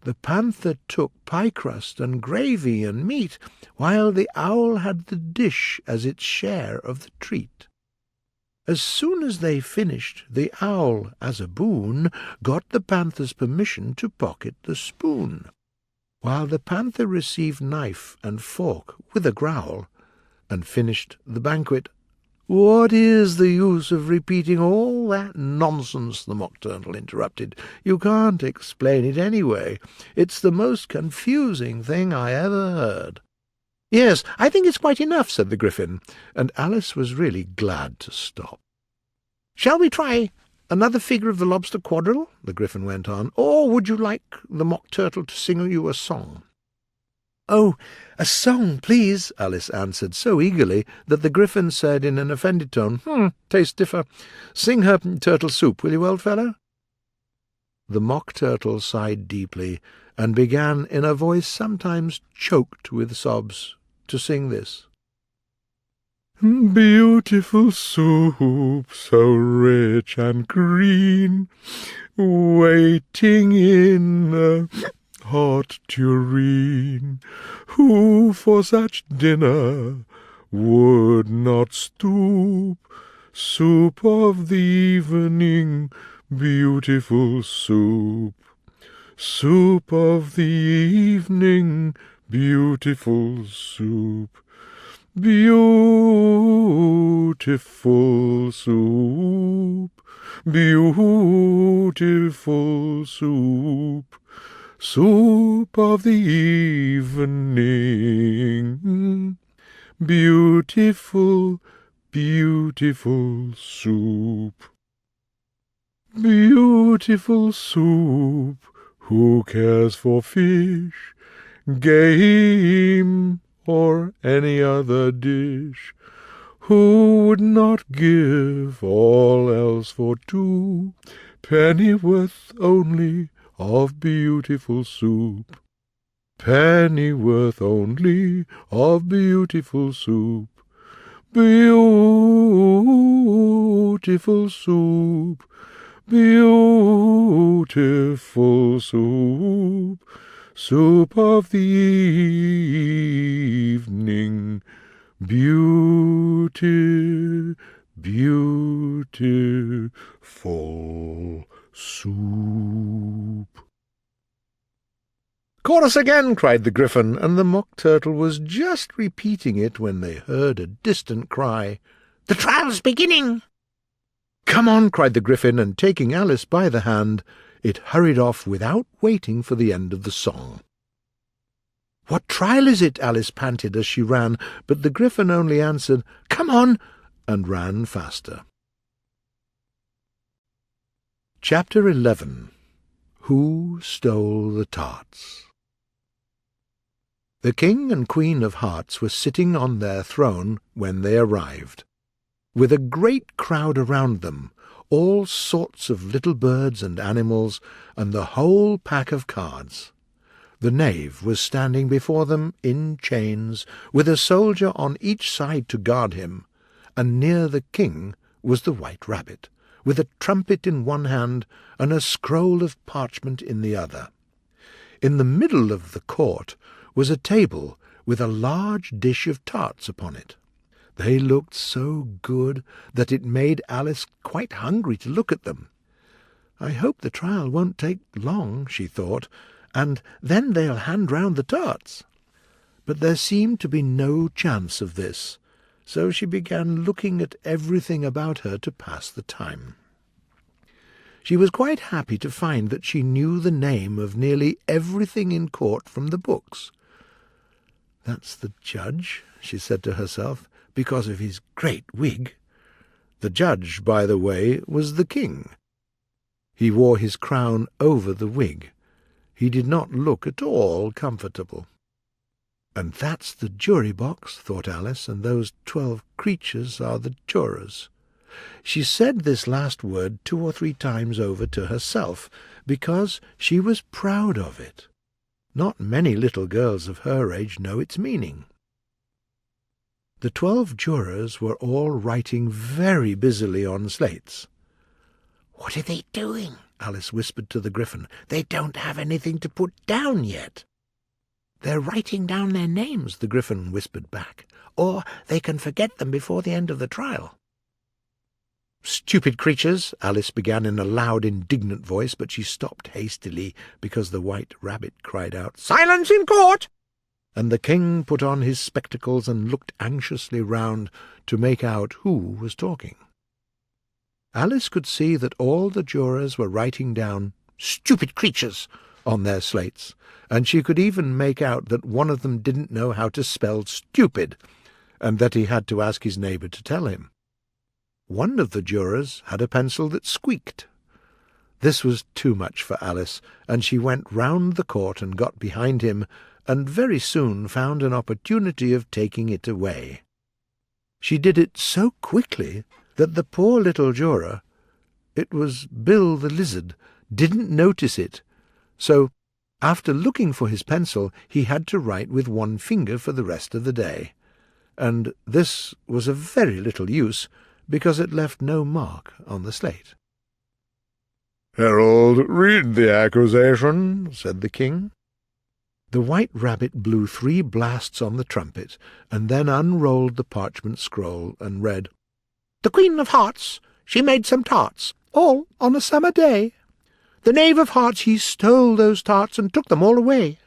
The panther took pie crust and gravy and meat, while the owl had the dish as its share of the treat." As soon as they finished, the owl, as a boon, got the panther's permission to pocket the spoon, while the panther received knife and fork with a growl, and finished the banquet. "What is the use of repeating all that nonsense?" the Mock Turtle interrupted. "You can't explain it anyway. It's the most confusing thing I ever heard." "Yes, I think it's quite enough," said the Gryphon, and Alice was really glad to stop. "Shall we try another figure of the lobster quadrille?" the Gryphon went on. "Or would you like the Mock Turtle to sing you a song?" "Oh, a song, please," Alice answered so eagerly that the Gryphon said in an offended tone, "Tastes differ. Sing her Turtle Soup, will you, old fellow?" The Mock Turtle sighed deeply, and began, in a voice sometimes choked with sobs, to sing this. Beautiful soup, so rich and green, waiting in a hot tureen. Who for such dinner would not stoop? Soup of the evening, beautiful soup. Soup of the evening, beautiful soup. Beautiful soup, beautiful soup, soup of the evening, beautiful, beautiful soup. Beautiful soup, who cares for fish, game, or any other dish? Who would not give all else for 2 pennyworth only of beautiful soup? Pennyworth only of beautiful soup. Beautiful soup, beautiful soup, soup of the evening, beautiful soup. "Chorus again!" cried the Gryphon, and the Mock Turtle was just repeating it when they heard a distant cry. "The trial's beginning!" "Come on!" cried the Gryphon, and taking Alice by the hand, it hurried off without waiting for the end of the song. "What trial is it?" Alice panted as she ran, but the Gryphon only answered, "Come on!" and ran faster. Chapter 11. Who Stole the Tarts? The King and Queen of Hearts were sitting on their throne when they arrived, with a great crowd around them, all sorts of little birds and animals, and the whole pack of cards. The knave was standing before them in chains, with a soldier on each side to guard him, and near the king was the White Rabbit, with a trumpet in one hand and a scroll of parchment in the other. In the middle of the court was a table with a large dish of tarts upon it. They looked so good that it made Alice quite hungry to look at them. "I hope the trial won't take long," she thought, "and then they'll hand round the tarts." But there seemed to be no chance of this, so she began looking at everything about her to pass the time. She was quite happy to find that she knew the name of nearly everything in court from the books. "That's the judge," she said to herself, "because of his great wig." The judge, by the way, was the king. He wore his crown over the wig. He did not look at all comfortable. "And that's the jury box," thought Alice, "and those 12 creatures are the jurors." She said this last word 2 or 3 times over to herself, because she was proud of it. Not many little girls of her age know its meaning. The 12 jurors were all writing very busily on slates. "What are they doing?" Alice whispered to the Gryphon. "They don't have anything to put down yet." "They're writing down their names," the Gryphon whispered back, "or they can forget them before the end of the trial." "Stupid creatures," Alice began in a loud, indignant voice, but she stopped hastily because the White Rabbit cried out, "Silence in court!" And the king put on his spectacles and looked anxiously round to make out who was talking. Alice could see that all the jurors were writing down "stupid creatures" on their slates, and she could even make out that one of them didn't know how to spell stupid, and that he had to ask his neighbour to tell him. One of the jurors had a pencil that squeaked. This was too much for Alice, and she went round the court and got behind him, and very soon found an opportunity of taking it away. She did it so quickly that the poor little juror, it was Bill the Lizard, didn't notice it, so after looking for his pencil he had to write with one finger for the rest of the day, and this was of very little use, because it left no mark on the slate. "Herald, read the accusation," said the king. The White Rabbit blew 3 blasts on the trumpet, and then unrolled the parchment scroll and read, "The Queen of Hearts, she made some tarts, all on a summer day. The Knave of Hearts, he stole those tarts and took them all away."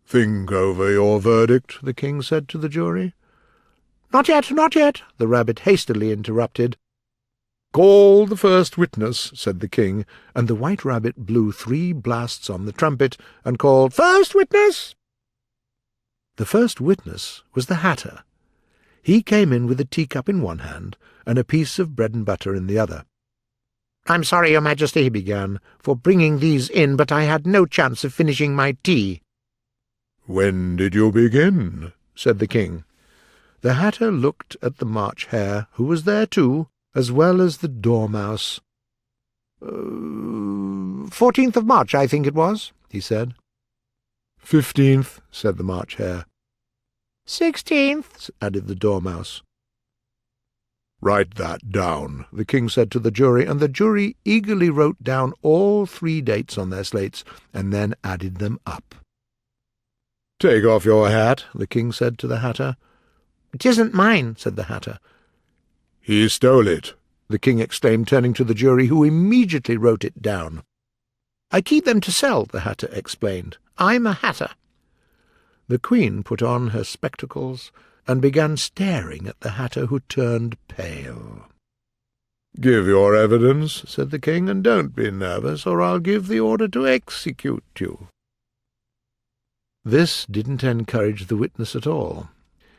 "Think over your verdict," the king said to the jury. "Not yet, not yet," the rabbit hastily interrupted. "Call the first witness," said the king, and the White Rabbit blew 3 blasts on the trumpet and called, "First witness!" The first witness was the Hatter. He came in with a teacup in one hand and a piece of bread and butter in the other. "I'm sorry, Your Majesty," he began, "for bringing these in, but I had no chance of finishing my tea." "When did you begin?" said the king. The Hatter looked at the March Hare, who was there too, as well as the Dormouse. 14th of March, I think it was," he said. 15th, said the March Hare. 16th, added the Dormouse. "Write that down," The king said to the jury, and the jury eagerly wrote down all 3 dates on their slates, and then added them up. "Take off your hat," the king said to the Hatter. "It isn't mine," said the Hatter. "He stole it," the king exclaimed, turning to the jury, who immediately wrote it down. "I keep them to sell," the Hatter explained. "I'm a hatter." The queen put on her spectacles and began staring at the Hatter, who turned pale. "Give your evidence," said the king, "and don't be nervous, or I'll give the order to execute you." This didn't encourage the witness at all.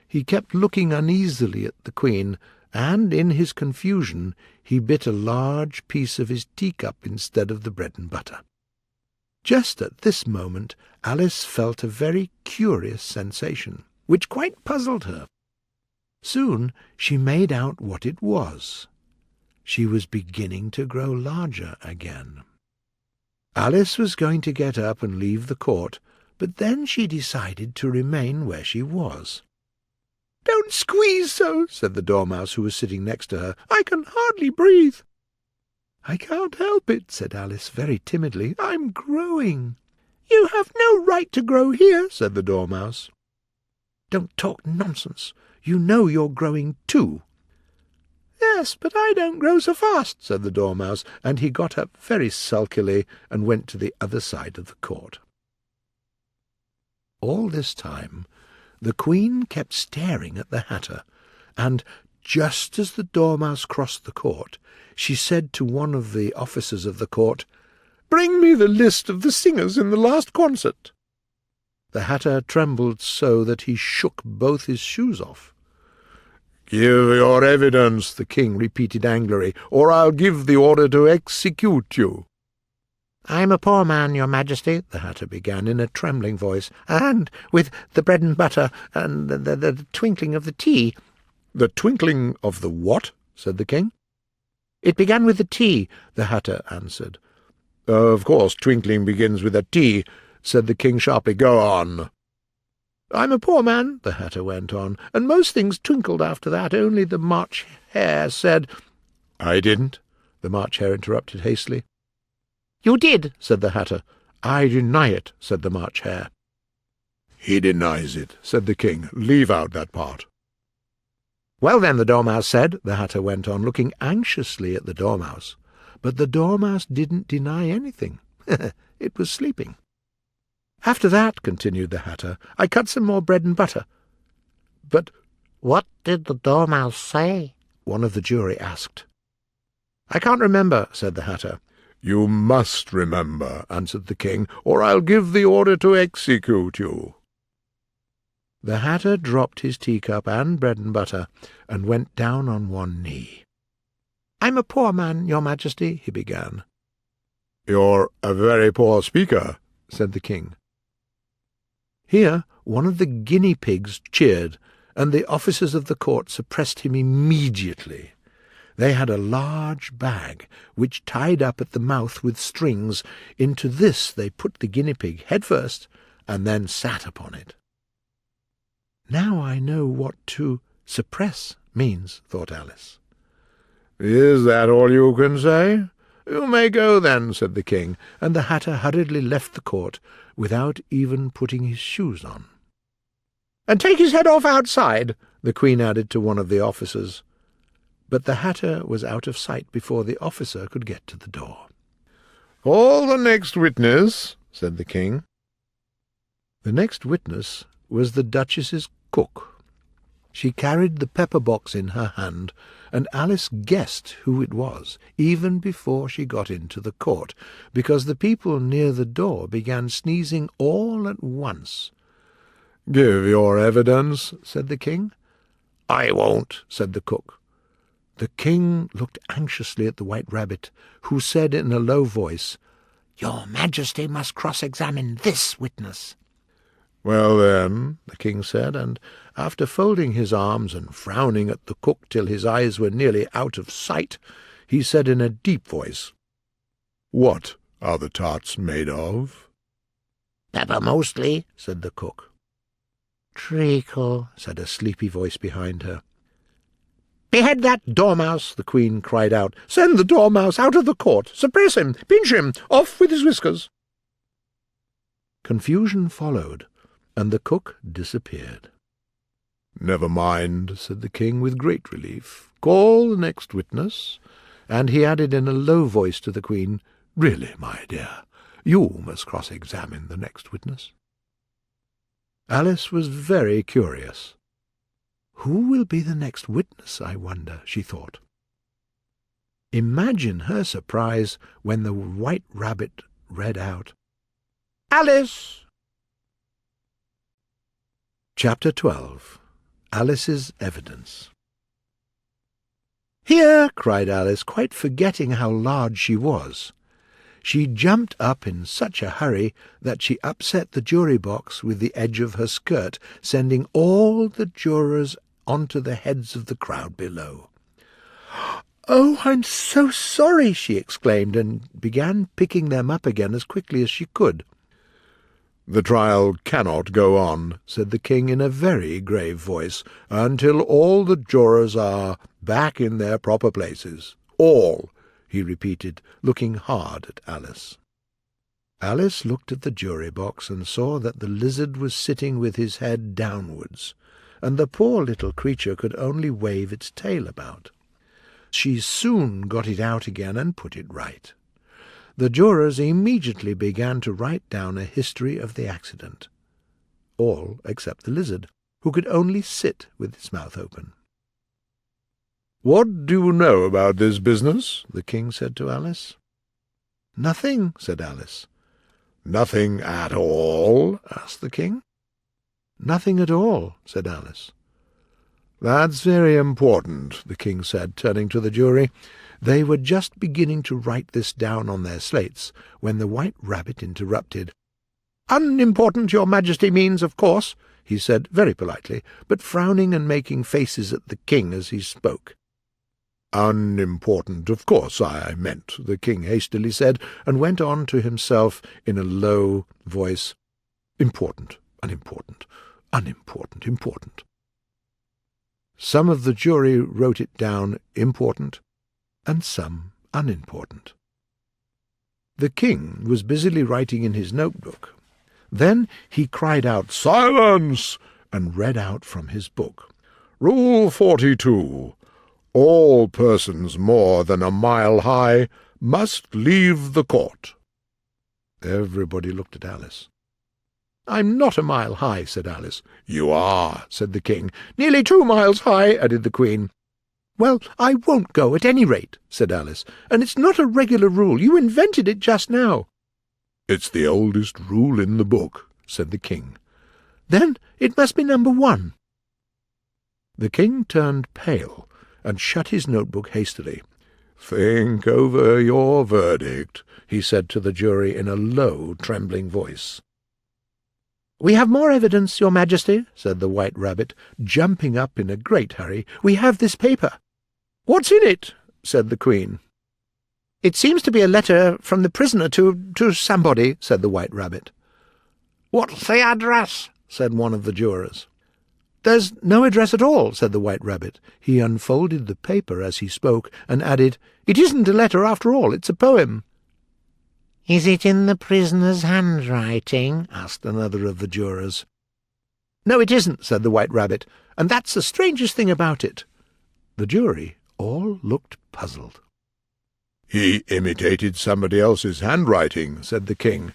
He kept looking uneasily at the queen, and in his confusion he bit a large piece of his teacup instead of the bread and butter. Just at this moment Alice felt a very curious sensation, which quite puzzled her. Soon she made out what it was. She was beginning to grow larger again. Alice was going to get up and leave the court, but then she decided to remain where she was. "Don't squeeze so," said the Dormouse, who was sitting next to her. "I can hardly breathe." "I can't help it," said Alice very timidly. "I'm growing." "You have no right to grow here," said the Dormouse. "Don't talk nonsense. You know you're growing too." "Yes, but I don't grow so fast," said the Dormouse, and he got up very sulkily and went to the other side of the court. All this time the Queen kept staring at the Hatter, and just as the Dormouse crossed the court, she said to one of the officers of the court, "Bring me the list of the singers in the last concert." The Hatter trembled so that he shook both his shoes off. "Give your evidence," the king repeated angrily, "or I'll give the order to execute you." "I'm a poor man, Your Majesty," the Hatter began in a trembling voice, "and with the bread and butter and the twinkling of the tea—" "The twinkling of the what?" said the king. "It began with the tea," the Hatter answered. "Of course twinkling begins with a T," said the king sharply. "Go on." "I'm a poor man," the Hatter went on, "and most things twinkled after that, only the March Hare said—" "I didn't," the March Hare interrupted hastily. "You did," said the Hatter. "I deny it," said the March Hare. "He denies it," said the king. "Leave out that part." "Well then," the Dormouse said, the Hatter went on, looking anxiously at the Dormouse. But the Dormouse didn't deny anything. It was sleeping. "After that," continued the Hatter, "I cut some more bread and butter." "But What did the Dormouse say?" one of the jury asked. "I can't remember," said the Hatter. "You must remember," answered the king, "or I'll give the order to execute you." The Hatter dropped his teacup and bread and butter, and went down on one knee. "I'm a poor man, your Majesty," he began. "You're a very poor speaker," said the king. Here one of the guinea pigs cheered, and the officers of the court suppressed him immediately. They had a large bag, which tied up at the mouth with strings. Into this they put the guinea pig head first, and then sat upon it. "Now I know what to suppress means," thought Alice. "Is that all you can say? "You may go then," said the king, and the Hatter hurriedly left the court without even putting his shoes on. "And take his head off outside," the Queen added to one of the officers. But the Hatter was out of sight before the officer could get to the door. "Call the next witness," said the king. The next witness was the Duchess's cook. She carried the pepper-box in her hand, and Alice guessed who it was, even before she got into the court, because the people near the door began sneezing all at once. "Give your evidence," said the king. "I won't," said the cook. The king looked anxiously at the White Rabbit, who said in a low voice, "Your Majesty must cross-examine this witness." "Well, then," the king said, and after folding his arms and frowning at the cook till his eyes were nearly out of sight, he said in a deep voice, "What are the tarts made of?" "Pepper mostly," said the cook. "Treacle," said a sleepy voice behind her. "Behead that Dormouse," the Queen cried out. "Send the Dormouse out of the court. Suppress him. Pinch him. Off with his whiskers." Confusion followed, and the cook disappeared. "Never mind," said the king with great relief. "Call the next witness." And he added in a low voice to the Queen, "Really, my dear, you must cross-examine the next witness." Alice was very curious. "Who will be the next witness, I wonder?" she thought. Imagine her surprise when the White Rabbit read out, "Alice!" Chapter 12. Alice's Evidence. "Here!" cried Alice, quite forgetting how large she was. She jumped up in such a hurry that she upset the jury box with the edge of her skirt, sending all the jurors onto the heads of the crowd below. "Oh, I'm so sorry!" she exclaimed, and began picking them up again as quickly as she could. "The trial cannot go on," said the king in a very grave voice, "until all the jurors are back in their proper places. All," he repeated, looking hard at Alice. Alice looked at the jury box and saw that the lizard was sitting with his head downwards, and the poor little creature could only wave its tail about. She soon got it out again and put it right. The jurors immediately began to write down a history of the accident. All except the lizard, who could only sit with its mouth open. "What do you know about this business?" the king said to Alice. "Nothing," said Alice. "Nothing at all?" asked the king. "Nothing at all," said Alice. "That's very important," the king said, turning to the jury. They were just beginning to write this down on their slates when the White Rabbit interrupted. "Unimportant, your Majesty means, of course," he said very politely, but frowning and making faces at the king as he spoke. "Unimportant, of course, I meant," the king hastily said, and went on to himself in a low voice, "Important, unimportant, unimportant, important." Some of the jury wrote it down important, and some unimportant. The king was busily writing in his notebook. Then he cried out, "Silence!" and read out from his book. Rule 42. All persons more than a mile high must leave the court. Everybody looked at Alice. "I'm not a mile high," said Alice. "You are," said the king. "Nearly 2 miles high," added the Queen. "Well, I won't go at any rate," said Alice, "and it's not a regular rule. You invented it just now." "It's the oldest rule in the book," said the king. "Then it must be number 1. The king turned pale and shut his notebook hastily. "Think over your verdict," he said to the jury in a low, trembling voice. "We have more evidence, Your Majesty," said the White Rabbit, jumping up in a great hurry. "We have this paper." "What's in it?" said the Queen. "It seems to be a letter from the prisoner to somebody," said the White Rabbit. What's the address? said one of the jurors. "There's no address at all," said the White Rabbit. He unfolded the paper as he spoke and added, "It isn't a letter after all, it's a poem." Is it in the prisoner's handwriting? asked another of the jurors. "No, it isn't," said the White Rabbit, "and that's the strangest thing about it." The jury all looked puzzled. "He imitated somebody else's handwriting," said the king.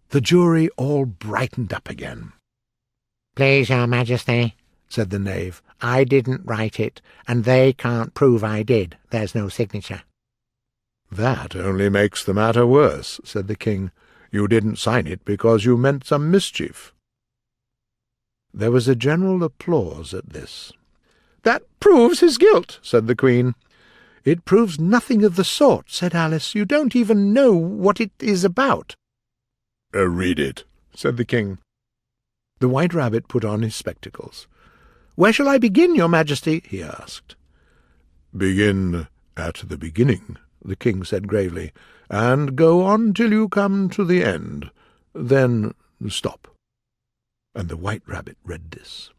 The jury all brightened up again. Please, Your Majesty, said the knave. I didn't write it, and they can't prove I did. There's no signature. "That only makes the matter worse," said the king. "You didn't sign it because you meant some mischief." There was a general applause at this. "That proves his guilt," said the Queen. "It proves nothing of the sort," said Alice. "You don't even know what it is about." "Read it," said the king. The White Rabbit put on his spectacles. "Where shall I begin, Your Majesty?" he asked. "Begin at the beginning," the king said gravely, "and go on till you come to the end. Then stop." And the White Rabbit read this.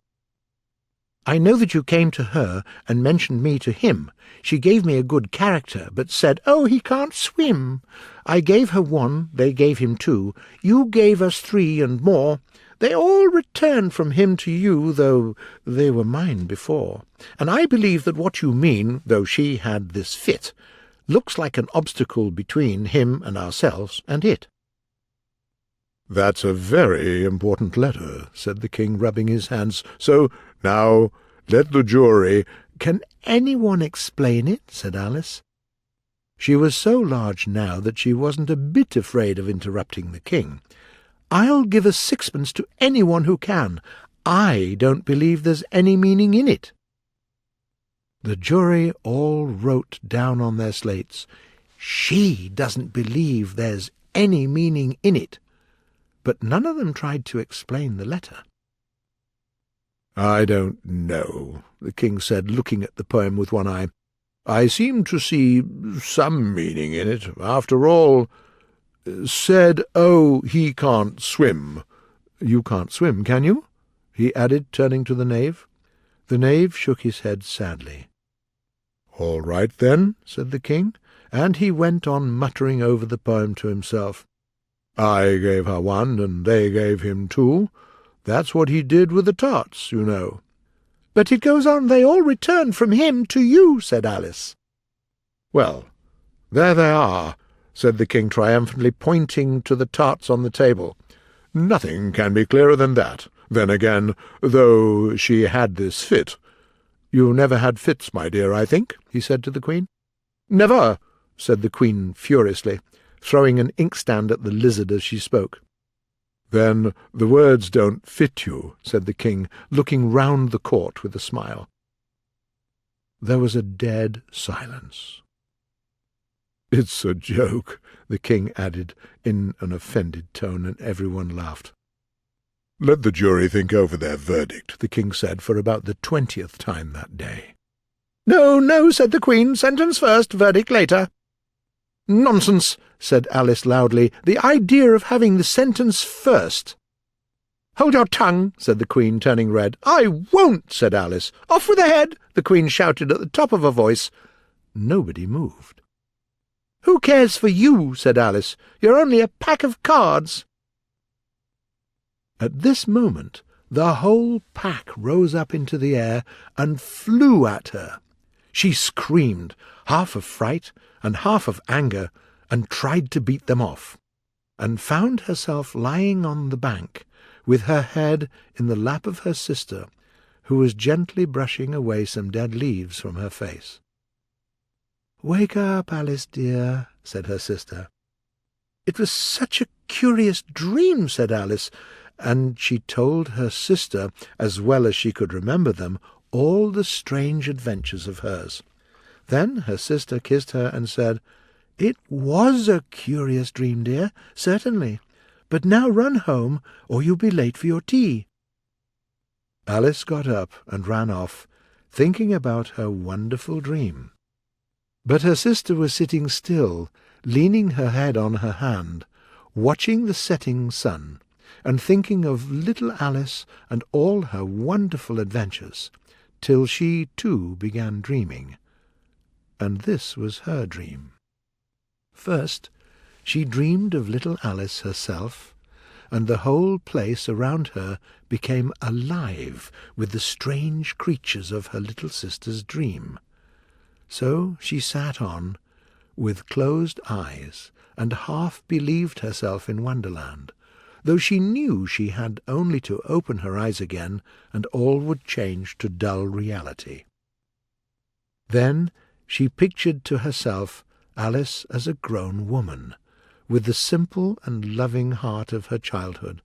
"I know that you came to her and mentioned me to him. She gave me a good character, but said, 'Oh, he can't swim.' I gave her 1, they gave him 2. You gave us 3 and more. They all returned from him to you, though they were mine before. And I believe that what you mean, though she had this fit, looks like an obstacle between him and ourselves and it." "That's a very important letter," said the king, rubbing his hands. "So, now, let the jury—" "Can anyone explain it?" said Alice. She was so large now that she wasn't a bit afraid of interrupting the king. "I'll give a 6pence to anyone who can. I don't believe there's any meaning in it." The jury all wrote down on their slates, "She doesn't believe there's any meaning in it." But none of them tried to explain the letter. "I don't know," the king said, looking at the poem with one eye. "I seem to see some meaning in it. After all, said, 'Oh, he can't swim.' You can't swim, can you?" he added, turning to the knave. The knave shook his head sadly. "All right, then," said the king, and he went on muttering over the poem to himself. "I gave her 1, and they gave him 2. That's what he did with the tarts, you know." "But it goes on, they all returned from him to you," said Alice. "Well, there they are," said the king triumphantly, pointing to the tarts on the table. "Nothing can be clearer than that. Then again, though she had this fit—" "You never had fits, my dear, I think?" he said to the Queen. "Never," said the Queen furiously, throwing an inkstand at the lizard as she spoke. "Then the words don't fit you," said the king, looking round the court with a smile. There was a dead silence. "It's a joke," the king added in an offended tone, and everyone laughed. "Let the jury think over their verdict," the king said for about the 20th time that day. "No, no," said the Queen. "Sentence first, verdict later." "Nonsense," said Alice loudly. "The idea of having the sentence first." "Hold your tongue," said the Queen, turning red. "I won't," said Alice. "Off with the head," the Queen shouted at the top of her voice. Nobody moved. "Who cares for you?" said Alice. "You're only a pack of cards." At this moment The whole pack rose up into the air and flew at her. She screamed, half of fright and half of anger, and tried to beat them off, and found herself lying on the bank, with her head in the lap of her sister, who was gently brushing away some dead leaves from her face. "Wake up, Alice dear," said her sister. "It was such a curious dream," said Alice, and she told her sister, as well as she could remember them, all the strange adventures of hers. Then her sister kissed her and said, "It was a curious dream, dear, certainly. But now run home, or you'll be late for your tea." Alice got up and ran off, thinking about her wonderful dream. But her sister was sitting still, leaning her head on her hand, watching the setting sun, and thinking of little Alice and all her wonderful adventures, till she, too, began dreaming. And this was her dream. First, she dreamed of little Alice herself, and the whole place around her became alive with the strange creatures of her little sister's dream. So she sat on, with closed eyes, and half believed herself in Wonderland, though she knew she had only to open her eyes again, and all would change to dull reality. Then she pictured to herself Alice as a grown woman, with the simple and loving heart of her childhood,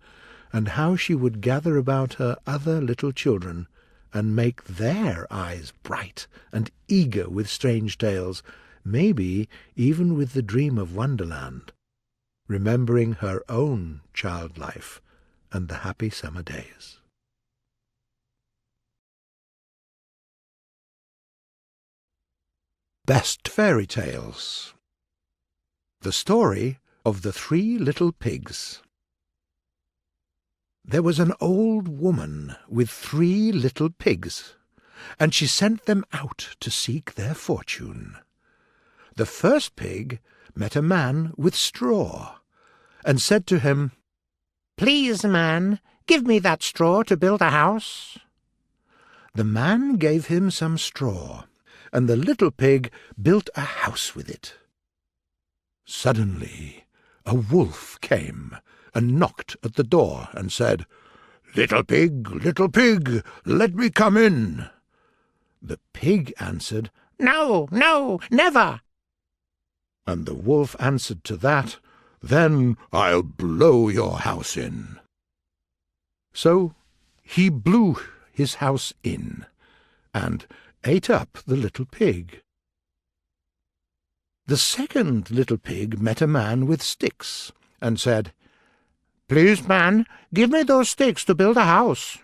and how she would gather about her other little children, and make their eyes bright and eager with strange tales, maybe even with the dream of Wonderland, remembering her own child life and the happy summer days. Best Fairy Tales. The Story of the 3 Little Pigs. There was an old woman with 3 little pigs, and she sent them out to seek their fortune. The first pig met a man with straw, and said to him, "Please, man, give me that straw to build a house." The man gave him some straw, and the little pig built a house with it. Suddenly a wolf came and knocked at the door and said, little pig, let me come in." The pig answered, "No, no, never." And the wolf answered to that, "Then I'll blow your house in." So he blew his house in, and ate up the little pig. The second little pig met a man with sticks, and said, "Please, man, give me those sticks to build a house."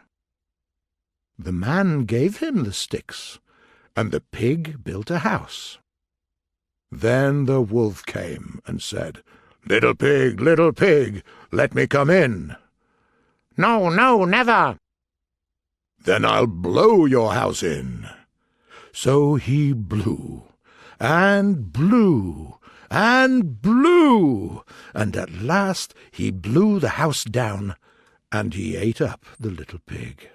The man gave him the sticks, and the pig built a house. Then the wolf came and said, little pig, let me come in." "No, no, never." "Then I'll blow your house in." So he blew, and blew, and blew, and at last he blew the house down, and he ate up the little pig.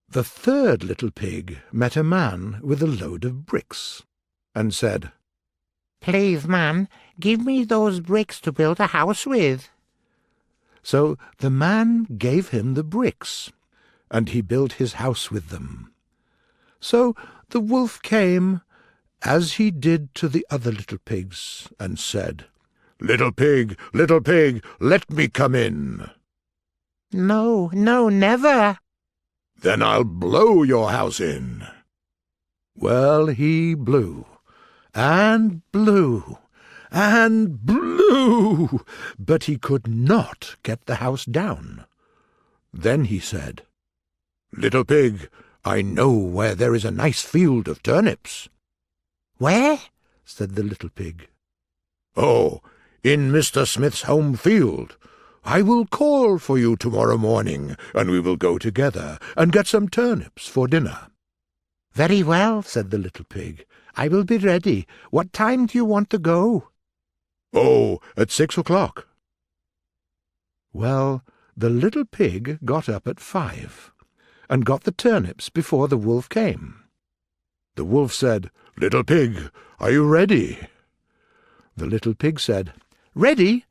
The third little pig met a man with a load of bricks, and said, "Please, man, give me those bricks to build a house with." So the man gave him the bricks, and he built his house with them. So the wolf came, as he did to the other little pigs, and said, little pig, let me come in." "No, no, never." "Then I'll blow your house in." Well, he blew, and blew, and blew, but he could not get the house down. Then he said, little pig, I know where there is a nice field of turnips." "Where?" said the little pig. "Oh, in Mr. Smith's home field. I will call for you tomorrow morning, and we will go together and get some turnips for dinner." "Very well," said the little pig. "I will be ready. What time do you want to go?" "Oh, at 6 o'clock." Well, the little pig got up at 5, and got the turnips before the wolf came. The wolf said, "Little pig, are you ready?" The little pig said, "Ready?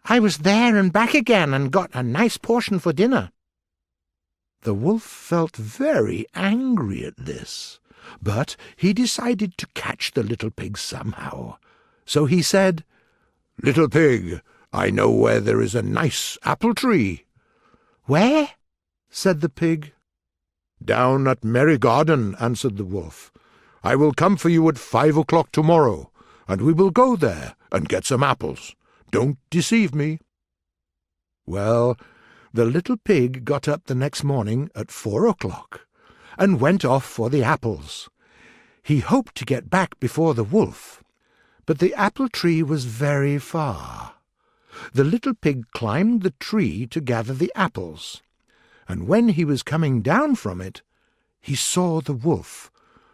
I was there and back again, and got a nice portion for dinner." The wolf felt very angry at this, but he decided to catch the little pig somehow. So he said, "Little pig, I know where there is a nice apple tree." "Where?" said the pig. "Down at Merry Garden," answered the wolf. "I will come for you at 5 o'clock tomorrow, and we will go there and get some apples. Don't deceive me." Well, the little pig got up the next morning at 4 o'clock, and went off for the apples. He hoped to get back before the wolf, but the apple tree was very far. The little pig climbed the tree to gather the apples, and when he was coming down from it, he saw the wolf,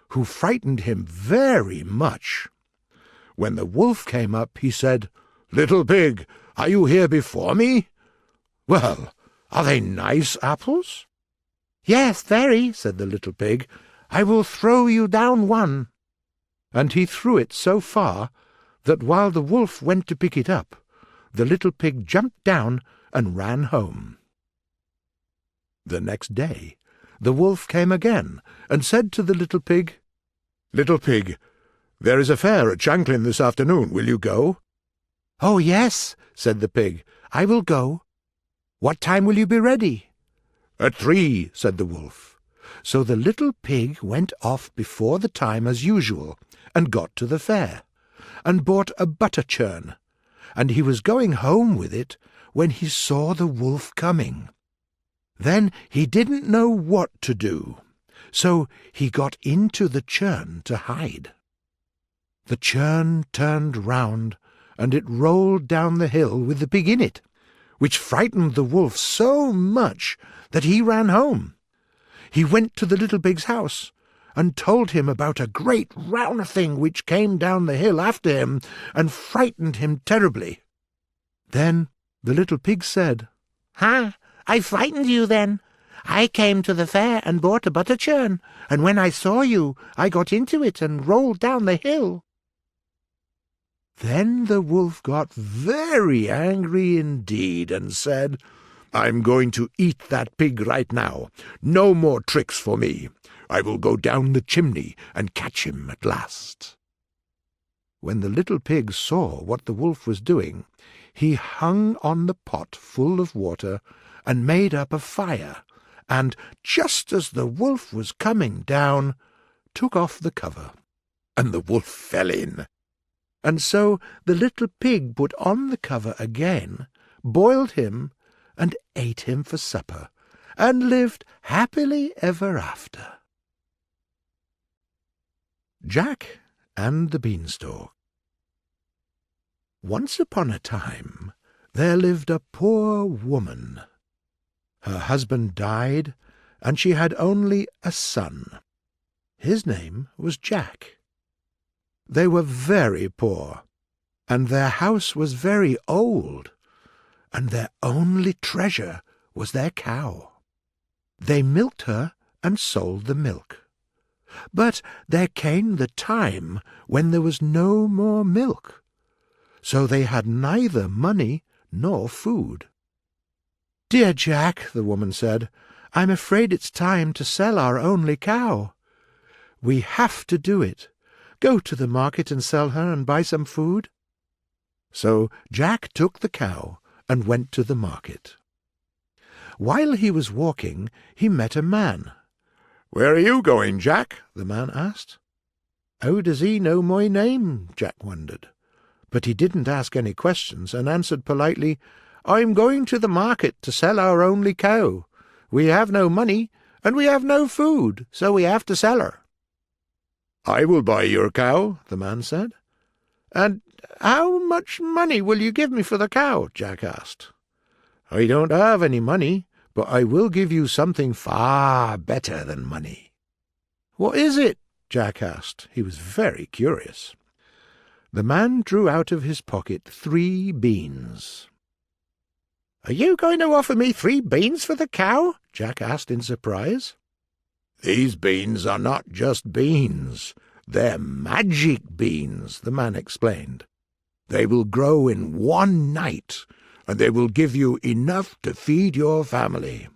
who frightened him very much. When the wolf came up, he said, "Little pig, are you here before me? Well, are they nice apples?" "Yes, very," said the little pig. "I will throw you down one." And he threw it so far that while the wolf went to pick it up, the little pig jumped down and ran home. The next day the wolf came again and said to the little pig, "Little pig, there is a fair at Shanklin this afternoon. Will you go?" "Oh, yes," said the pig, "I will go. What time will you be ready?" "At 3, said the wolf. So the little pig went off before the time as usual, and got to the fair, and bought a butter churn, and he was going home with it when he saw the wolf coming. Then he didn't know what to do, so he got into the churn to hide. The churn turned round, and it rolled down the hill with the pig in it, which frightened the wolf so much that he ran home. He went to the little pig's house, and told him about a great round thing which came down the hill after him, and frightened him terribly. Then the little pig said, "Ha! I frightened you then. I came to the fair and bought a butter churn, and when I saw you, I got into it and rolled down the hill." Then the wolf got very angry indeed, and said, "I'm going to eat that pig right now. No more tricks for me. I will go down the chimney and catch him at last." When the little pig saw what the wolf was doing, he hung on the pot full of water and made up a fire, and just as the wolf was coming down, took off the cover, and the wolf fell in. And so the little pig put on the cover again, boiled him, and ate him for supper, and lived happily ever after. Jack and the Beanstalk. Once upon a time there lived a poor woman. Her husband died, and she had only a son. His name was Jack. They were very poor, and their house was very old, and their only treasure was their cow. They milked her and sold the milk. But there came the time when there was no more milk, so they had neither money nor food. "Dear Jack," the woman said, "I'm afraid it's time to sell our only cow. We have to do it. Go to the market and sell her and buy some food." So Jack took the cow and went to the market. While he was walking, he met a man. "Where are you going, Jack?" the man asked. How does he know my name? Jack wondered. But he didn't ask any questions, and answered politely, "I'm going to the market to sell our only cow. We have no money, and we have no food, so we have to sell her." "I will buy your cow," the man said. "And how much money will you give me for the cow?" Jack asked. "I don't have any money, but I will give you something far better than money." "What is it?" Jack asked. He was very curious. The man drew out of his pocket 3 beans. "Are you going to offer me 3 beans for the cow?" Jack asked in surprise. "These beans are not just beans. They're magic beans," the man explained. "They will grow in 1 night, and they will give you enough to feed your family."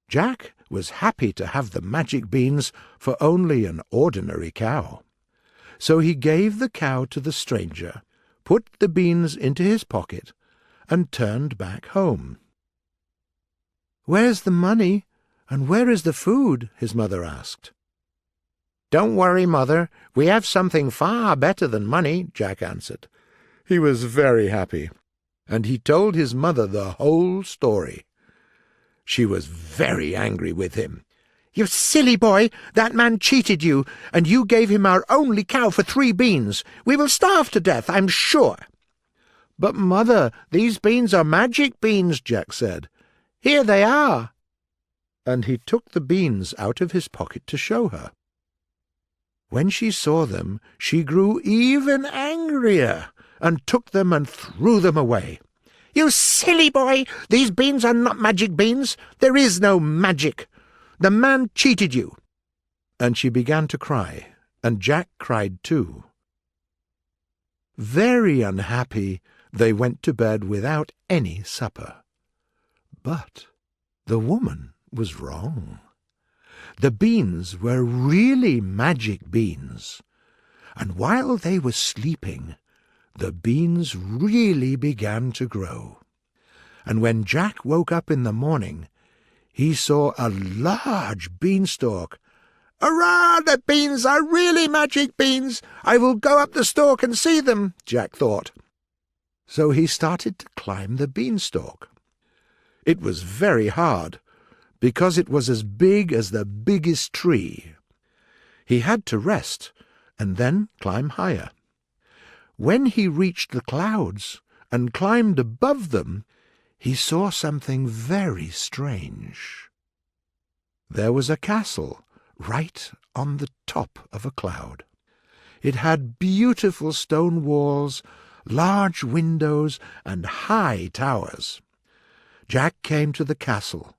Jack was happy to have the magic beans for only an ordinary cow. So he gave the cow to the stranger, put the beans into his pocket, and turned back home. "Where's the money, and where is the food?" his mother asked. "Don't worry, Mother. We have something far better than money," Jack answered. He was very happy, and he told his mother the whole story. She was very angry with him. "You silly boy! That man cheated you, and you gave him our only cow for 3 beans. We will starve to death, I'm sure." "But, Mother, these beans are magic beans," Jack said. "Here they are." And he took the beans out of his pocket to show her. When she saw them, she grew even angrier, and took them and threw them away. "You silly boy! These beans are not magic beans. There is no magic. The man cheated you." And she began to cry, and Jack cried too. Very unhappy, they went to bed without any supper. But the woman was wrong. The beans were really magic beans, and while they were sleeping, the beans really began to grow. And when Jack woke up in the morning, he saw a large beanstalk. "Hurrah! The beans are really magic beans! I will go up the stalk and see them," Jack thought. So he started to climb the beanstalk. It was very hard, because it was as big as the biggest tree. He had to rest, and then climb higher. When he reached the clouds and climbed above them, he saw something very strange. There was a castle right on the top of a cloud. It had beautiful stone walls, large windows, and high towers. Jack came to the castle,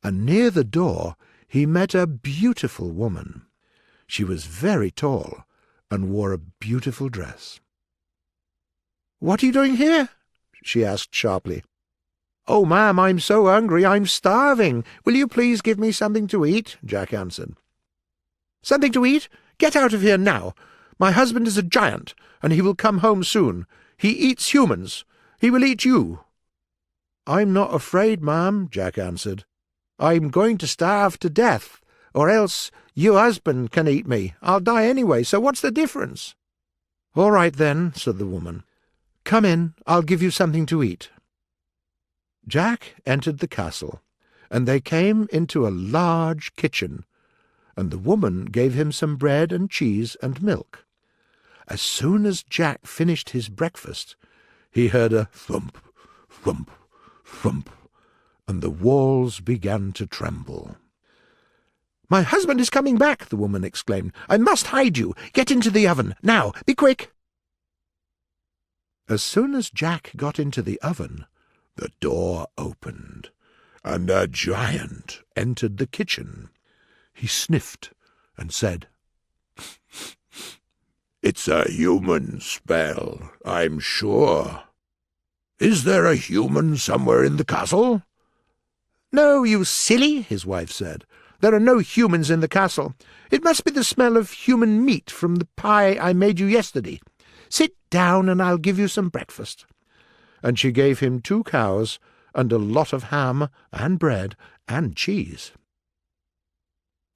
and near the door he met a beautiful woman. She was very tall and wore a beautiful dress. "What are you doing here?" she asked sharply. "Oh, ma'am, I'm so hungry, I'm starving. Will you please give me something to eat?" Jack answered. "Something to eat? Get out of here now. My husband is a giant, and he will come home soon. He eats humans. He will eat you." "I'm not afraid, ma'am," Jack answered. "I'm going to starve to death, or else your husband can eat me. I'll die anyway, so what's the difference?" "All right, then," said the woman. "Come in, I'll give you something to eat." Jack entered the castle, and they came into a large kitchen, and the woman gave him some bread and cheese and milk. As soon as Jack finished his breakfast, he heard a thump, thump, thump, and the walls began to tremble. "My husband is coming back," the woman exclaimed. "I must hide you. Get into the oven. Now, be quick." As soon as Jack got into the oven, the door opened, and a giant entered the kitchen. He sniffed and said, "It's a human spell, I'm sure. Is there a human somewhere in the castle?" "No, you silly," his wife said. "There are no humans in the castle. It must be the smell of human meat from the pie I made you yesterday. Sit down and I'll give you some breakfast." And she gave him 2 cows and a lot of ham and bread and cheese.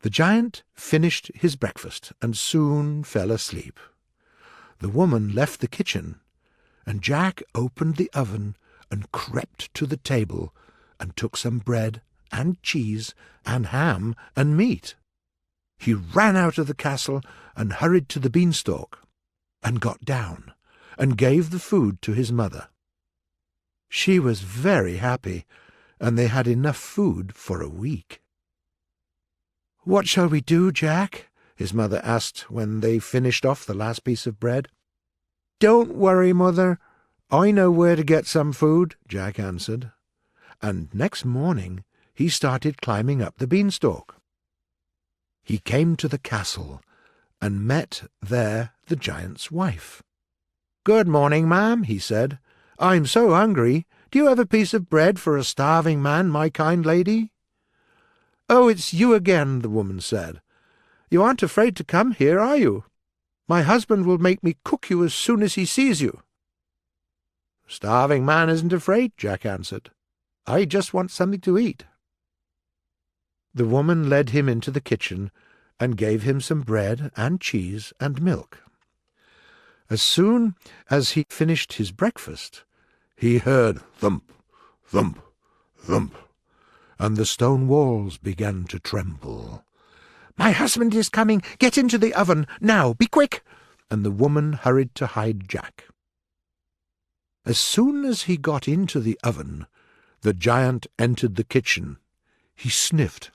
The giant finished his breakfast and soon fell asleep. The woman left the kitchen, and Jack opened the oven and crept to the table and took some bread and cheese and ham and meat. He ran out of the castle and hurried to the beanstalk, and got down and gave the food to his mother. She was very happy, and they had enough food for a week. "What shall we do, Jack?" his mother asked when they finished off the last piece of bread. "Don't worry, Mother. "I know where to get some food," Jack answered, and next morning he started climbing up the beanstalk. He came to the castle and met there the giant's wife. "Good morning, ma'am," he said. "I'm so hungry. Do you have a piece of bread for a starving man, my kind lady?" "Oh, it's you again," the woman said. "You aren't afraid to come here, are you? My husband will make me cook you as soon as he sees you." "Starving man isn't afraid," Jack answered. "I just want something to eat." The woman led him into the kitchen and gave him some bread and cheese and milk. As soon as he finished his breakfast, he heard thump, thump, thump, and the stone walls began to tremble. "My husband is coming! Get into the oven! Now, be quick!" And the woman hurried to hide Jack. As soon as he got into the oven, the giant entered the kitchen. He sniffed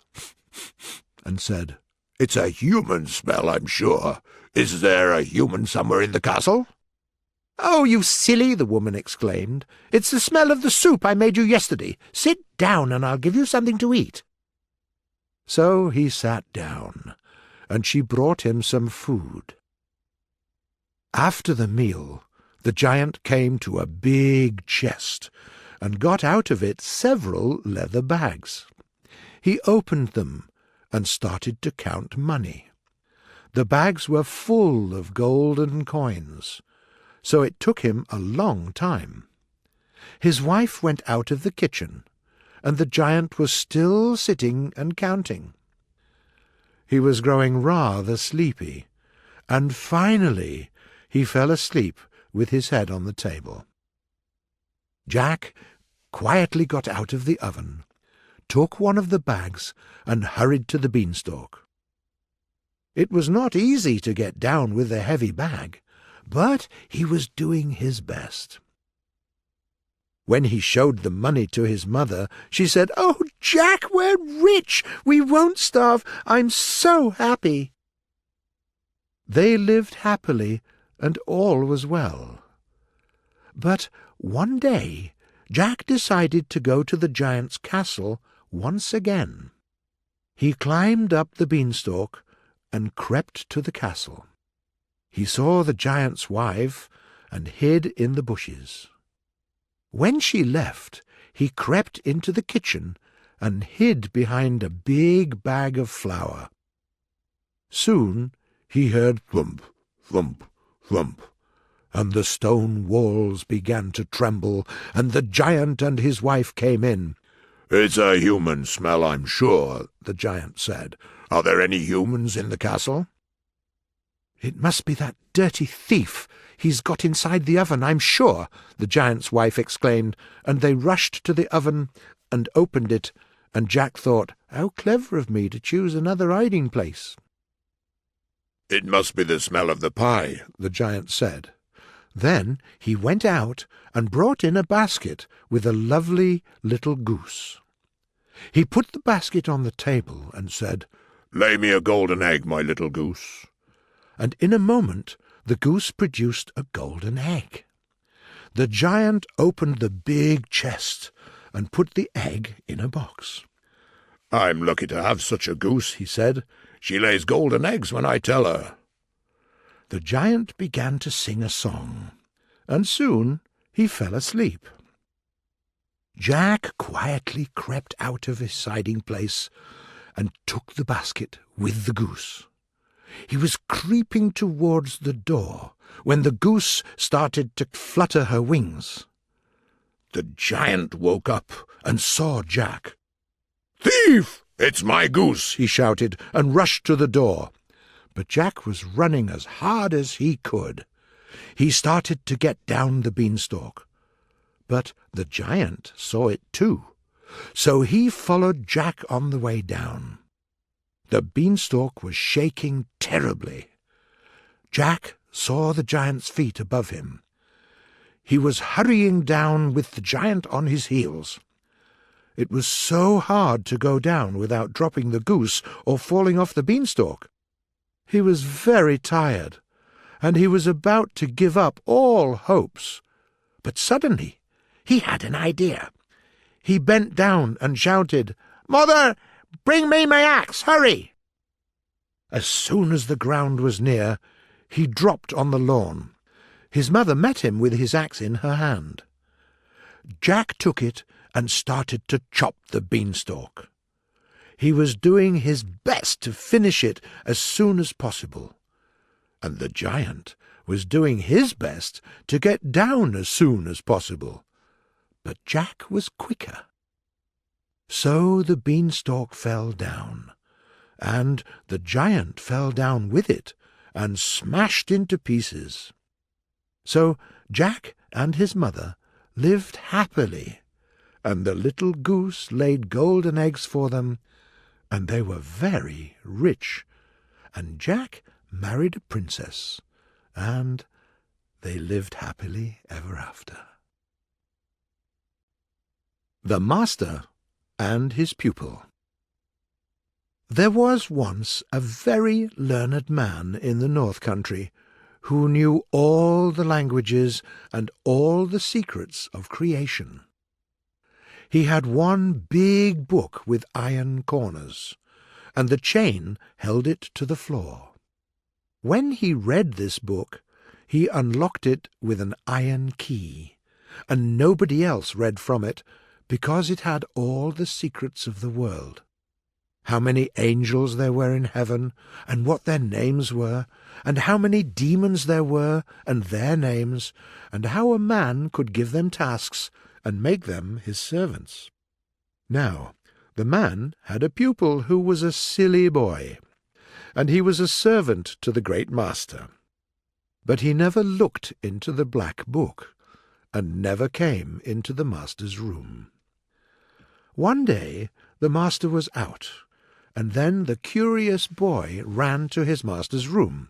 and said, "It's a human smell, I'm sure. Is there a human somewhere in the castle?" "Oh, you silly!" the woman exclaimed. "It's the smell of the soup I made you yesterday. Sit down and I'll give you something to eat." So he sat down, and she brought him some food. After the meal, the giant came to a big chest and got out of it several leather bags. He opened them and started to count money. The bags were full of golden coins, so it took him a long time. His wife went out of the kitchen, and the giant was still sitting and counting. He was growing rather sleepy, and finally he fell asleep with his head on the table. Jack quietly got out of the oven, took one of the bags, and hurried to the beanstalk. It was not easy to get down with the heavy bag, but he was doing his best. When he showed the money to his mother, she said, "Oh, Jack, we're rich! We won't starve! I'm so happy!" They lived happily, and all was well. But one day Jack decided to go to the giant's castle once again. He climbed up the beanstalk and crept to the castle. He saw the giant's wife and hid in the bushes. When she left, he crept into the kitchen and hid behind a big bag of flour. Soon he heard thump, thump, thump, and the stone walls began to tremble, and the giant and his wife came in. "It's a human smell, I'm sure," the giant said. "Are there any humans in the castle?" "It must be that dirty thief. He's got inside the oven, I'm sure," the giant's wife exclaimed, and they rushed to the oven and opened it, and Jack thought, "How clever of me to choose another hiding place." "It must be the smell of the pie," the giant said. Then he went out and brought in a basket with a lovely little goose. He put the basket on the table and said, "Lay me a golden egg, my little goose." And in a moment the goose produced a golden egg. The giant opened the big chest and put the egg in a box. "I'm lucky to have such a goose," he said. "She lays golden eggs when I tell her." The giant began to sing a song, and soon he fell asleep. Jack quietly crept out of his hiding place and took the basket with the goose. He was creeping towards the door when the goose started to flutter her wings. The giant woke up and saw Jack. "Thief! It's my goose!" he shouted, and rushed to the door. But Jack was running as hard as he could. He started to get down the beanstalk. But the giant saw it too, so he followed Jack on the way down. The beanstalk was shaking terribly. Jack saw the giant's feet above him. He was hurrying down with the giant on his heels. It was so hard to go down without dropping the goose or falling off the beanstalk. He was very tired, and he was about to give up all hopes. But suddenly he had an idea. He bent down and shouted, "Mother, bring me my axe, hurry!" As soon as the ground was near, he dropped on the lawn. His mother met him with his axe in her hand. Jack took it and started to chop the beanstalk. He was doing his best to finish it as soon as possible, and the giant was doing his best to get down as soon as possible. But Jack was quicker. So the beanstalk fell down, and the giant fell down with it and smashed into pieces. So Jack and his mother lived happily, and the little goose laid golden eggs for them, and they were very rich, and Jack married a princess, and they lived happily ever after. The Master and his Pupil. There was once a very learned man in the North Country who knew all the languages and all the secrets of creation. He had one big book with iron corners, and the chain held it to the floor. When he read this book, he unlocked it with an iron key, and nobody else read from it, because it had all the secrets of the world. How many angels there were in heaven, and what their names were, and how many demons there were, and their names, and how a man could give them tasks and make them his servants. Now, the man had a pupil who was a silly boy, and he was a servant to the great master. But he never looked into the black book, and never came into the master's room. One day the master was out, and then the curious boy ran to his master's room.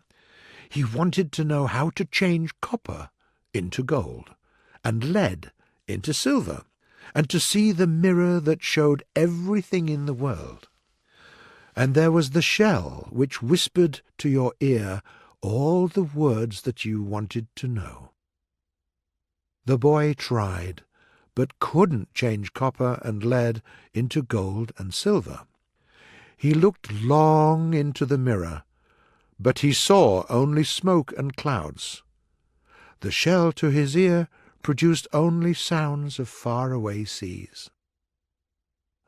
He wanted to know how to change copper into gold, and lead into silver, and to see the mirror that showed everything in the world. And there was the shell which whispered to your ear all the words that you wanted to know. The boy tried, but couldn't change copper and lead into gold and silver. He looked long into the mirror, but he saw only smoke and clouds. The shell to his ear produced only sounds of far-away seas.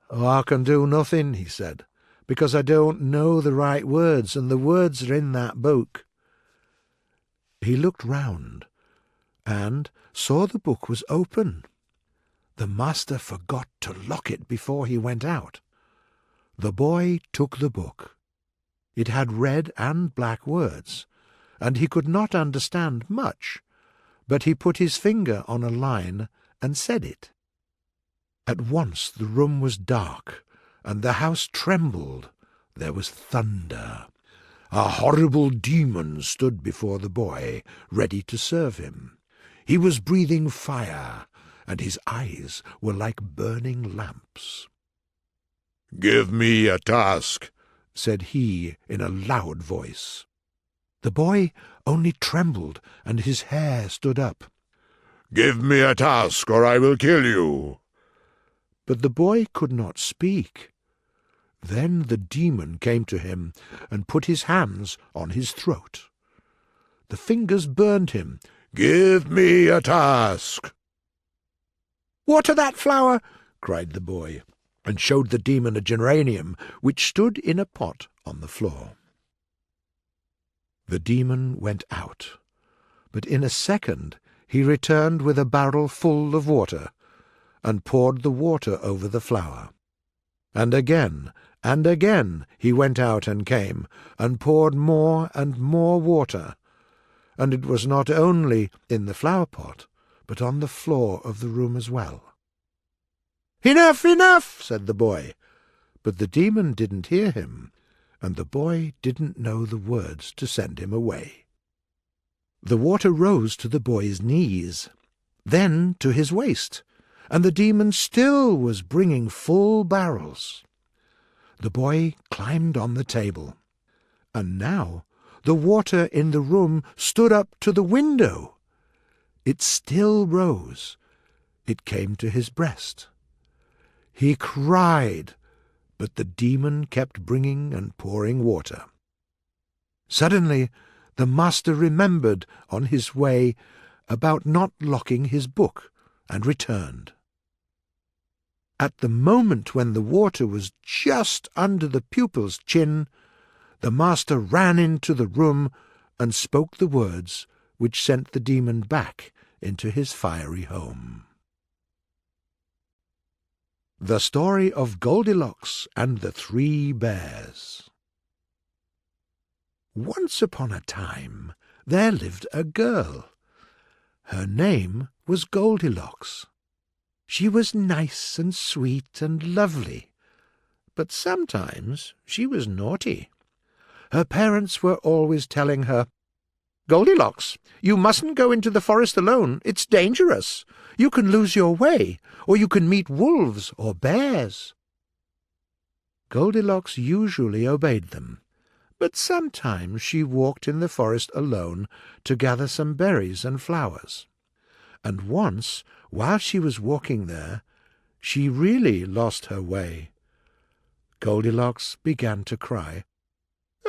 "Oh, I can do nothing," he said, "because I don't know the right words, and the words are in that book." He looked round, and saw the book was open. The master forgot to lock it before he went out. The boy took the book. It had red and black words, and he could not understand much, but he put his finger on a line and said it. At once the room was dark, and the house trembled. There was thunder. A horrible demon stood before the boy, ready to serve him. He was breathing fire, and his eyes were like burning lamps. "Give me a task," said he in a loud voice. The boy only trembled, and his hair stood up. "Give me a task, or I will kill you." But the boy could not speak. Then the demon came to him and put his hands on his throat. The fingers burned him. "Give me a task." "Water that flower!" cried the boy, and showed the demon a geranium which stood in a pot on the floor. The demon went out, but in a second he returned with a barrel full of water, and poured the water over the flower. And again he went out and came, and poured more and more water, and it was not only in the flower pot, but on the floor of the room as well. "Enough, enough!" said the boy, but the demon didn't hear him, and the boy didn't know the words to send him away. The water rose to the boy's knees, then to his waist, and the demon still was bringing full barrels. The boy climbed on the table, and now the water in the room stood up to the window. It still rose. It came to his breast. He cried, but the demon kept bringing and pouring water. Suddenly the master remembered on his way about not locking his book, and returned. At the moment when the water was just under the pupil's chin, the master ran into the room and spoke the words which sent the demon back into his fiery home. The Story of Goldilocks and the Three Bears. Once upon a time there lived a girl. Her name was Goldilocks. She was nice and sweet and lovely, but sometimes she was naughty. Her parents were always telling her, "Goldilocks, you mustn't go into the forest alone. It's dangerous. You can lose your way, or you can meet wolves or bears." Goldilocks usually obeyed them, but sometimes she walked in the forest alone to gather some berries and flowers. And once, while she was walking there, she really lost her way. Goldilocks began to cry.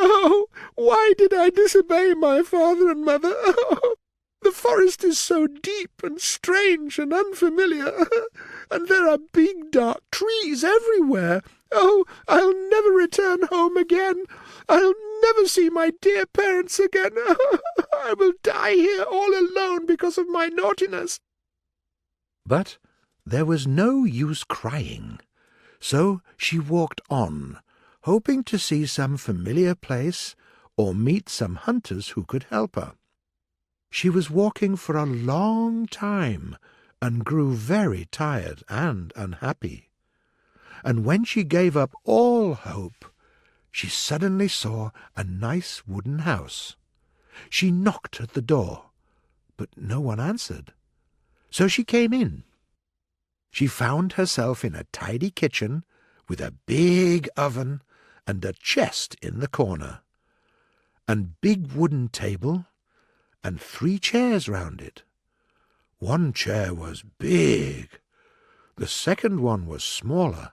"Oh, why did I disobey my father and mother? Oh, the forest is so deep and strange and unfamiliar, and there are big dark trees everywhere. Oh, I'll never return home again. I'll never see my dear parents again. I will die here all alone because of my naughtiness." But there was no use crying, so she walked on, hoping to see some familiar place or meet some hunters who could help her. She was walking for a long time and grew very tired and unhappy. And when she gave up all hope, she suddenly saw a nice wooden house. She knocked at the door, but no one answered. So she came in. She found herself in a tidy kitchen with a big oven and a chest in the corner, and big wooden table, and 3 chairs round it. One chair was big, the second one was smaller,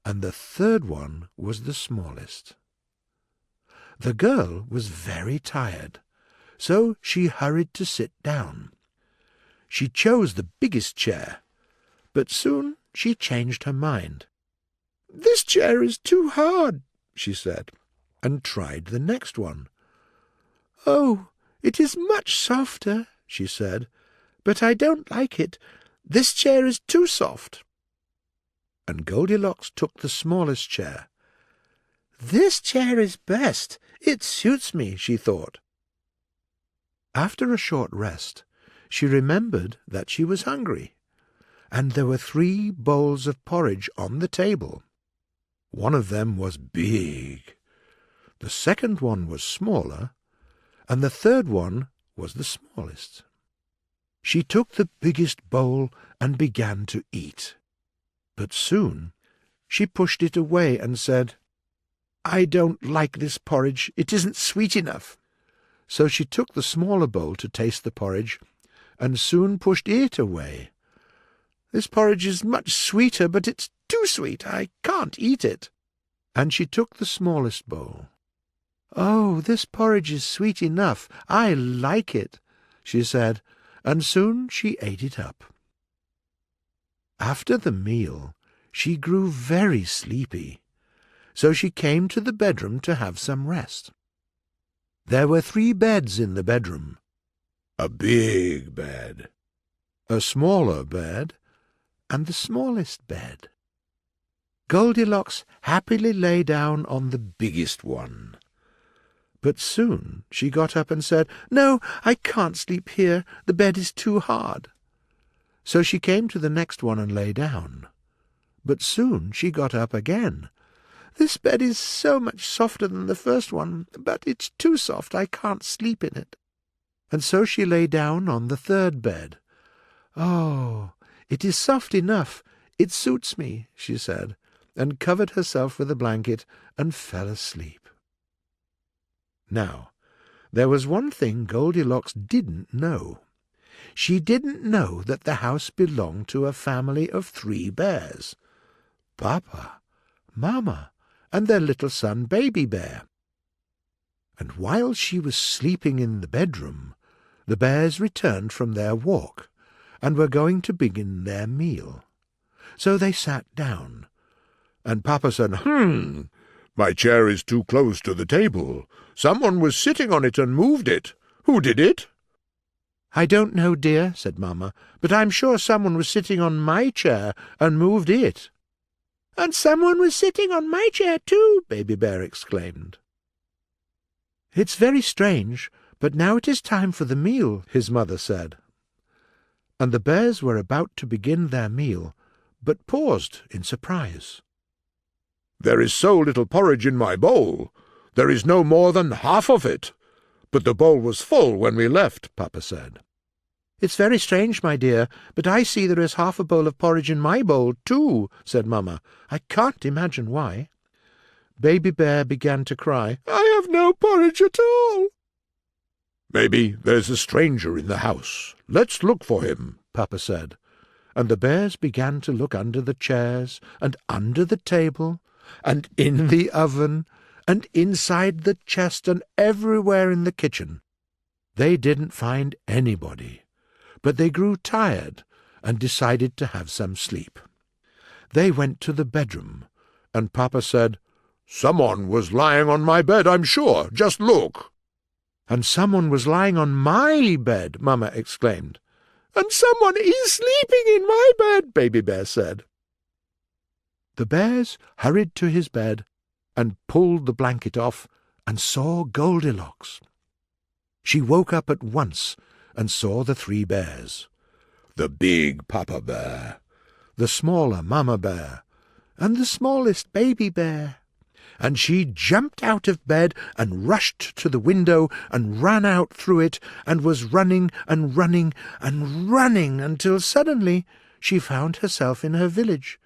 and the third one was the smallest. The girl was very tired, so she hurried to sit down. She chose the biggest chair, but soon she changed her mind. "This chair is too hard," she said, and tried the next one. "Oh, it is much softer," she said, "but I don't like it. This chair is too soft." And Goldilocks took the smallest chair. "This chair is best. It suits me," she thought. After a short rest, she remembered that she was hungry, and there were 3 bowls of porridge on the table. One of them was big, the second one was smaller, and the third one was the smallest. She took the biggest bowl and began to eat, but soon she pushed it away and said, "I don't like this porridge. It isn't sweet enough." So she took the smaller bowl to taste the porridge, and soon pushed it away. "This porridge is much sweeter, but it's too sweet. I can't eat it." And she took the smallest bowl. "Oh, this porridge is sweet enough. I like it," she said, and soon she ate it up. After the meal, she grew very sleepy, so she came to the bedroom to have some rest. There were 3 beds in the bedroom. A big bed, a smaller bed, and the smallest bed. Goldilocks happily lay down on the biggest one. But soon she got up and said, "No, I can't sleep here. The bed is too hard." So she came to the next one and lay down. But soon she got up again. "This bed is so much softer than the first one, but it's too soft. I can't sleep in it." And so she lay down on the 3rd bed. "Oh, it is soft enough. It suits me," she said, and covered herself with a blanket and fell asleep. Now, there was one thing Goldilocks didn't know. she didn't know that the house belonged to a family of 3 bears: Papa, Mamma, and their little son Baby Bear. And while she was sleeping in the bedroom, the bears returned from their walk, and were going to begin their meal. So they sat down, and Papa said, My chair is too close to the table. Someone was sitting on it and moved it. Who did it?" "I don't know, dear," said Mamma, "but I'm sure someone was sitting on my chair and moved it." "And someone was sitting on my chair too," Baby Bear exclaimed. "It's very strange, but now it is time for the meal," his mother said. And the bears were about to begin their meal, but paused in surprise. "There is so little porridge in my bowl. There is no more than half of it. But the bowl was full when we left," Papa said. "It's very strange, my dear, but I see there is half a bowl of porridge in my bowl too," said Mamma. "I can't imagine why." Baby Bear began to cry. "I have no porridge at all." "Maybe there's a stranger in the house. Let's look for him," Papa said. And the bears began to look under the chairs, and under the table, and in the oven, and inside the chest, and everywhere in the kitchen. They didn't find anybody, but they grew tired and decided to have some sleep. They went to the bedroom, and Papa said, "Someone was lying on my bed, I'm sure. Just look." "And someone was lying on my bed," Mamma exclaimed. "And someone is sleeping in my bed," Baby Bear said. The bears hurried to his bed and pulled the blanket off and saw Goldilocks. She woke up at once and saw the 3 bears: the big Papa Bear, the smaller Mamma Bear, and the smallest Baby Bear. And she jumped out of bed and rushed to the window and ran out through it, and was running and running and running until suddenly she found herself in her village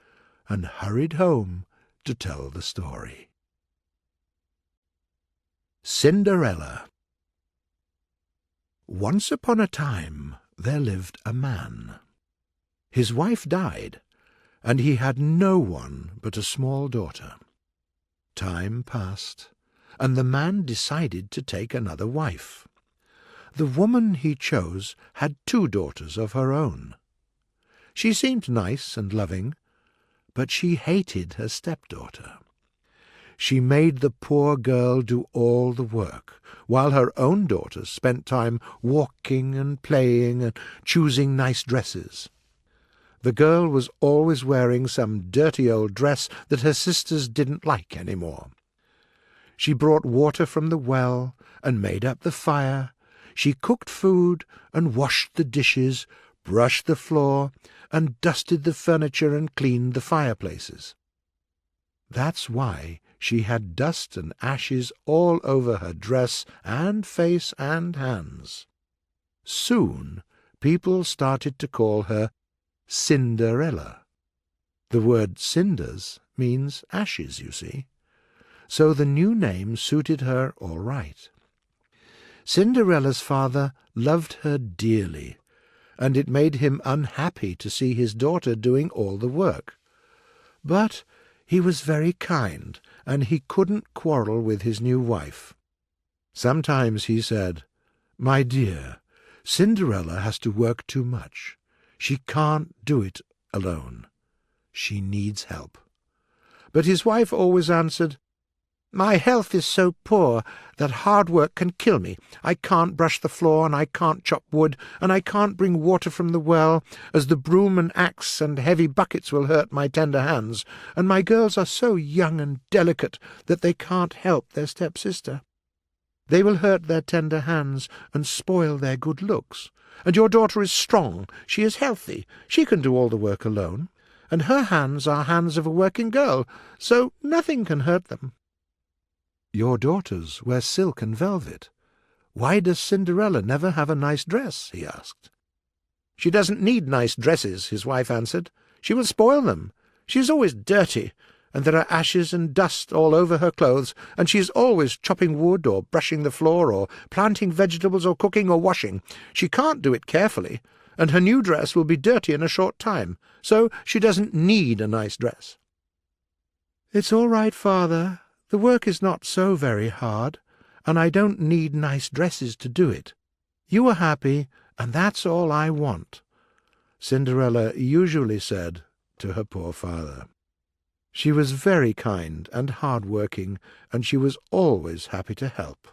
and hurried home to tell the story. Cinderella. Once upon a time there lived a man. His wife died, and he had no one but a small daughter. Time passed, and the man decided to take another wife. The woman he chose had 2 daughters of her own. She seemed nice and loving, but she hated her stepdaughter. She made the poor girl do all the work, while her own daughters spent time walking and playing and choosing nice dresses. The girl was always wearing some dirty old dress that her sisters didn't like any more. She brought water from the well and made up the fire. She cooked food and washed the dishes, brushed the floor, and dusted the furniture and cleaned the fireplaces. That's why she had dust and ashes all over her dress and face and hands. Soon people started to call her Cinderella. The word cinders means ashes, you see. So the new name suited her all right. Cinderella's father loved her dearly, and it made him unhappy to see his daughter doing all the work. But he was very kind, and he couldn't quarrel with his new wife. Sometimes he said, "My dear, Cinderella has to work too much. She can't do it alone. She needs help." But his wife always answered, "My health is so poor that hard work can kill me. I can't brush the floor, and I can't chop wood, and I can't bring water from the well, as the broom and axe and heavy buckets will hurt my tender hands, and my girls are so young and delicate that they can't help their stepsister. They will hurt their tender hands and spoil their good looks. And your daughter is strong, she is healthy, she can do all the work alone, and her hands are hands of a working girl, so nothing can hurt them." "Your daughters wear silk and velvet. Why does Cinderella never have a nice dress?" he asked. "She doesn't need nice dresses," his wife answered. "She will spoil them. She is always dirty, and there are ashes and dust all over her clothes, and she is always chopping wood or brushing the floor or planting vegetables or cooking or washing. She can't do it carefully, and her new dress will be dirty in a short time, so she doesn't need a nice dress." "It's all right, Father. The work is not so very hard, and I don't need nice dresses to do it. You are happy, and that's all I want," Cinderella usually said to her poor father. She was very kind and hard-working, and she was always happy to help.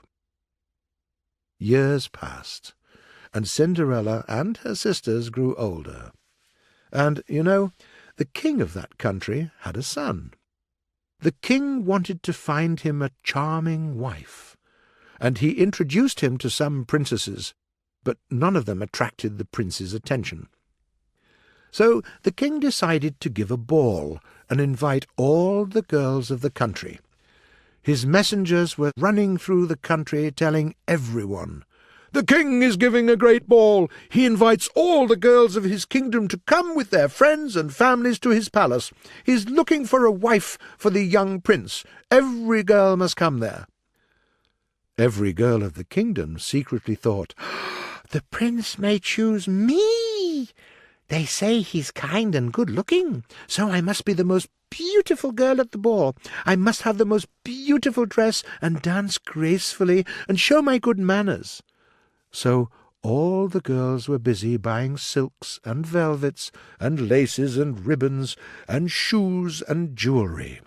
Years passed, and Cinderella and her sisters grew older. And, you know, the king of that country had a son. The king wanted to find him a charming wife, and he introduced him to some princesses, but none of them attracted the prince's attention. So the king decided to give a ball and invite all the girls of the country. His messengers were running through the country telling everyone, "The king is giving a great ball. He invites all the girls of his kingdom to come with their friends and families to his palace. He's looking for a wife for the young prince. Every girl must come there." Every girl of the kingdom secretly thought, "The prince may choose me. They say he's kind and good-looking, so I must be the most beautiful girl at the ball. I must have the most beautiful dress and dance gracefully and show my good manners." So all the girls were busy buying silks and velvets and laces and ribbons and shoes and jewellery.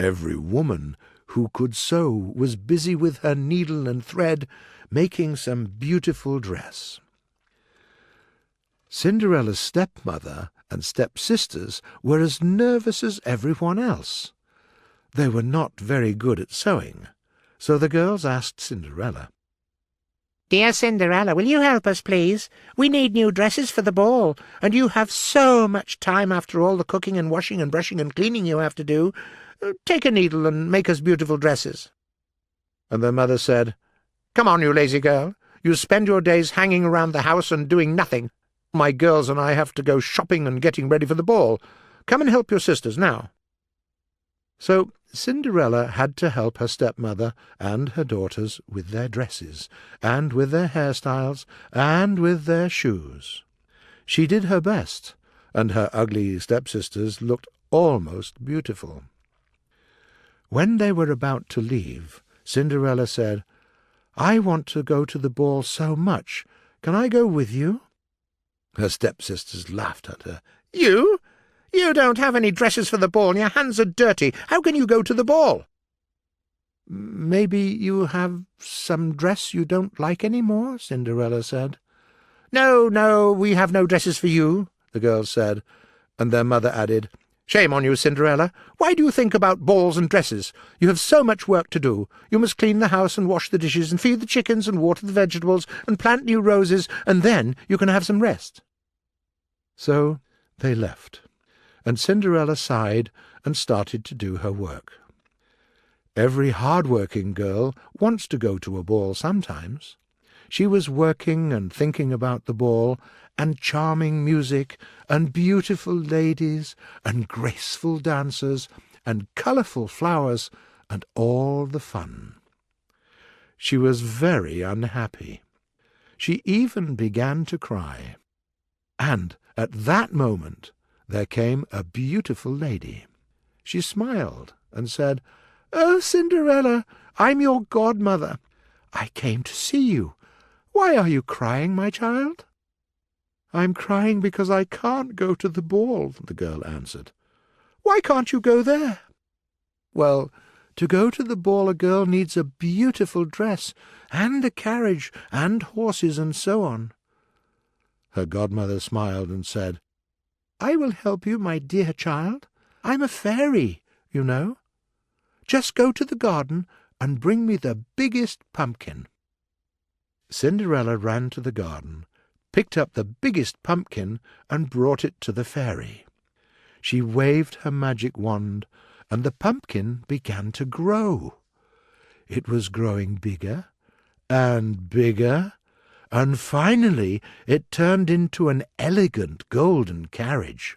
Every woman who could sew was busy with her needle and thread, making some beautiful dress. Cinderella's stepmother and stepsisters were as nervous as everyone else. They were not very good at sewing, so the girls asked Cinderella, "Dear Cinderella, will you help us, please? We need new dresses for the ball, and you have so much time after all the cooking and washing and brushing and cleaning you have to do. Take a needle and make us beautiful dresses." And their mother said, "Come on, you lazy girl. You spend your days hanging around the house and doing nothing. My girls and I have to go shopping and getting ready for the ball. Come and help your sisters now." So Cinderella had to help her stepmother and her daughters with their dresses, and with their hairstyles, and with their shoes. She did her best, and her ugly stepsisters looked almost beautiful. When they were about to leave, Cinderella said, "I want to go to the ball so much. Can I go with you?" Her stepsisters laughed at her. "You? You don't have any dresses for the ball, and your hands are dirty. How can you go to the ball?" "Maybe you have some dress you don't like any more," Cinderella said. "No, no, we have no dresses for you," the girls said, and their mother added, "Shame on you, Cinderella. Why do you think about balls and dresses? You have so much work to do. You must clean the house and wash the dishes and feed the chickens and water the vegetables and plant new roses, and then you can have some rest." So they left, and Cinderella sighed and started to do her work. Every hard-working girl wants to go to a ball sometimes. She was working and thinking about the ball, and charming music, and beautiful ladies, and graceful dancers, and colourful flowers, and all the fun. She was very unhappy. She even began to cry. And at that moment there came a beautiful lady. She smiled and said, "Oh, Cinderella, I'm your godmother. I came to see you. Why are you crying, my child?" "I'm crying because I can't go to the ball," the girl answered. "Why can't you go there?" "Well, to go to the ball a girl needs a beautiful dress, and a carriage, and horses, and so on." Her godmother smiled and said, "I will help you, my dear child. I'm a fairy, you know. Just go to the garden and bring me the biggest pumpkin." Cinderella ran to the garden, picked up the biggest pumpkin, and brought it to the fairy. She waved her magic wand, and the pumpkin began to grow. It was growing bigger and bigger, and finally it turned into an elegant golden carriage.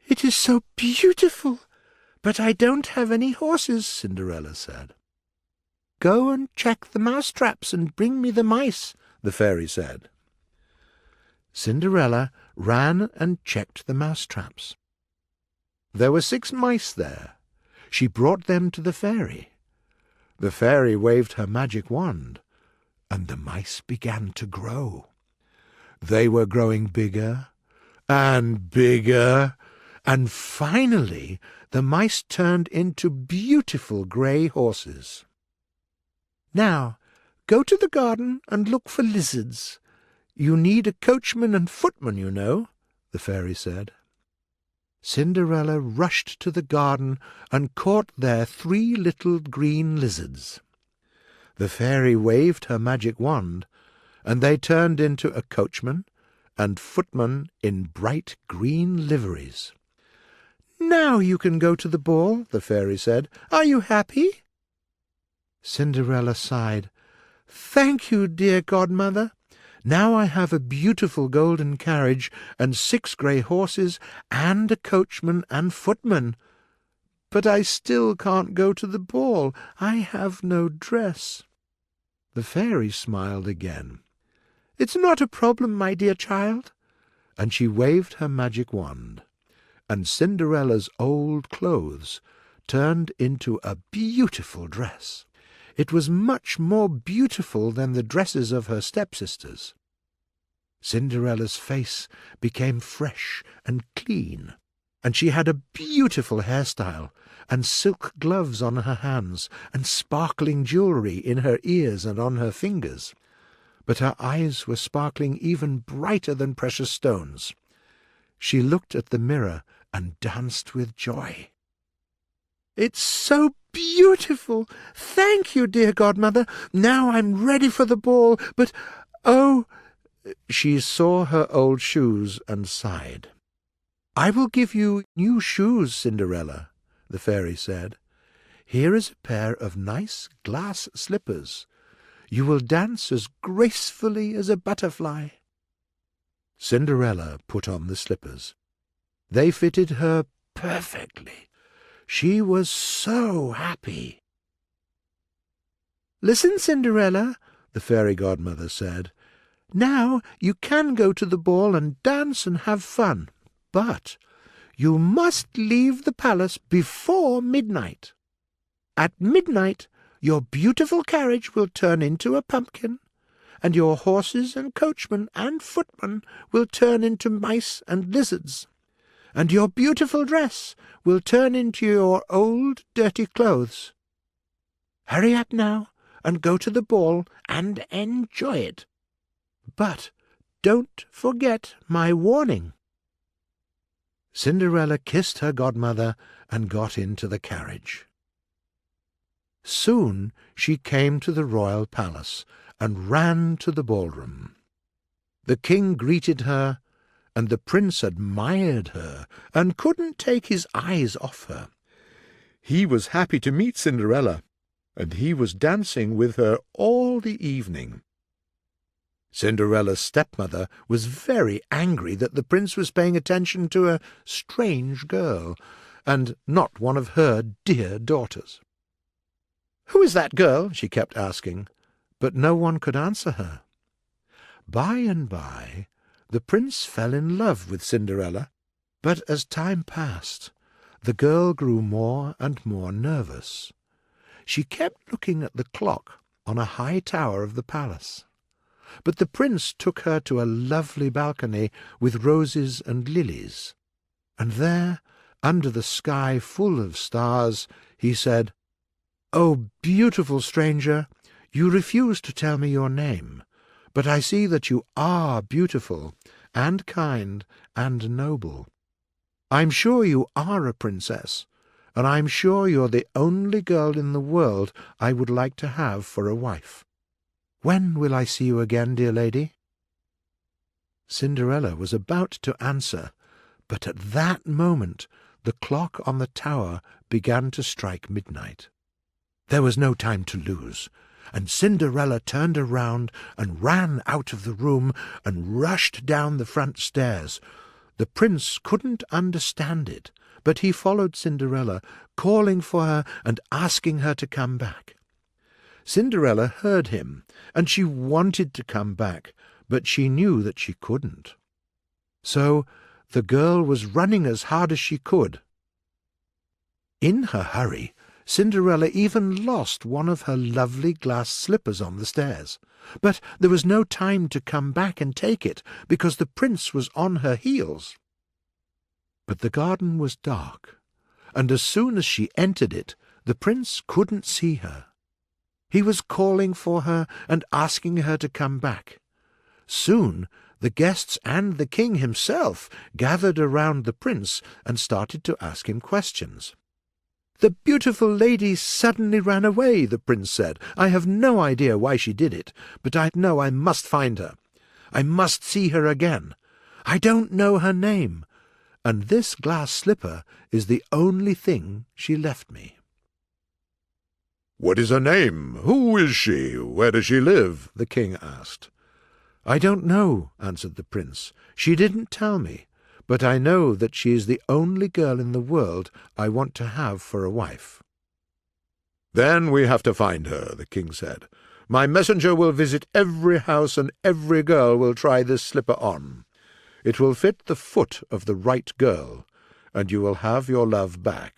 "It is so beautiful," "But I don't have any horses," Cinderella said. "Go and check the mouse-traps and bring me the mice," the fairy said. Cinderella ran and checked the mouse-traps. There were 6 mice there. She brought them to the fairy. The fairy waved her magic wand, and the mice began to grow. They were growing bigger and bigger, and finally the mice turned into beautiful grey horses. "Now, go to the garden and look for lizards. You need a coachman and footman, you know," the fairy said. Cinderella rushed to the garden and caught there 3 little green lizards. The fairy waved her magic wand, and they turned into a coachman and footman in bright green liveries. "Now you can go to the ball," the fairy said. "Are you happy?" Cinderella sighed. "Thank you, dear godmother. Now I have a beautiful golden carriage and 6 grey horses and a coachman and footman. But I still can't go to the ball. I have no dress." The fairy smiled again. "It's not a problem, my dear child." And she waved her magic wand, and Cinderella's old clothes turned into a beautiful dress. It was much more beautiful than the dresses of her stepsisters. Cinderella's face became fresh and clean, and she had a beautiful hairstyle, and silk gloves on her hands, and sparkling jewellery in her ears and on her fingers. But her eyes were sparkling even brighter than precious stones. She looked at the mirror and danced with joy. "It's so beautiful! Thank you, dear godmother. Now I'm ready for the ball, but, oh—" She saw her old shoes and sighed. "I will give you new shoes, Cinderella," the fairy said. "Here is a pair of nice glass slippers. You will dance as gracefully as a butterfly." Cinderella put on the slippers. They fitted her perfectly. She was so happy. "Listen, Cinderella," the fairy godmother said. "Now you can go to the ball and dance and have fun, but you must leave the palace before midnight. At midnight your beautiful carriage will turn into a pumpkin, and your horses and coachman and footman will turn into mice and lizards, and your beautiful dress will turn into your old dirty clothes. Hurry up now and go to the ball and enjoy it. But don't forget my warning." Cinderella kissed her godmother and got into the carriage. Soon she came to the royal palace and ran to the ballroom. The king greeted her, and the prince admired her and couldn't take his eyes off her. He was happy to meet Cinderella, and he was dancing with her all the evening. Cinderella's stepmother was very angry that the prince was paying attention to a strange girl, and not one of her dear daughters. "Who is that girl?" she kept asking, but no one could answer her. By and by, the prince fell in love with Cinderella, but as time passed, the girl grew more and more nervous. She kept looking at the clock on a high tower of the palace. But the prince took her to a lovely balcony with roses and lilies, and there, under the sky full of stars, he said, "Oh, beautiful stranger, you refuse to tell me your name, but I see that you are beautiful, and kind, and noble. I'm sure you are a princess, and I'm sure you're the only girl in the world I would like to have for a wife. When will I see you again, dear lady?" Cinderella was about to answer, but at that moment the clock on the tower began to strike midnight. There was no time to lose, and Cinderella turned around and ran out of the room and rushed down the front stairs. The prince couldn't understand it, but he followed Cinderella, calling for her and asking her to come back. Cinderella heard him, and she wanted to come back, but she knew that she couldn't. So the girl was running as hard as she could. In her hurry, Cinderella even lost one of her lovely glass slippers on the stairs. But there was no time to come back and take it, because the prince was on her heels. But the garden was dark, and as soon as she entered it, the prince couldn't see her. He was calling for her and asking her to come back. Soon the guests and the king himself gathered around the prince and started to ask him questions. "The beautiful lady suddenly ran away," the prince said. "I have no idea why she did it, but I know I must find her. I must see her again. I don't know her name, and this glass slipper is the only thing she left me." "What is her name? Who is she? Where does she live?" the king asked. "I don't know," answered the prince. "She didn't tell me, but I know that she is the only girl in the world I want to have for a wife." "Then we have to find her," the king said. "My messenger will visit every house, and every girl will try this slipper on. It will fit the foot of the right girl, and you will have your love back."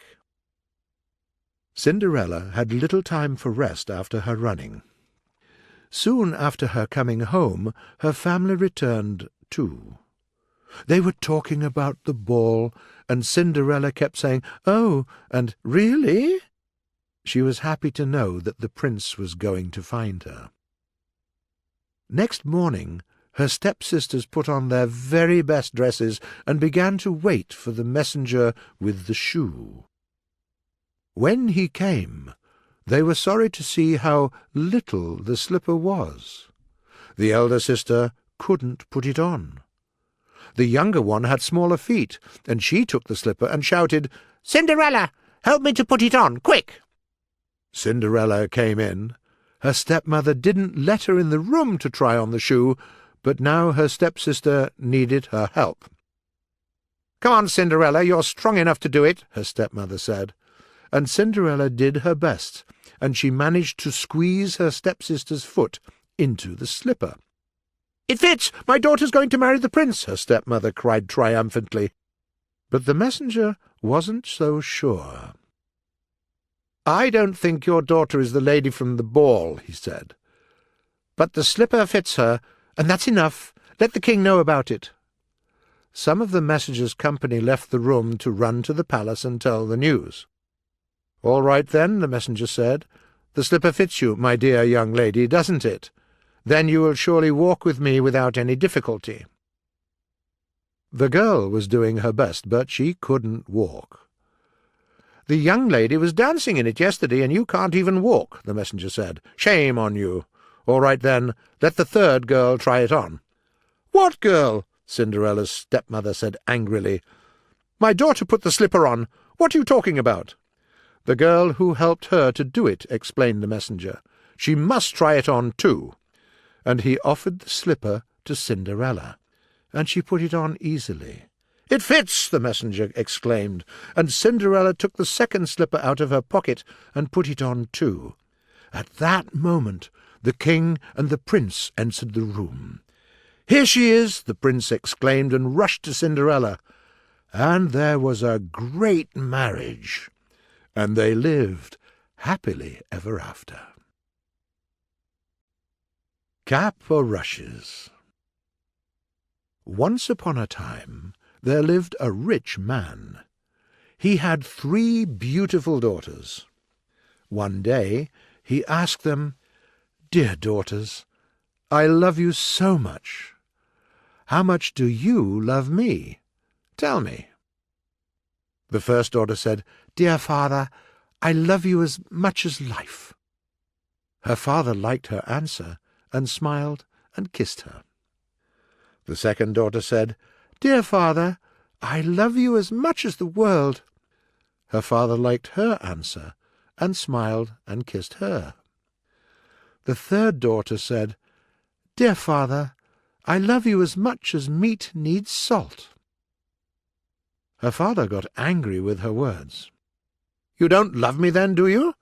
Cinderella had little time for rest after her running. Soon after her coming home, her family returned too. They were talking about the ball, and Cinderella kept saying, "Oh," and "Really?" She was happy to know that the prince was going to find her. Next morning, her stepsisters put on their very best dresses and began to wait for the messenger with the shoe. When he came, they were sorry to see how little the slipper was. The elder sister couldn't put it on. The younger one had smaller feet, and she took the slipper and shouted, "Cinderella, help me to put it on, quick!" Cinderella came in. Her stepmother didn't let her in the room to try on the shoe, but now her stepsister needed her help. "Come on, Cinderella, you're strong enough to do it," her stepmother said. And Cinderella did her best, and she managed to squeeze her stepsister's foot into the slipper. "It fits! My daughter's going to marry the prince," her stepmother cried triumphantly. But the messenger wasn't so sure. "I don't think your daughter is the lady from the ball," he said. "But the slipper fits her, and that's enough. Let the king know about it." Some of the messenger's company left the room to run to the palace and tell the news. "All right, then," the messenger said. "The slipper fits you, my dear young lady, doesn't it? Then you will surely walk with me without any difficulty." The girl was doing her best, but she couldn't walk. "The young lady was dancing in it yesterday, and you can't even walk," the messenger said. "Shame on you. All right, then, let the third girl try it on." "What girl?" Cinderella's stepmother said angrily. "My daughter put the slipper on. What are you talking about?" "The girl who helped her to do it," explained the messenger. "She must try it on too." And he offered the slipper to Cinderella, and she put it on easily. "It fits!" the messenger exclaimed, and Cinderella took the second slipper out of her pocket and put it on too. At that moment the king and the prince entered the room. "Here she is!" the prince exclaimed, and rushed to Cinderella. And there was a great marriage, and they lived happily ever after. Cap o' Rushes. Once upon a time there lived a rich man. He had 3 beautiful daughters. One day he asked them, "Dear daughters, I love you so much. How much do you love me? Tell me." The first daughter said, "Dear father, I love you as much as life." Her father liked her answer, and smiled and kissed her. The second daughter said, "Dear father, I love you as much as the world." Her father liked her answer, and smiled and kissed her. The third daughter said, "Dear father, I love you as much as meat needs salt." Her father got angry with her words. "You don't love me then, do you?"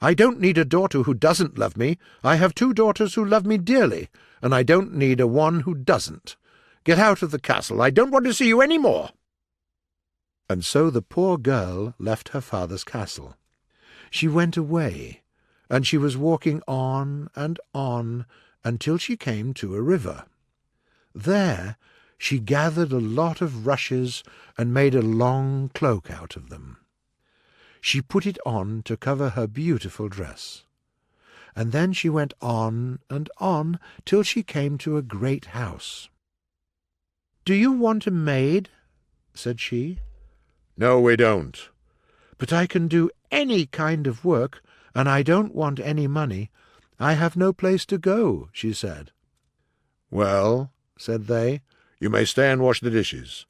"I don't need a daughter who doesn't love me. I have 2 daughters who love me dearly, and I don't need a one who doesn't. Get out of the castle. I don't want to see you any more." And so the poor girl left her father's castle. She went away, and she was walking on and on until she came to a river. There she gathered a lot of rushes and made a long cloak out of them. She put it on to cover her beautiful dress. And then she went on and on till she came to a great house. "Do you want a maid?" said she. "No, we don't." "But I can do any kind of work, and I don't want any money. I have no place to go," she said. "Well," said they, "you may stay and wash the dishes."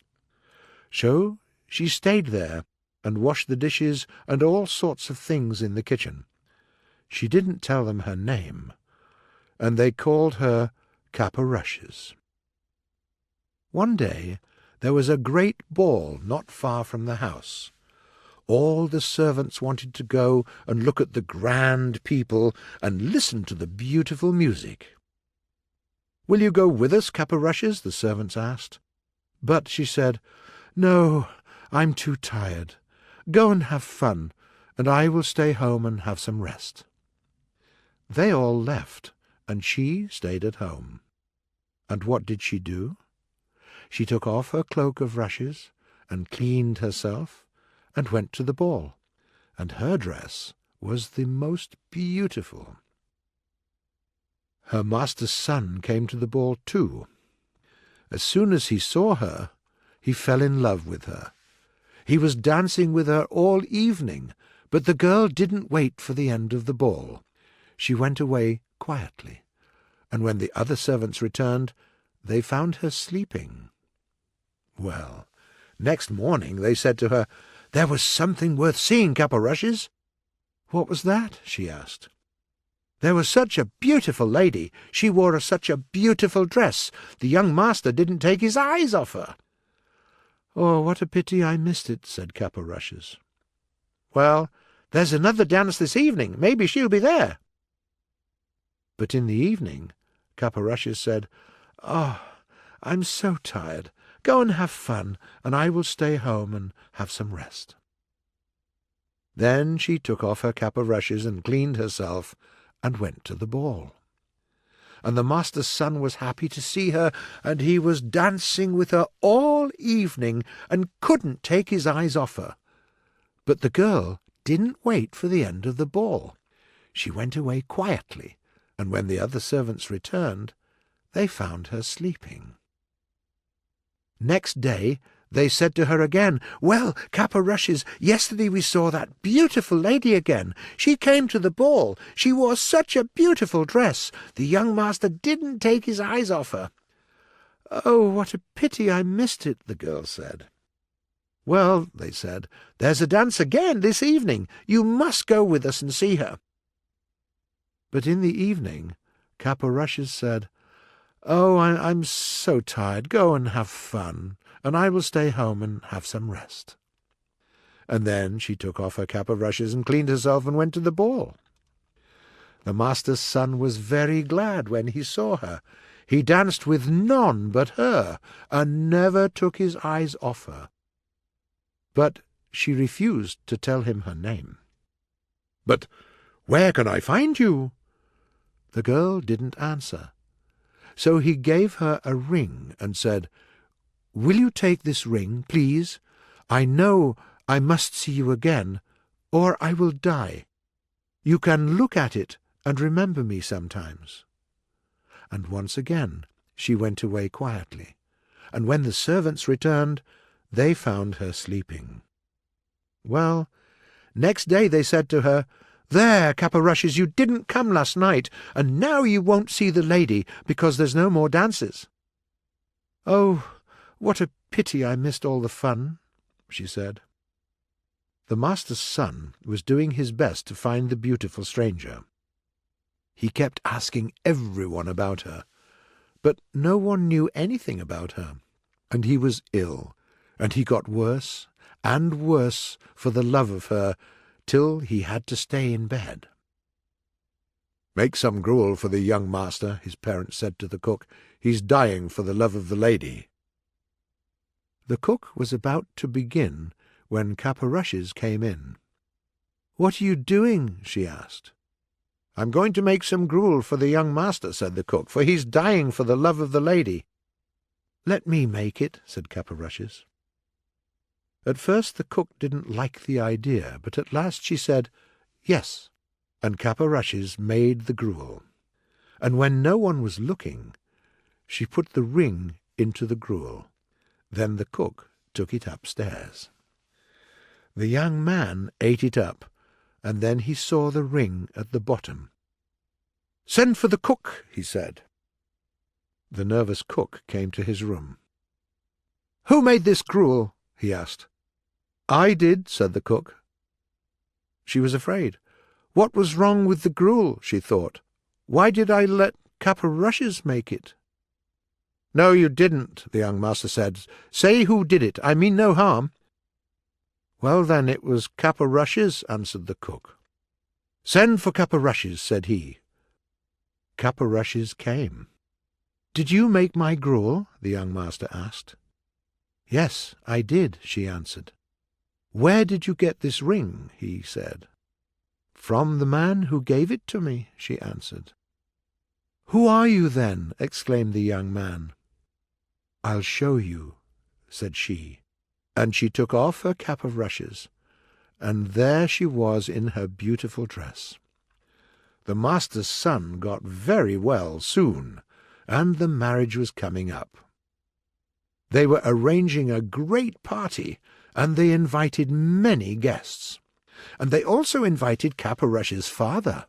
So she stayed there and washed the dishes and all sorts of things in the kitchen. She didn't tell them her name, and they called her Cap o' Rushes. One day there was a great ball not far from the house. All the servants wanted to go and look at the grand people and listen to the beautiful music. "Will you go with us, Cap o' Rushes?" the servants asked. But she said, "No, I'm too tired. Go and have fun, and I will stay home and have some rest." They all left, and she stayed at home. And what did she do? She took off her cloak of rushes and cleaned herself and went to the ball, and her dress was the most beautiful. Her master's son came to the ball too. As soon as he saw her, he fell in love with her. He was dancing with her all evening, but the girl didn't wait for the end of the ball. She went away quietly, and when the other servants returned, they found her sleeping. Well, next morning they said to her, "There was something worth seeing, Cap o' Rushes." "What was that?" she asked. "There was such a beautiful lady. She wore such a beautiful dress. The young master didn't take his eyes off her." "Oh, what a pity I missed it," said Cap o' Rushes. "Well, there's another dance this evening. Maybe she'll be there." But in the evening Cap o' Rushes said, "Oh, I'm so tired. Go and have fun, and I will stay home and have some rest." Then she took off her cap o' rushes and cleaned herself and went to the ball. And the master's son was happy to see her, and he was dancing with her all evening and couldn't take his eyes off her. But the girl didn't wait for the end of the ball. She went away quietly, and when the other servants returned, they found her sleeping. Next day they said to her again, "Well, Cap o' Rushes, yesterday we saw that beautiful lady again. She came to the ball. She wore such a beautiful dress. The young master didn't take his eyes off her." "Oh, what a pity I missed it," the girl said. "Well," they said, "there's a dance again this evening. You must go with us and see her." But in the evening Cap o' Rushes said, "Oh, I'm so tired. Go and have fun, and I will stay home and have some rest." And then she took off her cap of rushes and cleaned herself and went to the ball. The master's son was very glad when he saw her. He danced with none but her, and never took his eyes off her. But she refused to tell him her name. "But where can I find you?" The girl didn't answer. So he gave her a ring and said, "Will you take this ring, please? I know I must see you again, or I will die. You can look at it and remember me sometimes." And once again she went away quietly, and when the servants returned, they found her sleeping. Well, next day they said to her, "There, Cap o' Rushes, you didn't come last night, and now you won't see the lady because there's no more dances." "Oh, what a pity I missed all the fun," she said. The master's son was doing his best to find the beautiful stranger. He kept asking everyone about her, but no one knew anything about her, and he was ill. and he got worse and worse for the love of her, till he had to stay in bed. "Make some gruel for the young master," his parents said to the cook. "He's dying for the love of the lady." The cook was about to begin when Cap-o'-Rushes came in. "What are you doing?" she asked. "I'm going to make some gruel for the young master," said the cook, "for he's dying for the love of the lady." "Let me make it," said Cap-o'-Rushes. At first the cook didn't like the idea, but at last she said, "Yes," and Cap-o'-Rushes made the gruel. And when no one was looking, she put the ring into the gruel. Then the cook took it upstairs. The young man ate it up, and then he saw the ring at the bottom. "Send for the cook," he said. The nervous cook came to his room. "Who made this gruel?" he asked. "I did," said the cook. She was afraid. What was wrong with the gruel, she thought. Why did I let Cap-o'-Rushes make it? "No, you didn't," the young master said. "Say who did it. I mean no harm." "Well, then, it was Cap-o'-Rushes," answered the cook. "Send for Cap-o'-Rushes," said he. Cap-o'-Rushes came. "Did you make my gruel?" the young master asked. "Yes, I did," she answered. "Where did you get this ring?" he said. "From the man who gave it to me," she answered. "Who are you, then?" exclaimed the young man. "I'll show you," said she, and she took off her Cap-o'-Rushes, and there she was in her beautiful dress. The master's son got very well soon, and the marriage was coming up. They were arranging a great party, and they invited many guests. And they also invited Cap-o'-Rushes' father.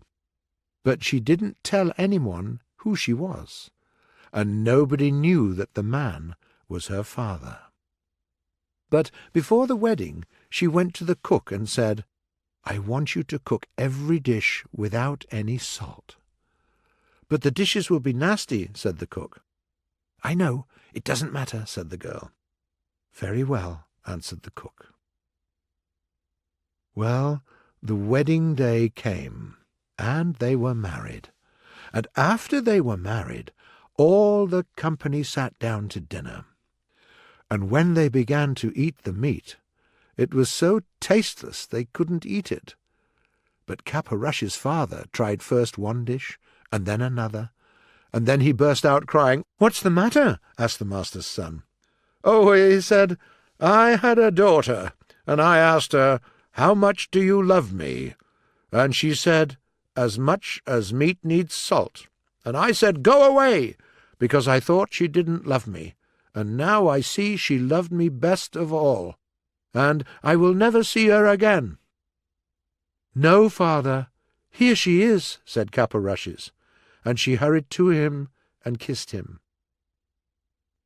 But she didn't tell anyone who she was, and nobody knew that the man was her father. But before the wedding she went to the cook and said, "I want you to cook every dish without any salt." "But the dishes will be nasty," said the cook. "I know, it doesn't matter," said the girl. "Very well," answered the cook. Well, the wedding day came, and they were married. And after they were married, all the company sat down to dinner. And when they began to eat the meat, it was so tasteless they couldn't eat it. But Cap-o'-Rushes' father tried first one dish, and then another, and then he burst out crying. "What's the matter?" asked the master's son. "Oh," he said, "I had a daughter, and I asked her, 'How much do you love me?' And she said, 'As much as meat needs salt.' And I said, 'Go away,' because I thought she didn't love me, and now I see she loved me best of all, and I will never see her again." "No, father, here she is," said Cap-o'-Rushes, and she hurried to him and kissed him.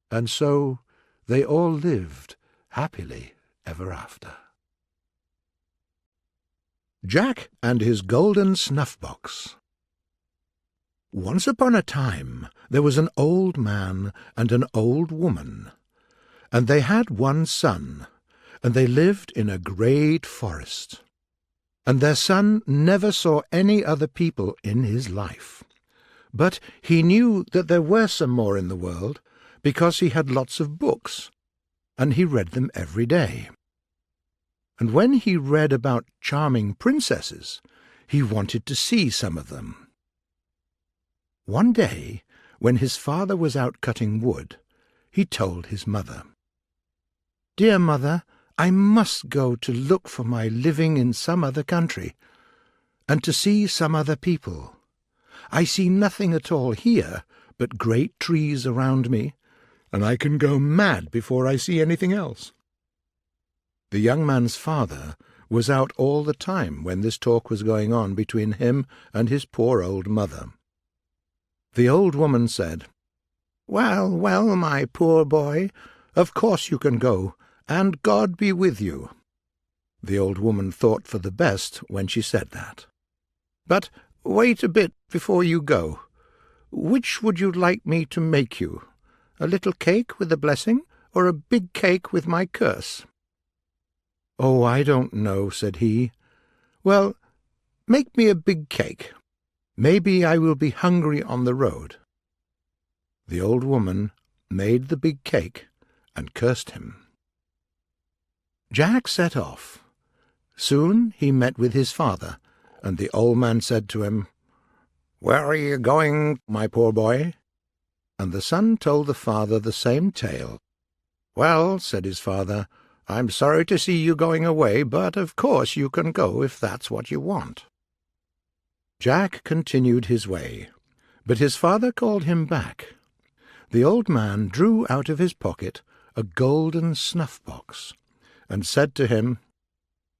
And so they all lived happily ever after. Jack and his Golden Snuff-Box. Once upon a time there was an old man and an old woman, and they had one son, and they lived in a great forest. And their son never saw any other people in his life. But he knew that there were some more in the world, because he had lots of books, and he read them every day. And when he read about charming princesses, he wanted to see some of them. One day, when his father was out cutting wood, he told his mother, "Dear mother, I must go to look for my living in some other country, and to see some other people. I see nothing at all here but great trees around me, and I can go mad before I see anything else." The young man's father was out all the time when this talk was going on between him and his poor old mother. The old woman said, "Well, well, my poor boy, of course you can go, and God be with you." The old woman thought for the best when she said that. "But wait a bit before you go. Which would you like me to make you? A little cake with a blessing, or a big cake with my curse?" "Oh, I don't know," said he. "Well, make me a big cake. Maybe I will be hungry on the road." The old woman made the big cake and cursed him. Jack set off. Soon he met with his father, and the old man said to him, "Where are you going, my poor boy?" And the son told the father the same tale. "Well," said his father, "I'm sorry to see you going away, but of course you can go if that's what you want." Jack continued his way, but his father called him back. The old man drew out of his pocket a golden snuff-box, and said to him,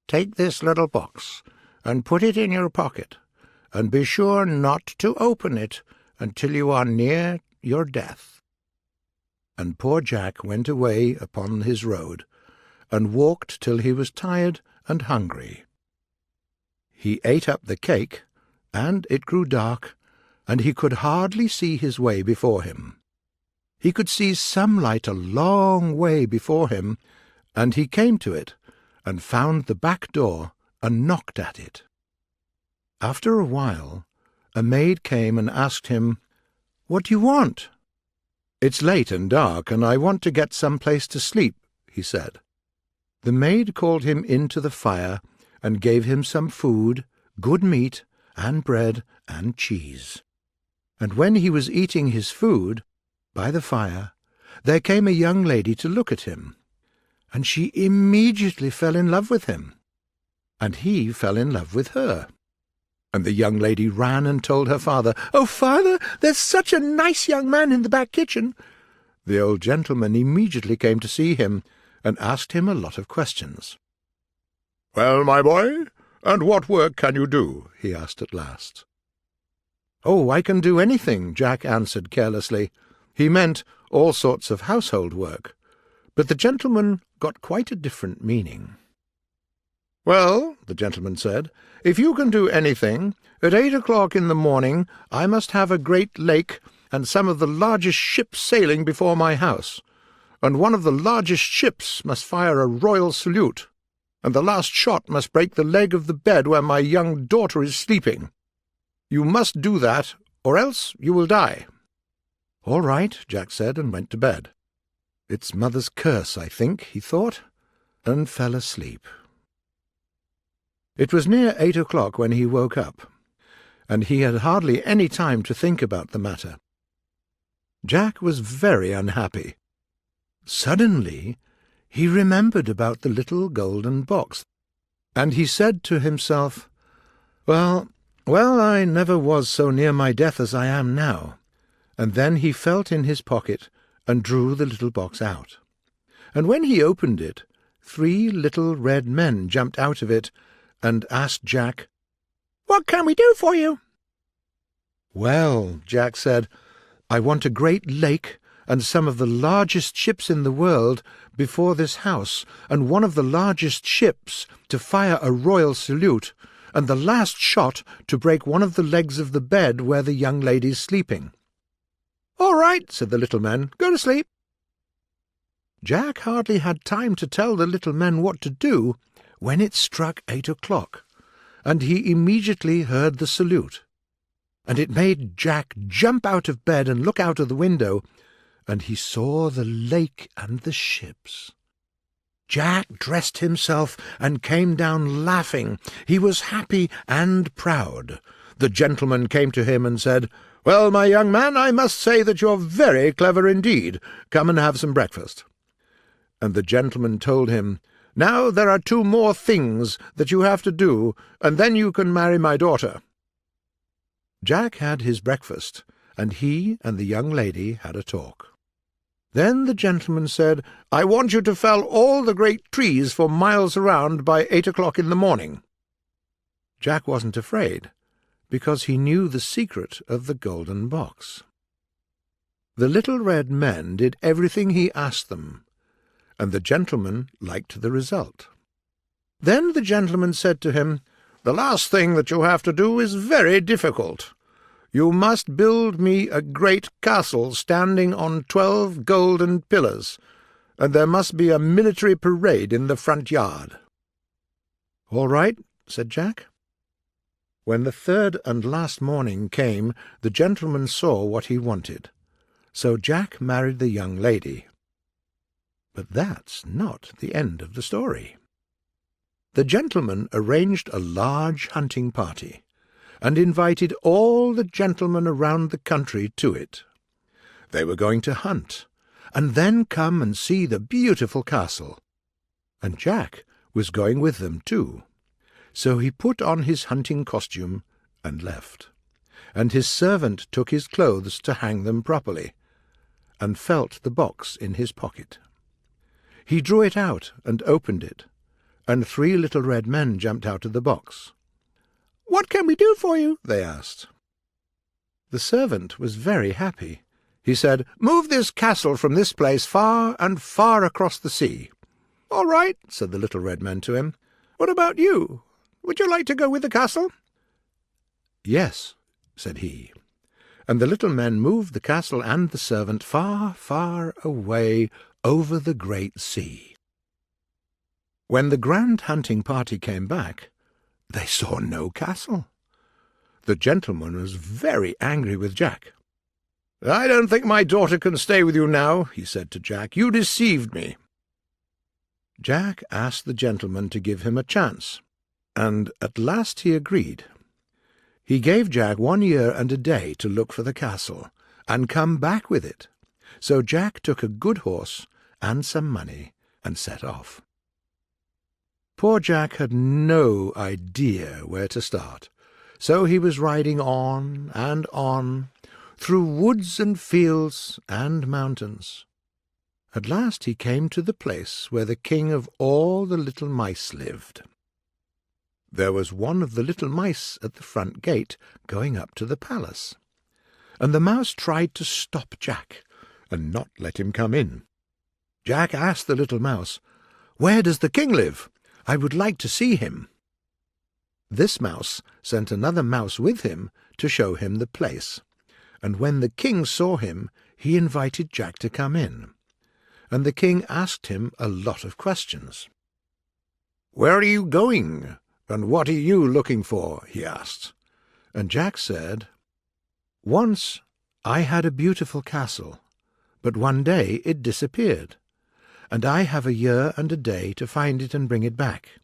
"Take this little box, and put it in your pocket, and be sure not to open it until you are near your death." And poor Jack went away upon his road, and walked till he was tired and hungry. He ate up the cake, and it grew dark, and he could hardly see his way before him. He could see some light a long way before him, and he came to it, and found the back door, and knocked at it. After a while, a maid came and asked him, "What do you want?" "It's late and dark, and I want to get some place to sleep," he said. The maid called him into the fire, and gave him some food, good meat, and bread and cheese. And when he was eating his food, by the fire, there came a young lady to look at him, and she immediately fell in love with him, and he fell in love with her. And the young lady ran and told her father, "Oh, father, there's such a nice young man in the back kitchen." The old gentleman immediately came to see him, and asked him a lot of questions. "Well, my boy, and what work can you do?" he asked at last. "Oh, I can do anything," Jack answered carelessly. He meant all sorts of household work, but the gentleman got quite a different meaning. "Well," the gentleman said, "if you can do anything, at 8 o'clock in the morning I must have a great lake and some of the largest ships sailing before my house, and one of the largest ships must fire a royal salute, and the last shot must break the leg of the bed where my young daughter is sleeping. You must do that, or else you will die." "All right," Jack said, and went to bed. "It's mother's curse, I think," he thought, and fell asleep. It was near 8 o'clock when he woke up, and he had hardly any time to think about the matter. Jack was very unhappy. Suddenly he remembered about the little golden box, and he said to himself, Well, I never was so near my death as I am now." And then he felt in his pocket and drew the little box out. And when he opened it, 3 little red men jumped out of it and asked Jack, "What can we do for you?" "Well," Jack said, "I want a great lake and some of the largest ships in the world before this house, and one of the largest ships to fire a royal salute, and the last shot to break one of the legs of the bed where the young lady's sleeping." "All right," said the little men, "go to sleep." Jack hardly had time to tell the little men what to do when it struck 8 o'clock, and he immediately heard the salute, and it made Jack jump out of bed and look out of the window, and he saw the lake and the ships. Jack dressed himself and came down laughing. He was happy and proud. The gentleman came to him and said, "Well, my young man, I must say that you're very clever indeed. Come and have some breakfast." And the gentleman told him, "Now there are 2 more things that you have to do, and then you can marry my daughter." Jack had his breakfast, and he and the young lady had a talk. Then the gentleman said, "I want you to fell all the great trees for miles around by 8 o'clock in the morning." Jack wasn't afraid, because he knew the secret of the golden box. The little red men did everything he asked them, and the gentleman liked the result. Then the gentleman said to him, "The last thing that you have to do is very difficult. You must build me a great castle standing on 12 golden pillars, and there must be a military parade in the front yard." "All right," said Jack. When the third and last morning came, the gentleman saw what he wanted. So Jack married the young lady. But that's not the end of the story. The gentleman arranged a large hunting party, and invited all the gentlemen around the country to it. They were going to hunt, and then come and see the beautiful castle. And Jack was going with them too. So he put on his hunting costume and left, and his servant took his clothes to hang them properly, and felt the box in his pocket. He drew it out and opened it, and 3 little red men jumped out of the box. "What can we do for you?" they asked. The servant was very happy. He said, "Move this castle from this place far and far across the sea." "All right," said the little red men to him. "What about you? Would you like to go with the castle?" "Yes," said he. And the little men moved the castle and the servant far, far away over the great sea. When the grand hunting party came back, they saw no castle. The gentleman was very angry with Jack. "I don't think my daughter can stay with you now," he said to Jack. "You deceived me." Jack asked the gentleman to give him a chance, and at last he agreed. He gave Jack 1 year and a day to look for the castle, and come back with it. So Jack took a good horse and some money, and set off. Poor Jack had no idea where to start, so he was riding on, through woods and fields and mountains. At last he came to the place where the king of all the little mice lived. There was one of the little mice at the front gate going up to the palace, and the mouse tried to stop Jack and not let him come in. Jack asked the little mouse, "Where does the king live? I would like to see him." This mouse sent another mouse with him to show him the place, and when the king saw him, he invited Jack to come in, and the king asked him a lot of questions. "Where are you going, and what are you looking for?" he asked. And Jack said, "Once I had a beautiful castle, but one day it disappeared, and I have a year and a day to find it and bring it back.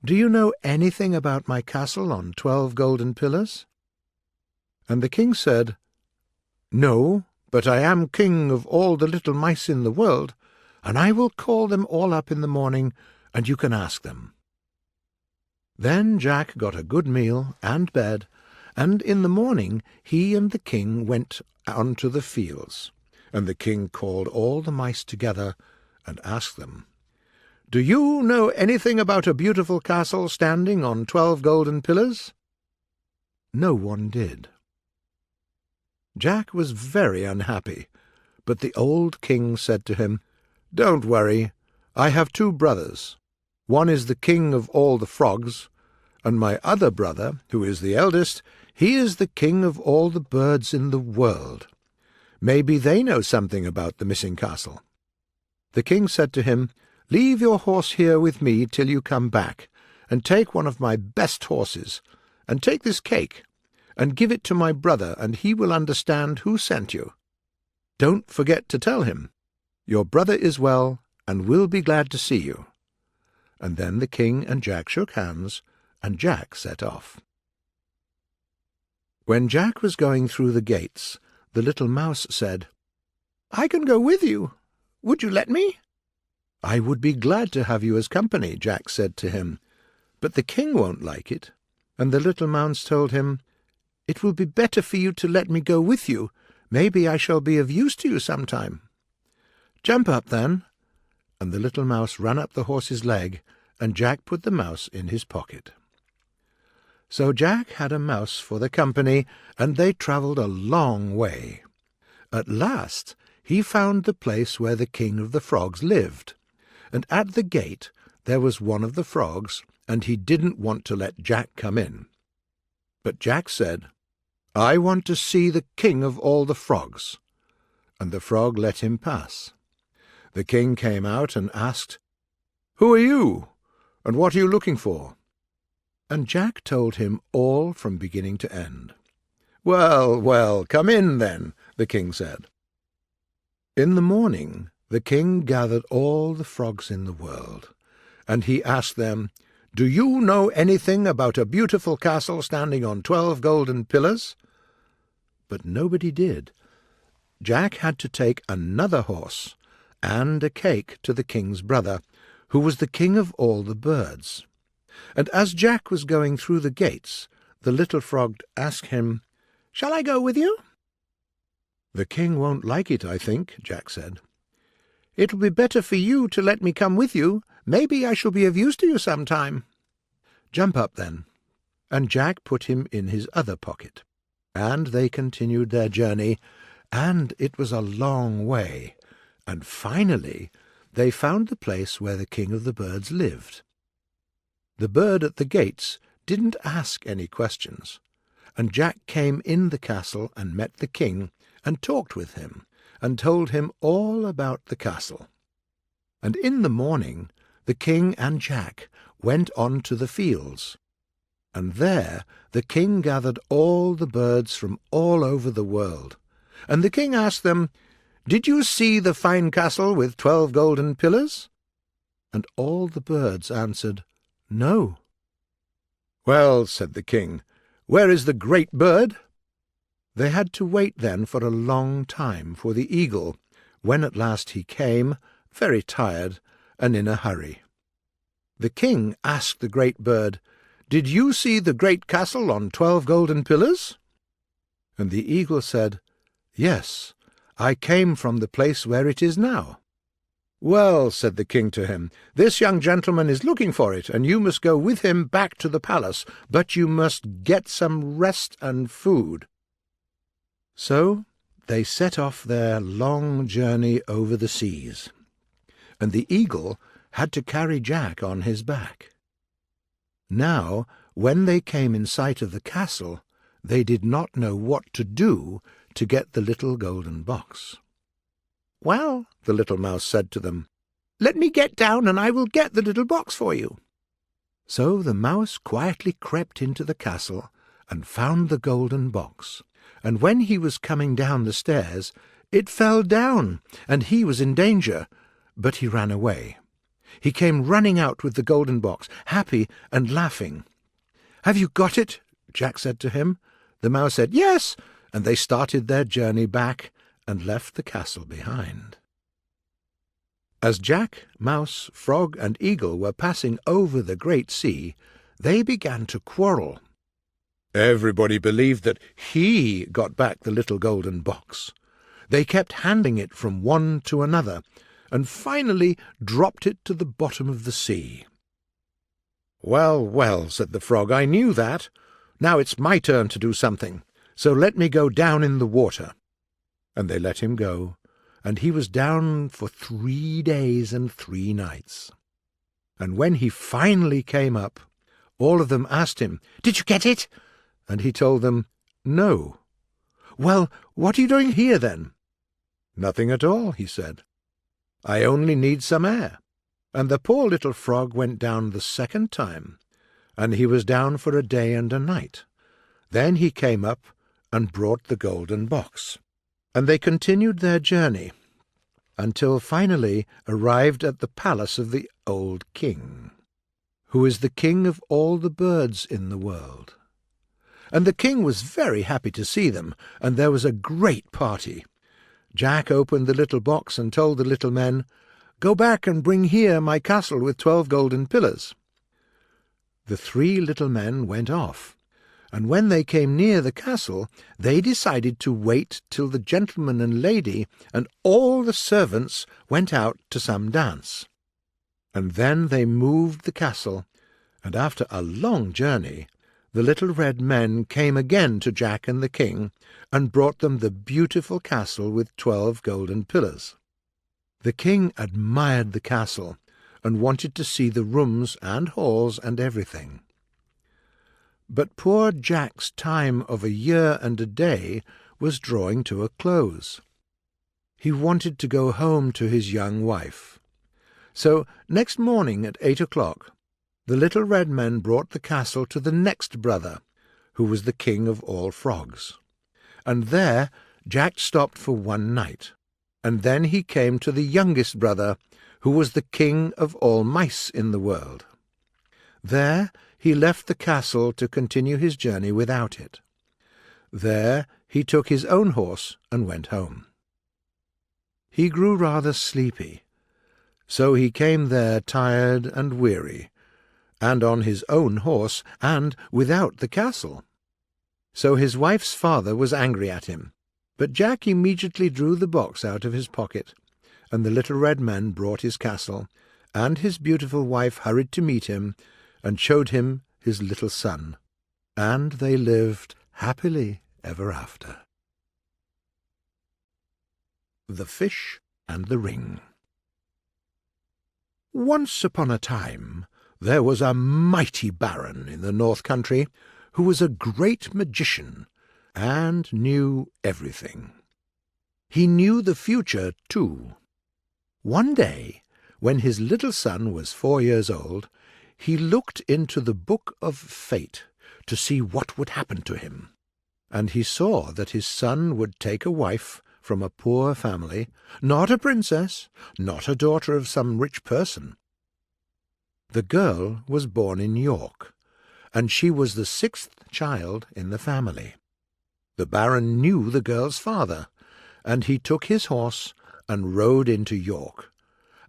Do you know anything about my castle on 12 golden pillars?" And the king said, "No, but I am king of all the little mice in the world, and I will call them all up in the morning, and you can ask them." Then Jack got a good meal and bed, and in the morning he and the king went on to the fields, and the king called all the mice together and asked them, "Do you know anything about a beautiful castle standing on 12 golden pillars?" No one did. Jack was very unhappy, but the old king said to him, "Don't worry, I have 2 brothers. One is the king of all the frogs, and my other brother, who is the eldest, he is the king of all the birds in the world. Maybe they know something about the missing castle." The king said to him, "Leave your horse here with me till you come back, and take one of my best horses, and take this cake, and give it to my brother, and he will understand who sent you. Don't forget to tell him. Your brother is well, and will be glad to see you." And then the king and Jack shook hands, and Jack set off. When Jack was going through the gates, the little mouse said, "I can go with you. Would you let me?" "I would be glad to have you as company," Jack said to him, "but the king won't like it." And the little mouse told him, "It will be better for you to let me go with you. Maybe I shall be of use to you sometime." "Jump up, then." And the little mouse ran up the horse's leg, and Jack put the mouse in his pocket. So Jack had a mouse for the company, and they travelled a long way. At last he found the place where the king of the frogs lived, and at the gate there was one of the frogs, and he didn't want to let Jack come in. But Jack said, "I want to see the king of all the frogs," and the frog let him pass. The king came out and asked, "Who are you, and what are you looking for?" And Jack told him all from beginning to end. "Well, well, come in then," the king said. In the morning the king gathered all the frogs in the world, and he asked them, "Do you know anything about a beautiful castle standing on 12 golden pillars?" But nobody did. Jack had to take another horse and a cake to the king's brother, who was the king of all the birds. And as Jack was going through the gates, the little frog asked him, "Shall I go with you?" "The king won't like it, I think," Jack said. "It'll be better for you to let me come with you. Maybe I shall be of use to you some time." "Jump up, then." And Jack put him in his other pocket, and they continued their journey, and it was a long way, and finally they found the place where the king of the birds lived. The bird at the gates didn't ask any questions, and Jack came in the castle and met the king and talked with him and told him all about the castle. And in the morning the king and Jack went on to the fields, and there the king gathered all the birds from all over the world, and the king asked them, "Did you see the fine castle with 12 golden pillars?" And all the birds answered, "No." "Well," said the king, "where is the great bird?" They had to wait then for a long time for the eagle, when at last he came, very tired and in a hurry. The king asked the great bird, "Did you see the great castle on 12 golden pillars?" And the eagle said, "Yes, I came from the place where it is now." "Well," said the king to him, "this young gentleman is looking for it, and you must go with him back to the palace, but you must get some rest and food." So they set off their long journey over the seas, and the eagle had to carry Jack on his back. Now, when they came in sight of the castle, they did not know what to do to get the little golden box. "Well," the little mouse said to them, "let me get down and I will get the little box for you." So the mouse quietly crept into the castle and found the golden box, and when he was coming down the stairs, it fell down, and he was in danger, but he ran away. He came running out with the golden box, happy and laughing. "Have you got it?" Jack said to him. The mouse said, "Yes," and they started their journey back and left the castle behind. As Jack, Mouse, Frog, and Eagle were passing over the great sea, they began to quarrel. Everybody believed that he got back the little golden box. They kept handing it from one to another, and finally dropped it to the bottom of the sea. "Well, well," said the frog, "I knew that. Now it's my turn to do something, so let me go down in the water." And they let him go, and he was down for 3 days and 3 nights. And when he finally came up, all of them asked him, "Did you get it?" And he told them, "No." "Well, what are you doing here, then?" "Nothing at all," he said. "I only need some air." And the poor little frog went down the second time, and he was down for a day and a night. Then he came up and brought the golden box, and they continued their journey, until finally arrived at the palace of the old king, who is the king of all the birds in the world. And the king was very happy to see them, and there was a great party. Jack opened the little box and told the little men, "Go back and bring here my castle with 12 golden pillars." The 3 little men went off, and when they came near the castle, they decided to wait till the gentleman and lady and all the servants went out to some dance. And then they moved the castle, and after a long journey, the little red men came again to Jack and the king, and brought them the beautiful castle with 12 golden pillars. The king admired the castle, and wanted to see the rooms and halls and everything. But poor Jack's time of a year and a day was drawing to a close. He wanted to go home to his young wife. So next morning at 8 o'clock, the little red men brought the castle to the next brother, who was the king of all frogs. And there Jack stopped for one night, and then he came to the youngest brother, who was the king of all mice in the world. There he left the castle to continue his journey without it. There he took his own horse and went home. He grew rather sleepy, so he came there tired and weary, and on his own horse, and without the castle. So his wife's father was angry at him, but Jack immediately drew the box out of his pocket, and the little red men brought his castle, and his beautiful wife hurried to meet him, and showed him his little son, and they lived happily ever after. The Fish and the Ring. Once upon a time there was a mighty baron in the north country who was a great magician and knew everything. He knew the future too. One day, when his little son was 4 years old, he looked into the book of fate to see what would happen to him, and he saw that his son would take a wife from a poor family, not a princess, not a daughter of some rich person. The girl was born in York, and she was the 6th child in the family. The baron knew the girl's father, and he took his horse and rode into York,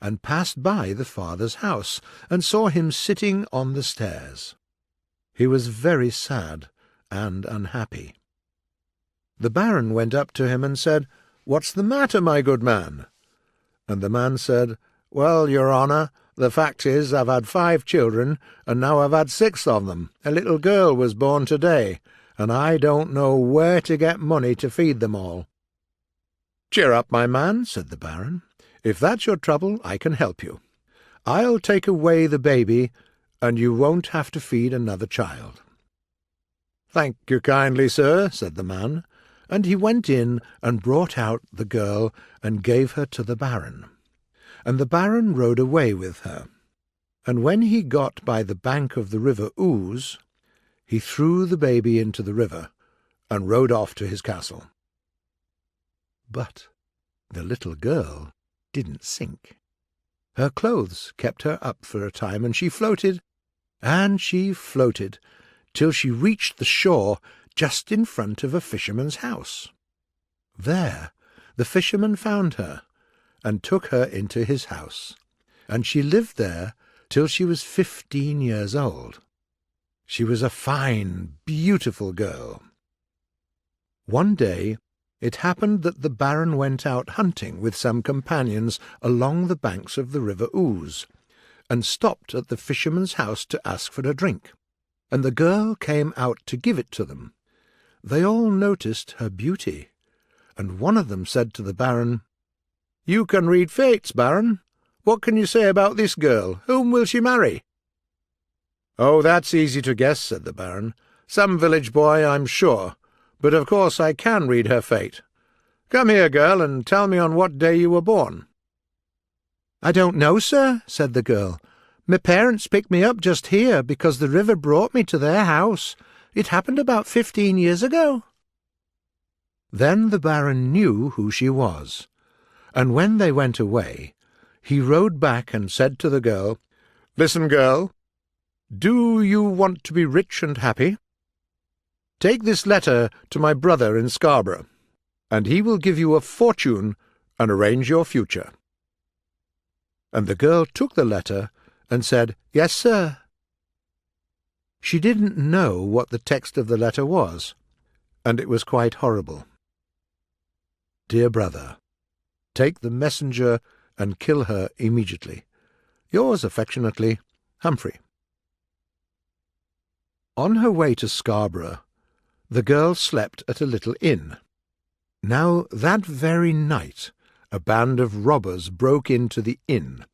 and passed by the father's house, and saw him sitting on the stairs. He was very sad and unhappy. The baron went up to him and said, "What's the matter, my good man?" And the man said, "Well, your honour, the fact is I've had 5 children, and now I've had 6 of them. A little girl was born today, and I don't know where to get money to feed them all." "Cheer up, my man," said the baron. "If that's your trouble, I can help you. I'll take away the baby, and you won't have to feed another child." "Thank you kindly, sir," said the man, and he went in and brought out the girl and gave her to the baron. And the baron rode away with her. And when he got by the bank of the river Ouse, he threw the baby into the river and rode off to his castle. But the little girl didn't sink. Her clothes kept her up for a time, and she floated, till she reached the shore just in front of a fisherman's house. There the fisherman found her, and took her into his house, and she lived there till she was 15 years old. She was a fine, beautiful girl. One day it happened that the baron went out hunting with some companions along the banks of the river Ouse, and stopped at the fisherman's house to ask for a drink, and the girl came out to give it to them. They all noticed her beauty, and one of them said to the baron, "You can read fates, baron. What can you say about this girl? Whom will she marry?" "Oh, that's easy to guess," said the baron. "Some village boy, I'm sure, but of course I can read her fate. Come here, girl, and tell me on what day you were born." "I don't know, sir," said the girl. "My parents picked me up just here because the river brought me to their house. It happened about 15 years ago." Then the baron knew who she was, and when they went away, he rode back and said to the girl, "Listen, girl, do you want to be rich and happy? Take this letter to my brother in Scarborough, and he will give you a fortune and arrange your future." And the girl took the letter and said, "Yes, sir." She didn't know what the text of the letter was, and it was quite horrible. "Dear brother, take the messenger and kill her immediately. Yours affectionately, Humphrey." On her way to Scarborough, the girl slept at a little inn. Now that very night a band of robbers broke into the inn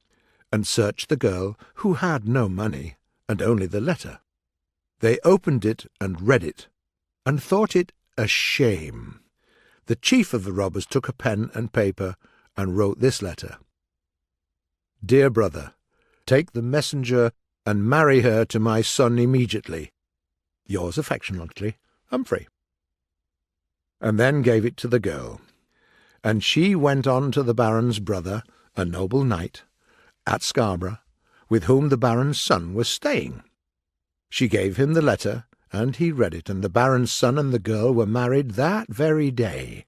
and searched the girl, who had no money and only the letter. They opened it and read it, and thought it a shame. The chief of the robbers took a pen and paper and wrote this letter. "Dear brother, take the messenger and marry her to my son immediately. Yours affectionately, Humphrey." And then gave it to the girl. And she went on to the Baron's brother, a noble knight, at Scarborough, with whom the Baron's son was staying. She gave him the letter, and he read it, and the Baron's son and the girl were married that very day.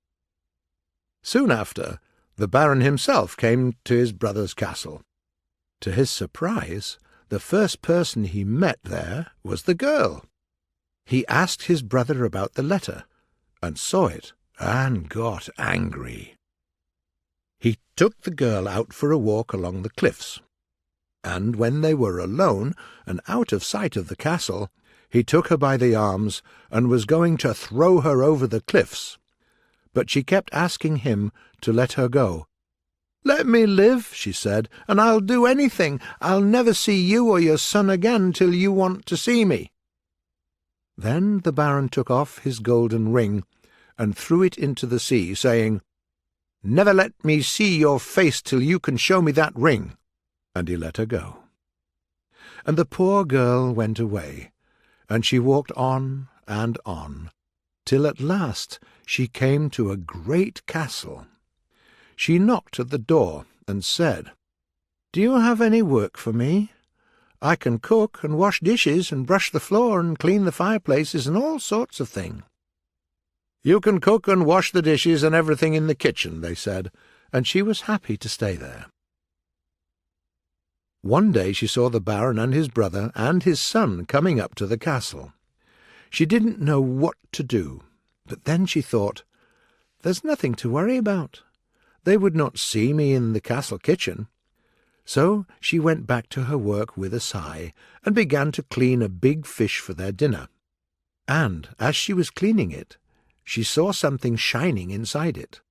Soon after, the Baron himself came to his brother's castle. To his surprise, the first person he met there was the girl. He asked his brother about the letter, and saw it, and got angry. He took the girl out for a walk along the cliffs, and when they were alone and out of sight of the castle, he took her by the arms and was going to throw her over the cliffs. But she kept asking him to let her go. "Let me live," she said, "and I'll do anything. I'll never see you or your son again till you want to see me." Then the Baron took off his golden ring and threw it into the sea, saying, "Never let me see your face till you can show me that ring." And he let her go. And the poor girl went away, and she walked on, till at last she came to a great castle. She knocked at the door and said, "Do you have any work for me? I can cook and wash dishes and brush the floor and clean the fireplaces and all sorts of things." "You can cook and wash the dishes and everything in the kitchen," they said, and she was happy to stay there. One day she saw the Baron and his brother and his son coming up to the castle. She didn't know what to do, but then she thought, "There's nothing to worry about. They would not see me in the castle kitchen." So she went back to her work with a sigh, and began to clean a big fish for their dinner. And as she was cleaning it, she saw something shining inside it.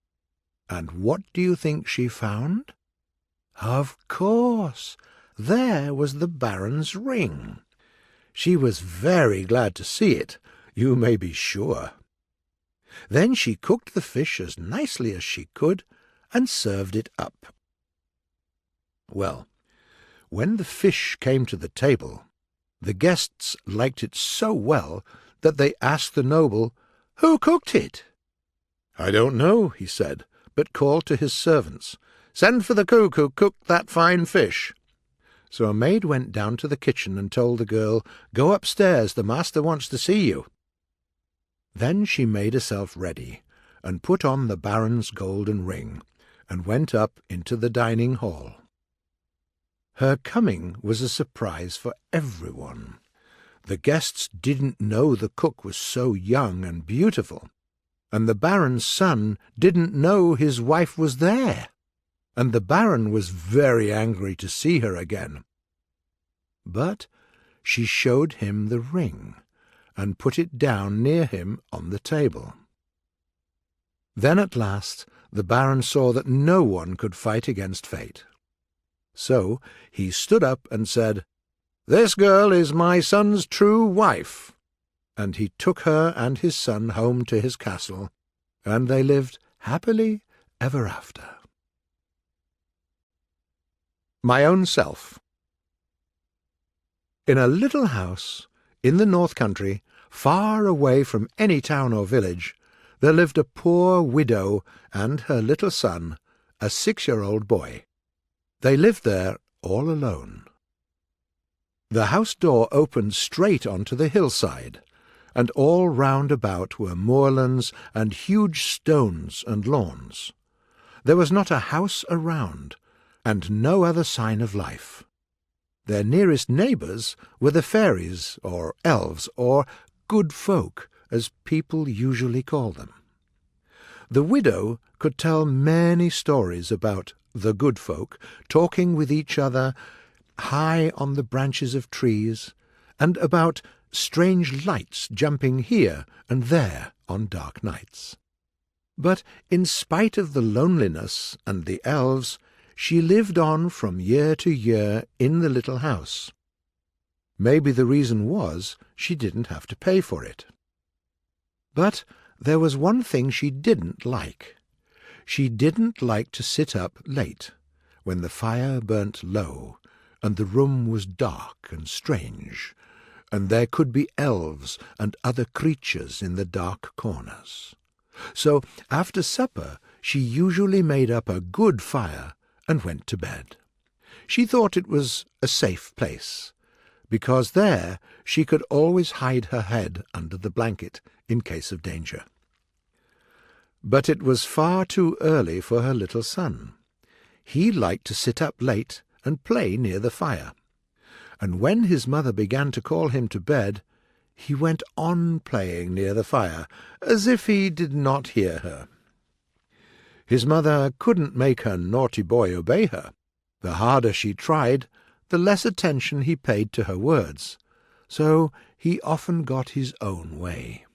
And what do you think she found? Of course, there was the Baron's ring. She was very glad to see it, you may be sure. Then she cooked the fish as nicely as she could, and served it up. Well, when the fish came to the table, the guests liked it so well that they asked the noble, "Who cooked it?" "I don't know," he said, but called to his servants, "Send for the cook who cooked that fine fish." So a maid went down to the kitchen and told the girl, "Go upstairs, the master wants to see you." Then she made herself ready, and put on the Baron's golden ring, and went up into the dining hall. Her coming was a surprise for everyone. The guests didn't know the cook was so young and beautiful, and the Baron's son didn't know his wife was there, and the Baron was very angry to see her again. But she showed him the ring, and put it down near him on the table. Then at last the Baron saw that no one could fight against fate. So he stood up and said, "This girl is my son's true wife." And he took her and his son home to his castle, and they lived happily ever after. My Own Self. In a little house in the North Country, far away from any town or village, there lived a poor widow and her little son, a 6-year-old boy. They lived there all alone. The house door opened straight onto the hillside, and all round about were moorlands and huge stones and lawns. There was not a house around, and no other sign of life. Their nearest neighbours were the fairies, or elves, or good folk, as people usually call them. The widow could tell many stories about the good folk talking with each other high on the branches of trees, and about strange lights jumping here and there on dark nights. But in spite of the loneliness and the elves, she lived on from year to year in the little house. Maybe the reason was she didn't have to pay for it. But there was one thing she didn't like. She didn't like to sit up late, when the fire burnt low, and the room was dark and strange, and there could be elves and other creatures in the dark corners. So after supper she usually made up a good fire and went to bed. She thought it was a safe place, because there she could always hide her head under the blanket in case of danger. But it was far too early for her little son. He liked to sit up late and play near the fire, and when his mother began to call him to bed, he went on playing near the fire, as if he did not hear her. His mother couldn't make her naughty boy obey her. The harder she tried, the less attention he paid to her words, so he often got his own way.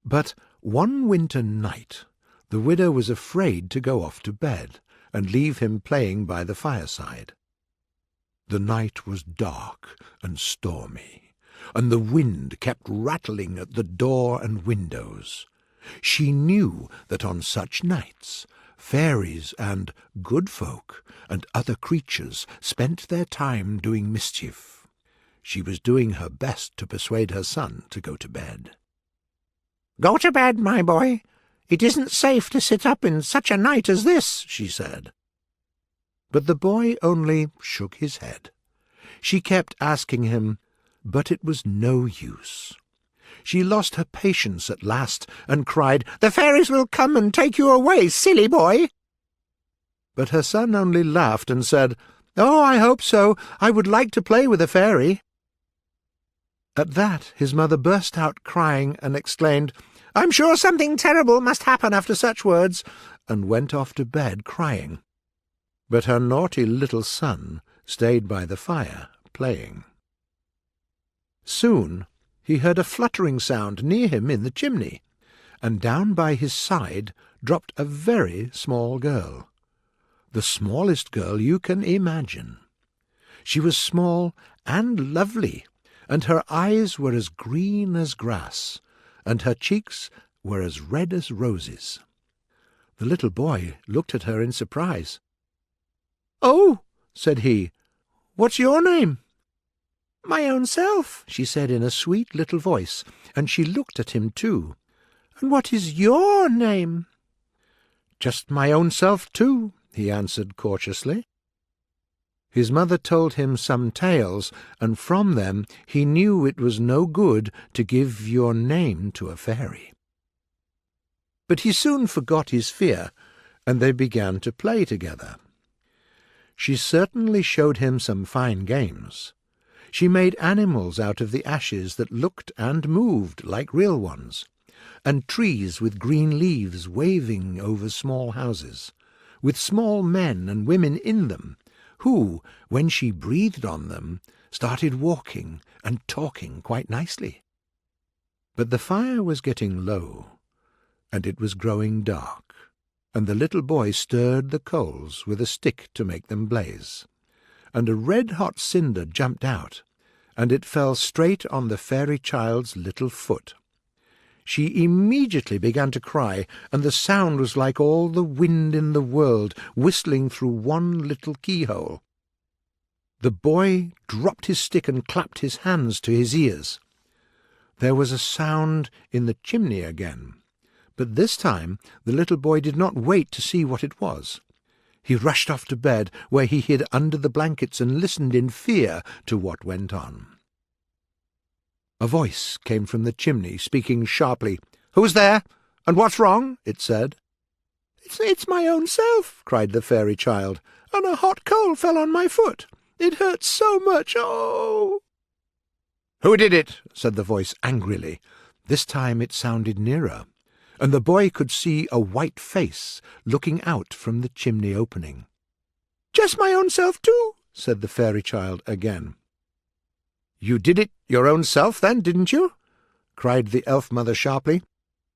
But one winter night the widow was afraid to go off to bed and leave him playing by the fireside. The night was dark and stormy, and the wind kept rattling at the door and windows. She knew that on such nights fairies and good folk and other creatures spent their time doing mischief. She was doing her best to persuade her son to go to bed. "Go to bed, my boy. It isn't safe to sit up in such a night as this," she said. But the boy only shook his head. She kept asking him, but it was no use. She lost her patience at last and cried, "The fairies will come and take you away, silly boy!" But her son only laughed and said, "Oh, I hope so. I would like to play with a fairy." At that his mother burst out crying and exclaimed, "I'm sure something terrible must happen after such words," and went off to bed crying. But her naughty little son stayed by the fire, playing. Soon he heard a fluttering sound near him in the chimney, and down by his side dropped a very small girl, the smallest girl you can imagine. She was small and lovely, and her eyes were as green as grass, and her cheeks were as red as roses. The little boy looked at her in surprise. "Oh," said he, "what's your name?" "My own self," she said in a sweet little voice, and she looked at him too. "And what is your name?" "Just my own self too," he answered cautiously. His mother told him some tales, and from them he knew it was no good to give your name to a fairy. But he soon forgot his fear, and they began to play together. She certainly showed him some fine games. She made animals out of the ashes that looked and moved like real ones, and trees with green leaves waving over small houses, with small men and women in them, who, when she breathed on them, started walking and talking quite nicely. But the fire was getting low, and it was growing dark, and the little boy stirred the coals with a stick to make them blaze, and a red-hot cinder jumped out, and it fell straight on the fairy child's little foot. She immediately began to cry, and the sound was like all the wind in the world whistling through one little keyhole. The boy dropped his stick and clapped his hands to his ears. There was a sound in the chimney again, but this time the little boy did not wait to see what it was. He rushed off to bed, where he hid under the blankets and listened in fear to what went on. A voice came from the chimney, speaking sharply. "Who's there? And what's wrong?" it said. It's my own self," cried the fairy child, "and a hot coal fell on my foot. It hurts so much, oh!" "Who did it?" said the voice angrily. This time it sounded nearer, and the boy could see a white face looking out from the chimney opening. "Just my own self too," said the fairy child again. "You did it your own self, then, didn't you?" cried the elf-mother sharply.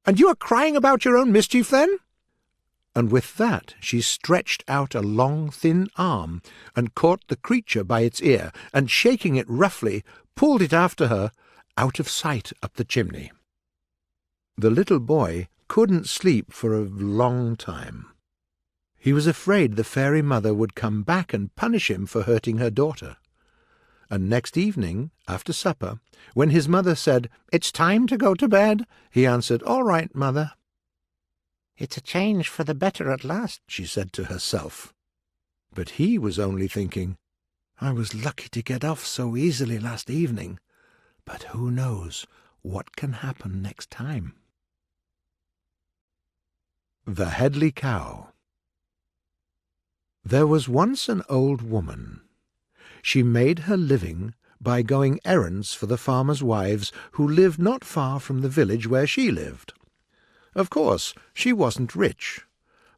"And you are crying about your own mischief, then?" And with that she stretched out a long, thin arm and caught the creature by its ear, and shaking it roughly, pulled it after her out of sight up the chimney. The little boy couldn't sleep for a long time. He was afraid the fairy mother would come back and punish him for hurting her daughter. And next evening, after supper, when his mother said, "It's time to go to bed," he answered, "All right, mother." "It's a change for the better at last," she said to herself. But he was only thinking, "I was lucky to get off so easily last evening, but who knows what can happen next time?" The Headley Cow. There was once an old woman. She made her living by going errands for the farmers' wives who lived not far from the village where she lived. Of course, she wasn't rich,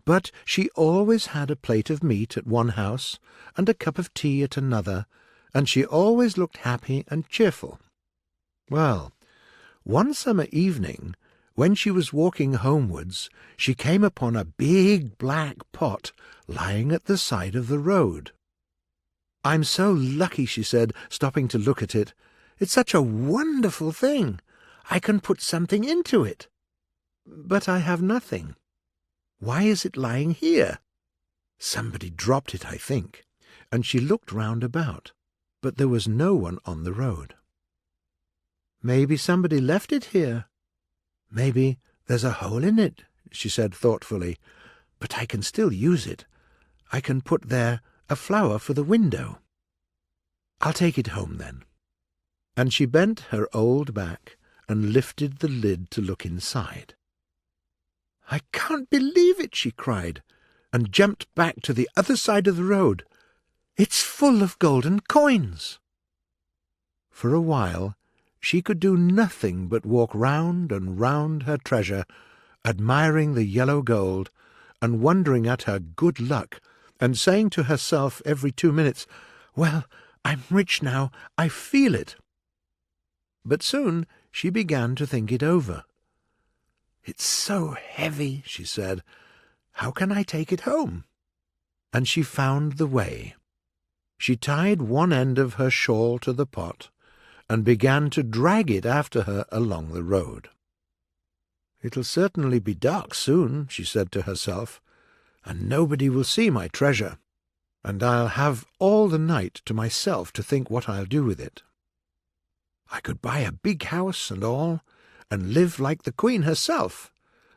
but she always had a plate of meat at one house and a cup of tea at another, and she always looked happy and cheerful. Well, one summer evening, when she was walking homewards, she came upon a big black pot lying at the side of the road. "I'm so lucky," she said, stopping to look at it. "It's such a wonderful thing. I can put something into it. But I have nothing. Why is it lying here?" Somebody dropped it, I think, and she looked round about, but there was no one on the road. "Maybe somebody left it here. Maybe there's a hole in it," she said thoughtfully, "but I can still use it. I can put there a flower for the window. I'll take it home then." And she bent her old back and lifted the lid to look inside. "I can't believe it," she cried, and jumped back to the other side of the road. "It's full of golden coins." For a while she could do nothing but walk round and round her treasure, admiring the yellow gold, and wondering at her good luck, and saying to herself every 2 minutes, "Well, I'm rich now, I feel it." But soon she began to think it over. "It's so heavy," she said. "How can I take it home?" And she found the way. She tied one end of her shawl to the pot, and began to drag it after her along the road. "It'll certainly be dark soon," she said to herself, "and nobody will see my treasure, and I'll have all the night to myself to think what I'll do with it. I could buy a big house and all, and live like the Queen herself,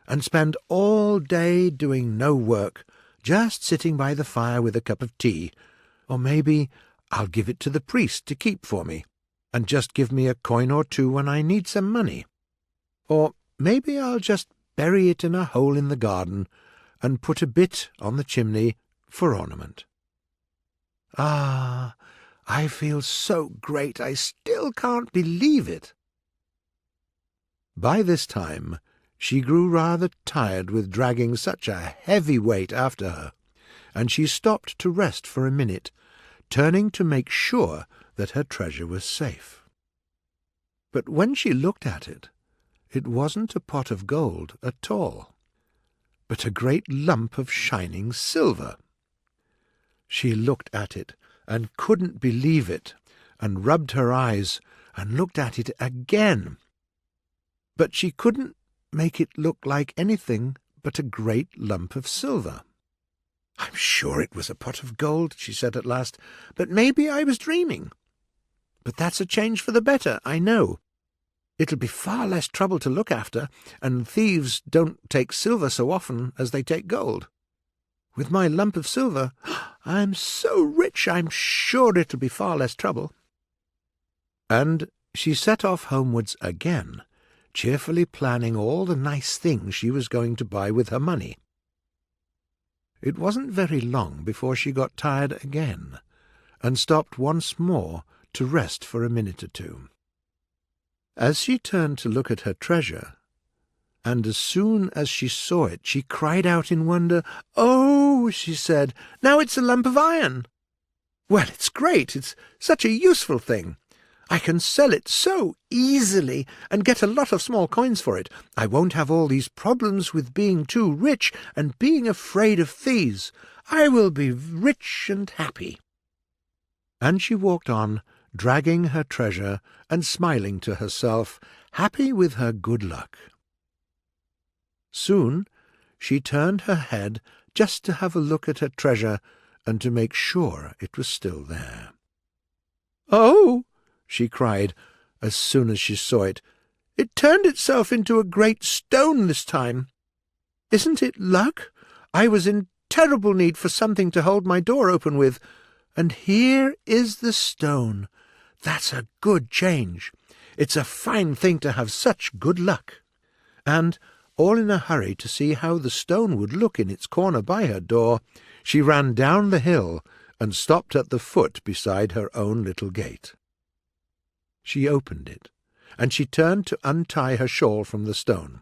and spend all day doing no work, just sitting by the fire with a cup of tea, or maybe I'll give it to the priest to keep for me, and just give me a coin or two when I need some money. Or maybe I'll just bury it in a hole in the garden, and put a bit on the chimney for ornament. Ah, I feel so great I still can't believe it." By this time she grew rather tired with dragging such a heavy weight after her, and she stopped to rest for a minute, turning to make sure that her treasure was safe. But when she looked at it, it wasn't a pot of gold at all, but a great lump of shining silver. She looked at it and couldn't believe it, and rubbed her eyes and looked at it again. But she couldn't make it look like anything but a great lump of silver. "I'm sure it was a pot of gold," she said at last, "but maybe I was dreaming. But that's a change for the better, I know. It'll be far less trouble to look after, and thieves don't take silver so often as they take gold. With my lump of silver, I'm so rich I'm sure it'll be far less trouble." And she set off homewards again, cheerfully planning all the nice things she was going to buy with her money. It wasn't very long before she got tired again, and stopped once more to rest for a minute or two. As she turned to look at her treasure, and as soon as she saw it, she cried out in wonder. "Oh," she said, "now it's a lump of iron. Well, it's great. It's such a useful thing. I can sell it so easily and get a lot of small coins for it. I won't have all these problems with being too rich and being afraid of thieves. I will be rich and happy." And she walked on, dragging her treasure and smiling to herself, happy with her good luck. Soon she turned her head just to have a look at her treasure and to make sure it was still there. "Oh!" she cried as soon as she saw it. "It turned itself into a great stone this time. Isn't it luck? I was in terrible need for something to hold my door open with, and here is the stone. That's a good change. It's a fine thing to have such good luck." And, all in a hurry to see how the stone would look in its corner by her door, she ran down the hill and stopped at the foot beside her own little gate. She opened it, and she turned to untie her shawl from the stone.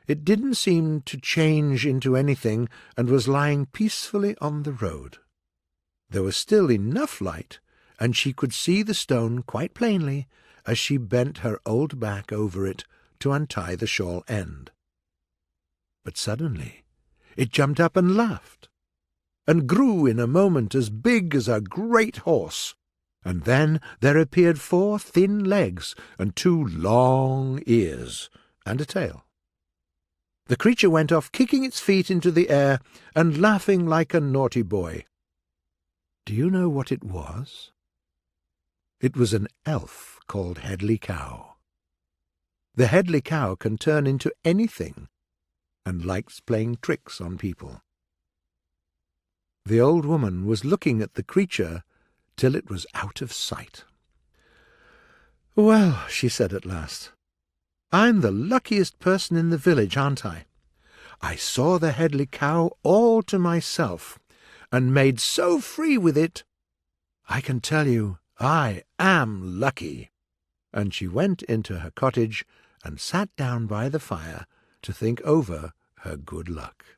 It didn't seem to change into anything, and was lying peacefully on the road. There was still enough light, and she could see the stone quite plainly as she bent her old back over it to untie the shawl end. But suddenly it jumped up and laughed, and grew in a moment as big as a great horse, and then there appeared 4 thin legs and 2 long ears, and a tail. The creature went off kicking its feet into the air and laughing like a naughty boy. Do you know what it was? It was an elf called Headley Cow. The Headley Cow can turn into anything, and likes playing tricks on people. The old woman was looking at the creature till it was out of sight. "Well," she said at last, "I'm the luckiest person in the village, aren't I? I saw the Headley Cow all to myself, and made so free with it. I can tell you I am lucky." And she went into her cottage and sat down by the fire to think over her good luck.